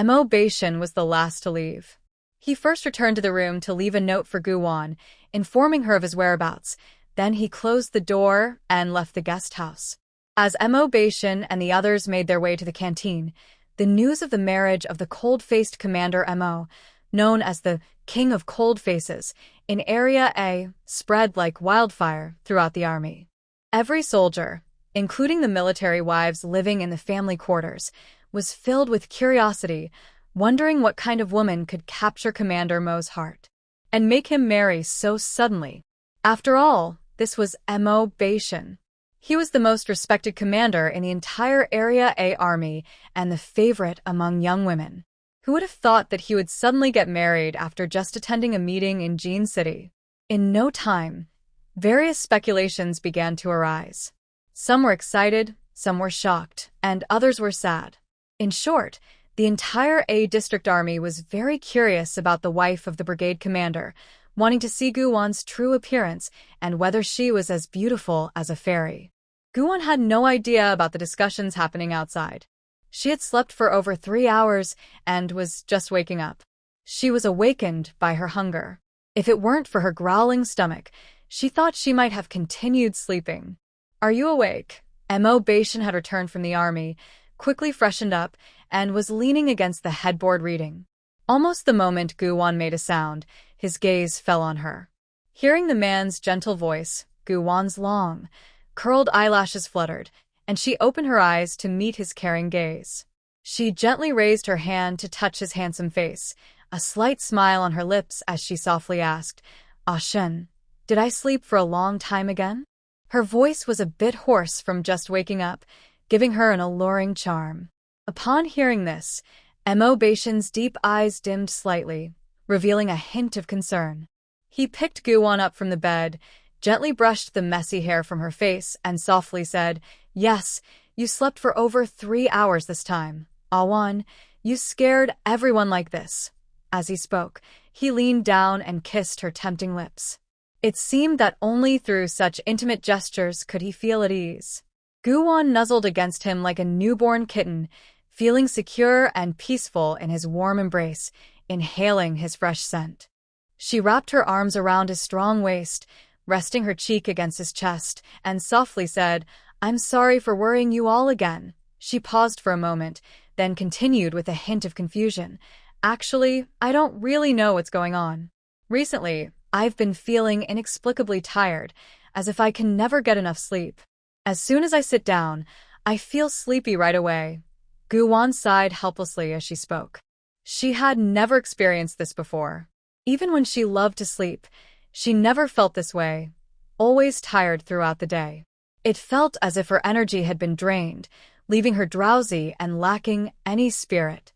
Mo Bashan was the last to leave. He first returned to the room to leave a note for Guwan, informing her of his whereabouts. Then he closed the door and left the guest house. As Mo Bashan and the others made their way to the canteen, the news of the marriage of the cold-faced Commander Mo, known as the King of Cold Faces, in Area A, spread like wildfire throughout the army. Every soldier, including the military wives living in the family quarters, was filled with curiosity, wondering what kind of woman could capture Commander Mo's heart and make him marry so suddenly. After all, this was Mo Bashan. He was the most respected commander in the entire Area A army and the favorite among young women. Who would have thought that he would suddenly get married after just attending a meeting in Jin City? In no time, various speculations began to arise. Some were excited, some were shocked, and others were sad. In short, the entire A District Army was very curious about the wife of the brigade commander, wanting to see Guwon's true appearance and whether she was as beautiful as a fairy. Guwon had no idea about the discussions happening outside. She had slept for over 3 hours and was just waking up. She was awakened by her hunger. If it weren't for her growling stomach, she thought she might have continued sleeping. "Are you awake?" Mo Bashan had returned from the army, quickly freshened up, and was leaning against the headboard reading. Almost the moment Guwon made a sound, his gaze fell on her. Hearing the man's gentle voice, Guwon's long, curled eyelashes fluttered, and she opened her eyes to meet his caring gaze. She gently raised her hand to touch his handsome face, a slight smile on her lips as she softly asked, "Ah Shen, did I sleep for a long time again?" Her voice was a bit hoarse from just waking up, giving her an alluring charm. Upon hearing this, Mo Bashan's deep eyes dimmed slightly, revealing a hint of concern. He picked Guwon up from the bed, gently brushed the messy hair from her face, and softly said, "Yes, you slept for over 3 hours this time. Awan, you scared everyone like this." As he spoke, he leaned down and kissed her tempting lips. It seemed that only through such intimate gestures could he feel at ease. Guwon nuzzled against him like a newborn kitten, feeling secure and peaceful in his warm embrace, inhaling his fresh scent. She wrapped her arms around his strong waist, resting her cheek against his chest, and softly said, "I'm sorry for worrying you all again." She paused for a moment, then continued with a hint of confusion. "Actually, I don't really know what's going on. Recently, I've been feeling inexplicably tired, as if I can never get enough sleep. As soon as I sit down, I feel sleepy right away." Guwon sighed helplessly as she spoke. She had never experienced this before. Even when she loved to sleep, she never felt this way, always tired throughout the day. It felt as if her energy had been drained, leaving her drowsy and lacking any spirit.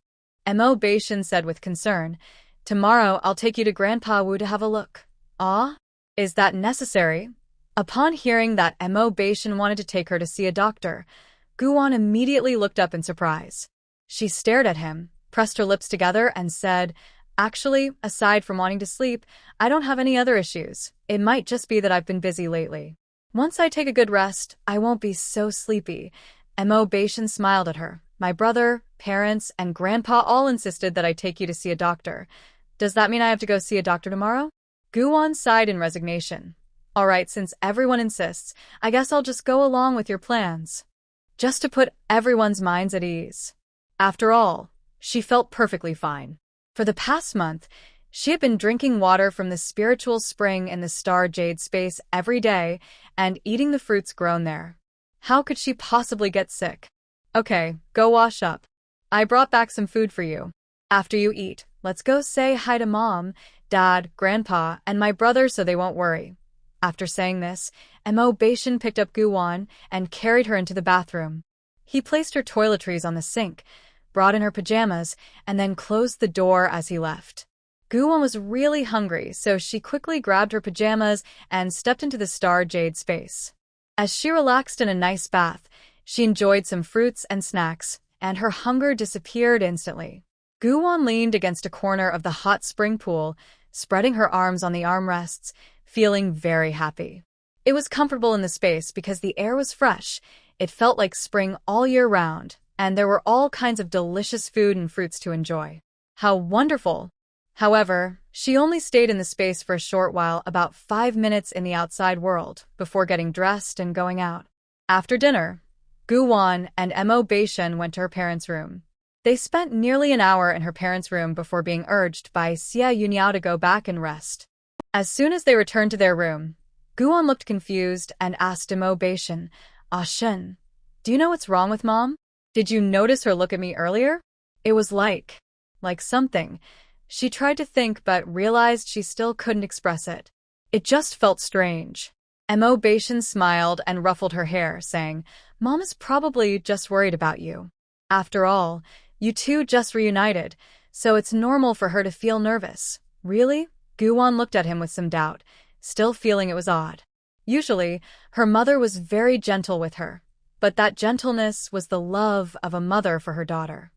Mo Bashan said with concern, "Tomorrow I'll take you to Grandpa Wu to have a look." "Ah? Is that necessary?" Upon hearing that Mo Bashan wanted to take her to see a doctor, Guwon immediately looked up in surprise. She stared at him, pressed her lips together, and said, "Actually, aside from wanting to sleep, I don't have any other issues. It might just be that I've been busy lately. Once I take a good rest, I won't be so sleepy." Mo Bashan smiled at her. "My brother, parents, and grandpa all insisted that I take you to see a doctor. Does that mean I have to go see a doctor tomorrow?" Guwon sighed in resignation. "All right, since everyone insists, I guess I'll just go along with your plans. Just to put everyone's minds at ease." After all, she felt perfectly fine. For the past month, she had been drinking water from the spiritual spring in the star jade space every day and eating the fruits grown there. How could she possibly get sick? "Okay, go wash up. I brought back some food for you. After you eat, let's go say hi to Mom, Dad, Grandpa, and my brother so they won't worry." After saying this, Mo Bashan picked up Guwon and carried her into the bathroom. He placed her toiletries on the sink, brought in her pajamas, and then closed the door as he left. Guwon was really hungry, so she quickly grabbed her pajamas and stepped into the star jade space. As she relaxed in a nice bath, she enjoyed some fruits and snacks, and her hunger disappeared instantly. Guwon leaned against a corner of the hot spring pool, spreading her arms on the armrests, feeling very happy. It was comfortable in the space because the air was fresh. It felt like spring all year round, and there were all kinds of delicious food and fruits to enjoy. How wonderful! However, she only stayed in the space for a short while, about 5 minutes in the outside world, before getting dressed and going out. After dinner, Guwon and Mo Bashan went to her parents' room. They spent nearly an hour in her parents' room before being urged by Xie Yunyao to go back and rest. As soon as they returned to their room, Guwon looked confused and asked Mo Bashan, "Ah Shen, do you know what's wrong with Mom? Did you notice her look at me earlier? It was like something." She tried to think but realized she still couldn't express it. It just felt strange. Mo Bashan smiled and ruffled her hair, saying, "Mom is probably just worried about you. After all, you two just reunited, so it's normal for her to feel nervous." "Really?" Guwon looked at him with some doubt, still feeling it was odd. Usually, her mother was very gentle with her, but that gentleness was the love of a mother for her daughter.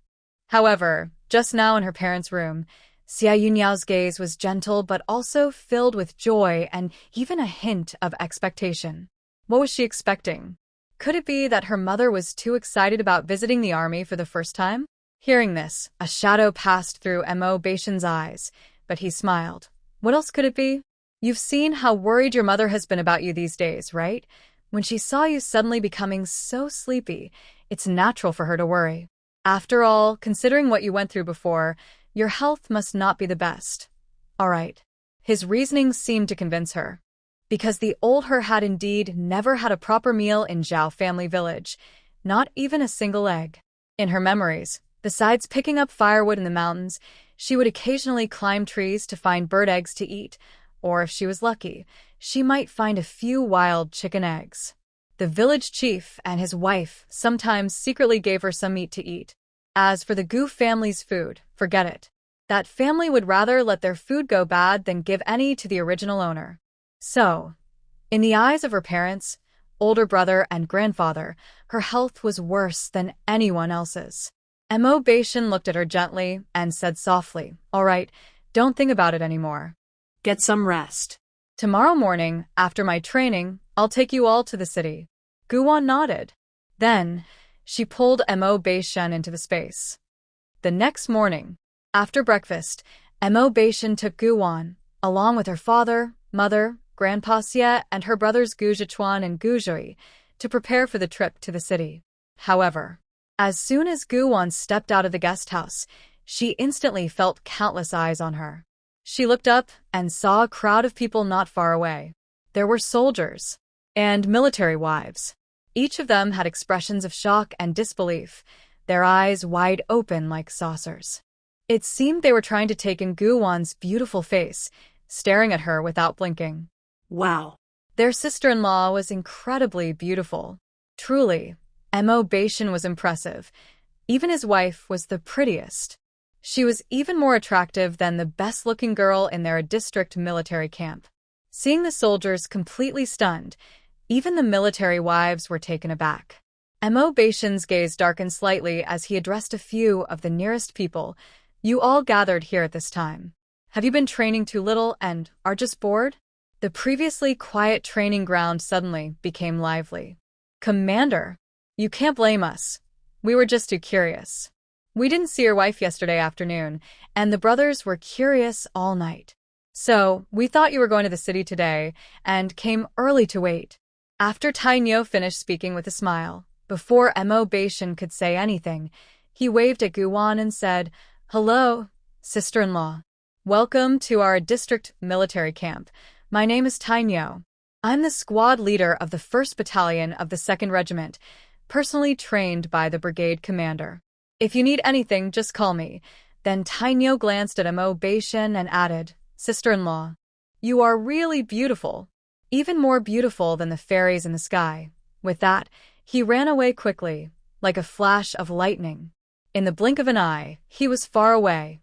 However, just now in her parents' room, Xia Yunyao's gaze was gentle but also filled with joy and even a hint of expectation. What was she expecting? Could it be that her mother was too excited about visiting the army for the first time? Hearing this, a shadow passed through Mo Beishan's eyes, but he smiled. What else could it be? You've seen how worried your mother has been about you these days, right? When she saw you suddenly becoming so sleepy, it's natural for her to worry. After all, considering what you went through before, your health must not be the best. All right. His reasoning seemed to convince her. Because the old her had indeed never had a proper meal in Zhao family village, not even a single egg. In her memories, besides picking up firewood in the mountains, she would occasionally climb trees to find bird eggs to eat, or if she was lucky, she might find a few wild chicken eggs. The village chief and his wife sometimes secretly gave her some meat to eat. As for the Gu family's food, forget it. That family would rather let their food go bad than give any to the original owner. So, in the eyes of her parents, older brother and grandfather, her health was worse than anyone else's. Mo Beishan looked at her gently and said softly, "All right, don't think about it anymore. Get some rest. Tomorrow morning, after my training, I'll take you all to the city." Guwan nodded. Then, she pulled Mo Beishan into the space. The next morning, after breakfast, Mo Beishan took Guwan, along with her father, mother, Grandpa Xie, and her brothers Gu Zhichuan and Gu Zhui, to prepare for the trip to the city. However, as soon as Guwan stepped out of the guest house, she instantly felt countless eyes on her. She looked up and saw a crowd of people not far away. There were soldiers and military wives. Each of them had expressions of shock and disbelief, their eyes wide open like saucers. It seemed they were trying to take in Guwan's beautiful face, staring at her without blinking. Wow. Their sister-in-law was incredibly beautiful. Truly, Mo Beishan was impressive. Even his wife was the prettiest. She was even more attractive than the best-looking girl in their district military camp. Seeing the soldiers completely stunned, even the military wives were taken aback. Mo Beishan's gaze darkened slightly as he addressed a few of the nearest people. "You all gathered here at this time. Have you been training too little and are just bored?" The previously quiet training ground suddenly became lively. "Commander, you can't blame us. We were just too curious. We didn't see your wife yesterday afternoon, and the brothers were curious all night. So, we thought you were going to the city today, and came early to wait." After Tainyo finished speaking with a smile, before Mo Beishan could say anything, he waved at Guwan and said, "Hello, sister-in-law. Welcome to our district military camp. My name is Tainyo. I'm the squad leader of the 1st Battalion of the 2nd Regiment, personally trained by the brigade commander. If you need anything, just call me." Then Tainyo glanced at Mo Beishan and added, "Sister-in-law, you are really beautiful, even more beautiful than the fairies in the sky." With that, he ran away quickly, like a flash of lightning. In the blink of an eye, he was far away.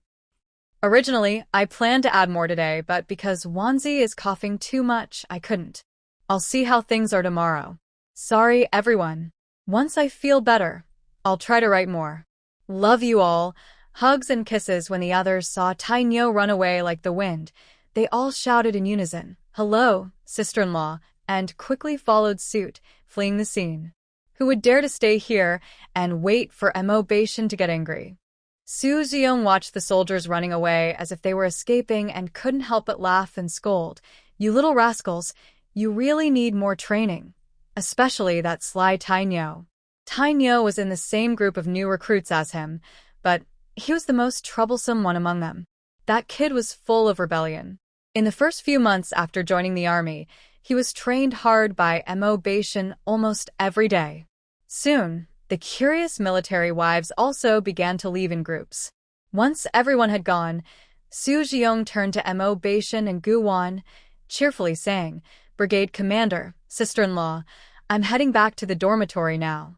Originally, I planned to add more today, but because Wanzi is coughing too much, I couldn't. I'll see how things are tomorrow. Sorry, everyone. Once I feel better, I'll try to write more. Love you all. Hugs and kisses. When the others saw Tainyo run away like the wind, they all shouted in unison, "Hello, sister-in-law," and quickly followed suit, fleeing the scene. Who would dare to stay here and wait for Mo Beishan to get angry? Su Xiong watched the soldiers running away as if they were escaping and couldn't help but laugh and scold. "You little rascals, you really need more training. Especially that sly Tainyo." Tainyo was in the same group of new recruits as him, but he was the most troublesome one among them. That kid was full of rebellion. In the first few months after joining the army, he was trained hard by Mo Beishan almost every day. Soon, the curious military wives also began to leave in groups. Once everyone had gone, Su Xiong turned to Mo Beishan and Guwan, cheerfully saying, "Brigade Commander, sister-in-law, I'm heading back to the dormitory now.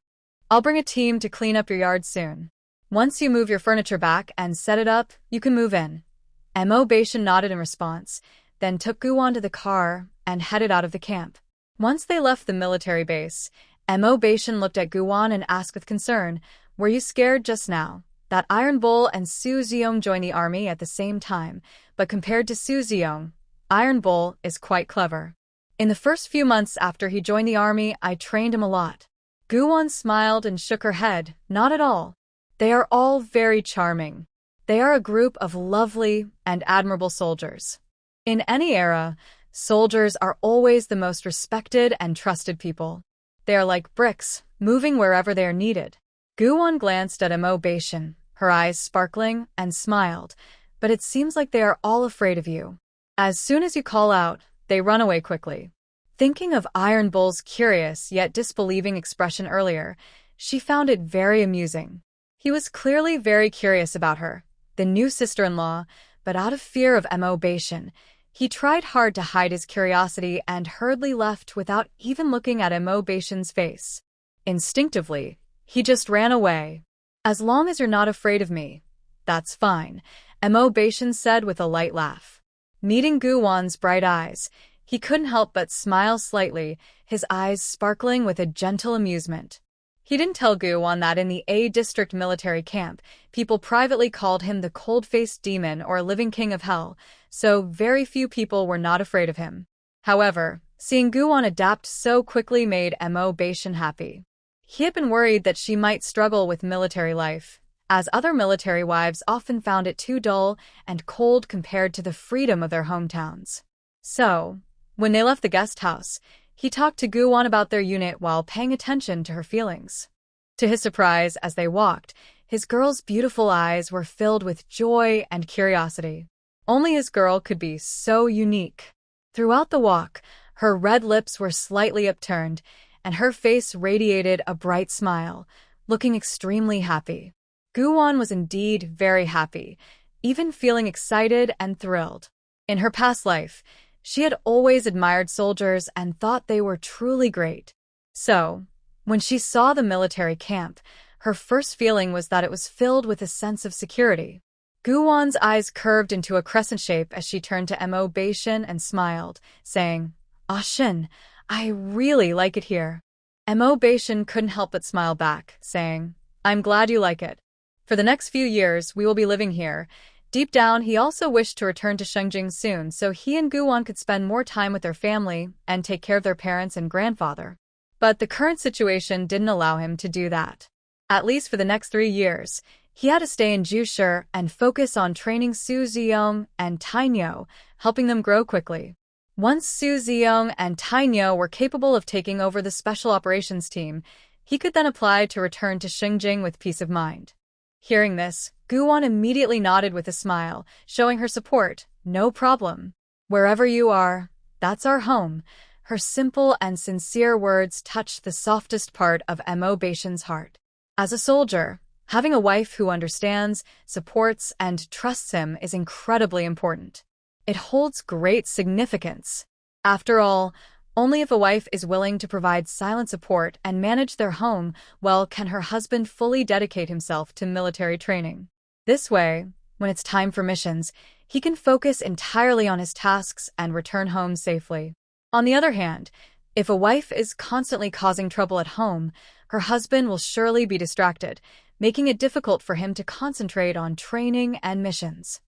I'll bring a team to clean up your yard soon. Once you move your furniture back and set it up, you can move in." Mo Beishan nodded in response, then took Guwan to the car and headed out of the camp. Once they left the military base, Mo Beishan looked at Guwan and asked with concern, "Were you scared just now? that Iron Bull and Su Zeong joined the army at the same time, but compared to Su Zeong, Iron Bull is quite clever. In the first few months after he joined the army, I trained him a lot. Guwon smiled and shook her head. Not at all. They are all very charming. They are a group of lovely and admirable soldiers. In any era, soldiers are always the most respected and trusted people. They are like bricks, moving wherever they are needed. Guwon glanced at Mo Baishan, her eyes sparkling, and smiled. But it seems like they are all afraid of you. As soon as you call out, they run away quickly. Thinking of Iron Bull's curious yet disbelieving expression earlier, she found it very amusing. He was clearly very curious about her, the new sister-in-law, but out of fear of Mo Baishan, he tried hard to hide his curiosity and hurriedly left without even looking at Mo Baishan's face. Instinctively, he just ran away. As long as you're not afraid of me, that's fine, Mo Baishan said with a light laugh. Meeting Guwon's bright eyes, he couldn't help but smile slightly, his eyes sparkling with a gentle amusement. He didn't tell Guwon that in the A District military camp, people privately called him the cold-faced demon or living king of hell, so very few people were not afraid of him. However, seeing Guwon adapt so quickly made Mo Baishan happy. He had been worried that she might struggle with military life, as other military wives often found it too dull and cold compared to the freedom of their hometowns. So, when they left the guest house, he talked to Guwon about their unit while paying attention to her feelings. To his surprise, as they walked, his girl's beautiful eyes were filled with joy and curiosity. Only his girl could be so unique. Throughout the walk, her red lips were slightly upturned, and her face radiated a bright smile, looking extremely happy. Guwon was indeed very happy, even feeling excited and thrilled. In her past life, she had always admired soldiers and thought they were truly great. So, when she saw the military camp, her first feeling was that it was filled with a sense of security. Guwon's eyes curved into a crescent shape as she turned to Mo Baishan and smiled, saying, "Ah Shin, I really like it here." Mo Baishan couldn't help but smile back, saying, "I'm glad you like it. For the next few years, we will be living here." Deep down, he also wished to return to Shengjing soon so he and Guwon could spend more time with their family and take care of their parents and grandfather. But the current situation didn't allow him to do that. At least for the next 3 years, he had to stay in Jushi and focus on training Su Zeong and Tainyo, helping them grow quickly. Once Su Zeong and Tainyo were capable of taking over the special operations team, he could then apply to return to Shengjing with peace of mind. Hearing this, Guwon immediately nodded with a smile, showing her support. "No problem. Wherever you are, that's our home." Her simple and sincere words touched the softest part of Mo Baishan's heart. As a soldier, having a wife who understands, supports, and trusts him is incredibly important. It holds great significance. After all, only if a wife is willing to provide silent support and manage their home well can her husband fully dedicate himself to military training. This way, when it's time for missions, he can focus entirely on his tasks and return home safely. On the other hand, if a wife is constantly causing trouble at home, her husband will surely be distracted, making it difficult for him to concentrate on training and missions.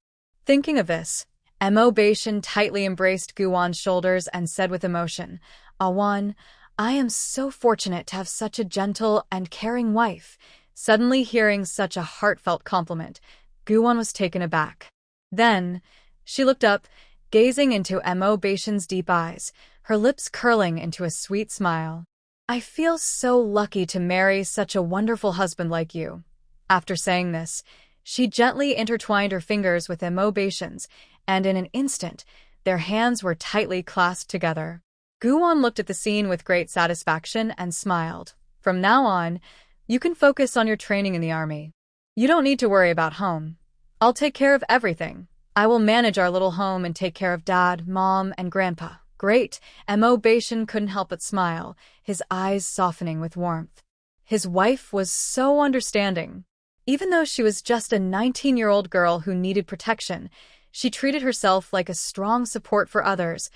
Thinking of this, Mo Baishan tightly embraced Guwon's shoulders and said with emotion, "Awan, I am so fortunate to have such a gentle and caring wife." Suddenly hearing such a heartfelt compliment, Guwon was taken aback. Then, she looked up, gazing into Mo Baishan's deep eyes, her lips curling into a sweet smile. "I feel so lucky to marry such a wonderful husband like you." After saying this, she gently intertwined her fingers with Mo Baishan's, and in an instant, their hands were tightly clasped together. Guwon looked at the scene with great satisfaction and smiled. "From now on, you can focus on your training in the army. You don't need to worry about home. I'll take care of everything. I will manage our little home and take care of Dad, Mom, and Grandpa." "Great." Mo Baishan couldn't help but smile, his eyes softening with warmth. His wife was so understanding. Even though she was just a 19-year-old girl who needed protection, she treated herself like a strong support for others,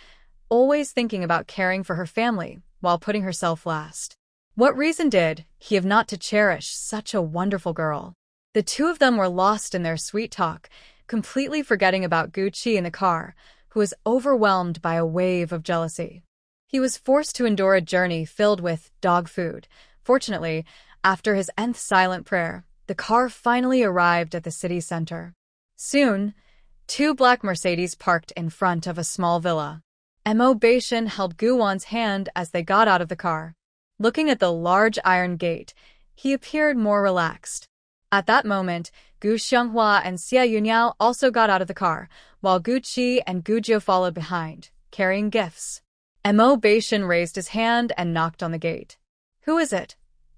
always thinking about caring for her family while putting herself last. What reason did he have not to cherish such a wonderful girl? The two of them were lost in their sweet talk, completely forgetting about Gucci in the car, who was overwhelmed by a wave of jealousy. He was forced to endure a journey filled with dog food. Fortunately, after his nth silent prayer, the car finally arrived at the city center. Soon, two black Mercedes parked in front of a small villa. Mo Beishan held Guwon's hand as they got out of the car. Looking at the large iron gate, he appeared more relaxed. At that moment, Gu Xianghua and Xie Yunyao also got out of the car, while Gu Qi and Gu Jiu followed behind, carrying gifts. Mo Beishan raised his hand and knocked on the gate. "Who is it?"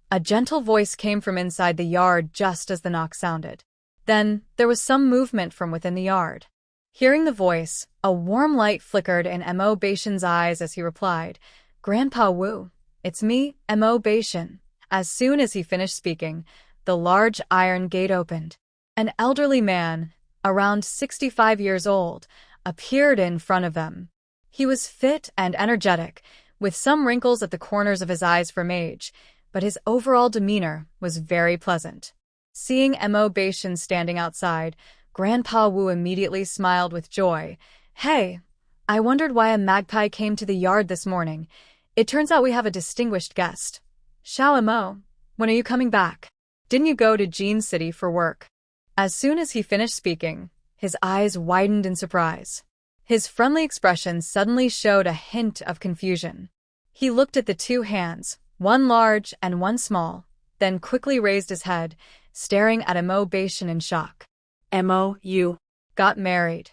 A gentle voice came from inside the yard just as the knock sounded. Then, there was some movement from within the yard. Hearing the voice, a warm light flickered in Mo Beishan's eyes as he replied, "Grandpa Wu, it's me, Mo Beishan." As soon as he finished speaking, the large iron gate opened. An elderly man, around 65 years old, appeared in front of them. He was fit and energetic, with some wrinkles at the corners of his eyes from age, but his overall demeanor was very pleasant. Seeing Mo Beishan standing outside, Grandpa Wu immediately smiled with joy. "Hey, I wondered why a magpie came to the yard this morning. It turns out we have a distinguished guest. Xiao Mo, when are you coming back? Didn't you go to Jin City for work?" As soon as he finished speaking, his eyes widened in surprise. His friendly expression suddenly showed a hint of confusion. He looked at the two hands, one large and one small, then quickly raised his head, staring at Mo Beishan in shock. Mo, you got married.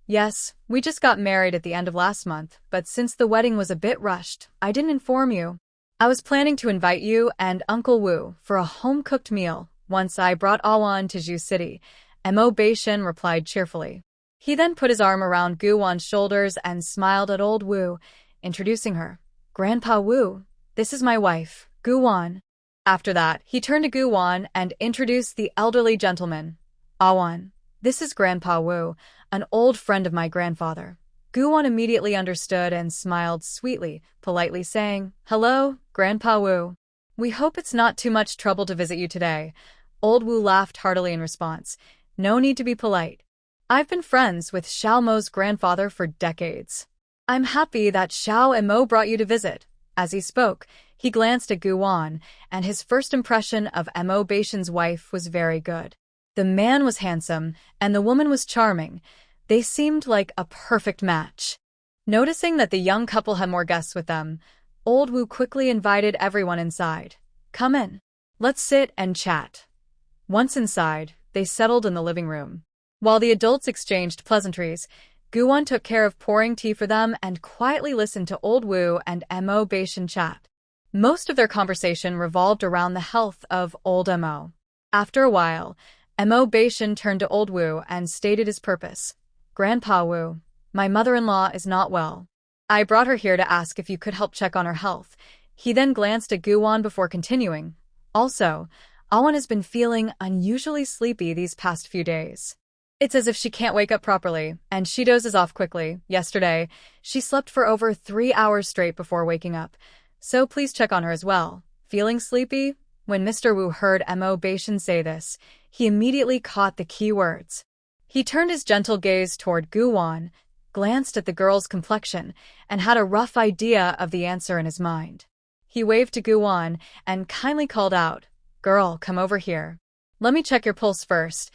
Yes, we just got married at the end of last month, but since the wedding was a bit rushed, I didn't inform you. I was planning to invite you and Uncle Wu for a home-cooked meal once I brought Awan to Zhu City, Mo Beishan replied cheerfully. He then put his arm around Guwan's shoulders and smiled at old Wu, introducing her. "Grandpa Wu, this is my wife, Guwan." After that, he turned to Guwan and introduced the elderly gentleman. "Awan, this is Grandpa Wu, an old friend of my grandfather." Guwan immediately understood and smiled sweetly, politely saying, "Hello, Grandpa Wu. We hope it's not too much trouble to visit you today." Old Wu laughed heartily in response. "No need to be polite. I've been friends with Xiao Mo's grandfather for decades. I'm happy that Xiao Mo brought you to visit." As he spoke, he glanced at Guwan, and his first impression of Mo Beishan's wife was very good. The man was handsome, and the woman was charming. They seemed like a perfect match. Noticing that the young couple had more guests with them, old Wu quickly invited everyone inside. "Come in. Let's sit and chat." Once inside, they settled in the living room. While the adults exchanged pleasantries, Guwan took care of pouring tea for them and quietly listened to old Wu and Mo Beishan chat. Most of their conversation revolved around the health of old Mo. After a while, Mo Beishan turned to old Wu and stated his purpose. "Grandpa Wu, my mother-in-law is not well. I brought her here to ask if you could help check on her health." He then glanced at Guwan before continuing. "Also, Awan has been feeling unusually sleepy these past few days. It's as if she can't wake up properly, and she dozes off quickly. Yesterday, she slept for over 3 hours straight before waking up, so please check on her as well." Feeling sleepy? When Mr. Wu heard Mo Beishan say this, he immediately caught the key words. He turned his gentle gaze toward Guwan, glanced at the girl's complexion, and had a rough idea of the answer in his mind. He waved to Guwan and kindly called out, "Girl, come over here. Let me check your pulse first."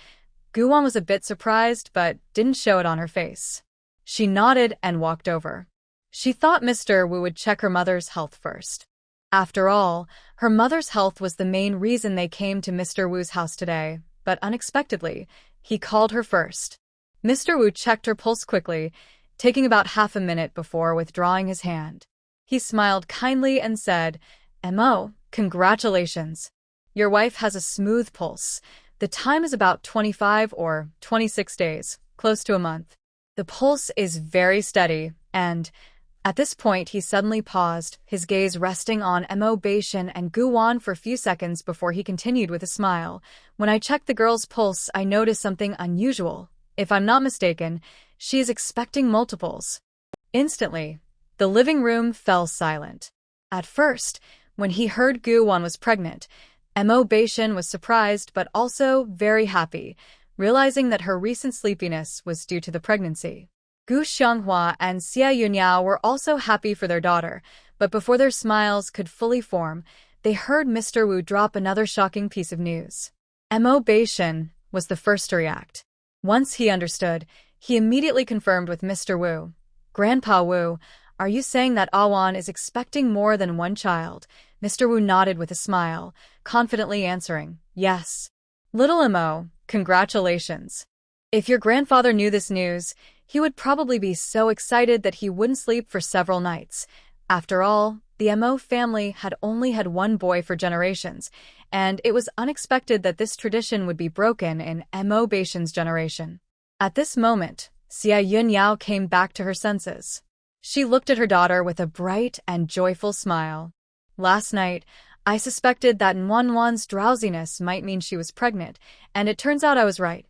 Guwan was a bit surprised, but didn't show it on her face. She nodded and walked over. She thought Mr. Wu would check her mother's health first. After all, her mother's health was the main reason they came to Mr. Wu's house today, but unexpectedly, he called her first. Mr. Wu checked her pulse quickly, taking about half a minute before withdrawing his hand. He smiled kindly and said, "Mo, congratulations. Your wife has a smooth pulse. The time is about 25 or 26 days, close to a month. The pulse is very steady, and..." At this point, he suddenly paused, his gaze resting on Mo Beishan and Guwan for a few seconds before he continued with a smile. "When I checked the girl's pulse, I noticed something unusual. If I'm not mistaken, she is expecting multiples." Instantly, the living room fell silent. At first, when he heard Guwan was pregnant, Mo Beishan was surprised but also very happy, realizing that her recent sleepiness was due to the pregnancy. Gu Xianghua and Xia Yunyao were also happy for their daughter, but before their smiles could fully form, they heard Mr. Wu drop another shocking piece of news. Mo Beishan was the first to react. Once he understood, he immediately confirmed with Mr. Wu. "Grandpa Wu, are you saying that Awan is expecting more than one child?" Mr. Wu nodded with a smile, confidently answering, "Yes." "Little Mo, congratulations. If your grandfather knew this news, he would probably be so excited that he wouldn't sleep for several nights. After all, the Mo family had only had one boy for generations, and it was unexpected that this tradition would be broken in Mo Beishan's generation." At this moment, Xia Yunyao came back to her senses. She looked at her daughter with a bright and joyful smile. "Last night, I suspected that Nwanwan's drowsiness might mean she was pregnant, and it turns out I was right.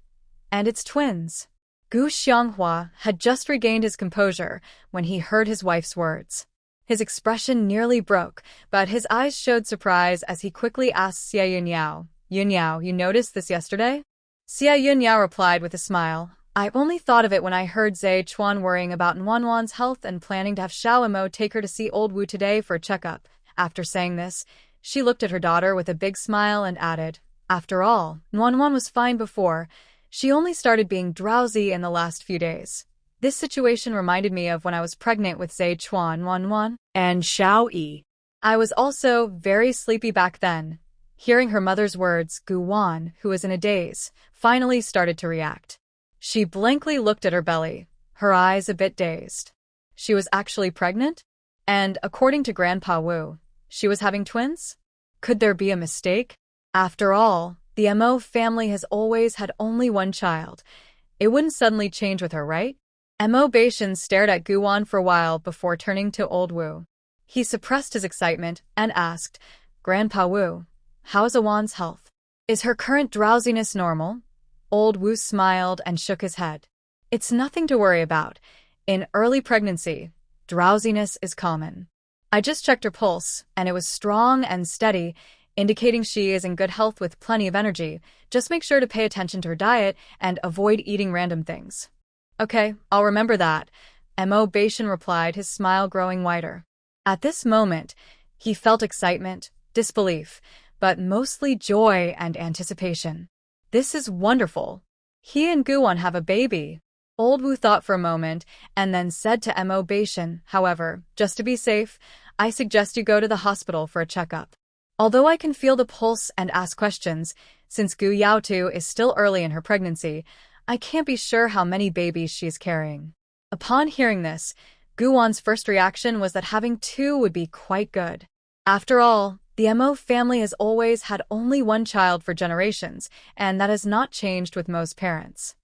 And it's twins." Gu Xianghua had just regained his composure when he heard his wife's words. His expression nearly broke, but his eyes showed surprise as he quickly asked Xia Yunyao, "Yunyao, you noticed this yesterday?" Xia Yunyao replied with a smile, "I only thought of it when I heard Zhe Chuan worrying about Nwanwan's health and planning to have Xiao Mo take her to see old Wu today for a checkup." After saying this, she looked at her daughter with a big smile and added, "After all, Nwanwan was fine before. She only started being drowsy in the last few days. This situation reminded me of when I was pregnant with Zhe Chuan, Nwanwan, and Xiao Yi. I was also very sleepy back then." Hearing her mother's words, Gu Wan, who was in a daze, finally started to react. She blankly looked at her belly, her eyes a bit dazed. She was actually pregnant? And, according to Grandpa Wu, she was having twins? Could there be a mistake? After all, the Mo family has always had only one child. It wouldn't suddenly change with her, right? Mo Beishan stared at Gu Wan for a while before turning to old Wu. He suppressed his excitement and asked, "Grandpa Wu, how's Awan's health? Is her current drowsiness normal?" Old Wu smiled and shook his head. "It's nothing to worry about. In early pregnancy, drowsiness is common. I just checked her pulse, and it was strong and steady, indicating she is in good health with plenty of energy. Just make sure to pay attention to her diet and avoid eating random things." "Okay, I'll remember that," Mo Beishan replied, his smile growing wider. At this moment, he felt excitement, disbelief, but mostly joy and anticipation. This is wonderful. He and Guwon have a baby. Old Wu thought for a moment and then said to Mo Beishan, "However, just to be safe, I suggest you go to the hospital for a checkup. Although I can feel the pulse and ask questions, since Gu Yaotu is still early in her pregnancy, I can't be sure how many babies she is carrying." Upon hearing this, Guwon's first reaction was that having two would be quite good. After all, the Mo family has always had only one child for generations, and that has not changed with most parents.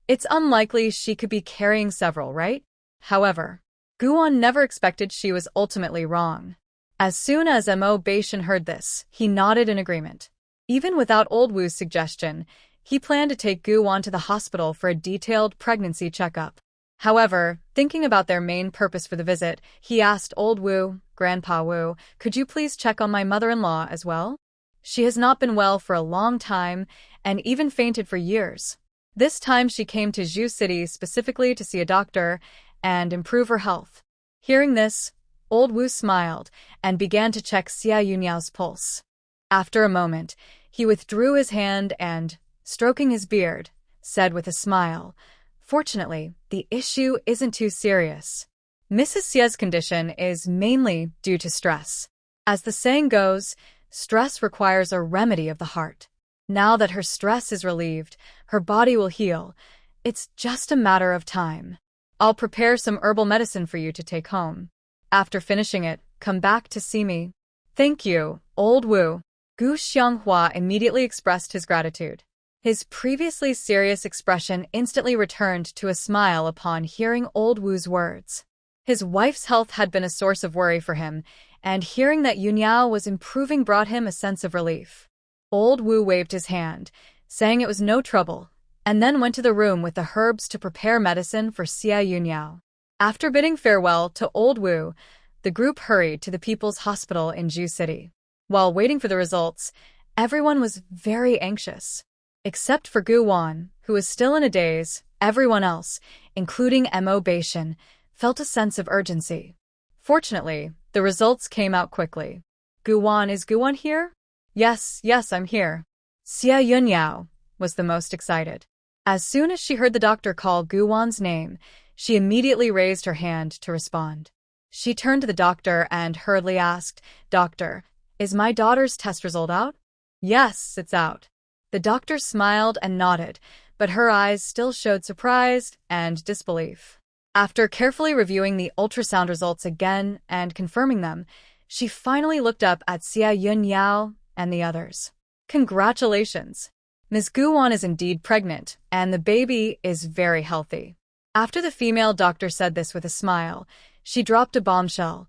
It's unlikely she could be carrying several, right? However, Guwon never expected she was ultimately wrong. As soon as Mo Beishan heard this, he nodded in agreement. Even without Old Wu's suggestion, he planned to take Guwon to the hospital for a detailed pregnancy checkup. However, thinking about their main purpose for the visit, he asked Old Wu, "Grandpa Wu, could you please check on my mother-in-law as well? She has not been well for a long time and even fainted for years. This time she came to Zhu City specifically to see a doctor and improve her health." Hearing this, Old Wu smiled and began to check Xia Yunyao's pulse. After a moment, he withdrew his hand and, stroking his beard, said with a smile, "Fortunately, the issue isn't too serious. Mrs. Xia's condition is mainly due to stress. As the saying goes, stress requires a remedy of the heart. Now that her stress is relieved, her body will heal. It's just a matter of time. I'll prepare some herbal medicine for you to take home. After finishing it, come back to see me." "Thank you, Old Wu." Gu Xianghua immediately expressed his gratitude. His previously serious expression instantly returned to a smile upon hearing Old Wu's words. His wife's health had been a source of worry for him, and hearing that Yunyao was improving brought him a sense of relief. Old Wu waved his hand, saying it was no trouble, and then went to the room with the herbs to prepare medicine for Xia Yunyao. After bidding farewell to Old Wu, the group hurried to the People's Hospital in Zhu City. While waiting for the results, Everyone was very anxious. Except for Gu Wan, who was still in a daze, everyone else, including Mo Beishan, felt a sense of urgency. Fortunately, the results came out quickly. Is Gu Wan here? Yes, I'm here. Xia Yunyao was the most excited. As soon as she heard the doctor call Gu Wan's name, she immediately raised her hand to respond. She turned to the doctor and hurriedly asked, "Doctor, is my daughter's test result out?" "Yes, it's out." The doctor smiled and nodded, but her eyes still showed surprise and disbelief. After carefully reviewing the ultrasound results again and confirming them, she finally looked up at Xia Yunyao and the others. "Congratulations! Ms. Gu Wan is indeed pregnant, and the baby is very healthy." After the female doctor said this with a smile, she dropped a bombshell.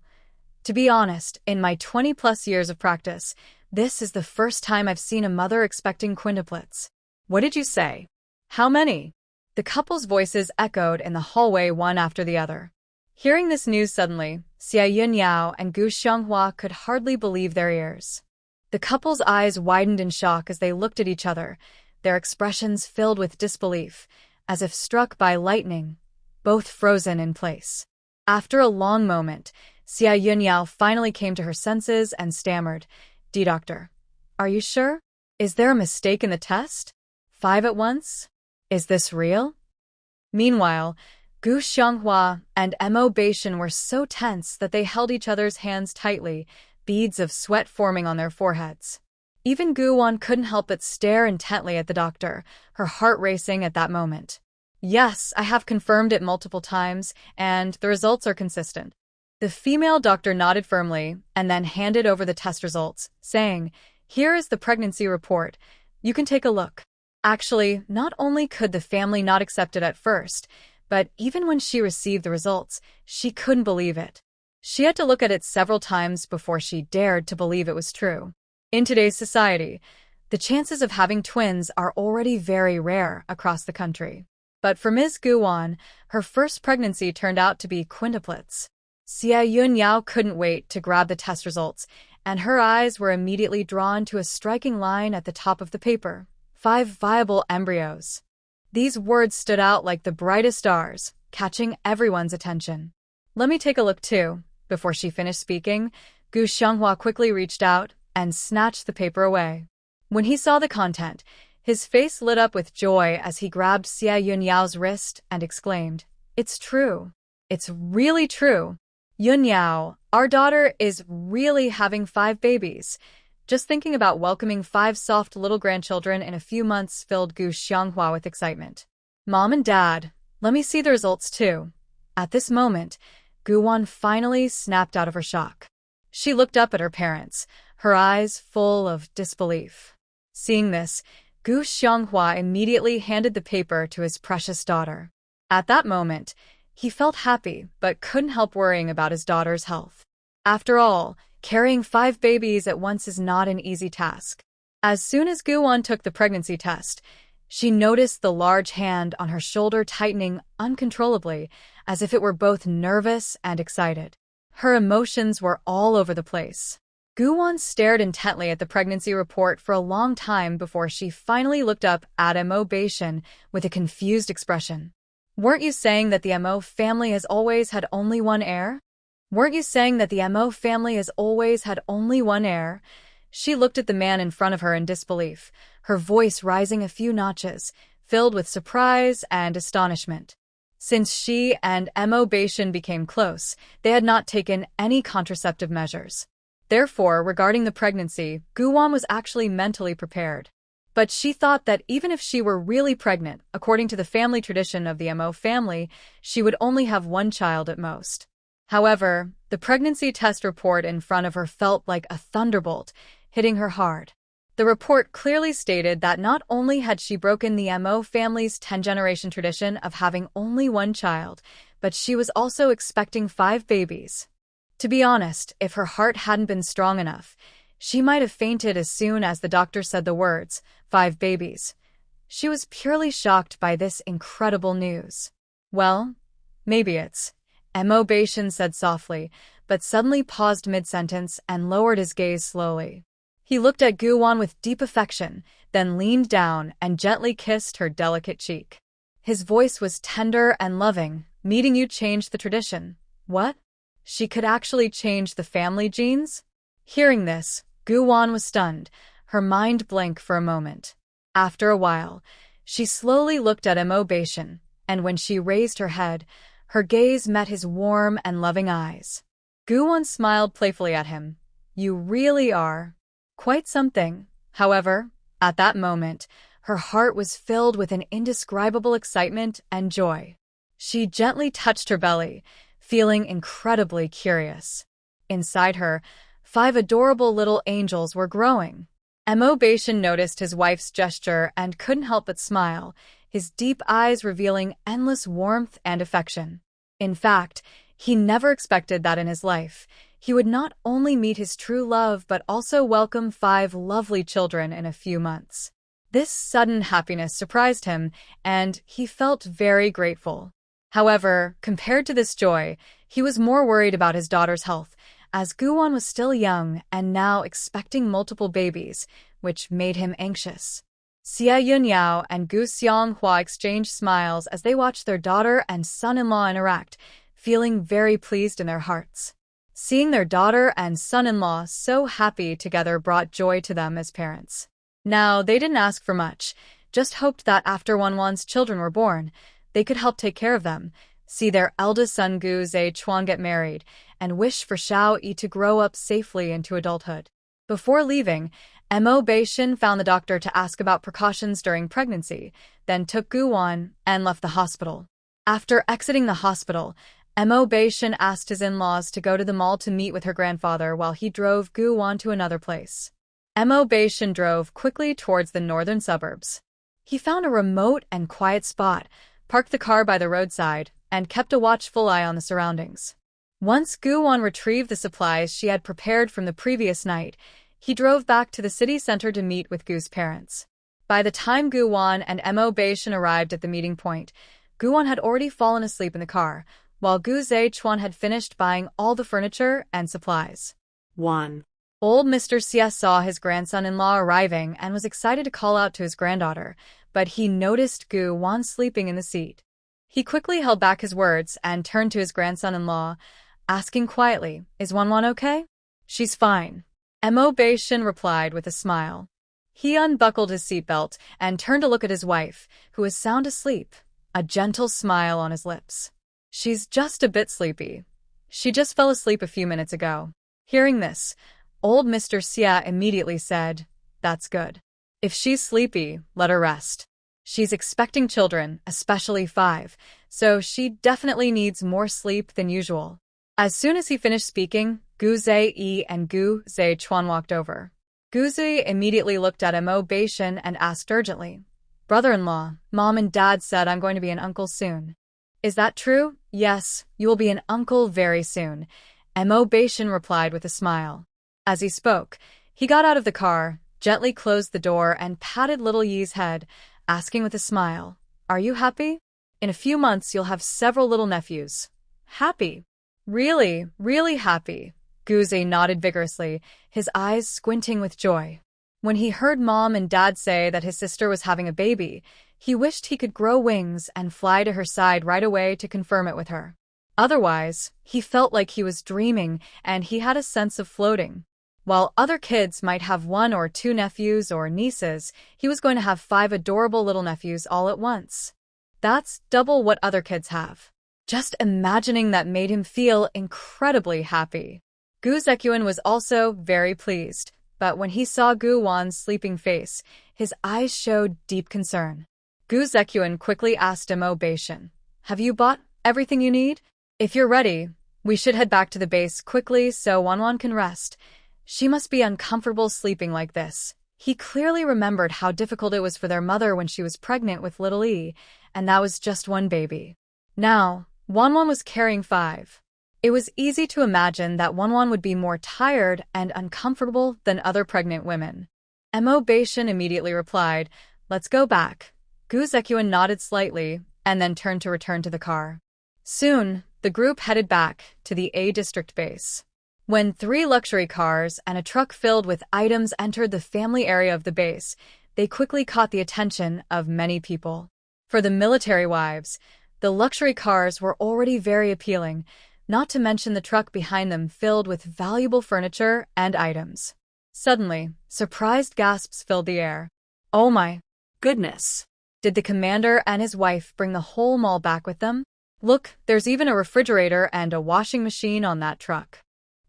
"To be honest, in my 20-plus years of practice, this is the first time I've seen a mother expecting quintuplets." "What did you say? How many?" The couple's voices echoed in the hallway one after the other. Hearing this news suddenly, Xia Yunyao and Gu Xianghua could hardly believe their ears. The couple's eyes widened in shock as they looked at each other, their expressions filled with disbelief, as if struck by lightning, both frozen in place. After a long moment, Xia Yunyao finally came to her senses and stammered, "Doctor, are you sure? Is there a mistake in the test? 5 at once? Is this real?" Meanwhile, Gu Xianghua and Mo Beishan were so tense that they held each other's hands tightly, beads of sweat forming on their foreheads. Even Gu Wan couldn't help but stare intently at the doctor, her heart racing at that moment. "Yes, I have confirmed it multiple times, and the results are consistent." The female doctor nodded firmly and then handed over the test results, saying, "Here is the pregnancy report. You can take a look." Actually, not only could the family not accept it at first, but even when she received the results, she couldn't believe it. She had to look at it several times before she dared to believe it was true. In today's society, the chances of having twins are already very rare across the country. But for Ms. Gu Wan, her first pregnancy turned out to be quintuplets. Xia Yunyao couldn't wait to grab the test results, and her eyes were immediately drawn to a striking line at the top of the paper: 5 viable embryos. These words stood out like the brightest stars, catching everyone's attention. "Let me take a look too." Before she finished speaking, Gu Xianghua quickly reached out and snatched the paper away. When he saw the content, his face lit up with joy as he grabbed Xia Yunyao's wrist and exclaimed, "It's true. It's really true. Yunyao, our daughter is really having 5 babies." Just thinking about welcoming 5 soft little grandchildren in a few months filled Gu Xianghua with excitement. "Mom and Dad, let me see the results too." At this moment, Gu Wan finally snapped out of her shock. She looked up at her parents, her eyes full of disbelief. Seeing this, Gu Xianghua immediately handed the paper to his precious daughter. At that moment, he felt happy but couldn't help worrying about his daughter's health. After all, carrying 5 babies at once is not an easy task. As soon as Gu Wan took the pregnancy test, she noticed the large hand on her shoulder tightening uncontrollably, as if it were both nervous and excited. Her emotions were all over the place. Gu Wan stared intently at the pregnancy report for a long time before she finally looked up at Mo Beishan with a confused expression. "Weren't you saying that the Mo family has always had only one heir? Weren't you saying that the Mo family has always had only one heir?" She looked at the man in front of her in disbelief, her voice rising a few notches, filled with surprise and astonishment. Since she and Mo Beishan became close, they had not taken any contraceptive measures. Therefore, regarding the pregnancy, Gu Wan was actually mentally prepared. But she thought that even if she were really pregnant, according to the family tradition of the Mo family, she would only have one child at most. However, the pregnancy test report in front of her felt like a thunderbolt, hitting her hard. The report clearly stated that not only had she broken the Mo family's 10-generation tradition of having only one child, but she was also expecting 5 babies. To be honest, if her heart hadn't been strong enough, she might have fainted as soon as the doctor said the words, 5 babies. She was purely shocked by this incredible news. "Well, maybe it's..." Mo Beishan said softly, but suddenly paused mid-sentence and lowered his gaze slowly. He looked at Gu-won with deep affection, then leaned down and gently kissed her delicate cheek. His voice was tender and loving. Meeting you changed the tradition. What? She could actually change the family genes? Hearing this, Gu-won was stunned, her mind blank for a moment. After a while, she slowly looked at Mo Baishan, and when she raised her head, her gaze met his warm and loving eyes. Gu-won smiled playfully at him. You really are quite something. However, at that moment, her heart was filled with an indescribable excitement and joy. She gently touched her belly, feeling incredibly curious. Inside her, 5 adorable little angels were growing. Mo Baishan noticed his wife's gesture and couldn't help but smile, his deep eyes revealing endless warmth and affection. In fact, he never expected that in his life. He would not only meet his true love but also welcome 5 lovely children in a few months. This sudden happiness surprised him, and he felt very grateful. However, compared to this joy, he was more worried about his daughter's health, as Gu-won was still young and now expecting multiple babies, which made him anxious. Xie Yunyao and Gu Xianghua exchanged smiles as they watched their daughter and son-in-law interact, feeling very pleased in their hearts. Seeing their daughter and son-in-law so happy together brought joy to them as parents. Now, they didn't ask for much, just hoped that after Wanwan's children were born, they could help take care of them, see their eldest son Gu Zhechuan get married, and wish for Xiao Yi to grow up safely into adulthood. Before leaving, Mo Baishan found the doctor to ask about precautions during pregnancy, then took Gu-won and left the hospital. After exiting the hospital, Mo Baishan asked his in-laws to go to the mall to meet with her grandfather while he drove Gu-won to another place. Mo Baishan drove quickly towards the northern suburbs. He found a remote and quiet spot, parked the car by the roadside, and kept a watchful eye on the surroundings. Once Gu-won retrieved the supplies she had prepared from the previous night, he drove back to the city center to meet with Gu's parents. By the time Gu-won and Mo Baishan arrived at the meeting point, Gu-won had already fallen asleep in the car, while Gu Zhechuan had finished buying all the furniture and supplies. 1. Old Mr. Xie saw his grandson-in-law arriving and was excited to call out to his granddaughter, but he noticed Gu-won sleeping in the seat. He quickly held back his words and turned to his grandson-in-law, asking quietly, "Is Wanwan okay?" "She's fine," Mo Baishan replied with a smile. He unbuckled his seatbelt and turned to look at his wife, who was sound asleep, a gentle smile on his lips. "She's just a bit sleepy. She just fell asleep a few minutes ago." Hearing this, old Mr. Xie immediately said, "That's good. If she's sleepy, let her rest. She's expecting children, especially 5, so she definitely needs more sleep than usual." As soon as he finished speaking, Gu Zhe and Gu Zhechuan walked over. Gu Zhe immediately looked at Mo Baishan and asked urgently, "Brother-in-law, Mom and Dad said I'm going to be an uncle soon. Is that true?" "Yes, you will be an uncle very soon," Mo Baishan replied with a smile. As he spoke, he got out of the car, gently closed the door and patted little Yi's head, asking with a smile, "Are you happy? In a few months you'll have several little nephews." "Happy? Really, really happy." Gu Zhe nodded vigorously, his eyes squinting with joy. When he heard Mom and Dad say that his sister was having a baby, he wished he could grow wings and fly to her side right away to confirm it with her. Otherwise, he felt like he was dreaming and he had a sense of floating. While other kids might have 1 or 2 nephews or nieces, he was going to have 5 adorable little nephews all at once. That's double what other kids have. Just imagining that made him feel incredibly happy. Gu Zhechuan was also very pleased, but when he saw Gu-won's sleeping face, his eyes showed deep concern. Gu Zhechuan quickly asked Mo Baishan, "Have you bought everything you need? If you're ready, we should head back to the base quickly so Wanwan can rest. She must be uncomfortable sleeping like this." He clearly remembered how difficult it was for their mother when she was pregnant with little Yi, and that was just one baby. Now, Wanwan was carrying 5. It was easy to imagine that Wanwan would be more tired and uncomfortable than other pregnant women. Mo Baishan immediately replied, "Let's go back." Gu Zhechuan nodded slightly and then turned to return to the car. Soon, the group headed back to the A District base. When 3 luxury cars and a truck filled with items entered the family area of the base, they quickly caught the attention of many people. For the military wives, the luxury cars were already very appealing, not to mention the truck behind them filled with valuable furniture and items. Suddenly, surprised gasps filled the air. Oh my Goodness. Did the commander and his wife bring the whole mall back with them? Look, there's even a refrigerator and a washing machine on that truck.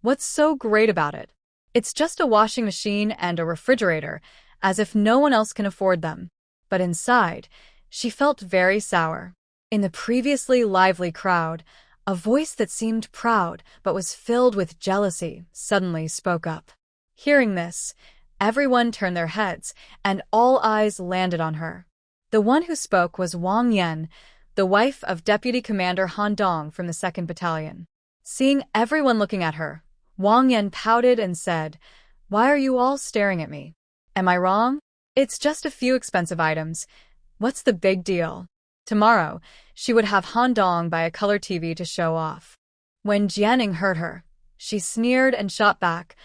What's so great about it? It's just a washing machine and a refrigerator, as if no one else can afford them. But inside, she felt very sour. In the previously lively crowd, a voice that seemed proud but was filled with jealousy suddenly spoke up. Hearing this, everyone turned their heads, and all eyes landed on her. The one who spoke was Wang Yan, the wife of Deputy Commander Han Dong from the 2nd Battalion. Seeing everyone looking at her, Wang Yan pouted and said, "Why are you all staring at me? Am I wrong? It's just a few expensive items. What's the big deal?" Tomorrow, she would have Han Dong buy a color TV to show off. When Jianing heard her, she sneered and shot back,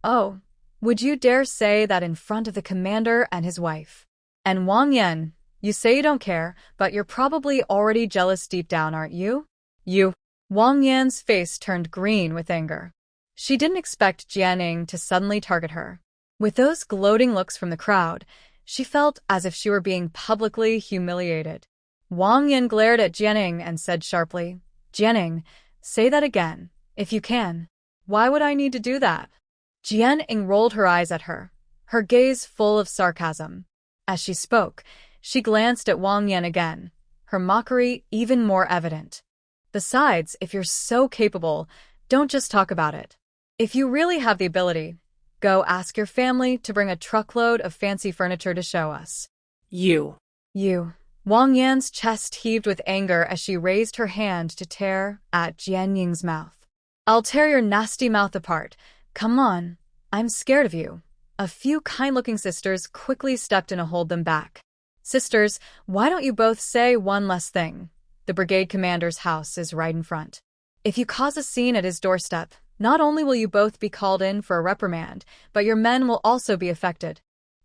"Oh, would you dare say that in front of the commander and his wife? And Wang Yan, you say you don't care, but you're probably already jealous deep down, aren't you?" You. Wang Yan's face turned green with anger. She didn't expect Jianing to suddenly target her. With those gloating looks from the crowd, she felt as if she were being publicly humiliated. Wang Yan glared at Jianing and said sharply, "Jianing, say that again, if you can. Why would I need to do that?" Jianing rolled her eyes at her, her gaze full of sarcasm. As she spoke, she glanced at Wang Yan again, her mockery even more evident. "Besides, if you're so capable, don't just talk about it. If you really have the ability, go ask your family to bring a truckload of fancy furniture to show us." You. Wang Yan's chest heaved with anger as she raised her hand to tear at Jianing's mouth. "I'll tear your nasty mouth apart. Come on, I'm scared of you." A few kind-looking sisters quickly stepped in to hold them back. "Sisters, why don't you both say one less thing? The brigade commander's house is right in front. If you cause a scene at his doorstep, not only will you both be called in for a reprimand, but your men will also be affected."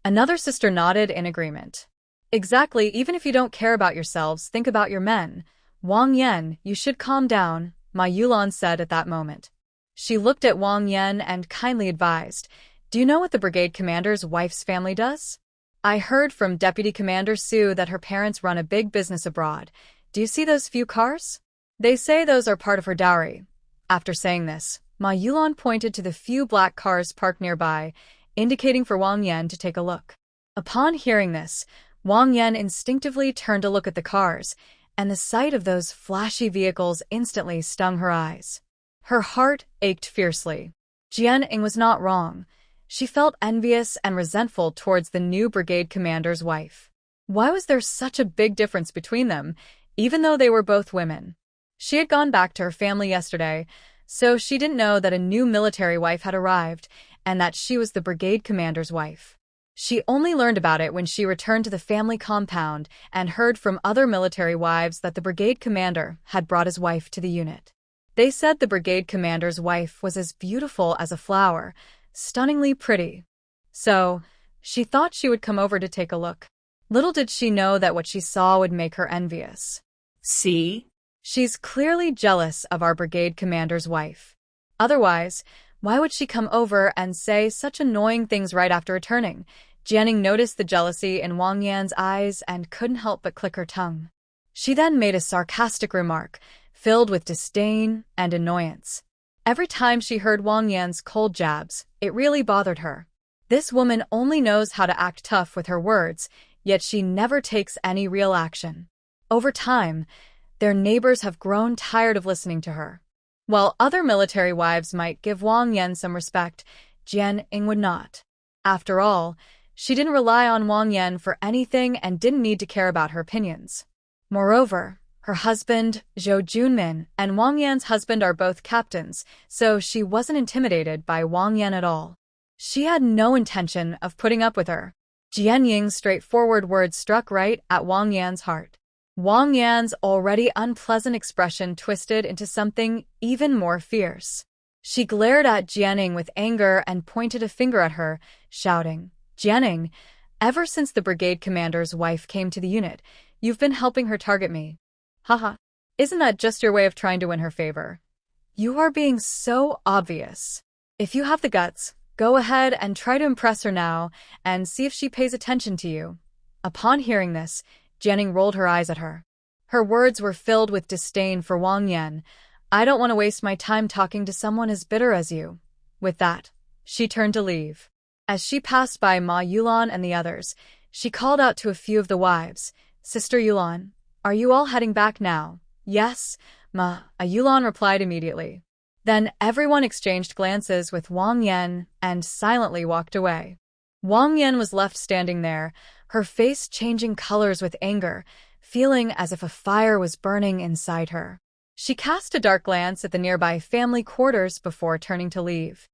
Another sister nodded in agreement. "Exactly, even if you don't care about yourselves, think about your men. Wang Yan, you should calm down," Ma Yulan said at that moment. She looked at Wang Yan and kindly advised, "Do you know what the brigade commander's wife's family does? I heard from Deputy Commander Su that her parents run a big business abroad. Do you see those few cars? They say those are part of her dowry." After saying this, Ma Yulan pointed to the few black cars parked nearby, indicating for Wang Yan to take a look. Upon hearing this, Wang Yan instinctively turned to look at the cars, and the sight of those flashy vehicles instantly stung her eyes. Her heart ached fiercely. Jianing was not wrong. She felt envious and resentful towards the new brigade commander's wife. Why was there such a big difference between them, even though they were both women? She had gone back to her family yesterday, so she didn't know that a new military wife had arrived and that she was the brigade commander's wife. She only learned about it when she returned to the family compound and heard from other military wives that the brigade commander had brought his wife to the unit. They said the brigade commander's wife was as beautiful as a flower, stunningly pretty. So, she thought she would come over to take a look. Little did she know that what she saw would make her envious. See? She's clearly jealous of our brigade commander's wife. Otherwise, why would she come over and say such annoying things right after returning? Jianing noticed the jealousy in Wang Yan's eyes and couldn't help but click her tongue. She then made a sarcastic remark, filled with disdain and annoyance. Every time she heard Wang Yan's cold jabs, it really bothered her. This woman only knows how to act tough with her words, yet she never takes any real action. Over time, their neighbors have grown tired of listening to her. While other military wives might give Wang Yan some respect, Jianing would not. After all, she didn't rely on Wang Yan for anything and didn't need to care about her opinions. Moreover, her husband, Zhou Junmin, and Wang Yan's husband are both captains, so she wasn't intimidated by Wang Yan at all. She had no intention of putting up with her. Jianing's straightforward words struck right at Wang Yan's heart. Wang Yan's already unpleasant expression twisted into something even more fierce. She glared at Jianing with anger and pointed a finger at her, shouting, "Jianing, ever since the brigade commander's wife came to the unit, you've been helping her target me. Haha. Isn't that just your way of trying to win her favor? You are being so obvious. If you have the guts, go ahead and try to impress her now and see if she pays attention to you." Upon hearing this, Jianing rolled her eyes at her. Her words were filled with disdain for Wang Yan. "I don't want to waste my time talking to someone as bitter as you." With that, she turned to leave. As she passed by Ma Yulan and the others, she called out to a few of the wives, "Sister Yulan, are you all heading back now?" "Yes, Ma," Yulan replied immediately. Then everyone exchanged glances with Wang Yan and silently walked away. Wang Yan was left standing there, her face changing colors with anger, feeling as if a fire was burning inside her. She cast a dark glance at the nearby family quarters before turning to leave.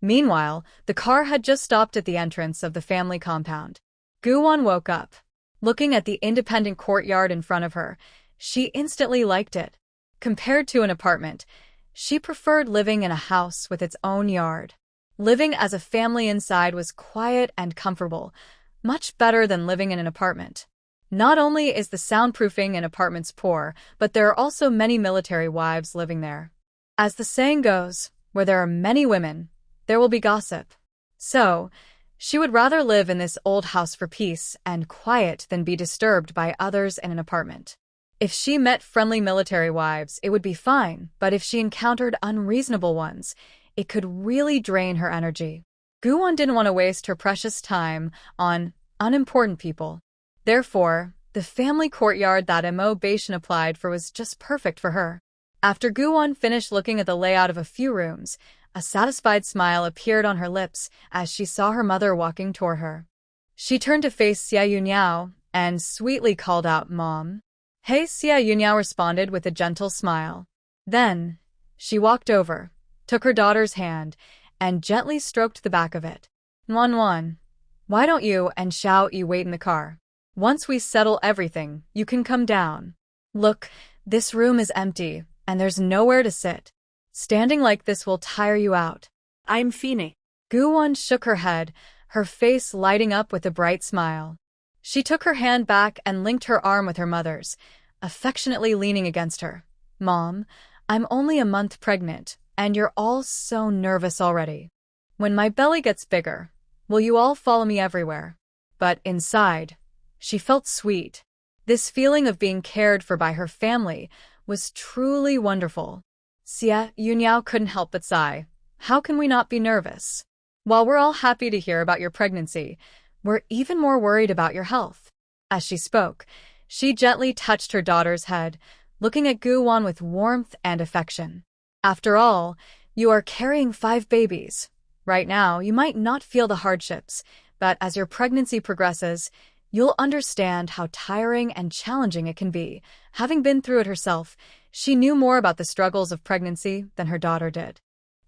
Meanwhile, the car had just stopped at the entrance of the family compound. Guwon woke up. Looking at the independent courtyard in front of her, she instantly liked it. Compared to an apartment, she preferred living in a house with its own yard. Living as a family inside was quiet and comfortable, much better than living in an apartment. Not only is the soundproofing in apartments poor, but there are also many military wives living there. As the saying goes, where there are many women, there will be gossip. So, she would rather live in this old house for peace and quiet than be disturbed by others in an apartment. If she met friendly military wives, it would be fine, but if she encountered unreasonable ones, it could really drain her energy. Guwon didn't want to waste her precious time on unimportant people. Therefore, the family courtyard that Mo Bashan applied for was just perfect for her. After Guwon finished looking at the layout of a few rooms, a satisfied smile appeared on her lips as she saw her mother walking toward her. She turned to face Xia Yunyao and sweetly called out, "Mom." "Hey," Xia Yunyao responded with a gentle smile. Then, she walked over, took her daughter's hand, and gently stroked the back of it. "Wan, why don't you and Xiao Yi wait in the car? Once we settle everything, you can come down. Look, this room is empty, and there's nowhere to sit. Standing like this will tire you out." I'm Fini. Guwon shook her head, her face lighting up with a bright smile. She took her hand back and linked her arm with her mother's, affectionately leaning against her. "Mom, I'm only a month pregnant, and you're all so nervous already. When my belly gets bigger, will you all follow me everywhere?" But inside, she felt sweet. This feeling of being cared for by her family was truly wonderful. Xia Yunyao couldn't help but sigh. "How can we not be nervous? While we're all happy to hear about your pregnancy, we're even more worried about your health." As she spoke, she gently touched her daughter's head, looking at Guwon with warmth and affection. "After all, you are carrying 5 babies. Right now, you might not feel the hardships, but as your pregnancy progresses, you'll understand how tiring and challenging it can be." Having been through it herself, she knew more about the struggles of pregnancy than her daughter did.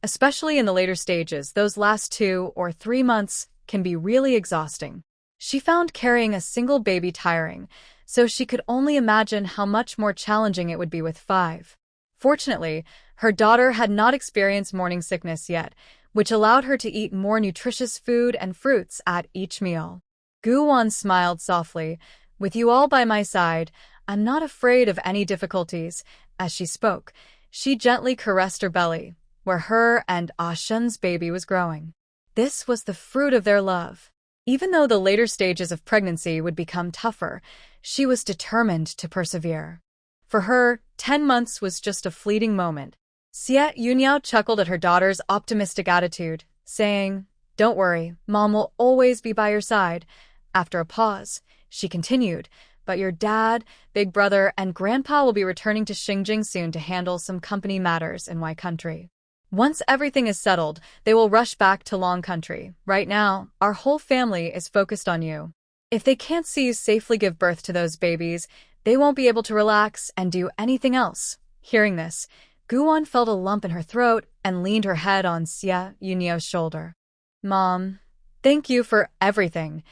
Especially in the later stages, those last 2 or 3 months can be really exhausting. She found carrying a single baby tiring, so she could only imagine how much more challenging it would be with 5. Fortunately, her daughter had not experienced morning sickness yet, which allowed her to eat more nutritious food and fruits at each meal. Guwon smiled softly. "With you all by my side, I'm not afraid of any difficulties." As she spoke, she gently caressed her belly, where her and Shun's baby was growing. This was the fruit of their love. Even though the later stages of pregnancy would become tougher, she was determined to persevere. For her, 10 months was just a fleeting moment. Xia Yunyao chuckled at her daughter's optimistic attitude, saying, "Don't worry, Mom will always be by your side." After a pause, she continued, "But your dad, big brother, and grandpa will be returning to Xinjiang soon to handle some company matters in Y country. Once everything is settled, they will rush back to Long country. Right now, our whole family is focused on you. If they can't see you safely give birth to those babies, they won't be able to relax and do anything else." Hearing this, Guwon felt a lump in her throat and leaned her head on Xia Yunyao's shoulder. "Mom, thank you for everything.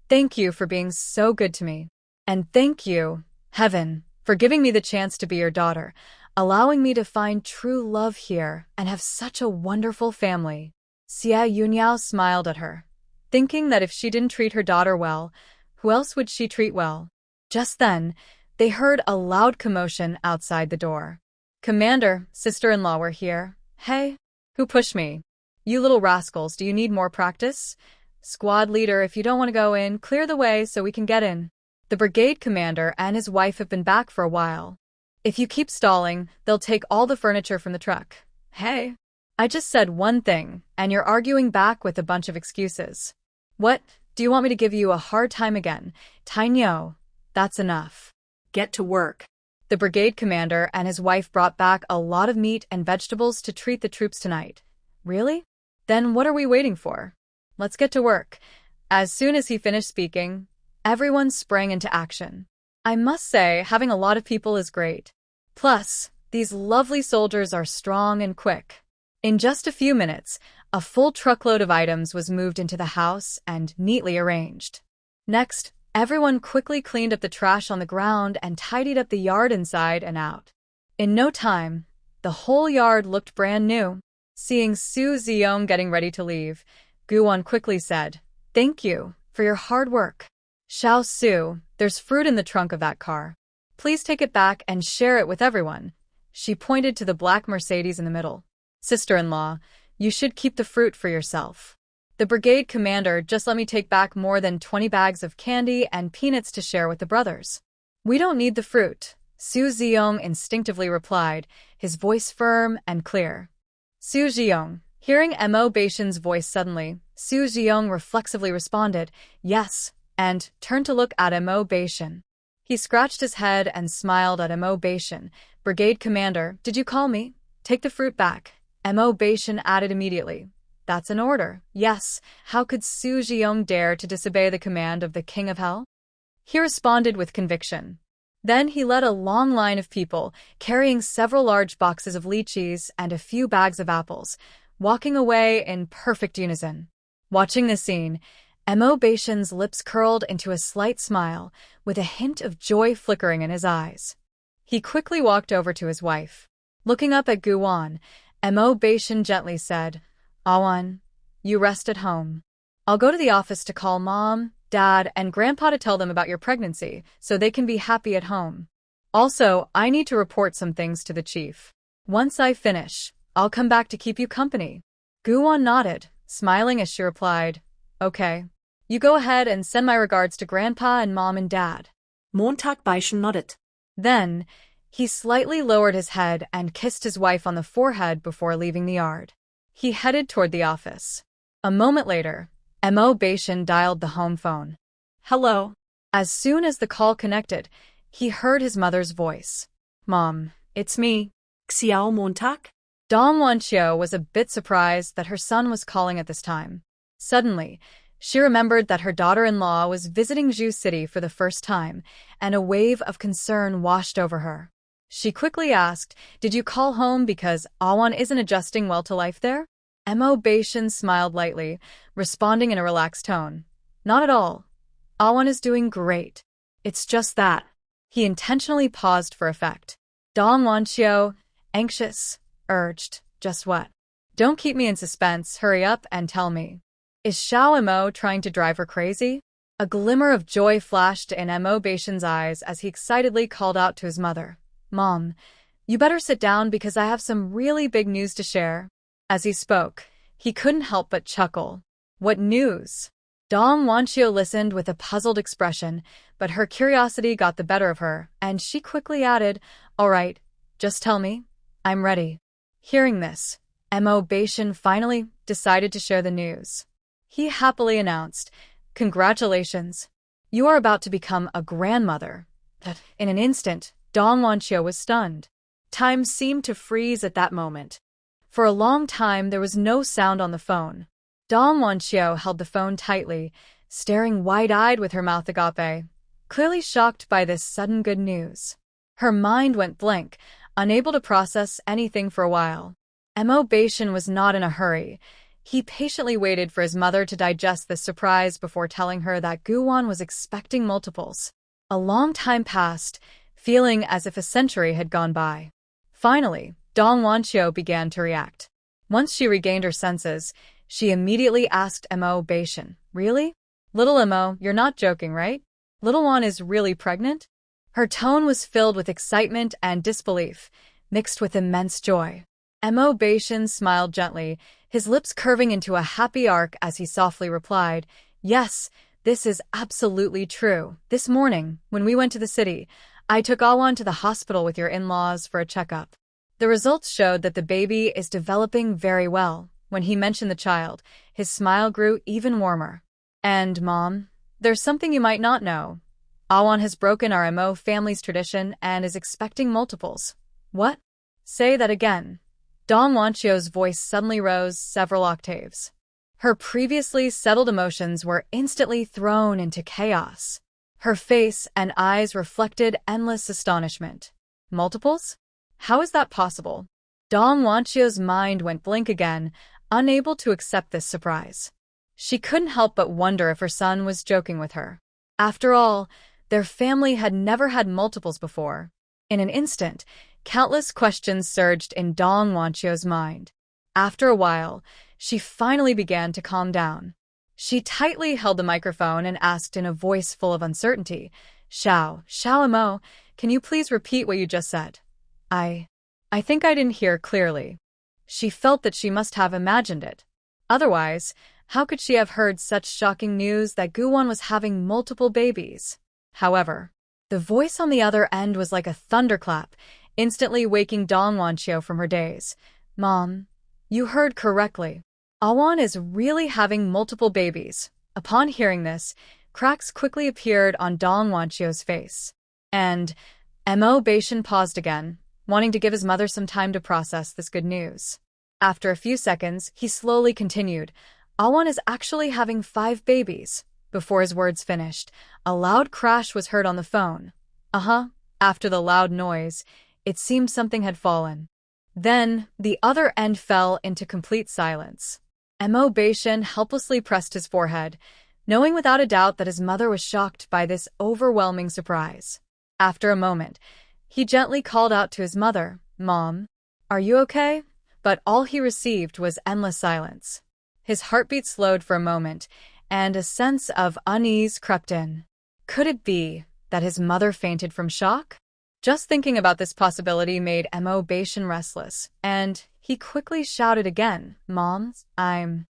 Thank you for being so good to me. And thank you, Heaven, for giving me the chance to be your daughter. allowing me to find true love here and have such a wonderful family. Xia Yunyao smiled at her, thinking that if she didn't treat her daughter well, who else would she treat well? Just then, they heard a loud commotion outside the door. Commander, sister-in-law were here. Hey? Who pushed me? You little rascals, do you need more practice? Squad leader, if you don't want to go in, clear the way so we can get in. The brigade commander and his wife have been back for a while. If you keep stalling, they'll take all the furniture from the truck. Hey? I just said one thing, and you're arguing back with a bunch of excuses. What? Do you want me to give you a hard time again? Tainyo, that's enough. Get to work. The brigade commander and his wife brought back a lot of meat and vegetables to treat the troops tonight. Really? Then what are we waiting for? Let's get to work. As soon as he finished speaking, everyone sprang into action. I must say, having a lot of people is great. Plus, these lovely soldiers are strong and quick. In just a few minutes, a full truckload of items was moved into the house and neatly arranged. Next, everyone quickly cleaned up the trash on the ground and tidied up the yard inside and out. In no time, the whole yard looked brand new. Seeing Su Ziyong getting ready to leave, Guwon quickly said, "Thank you for your hard work. Xiao Su, there's fruit in the trunk of that car. Please take it back and share it with everyone." She pointed to the black Mercedes in the middle. "Sister-in-law, you should keep the fruit for yourself. The brigade commander just let me take back more than 20 bags of candy and peanuts to share with the brothers." "We don't need the fruit," Su Ziyong instinctively replied, his voice firm and clear. Su Ziyong. Hearing Mo Beishan's voice suddenly, Su Ziyong reflexively responded, "Yes," and turned to look at Mo Beishan. He scratched his head and smiled at Mo Beishan. "Brigade commander, did you call me? Take the fruit back." Mo Beishan added immediately, "That's an order." Yes, how could Su Ziyong dare to disobey the command of the King of Hell? He responded with conviction. Then he led a long line of people, carrying several large boxes of lychees and a few bags of apples, walking away in perfect unison. Watching this scene, Mo Beishan's lips curled into a slight smile, with a hint of joy flickering in his eyes. He quickly walked over to his wife. Looking up at Guwon, Mo Beishan gently said, "Awan, you rest at home. I'll go to the office to call Mom, Dad, and Grandpa to tell them about your pregnancy, so they can be happy at home. Also, I need to report some things to the chief. Once I finish, I'll come back to keep you company." Guwon nodded, smiling as she replied, "Okay. You go ahead and send my regards to Grandpa and Mom and Dad." Montag Beishan nodded. Then, he slightly lowered his head and kissed his wife on the forehead before leaving the yard. He headed toward the office. A moment later, Mo Beishan dialed the home phone. "Hello." As soon as the call connected, he heard his mother's voice. "Mom, it's me." Xiao Montag? Dong Wanqiu was a bit surprised that her son was calling at this time. Suddenly, she remembered that her daughter-in-law was visiting Zhu City for the first time, and a wave of concern washed over her. She quickly asked, "Did you call home because Awan isn't adjusting well to life there?" Mo Beishan smiled lightly, responding in a relaxed tone. "Not at all. Awan is doing great. It's just that." He intentionally paused for effect. Dong Wanqiu, anxious, urged, "Just what? Don't keep me in suspense, hurry up and tell me. Is Xiao Mo trying to drive her crazy?" A glimmer of joy flashed in Mo Beishan's eyes as he excitedly called out to his mother, "Mom, you better sit down because I have some really big news to share." As he spoke, he couldn't help but chuckle. "What news?" Dong Wanqiu listened with a puzzled expression, but her curiosity got the better of her, and she quickly added, "All right, just tell me. I'm ready." Hearing this, Mo Beishan finally decided to share the news. He happily announced, "Congratulations. You are about to become a grandmother." In an instant, Dong Wanqiu was stunned. Time seemed to freeze at that moment. For a long time, there was no sound on the phone. Dong Wanqiu held the phone tightly, staring wide-eyed with her mouth agape, clearly shocked by this sudden good news. Her mind went blank, unable to process anything for a while. Mo Beishan was not in a hurry. He patiently waited for his mother to digest this surprise before telling her that Guwon was expecting multiples. A long time passed, feeling as if a century had gone by. Finally, Dong Wanchio began to react. Once she regained her senses, she immediately asked Mo Beishan, "Really? Little Mo, you're not joking, right? Little Wan is really pregnant?" Her tone was filled with excitement and disbelief, mixed with immense joy. Mo Beishan smiled gently, his lips curving into a happy arc as he softly replied, "Yes, this is absolutely true. This morning, when we went to the city, I took Awan to the hospital with your in-laws for a checkup. The results showed that the baby is developing very well." When he mentioned the child, his smile grew even warmer. "And, Mom, there's something you might not know. Awan has broken our Mo family's tradition and is expecting multiples." "What?" "Say that again." Dong Wanchio's voice suddenly rose several octaves. Her previously settled emotions were instantly thrown into chaos. Her face and eyes reflected endless astonishment. "Multiples? How is that possible?" Dong Wanchio's mind went blank again, unable to accept this surprise. She couldn't help but wonder if her son was joking with her. After all, their family had never had multiples before. In an instant, countless questions surged in Dong Wanchio's mind. After a while, she finally began to calm down. She tightly held the microphone and asked in a voice full of uncertainty, Xiao Mo, can you please repeat what you just said?" I think I didn't hear clearly." She felt that she must have imagined it. Otherwise, how could she have heard such shocking news that Guwon was having multiple babies? However, the voice on the other end was like a thunderclap, instantly waking Dong Wanchio from her daze. "Mom, you heard correctly. Awan is really having multiple babies." Upon hearing this, cracks quickly appeared on Dong Wanchio's face. And Mo Beishan paused again, wanting to give his mother some time to process this good news. After a few seconds, he slowly continued, "Awan is actually having 5 babies." Before his words finished, a loud crash was heard on the phone. After the loud noise, it seemed something had fallen. Then, the other end fell into complete silence. Mo Beishan helplessly pressed his forehead, knowing without a doubt that his mother was shocked by this overwhelming surprise. After a moment, he gently called out to his mother, "Mom, are you okay?" But all he received was endless silence. His heartbeat slowed for a moment, and a sense of unease crept in. Could it be that his mother fainted from shock? Just thinking about this possibility made Mo Beishan restless, and he quickly shouted again, "Mom, I'm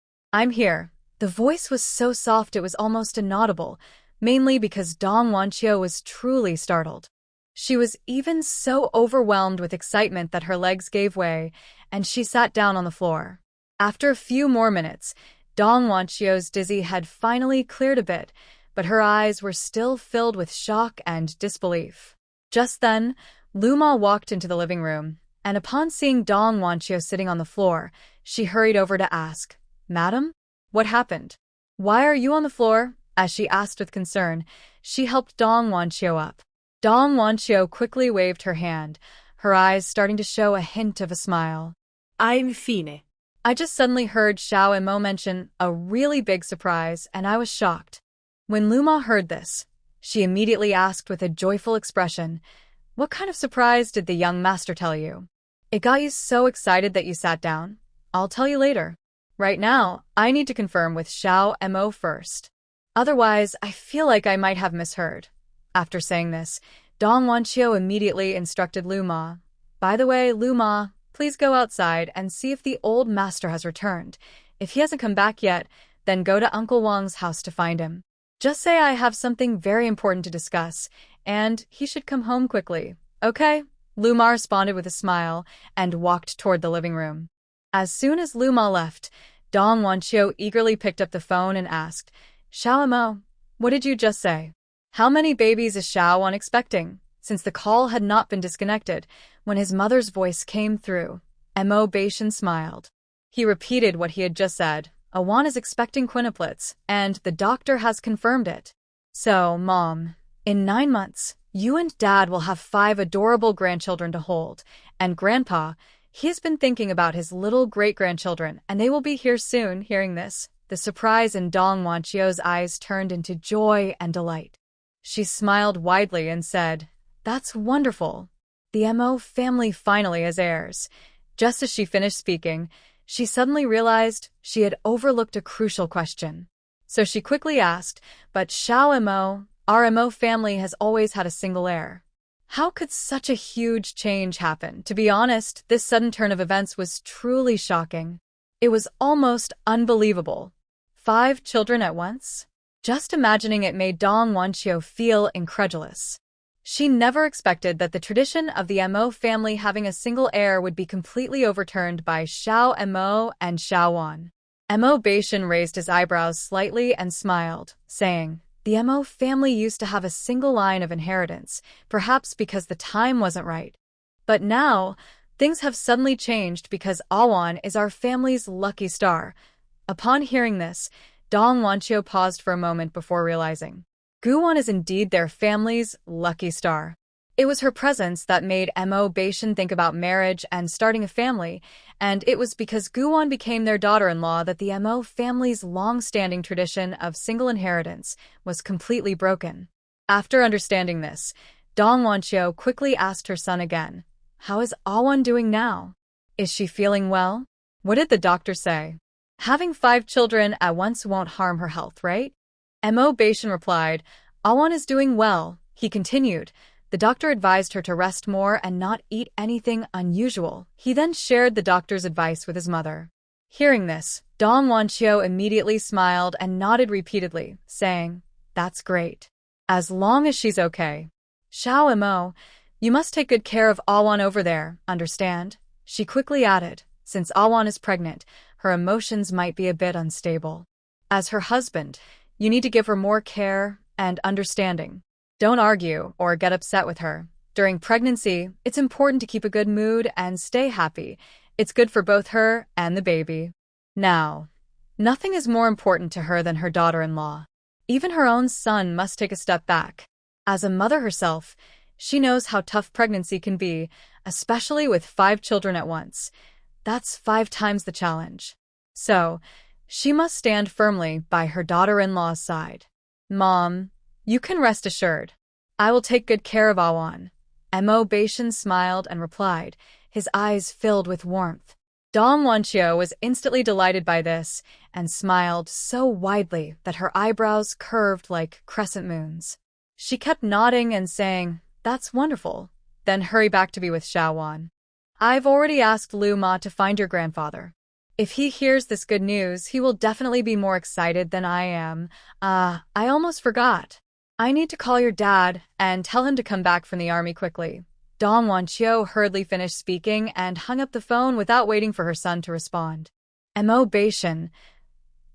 here." The voice was so soft it was almost inaudible, mainly because Dong Wanchio was truly startled. She was even so overwhelmed with excitement that her legs gave way, and she sat down on the floor. After a few more minutes, Dong Wanchio's dizzy head finally cleared a bit, but her eyes were still filled with shock and disbelief. Just then, Luma walked into the living room, and upon seeing Dong Wanchio sitting on the floor, she hurried over to ask, "Madam, what happened? Why are you on the floor?" As she asked with concern, she helped Dong Wanchio up. Dong Wanchio quickly waved her hand, her eyes starting to show a hint of a smile. "I'm fine." "I just suddenly heard Xiao and Mo mention a really big surprise, and I was shocked." When Luma heard this, she immediately asked with a joyful expression, "What kind of surprise did the young master tell you? It got you so excited that you sat down? I'll tell you later. Right now, I need to confirm with Xiao and Mo first. Otherwise, I feel like I might have misheard." After saying this, Dong Wanchio immediately instructed Luma, "By the way, Luma, please go outside and see if the old master has returned. If he hasn't come back yet, then go to Uncle Wang's house to find him. Just say I have something very important to discuss, and he should come home quickly, okay?" Luma responded with a smile and walked toward the living room. As soon as Luma left, Dong Wanchio eagerly picked up the phone and asked, "Xiao Mo, what did you just say? How many babies is Xiao Wan expecting?" Since the call had not been disconnected, when his mother's voice came through, Mo Beishan smiled. He repeated what he had just said. "Awan is expecting quintuplets, and the doctor has confirmed it. So, Mom, in 9 months, you and Dad will have 5 adorable grandchildren to hold, and Grandpa, he has been thinking about his little great-grandchildren, and they will be here soon." Hearing this, the surprise in Dong Wanchio's eyes turned into joy and delight. She smiled widely and said, "That's wonderful. the Mo family finally has heirs. Just as she finished speaking, she suddenly realized she had overlooked a crucial question. So she quickly asked, but Xiao Mo, our Mo family has always had a single heir. How could such a huge change happen? To be honest, this sudden turn of events was truly shocking. It was almost unbelievable. 5 children at once? Just imagining it made Dong Wanqiu feel incredulous. She never expected that the tradition of the Mo family having a single heir would be completely overturned by Xiao Mo and Xiao Wan. Mo Beishan raised his eyebrows slightly and smiled, saying, the Mo family used to have a single line of inheritance, perhaps because the time wasn't right. But now, things have suddenly changed because Awan is our family's lucky star. Upon hearing this, Dong Wanqiu paused for a moment before realizing. Guwan is indeed their family's lucky star. It was her presence that made Mo Beishan think about marriage and starting a family, and it was because Guwan became their daughter-in-law that the Mo family's long-standing tradition of single inheritance was completely broken. After understanding this, Dong Wanqiu quickly asked her son again, how is Awan doing now? Is she feeling well? What did the doctor say? Having 5 children at once won't harm her health, right? Mo Beishan replied, Awan is doing well. He continued, the doctor advised her to rest more and not eat anything unusual. He then shared the doctor's advice with his mother. Hearing this, Dong Wanqiu immediately smiled and nodded repeatedly, saying, that's great. As long as she's okay. Xiao Mo, you must take good care of Awan over there, understand? She quickly added, since Awan is pregnant, her emotions might be a bit unstable. As her husband, you need to give her more care and understanding. Don't argue or get upset with her. During pregnancy, it's important to keep a good mood and stay happy. It's good for both her and the baby. Now, nothing is more important to her than her daughter-in-law. Even her own son must take a step back. As a mother herself, she knows how tough pregnancy can be, especially with 5 children at once. That's 5 times the challenge. So, she must stand firmly by her daughter-in-law's side. Mom, you can rest assured. I will take good care of Awan. Mo Beishan smiled and replied, his eyes filled with warmth. Dong Wanqiu was instantly delighted by this and smiled so widely that her eyebrows curved like crescent moons. She kept nodding and saying, that's wonderful, then hurry back to be with Xiao Wan. I've already asked Lu Ma to find your grandfather. If he hears this good news, he will definitely be more excited than I am. I almost forgot. I need to call your dad and tell him to come back from the army quickly. Dong Wanqiu hurriedly finished speaking and hung up the phone without waiting for her son to respond. Mo Beishan,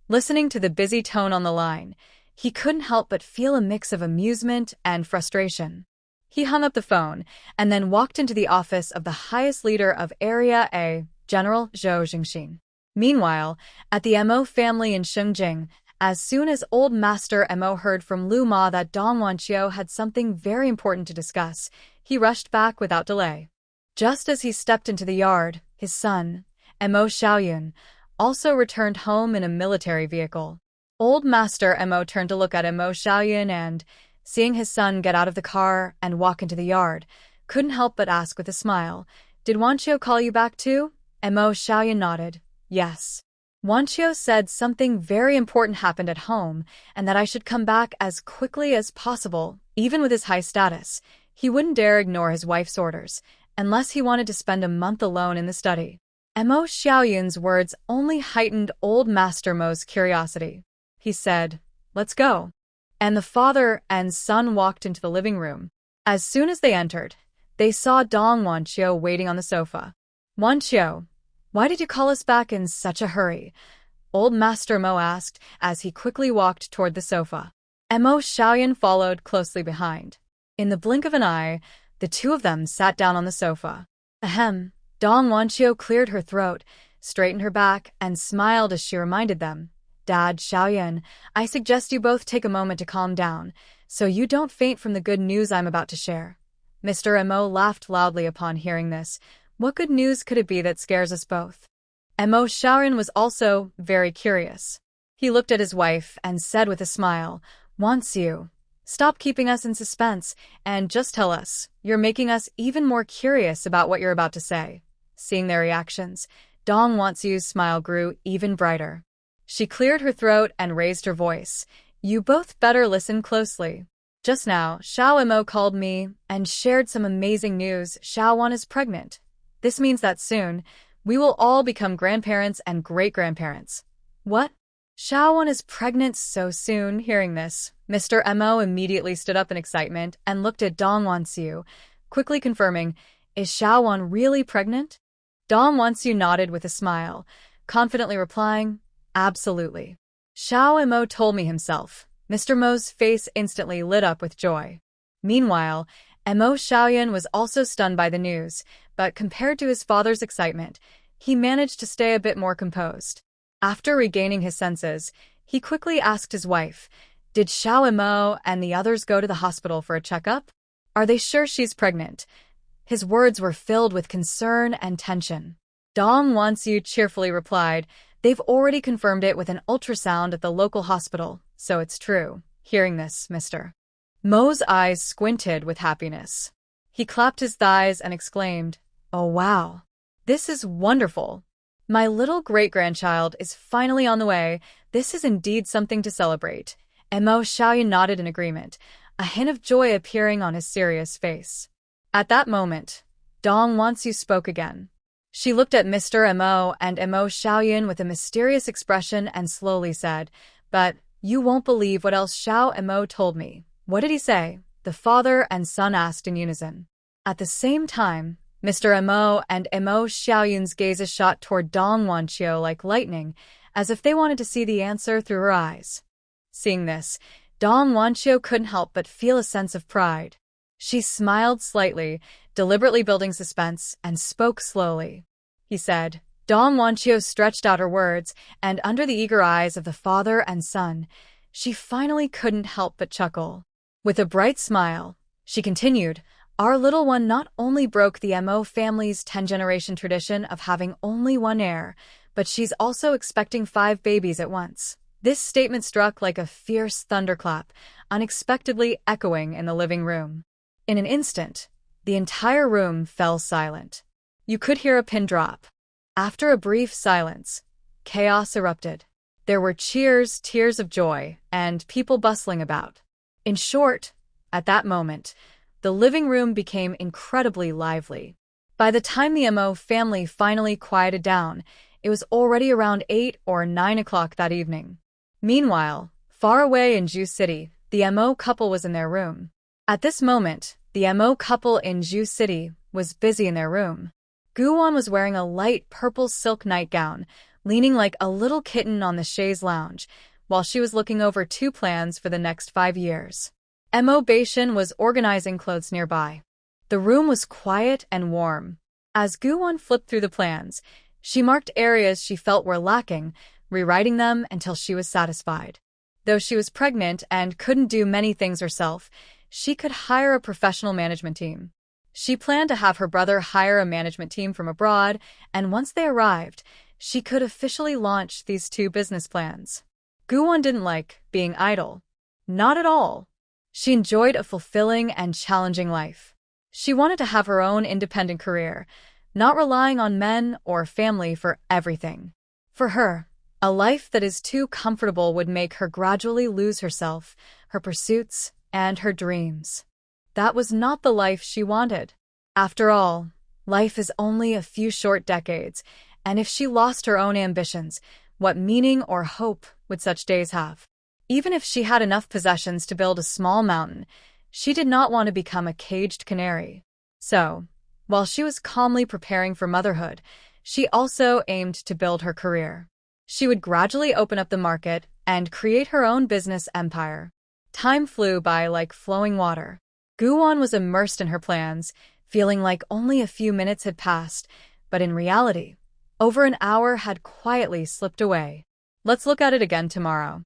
listening to the busy tone on the line, he couldn't help but feel a mix of amusement and frustration. He hung up the phone and then walked into the office of the highest leader of Area A, General Zhou Jingxin. Meanwhile, at the Mo family in Shengjing, as soon as Old Master Mo heard from Lu Ma that Dong Wanqiu had something very important to discuss, he rushed back without delay. Just as he stepped into the yard, his son, Mo Xiaoyun, also returned home in a military vehicle. Old Master Mo turned to look at Mo Xiaoyun and, seeing his son get out of the car and walk into the yard, couldn't help but ask with a smile, did Wanqiu call you back too? Mo Xiaoyun nodded. Yes. Wanqiu said something very important happened at home and that I should come back as quickly as possible. Even with his high status, he wouldn't dare ignore his wife's orders, unless he wanted to spend a month alone in the study. Mo Xiaoyun's words only heightened Old Master Mo's curiosity. He said, let's go. And the father and son walked into the living room. As soon as they entered, they saw Dong Wanqiu waiting on the sofa. Wanqiu, why did you call us back in such a hurry? Old Master Mo asked as he quickly walked toward the sofa. Mo Xiaoyun followed closely behind. In the blink of an eye, the two of them sat down on the sofa. Ahem. Dong Wanqiu cleared her throat, straightened her back, and smiled as she reminded them. Dad, Xiaoyun, I suggest you both take a moment to calm down, so you don't faint from the good news I'm about to share. Mr. Mo laughed loudly upon hearing this. What good news could it be that scares us both? Mo Xiaoyun was also very curious. He looked at his wife and said with a smile, Wanqiu, Stop keeping us in suspense and just tell us. You're making us even more curious about what you're about to say. Seeing their reactions, Dong Wansuy's smile grew even brighter. She cleared her throat and raised her voice. You both better listen closely. Just now, Xiao Mo called me and shared some amazing news. Xiao Wan is pregnant. This means that soon, we will all become grandparents and great-grandparents. What? Xiao Wan is pregnant so soon? Hearing this, Mr. Mo immediately stood up in excitement and looked at Dong Wansu, quickly confirming, is Xiao Wan really pregnant? Dong Wansu nodded with a smile, confidently replying, absolutely. Xiao Mo told me himself. Mr. Mo's face instantly lit up with joy. Meanwhile, Mo Xiaoyan was also stunned by the news, but compared to his father's excitement, he managed to stay a bit more composed. After regaining his senses, he quickly asked his wife, did Xiao Mo and the others go to the hospital for a checkup? Are they sure she's pregnant? His words were filled with concern and tension. Dong Wansu cheerfully replied, they've already confirmed it with an ultrasound at the local hospital, so it's true. Hearing this, Mr. Mo's eyes squinted with happiness. He clapped his thighs and exclaimed, oh wow, this is wonderful. My little great-grandchild is finally on the way. This is indeed something to celebrate. Mo Xiaoyan nodded in agreement, a hint of joy appearing on his serious face. At that moment, Dong Wansu spoke again. She looked at Mr. Mo and Mo Xiaoyan with a mysterious expression and slowly said, but you won't believe what else Xiao Mo told me. What did he say? The father and son asked in unison. At the same time, Mr. Mo and Mo Xiaoyan's gazes shot toward Dong Wanqiu like lightning, as if they wanted to see the answer through her eyes. Seeing this, Dong Wanqiu couldn't help but feel a sense of pride. She smiled slightly, deliberately building suspense, and spoke slowly. He said, Dong Wanqiu stretched out her words, and under the eager eyes of the father and son, she finally couldn't help but chuckle. With a bright smile, she continued, our little one not only broke the Mo family's 10-generation tradition of having only one heir, but she's also expecting 5 babies at once. This statement struck like a fierce thunderclap, unexpectedly echoing in the living room. In an instant, the entire room fell silent. You could hear a pin drop. After a brief silence, chaos erupted. There were cheers, tears of joy, and people bustling about. In short, at that moment, the living room became incredibly lively. By the time the Mo family finally quieted down, it was already around 8 or 9 o'clock that evening. Meanwhile, far away in Ju City, the Mo couple was in their room. At this moment, the Mo couple in Ju City was busy in their room. Guwon was wearing a light purple silk nightgown, leaning like a little kitten on the chaise lounge, while she was looking over 2 plans for the next 5 years. Mo Beishan was organizing clothes nearby. The room was quiet and warm. As Guwon flipped through the plans, she marked areas she felt were lacking, rewriting them until she was satisfied. Though she was pregnant and couldn't do many things herself, she could hire a professional management team. She planned to have her brother hire a management team from abroad, and once they arrived, she could officially launch these 2 business plans. Guwon didn't like being idle. Not at all. She enjoyed a fulfilling and challenging life. She wanted to have her own independent career, not relying on men or family for everything. For her, a life that is too comfortable would make her gradually lose herself, her pursuits, and her dreams. That was not the life she wanted. After all, life is only a few short decades, and if she lost her own ambitions, what meaning or hope would such days have? Even if she had enough possessions to build a small mountain, she did not want to become a caged canary. So, while she was calmly preparing for motherhood, she also aimed to build her career. She would gradually open up the market and create her own business empire. Time flew by like flowing water. Guwon was immersed in her plans, feeling like only a few minutes had passed, but in reality, over an hour had quietly slipped away. Let's look at it again tomorrow.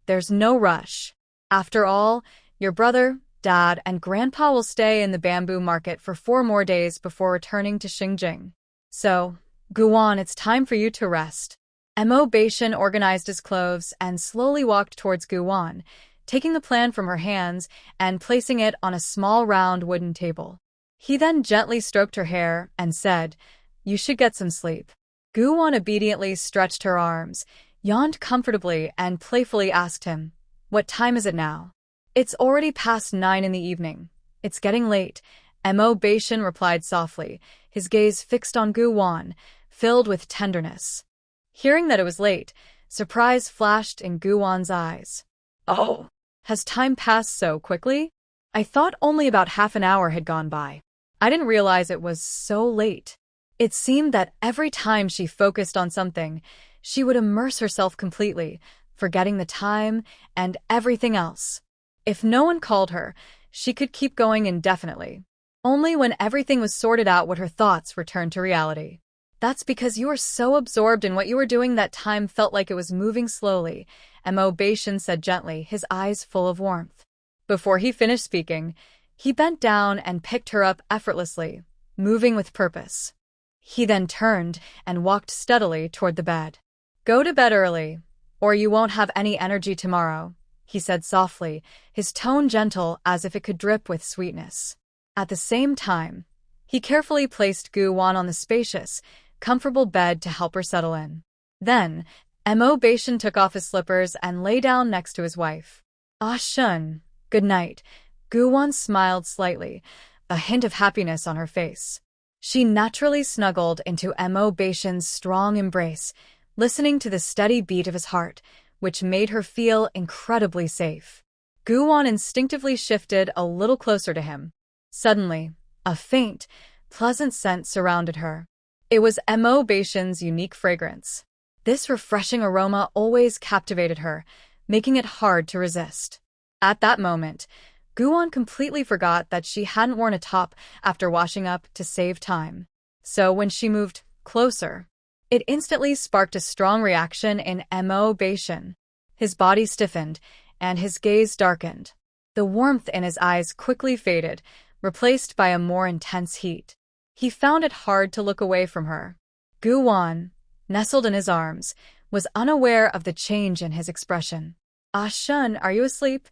There's no rush. After all, your brother, dad, and grandpa will stay in the bamboo market for 4 more days before returning to Xinjiang. So, Guwon, it's time for you to rest. Mo Beishan organized his clothes and slowly walked towards Guwon. taking the plan from her hands and placing it on a small round wooden table. He then gently stroked her hair and said, "You should get some sleep." Gu-won obediently stretched her arms, yawned comfortably, and playfully asked him, "What time is it now?" "It's already past 9 in the evening. It's getting late," Mo Beishin replied softly, his gaze fixed on Gu-won, filled with tenderness. Hearing that it was late, surprise flashed in Gu-won's eyes. "Oh, has time passed so quickly? I thought only about half an hour had gone by. I didn't realize it was so late." It seemed that every time she focused on something, she would immerse herself completely, forgetting the time and everything else. If no one called her, she could keep going indefinitely. Only when everything was sorted out would her thoughts return to reality. "That's because you were so absorbed in what you were doing that time felt like it was moving slowly," Mo Beishin said gently, his eyes full of warmth. Before he finished speaking, he bent down and picked her up effortlessly, moving with purpose. He then turned and walked steadily toward the bed. "Go to bed early, or you won't have any energy tomorrow," he said softly, his tone gentle as if it could drip with sweetness. At the same time, he carefully placed Gu-won on the spacious, comfortable bed to help her settle in. Then, Mo Beishin took off his slippers and lay down next to his wife. "Ah Shun, good night." Gu-won smiled slightly, a hint of happiness on her face. She naturally snuggled into Mo Beishin's strong embrace, listening to the steady beat of his heart, which made her feel incredibly safe. Gu-won instinctively shifted a little closer to him. Suddenly, a faint, pleasant scent surrounded her. It was Mo Beishin's unique fragrance. This refreshing aroma always captivated her, making it hard to resist. At that moment, Gu-won completely forgot that she hadn't worn a top after washing up to save time. So when she moved closer, it instantly sparked a strong reaction in Mo Beishin. His body stiffened, and his gaze darkened. The warmth in his eyes quickly faded, replaced by a more intense heat. He found it hard to look away from her. Gu-won, nestled in his arms, was unaware of the change in his expression. "Ah Shun, are you asleep?"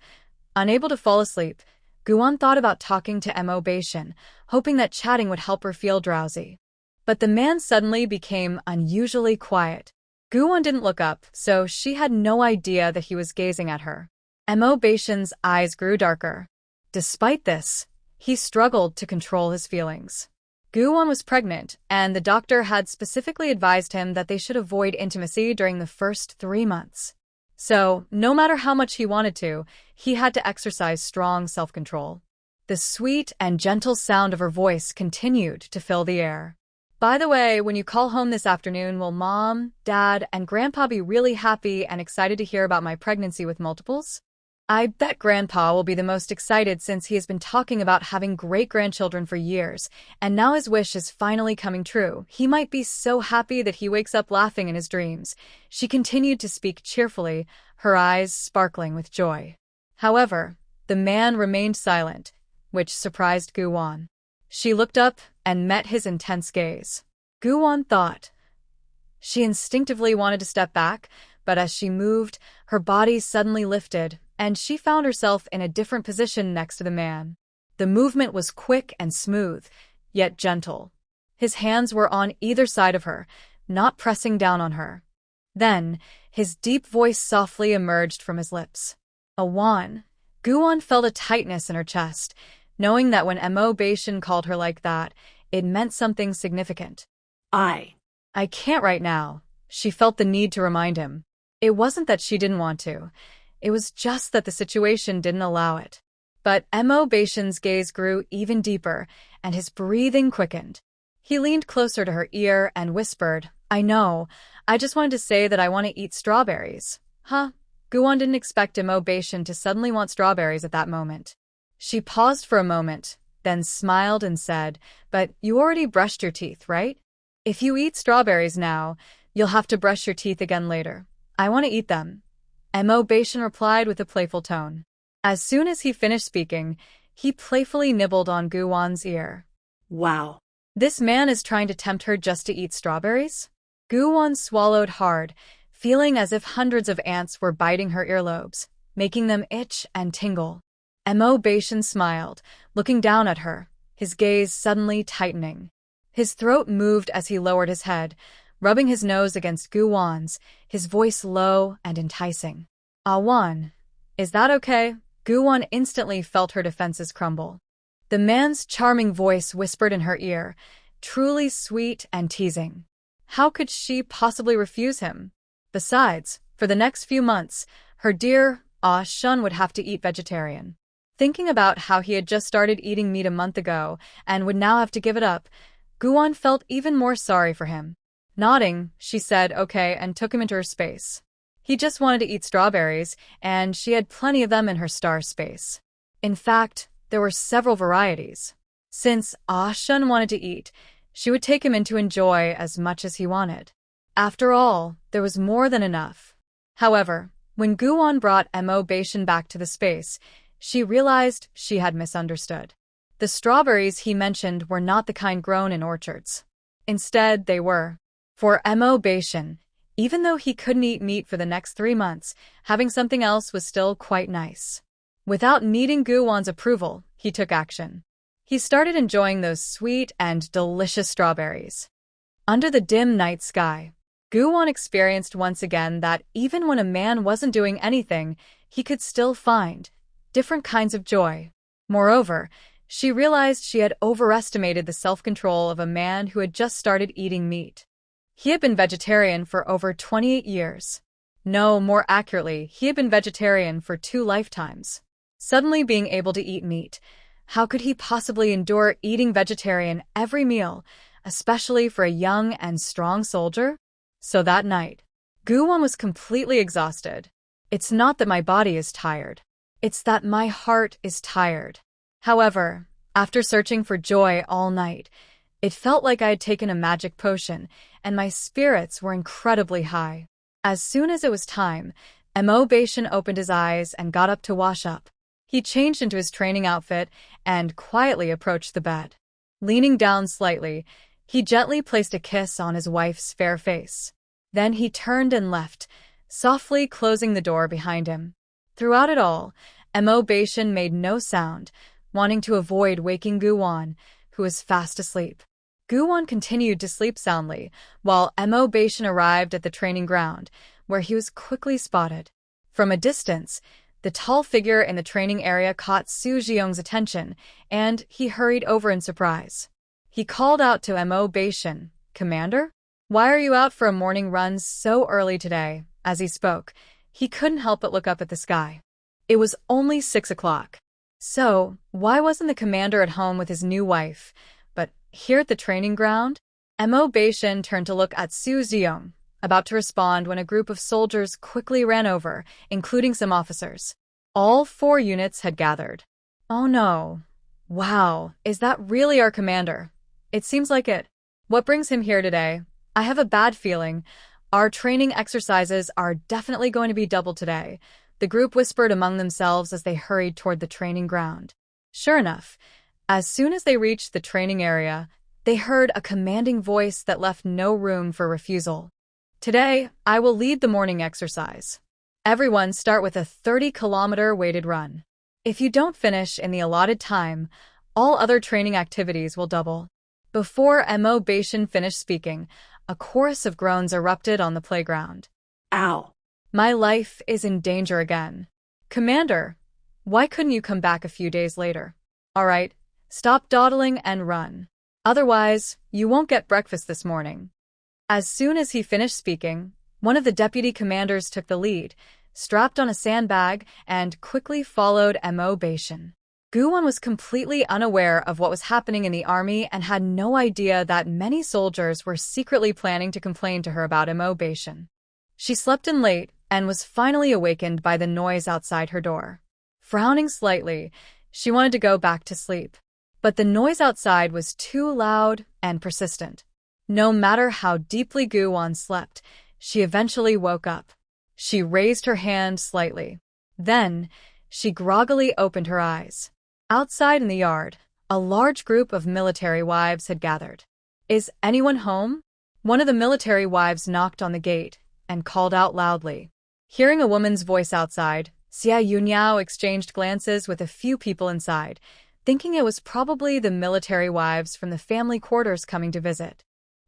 Unable to fall asleep, Gu-won thought about talking to Mo Beishin, hoping that chatting would help her feel drowsy. But the man suddenly became unusually quiet. Gu-won didn't look up, so she had no idea that he was gazing at her. Mo Beishin's eyes grew darker. Despite this, he struggled to control his feelings. Gu-won was pregnant, and the doctor had specifically advised him that they should avoid intimacy during the first 3 months. So, no matter how much he wanted to, he had to exercise strong self-control. The sweet and gentle sound of her voice continued to fill the air. "By the way, when you call home this afternoon, will Mom, Dad, and Grandpa be really happy and excited to hear about my pregnancy with multiples?" "I bet Grandpa will be the most excited since he has been talking about having great-grandchildren for years, and now his wish is finally coming true. He might be so happy that he wakes up laughing in his dreams." She continued to speak cheerfully, her eyes sparkling with joy. However, the man remained silent, which surprised Gu-won. She looked up and met his intense gaze. Gu-won thought. She instinctively wanted to step back, but as she moved, her body suddenly lifted, and she found herself in a different position next to the man. The movement was quick and smooth, yet gentle. His hands were on either side of her, not pressing down on her. Then, his deep voice softly emerged from his lips. "Awan." Gu-won felt a tightness in her chest, knowing that when Mo Beishin called her like that, it meant something significant. I can't right now," she felt the need to remind him. It wasn't that she didn't want to. It was just that the situation didn't allow it. But Mo Beishin's gaze grew even deeper, and his breathing quickened. He leaned closer to her ear and whispered, "I know. I just wanted to say that I want to eat strawberries." Huh? Gu-won didn't expect Mo Beishin to suddenly want strawberries at that moment. She paused for a moment, then smiled and said, "But you already brushed your teeth, right? If you eat strawberries now, you'll have to brush your teeth again later. I want to eat them." Mo Beishin replied with a playful tone. As soon as he finished speaking, he playfully nibbled on Gu-won's ear. Wow. This man is trying to tempt her just to eat strawberries? Gu-won swallowed hard, feeling as if hundreds of ants were biting her earlobes. making them itch and tingle. Mo Baishan smiled, looking down at her, his gaze suddenly tightening. His throat moved as he lowered his head, rubbing his nose against Gu Wan's, his voice low and enticing. "Ah Wan, is that okay?" Gu Wan instantly felt her defenses crumble. The man's charming voice whispered in her ear, truly sweet and teasing. How could she possibly refuse him? Besides, for the next few months, her dear Ah Shun would have to eat vegetarian. Thinking about how he had just started eating meat a month ago and would now have to give it up, Gu Wan felt even more sorry for him. Nodding, she said okay and took him into her space. He just wanted to eat strawberries, and she had plenty of them in her star space. In fact, there were several varieties. Since Ah Shun wanted to eat, she would take him in to enjoy as much as he wanted. After all, there was more than enough. However, when Gu Wan brought Mo Baishan back to the space, she realized she had misunderstood. The strawberries he mentioned were not the kind grown in orchards. Instead, they were. For Mo Baishan, even though he couldn't eat meat for the next 3 months, having something else was still quite nice. Without needing Gu Wan's approval, he took action. He started enjoying those sweet and delicious strawberries. Under the dim night sky, Gu Wan experienced once again that even when a man wasn't doing anything, he could still find different kinds of joy. Moreover, she realized she had overestimated the self-control of a man who had just started eating meat. He had been vegetarian for over 28 years. No, more accurately, he had been vegetarian for 2 lifetimes. Suddenly being able to eat meat, how could he possibly endure eating vegetarian every meal, especially for a young and strong soldier? So that night, Gu Wan was completely exhausted. "It's not that my body is tired. It's that my heart is tired." However, after searching for joy all night, it felt like I had taken a magic potion, and my spirits were incredibly high. As soon as it was time, Mo Baishan opened his eyes and got up to wash up. He changed into his training outfit and quietly approached the bed. Leaning down slightly, he gently placed a kiss on his wife's fair face. Then he turned and left, softly closing the door behind him. Throughout it all, Mo Baishan made no sound, wanting to avoid waking Gu Wan, who was fast asleep. Gu Wan continued to sleep soundly, while Mo Baishan arrived at the training ground, where he was quickly spotted. From a distance, the tall figure in the training area caught Su Jiong's attention, and he hurried over in surprise. He called out to Mo Baishan, "Commander? Why are you out for a morning run so early today?" As he spoke, he couldn't help but look up at the sky. It was only 6 o'clock. So, why wasn't the commander at home with his new wife, but here at the training ground? Mo Baishan turned to look at Su Jiong, about to respond when a group of soldiers quickly ran over, including some officers. All 4 units had gathered. "Oh no. Wow, is that really our commander? It seems like it. What brings him here today? I have a bad feeling. Our training exercises are definitely going to be double today," the group whispered among themselves as they hurried toward the training ground. Sure enough, as soon as they reached the training area, they heard a commanding voice that left no room for refusal. "Today, I will lead the morning exercise. Everyone start with a 30-kilometer weighted run. If you don't finish in the allotted time, all other training activities will double." Before Mo Baishan finished speaking, a chorus of groans erupted on the playground. Ow. "My life is in danger again. Commander, why couldn't you come back a few days later? All right, stop dawdling and run. Otherwise, you won't get breakfast this morning." As soon as he finished speaking, one of the deputy commanders took the lead, strapped on a sandbag, and quickly followed Mo Baishan. Gu Wan was completely unaware of what was happening in the army and had no idea that many soldiers were secretly planning to complain to her about Mo Baishan. She slept in late and was finally awakened by the noise outside her door. Frowning slightly, she wanted to go back to sleep. But the noise outside was too loud and persistent. No matter how deeply Gu Wan slept, she eventually woke up. She raised her hand slightly. Then, she groggily opened her eyes. Outside in the yard, a large group of military wives had gathered. "Is anyone home?" One of the military wives knocked on the gate and called out loudly. Hearing a woman's voice outside, Xia Yunyao exchanged glances with a few people inside, thinking it was probably the military wives from the family quarters coming to visit.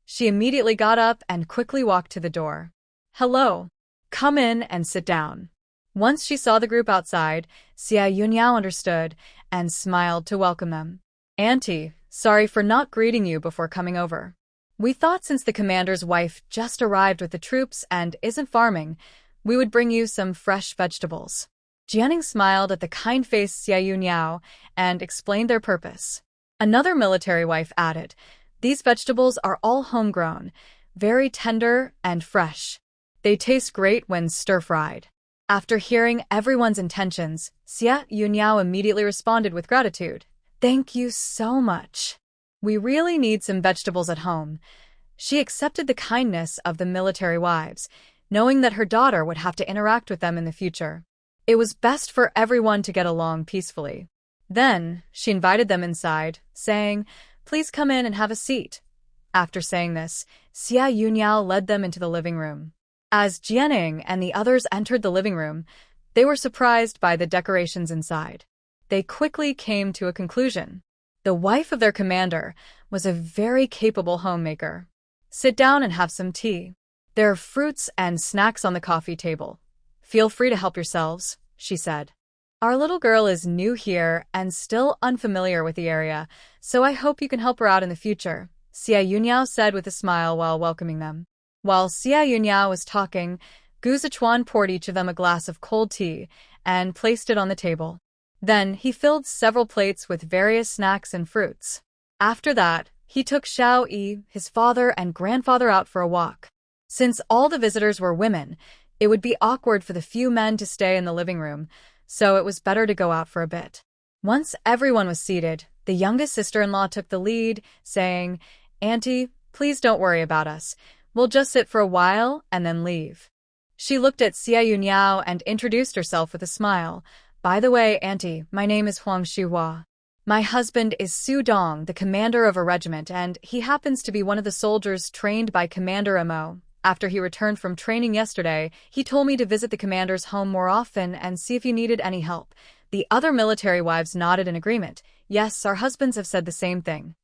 She immediately got up and quickly walked to the door. "Hello. Come in and sit down." Once she saw the group outside, Xia Yunyao understood and smiled to welcome them. "Auntie, sorry for not greeting you before coming over. We thought since the commander's wife just arrived with the troops and isn't farming, we would bring you some fresh vegetables." Jianing smiled at the kind-faced Xia Yunyao and explained their purpose. Another military wife added, "These vegetables are all homegrown, very tender and fresh. They taste great when stir-fried." After hearing everyone's intentions, Xia Yunyao immediately responded with gratitude. "Thank you so much. We really need some vegetables at home." She accepted the kindness of the military wives, knowing that her daughter would have to interact with them in the future. It was best for everyone to get along peacefully. Then, she invited them inside, saying, "Please come in and have a seat." After saying this, Xia Yunyao led them into the living room. As Jianing and the others entered the living room, they were surprised by the decorations inside. They quickly came to a conclusion. The wife of their commander was a very capable homemaker. "Sit down and have some tea. There are fruits and snacks on the coffee table. Feel free to help yourselves," she said. "Our little girl is new here and still unfamiliar with the area, so I hope you can help her out in the future," Xia Yunyao said with a smile while welcoming them. While Xia Yunyao was talking, Gu Zichuan poured each of them a glass of cold tea and placed it on the table. Then he filled several plates with various snacks and fruits. After that, he took Xiao Yi, his father and grandfather out for a walk. Since all the visitors were women, it would be awkward for the few men to stay in the living room, so it was better to go out for a bit. Once everyone was seated, the youngest sister-in-law took the lead, saying, "Auntie, please don't worry about us. We'll just sit for a while and then leave." She looked at Xia Yunyao and introduced herself with a smile. "By the way, Auntie, my name is Huang Xihua. My husband is Su Dong, the commander of a regiment, and he happens to be one of the soldiers trained by Commander Mo. After he returned from training yesterday, he told me to visit the commander's home more often and see if he needed any help." The other military wives nodded in agreement. "Yes, our husbands have said the same thing.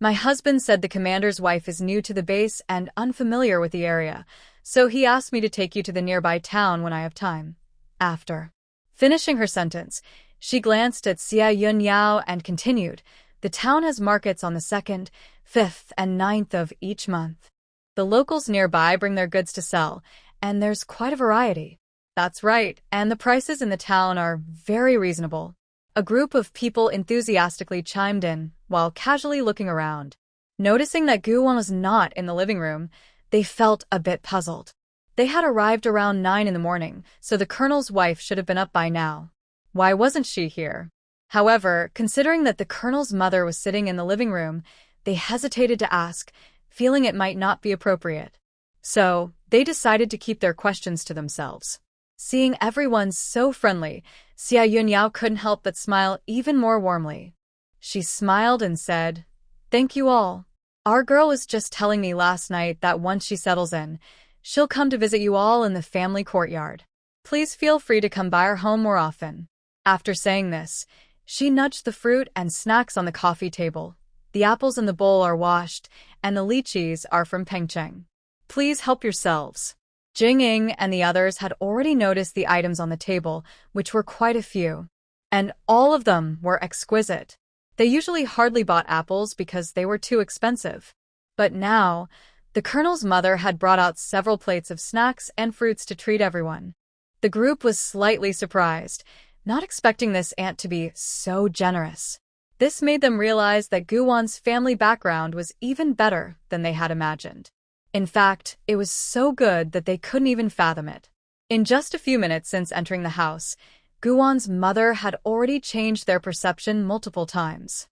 My husband said the commander's wife is new to the base and unfamiliar with the area, so he asked me to take you to the nearby town when I have time." After finishing her sentence, she glanced at Xia Yunyao and continued, "The town has markets on the 2nd, 5th, and 9th of each month. The locals nearby bring their goods to sell, and there's quite a variety." "That's right, and the prices in the town are very reasonable." A group of people enthusiastically chimed in, while casually looking around. Noticing that Guwan was not in the living room, they felt a bit puzzled. They had arrived around 9 in the morning, so the colonel's wife should have been up by now. Why wasn't she here? However, considering that the colonel's mother was sitting in the living room, they hesitated to ask, feeling it might not be appropriate. So, they decided to keep their questions to themselves. Seeing everyone so friendly, Xia Yunyao couldn't help but smile even more warmly. She smiled and said, "Thank you all. Our girl was just telling me last night that once she settles in, she'll come to visit you all in the family courtyard. Please feel free to come by our home more often." After saying this, she nudged the fruit and snacks on the coffee table. "The apples in the bowl are washed, and the lychees are from Pengcheng. Please help yourselves." Jing-Ying and the others had already noticed the items on the table, which were quite a few. And all of them were exquisite. They usually hardly bought apples because they were too expensive. But now, the colonel's mother had brought out several plates of snacks and fruits to treat everyone. The group was slightly surprised, not expecting this aunt to be so generous. This made them realize that Guwan's family background was even better than they had imagined. In fact, it was so good that they couldn't even fathom it. In just a few minutes since entering the house, Guwan's mother had already changed their perception multiple times.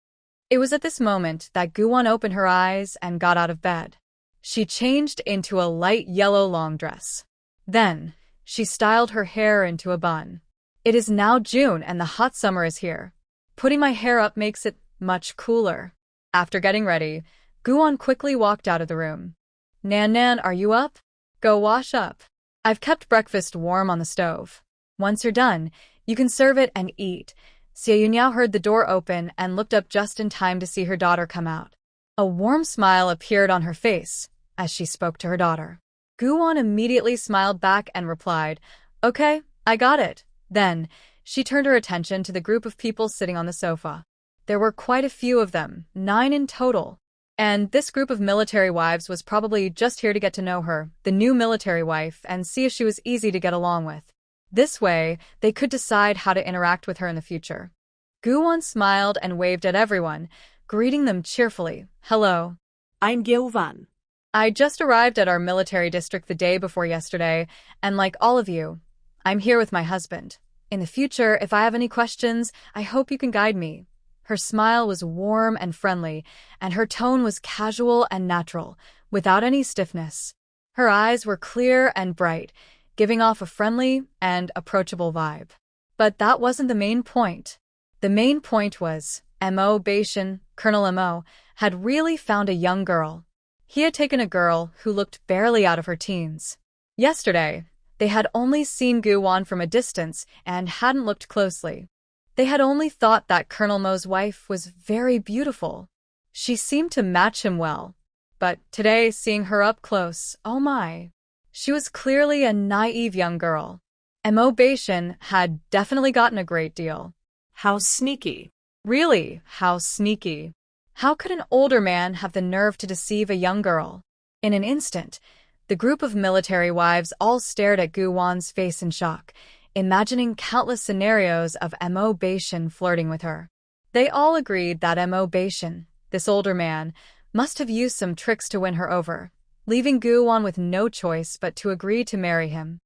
It was at this moment that Guwan opened her eyes and got out of bed. She changed into a light yellow long dress. Then, she styled her hair into a bun. It is now June and the hot summer is here. Putting my hair up makes it much cooler. After getting ready, Guwan quickly walked out of the room. "Nan, are you up? Go wash up. I've kept breakfast warm on the stove." Once you're done, you can serve it and eat. Xie Yunyao heard the door open and looked up just in time to see her daughter come out. A warm smile appeared on her face as she spoke to her daughter. Guwon immediately smiled back and replied, "Okay, I got it." Then, she turned her attention to the group of people sitting on the sofa. There were quite a few of them, 9 in total. And this group of military wives was probably just here to get to know her, the new military wife, and see if she was easy to get along with. This way, they could decide how to interact with her in the future. Guwon smiled and waved at everyone, greeting them cheerfully. "Hello. I'm Gilvan. I just arrived at our military district the day before yesterday, and like all of you, I'm here with my husband. In the future, if I have any questions, I hope you can guide me." Her smile was warm and friendly, and her tone was casual and natural, without any stiffness. Her eyes were clear and bright, giving off a friendly and approachable vibe. But that wasn't the main point. The main point was, Mo Beishan, Colonel Mo, had really found a young girl. He had taken a girl who looked barely out of her teens. Yesterday, they had only seen Guwon from a distance and hadn't looked closely. They had only thought that Colonel Mo's wife was very beautiful. She seemed to match him well. But today, seeing her up close, oh my. She was clearly a naive young girl. Mo Beishan had definitely gotten a great deal. How sneaky. Really, how sneaky. How could an older man have the nerve to deceive a young girl? In an instant, the group of military wives all stared at Guwon's face in shock, imagining countless scenarios of Mo Beishan flirting with her. They all agreed that Mo Beishan, this older man, must have used some tricks to win her over, leaving Guwon with no choice but to agree to marry him.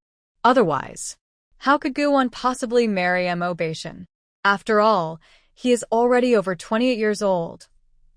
Otherwise, how could Guwon possibly marry Mo Beishan? After all, he is already over 28 years old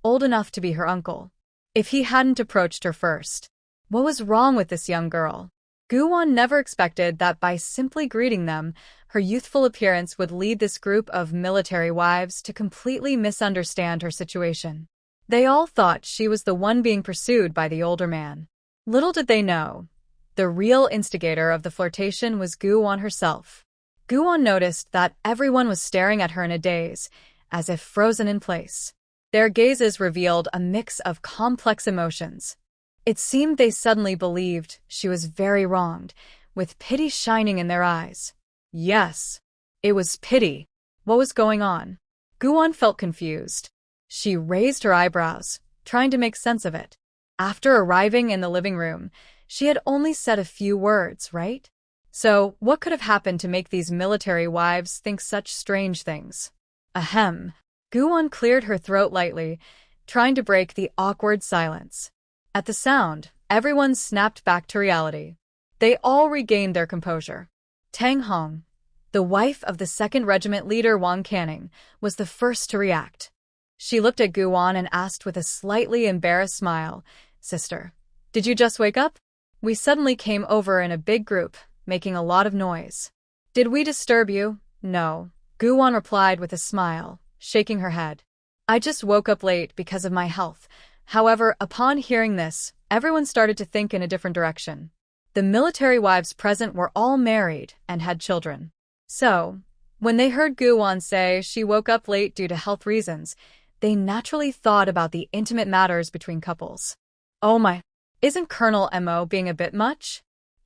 enough to be her uncle. If he hadn't approached her first, what was wrong with this young girl? Guwon never expected that by simply greeting them, her youthful appearance would lead this group of military wives to completely misunderstand her situation. They all thought she was the one being pursued by the older man. Little did they know, the real instigator of the flirtation was Guwon herself. Guwon noticed that everyone was staring at her in a daze, as if frozen in place. Their gazes revealed a mix of complex emotions. It seemed they suddenly believed she was very wronged, with pity shining in their eyes. Yes, it was pity. What was going on? Guwon felt confused. She raised her eyebrows, trying to make sense of it. After arriving in the living room, she had only said a few words, right? So, what could have happened to make these military wives think such strange things? Ahem. Guwon cleared her throat lightly, trying to break the awkward silence. At the sound, everyone snapped back to reality. They all regained their composure. Tang Hong, the wife of the 2nd Regiment leader Wang Canning, was the first to react. She looked at Guwon and asked with a slightly embarrassed smile, "Sister, did you just wake up? We suddenly came over in a big group, making a lot of noise. Did we disturb you?" "No," Guwon replied with a smile, shaking her head. "I just woke up late because of my health." However, upon hearing this, everyone started to think in a different direction. The military wives present were all married and had children. So, when they heard Guwon say she woke up late due to health reasons, they naturally thought about the intimate matters between couples. Oh my, isn't Colonel Mo being a bit much?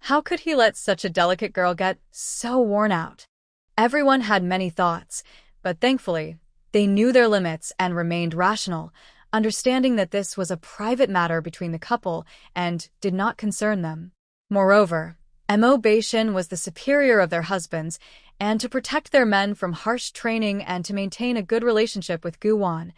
How could he let such a delicate girl get so worn out? Everyone had many thoughts, but thankfully, they knew their limits and remained rational, understanding that this was a private matter between the couple and did not concern them. Moreover, Mo Beishan was the superior of their husbands, and to protect their men from harsh training and to maintain a good relationship with Guwon,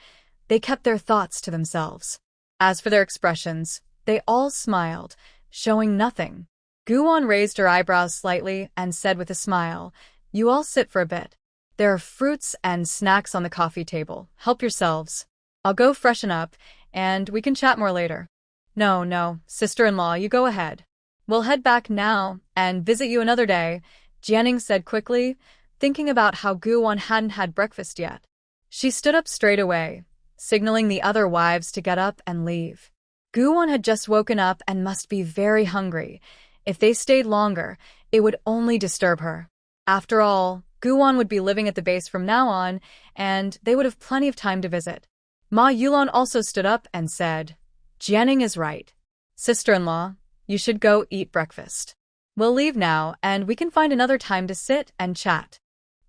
they kept their thoughts to themselves. As for their expressions, they all smiled, showing nothing. Guwon raised her eyebrows slightly and said with a smile, "You all sit for a bit. There are fruits and snacks on the coffee table. Help yourselves. I'll go freshen up, and we can chat more later." No, sister-in-law, you go ahead. We'll head back now and visit you another day," Jianing said quickly, thinking about how Guwon hadn't had breakfast yet. She stood up straight away, signaling the other wives to get up and leave. Guwon had just woken up and must be very hungry. If they stayed longer, it would only disturb her. After all, Guwon would be living at the base from now on, and they would have plenty of time to visit. Ma Yulon also stood up and said, Jianing is right. Sister-in-law, you should go eat breakfast. We'll leave now, and we can find another time to sit and chat.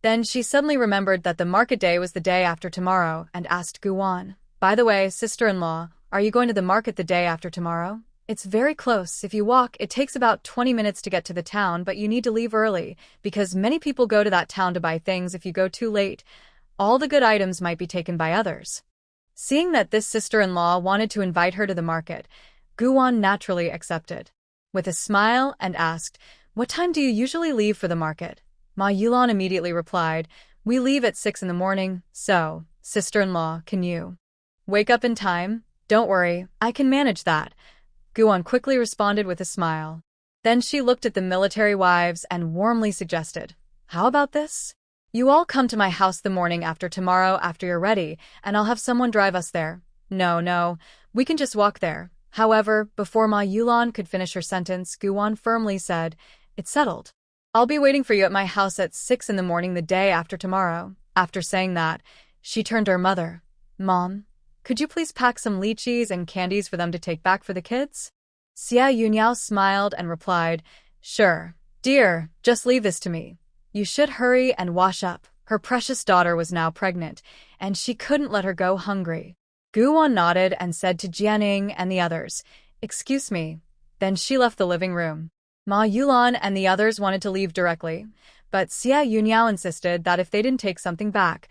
Then she suddenly remembered that the market day was the day after tomorrow and asked Guwon, by the way, sister-in-law, are you going to the market the day after tomorrow? It's very close. If you walk, it takes about 20 minutes to get to the town, but you need to leave early, because many people go to that town to buy things. If you go too late, all the good items might be taken by others. Seeing that this sister-in-law wanted to invite her to the market, Guwon naturally accepted. With a smile and asked, what time do you usually leave for the market? Ma Yulon immediately replied, we leave at 6 in the morning, so, sister-in-law, can you wake up in time? Don't worry, I can manage that. Guwon quickly responded with a smile. Then she looked at the military wives and warmly suggested, how about this? You all come to my house the morning after tomorrow after you're ready, and I'll have someone drive us there. No, we can just walk there. However, before Ma Yulon could finish her sentence, Guwon firmly said, it's settled. I'll be waiting for you at my house at 6 in the morning the day after tomorrow. After saying that, she turned to her mother. Mom, could you please pack some lychees and candies for them to take back for the kids? Xia Yunyao smiled and replied, sure, dear, just leave this to me. You should hurry and wash up. Her precious daughter was now pregnant, and she couldn't let her go hungry. Guwon nodded and said to Jianing and the others, excuse me. Then she left the living room. Ma Yulon and the others wanted to leave directly, but Xia Yunyao insisted that if they didn't take something back,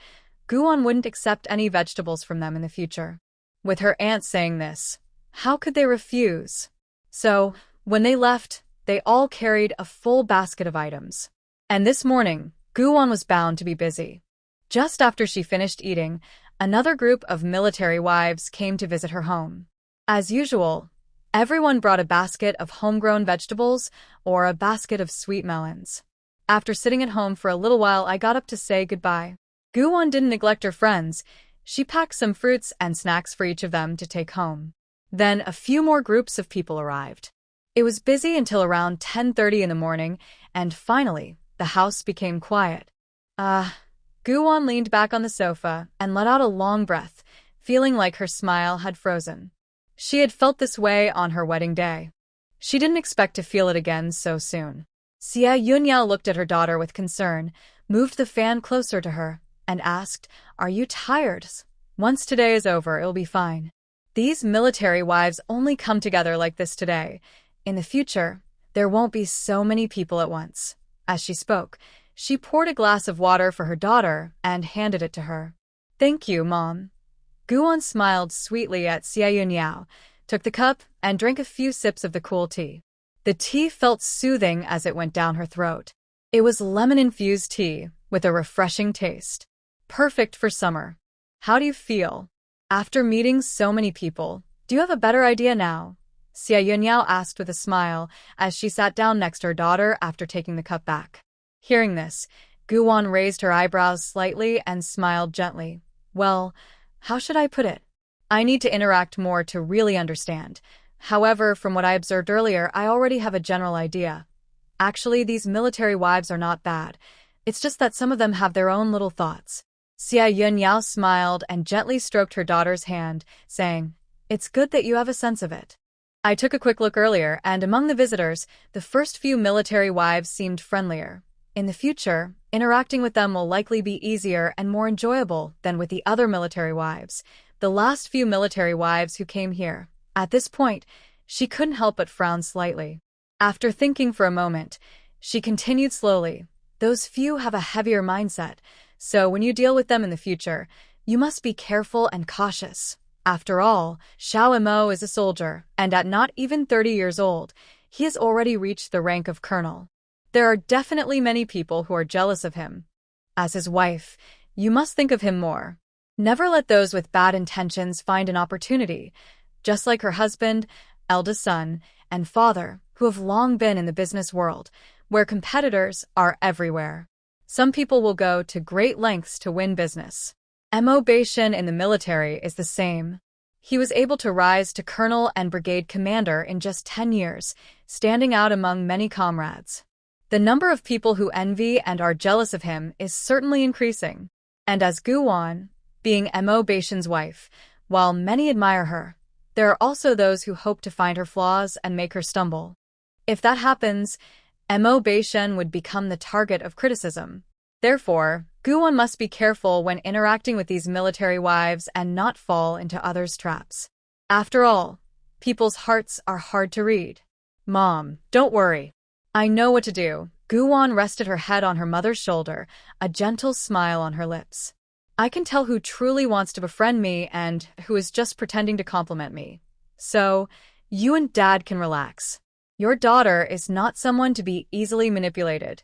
Guwon wouldn't accept any vegetables from them in the future. With her aunt saying this, how could they refuse? So, when they left, they all carried a full basket of items. And this morning, Guwon was bound to be busy. Just after she finished eating, another group of military wives came to visit her home. As usual, everyone brought a basket of homegrown vegetables or a basket of sweet melons. After sitting at home for a little while, I got up to say goodbye. Guwon didn't neglect her friends. She packed some fruits and snacks for each of them to take home. Then a few more groups of people arrived. It was busy until around 10:30 in the morning, and finally, the house became quiet. Guwon leaned back on the sofa and let out a long breath, feeling like her smile had frozen. She had felt this way on her wedding day. She didn't expect to feel it again so soon. Xia Yunyao looked at her daughter with concern, moved the fan closer to her, and asked, are you tired? Once today is over, it'll be fine. These military wives only come together like this today. In the future, there won't be so many people at once. As she spoke, she poured a glass of water for her daughter and handed it to her. Thank you, Mom. Guwon smiled sweetly at Xia Yunyao, took the cup, and drank a few sips of the cool tea. The tea felt soothing as it went down her throat. It was lemon-infused tea with a refreshing taste. Perfect for summer. How do you feel? After meeting so many people, do you have a better idea now? Xia Yunyao asked with a smile as she sat down next to her daughter after taking the cup back. Hearing this, Guwon raised her eyebrows slightly and smiled gently. Well, how should I put it? I need to interact more to really understand. However, from what I observed earlier, I already have a general idea. Actually, these military wives are not bad. It's just that some of them have their own little thoughts. Xia Yunyao smiled and gently stroked her daughter's hand, saying, it's good that you have a sense of it. I took a quick look earlier, and among the visitors, the first few military wives seemed friendlier. In the future, interacting with them will likely be easier and more enjoyable than with the other military wives, the last few military wives who came here. At this point, she couldn't help but frown slightly. After thinking for a moment, she continued slowly. Those few have a heavier mindset, so when you deal with them in the future, you must be careful and cautious. After all, Xiao Mo is a soldier, and at not even 30 years old, he has already reached the rank of colonel. There are definitely many people who are jealous of him. As his wife, you must think of him more. Never let those with bad intentions find an opportunity, just like her husband, eldest son, and father, who have long been in the business world, where competitors are everywhere. Some people will go to great lengths to win business. Mo Beishin in the military is the same. He was able to rise to colonel and brigade commander in just 10 years, standing out among many comrades. The number of people who envy and are jealous of him is certainly increasing. And as Gu-won, being Mo Baishan's wife, while many admire her, there are also those who hope to find her flaws and make her stumble. If that happens, Mo Baishan would become the target of criticism. Therefore, Gu-won must be careful when interacting with these military wives and not fall into others' traps. After all, people's hearts are hard to read. Mom, don't worry. I know what to do. Gu-won rested her head on her mother's shoulder, a gentle smile on her lips. I can tell who truly wants to befriend me and who is just pretending to compliment me. So, you and Dad can relax. Your daughter is not someone to be easily manipulated.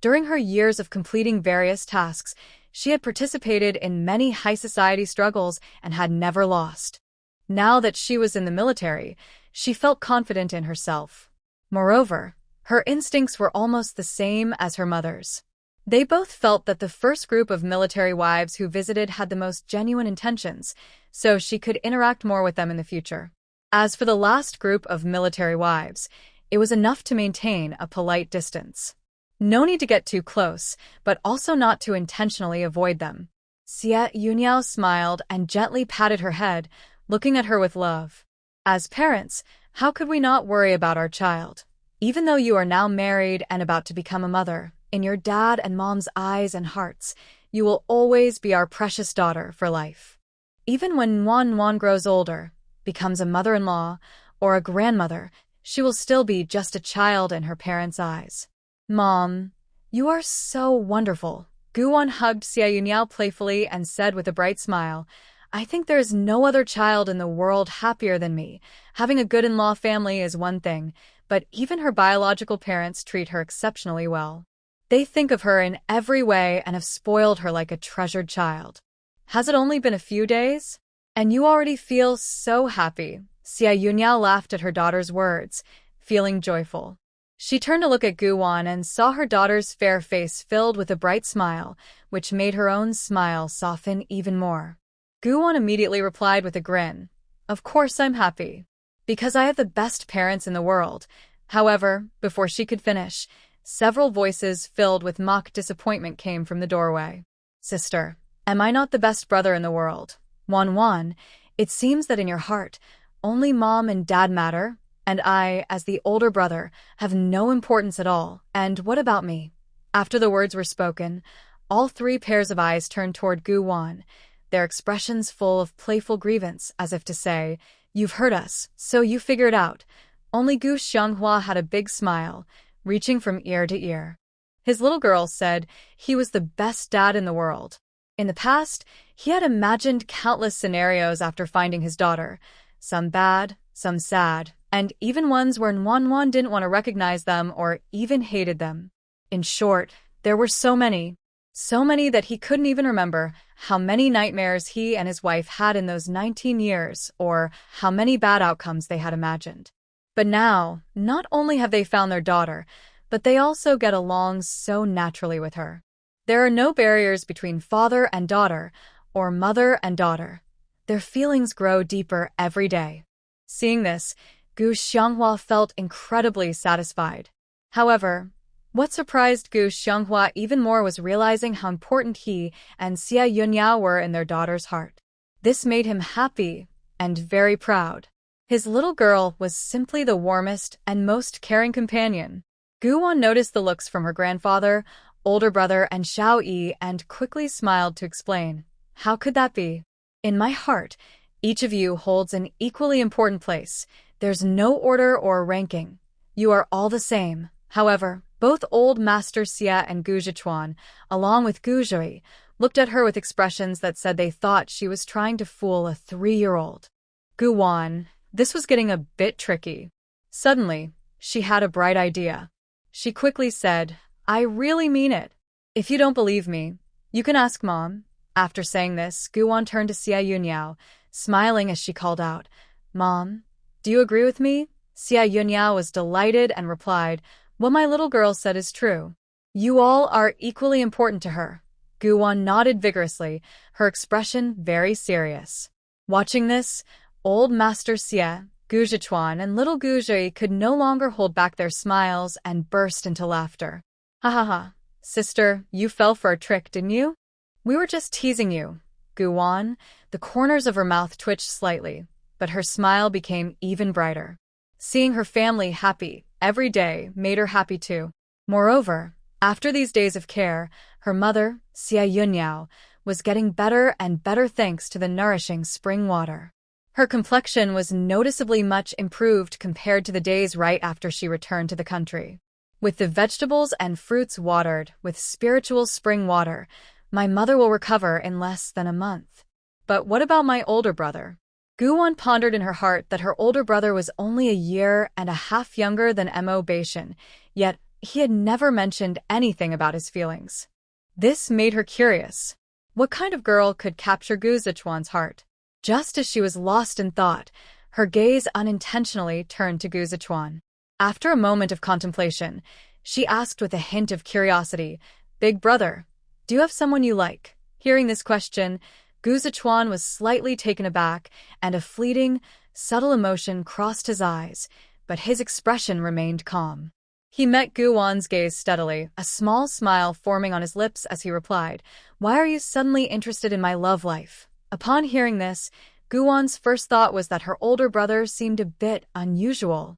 During her years of completing various tasks, she had participated in many high society struggles and had never lost. Now that she was in the military, she felt confident in herself. Moreover, her instincts were almost the same as her mother's. They both felt that the first group of military wives who visited had the most genuine intentions, so she could interact more with them in the future. As for the last group of military wives, it was enough to maintain a polite distance. No need to get too close, but also not to intentionally avoid them. Xie Yunyao smiled and gently patted her head, looking at her with love. As parents, how could we not worry about our child? Even though you are now married and about to become a mother, in your dad and mom's eyes and hearts, you will always be our precious daughter for life. Even when Wan grows older, becomes a mother-in-law, or a grandmother, she will still be just a child in her parents' eyes. Mom, you are so wonderful. Gu-won hugged Xie Yunyao playfully and said with a bright smile, I think there is no other child in the world happier than me. Having a good in-law family is one thing, but even her biological parents treat her exceptionally well. They think of her in every way and have spoiled her like a treasured child. Has it only been a few days? And you already feel so happy. Xie Yunyao laughed at her daughter's words, feeling joyful. She turned to look at Gu-won and saw her daughter's fair face filled with a bright smile, which made her own smile soften even more. Gu-won immediately replied with a grin. Of course I'm happy. Because I have the best parents in the world. However, before she could finish, several voices filled with mock disappointment came from the doorway. Sister, am I not the best brother in the world? Wan, it seems that in your heart, only Mom and Dad matter, and I, as the older brother, have no importance at all. And what about me? After the words were spoken, all three pairs of eyes turned toward Gu-won, their expressions full of playful grievance, as if to say, You've heard us, so you figure it out. Only Gu Xianghua had a big smile, reaching from ear to ear. His little girl said he was the best dad in the world. In the past, he had imagined countless scenarios after finding his daughter, some bad, some sad, and even ones where Wan didn't want to recognize them or even hated them. In short, there were so many that he couldn't even remember how many nightmares he and his wife had in those 19 years or how many bad outcomes they had imagined. But now, not only have they found their daughter, but they also get along so naturally with her. There are no barriers between father and daughter or mother and daughter. Their feelings grow deeper every day. Seeing this, Gu Xianghua felt incredibly satisfied. However, what surprised Gu Xianghua even more was realizing how important he and Xie Yunyao were in their daughter's heart. This made him happy and very proud. His little girl was simply the warmest and most caring companion. Gu-won noticed the looks from her grandfather, older brother, and Xiao Yi and quickly smiled to explain. How could that be? In my heart, each of you holds an equally important place. There's no order or ranking. You are all the same. However, both Old Master Xie and Gu Zhichuan, along with Gu Zhui, looked at her with expressions that said they thought she was trying to fool a 3-year-old. Gu-won, this was getting a bit tricky. Suddenly, she had a bright idea. She quickly said, I really mean it. If you don't believe me, you can ask Mom. After saying this, Gu-won turned to Xie Yunyao, smiling as she called out, Mom, do you agree with me? Xie Yunyao was delighted and replied, What my little girl said is true. You all are equally important to her. Gu-won nodded vigorously, her expression very serious. Watching this, Old Master Xie, Gu Zhichuan and little Gu Zhi could no longer hold back their smiles and burst into laughter. Ha ha ha. Sister, you fell for a trick, didn't you? We were just teasing you. Gu Wan, the corners of her mouth twitched slightly, but her smile became even brighter. Seeing her family happy every day made her happy too. Moreover, after these days of care, her mother, Xia Yunyao, was getting better and better thanks to the nourishing spring water. Her complexion was noticeably much improved compared to the days right after she returned to the country. With the vegetables and fruits watered with spiritual spring water, my mother will recover in less than a month. But what about my older brother? Gu Wan pondered in her heart that her older brother was only a year and a half younger than Mo Beishan, yet he had never mentioned anything about his feelings. This made her curious. What kind of girl could capture Gu Zichuan's heart? Just as she was lost in thought, her gaze unintentionally turned to Gu Zichuan. After a moment of contemplation, she asked with a hint of curiosity, "Big brother, do you have someone you like?" Hearing this question, Gu Zichuan was slightly taken aback, and a fleeting, subtle emotion crossed his eyes, but his expression remained calm. He met Gu Wan's gaze steadily, a small smile forming on his lips as he replied, "Why are you suddenly interested in my love life?" Upon hearing this, Gu Wan's first thought was that her older brother seemed a bit unusual.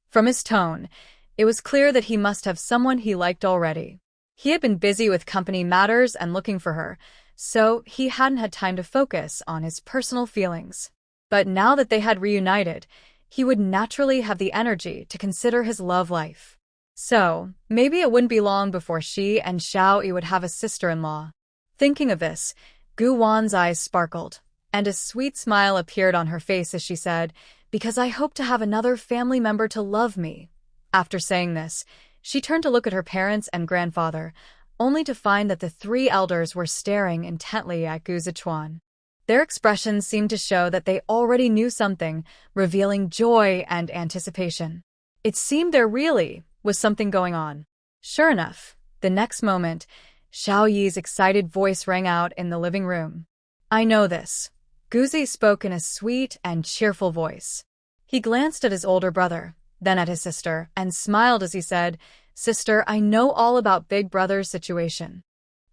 From his tone, it was clear that he must have someone he liked already. He had been busy with company matters and looking for her, so he hadn't had time to focus on his personal feelings. But now that they had reunited, he would naturally have the energy to consider his love life. So, maybe it wouldn't be long before she and Xiao Yi would have a sister-in-law. Thinking of this, Gu Wan's eyes sparkled, and a sweet smile appeared on her face as she said, "Because I hope to have another family member to love me." After saying this, she turned to look at her parents and grandfather, only to find that the three elders were staring intently at Gu Zichuan. Their expressions seemed to show that they already knew something, revealing joy and anticipation. It seemed there really was something going on. Sure enough, the next moment, Xiao Yi's excited voice rang out in the living room. "I know this." Guzi spoke in a sweet and cheerful voice. He glanced at his older brother, then at his sister, and smiled as he said, "Sister, I know all about Big Brother's situation.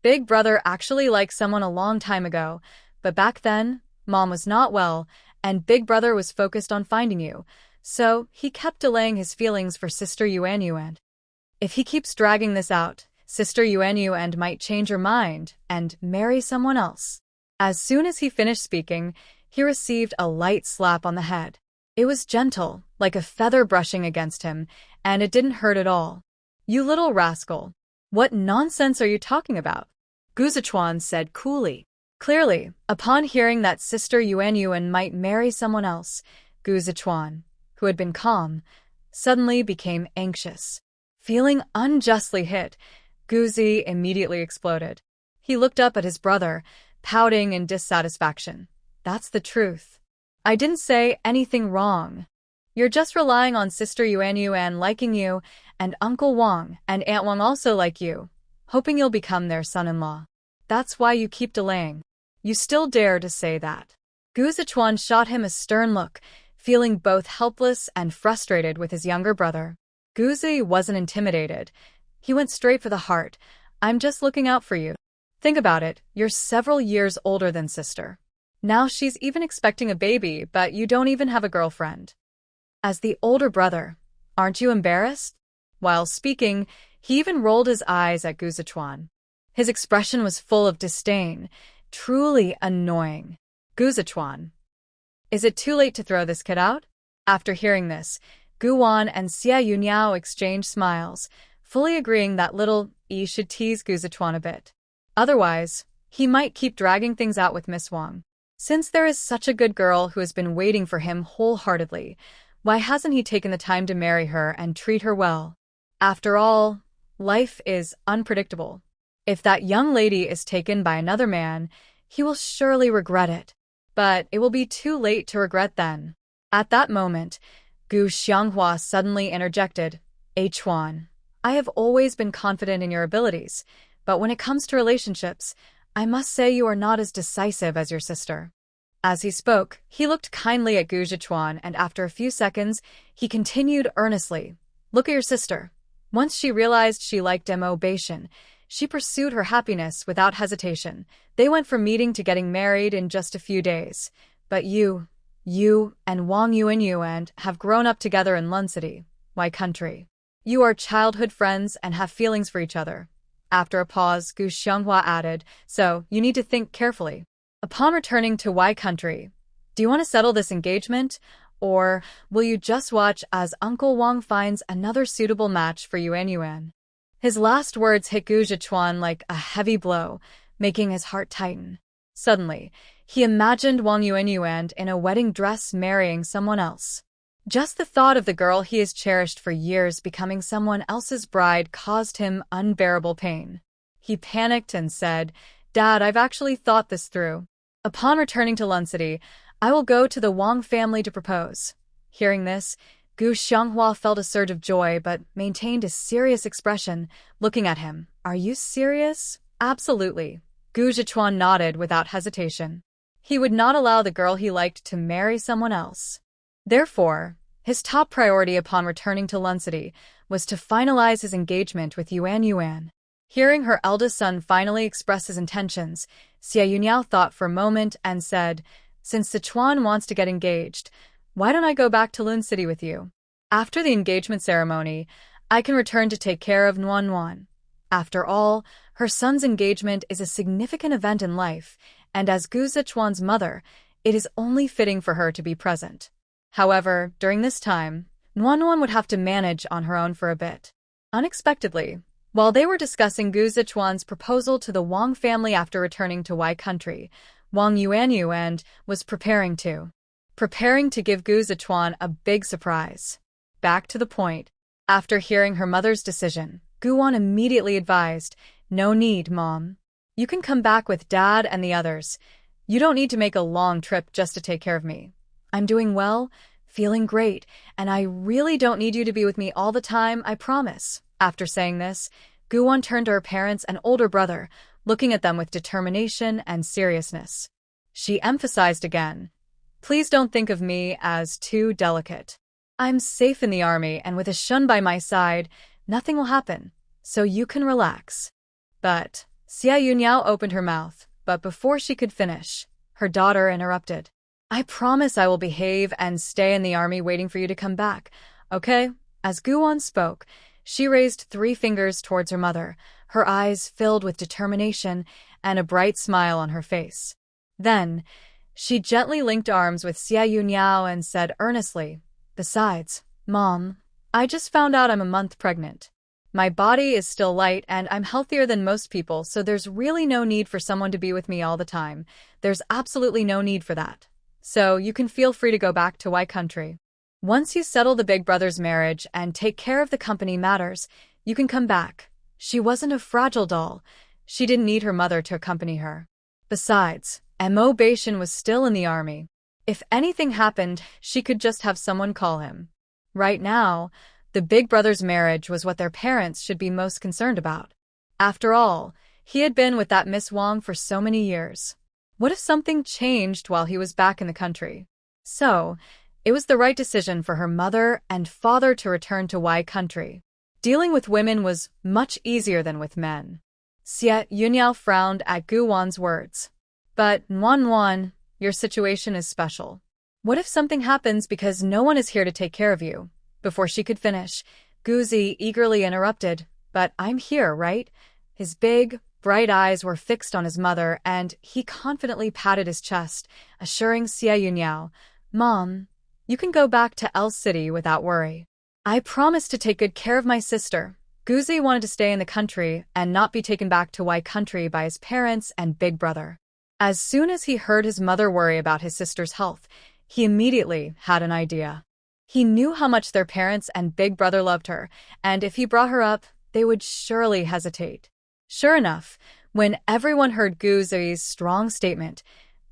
Big Brother actually liked someone a long time ago, but back then, Mom was not well, and Big Brother was focused on finding you, so he kept delaying his feelings for Sister Yuanyuan. If he keeps dragging this out, Sister Yuanyuan might change her mind and marry someone else." As soon as he finished speaking, he received a light slap on the head. It was gentle, like a feather brushing against him, and it didn't hurt at all. "You little rascal. What nonsense are you talking about?" Gu Zichuan said coolly. Clearly, upon hearing that Sister Yuanyuan might marry someone else, Gu Zichuan, who had been calm, suddenly became anxious. Feeling unjustly hit, Gu Zi immediately exploded. He looked up at his brother, pouting in dissatisfaction. "That's the truth. I didn't say anything wrong. You're just relying on Sister Yuanyuan liking you, and Uncle Wang and Aunt Wang also like you, hoping you'll become their son-in-law. That's why you keep delaying. You still dare to say that?" Gu Zichuan shot him a stern look, feeling both helpless and frustrated with his younger brother. Gu Zi wasn't intimidated. He went straight for the heart. "I'm just looking out for you. Think about it, you're several years older than Sister. Now she's even expecting a baby, but you don't even have a girlfriend. As the older brother, aren't you embarrassed?" While speaking, he even rolled his eyes at Gu Zichuan. His expression was full of disdain, truly annoying. "Gu Zichuan, is it too late to throw this kid out?" After hearing this, Gu Wan and Xia Yunyao exchanged smiles, fully agreeing that little Yi should tease Gu Zichuan a bit. Otherwise, he might keep dragging things out with Miss Wang. Since there is such a good girl who has been waiting for him wholeheartedly, why hasn't he taken the time to marry her and treat her well? After all, life is unpredictable. If that young lady is taken by another man, he will surely regret it. But it will be too late to regret then. At that moment, Gu Xianghua suddenly interjected, "Chuan, I have always been confident in your abilities, but when it comes to relationships, I must say you are not as decisive as your sister." As he spoke, he looked kindly at Gu Zhichuan, and after a few seconds, he continued earnestly. Look at your sister. Once she realized she liked Mo-Bashan, she pursued her happiness without hesitation. They went from meeting to getting married in just a few days. But you and Wang Yuanyuan have grown up together in Lun City, Y country. You are childhood friends and have feelings for each other. After a pause, Gu Xianghua added, so you need to think carefully. Upon returning to Y country, do you want to settle this engagement, or will you just watch as Uncle Wang finds another suitable match for Yuanyuan? His last words hit Gu Zhichuan like a heavy blow, making his heart tighten. Suddenly, he imagined Wang Yuanyuan in a wedding dress marrying someone else. Just the thought of the girl he has cherished for years becoming someone else's bride caused him unbearable pain. He panicked and said, Dad, I've actually thought this through. Upon returning to Lun City, I will go to the Wang family to propose. Hearing this, Gu Xianghua felt a surge of joy but maintained a serious expression, looking at him. Are you serious? Absolutely. Gu Zhichuan nodded without hesitation. He would not allow the girl he liked to marry someone else. Therefore, his top priority upon returning to Lun City was to finalize his engagement with Yuanyuan. Hearing her eldest son finally express his intentions, Xie Yuniao thought for a moment and said, Since Sichuan wants to get engaged, why don't I go back to Lun City with you? After the engagement ceremony, I can return to take care of Nuan. After all, her son's engagement is a significant event in life, and as Gu Zichuan's mother, it is only fitting for her to be present. However, during this time, Nuan would have to manage on her own for a bit. Unexpectedly, while they were discussing Gu Zichuan's proposal to the Wang family after returning to Y country, Wang Yuanyuan was preparing to give Gu Zichuan a big surprise. Back to the point. After hearing her mother's decision, Gu Wan immediately advised, No need, Mom. You can come back with Dad and the others. You don't need to make a long trip just to take care of me. I'm doing well, feeling great, and I really don't need you to be with me all the time, I promise. After saying this, Gu Wan turned to her parents and older brother, looking at them with determination and seriousness. She emphasized again, Please don't think of me as too delicate. I'm safe in the army, and with a shun by my side, nothing will happen, so you can relax. But Xie Yuniao opened her mouth, but before she could finish, her daughter interrupted. I promise I will behave and stay in the army waiting for you to come back, okay? As Gu Wan spoke, she raised 3 fingers towards her mother, her eyes filled with determination and a bright smile on her face. Then, she gently linked arms with Xie Yuniao and said earnestly, Besides, Mom, I just found out I'm a month pregnant. My body is still light and I'm healthier than most people, so there's really no need for someone to be with me all the time. There's absolutely no need for that. So you can feel free to go back to Y country. Once you settle the big brother's marriage and take care of the company matters, you can come back. She wasn't a fragile doll. She didn't need her mother to accompany her. Besides, Mo-Bashan was still in the army. If anything happened, she could just have someone call him. Right now, the big brother's marriage was what their parents should be most concerned about. After all, he had been with that Miss Wang for so many years. What if something changed while he was back in the country? So, it was the right decision for her mother and father to return to Y country. Dealing with women was much easier than with men. Xie Yuniao frowned at Gu Wan's words. But, Nuan, your situation is special. What if something happens because no one is here to take care of you? Before she could finish, Gu Zi eagerly interrupted, But I'm here, right? His big, bright eyes were fixed on his mother, and he confidently patted his chest, assuring Xie Yuniao, Mom, you can go back to L City without worry. I promise to take good care of my sister. Gu Zi wanted to stay in the country and not be taken back to Y country by his parents and big brother. As soon as he heard his mother worry about his sister's health, he immediately had an idea. He knew how much their parents and big brother loved her, and if he brought her up, they would surely hesitate. Sure enough, when everyone heard Gu Zi's strong statement,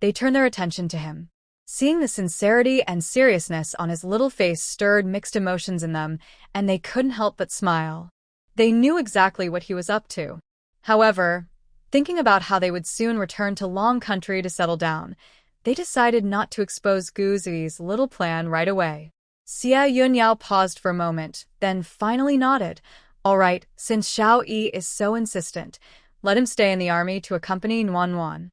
they turned their attention to him. Seeing the sincerity and seriousness on his little face stirred mixed emotions in them, and they couldn't help but smile. They knew exactly what he was up to. However, thinking about how they would soon return to Long Country to settle down, they decided not to expose Guzi's little plan right away. Xia Yunyao paused for a moment, then finally nodded. All right, since Xiao Yi is so insistent, let him stay in the army to accompany Nuan.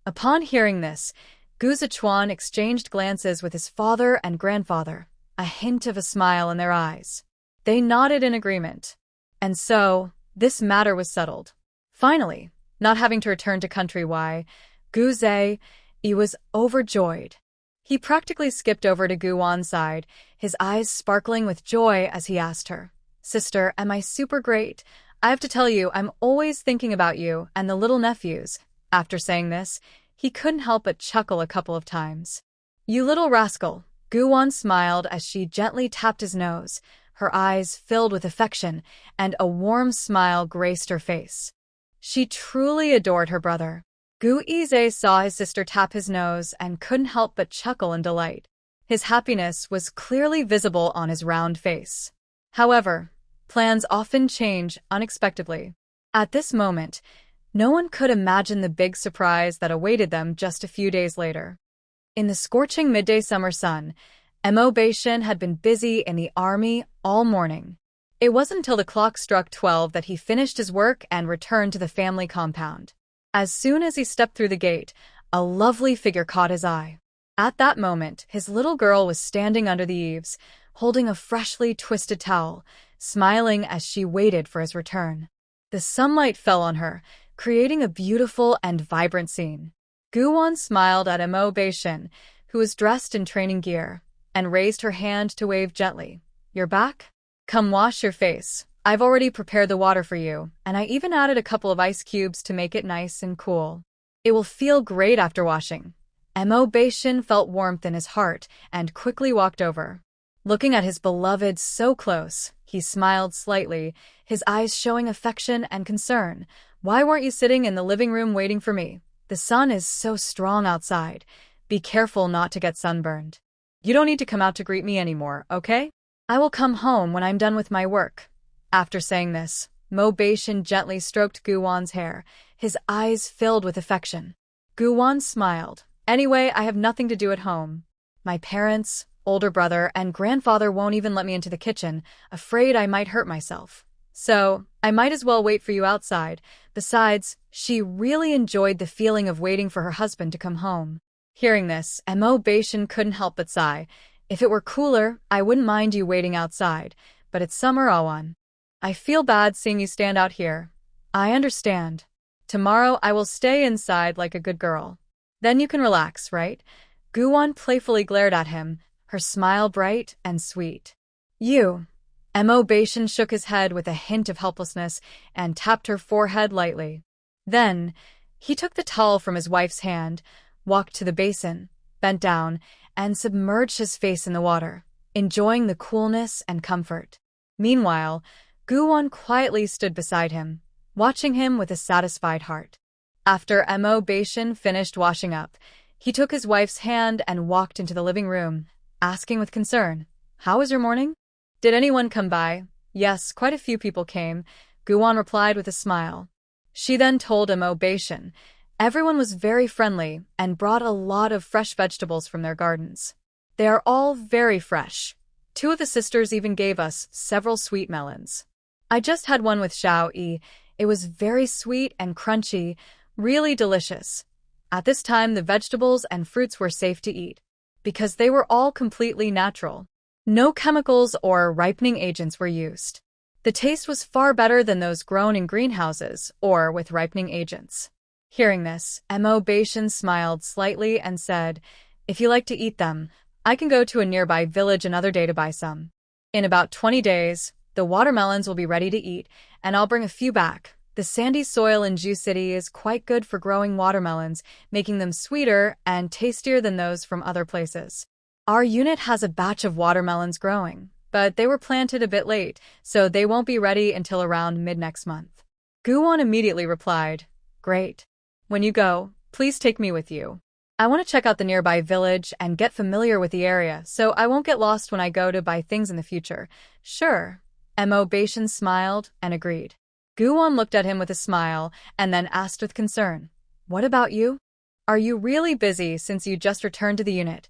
Upon hearing this, Gu Zichuan exchanged glances with his father and grandfather, a hint of a smile in their eyes. They nodded in agreement. And so, this matter was settled. Finally, not having to return to country Y, Gu Zhe was overjoyed. He practically skipped over to Gu Wan's side, his eyes sparkling with joy as he asked her, "Sister, am I super great? I have to tell you, I'm always thinking about you and the little nephews." After saying this, he couldn't help but chuckle a couple of times. "You little rascal," Gu Wan smiled as she gently tapped his nose, her eyes filled with affection, and a warm smile graced her face. She truly adored her brother. Gu Yizhe saw his sister tap his nose and couldn't help but chuckle in delight. His happiness was clearly visible on his round face. However, plans often change unexpectedly. At this moment, no one could imagine the big surprise that awaited them just a few days later. In the scorching midday summer sun, Mo Beishan had been busy in the army all morning. It wasn't until the clock struck 12 that he finished his work and returned to the family compound. As soon as he stepped through the gate, a lovely figure caught his eye. At that moment, his little girl was standing under the eaves, holding a freshly twisted towel, smiling as she waited for his return. The sunlight fell on her, creating a beautiful and vibrant scene. Gu Wan smiled at Mo Beishan, who was dressed in training gear, and raised her hand to wave gently. "You're back? Come wash your face. I've already prepared the water for you, and I even added a couple of ice cubes to make it nice and cool. It will feel great after washing." Mo Beishan felt warmth in his heart and quickly walked over. Looking at his beloved so close, he smiled slightly, his eyes showing affection and concern. "Why weren't you sitting in the living room waiting for me? The sun is so strong outside. Be careful not to get sunburned. You don't need to come out to greet me anymore, okay? I will come home when I'm done with my work." After saying this, Mo Beishan gently stroked Gu Wan's hair, his eyes filled with affection. Gu Wan smiled. "Anyway, I have nothing to do at home. My parents, older brother, and grandfather won't even let me into the kitchen, afraid I might hurt myself. So, I might as well wait for you outside." Besides, she really enjoyed the feeling of waiting for her husband to come home. Hearing this, Mo Beishan couldn't help but sigh. "If it were cooler, I wouldn't mind you waiting outside, but it's summer, Awan. I feel bad seeing you stand out here." "I understand. Tomorrow I will stay inside like a good girl. Then you can relax, right?" Gu Wan playfully glared at him, her smile bright and sweet. "You." Mo Beishan shook his head with a hint of helplessness and tapped her forehead lightly. Then, he took the towel from his wife's hand, walked to the basin, bent down, and submerged his face in the water, enjoying the coolness and comfort. Meanwhile, Gu Wan quietly stood beside him, watching him with a satisfied heart. After Mo Beishan finished washing up, he took his wife's hand and walked into the living room, asking with concern, "How was your morning? Did anyone come by?" "Yes, quite a few people came," Gu Wan replied with a smile. She then told Mo Beishan, everyone was very friendly and brought a lot of fresh vegetables from their gardens. "They are all very fresh. 2 of the sisters even gave us several sweet melons. I just had one with Xiao Yi. It was very sweet and crunchy, really delicious." At this time, the vegetables and fruits were safe to eat, because they were all completely natural. No chemicals or ripening agents were used. The taste was far better than those grown in greenhouses or with ripening agents. Hearing this, Mo Beishan smiled slightly and said, "If you like to eat them, I can go to a nearby village another day to buy some. In about 20 days, the watermelons will be ready to eat, and I'll bring a few back. The sandy soil in Ju City is quite good for growing watermelons, making them sweeter and tastier than those from other places. Our unit has a batch of watermelons growing, but they were planted a bit late, so they won't be ready until around mid-next month." Gu Wan immediately replied, "Great. When you go, please take me with you. I want to check out the nearby village and get familiar with the area, so I won't get lost when I go to buy things in the future." "Sure." Mo Beishan smiled and agreed. Gu Wan looked at him with a smile and then asked with concern, "What about you? Are you really busy since you just returned to the unit?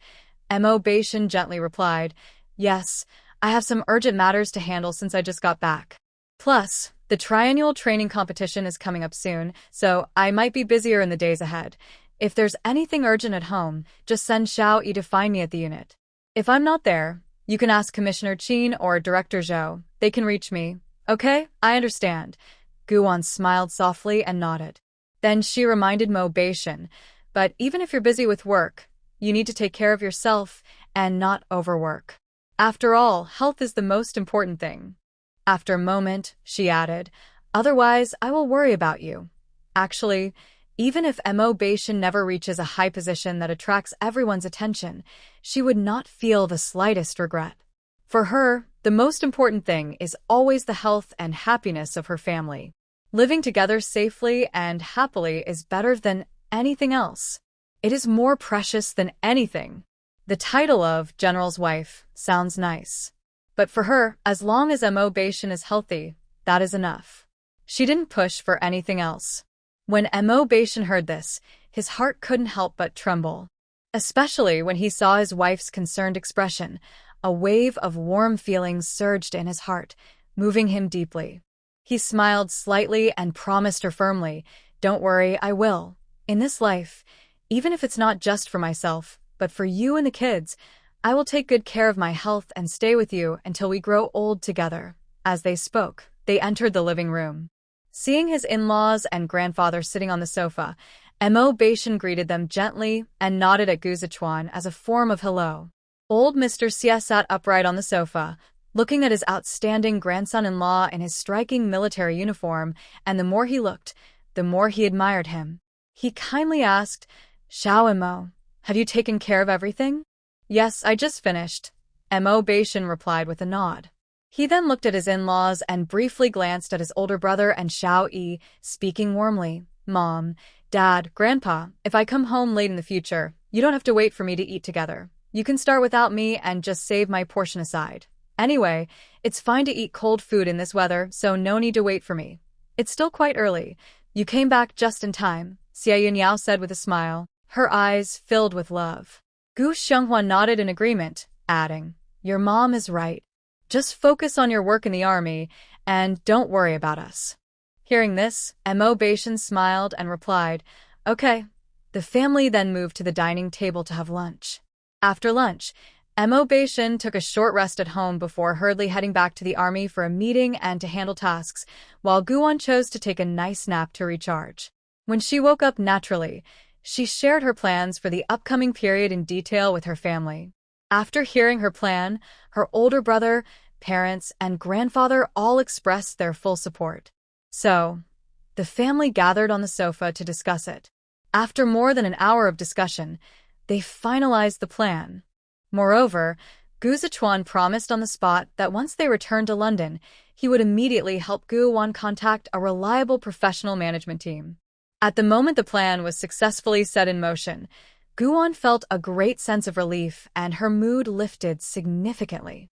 Mo Beishin gently replied, Yes, I have some urgent matters to handle since I just got back. Plus, the triennial training competition is coming up soon, so I might be busier in the days ahead. If there's anything urgent at home, just send Xiao Yi to find me at the unit. If I'm not there, you can ask Commissioner Qin or Director Zhou. They can reach me. Okay, I understand. Guan smiled softly and nodded. Then she reminded Mo Beishin, but even if you're busy with work, you need to take care of yourself and not overwork. After all, health is the most important thing. After a moment, she added, Otherwise, I will worry about you. Actually, even if Mo Beishin never reaches a high position that attracts everyone's attention, she would not feel the slightest regret. For her, the most important thing is always the health and happiness of her family. Living together safely and happily is better than anything else. It is more precious than anything. The title of General's Wife sounds nice. But for her, as long as Mo Beishin is healthy, that is enough. She didn't push for anything else. When Mo Beishin heard this, his heart couldn't help but tremble. Especially when he saw his wife's concerned expression, a wave of warm feelings surged in his heart, moving him deeply. He smiled slightly and promised her firmly, Don't worry, I will. In this life, even if it's not just for myself, but for you and the kids, I will take good care of my health and stay with you until we grow old together. As they spoke, they entered the living room. Seeing his in-laws and grandfather sitting on the sofa, Mo Beishin greeted them gently and nodded at Gu Zichuan as a form of hello. Old Mr. Xie sat upright on the sofa, looking at his outstanding grandson-in-law in his striking military uniform, and the more he looked, the more he admired him. He kindly asked, Xiao and Mo, have you taken care of everything? Yes, I just finished, Mo Beishin replied with a nod. He then looked at his in-laws and briefly glanced at his older brother and Xiao Yi, speaking warmly, Mom, Dad, Grandpa, if I come home late in the future, you don't have to wait for me to eat together. You can start without me and just save my portion aside. Anyway, it's fine to eat cold food in this weather, so no need to wait for me. It's still quite early. You came back just in time, Xie Yunyao said with a smile, her eyes filled with love. Gu Xianghua nodded in agreement, adding, Your mom is right. Just focus on your work in the army, and don't worry about us. Hearing this, Mo Beishin smiled and replied, Okay. The family then moved to the dining table to have lunch. After lunch, Mo Beishin took a short rest at home before hurriedly heading back to the army for a meeting and to handle tasks, while Guan chose to take a nice nap to recharge. When she woke up naturally, she shared her plans for the upcoming period in detail with her family. After hearing her plan, her older brother, parents, and grandfather all expressed their full support. So, the family gathered on the sofa to discuss it. After more than an hour of discussion, they finalized the plan. Moreover, Gu Zichuan promised on the spot that once they returned to London, he would immediately help Gu Wan contact a reliable professional management team. At the moment the plan was successfully set in motion, Guan felt a great sense of relief and her mood lifted significantly.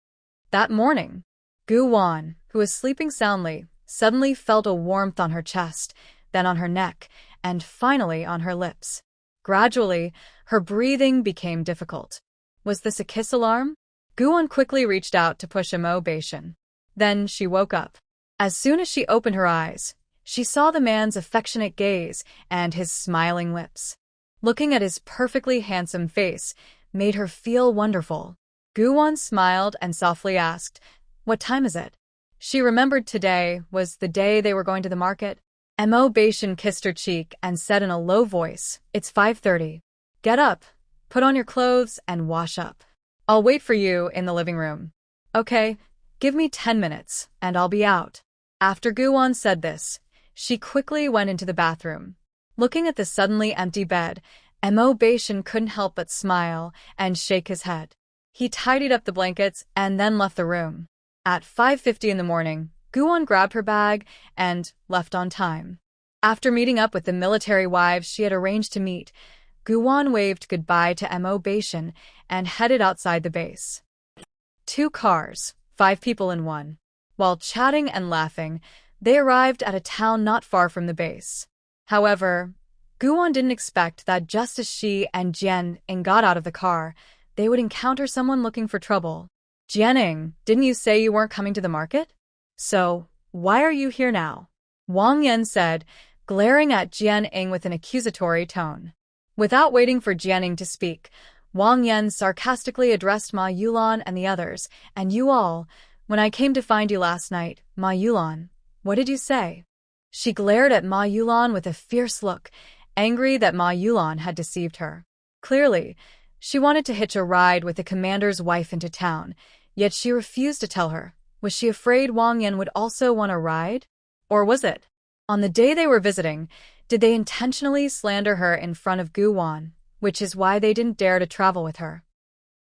That morning, Guan, who was sleeping soundly, suddenly felt a warmth on her chest, then on her neck, and finally on her lips. Gradually, her breathing became difficult. Was this a kiss alarm? Guan quickly reached out to push Mo Beishin. Then she woke up. As soon as she opened her eyes, she saw the man's affectionate gaze and his smiling lips. Looking at his perfectly handsome face made her feel wonderful. Guan smiled and softly asked, What time is it? She remembered today was the day they were going to the market. Mo Beishin kissed her cheek and said in a low voice, It's 5:30. Get up, put on your clothes, and wash up. I'll wait for you in the living room. Okay, give me 10 minutes, and I'll be out. After Guan said this, she quickly went into the bathroom. Looking at the suddenly empty bed, Mo Beishin couldn't help but smile and shake his head. He tidied up the blankets and then left the room. At 5:50 in the morning, Guan grabbed her bag and left on time. After meeting up with the military wives she had arranged to meet, Guan waved goodbye to Mo Beishin and headed outside the base. 2 cars, 5 people in one. While chatting and laughing, they arrived at a town not far from the base. However, Guwon didn't expect that just as she and Jianing got out of the car, they would encounter someone looking for trouble. Jianing, didn't you say you weren't coming to the market? So, why are you here now? Wang Yan said, glaring at Jianing with an accusatory tone. Without waiting for Jianing to speak, Wang Yan sarcastically addressed Ma Yulan and the others, and you all, when I came to find you last night, Ma Yulan, what did you say? She glared at Ma Yulan with a fierce look, angry that Ma Yulan had deceived her. Clearly, she wanted to hitch a ride with the commander's wife into town, yet she refused to tell her. Was she afraid Wang Yan would also want a ride? Or was it? On the day they were visiting, did they intentionally slander her in front of Guwon, which is why they didn't dare to travel with her?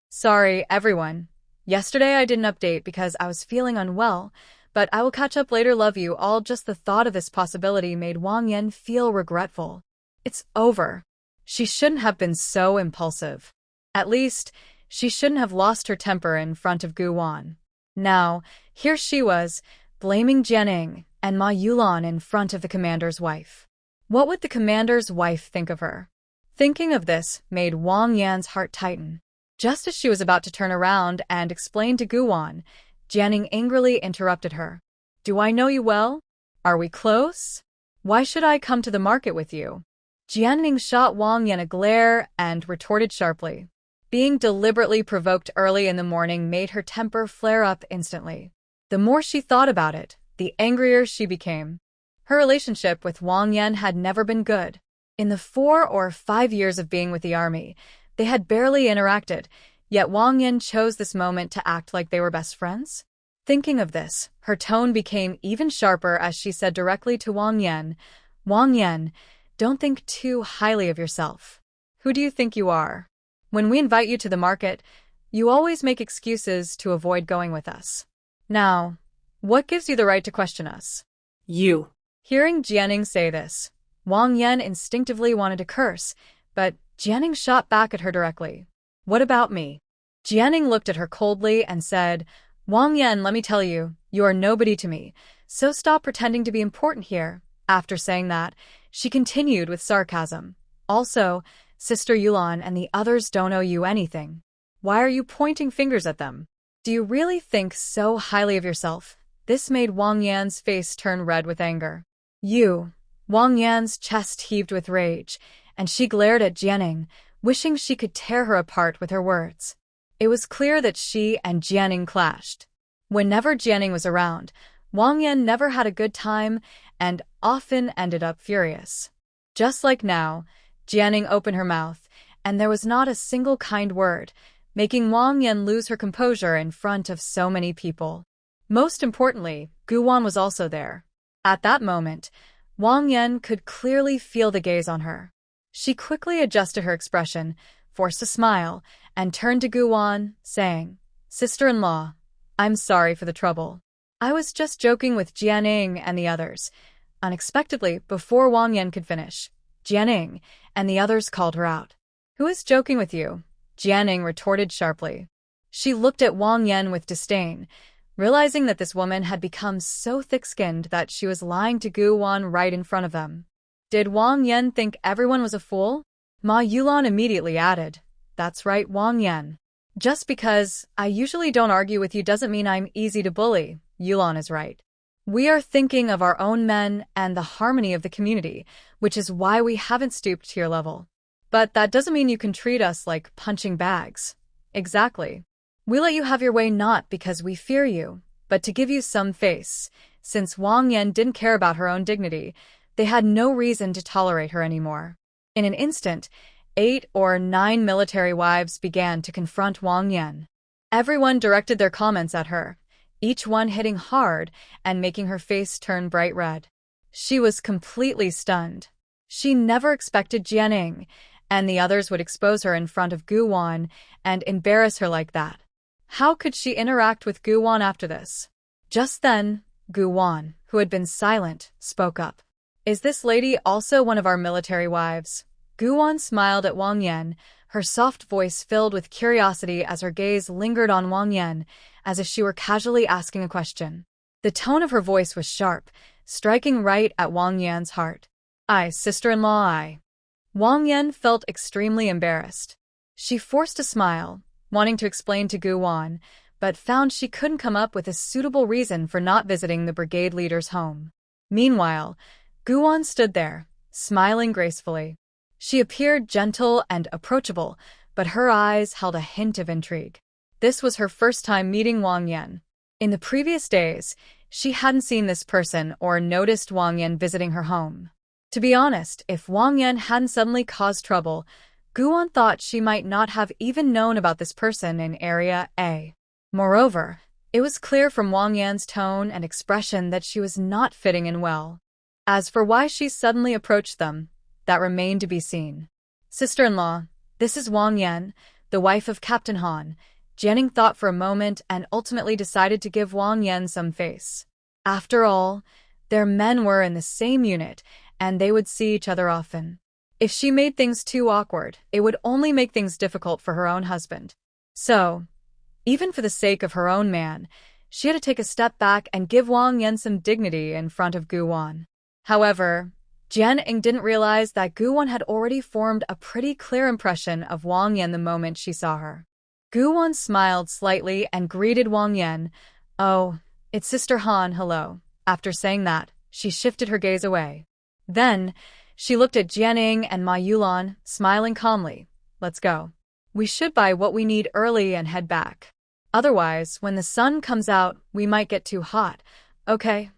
Sorry, everyone. Yesterday I didn't update because I was feeling unwell, but I will catch up later. Love you all. Just the thought of this possibility made Wang Yan feel regretful. It's over. She shouldn't have been so impulsive. At least, she shouldn't have lost her temper in front of Guwon. Now, here she was, blaming Jianing and Ma Yulan in front of the commander's wife. What would the commander's wife think of her? Thinking of this made Wang Yan's heart tighten. Just as she was about to turn around and explain to Guwon, Jianing angrily interrupted her. Do I know you well? Are we close? Why should I come to the market with you? Jianing shot Wang Yan a glare and retorted sharply. Being deliberately provoked early in the morning made her temper flare up instantly. The more she thought about it, the angrier she became. Her relationship with Wang Yan had never been good. In the 4 or 5 years of being with the army, they had barely interacted, yet Wang Yan chose this moment to act like they were best friends. Thinking of this, her tone became even sharper as she said directly to Wang Yan, don't think too highly of yourself. Who do you think you are? When we invite you to the market, you always make excuses to avoid going with us. Now, what gives you the right to question us? You. Hearing Jianing say this, Wang Yan instinctively wanted to curse, but Jianing shot back at her directly. What about me? Jianing looked at her coldly and said, Wang Yan, let me tell you, you are nobody to me, so stop pretending to be important here. After saying that, she continued with sarcasm. Also, Sister Yulan and the others don't owe you anything. Why are you pointing fingers at them? Do you really think so highly of yourself? This made Wang Yan's face turn red with anger. You. Wang Yan's chest heaved with rage, and she glared at Jianing, wishing she could tear her apart with her words. It was clear that she and Jianing clashed. Whenever Jianing was around, Wang Yan never had a good time and often ended up furious. Just like now, Jianing opened her mouth, and there was not a single kind word, making Wang Yan lose her composure in front of so many people. Most importantly, Guwon was also there. At that moment, Wang Yan could clearly feel the gaze on her. She quickly adjusted her expression, forced a smile, and turned to Guwon, saying, Sister-in-law, I'm sorry for the trouble. I was just joking with Jianing and the others. Unexpectedly, before Wang Yan could finish, Jianing and the others called her out. Who is joking with you? Jianing retorted sharply. She looked at Wang Yan with disdain, realizing that this woman had become so thick-skinned that she was lying to Guwon right in front of them. Did Wang Yan think everyone was a fool? Ma Yulan immediately added, That's right, Wang Yan. Just because I usually don't argue with you doesn't mean I'm easy to bully. Yulan is right. We are thinking of our own men and the harmony of the community, which is why we haven't stooped to your level. But that doesn't mean you can treat us like punching bags. Exactly. We let you have your way not because we fear you, but to give you some face. Since Wang Yan didn't care about her own dignity, they had no reason to tolerate her anymore. In an instant, 8 or 9 military wives began to confront Wang Yan. Everyone directed their comments at her, each one hitting hard and making her face turn bright red. She was completely stunned. She never expected Jianing and the others would expose her in front of Guwon and embarrass her like that. How could she interact with Guwon after this? Just then, Guwon, who had been silent, spoke up. Is this lady also one of our military wives? Guwon smiled at Wang Yan, her soft voice filled with curiosity as her gaze lingered on Wang Yan, as if she were casually asking a question. The tone of her voice was sharp, striking right at Wang Yan's heart. Sister-in-law, Wang Yan felt extremely embarrassed. She forced a smile, wanting to explain to Gu Wan, but found she couldn't come up with a suitable reason for not visiting the brigade leader's home. Meanwhile, Gu Wan stood there, smiling gracefully. She appeared gentle and approachable, but her eyes held a hint of intrigue. This was her first time meeting Wang Yan. In the previous days, she hadn't seen this person or noticed Wang Yan visiting her home. To be honest, if Wang Yan hadn't suddenly caused trouble, Gu Wan thought she might not have even known about this person in Area A. Moreover, it was clear from Wang Yan's tone and expression that she was not fitting in well. As for why she suddenly approached them, that remained to be seen. Sister-in-law, this is Wang Yan, the wife of Captain Han. Jianing thought for a moment and ultimately decided to give Wang Yan some face. After all, their men were in the same unit, and they would see each other often. If she made things too awkward, it would only make things difficult for her own husband. So, even for the sake of her own man, she had to take a step back and give Wang Yan some dignity in front of Gu Wan. However, Jianing didn't realize that Gu Wan had already formed a pretty clear impression of Wang Yan the moment she saw her. Gu Wan smiled slightly and greeted Wang Yan. "Oh, it's Sister Han, hello." After saying that, she shifted her gaze away. Then, she looked at Jianing and Ma Yulan, smiling calmly. "Let's go. We should buy what we need early and head back. Otherwise, when the sun comes out, we might get too hot." "Okay."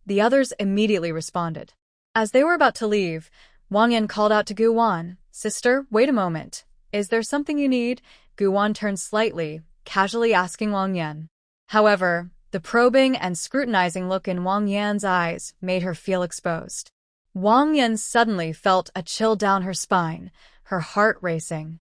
The others immediately responded. As they were about to leave, Wang Yan called out to Gu Wan, "Sister, wait a moment. Is there something you need?" Gu Wan turned slightly, casually asking Wang Yan. However, the probing and scrutinizing look in Wang Yan's eyes made her feel exposed. Wang Yan suddenly felt a chill down her spine, her heart racing.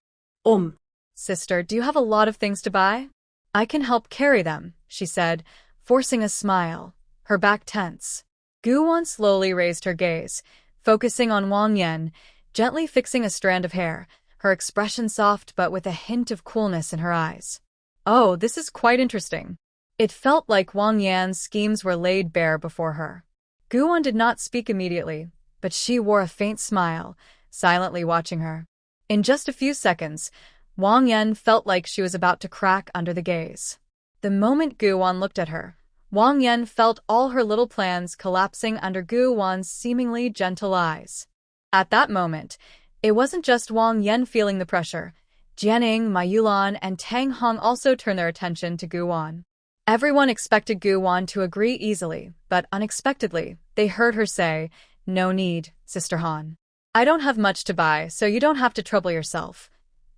Sister, do you have a lot of things to buy?" "I can help carry them," she said, forcing a smile, her back tense. Gu Wan slowly raised her gaze, focusing on Wang Yan, gently fixing a strand of hair, her expression soft but with a hint of coolness in her eyes. "Oh, this is quite interesting." It felt like Wang Yan's schemes were laid bare before her. Gu Wan did not speak immediately, but she wore a faint smile, silently watching her. In just a few seconds, Wang Yan felt like she was about to crack under the gaze. The moment Gu Wan looked at her, Wang Yan felt all her little plans collapsing under Gu Wan's seemingly gentle eyes. At that moment, it wasn't just Wang Yan feeling the pressure. Jianing, Ma Yulan, and Tang Hong also turned their attention to Gu Wan. Everyone expected Gu Wan to agree easily, but unexpectedly, they heard her say, "No need, Sister Han. I don't have much to buy, so you don't have to trouble yourself."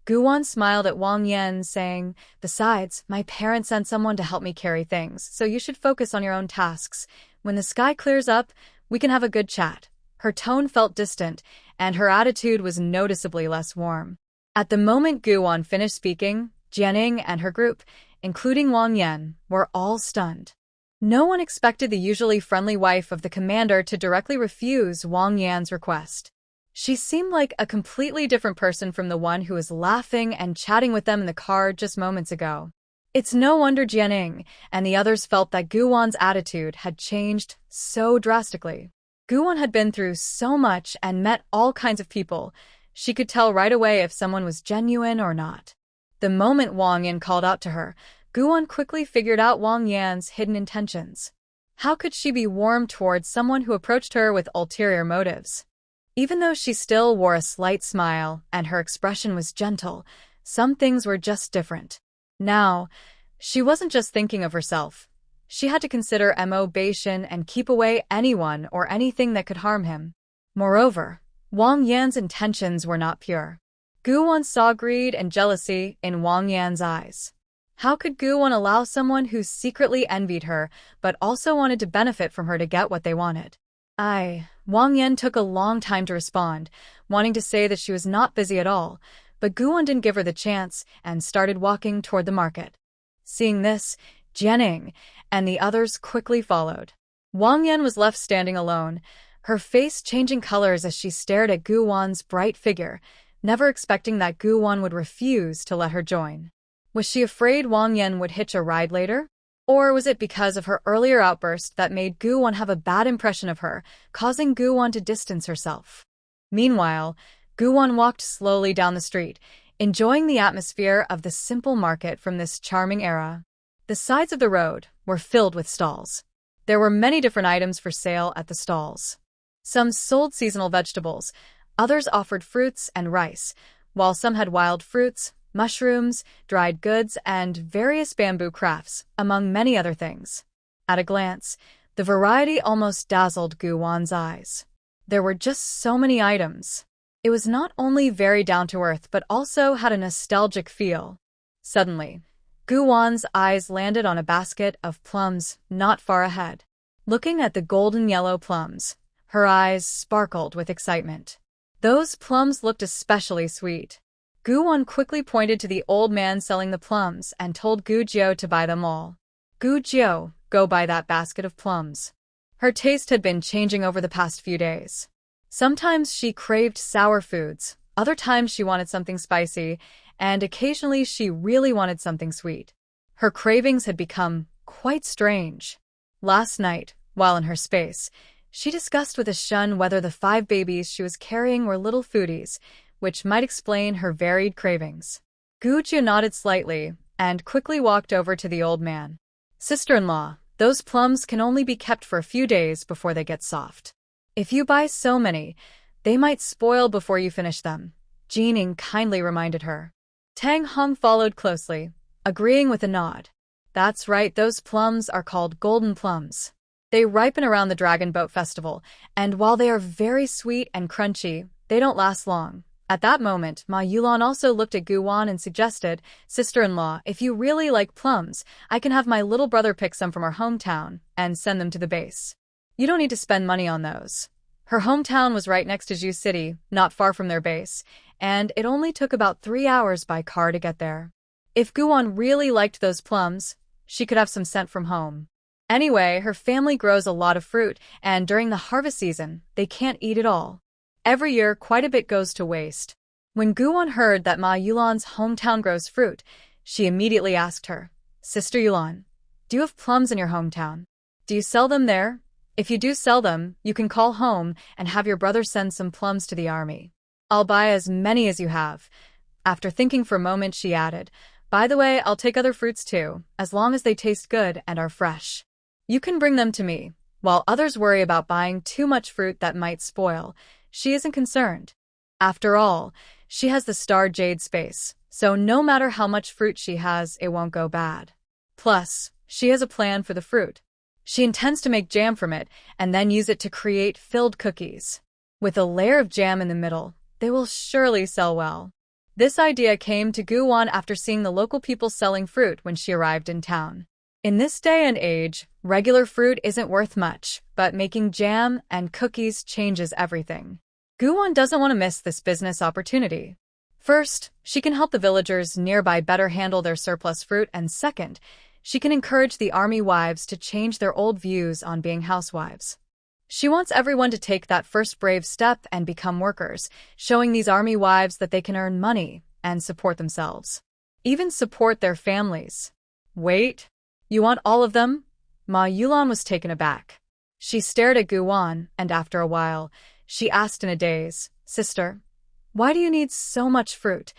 Gu Wan smiled at Wang Yan, saying, "Besides, my parents sent someone to help me carry things, so you should focus on your own tasks. When the sky clears up, we can have a good chat." Her tone felt distant, and her attitude was noticeably less warm. At the moment Gu Wan finished speaking, Jianing and her group, including Wang Yan, were all stunned. No one expected the usually friendly wife of the commander to directly refuse Wang Yan's request. She seemed like a completely different person from the one who was laughing and chatting with them in the car just moments ago. It's no wonder Jianing and the others felt that Gu Wan's attitude had changed so drastically. Gu Wan had been through so much and met all kinds of people. She could tell right away if someone was genuine or not. The moment Wang Yan called out to her, Gu Wan quickly figured out Wang Yan's hidden intentions. How could she be warm towards someone who approached her with ulterior motives? Even though she still wore a slight smile and her expression was gentle, some things were just different. Now, she wasn't just thinking of herself. She had to consider Mo Beishan and keep away anyone or anything that could harm him. Moreover, Wang Yan's intentions were not pure. Gu Wan saw greed and jealousy in Wang Yan's eyes. How could Gu Wan allow someone who secretly envied her but also wanted to benefit from her to get what they wanted? Wang Yan took a long time to respond, wanting to say that she was not busy at all, but Gu Wan didn't give her the chance and started walking toward the market. Seeing this, Jianing and the others quickly followed. Wang Yan was left standing alone, her face changing colors as she stared at Gu Wan's bright figure, never expecting that Gu Wan would refuse to let her join. Was she afraid Wang Yan would hitch a ride later? Or was it because of her earlier outburst that made Gu Wan have a bad impression of her, causing Gu Wan to distance herself? Meanwhile, Guwon walked slowly down the street, enjoying the atmosphere of the simple market from this charming era. The sides of the road were filled with stalls. There were many different items for sale at the stalls. Some sold seasonal vegetables, others offered fruits and rice, while some had wild fruits, mushrooms, dried goods, and various bamboo crafts, among many other things. At a glance, the variety almost dazzled Guwon's eyes. There were just so many items. It was not only very down-to-earth but also had a nostalgic feel. Suddenly, Guwon's eyes landed on a basket of plums not far ahead. Looking at the golden yellow plums, her eyes sparkled with excitement. Those plums looked especially sweet. Guwon quickly pointed to the old man selling the plums and told Gujio to buy them all. Gujio, go buy that basket of plums. Her taste had been changing over the past few days. Sometimes she craved sour foods, other times she wanted something spicy, and occasionally she really wanted something sweet. Her cravings had become quite strange. Last night, while in her space, she discussed with Ashun whether the 5 babies she was carrying were little foodies, which might explain her varied cravings. Gujio nodded slightly and quickly walked over to the old man. Sister-in-law, those plums can only be kept for a few days before they get soft. If you buy so many, they might spoil before you finish them, Jining kindly reminded her. Tang Hong followed closely, agreeing with a nod. That's right, those plums are called golden plums. They ripen around the Dragon Boat Festival, and while they are very sweet and crunchy, they don't last long. At that moment, Ma Yulan also looked at Guwon and suggested, Sister-in-law, if you really like plums, I can have my little brother pick some from our hometown and send them to the base. You don't need to spend money on those. Her hometown was right next to Ju City, not far from their base, and it only took about 3 hours by car to get there. If Guwon really liked those plums, she could have some sent from home. Anyway, her family grows a lot of fruit, and during the harvest season, they can't eat it all. Every year, quite a bit goes to waste. When Guwon heard that Ma Yulan's hometown grows fruit, she immediately asked her, Sister Yulan, do you have plums in your hometown? Do you sell them there? If you do sell them, you can call home and have your brother send some plums to the army. I'll buy as many as you have. After thinking for a moment, she added, by the way, I'll take other fruits too, as long as they taste good and are fresh. You can bring them to me. While others worry about buying too much fruit that might spoil, she isn't concerned. After all, she has the Star Jade space, so no matter how much fruit she has, it won't go bad. Plus, she has a plan for the fruit. She intends to make jam from it and then use it to create filled cookies. With a layer of jam in the middle, they will surely sell well. This idea came to Guwon after seeing the local people selling fruit when she arrived in town. In this day and age, regular fruit isn't worth much, but making jam and cookies changes everything. Guwon doesn't want to miss this business opportunity. First, she can help the villagers nearby better handle their surplus fruit, and second, she can encourage the army wives to change their old views on being housewives. She wants everyone to take that first brave step and become workers, showing these army wives that they can earn money and support themselves. Even support their families. Wait, you want all of them? Ma Yulan was taken aback. She stared at Guwon, and after a while, she asked in a daze, Sister, why do you need so much fruit?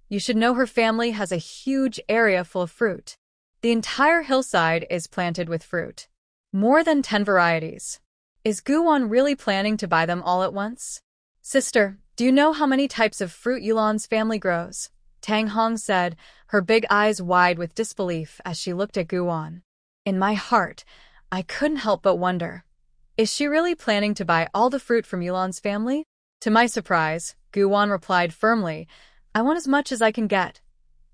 You should know her family has a huge area full of fruit. The entire hillside is planted with fruit. More than 10 varieties. Is Guwon really planning to buy them all at once? Sister, do you know how many types of fruit Yulan's family grows? Tang Hong said, her big eyes wide with disbelief as she looked at Guwon. In my heart, I couldn't help but wonder. Is she really planning to buy all the fruit from Yulan's family? To my surprise, Guwon replied firmly, I want as much as I can get.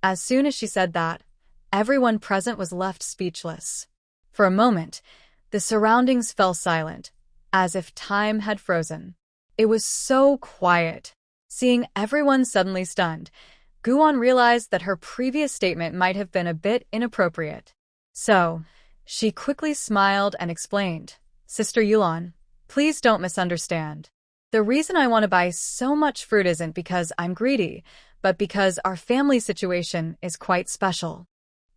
As soon as she said that, everyone present was left speechless. For a moment, the surroundings fell silent, as if time had frozen. It was so quiet. Seeing everyone suddenly stunned, Guwon realized that her previous statement might have been a bit inappropriate. So, she quickly smiled and explained, Sister Yulan, please don't misunderstand. The reason I want to buy so much fruit isn't because I'm greedy, but because our family situation is quite special.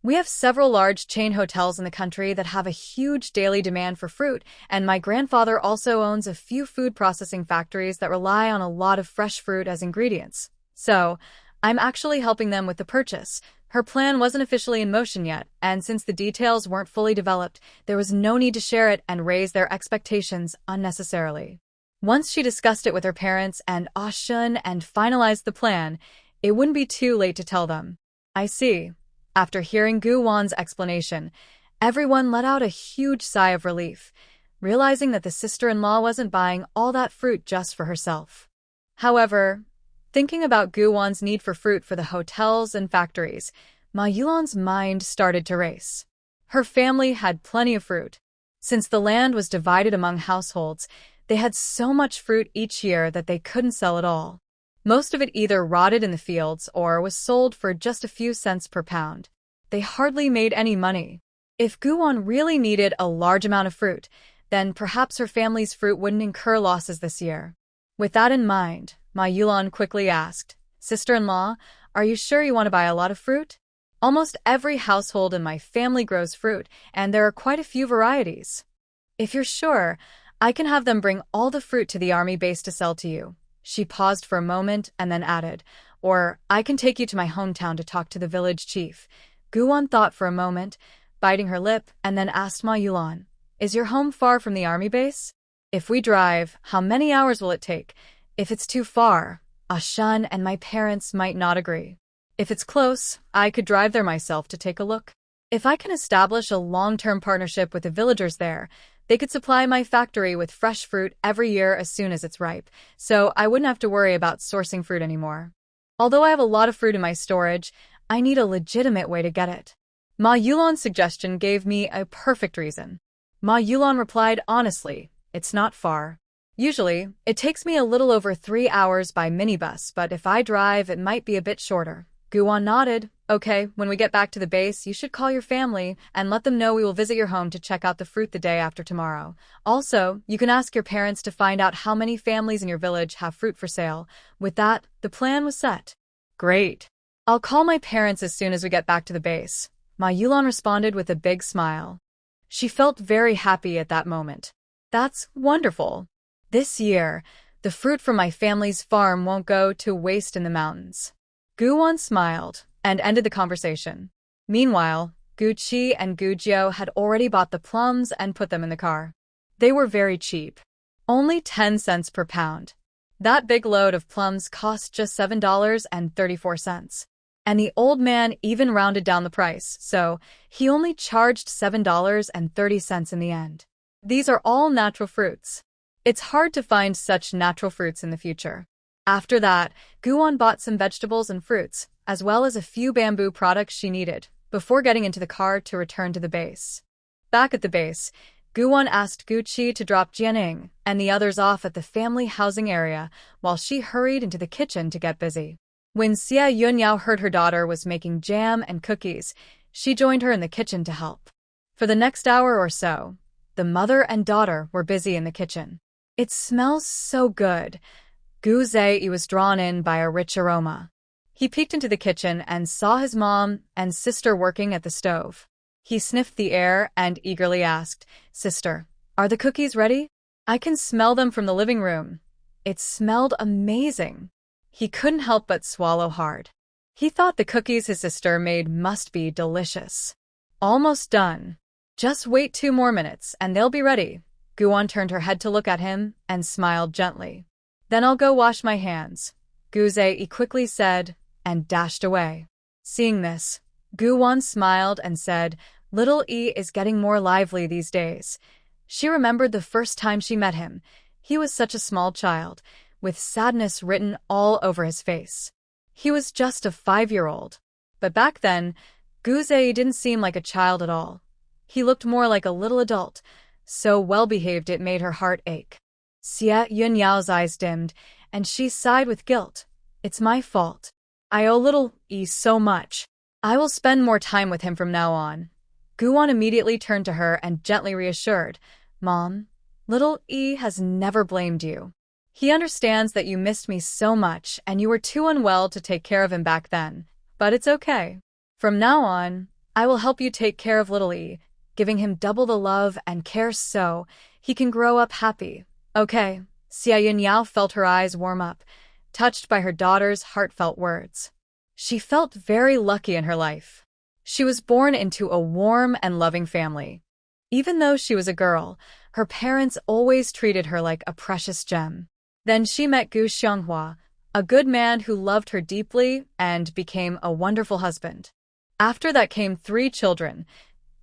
We have several large chain hotels in the country that have a huge daily demand for fruit, and my grandfather also owns a few food processing factories that rely on a lot of fresh fruit as ingredients. So, I'm actually helping them with the purchase. Her plan wasn't officially in motion yet, and since the details weren't fully developed, there was no need to share it and raise their expectations unnecessarily. Once she discussed it with her parents and Ashun and finalized the plan, it wouldn't be too late to tell them. I see. After hearing Gu Wan's explanation, everyone let out a huge sigh of relief, realizing that the sister-in-law wasn't buying all that fruit just for herself. However, thinking about Gu Wan's need for fruit for the hotels and factories, Ma Yulan's mind started to race. Her family had plenty of fruit. Since the land was divided among households, they had so much fruit each year that they couldn't sell it all. Most of it either rotted in the fields or was sold for just a few cents per pound. They hardly made any money. If Gu Wan really needed a large amount of fruit, then perhaps her family's fruit wouldn't incur losses this year. With that in mind, Ma Yulan quickly asked, "Sister-in-law, are you sure you want to buy a lot of fruit? Almost every household in my family grows fruit, and there are quite a few varieties. If you're sure, I can have them bring all the fruit to the army base to sell to you." She paused for a moment and then added, "Or I can take you to my hometown to talk to the village chief." Gu Wan thought for a moment, biting her lip, and then asked Ma Yulan, "Is your home far from the army base? If we drive, how many hours will it take? If it's too far, Ashan and my parents might not agree. If it's close, I could drive there myself to take a look. If I can establish a long-term partnership with the villagers there, they could supply my factory with fresh fruit every year as soon as it's ripe, so I wouldn't have to worry about sourcing fruit anymore. Although I have a lot of fruit in my storage, I need a legitimate way to get it." Ma Yulan's suggestion gave me a perfect reason. Ma Yulan replied honestly, "It's not far. Usually, it takes me a little over 3 hours by minibus, but if I drive, it might be a bit shorter." Gu Wan nodded. "Okay, when we get back to the base, you should call your family and let them know we will visit your home to check out the fruit the day after tomorrow. Also, you can ask your parents to find out how many families in your village have fruit for sale." With that, the plan was set. "Great. I'll call my parents as soon as we get back to the base." Ma Yulan responded with a big smile. She felt very happy at that moment. "That's wonderful. This year, the fruit from my family's farm won't go to waste in the mountains." Gu Wan smiled and ended the conversation. Meanwhile, Gu Qi and Gu Jiao had already bought the plums and put them in the car. They were very cheap. Only 10 cents per pound. That big load of plums cost just $7.34. And the old man even rounded down the price, so he only charged $7.30 in the end. These are all natural fruits. It's hard to find such natural fruits in the future. After that, Gu Wan bought some vegetables and fruits, as well as a few bamboo products she needed, before getting into the car to return to the base. Back at the base, Gu Wan asked Gu Qi to drop Jianing and the others off at the family housing area while she hurried into the kitchen to get busy. When Xia Yunyao heard her daughter was making jam and cookies, she joined her in the kitchen to help. For the next hour or so, the mother and daughter were busy in the kitchen. "It smells so good." Gu Zei was drawn in by a rich aroma. He peeked into the kitchen and saw his mom and sister working at the stove. He sniffed the air and eagerly asked, "Sister, are the cookies ready? I can smell them from the living room." It smelled amazing. He couldn't help but swallow hard. He thought the cookies his sister made must be delicious. "Almost done. Just wait 2 more minutes and they'll be ready." Gu Wan turned her head to look at him and smiled gently. "Then I'll go wash my hands," Gu Zei quickly said, and dashed away. Seeing this, Gu Wan smiled and said, "Little E is getting more lively these days." She remembered the first time she met him. He was such a small child, with sadness written all over his face. He was just a 5-year-old. But back then, Gu Zei didn't seem like a child at all. He looked more like a little adult, so well-behaved it made her heart ache. Xia Yunyao's eyes dimmed, and she sighed with guilt. "It's my fault. I owe little E so much. I will spend more time with him from now on." Gu Wan immediately turned to her and gently reassured, "Mom, little E has never blamed you. He understands that you missed me so much and you were too unwell to take care of him back then, but it's okay. From now on, I will help you take care of little E, giving him double the love and care so he can grow up happy. Okay, Xia Yunyao felt her eyes warm up, touched by her daughter's heartfelt words. She felt very lucky in her life. She was born into a warm and loving family. Even though she was a girl, her parents always treated her like a precious gem. Then she met Gu Xianghua, a good man who loved her deeply and became a wonderful husband. After that came 3 children,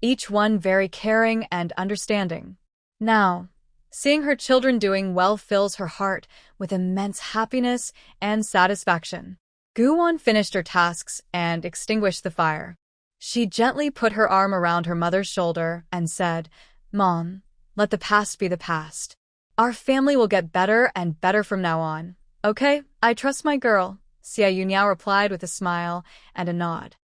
each one very caring and understanding. Now, seeing her children doing well fills her heart with immense happiness and satisfaction. Guwon finished her tasks and extinguished the fire. She gently put her arm around her mother's shoulder and said, "Mom, let the past be the past. Our family will get better and better from now on. Okay, I trust my girl," Xia Yunyao replied with a smile and a nod.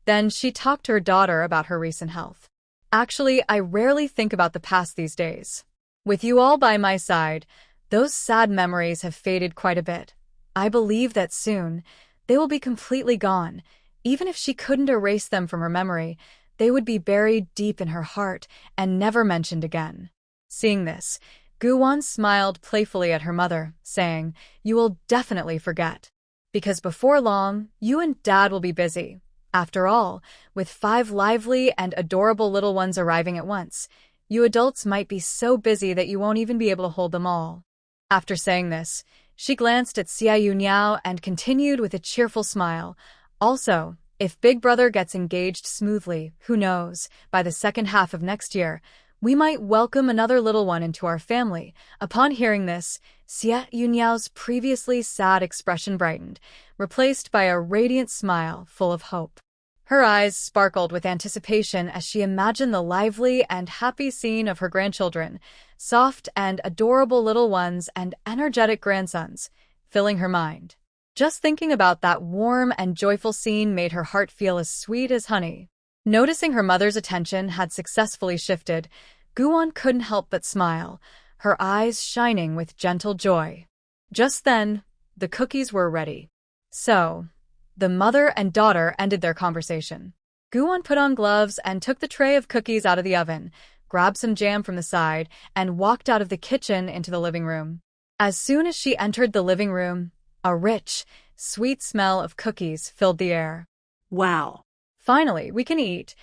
Then she talked to her daughter about her recent health. "Actually, I rarely think about the past these days. With you all by my side, those sad memories have faded quite a bit. I believe that soon they will be completely gone. Even if she couldn't erase them from her memory, they would be buried deep in her heart and never mentioned again." Seeing this, Guwon smiled playfully at her mother, saying, "You will definitely forget. Because before long, you and Dad will be busy. After all, with 5 lively and adorable little ones arriving at once, you adults might be so busy that you won't even be able to hold them all." After saying this, she glanced at Xia Yunyao and continued with a cheerful smile. "Also, if Big Brother gets engaged smoothly, who knows, by the second half of next year, we might welcome another little one into our family." Upon hearing this, Xia Yunyao's previously sad expression brightened, replaced by a radiant smile full of hope. Her eyes sparkled with anticipation as she imagined the lively and happy scene of her grandchildren, soft and adorable little ones and energetic grandsons, filling her mind. Just thinking about that warm and joyful scene made her heart feel as sweet as honey. Noticing her mother's attention had successfully shifted, Guwon couldn't help but smile, her eyes shining with gentle joy. Just then, the cookies were ready. So, the mother and daughter ended their conversation. Guwon put on gloves and took the tray of cookies out of the oven, grabbed some jam from the side, and walked out of the kitchen into the living room. As soon as she entered the living room, a rich, sweet smell of cookies filled the air. Wow. "Finally, we can eat."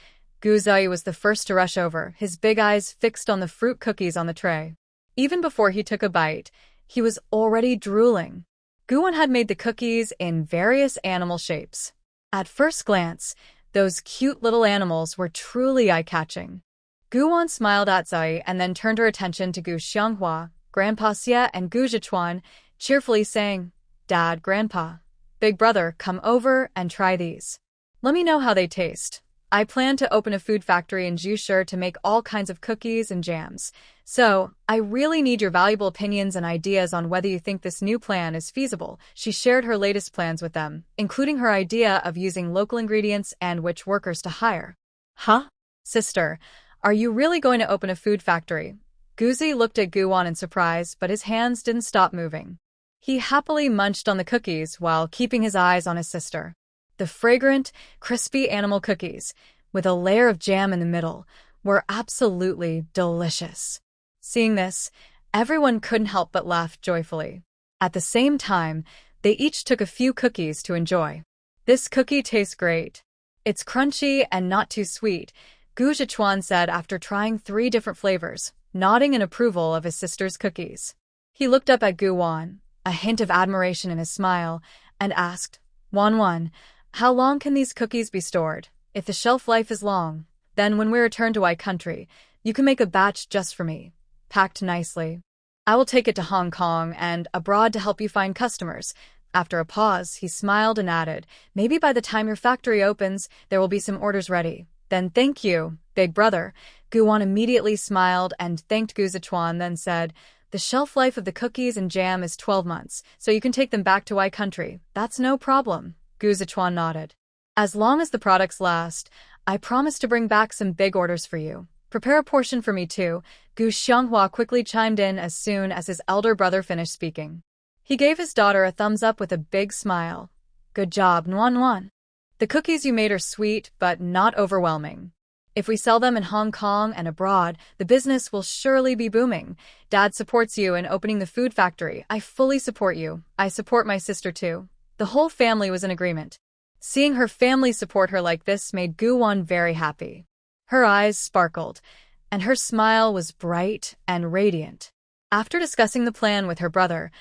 Gu Zai was the first to rush over, his big eyes fixed on the fruit cookies on the tray. Even before he took a bite, he was already drooling. Guwon had made the cookies in various animal shapes. At first glance, those cute little animals were truly eye-catching. Guwon smiled at Zai and then turned her attention to Gu Xianghua, Grandpa Xie, and Gu Zhichuan, cheerfully saying, "Dad, Grandpa, Big Brother, come over and try these. Let me know how they taste. I plan to open a food factory in Zhushi to make all kinds of cookies and jams. So, I really need your valuable opinions and ideas on whether you think this new plan is feasible." She shared her latest plans with them, including her idea of using local ingredients and which workers to hire. Huh? "Sister, are you really going to open a food factory?" Guzi looked at Guwon in surprise, but his hands didn't stop moving. He happily munched on the cookies while keeping his eyes on his sister. The fragrant, crispy animal cookies, with a layer of jam in the middle, were absolutely delicious. Seeing this, everyone couldn't help but laugh joyfully. At the same time, they each took a few cookies to enjoy. "This cookie tastes great. It's crunchy and not too sweet," Gu Zhichuan said after trying 3 different flavors, nodding in approval of his sister's cookies. He looked up at Guwon, a hint of admiration in his smile, and asked, "Wanwan, how long can these cookies be stored? If the shelf life is long, then when we return to our country, you can make a batch just for me, packed nicely. I will take it to Hong Kong and abroad to help you find customers." After a pause, he smiled and added, "Maybe by the time your factory opens, there will be some orders ready. Then thank you, Big Brother." Guwon immediately smiled and thanked Gu Zhichuan, then said, "The shelf life of the cookies and jam is 12 months, so you can take them back to our country. That's no problem." Gu Zhichuan nodded. "As long as the products last, I promise to bring back some big orders for you. Prepare a portion for me too." Gu Xianghua quickly chimed in as soon as his elder brother finished speaking. He gave his daughter a thumbs up with a big smile. "Good job, Nuan Nuan." The cookies you made are sweet, but not overwhelming. If we sell them in Hong Kong and abroad, the business will surely be booming. Dad supports you in opening the food factory. I fully support you. I support my sister too. The whole family was in agreement. Seeing her family support her like this made Gu-won very happy. Her eyes sparkled, and her smile was bright and radiant. After discussing the plan with her brother,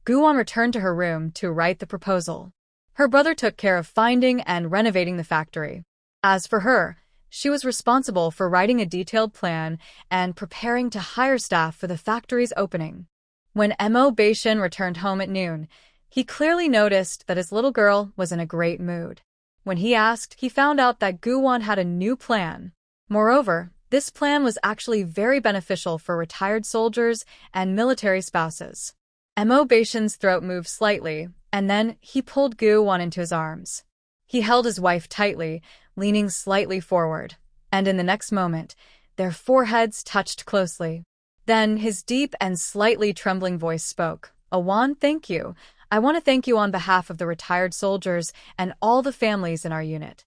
Gu-won returned to her room to write the proposal. Her brother took care of finding and renovating the factory. As for her, she was responsible for writing a detailed plan and preparing to hire staff for the factory's opening. When Mo Beishin returned home at noon, he clearly noticed that his little girl was in a great mood. When he asked, he found out that Gu-won had a new plan. Moreover, this plan was actually very beneficial for retired soldiers and military spouses. Mo Beishin's throat moved slightly, and then he pulled Gu-won into his arms. He held his wife tightly, leaning slightly forward, and in the next moment, their foreheads touched closely. Then his deep and slightly trembling voice spoke. "Awan, thank you. I want to thank you on behalf of the retired soldiers and all the families in our unit.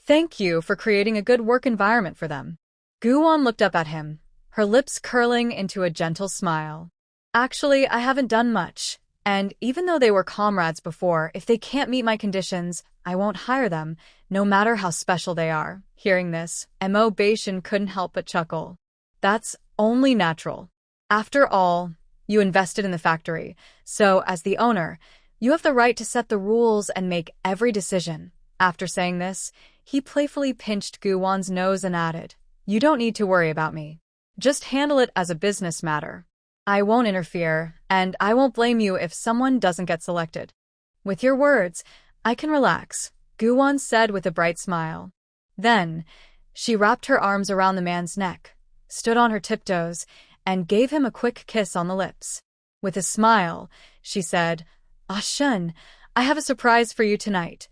Thank you for creating a good work environment for them." Gu-won looked up at him, her lips curling into a gentle smile. "Actually, I haven't done much. And even though they were comrades before, if they can't meet my conditions, I won't hire them, no matter how special they are." Hearing this, Mo Beishin couldn't help but chuckle. "That's only natural. After all, you invested in the factory, so as the owner, you have the right to set the rules and make every decision." After saying this, he playfully pinched Gu-won's nose and added, "You don't need to worry about me. Just handle it as a business matter. I won't interfere, and I won't blame you if someone doesn't get selected." "With your words, I can relax," Gu-won said with a bright smile. Then, she wrapped her arms around the man's neck, stood on her tiptoes, and gave him a quick kiss on the lips. With a smile, she said, "Ah Shun, I have a surprise for you tonight."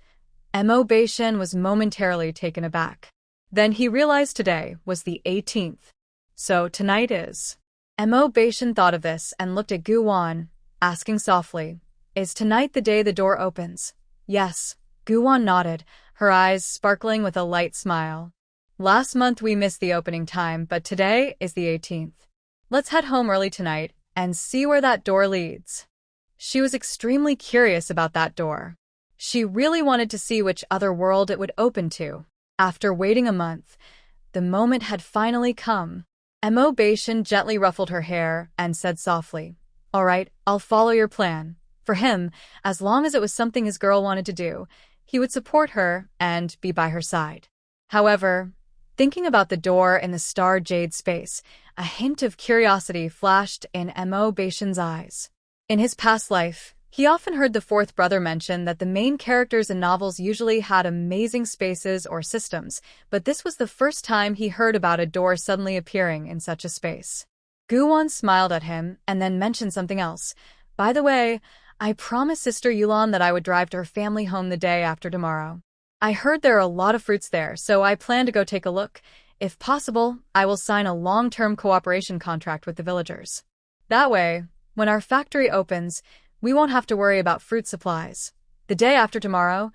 Mo Beishin was momentarily taken aback. Then he realized today was the 18th. So tonight is. Mo Beishin thought of this and looked at Gu-won, asking softly, "Is tonight the day the door opens?" "Yes," Gu-won nodded, her eyes sparkling with a light smile. "Last month we missed the opening time, but today is the 18th. Let's head home early tonight and see where that door leads." She was extremely curious about that door. She really wanted to see which other world it would open to. After waiting a month, the moment had finally come. Mo Beishin gently ruffled her hair and said softly, "All right, I'll follow your plan." For him, as long as it was something his girl wanted to do, he would support her and be by her side. However, thinking about the door in the star jade space, a hint of curiosity flashed in Mo Beishin's eyes. In his past life, he often heard the fourth brother mention that the main characters in novels usually had amazing spaces or systems, but this was the first time he heard about a door suddenly appearing in such a space. Gu-won smiled at him and then mentioned something else. "By the way, I promised Sister Yulan that I would drive to her family home the day after tomorrow. I heard there are a lot of fruits there, so I plan to go take a look. If possible, I will sign a long-term cooperation contract with the villagers. That way, when our factory opens, we won't have to worry about fruit supplies." The day after tomorrow,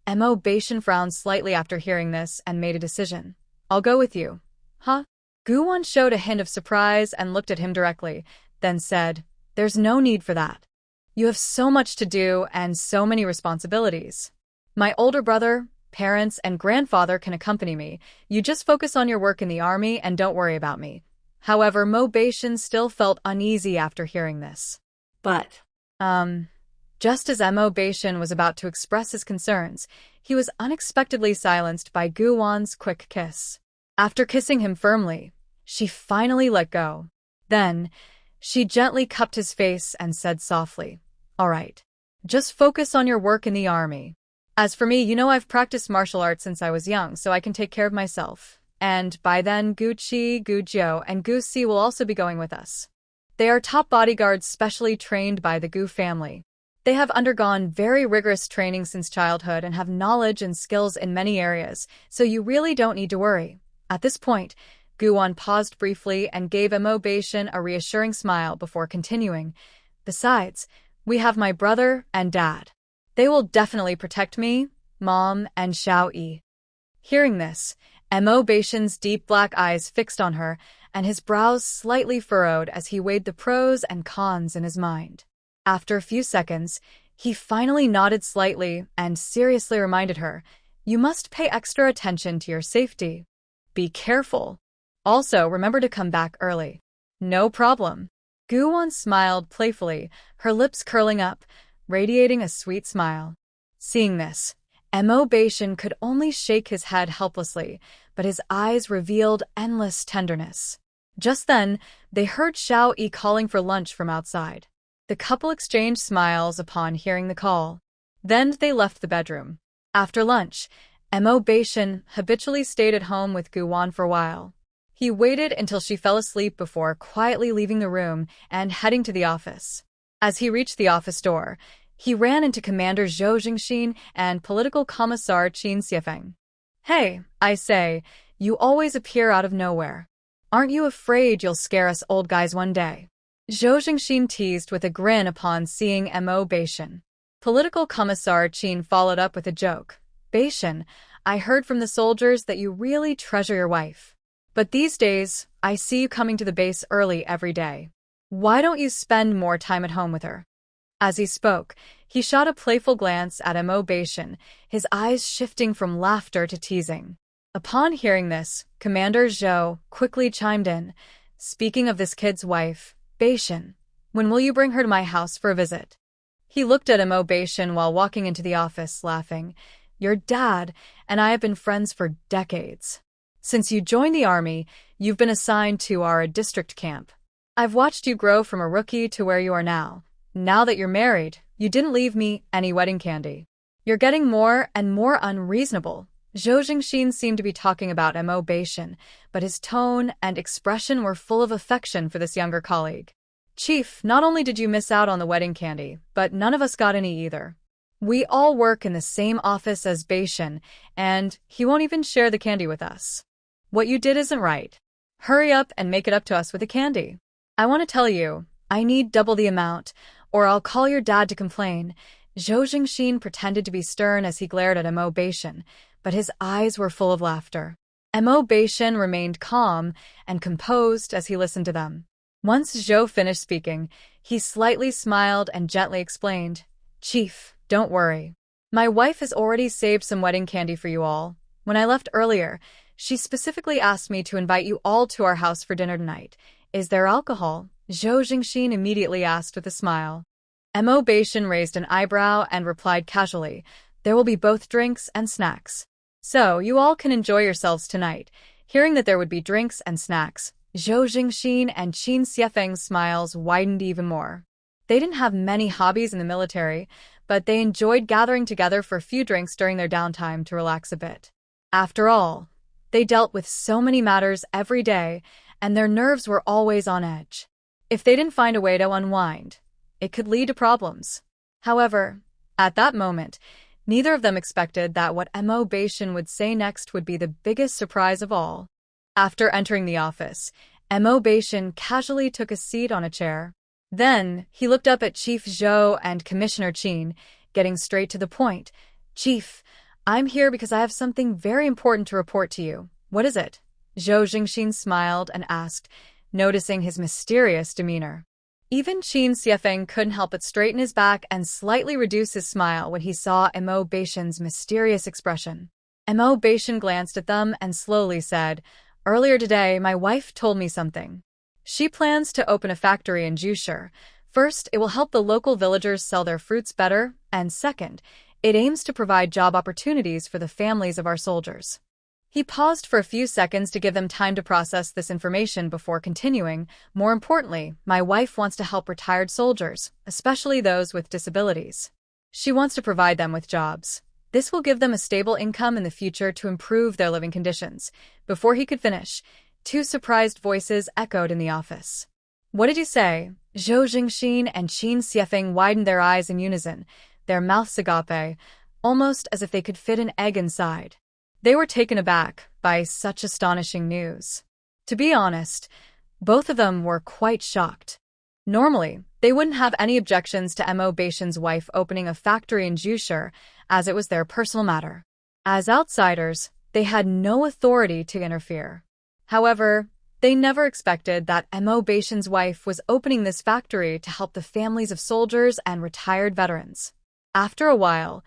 Mo Beishin frowned slightly after hearing this and made a decision. "I'll go with you." "Huh?" Gu-won showed a hint of surprise and looked at him directly, then said, "There's no need for that. You have so much to do and so many responsibilities. My older brother, parents, and grandfather can accompany me. You just focus on your work in the army and don't worry about me." However, Mo Beishin still felt uneasy after hearing this. But, just as Mo Beishin was about to express his concerns, he was unexpectedly silenced by Gu-won's quick kiss. After kissing him firmly, she finally let go. Then, she gently cupped his face and said softly, "All right. Just focus on your work in the army. As for me, you know I've practiced martial arts since I was young, so I can take care of myself. And by then, Gu Chi, Gu Jiu, and Gu Si will also be going with us. They are top bodyguards specially trained by the Gu family. They have undergone very rigorous training since childhood and have knowledge and skills in many areas, so you really don't need to worry." At this point, Gu-won paused briefly and gave Mo Beishin a reassuring smile before continuing, "Besides, we have my brother and dad. They will definitely protect me, Mom, and Xiao Yi. Hearing this, Mo Beishan's deep black eyes fixed on her, and his brows slightly furrowed as he weighed the pros and cons in his mind. After a few seconds, he finally nodded slightly and seriously reminded her, "You must pay extra attention to your safety. Be careful. Also, remember to come back early." "No problem." Guwon smiled playfully, her lips curling up, radiating a sweet smile. Seeing this, Mo Beishan could only shake his head helplessly, but his eyes revealed endless tenderness. Just then, they heard Xiao Yi calling for lunch from outside. The couple exchanged smiles upon hearing the call. Then they left the bedroom. After lunch, Mo Beishan habitually stayed at home with Guwon for a while. He waited until she fell asleep before quietly leaving the room and heading to the office. As he reached the office door, he ran into Commander Zhou Jingxin and Political Commissar Qin Xiefeng. "Hey, I say, you always appear out of nowhere. Aren't you afraid you'll scare us old guys one day?" Zhou Jingxin teased with a grin upon seeing Mo Beishan. Political Commissar Qin followed up with a joke. "Beishan, I heard from the soldiers that you really treasure your wife. But these days, I see you coming to the base early every day. Why don't you spend more time at home with her?" As he spoke, he shot a playful glance at Mo Beishan, his eyes shifting from laughter to teasing. Upon hearing this, Commander Zhou quickly chimed in, "Speaking of this kid's wife, Beishan, when will you bring her to my house for a visit?" He looked at Mo Beishan while walking into the office, laughing. "Your dad and I have been friends for decades. Since you joined the army, you've been assigned to our district camp. I've watched you grow from a rookie to where you are now. Now that you're married, you didn't leave me any wedding candy. You're getting more and more unreasonable." Zhou Jingxin seemed to be talking about Mo Beishan, but his tone and expression were full of affection for this younger colleague. "Chief, not only did you miss out on the wedding candy, but none of us got any either. We all work in the same office as Beishan, and he won't even share the candy with us. What you did isn't right. Hurry up and make it up to us with the candy. I want to tell you, I need double the amount, or I'll call your dad to complain." Zhou Jingxin pretended to be stern as he glared at Mo Beishan, but his eyes were full of laughter. Mo Beishan remained calm and composed as he listened to them. Once Zhou finished speaking, he slightly smiled and gently explained, "Chief, don't worry. My wife has already saved some wedding candy for you all. When I left earlier, she specifically asked me to invite you all to our house for dinner tonight. Is there alcohol?" Zhou Jingxin immediately asked with a smile. Mo Beishan raised an eyebrow and replied casually, "There will be both drinks and snacks. So you all can enjoy yourselves tonight." Hearing that there would be drinks and snacks, Zhou Jingxin and Qin Xiefeng's smiles widened even more. They didn't have many hobbies in the military, but they enjoyed gathering together for a few drinks during their downtime to relax a bit. After all, they dealt with so many matters every day, and their nerves were always on edge. If they didn't find a way to unwind, it could lead to problems. However, at that moment, neither of them expected that what Mo Beishan would say next would be the biggest surprise of all. After entering the office, Mo Beishan casually took a seat on a chair. Then, he looked up at Chief Zhou and Commissioner Qin, getting straight to the point. "Chief, I'm here because I have something very important to report to you. What is it?" Zhou Jingxin smiled and asked, noticing his mysterious demeanor. Even Qin Xiefeng couldn't help but straighten his back and slightly reduce his smile when he saw Mo Beishan's mysterious expression. Mo Beishan glanced at them and slowly said, "Earlier today, my wife told me something. She plans to open a factory in Jushi. First, it will help the local villagers sell their fruits better, and second, it aims to provide job opportunities for the families of our soldiers." He paused for a few seconds to give them time to process this information before continuing. "More importantly, my wife wants to help retired soldiers, especially those with disabilities. She wants to provide them with jobs. This will give them a stable income in the future to improve their living conditions." Before he could finish, two surprised voices echoed in the office. "What did you say?" Zhou Jingxin and Qin Xiefeng widened their eyes in unison, their mouths agape, almost as if they could fit an egg inside. They were taken aback by such astonishing news. To be honest, both of them were quite shocked. Normally, they wouldn't have any objections to Mo Beishan's wife opening a factory in Jushi, as it was their personal matter. As outsiders, they had no authority to interfere. However, they never expected that Mo Baishan's wife was opening this factory to help the families of soldiers and retired veterans. After a while,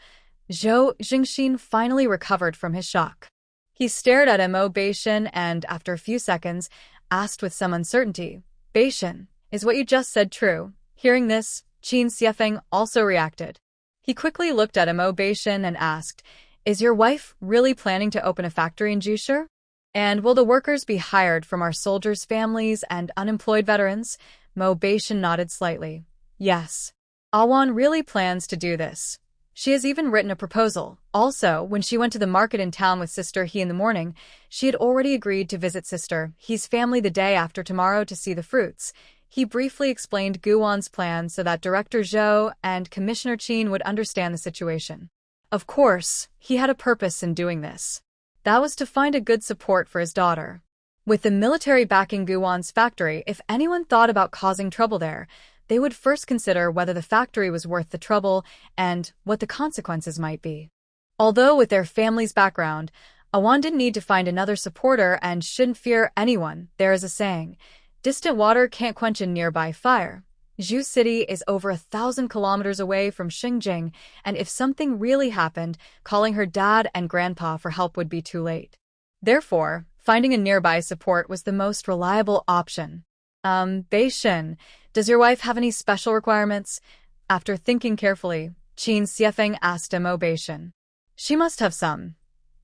Zhou Jingxin finally recovered from his shock. He stared at Mo Baishan and, after a few seconds, asked with some uncertainty, "Baishan, is what you just said true?" Hearing this, Qin Xiefeng also reacted. He quickly looked at Mo Baishan and asked, "Is your wife really planning to open a factory in Jushu? And will the workers be hired from our soldiers' families and unemployed veterans?" Mo Baishan nodded slightly. "Yes. Awan really plans to do this. She has even written a proposal. Also, when she went to the market in town with Sister He in the morning, she had already agreed to visit Sister He's family the day after tomorrow to see the fruits." He briefly explained Guwan's plan so that Director Zhou and Commissioner Qin would understand the situation. Of course, he had a purpose in doing this. That was to find a good support for his daughter. With the military backing Guwan's factory, if anyone thought about causing trouble there, they would first consider whether the factory was worth the trouble and what the consequences might be. Although with their family's background, Awan didn't need to find another supporter and shouldn't fear anyone. There is a saying, "Distant water can't quench a nearby fire." Zhu City is over 1,000 kilometers away from Xinjiang, and if something really happened, calling her dad and grandpa for help would be too late. Therefore, finding a nearby support was the most reliable option. Baishan, does your wife have any special requirements?" After thinking carefully, Qin Xiefeng asked Mo Baishan. "She must have some,"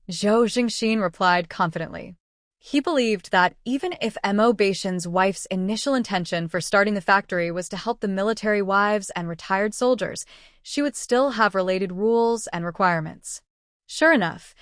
Zhou Jingxin replied confidently. He believed that even if Mo Baishan's wife's initial intention for starting the factory was to help the military wives and retired soldiers, she would still have related rules and requirements. Sure enough,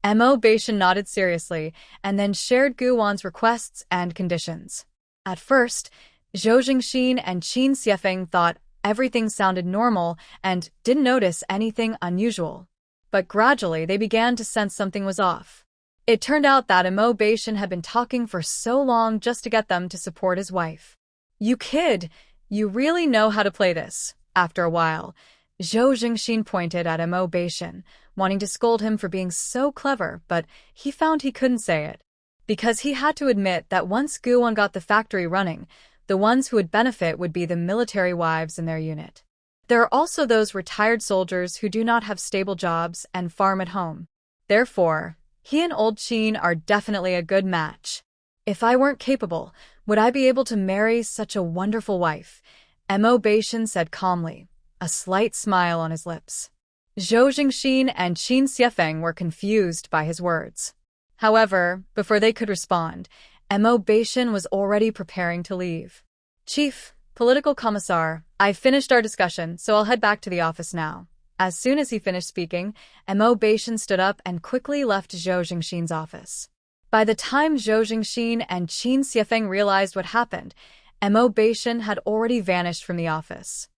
Mo Baishan nodded seriously and then shared Guwan's requests and conditions. At first, Zhou Jingxin and Qin Xiefeng thought everything sounded normal and didn't notice anything unusual. But gradually they began to sense something was off. It turned out that Mo Baishan had been talking for so long just to get them to support his wife. "You kid, you really know how to play this." After a while, Zhou Jingxin pointed at Mo Baishan, wanting to scold him for being so clever, but he found he couldn't say it. Because he had to admit that once Guwan got the factory running, the ones who would benefit would be the military wives in their unit. There are also those retired soldiers who do not have stable jobs and farm at home. Therefore, he and old Qin are definitely a good match. If I weren't capable, would I be able to marry such a wonderful wife? Mo Baishan said calmly, a slight smile on his lips. Zhou Jingxin and Qin Xiefeng were confused by his words. However, before they could respond, Mo Baishan was already preparing to leave. "Chief, Political Commissar, I've finished our discussion, so I'll head back to the office now." As soon as he finished speaking, Mo Baishan stood up and quickly left Zhou Jingxin's office. By the time Zhou Jingxin and Qin Xiefeng realized what happened, Mo Baishan had already vanished from the office.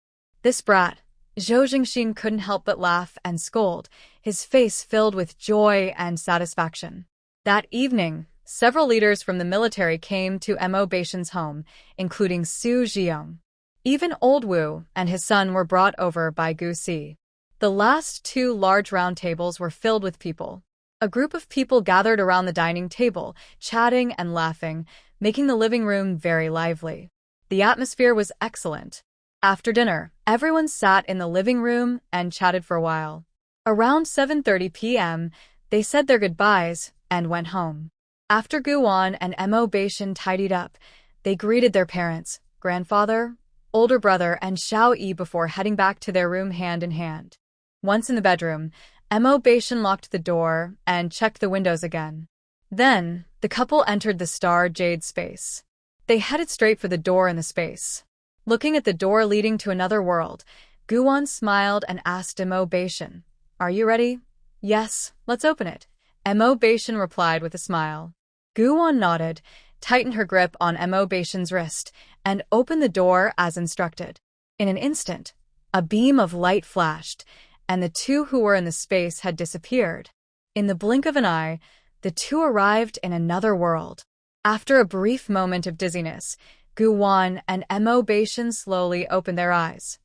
"This brat," Zhou Jingxin couldn't help but laugh and scold, his face filled with joy and satisfaction. That evening, several leaders from the military came to Mo Baishan's home, including Su Jiong. Even Old Wu and his son were brought over by Gu Si. The last two large round tables were filled with people. A group of people gathered around the dining table, chatting and laughing, making the living room very lively. The atmosphere was excellent. After dinner, everyone sat in the living room and chatted for a while. Around 7:30 p.m., they said their goodbyes and went home. After Guwan and Mo Baishan tidied up, they greeted their parents, grandfather, older brother, and Xiao Yi before heading back to their room hand in hand. Once in the bedroom, Mo Baishan locked the door and checked the windows again. Then, the couple entered the star jade space. They headed straight for the door in the space. Looking at the door leading to another world, Guwan smiled and asked Mo Baishan, "Are you ready?" "Yes, let's open it," Mo Baishan replied with a smile. Guwan nodded, tightened her grip on Mo Baishan's wrist, and opened the door as instructed. In an instant, a beam of light flashed, and the two who were in the space had disappeared. In the blink of an eye, the two arrived in another world. After a brief moment of dizziness, Guwan and Mo Baishan slowly opened their eyes.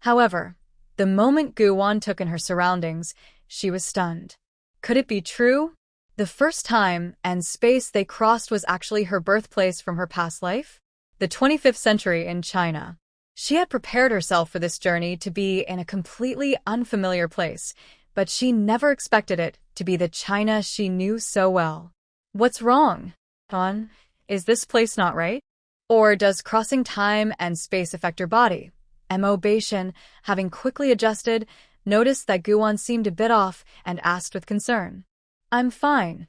However, the moment Guwan took in her surroundings, She was stunned. Could it be true? The first time and space they crossed was actually her birthplace from her past life? The 25th century in China. She had prepared herself for this journey to be in a completely unfamiliar place, but she never expected it to be the China she knew so well. What's wrong, Hon? Is this place not right? Or does crossing time and space affect her body? Mo Beishan, having quickly adjusted, noticed that Guan seemed a bit off and asked with concern. I'm fine.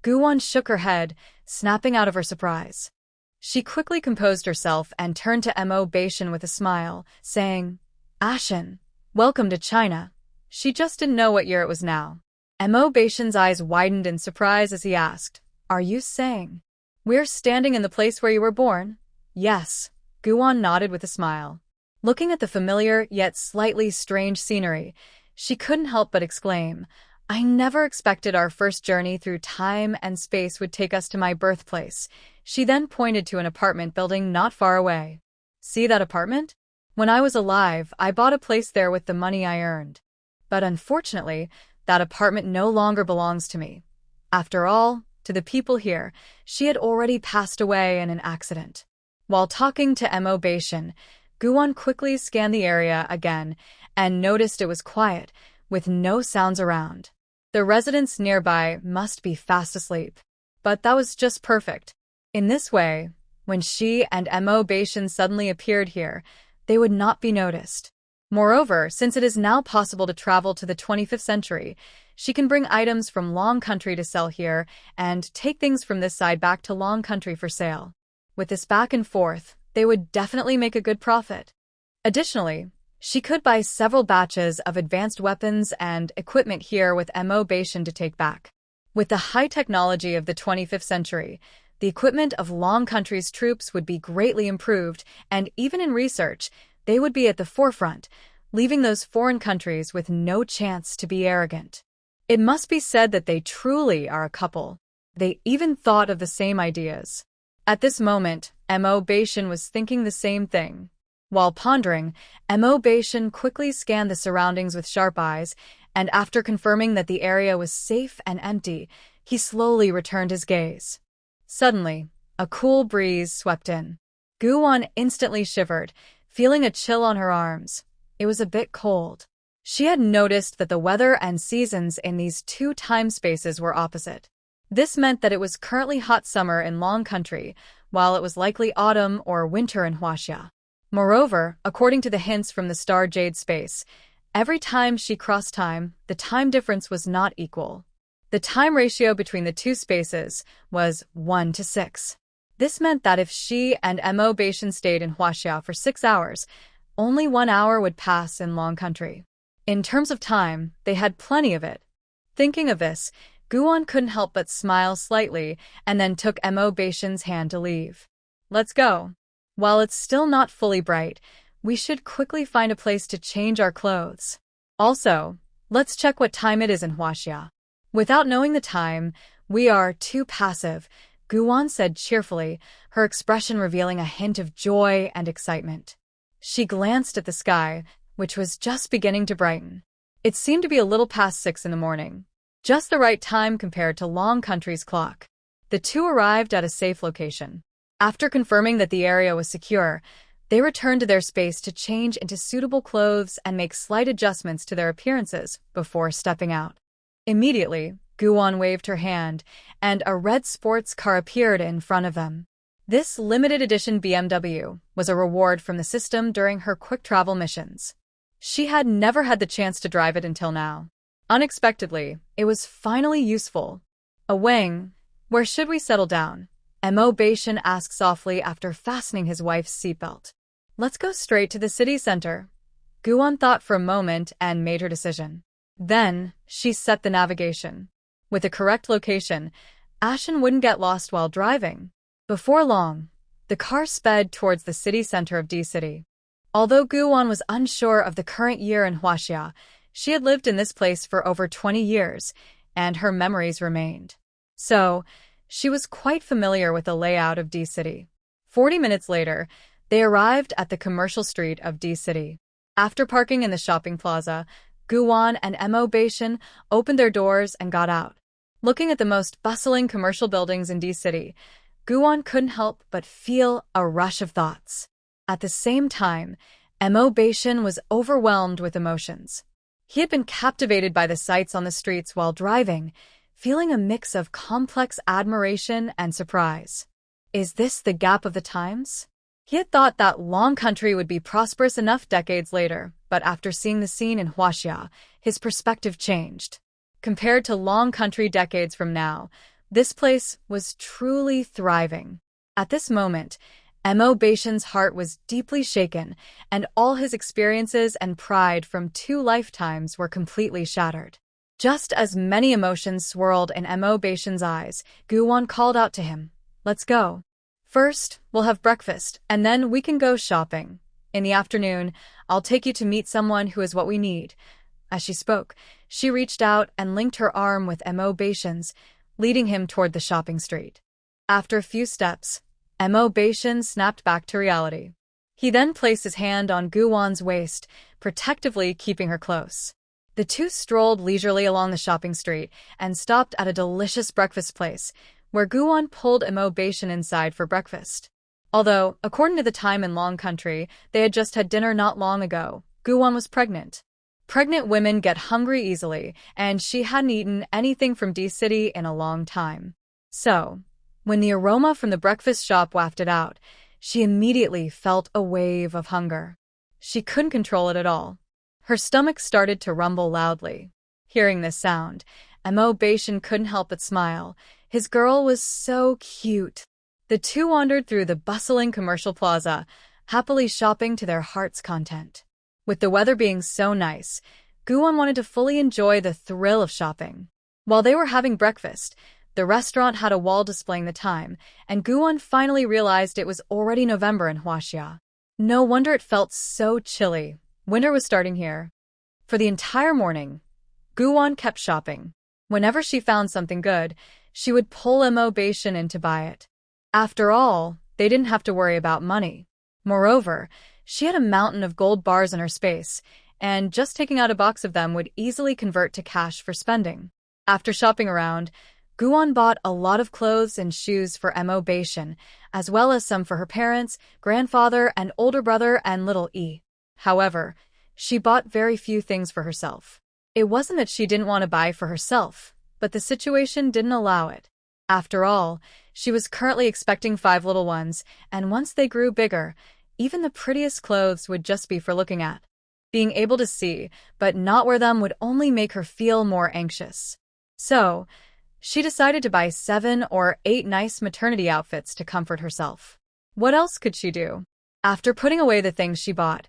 Guan shook her head, snapping out of her surprise. She quickly composed herself and turned to Mo Beishan with a smile, saying, Ashen, welcome to China. She just didn't know what year it was now. Mo Beishan's eyes widened in surprise as he asked, Are you saying we're standing in the place where you were born? Yes, Guan nodded with a smile. Looking at the familiar yet slightly strange scenery, she couldn't help but exclaim, I never expected our first journey through time and space would take us to my birthplace. She then pointed to an apartment building not far away. See that apartment? When I was alive, I bought a place there with the money I earned. But unfortunately, that apartment no longer belongs to me. After all, to the people here, she had already passed away in an accident. While talking to Mo Beishan, Guan quickly scanned the area again and noticed it was quiet, with no sounds around. The residents nearby must be fast asleep. But that was just perfect. In this way, when she and Mo Beishan suddenly appeared here, they would not be noticed. Moreover, since it is now possible to travel to the 25th century, she can bring items from Long Country to sell here and take things from this side back to Long Country for sale. With this back and forth, they would definitely make a good profit. Additionally, she could buy several batches of advanced weapons and equipment here with Mo Beishan to take back. With the high technology of the 25th century, the equipment of Long Country's troops would be greatly improved, and even in research, they would be at the forefront, leaving those foreign countries with no chance to be arrogant. It must be said that they truly are a couple. They even thought of the same ideas. At this moment, Mo Beishan was thinking the same thing. While pondering, Mo Beishan quickly scanned the surroundings with sharp eyes, and after confirming that the area was safe and empty, he slowly returned his gaze. Suddenly, a cool breeze swept in. Guan instantly shivered, feeling a chill on her arms. It was a bit cold. She had noticed that the weather and seasons in these two time spaces were opposite. This meant that it was currently hot summer in Long Country, while it was likely autumn or winter in Huaxia. Moreover, according to the hints from the star jade space, every time she crossed time, the time difference was not equal. The time ratio between the two spaces was 1 to 6. This meant that if she and Mo Beishan stayed in Huaxia for 6 hours, only 1 hour would pass in Long Country. In terms of time, they had plenty of it. Thinking of this, Guan couldn't help but smile slightly and then took Mo Beishan's hand to leave. Let's go. While it's still not fully bright, we should quickly find a place to change our clothes. Also, let's check what time it is in Huaxia. Without knowing the time, we are too passive, Guan said cheerfully, her expression revealing a hint of joy and excitement. She glanced at the sky, which was just beginning to brighten. It seemed to be a little past 6 in the morning. Just the right time compared to Long Country's clock. The two arrived at a safe location. After confirming that the area was secure, they returned to their space to change into suitable clothes and make slight adjustments to their appearances before stepping out. Immediately, Guan waved her hand, and a red sports car appeared in front of them. This limited edition BMW was a reward from the system during her quick travel missions. She had never had the chance to drive it until now. Unexpectedly, it was finally useful. Wang, where should we settle down? Mo Beishan asked softly after fastening his wife's seatbelt. Let's go straight to the city center. Guan thought for a moment and made her decision. Then, she set the navigation. With the correct location, Ashen wouldn't get lost while driving. Before long, the car sped towards the city center of D-City. Although Guan was unsure of the current year in Huaxia, she had lived in this place for over 20 years, and her memories remained. So, she was quite familiar with the layout of D-City. 40 minutes later, they arrived at the commercial street of D-City. After parking in the shopping plaza, Guwon and Mo Baishan opened their doors and got out. Looking at the most bustling commercial buildings in D-City, Guwon couldn't help but feel a rush of thoughts. At the same time, Mo Baishan was overwhelmed with emotions. He had been captivated by the sights on the streets while driving, feeling a mix of complex admiration and surprise. Is this the gap of the times? He had thought that Long Country would be prosperous enough decades later, but after seeing the scene in Huaxia, his perspective changed. Compared to Long Country decades from now, this place was truly thriving. At this moment, Mo Baishan's heart was deeply shaken, and all his experiences and pride from 2 lifetimes were completely shattered. Just as many emotions swirled in Mo Baishan's eyes, Guwon called out to him, "Let's go. First, we'll have breakfast, and then we can go shopping. In the afternoon, I'll take you to meet someone who is what we need." As she spoke, she reached out and linked her arm with Mo Baishan's, leading him toward the shopping street. After a few steps, Mo Baishan snapped back to reality. He then placed his hand on Guwon's waist, protectively keeping her close. The two strolled leisurely along the shopping street and stopped at a delicious breakfast place, where Guwon pulled Mo Baishan inside for breakfast. Although, according to the time in Long Country, they had just had dinner not long ago, Guwon was pregnant. Pregnant women get hungry easily, and she hadn't eaten anything from D-City in a long time. So, when the aroma from the breakfast shop wafted out, she immediately felt a wave of hunger. She couldn't control it at all. Her stomach started to rumble loudly. Hearing this sound, Mo Baishan couldn't help but smile. His girl was so cute. The two wandered through the bustling commercial plaza, happily shopping to their heart's content. With the weather being so nice, Guwon wanted to fully enjoy the thrill of shopping. While they were having breakfast, the restaurant had a wall displaying the time, and Guwon finally realized it was already November in Huaxia. No wonder it felt so chilly. Winter was starting here. For the entire morning, Guwon kept shopping. Whenever she found something good, she would pull Mo Baishan in to buy it. After all, they didn't have to worry about money. Moreover, she had a mountain of gold bars in her space, and just taking out a box of them would easily convert to cash for spending. After shopping around, Guwon bought a lot of clothes and shoes for Mo Baishan, as well as some for her parents, grandfather, and older brother and little E. However, she bought very few things for herself. It wasn't that she didn't want to buy for herself, but the situation didn't allow it. After all, she was currently expecting 5 little ones, and once they grew bigger, even the prettiest clothes would just be for looking at. Being able to see, but not wear them would only make her feel more anxious. So, she decided to buy 7 or 8 nice maternity outfits to comfort herself. What else could she do? After putting away the things she bought,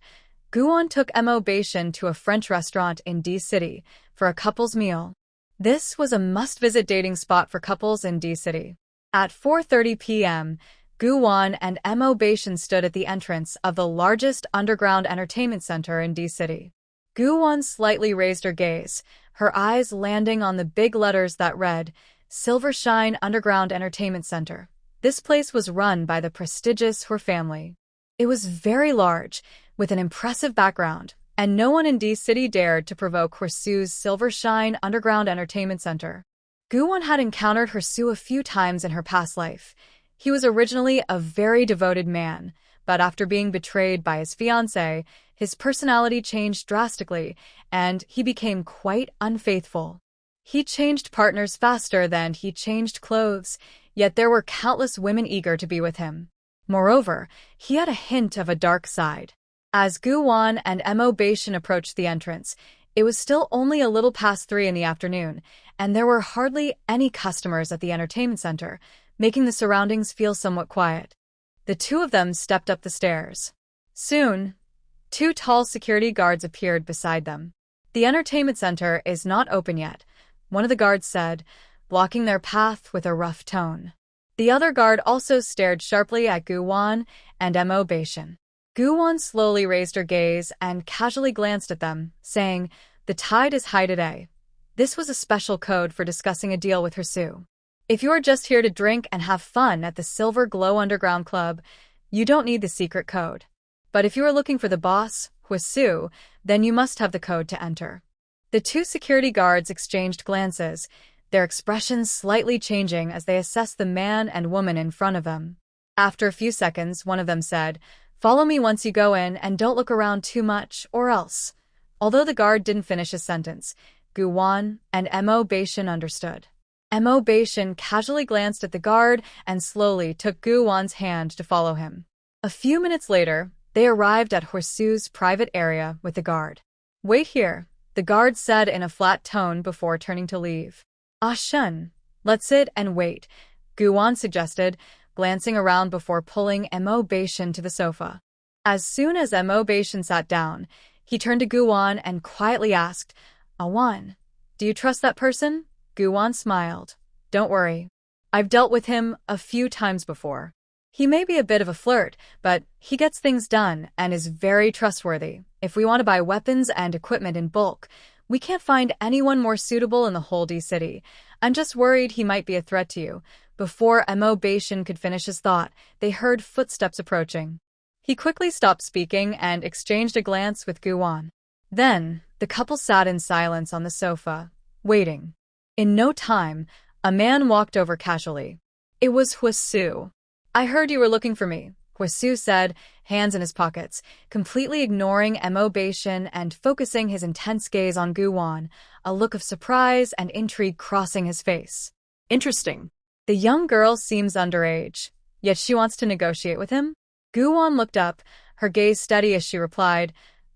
Guwon took Mo Baishan to a French restaurant in D-City for a couple's meal. This was a must-visit dating spot for couples in D-City. At 4:30 p.m., Guwon and Mo Baishan stood at the entrance of the largest underground entertainment center in D-City. Guwon slightly raised her gaze, her eyes landing on the big letters that read, Silvershine Underground Entertainment Center. This place was run by the prestigious Hur family. It was very large, with an impressive background, and no one in D-City dared to provoke Hursu's Silvershine Underground Entertainment Center. Guwon had encountered Hursu a few times in her past life. He was originally a very devoted man, but after being betrayed by his fiancée, his personality changed drastically, and he became quite unfaithful. He changed partners faster than he changed clothes, yet there were countless women eager to be with him. Moreover, he had a hint of a dark side. As Guwon and Mo Baishan approached the entrance, it was still only a little past 3 in the afternoon, and there were hardly any customers at the entertainment center, making the surroundings feel somewhat quiet. The two of them stepped up the stairs. Soon, 2 tall security guards appeared beside them. "The entertainment center is not open yet," one of the guards said, blocking their path with a rough tone. The other guard also stared sharply at Guwon and Mo Baishan. Guwon slowly raised her gaze and casually glanced at them, saying, "The tide is high today." This was a special code for discussing a deal with Hursu. If you are just here to drink and have fun at the Silver Glow Underground Club, you don't need the secret code. But if you are looking for the boss, Hursu, then you must have the code to enter. The two security guards exchanged glances, their expressions slightly changing as they assessed the man and woman in front of them. After a few seconds, one of them said, "Follow me once you go in and don't look around too much, or else." Although the guard didn't finish his sentence, Gu-won and Mo Beishin understood. Mo Beishin casually glanced at the guard and slowly took Gu-won's hand to follow him. A few minutes later, they arrived at Hwasu's private area with the guard. "Wait here," the guard said in a flat tone before turning to leave. "Ah shun, let's sit and wait," Gu-won suggested, glancing around before pulling Mo Beishin to the sofa. As soon as Mo Beishin sat down, he turned to Gu-won and quietly asked, "Ah-won, do you trust that person?" Gu-won smiled. "Don't worry. I've dealt with him a few times before. He may be a bit of a flirt, but he gets things done and is very trustworthy. If we want to buy weapons and equipment in bulk, we can't find anyone more suitable in the whole D city. I'm just worried he might be a threat to you." Before Mo Beishin could finish his thought, they heard footsteps approaching. He quickly stopped speaking and exchanged a glance with Gu-won. Then, the couple sat in silence on the sofa, waiting. In no time, a man walked over casually. It was Hwasu. "I heard you were looking for me," Hwasu said, hands in his pockets, completely ignoring Mo Beishin and focusing his intense gaze on Gu-won, a look of surprise and intrigue crossing his face. Interesting. The young girl seems underage, yet she wants to negotiate with him? Gu-won looked up, her gaze steady as she replied,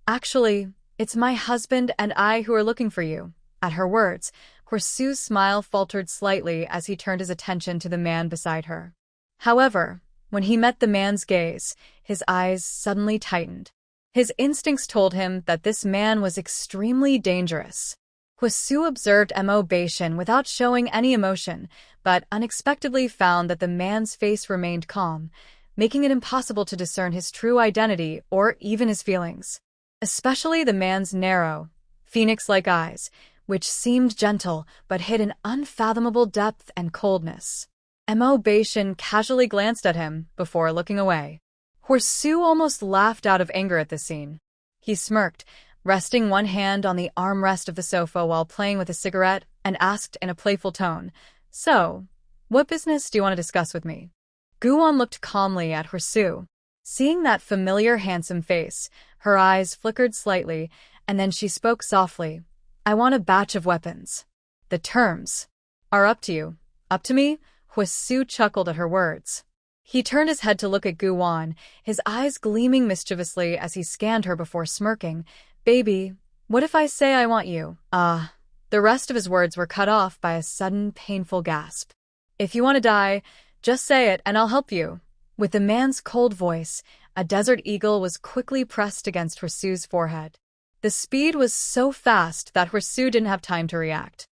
"Actually, it's my husband and I who are looking for you." At her words, Hwasu's smile faltered slightly as he turned his attention to the man beside her. However, when he met the man's gaze, his eyes suddenly tightened. His instincts told him that this man was extremely dangerous. Hwasu observed Mo Beishin without showing any emotion, but unexpectedly found that the man's face remained calm, making it impossible to discern his true identity or even his feelings. Especially the man's narrow, phoenix-like eyes, which seemed gentle but hid an unfathomable depth and coldness. Mo Beishin casually glanced at him before looking away. Hwasu almost laughed out of anger at this scene. He smirked, resting one hand on the armrest of the sofa while playing with a cigarette, and asked in a playful tone, "So, what business do you want to discuss with me?" Gu-won looked calmly at Hwasu. Seeing that familiar handsome face, her eyes flickered slightly, and then she spoke softly. "I want a batch of weapons. The terms are up to you." "Up to me?" Hwasu chuckled at her words. He turned his head to look at Gu-won, his eyes gleaming mischievously as he scanned her before smirking. "Baby, what if I say I want you?" The rest of his words were cut off by a sudden, painful gasp. "If you want to die, just say it and I'll help you." With the man's cold voice, a desert eagle was quickly pressed against Hwasu's forehead. The speed was so fast that Hwasu didn't have time to react.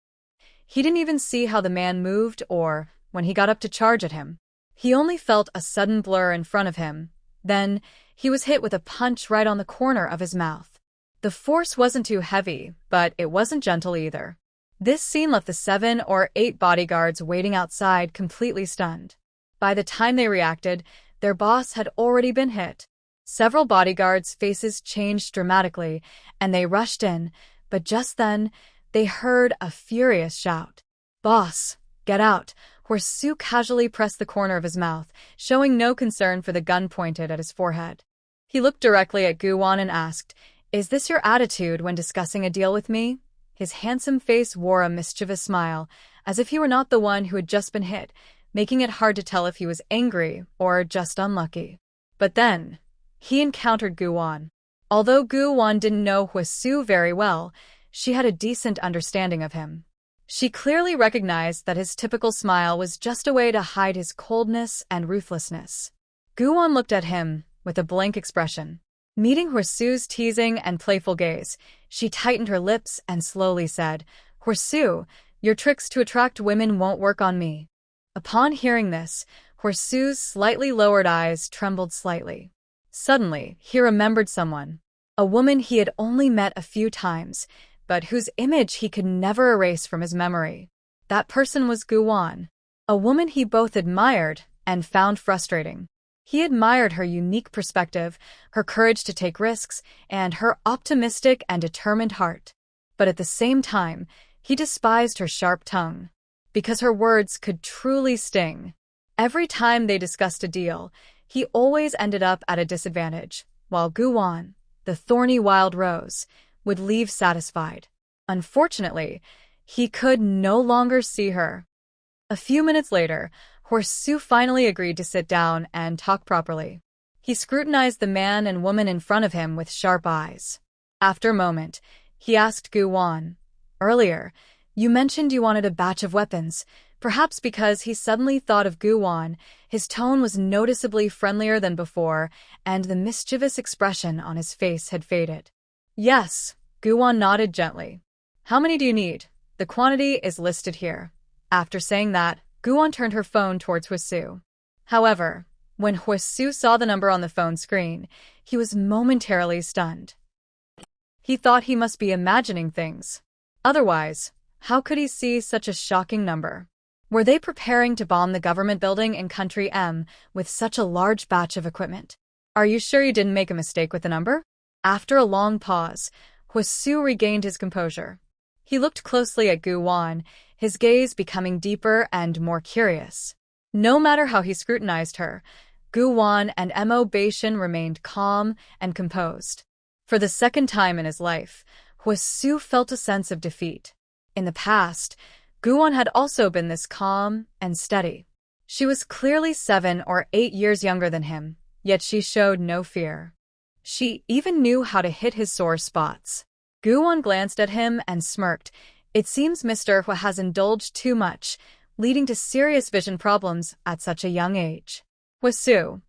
He didn't even see how the man moved or when he got up to charge at him. He only felt a sudden blur in front of him. Then, he was hit with a punch right on the corner of his mouth. The force wasn't too heavy, but it wasn't gentle either. This scene left the 7 or 8 bodyguards waiting outside completely stunned. By the time they reacted, their boss had already been hit. Several bodyguards' faces changed dramatically, and they rushed in, but just then, they heard a furious shout. "Boss, get out!" Hwasu casually pressed the corner of his mouth, showing no concern for the gun pointed at his forehead. He looked directly at Gu-won and asked, "Is this your attitude when discussing a deal with me?" His handsome face wore a mischievous smile, as if he were not the one who had just been hit, making it hard to tell if he was angry or just unlucky. But then, he encountered Gu-won. Although Gu-won didn't know Hwasu very well, she had a decent understanding of him. She clearly recognized that his typical smile was just a way to hide his coldness and ruthlessness. Gu-won looked at him with a blank expression. Meeting Hwasu's teasing and playful gaze, she tightened her lips and slowly said, "Hwasu, your tricks to attract women won't work on me." Upon hearing this, Hwasu's slightly lowered eyes trembled slightly. Suddenly, he remembered someone. A woman he had only met a few times, but whose image he could never erase from his memory. That person was Gu-won, a woman he both admired and found frustrating. He admired her unique perspective, her courage to take risks, and her optimistic and determined heart. But at the same time, he despised her sharp tongue, because her words could truly sting. Every time they discussed a deal, he always ended up at a disadvantage, while Guwon, the thorny wild rose, would leave satisfied. Unfortunately, he could no longer see her. A few minutes later, Hwasoo finally agreed to sit down and talk properly. He scrutinized the man and woman in front of him with sharp eyes. After a moment, he asked Guwon, "Earlier, you mentioned you wanted a batch of weapons." Perhaps because he suddenly thought of Guwon, his tone was noticeably friendlier than before, and the mischievous expression on his face had faded. "Yes," Guwon nodded gently. "How many do you need? The quantity is listed here." After saying that, Guwon turned her phone towards Hwasoo. However, when Hwasoo saw the number on the phone screen, he was momentarily stunned. He thought he must be imagining things. Otherwise, how could he see such a shocking number? Were they preparing to bomb the government building in Country M with such a large batch of equipment? "Are you sure you didn't make a mistake with the number?" After a long pause, Hwasoo regained his composure. He looked closely at Guwon, his gaze becoming deeper and more curious. No matter how he scrutinized her, Guwon and Mo Baishin remained calm and composed. For the second time in his life, Hwasoo felt a sense of defeat. In the past, Guwon had also been this calm and steady. She was clearly 7 or 8 years younger than him, yet she showed no fear. She even knew how to hit his sore spots. Guwon glanced at him and smirked. It seems Mr. Hwa has indulged too much, leading to serious vision problems at such a young age. Hwasoo.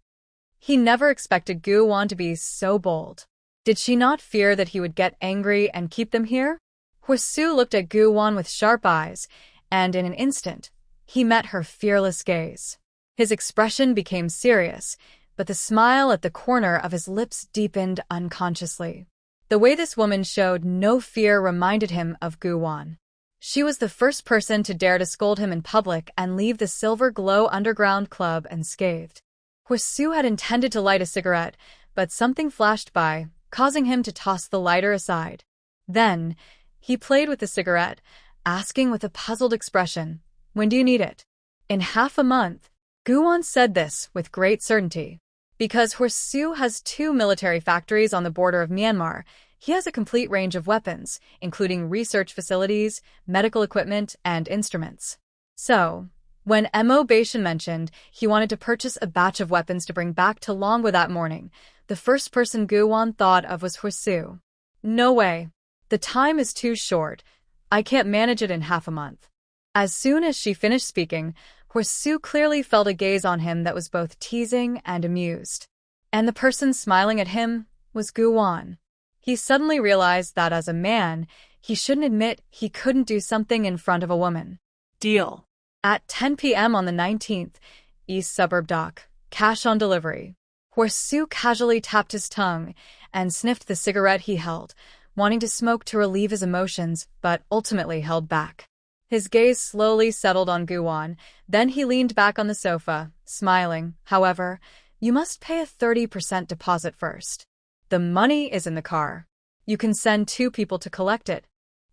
He never expected Guwon to be so bold. Did she not fear that he would get angry and keep them here? Hwasoo looked at Guwon with sharp eyes, and in an instant, he met her fearless gaze. His expression became serious, but the smile at the corner of his lips deepened unconsciously. The way this woman showed no fear reminded him of Guwon. She was the first person to dare to scold him in public and leave the Silver Glow Underground Club unscathed. Hwasoo had intended to light a cigarette, but something flashed by, causing him to toss the lighter aside. Then, he played with the cigarette, asking with a puzzled expression, "When do you need it?" "In half a month." Guwon said this with great certainty. Because Hwasoo has 2 military factories on the border of Myanmar, he has a complete range of weapons, including research facilities, medical equipment, and instruments. So, when Mo Baishin mentioned he wanted to purchase a batch of weapons to bring back to Longwa that morning, the first person Guwon thought of was Hwasoo. "No way. The time is too short. I can't manage it in half a month." As soon as she finished speaking, Hwasoo clearly felt a gaze on him that was both teasing and amused. And the person smiling at him was Guwon. He suddenly realized that as a man, he shouldn't admit he couldn't do something in front of a woman. Deal. At 10 p.m. on the 19th, East Suburb Dock, cash on delivery. Hwasoo casually tapped his tongue and sniffed the cigarette he held, wanting to smoke to relieve his emotions, but ultimately held back. His gaze slowly settled on Guwon, then he leaned back on the sofa, smiling. "However, you must pay a 30% deposit first. The money is in the car. You can send 2 people to collect it."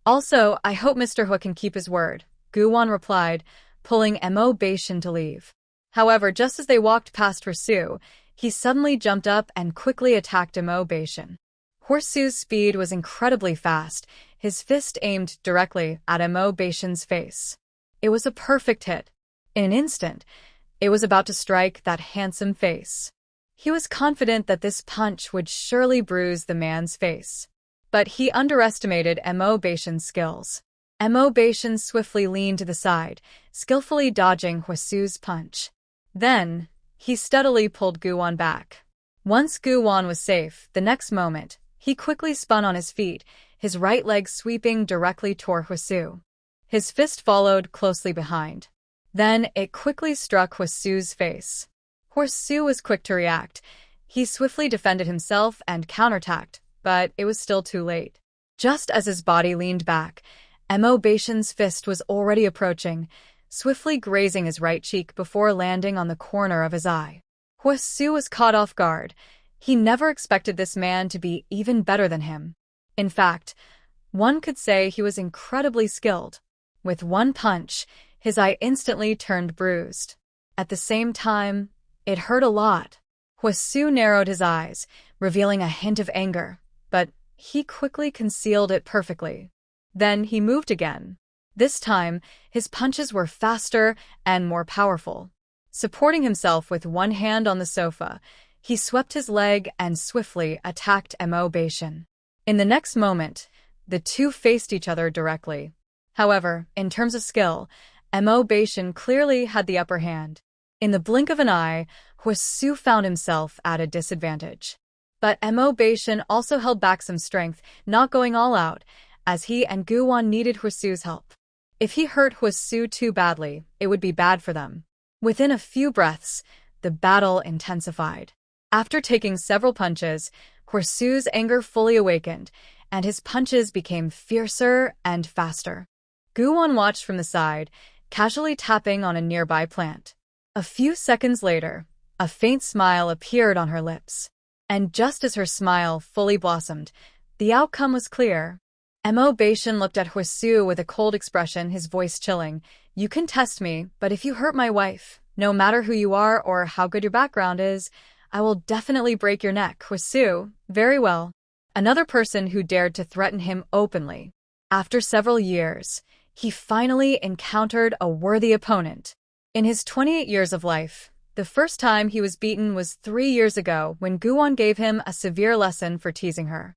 "Also, I hope Mr. Hwa can keep his word," Guwon replied, pulling Mo Baishin to leave. However, just as they walked past Hwasoo, he suddenly jumped up and quickly attacked Mo Baishin. Hwasoo's speed was incredibly fast, his fist aimed directly at Mo Baishin's face. It was a perfect hit. In an instant, it was about to strike that handsome face. He was confident that this punch would surely bruise the man's face. But he underestimated Mo Baishin's skills. Mo Baishin swiftly leaned to the side, skillfully dodging Hwasoo's punch. Then, he steadily pulled Guwon back. Once Guwon was safe, the next moment, he quickly spun on his feet, his right leg sweeping directly toward Hwasoo. His fist followed closely behind. Then it quickly struck Hwasoo's face. Hwasoo was quick to react. He swiftly defended himself and counterattacked, but it was still too late. Just as his body leaned back, Mo Baishin's fist was already approaching, swiftly grazing his right cheek before landing on the corner of his eye. Hwasoo was caught off guard. He never expected this man to be even better than him. In fact, One could say he was incredibly skilled. With one punch, his eye instantly turned bruised. At the same time, it hurt a lot. Hwasu narrowed his eyes, revealing a hint of anger, but he quickly concealed it perfectly. Then he moved again. This time, his punches were faster and more powerful. Supporting himself with one hand on the sofa, he swept his leg and swiftly attacked Mo Beishin. In the next moment, the two faced each other directly. However, in terms of skill, Mo Beishin clearly had the upper hand. In the blink of an eye, Hwasu found himself at a disadvantage. But Mo Beishin also held back some strength, not going all out, as he and Guwon needed Hwasu's help. If he hurt Hwasu too badly, it would be bad for them. Within a few breaths, the battle intensified. After taking several punches, Hwasu's anger fully awakened, and his punches became fiercer and faster. Guwon watched from the side, casually tapping on a nearby plant. A few seconds later, a faint smile appeared on her lips. And just as her smile fully blossomed, the outcome was clear. Mo Beishin looked at Hwasu with a cold expression, his voice chilling. "You can test me, but if you hurt my wife, no matter who you are or how good your background is, I will definitely break your neck." Hwasu, very well. Another person who dared to threaten him openly. After several years, he finally encountered a worthy opponent. In his 28 years of life, the first time he was beaten was 3 years ago when Guwon gave him a severe lesson for teasing her.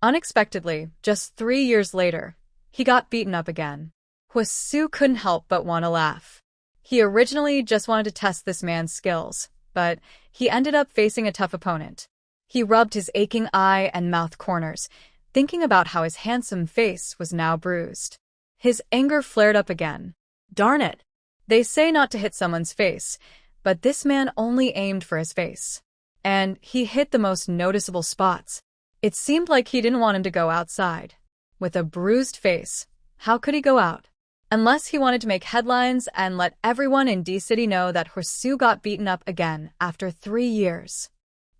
Unexpectedly, just 3 years later, he got beaten up again. Hwasu couldn't help but want to laugh. He originally just wanted to test this man's skills, but he ended up facing a tough opponent. He rubbed his aching eye and mouth corners, thinking about how his handsome face was now bruised. His anger flared up again. Darn it! They say not to hit someone's face, but this man only aimed for his face. And he hit the most noticeable spots. It seemed like he didn't want him to go outside. With a bruised face, how could he go out? Unless he wanted to make headlines and let everyone in D-City know that Hwasu got beaten up again after 3 years.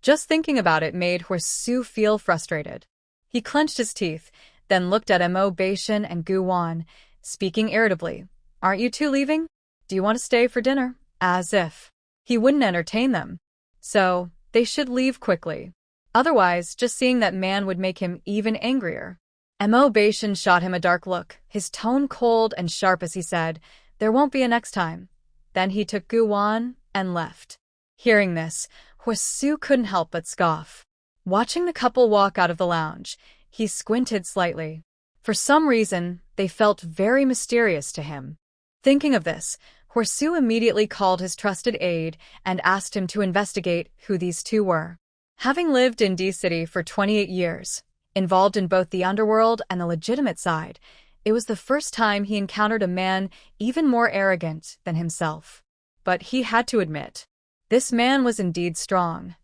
Just thinking about it made Hwasu feel frustrated. He clenched his teeth, then looked at Mo Beishin and Guwon, speaking irritably. "Aren't you two leaving? Do you want to stay for dinner?" As if he wouldn't entertain them. So, they should leave quickly. Otherwise, just seeing that man would make him even angrier. Mo Beishin shot him a dark look, his tone cold and sharp as he said, "There won't be a next time." Then he took Guwon and left. Hearing this, Hwasu couldn't help but scoff. Watching the couple walk out of the lounge, he squinted slightly. For some reason, they felt very mysterious to him. Thinking of this, Hwasu immediately called his trusted aide and asked him to investigate who these two were. Having lived in D-City for 28 years, involved in both the underworld and the legitimate side, it was the first time he encountered a man even more arrogant than himself. But he had to admit, this man was indeed strong.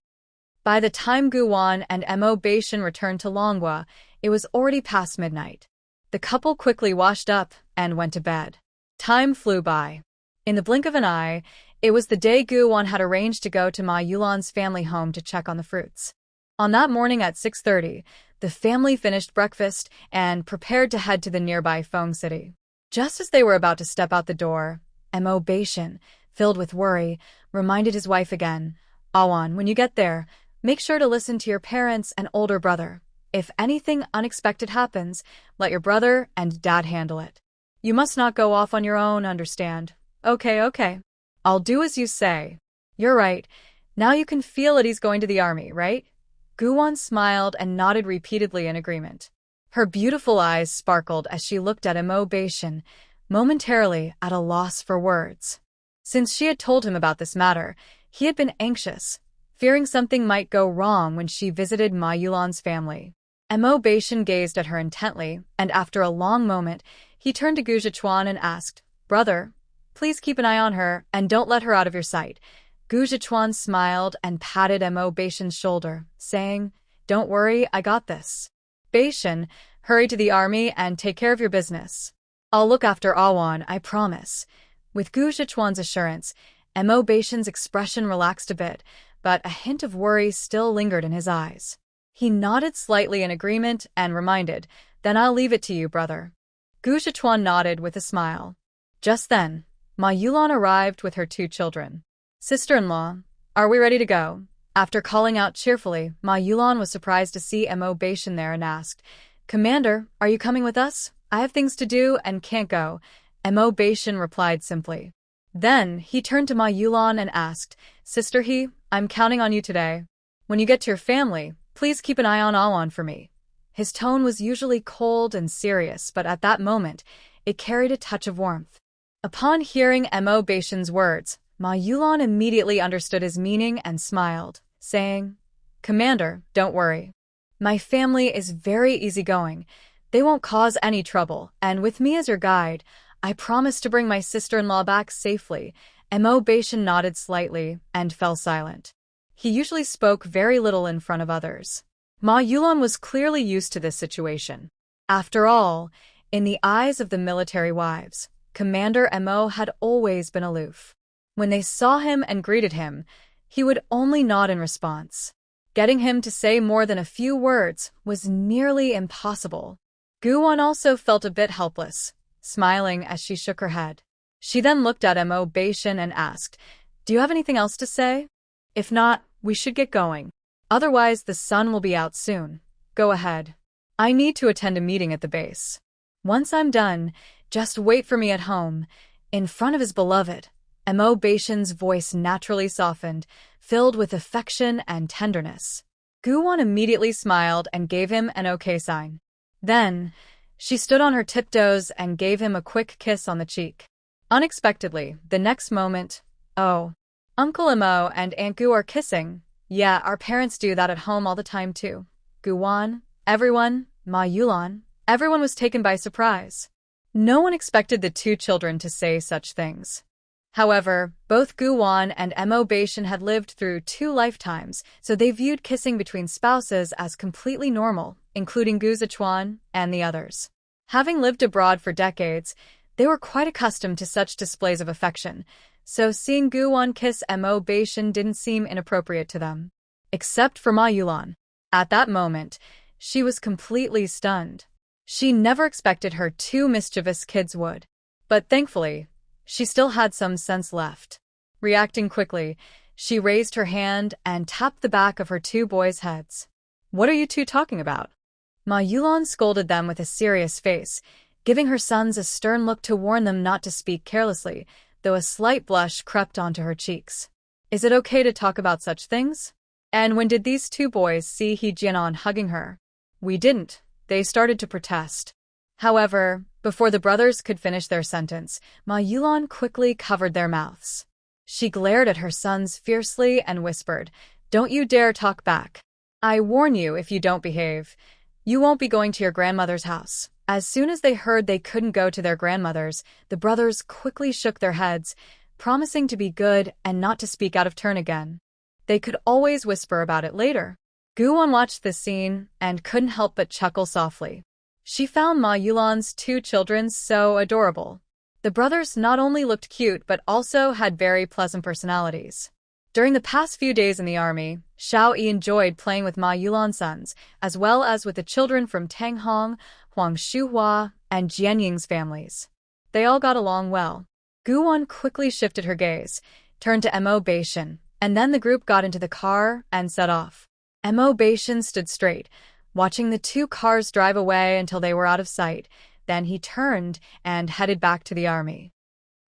By the time Guwon and Mo Beishin returned to Longwa, it was already past midnight. The couple quickly washed up and went to bed. Time flew by. In the blink of an eye, it was the day Guwon had arranged to go to Ma Yulan's family home to check on the fruits. On that morning at 6:30, the family finished breakfast and prepared to head to the nearby Feng City. Just as they were about to step out the door, Mo Beishin, filled with worry, reminded his wife again, "Awan, when you get there, make sure to listen to your parents and older brother. If anything unexpected happens, let your brother and dad handle it. You must not go off on your own, understand?" Okay. I'll do as you say. You're right. Now you can feel it, he's going to the army, right?" Guwon smiled and nodded repeatedly in agreement. Her beautiful eyes sparkled as she looked at Mo Beishin, momentarily at a loss for words. Since she had told him about this matter, he had been anxious, fearing something might go wrong when she visited Ma Yulan's family. Mo Beishin gazed at her intently, and after a long moment, he turned to Gu Zhichuan and asked, "Brother, please keep an eye on her and don't let her out of your sight." Gu Zhichuan smiled and patted Mo Beishin's shoulder, saying, "Don't worry, I got this. Beishin, hurry to the army and take care of your business. I'll look after Awan, I promise." With Gu Zhichuan's assurance, Mo Beishin's expression relaxed a bit, but a hint of worry still lingered in his eyes. He nodded slightly in agreement and reminded, Then I'll leave it to you, brother. Gu Zhichuan nodded with a smile. Just then, Ma Yulan arrived with her 2 children. Sister-in-law, are we ready to go? After calling out cheerfully, Ma Yulan was surprised to see Mo Beishan there and asked, Commander, are you coming with us? I have things to do and can't go. Mo Beishan replied simply. Then, he turned to Ma Yulan and asked, Sister He, I'm counting on you today. When you get to your family, please keep an eye on Awan for me. His tone was usually cold and serious, but at that moment, it carried a touch of warmth. Upon hearing Mo Beishan's words, Ma Yulan immediately understood his meaning and smiled, saying, Commander, don't worry. My family is very easygoing. They won't cause any trouble, and with me as your guide, I promise to bring my sister-in-law back safely. Mo Beishan nodded slightly and fell silent. He usually spoke very little in front of others. Ma Yulan was clearly used to this situation. After all, in the eyes of the military wives, Commander Mo had always been aloof. When they saw him and greeted him, he would only nod in response. Getting him to say more than a few words was nearly impossible. Guwon also felt a bit helpless, smiling as she shook her head. She then looked at Mo Beishan and asked, Do you have anything else to say? If not, we should get going. Otherwise, the sun will be out soon. Go ahead. I need to attend a meeting at the base. Once I'm done, just wait for me at home, in front of his beloved. Mo Beishan's voice naturally softened, filled with affection and tenderness. Guwon immediately smiled and gave him an okay sign. Then, she stood on her tiptoes and gave him a quick kiss on the cheek. Unexpectedly, the next moment, oh, Uncle Mo and Aunt Gu are kissing. Yeah, our parents do that at home all the time too. Guwon, everyone, Ma Yulan, everyone was taken by surprise. No one expected the 2 children to say such things. However, both Guwon and Mo Beishan had lived through 2 lifetimes, so they viewed kissing between spouses as completely normal, including Gu Zhichuan and the others. Having lived abroad for decades, they were quite accustomed to such displays of affection, so seeing Guwon kiss Mo Beishan didn't seem inappropriate to them. Except for Ma Yulan. At that moment, she was completely stunned. She never expected her 2 mischievous kids would. But thankfully, she still had some sense left. Reacting quickly, she raised her hand and tapped the back of her 2 boys' heads. What are you 2 talking about? Ma Yulan scolded them with a serious face, giving her sons a stern look to warn them not to speak carelessly, though a slight blush crept onto her cheeks. Is it okay to talk about such things? And when did these 2 boys see He Jianan hugging her? We didn't. They started to protest. However, before the brothers could finish their sentence, Ma Yulan quickly covered their mouths. She glared at her sons fiercely and whispered, Don't you dare talk back. I warn you, if you don't behave, you won't be going to your grandmother's house. As soon as they heard they couldn't go to their grandmother's, the brothers quickly shook their heads, promising to be good and not to speak out of turn again. They could always whisper about it later. Guwon watched this scene and couldn't help but chuckle softly. She found Ma Yulan's 2 children so adorable. The brothers not only looked cute but also had very pleasant personalities. During the past few days in the army, Xiao Yi enjoyed playing with Ma Yulan's sons, as well as with the children from Tang Hong, Huang Shuhua, and Jian Ying's families. They all got along well. Guwon quickly shifted her gaze, turned to Mo Beishan, and then the group got into the car and set off. Mo Beishan stood straight, watching the 2 cars drive away until they were out of sight. Then he turned and headed back to the army.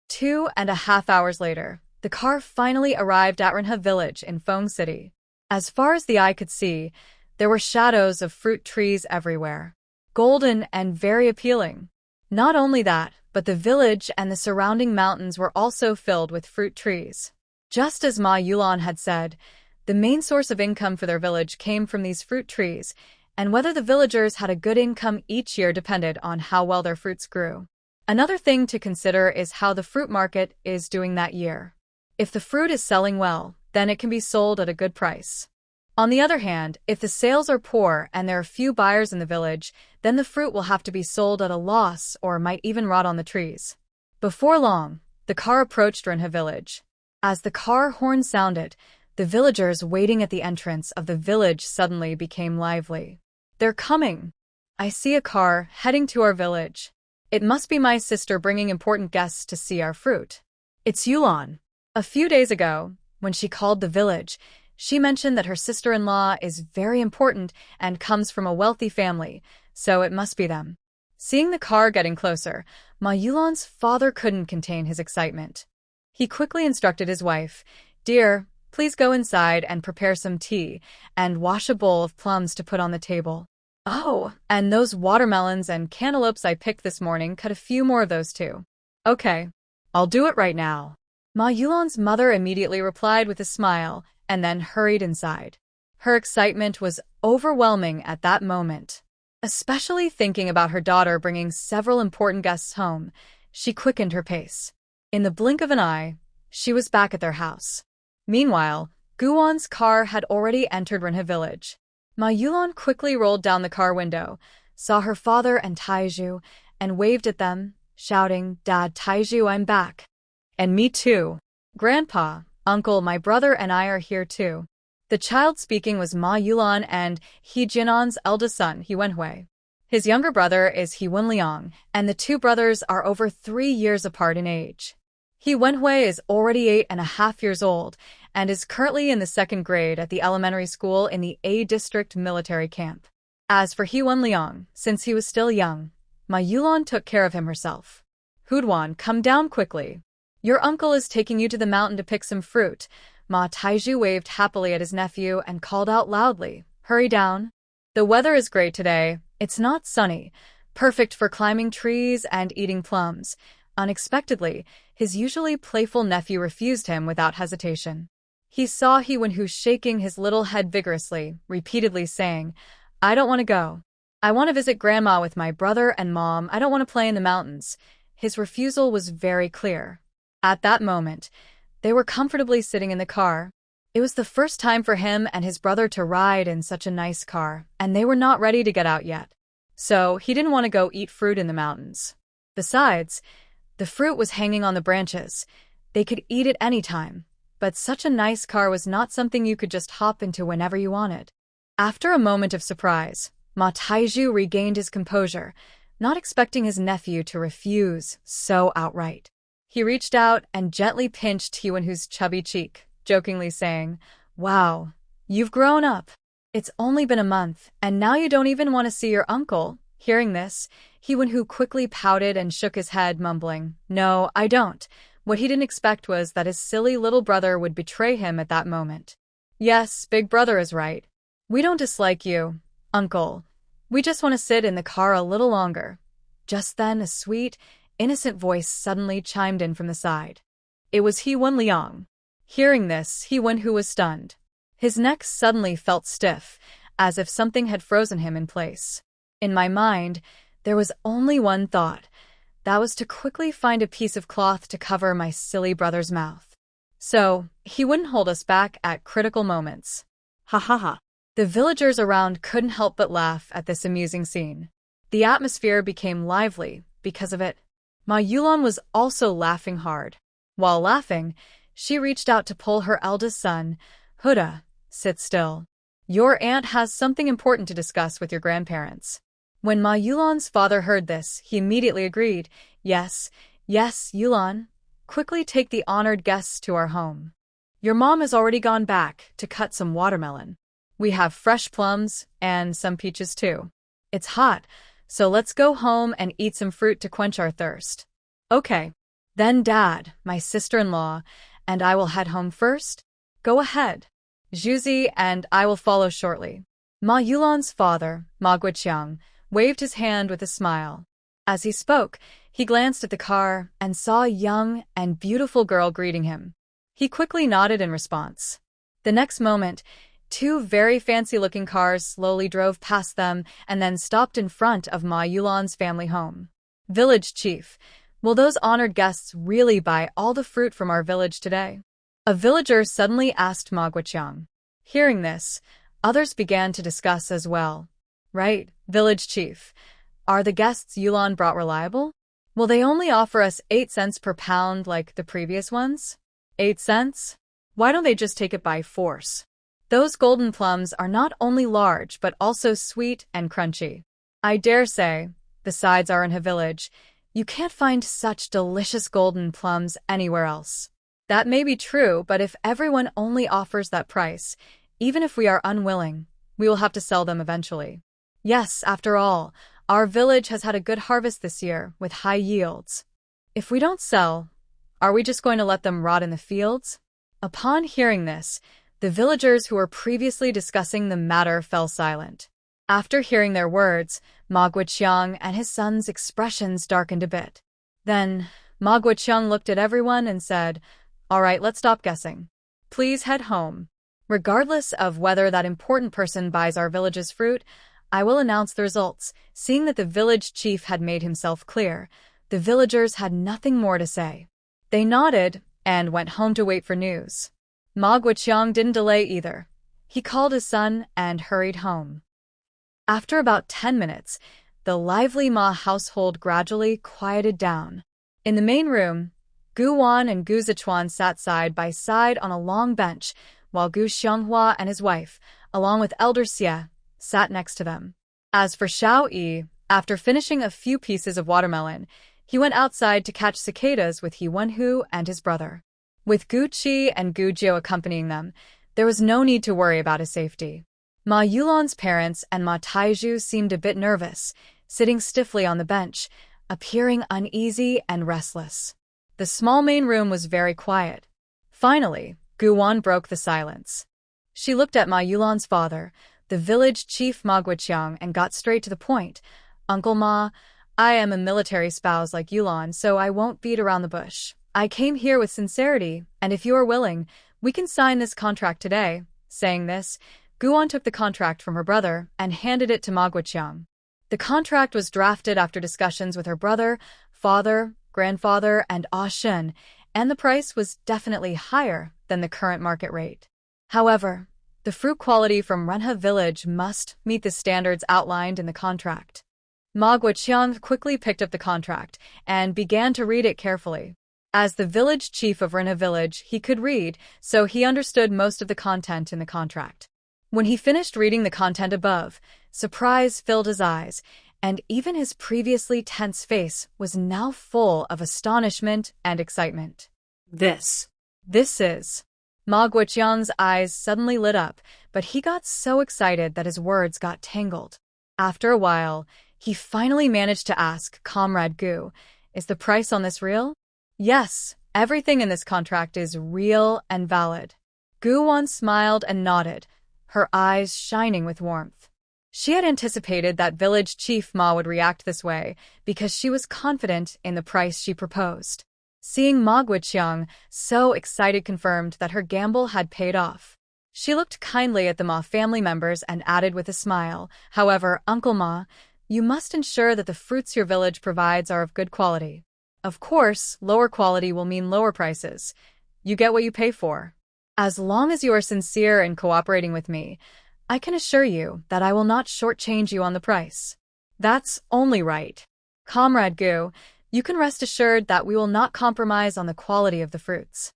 2.5 hours later, the car finally arrived at Renhe village in Feng City. As far as the eye could see, there were shadows of fruit trees everywhere, golden and very appealing. Not only that, but the village and the surrounding mountains were also filled with fruit trees. Just as Ma Yulan had said, the main source of income for their village came from these fruit trees, and whether the villagers had a good income each year depended on how well their fruits grew. Another thing to consider is how the fruit market is doing that year. If the fruit is selling well, then it can be sold at a good price. On the other hand, if the sales are poor and there are few buyers in the village, then the fruit will have to be sold at a loss or might even rot on the trees. Before long, the car approached Renhe village. As the car horn sounded, the villagers waiting at the entrance of the village suddenly became lively. They're coming! I see a car heading to our village. It must be my sister bringing important guests to see our fruit. It's Yulan. A few days ago, when she called the village, she mentioned that her sister-in-law is very important and comes from a wealthy family, so it must be them. Seeing the car getting closer, Ma Yulan's father couldn't contain his excitement. He quickly instructed his wife, "Dear, please go inside and prepare some tea, and wash a bowl of plums to put on the table. Oh, and those watermelons and cantaloupes I picked this morning, cut a few more of those too." "Okay, I'll do it right now." Ma Yulan's mother immediately replied with a smile and then hurried inside. Her excitement was overwhelming at that moment. Especially thinking about her daughter bringing several important guests home, she quickened her pace. In the blink of an eye, she was back at their house. Meanwhile, Guwon's car had already entered Renhe village. Ma Yulan quickly rolled down the car window, saw her father and Taiju, and waved at them, shouting, "Dad, Taiju, I'm back." "And me too. Grandpa, Uncle, my brother and I are here too." The child speaking was Ma Yulan and He Jianan's eldest son, He Wenhui. His younger brother is He Wenliang, and the two brothers are over 3 years apart in age. He Wenhui is already 8.5 years old and is currently in the 2nd grade at the elementary school in the A District military camp. As for He Wenliang, since he was still young, Ma Yulan took care of him herself. "Hudwan, come down quickly. Your uncle is taking you to the mountain to pick some fruit." Ma Taiju waved happily at his nephew and called out loudly, "Hurry down. The weather is great today. It's not sunny, perfect for climbing trees and eating plums." Unexpectedly, his usually playful nephew refused him without hesitation. He saw He Wenhui shaking his little head vigorously, repeatedly saying, "I don't want to go. I want to visit Grandma with my brother and Mom. I don't want to play in the mountains." His refusal was very clear. At that moment, they were comfortably sitting in the car. It was the first time for him and his brother to ride in such a nice car, and they were not ready to get out yet. So he didn't want to go eat fruit in the mountains. Besides, the fruit was hanging on the branches. They could eat it any time, but such a nice car was not something you could just hop into whenever you wanted. After a moment of surprise, Ma Taiju regained his composure, not expecting his nephew to refuse so outright. He reached out and gently pinched He Wenhui's chubby cheek, jokingly saying, "Wow, you've grown up. It's only been a month, and now you don't even want to see your uncle." Hearing this, He Wenhui quickly pouted and shook his head, mumbling, "No, I don't." What he didn't expect was that his silly little brother would betray him at that moment. "Yes, big brother is right. We don't dislike you, uncle. We just want to sit in the car a little longer." Just then, a sweet, innocent voice suddenly chimed in from the side. It was He Wenliang. Hearing this, He Wenhui was stunned. His neck suddenly felt stiff, as if something had frozen him in place. In my mind, there was only one thought. That was to quickly find a piece of cloth to cover my silly brother's mouth. So, he wouldn't hold us back at critical moments. Ha ha ha. The villagers around couldn't help but laugh at this amusing scene. The atmosphere became lively because of it. Ma Yulan was also laughing hard. While laughing, she reached out to pull her eldest son, "Huda, sit still. Your aunt has something important to discuss with your grandparents." When Ma Yulan's father heard this, he immediately agreed. Yes, Yulan. Quickly take the honored guests to our home. Your mom has already gone back to cut some watermelon. We have fresh plums and some peaches too. It's hot, so let's go home and eat some fruit to quench our thirst." "Okay. Then Dad, my sister-in-law, and I will head home first." "Go ahead. Zhuzi and I will follow shortly." Ma Yulan's father, Ma Guiqiang, waved his hand with a smile. As he spoke, he glanced at the car and saw a young and beautiful girl greeting him. He quickly nodded in response. The next moment, 2 very fancy-looking cars slowly drove past them and then stopped in front of Ma Yulan's family home. "Village chief, will those honored guests really buy all the fruit from our village today?" A villager suddenly asked Ma Guiqiang. Hearing this, others began to discuss as well. "Right, village chief. Are the guests Yulan brought reliable? Will they only offer us 8 cents per pound like the previous ones?" 8 cents? Why don't they just take it by force? Those golden plums are not only large but also sweet and crunchy. I dare say, besides our Manhwa village, you can't find such delicious golden plums anywhere else. That may be true, but if everyone only offers that price, even if we are unwilling, we will have to sell them eventually. Yes, after all, our village has had a good harvest this year, with high yields. If we don't sell, are we just going to let them rot in the fields? Upon hearing this, the villagers who were previously discussing the matter fell silent. After hearing their words, Ma Guoqiang and his son's expressions darkened a bit. Then, Ma Guoqiang looked at everyone and said, "All right, let's stop guessing. Please head home. Regardless of whether that important person buys our village's fruit, I will announce the results." Seeing that the village chief had made himself clear, the villagers had nothing more to say. They nodded and went home to wait for news. Ma Guoqiang didn't delay either. He called his son and hurried home. After about 10 minutes, the lively Ma household gradually quieted down. In the main room, Gu Wan and Gu Zichuan sat side by side on a long bench, while Gu Xianghua and his wife, along with Elder Xie, sat next to them. As for Xiao Yi, after finishing a few pieces of watermelon, he went outside to catch cicadas with He Wenhu and his brother. With Gu Qi and Gu Jiu accompanying them, there was no need to worry about his safety. Ma Yulan's parents and Ma Taizhu seemed a bit nervous, sitting stiffly on the bench, appearing uneasy and restless. The small main room was very quiet. Finally, Gu Wan broke the silence. She looked at Ma Yulan's father, the village chief Ma Guoqiang, and got straight to the point. "Uncle Ma, I am a military spouse like Yulan, so I won't beat around the bush. I came here with sincerity, and if you are willing, we can sign this contract today." Saying this, Guan took the contract from her brother and handed it to Ma Guoqiang. The contract was drafted after discussions with her brother, father, grandfather, and Ah Shen, and the price was definitely higher than the current market rate. However, the fruit quality from Manhwa village must meet the standards outlined in the contract. Ma Guoqiang quickly picked up the contract and began to read it carefully. As the village chief of Manhwa village, he could read, so he understood most of the content in the contract. When he finished reading the content above, surprise filled his eyes, and even his previously tense face was now full of astonishment and excitement. This is... Ma Guoqiang's eyes suddenly lit up, but he got so excited that his words got tangled. After a while, he finally managed to ask Comrade Gu, "Is the price on this real?" "Yes, everything in this contract is real and valid." Gu Wan smiled and nodded, her eyes shining with warmth. She had anticipated that village chief Ma would react this way because she was confident in the price she proposed. Seeing Ma Guoqiang so excited confirmed that her gamble had paid off. She looked kindly at the Ma family members and added with a smile, "However, Uncle Ma, you must ensure that the fruits your village provides are of good quality. Of course, lower quality will mean lower prices. You get what you pay for. As long as you are sincere in cooperating with me, I can assure you that I will not shortchange you on the price." "That's only right. Comrade Gu, you can rest assured that we will not compromise on the quality of the fruits.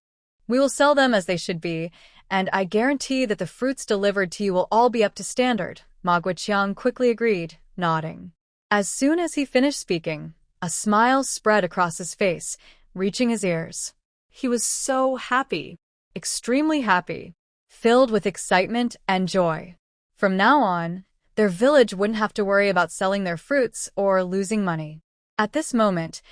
We will sell them as they should be, and I guarantee that the fruits delivered to you will all be up to standard." Ma Guoqiang quickly agreed, nodding. As soon as he finished speaking, a smile spread across his face, reaching his ears. He was so happy, extremely happy, filled with excitement and joy. From now on, their village wouldn't have to worry about selling their fruits or losing money. At this moment,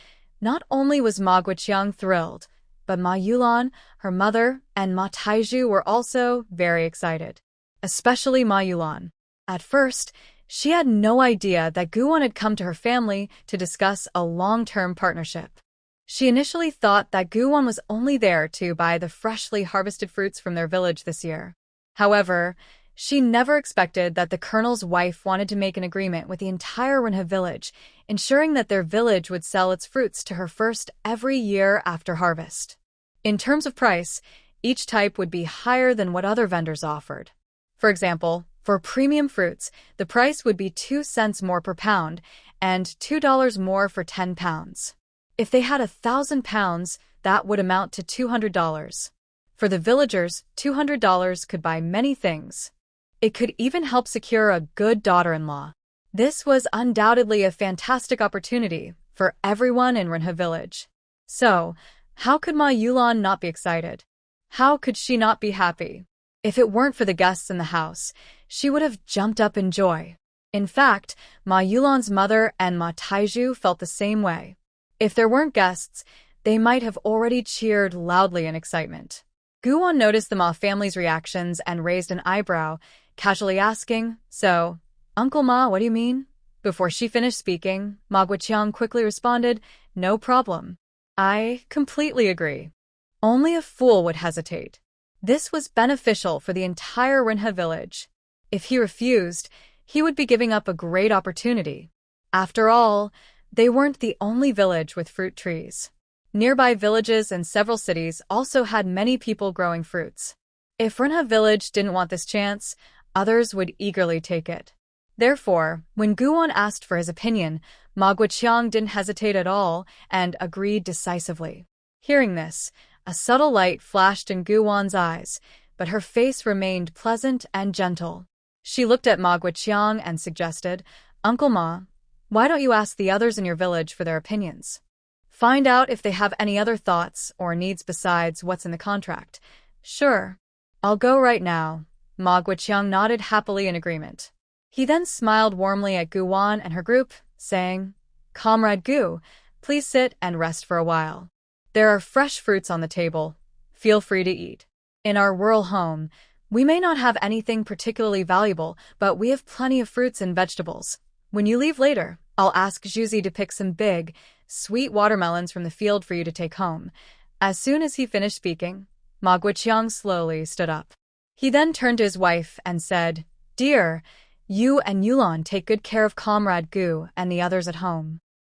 not only was Ma Guoqiang thrilled, but Ma Yulan, her mother, and Ma Taizhu were also very excited. Especially Ma Yulan. At first, she had no idea that Guan had come to her family to discuss a long-term partnership. She initially thought that Guan was only there to buy the freshly harvested fruits from their village this year. However, she never expected that the colonel's wife wanted to make an agreement with the entire Manhwa village, ensuring that their village would sell its fruits to her first every year after harvest. In terms of price, each type would be higher than what other vendors offered. For example, for premium fruits, the price would be 2 cents more per pound and $2 more for 10 pounds. If they had 1,000 pounds, that would amount to $200. For the villagers, $200 could buy many things. It could even help secure a good daughter-in-law. This was undoubtedly a fantastic opportunity for everyone in Rinha village. So, how could Ma Yulan not be excited? How could she not be happy? If it weren't for the guests in the house, she would have jumped up in joy. In fact, Ma Yulan's mother and Ma Taiju felt the same way. If there weren't guests, they might have already cheered loudly in excitement. Guwon noticed the Ma family's reactions and raised an eyebrow, casually asking, "So, Uncle Ma, what do you mean?" Before she finished speaking, Ma Guoqiang quickly responded, "No problem. I completely agree. Only a fool would hesitate." This was beneficial for the entire Rinha village. If he refused, he would be giving up a great opportunity. After all, they weren't the only village with fruit trees. Nearby villages and several cities also had many people growing fruits. If Rinha village didn't want this chance, others would eagerly take it. Therefore, when Guwon asked for his opinion, Ma Guoqiang didn't hesitate at all and agreed decisively. Hearing this, a subtle light flashed in Guwon's eyes, but her face remained pleasant and gentle. She looked at Ma Guoqiang and suggested, "Uncle Ma, why don't you ask the others in your village for their opinions? Find out if they have any other thoughts or needs besides what's in the contract." "Sure. I'll go right now." Ma Guoqiang nodded happily in agreement. He then smiled warmly at Guwon and her group, saying, "Comrade Gu, please sit and rest for a while. There are fresh fruits on the table. Feel free to eat. In our rural home, we may not have anything particularly valuable, but we have plenty of fruits and vegetables. When you leave later, I'll ask Juzi to pick some big, sweet watermelons from the field for you to take home." As soon as he finished speaking, Ma Guoqiang slowly stood up. He then turned to his wife and said, "Dear, you and Yulan take good care of Comrade Gu and the others at home.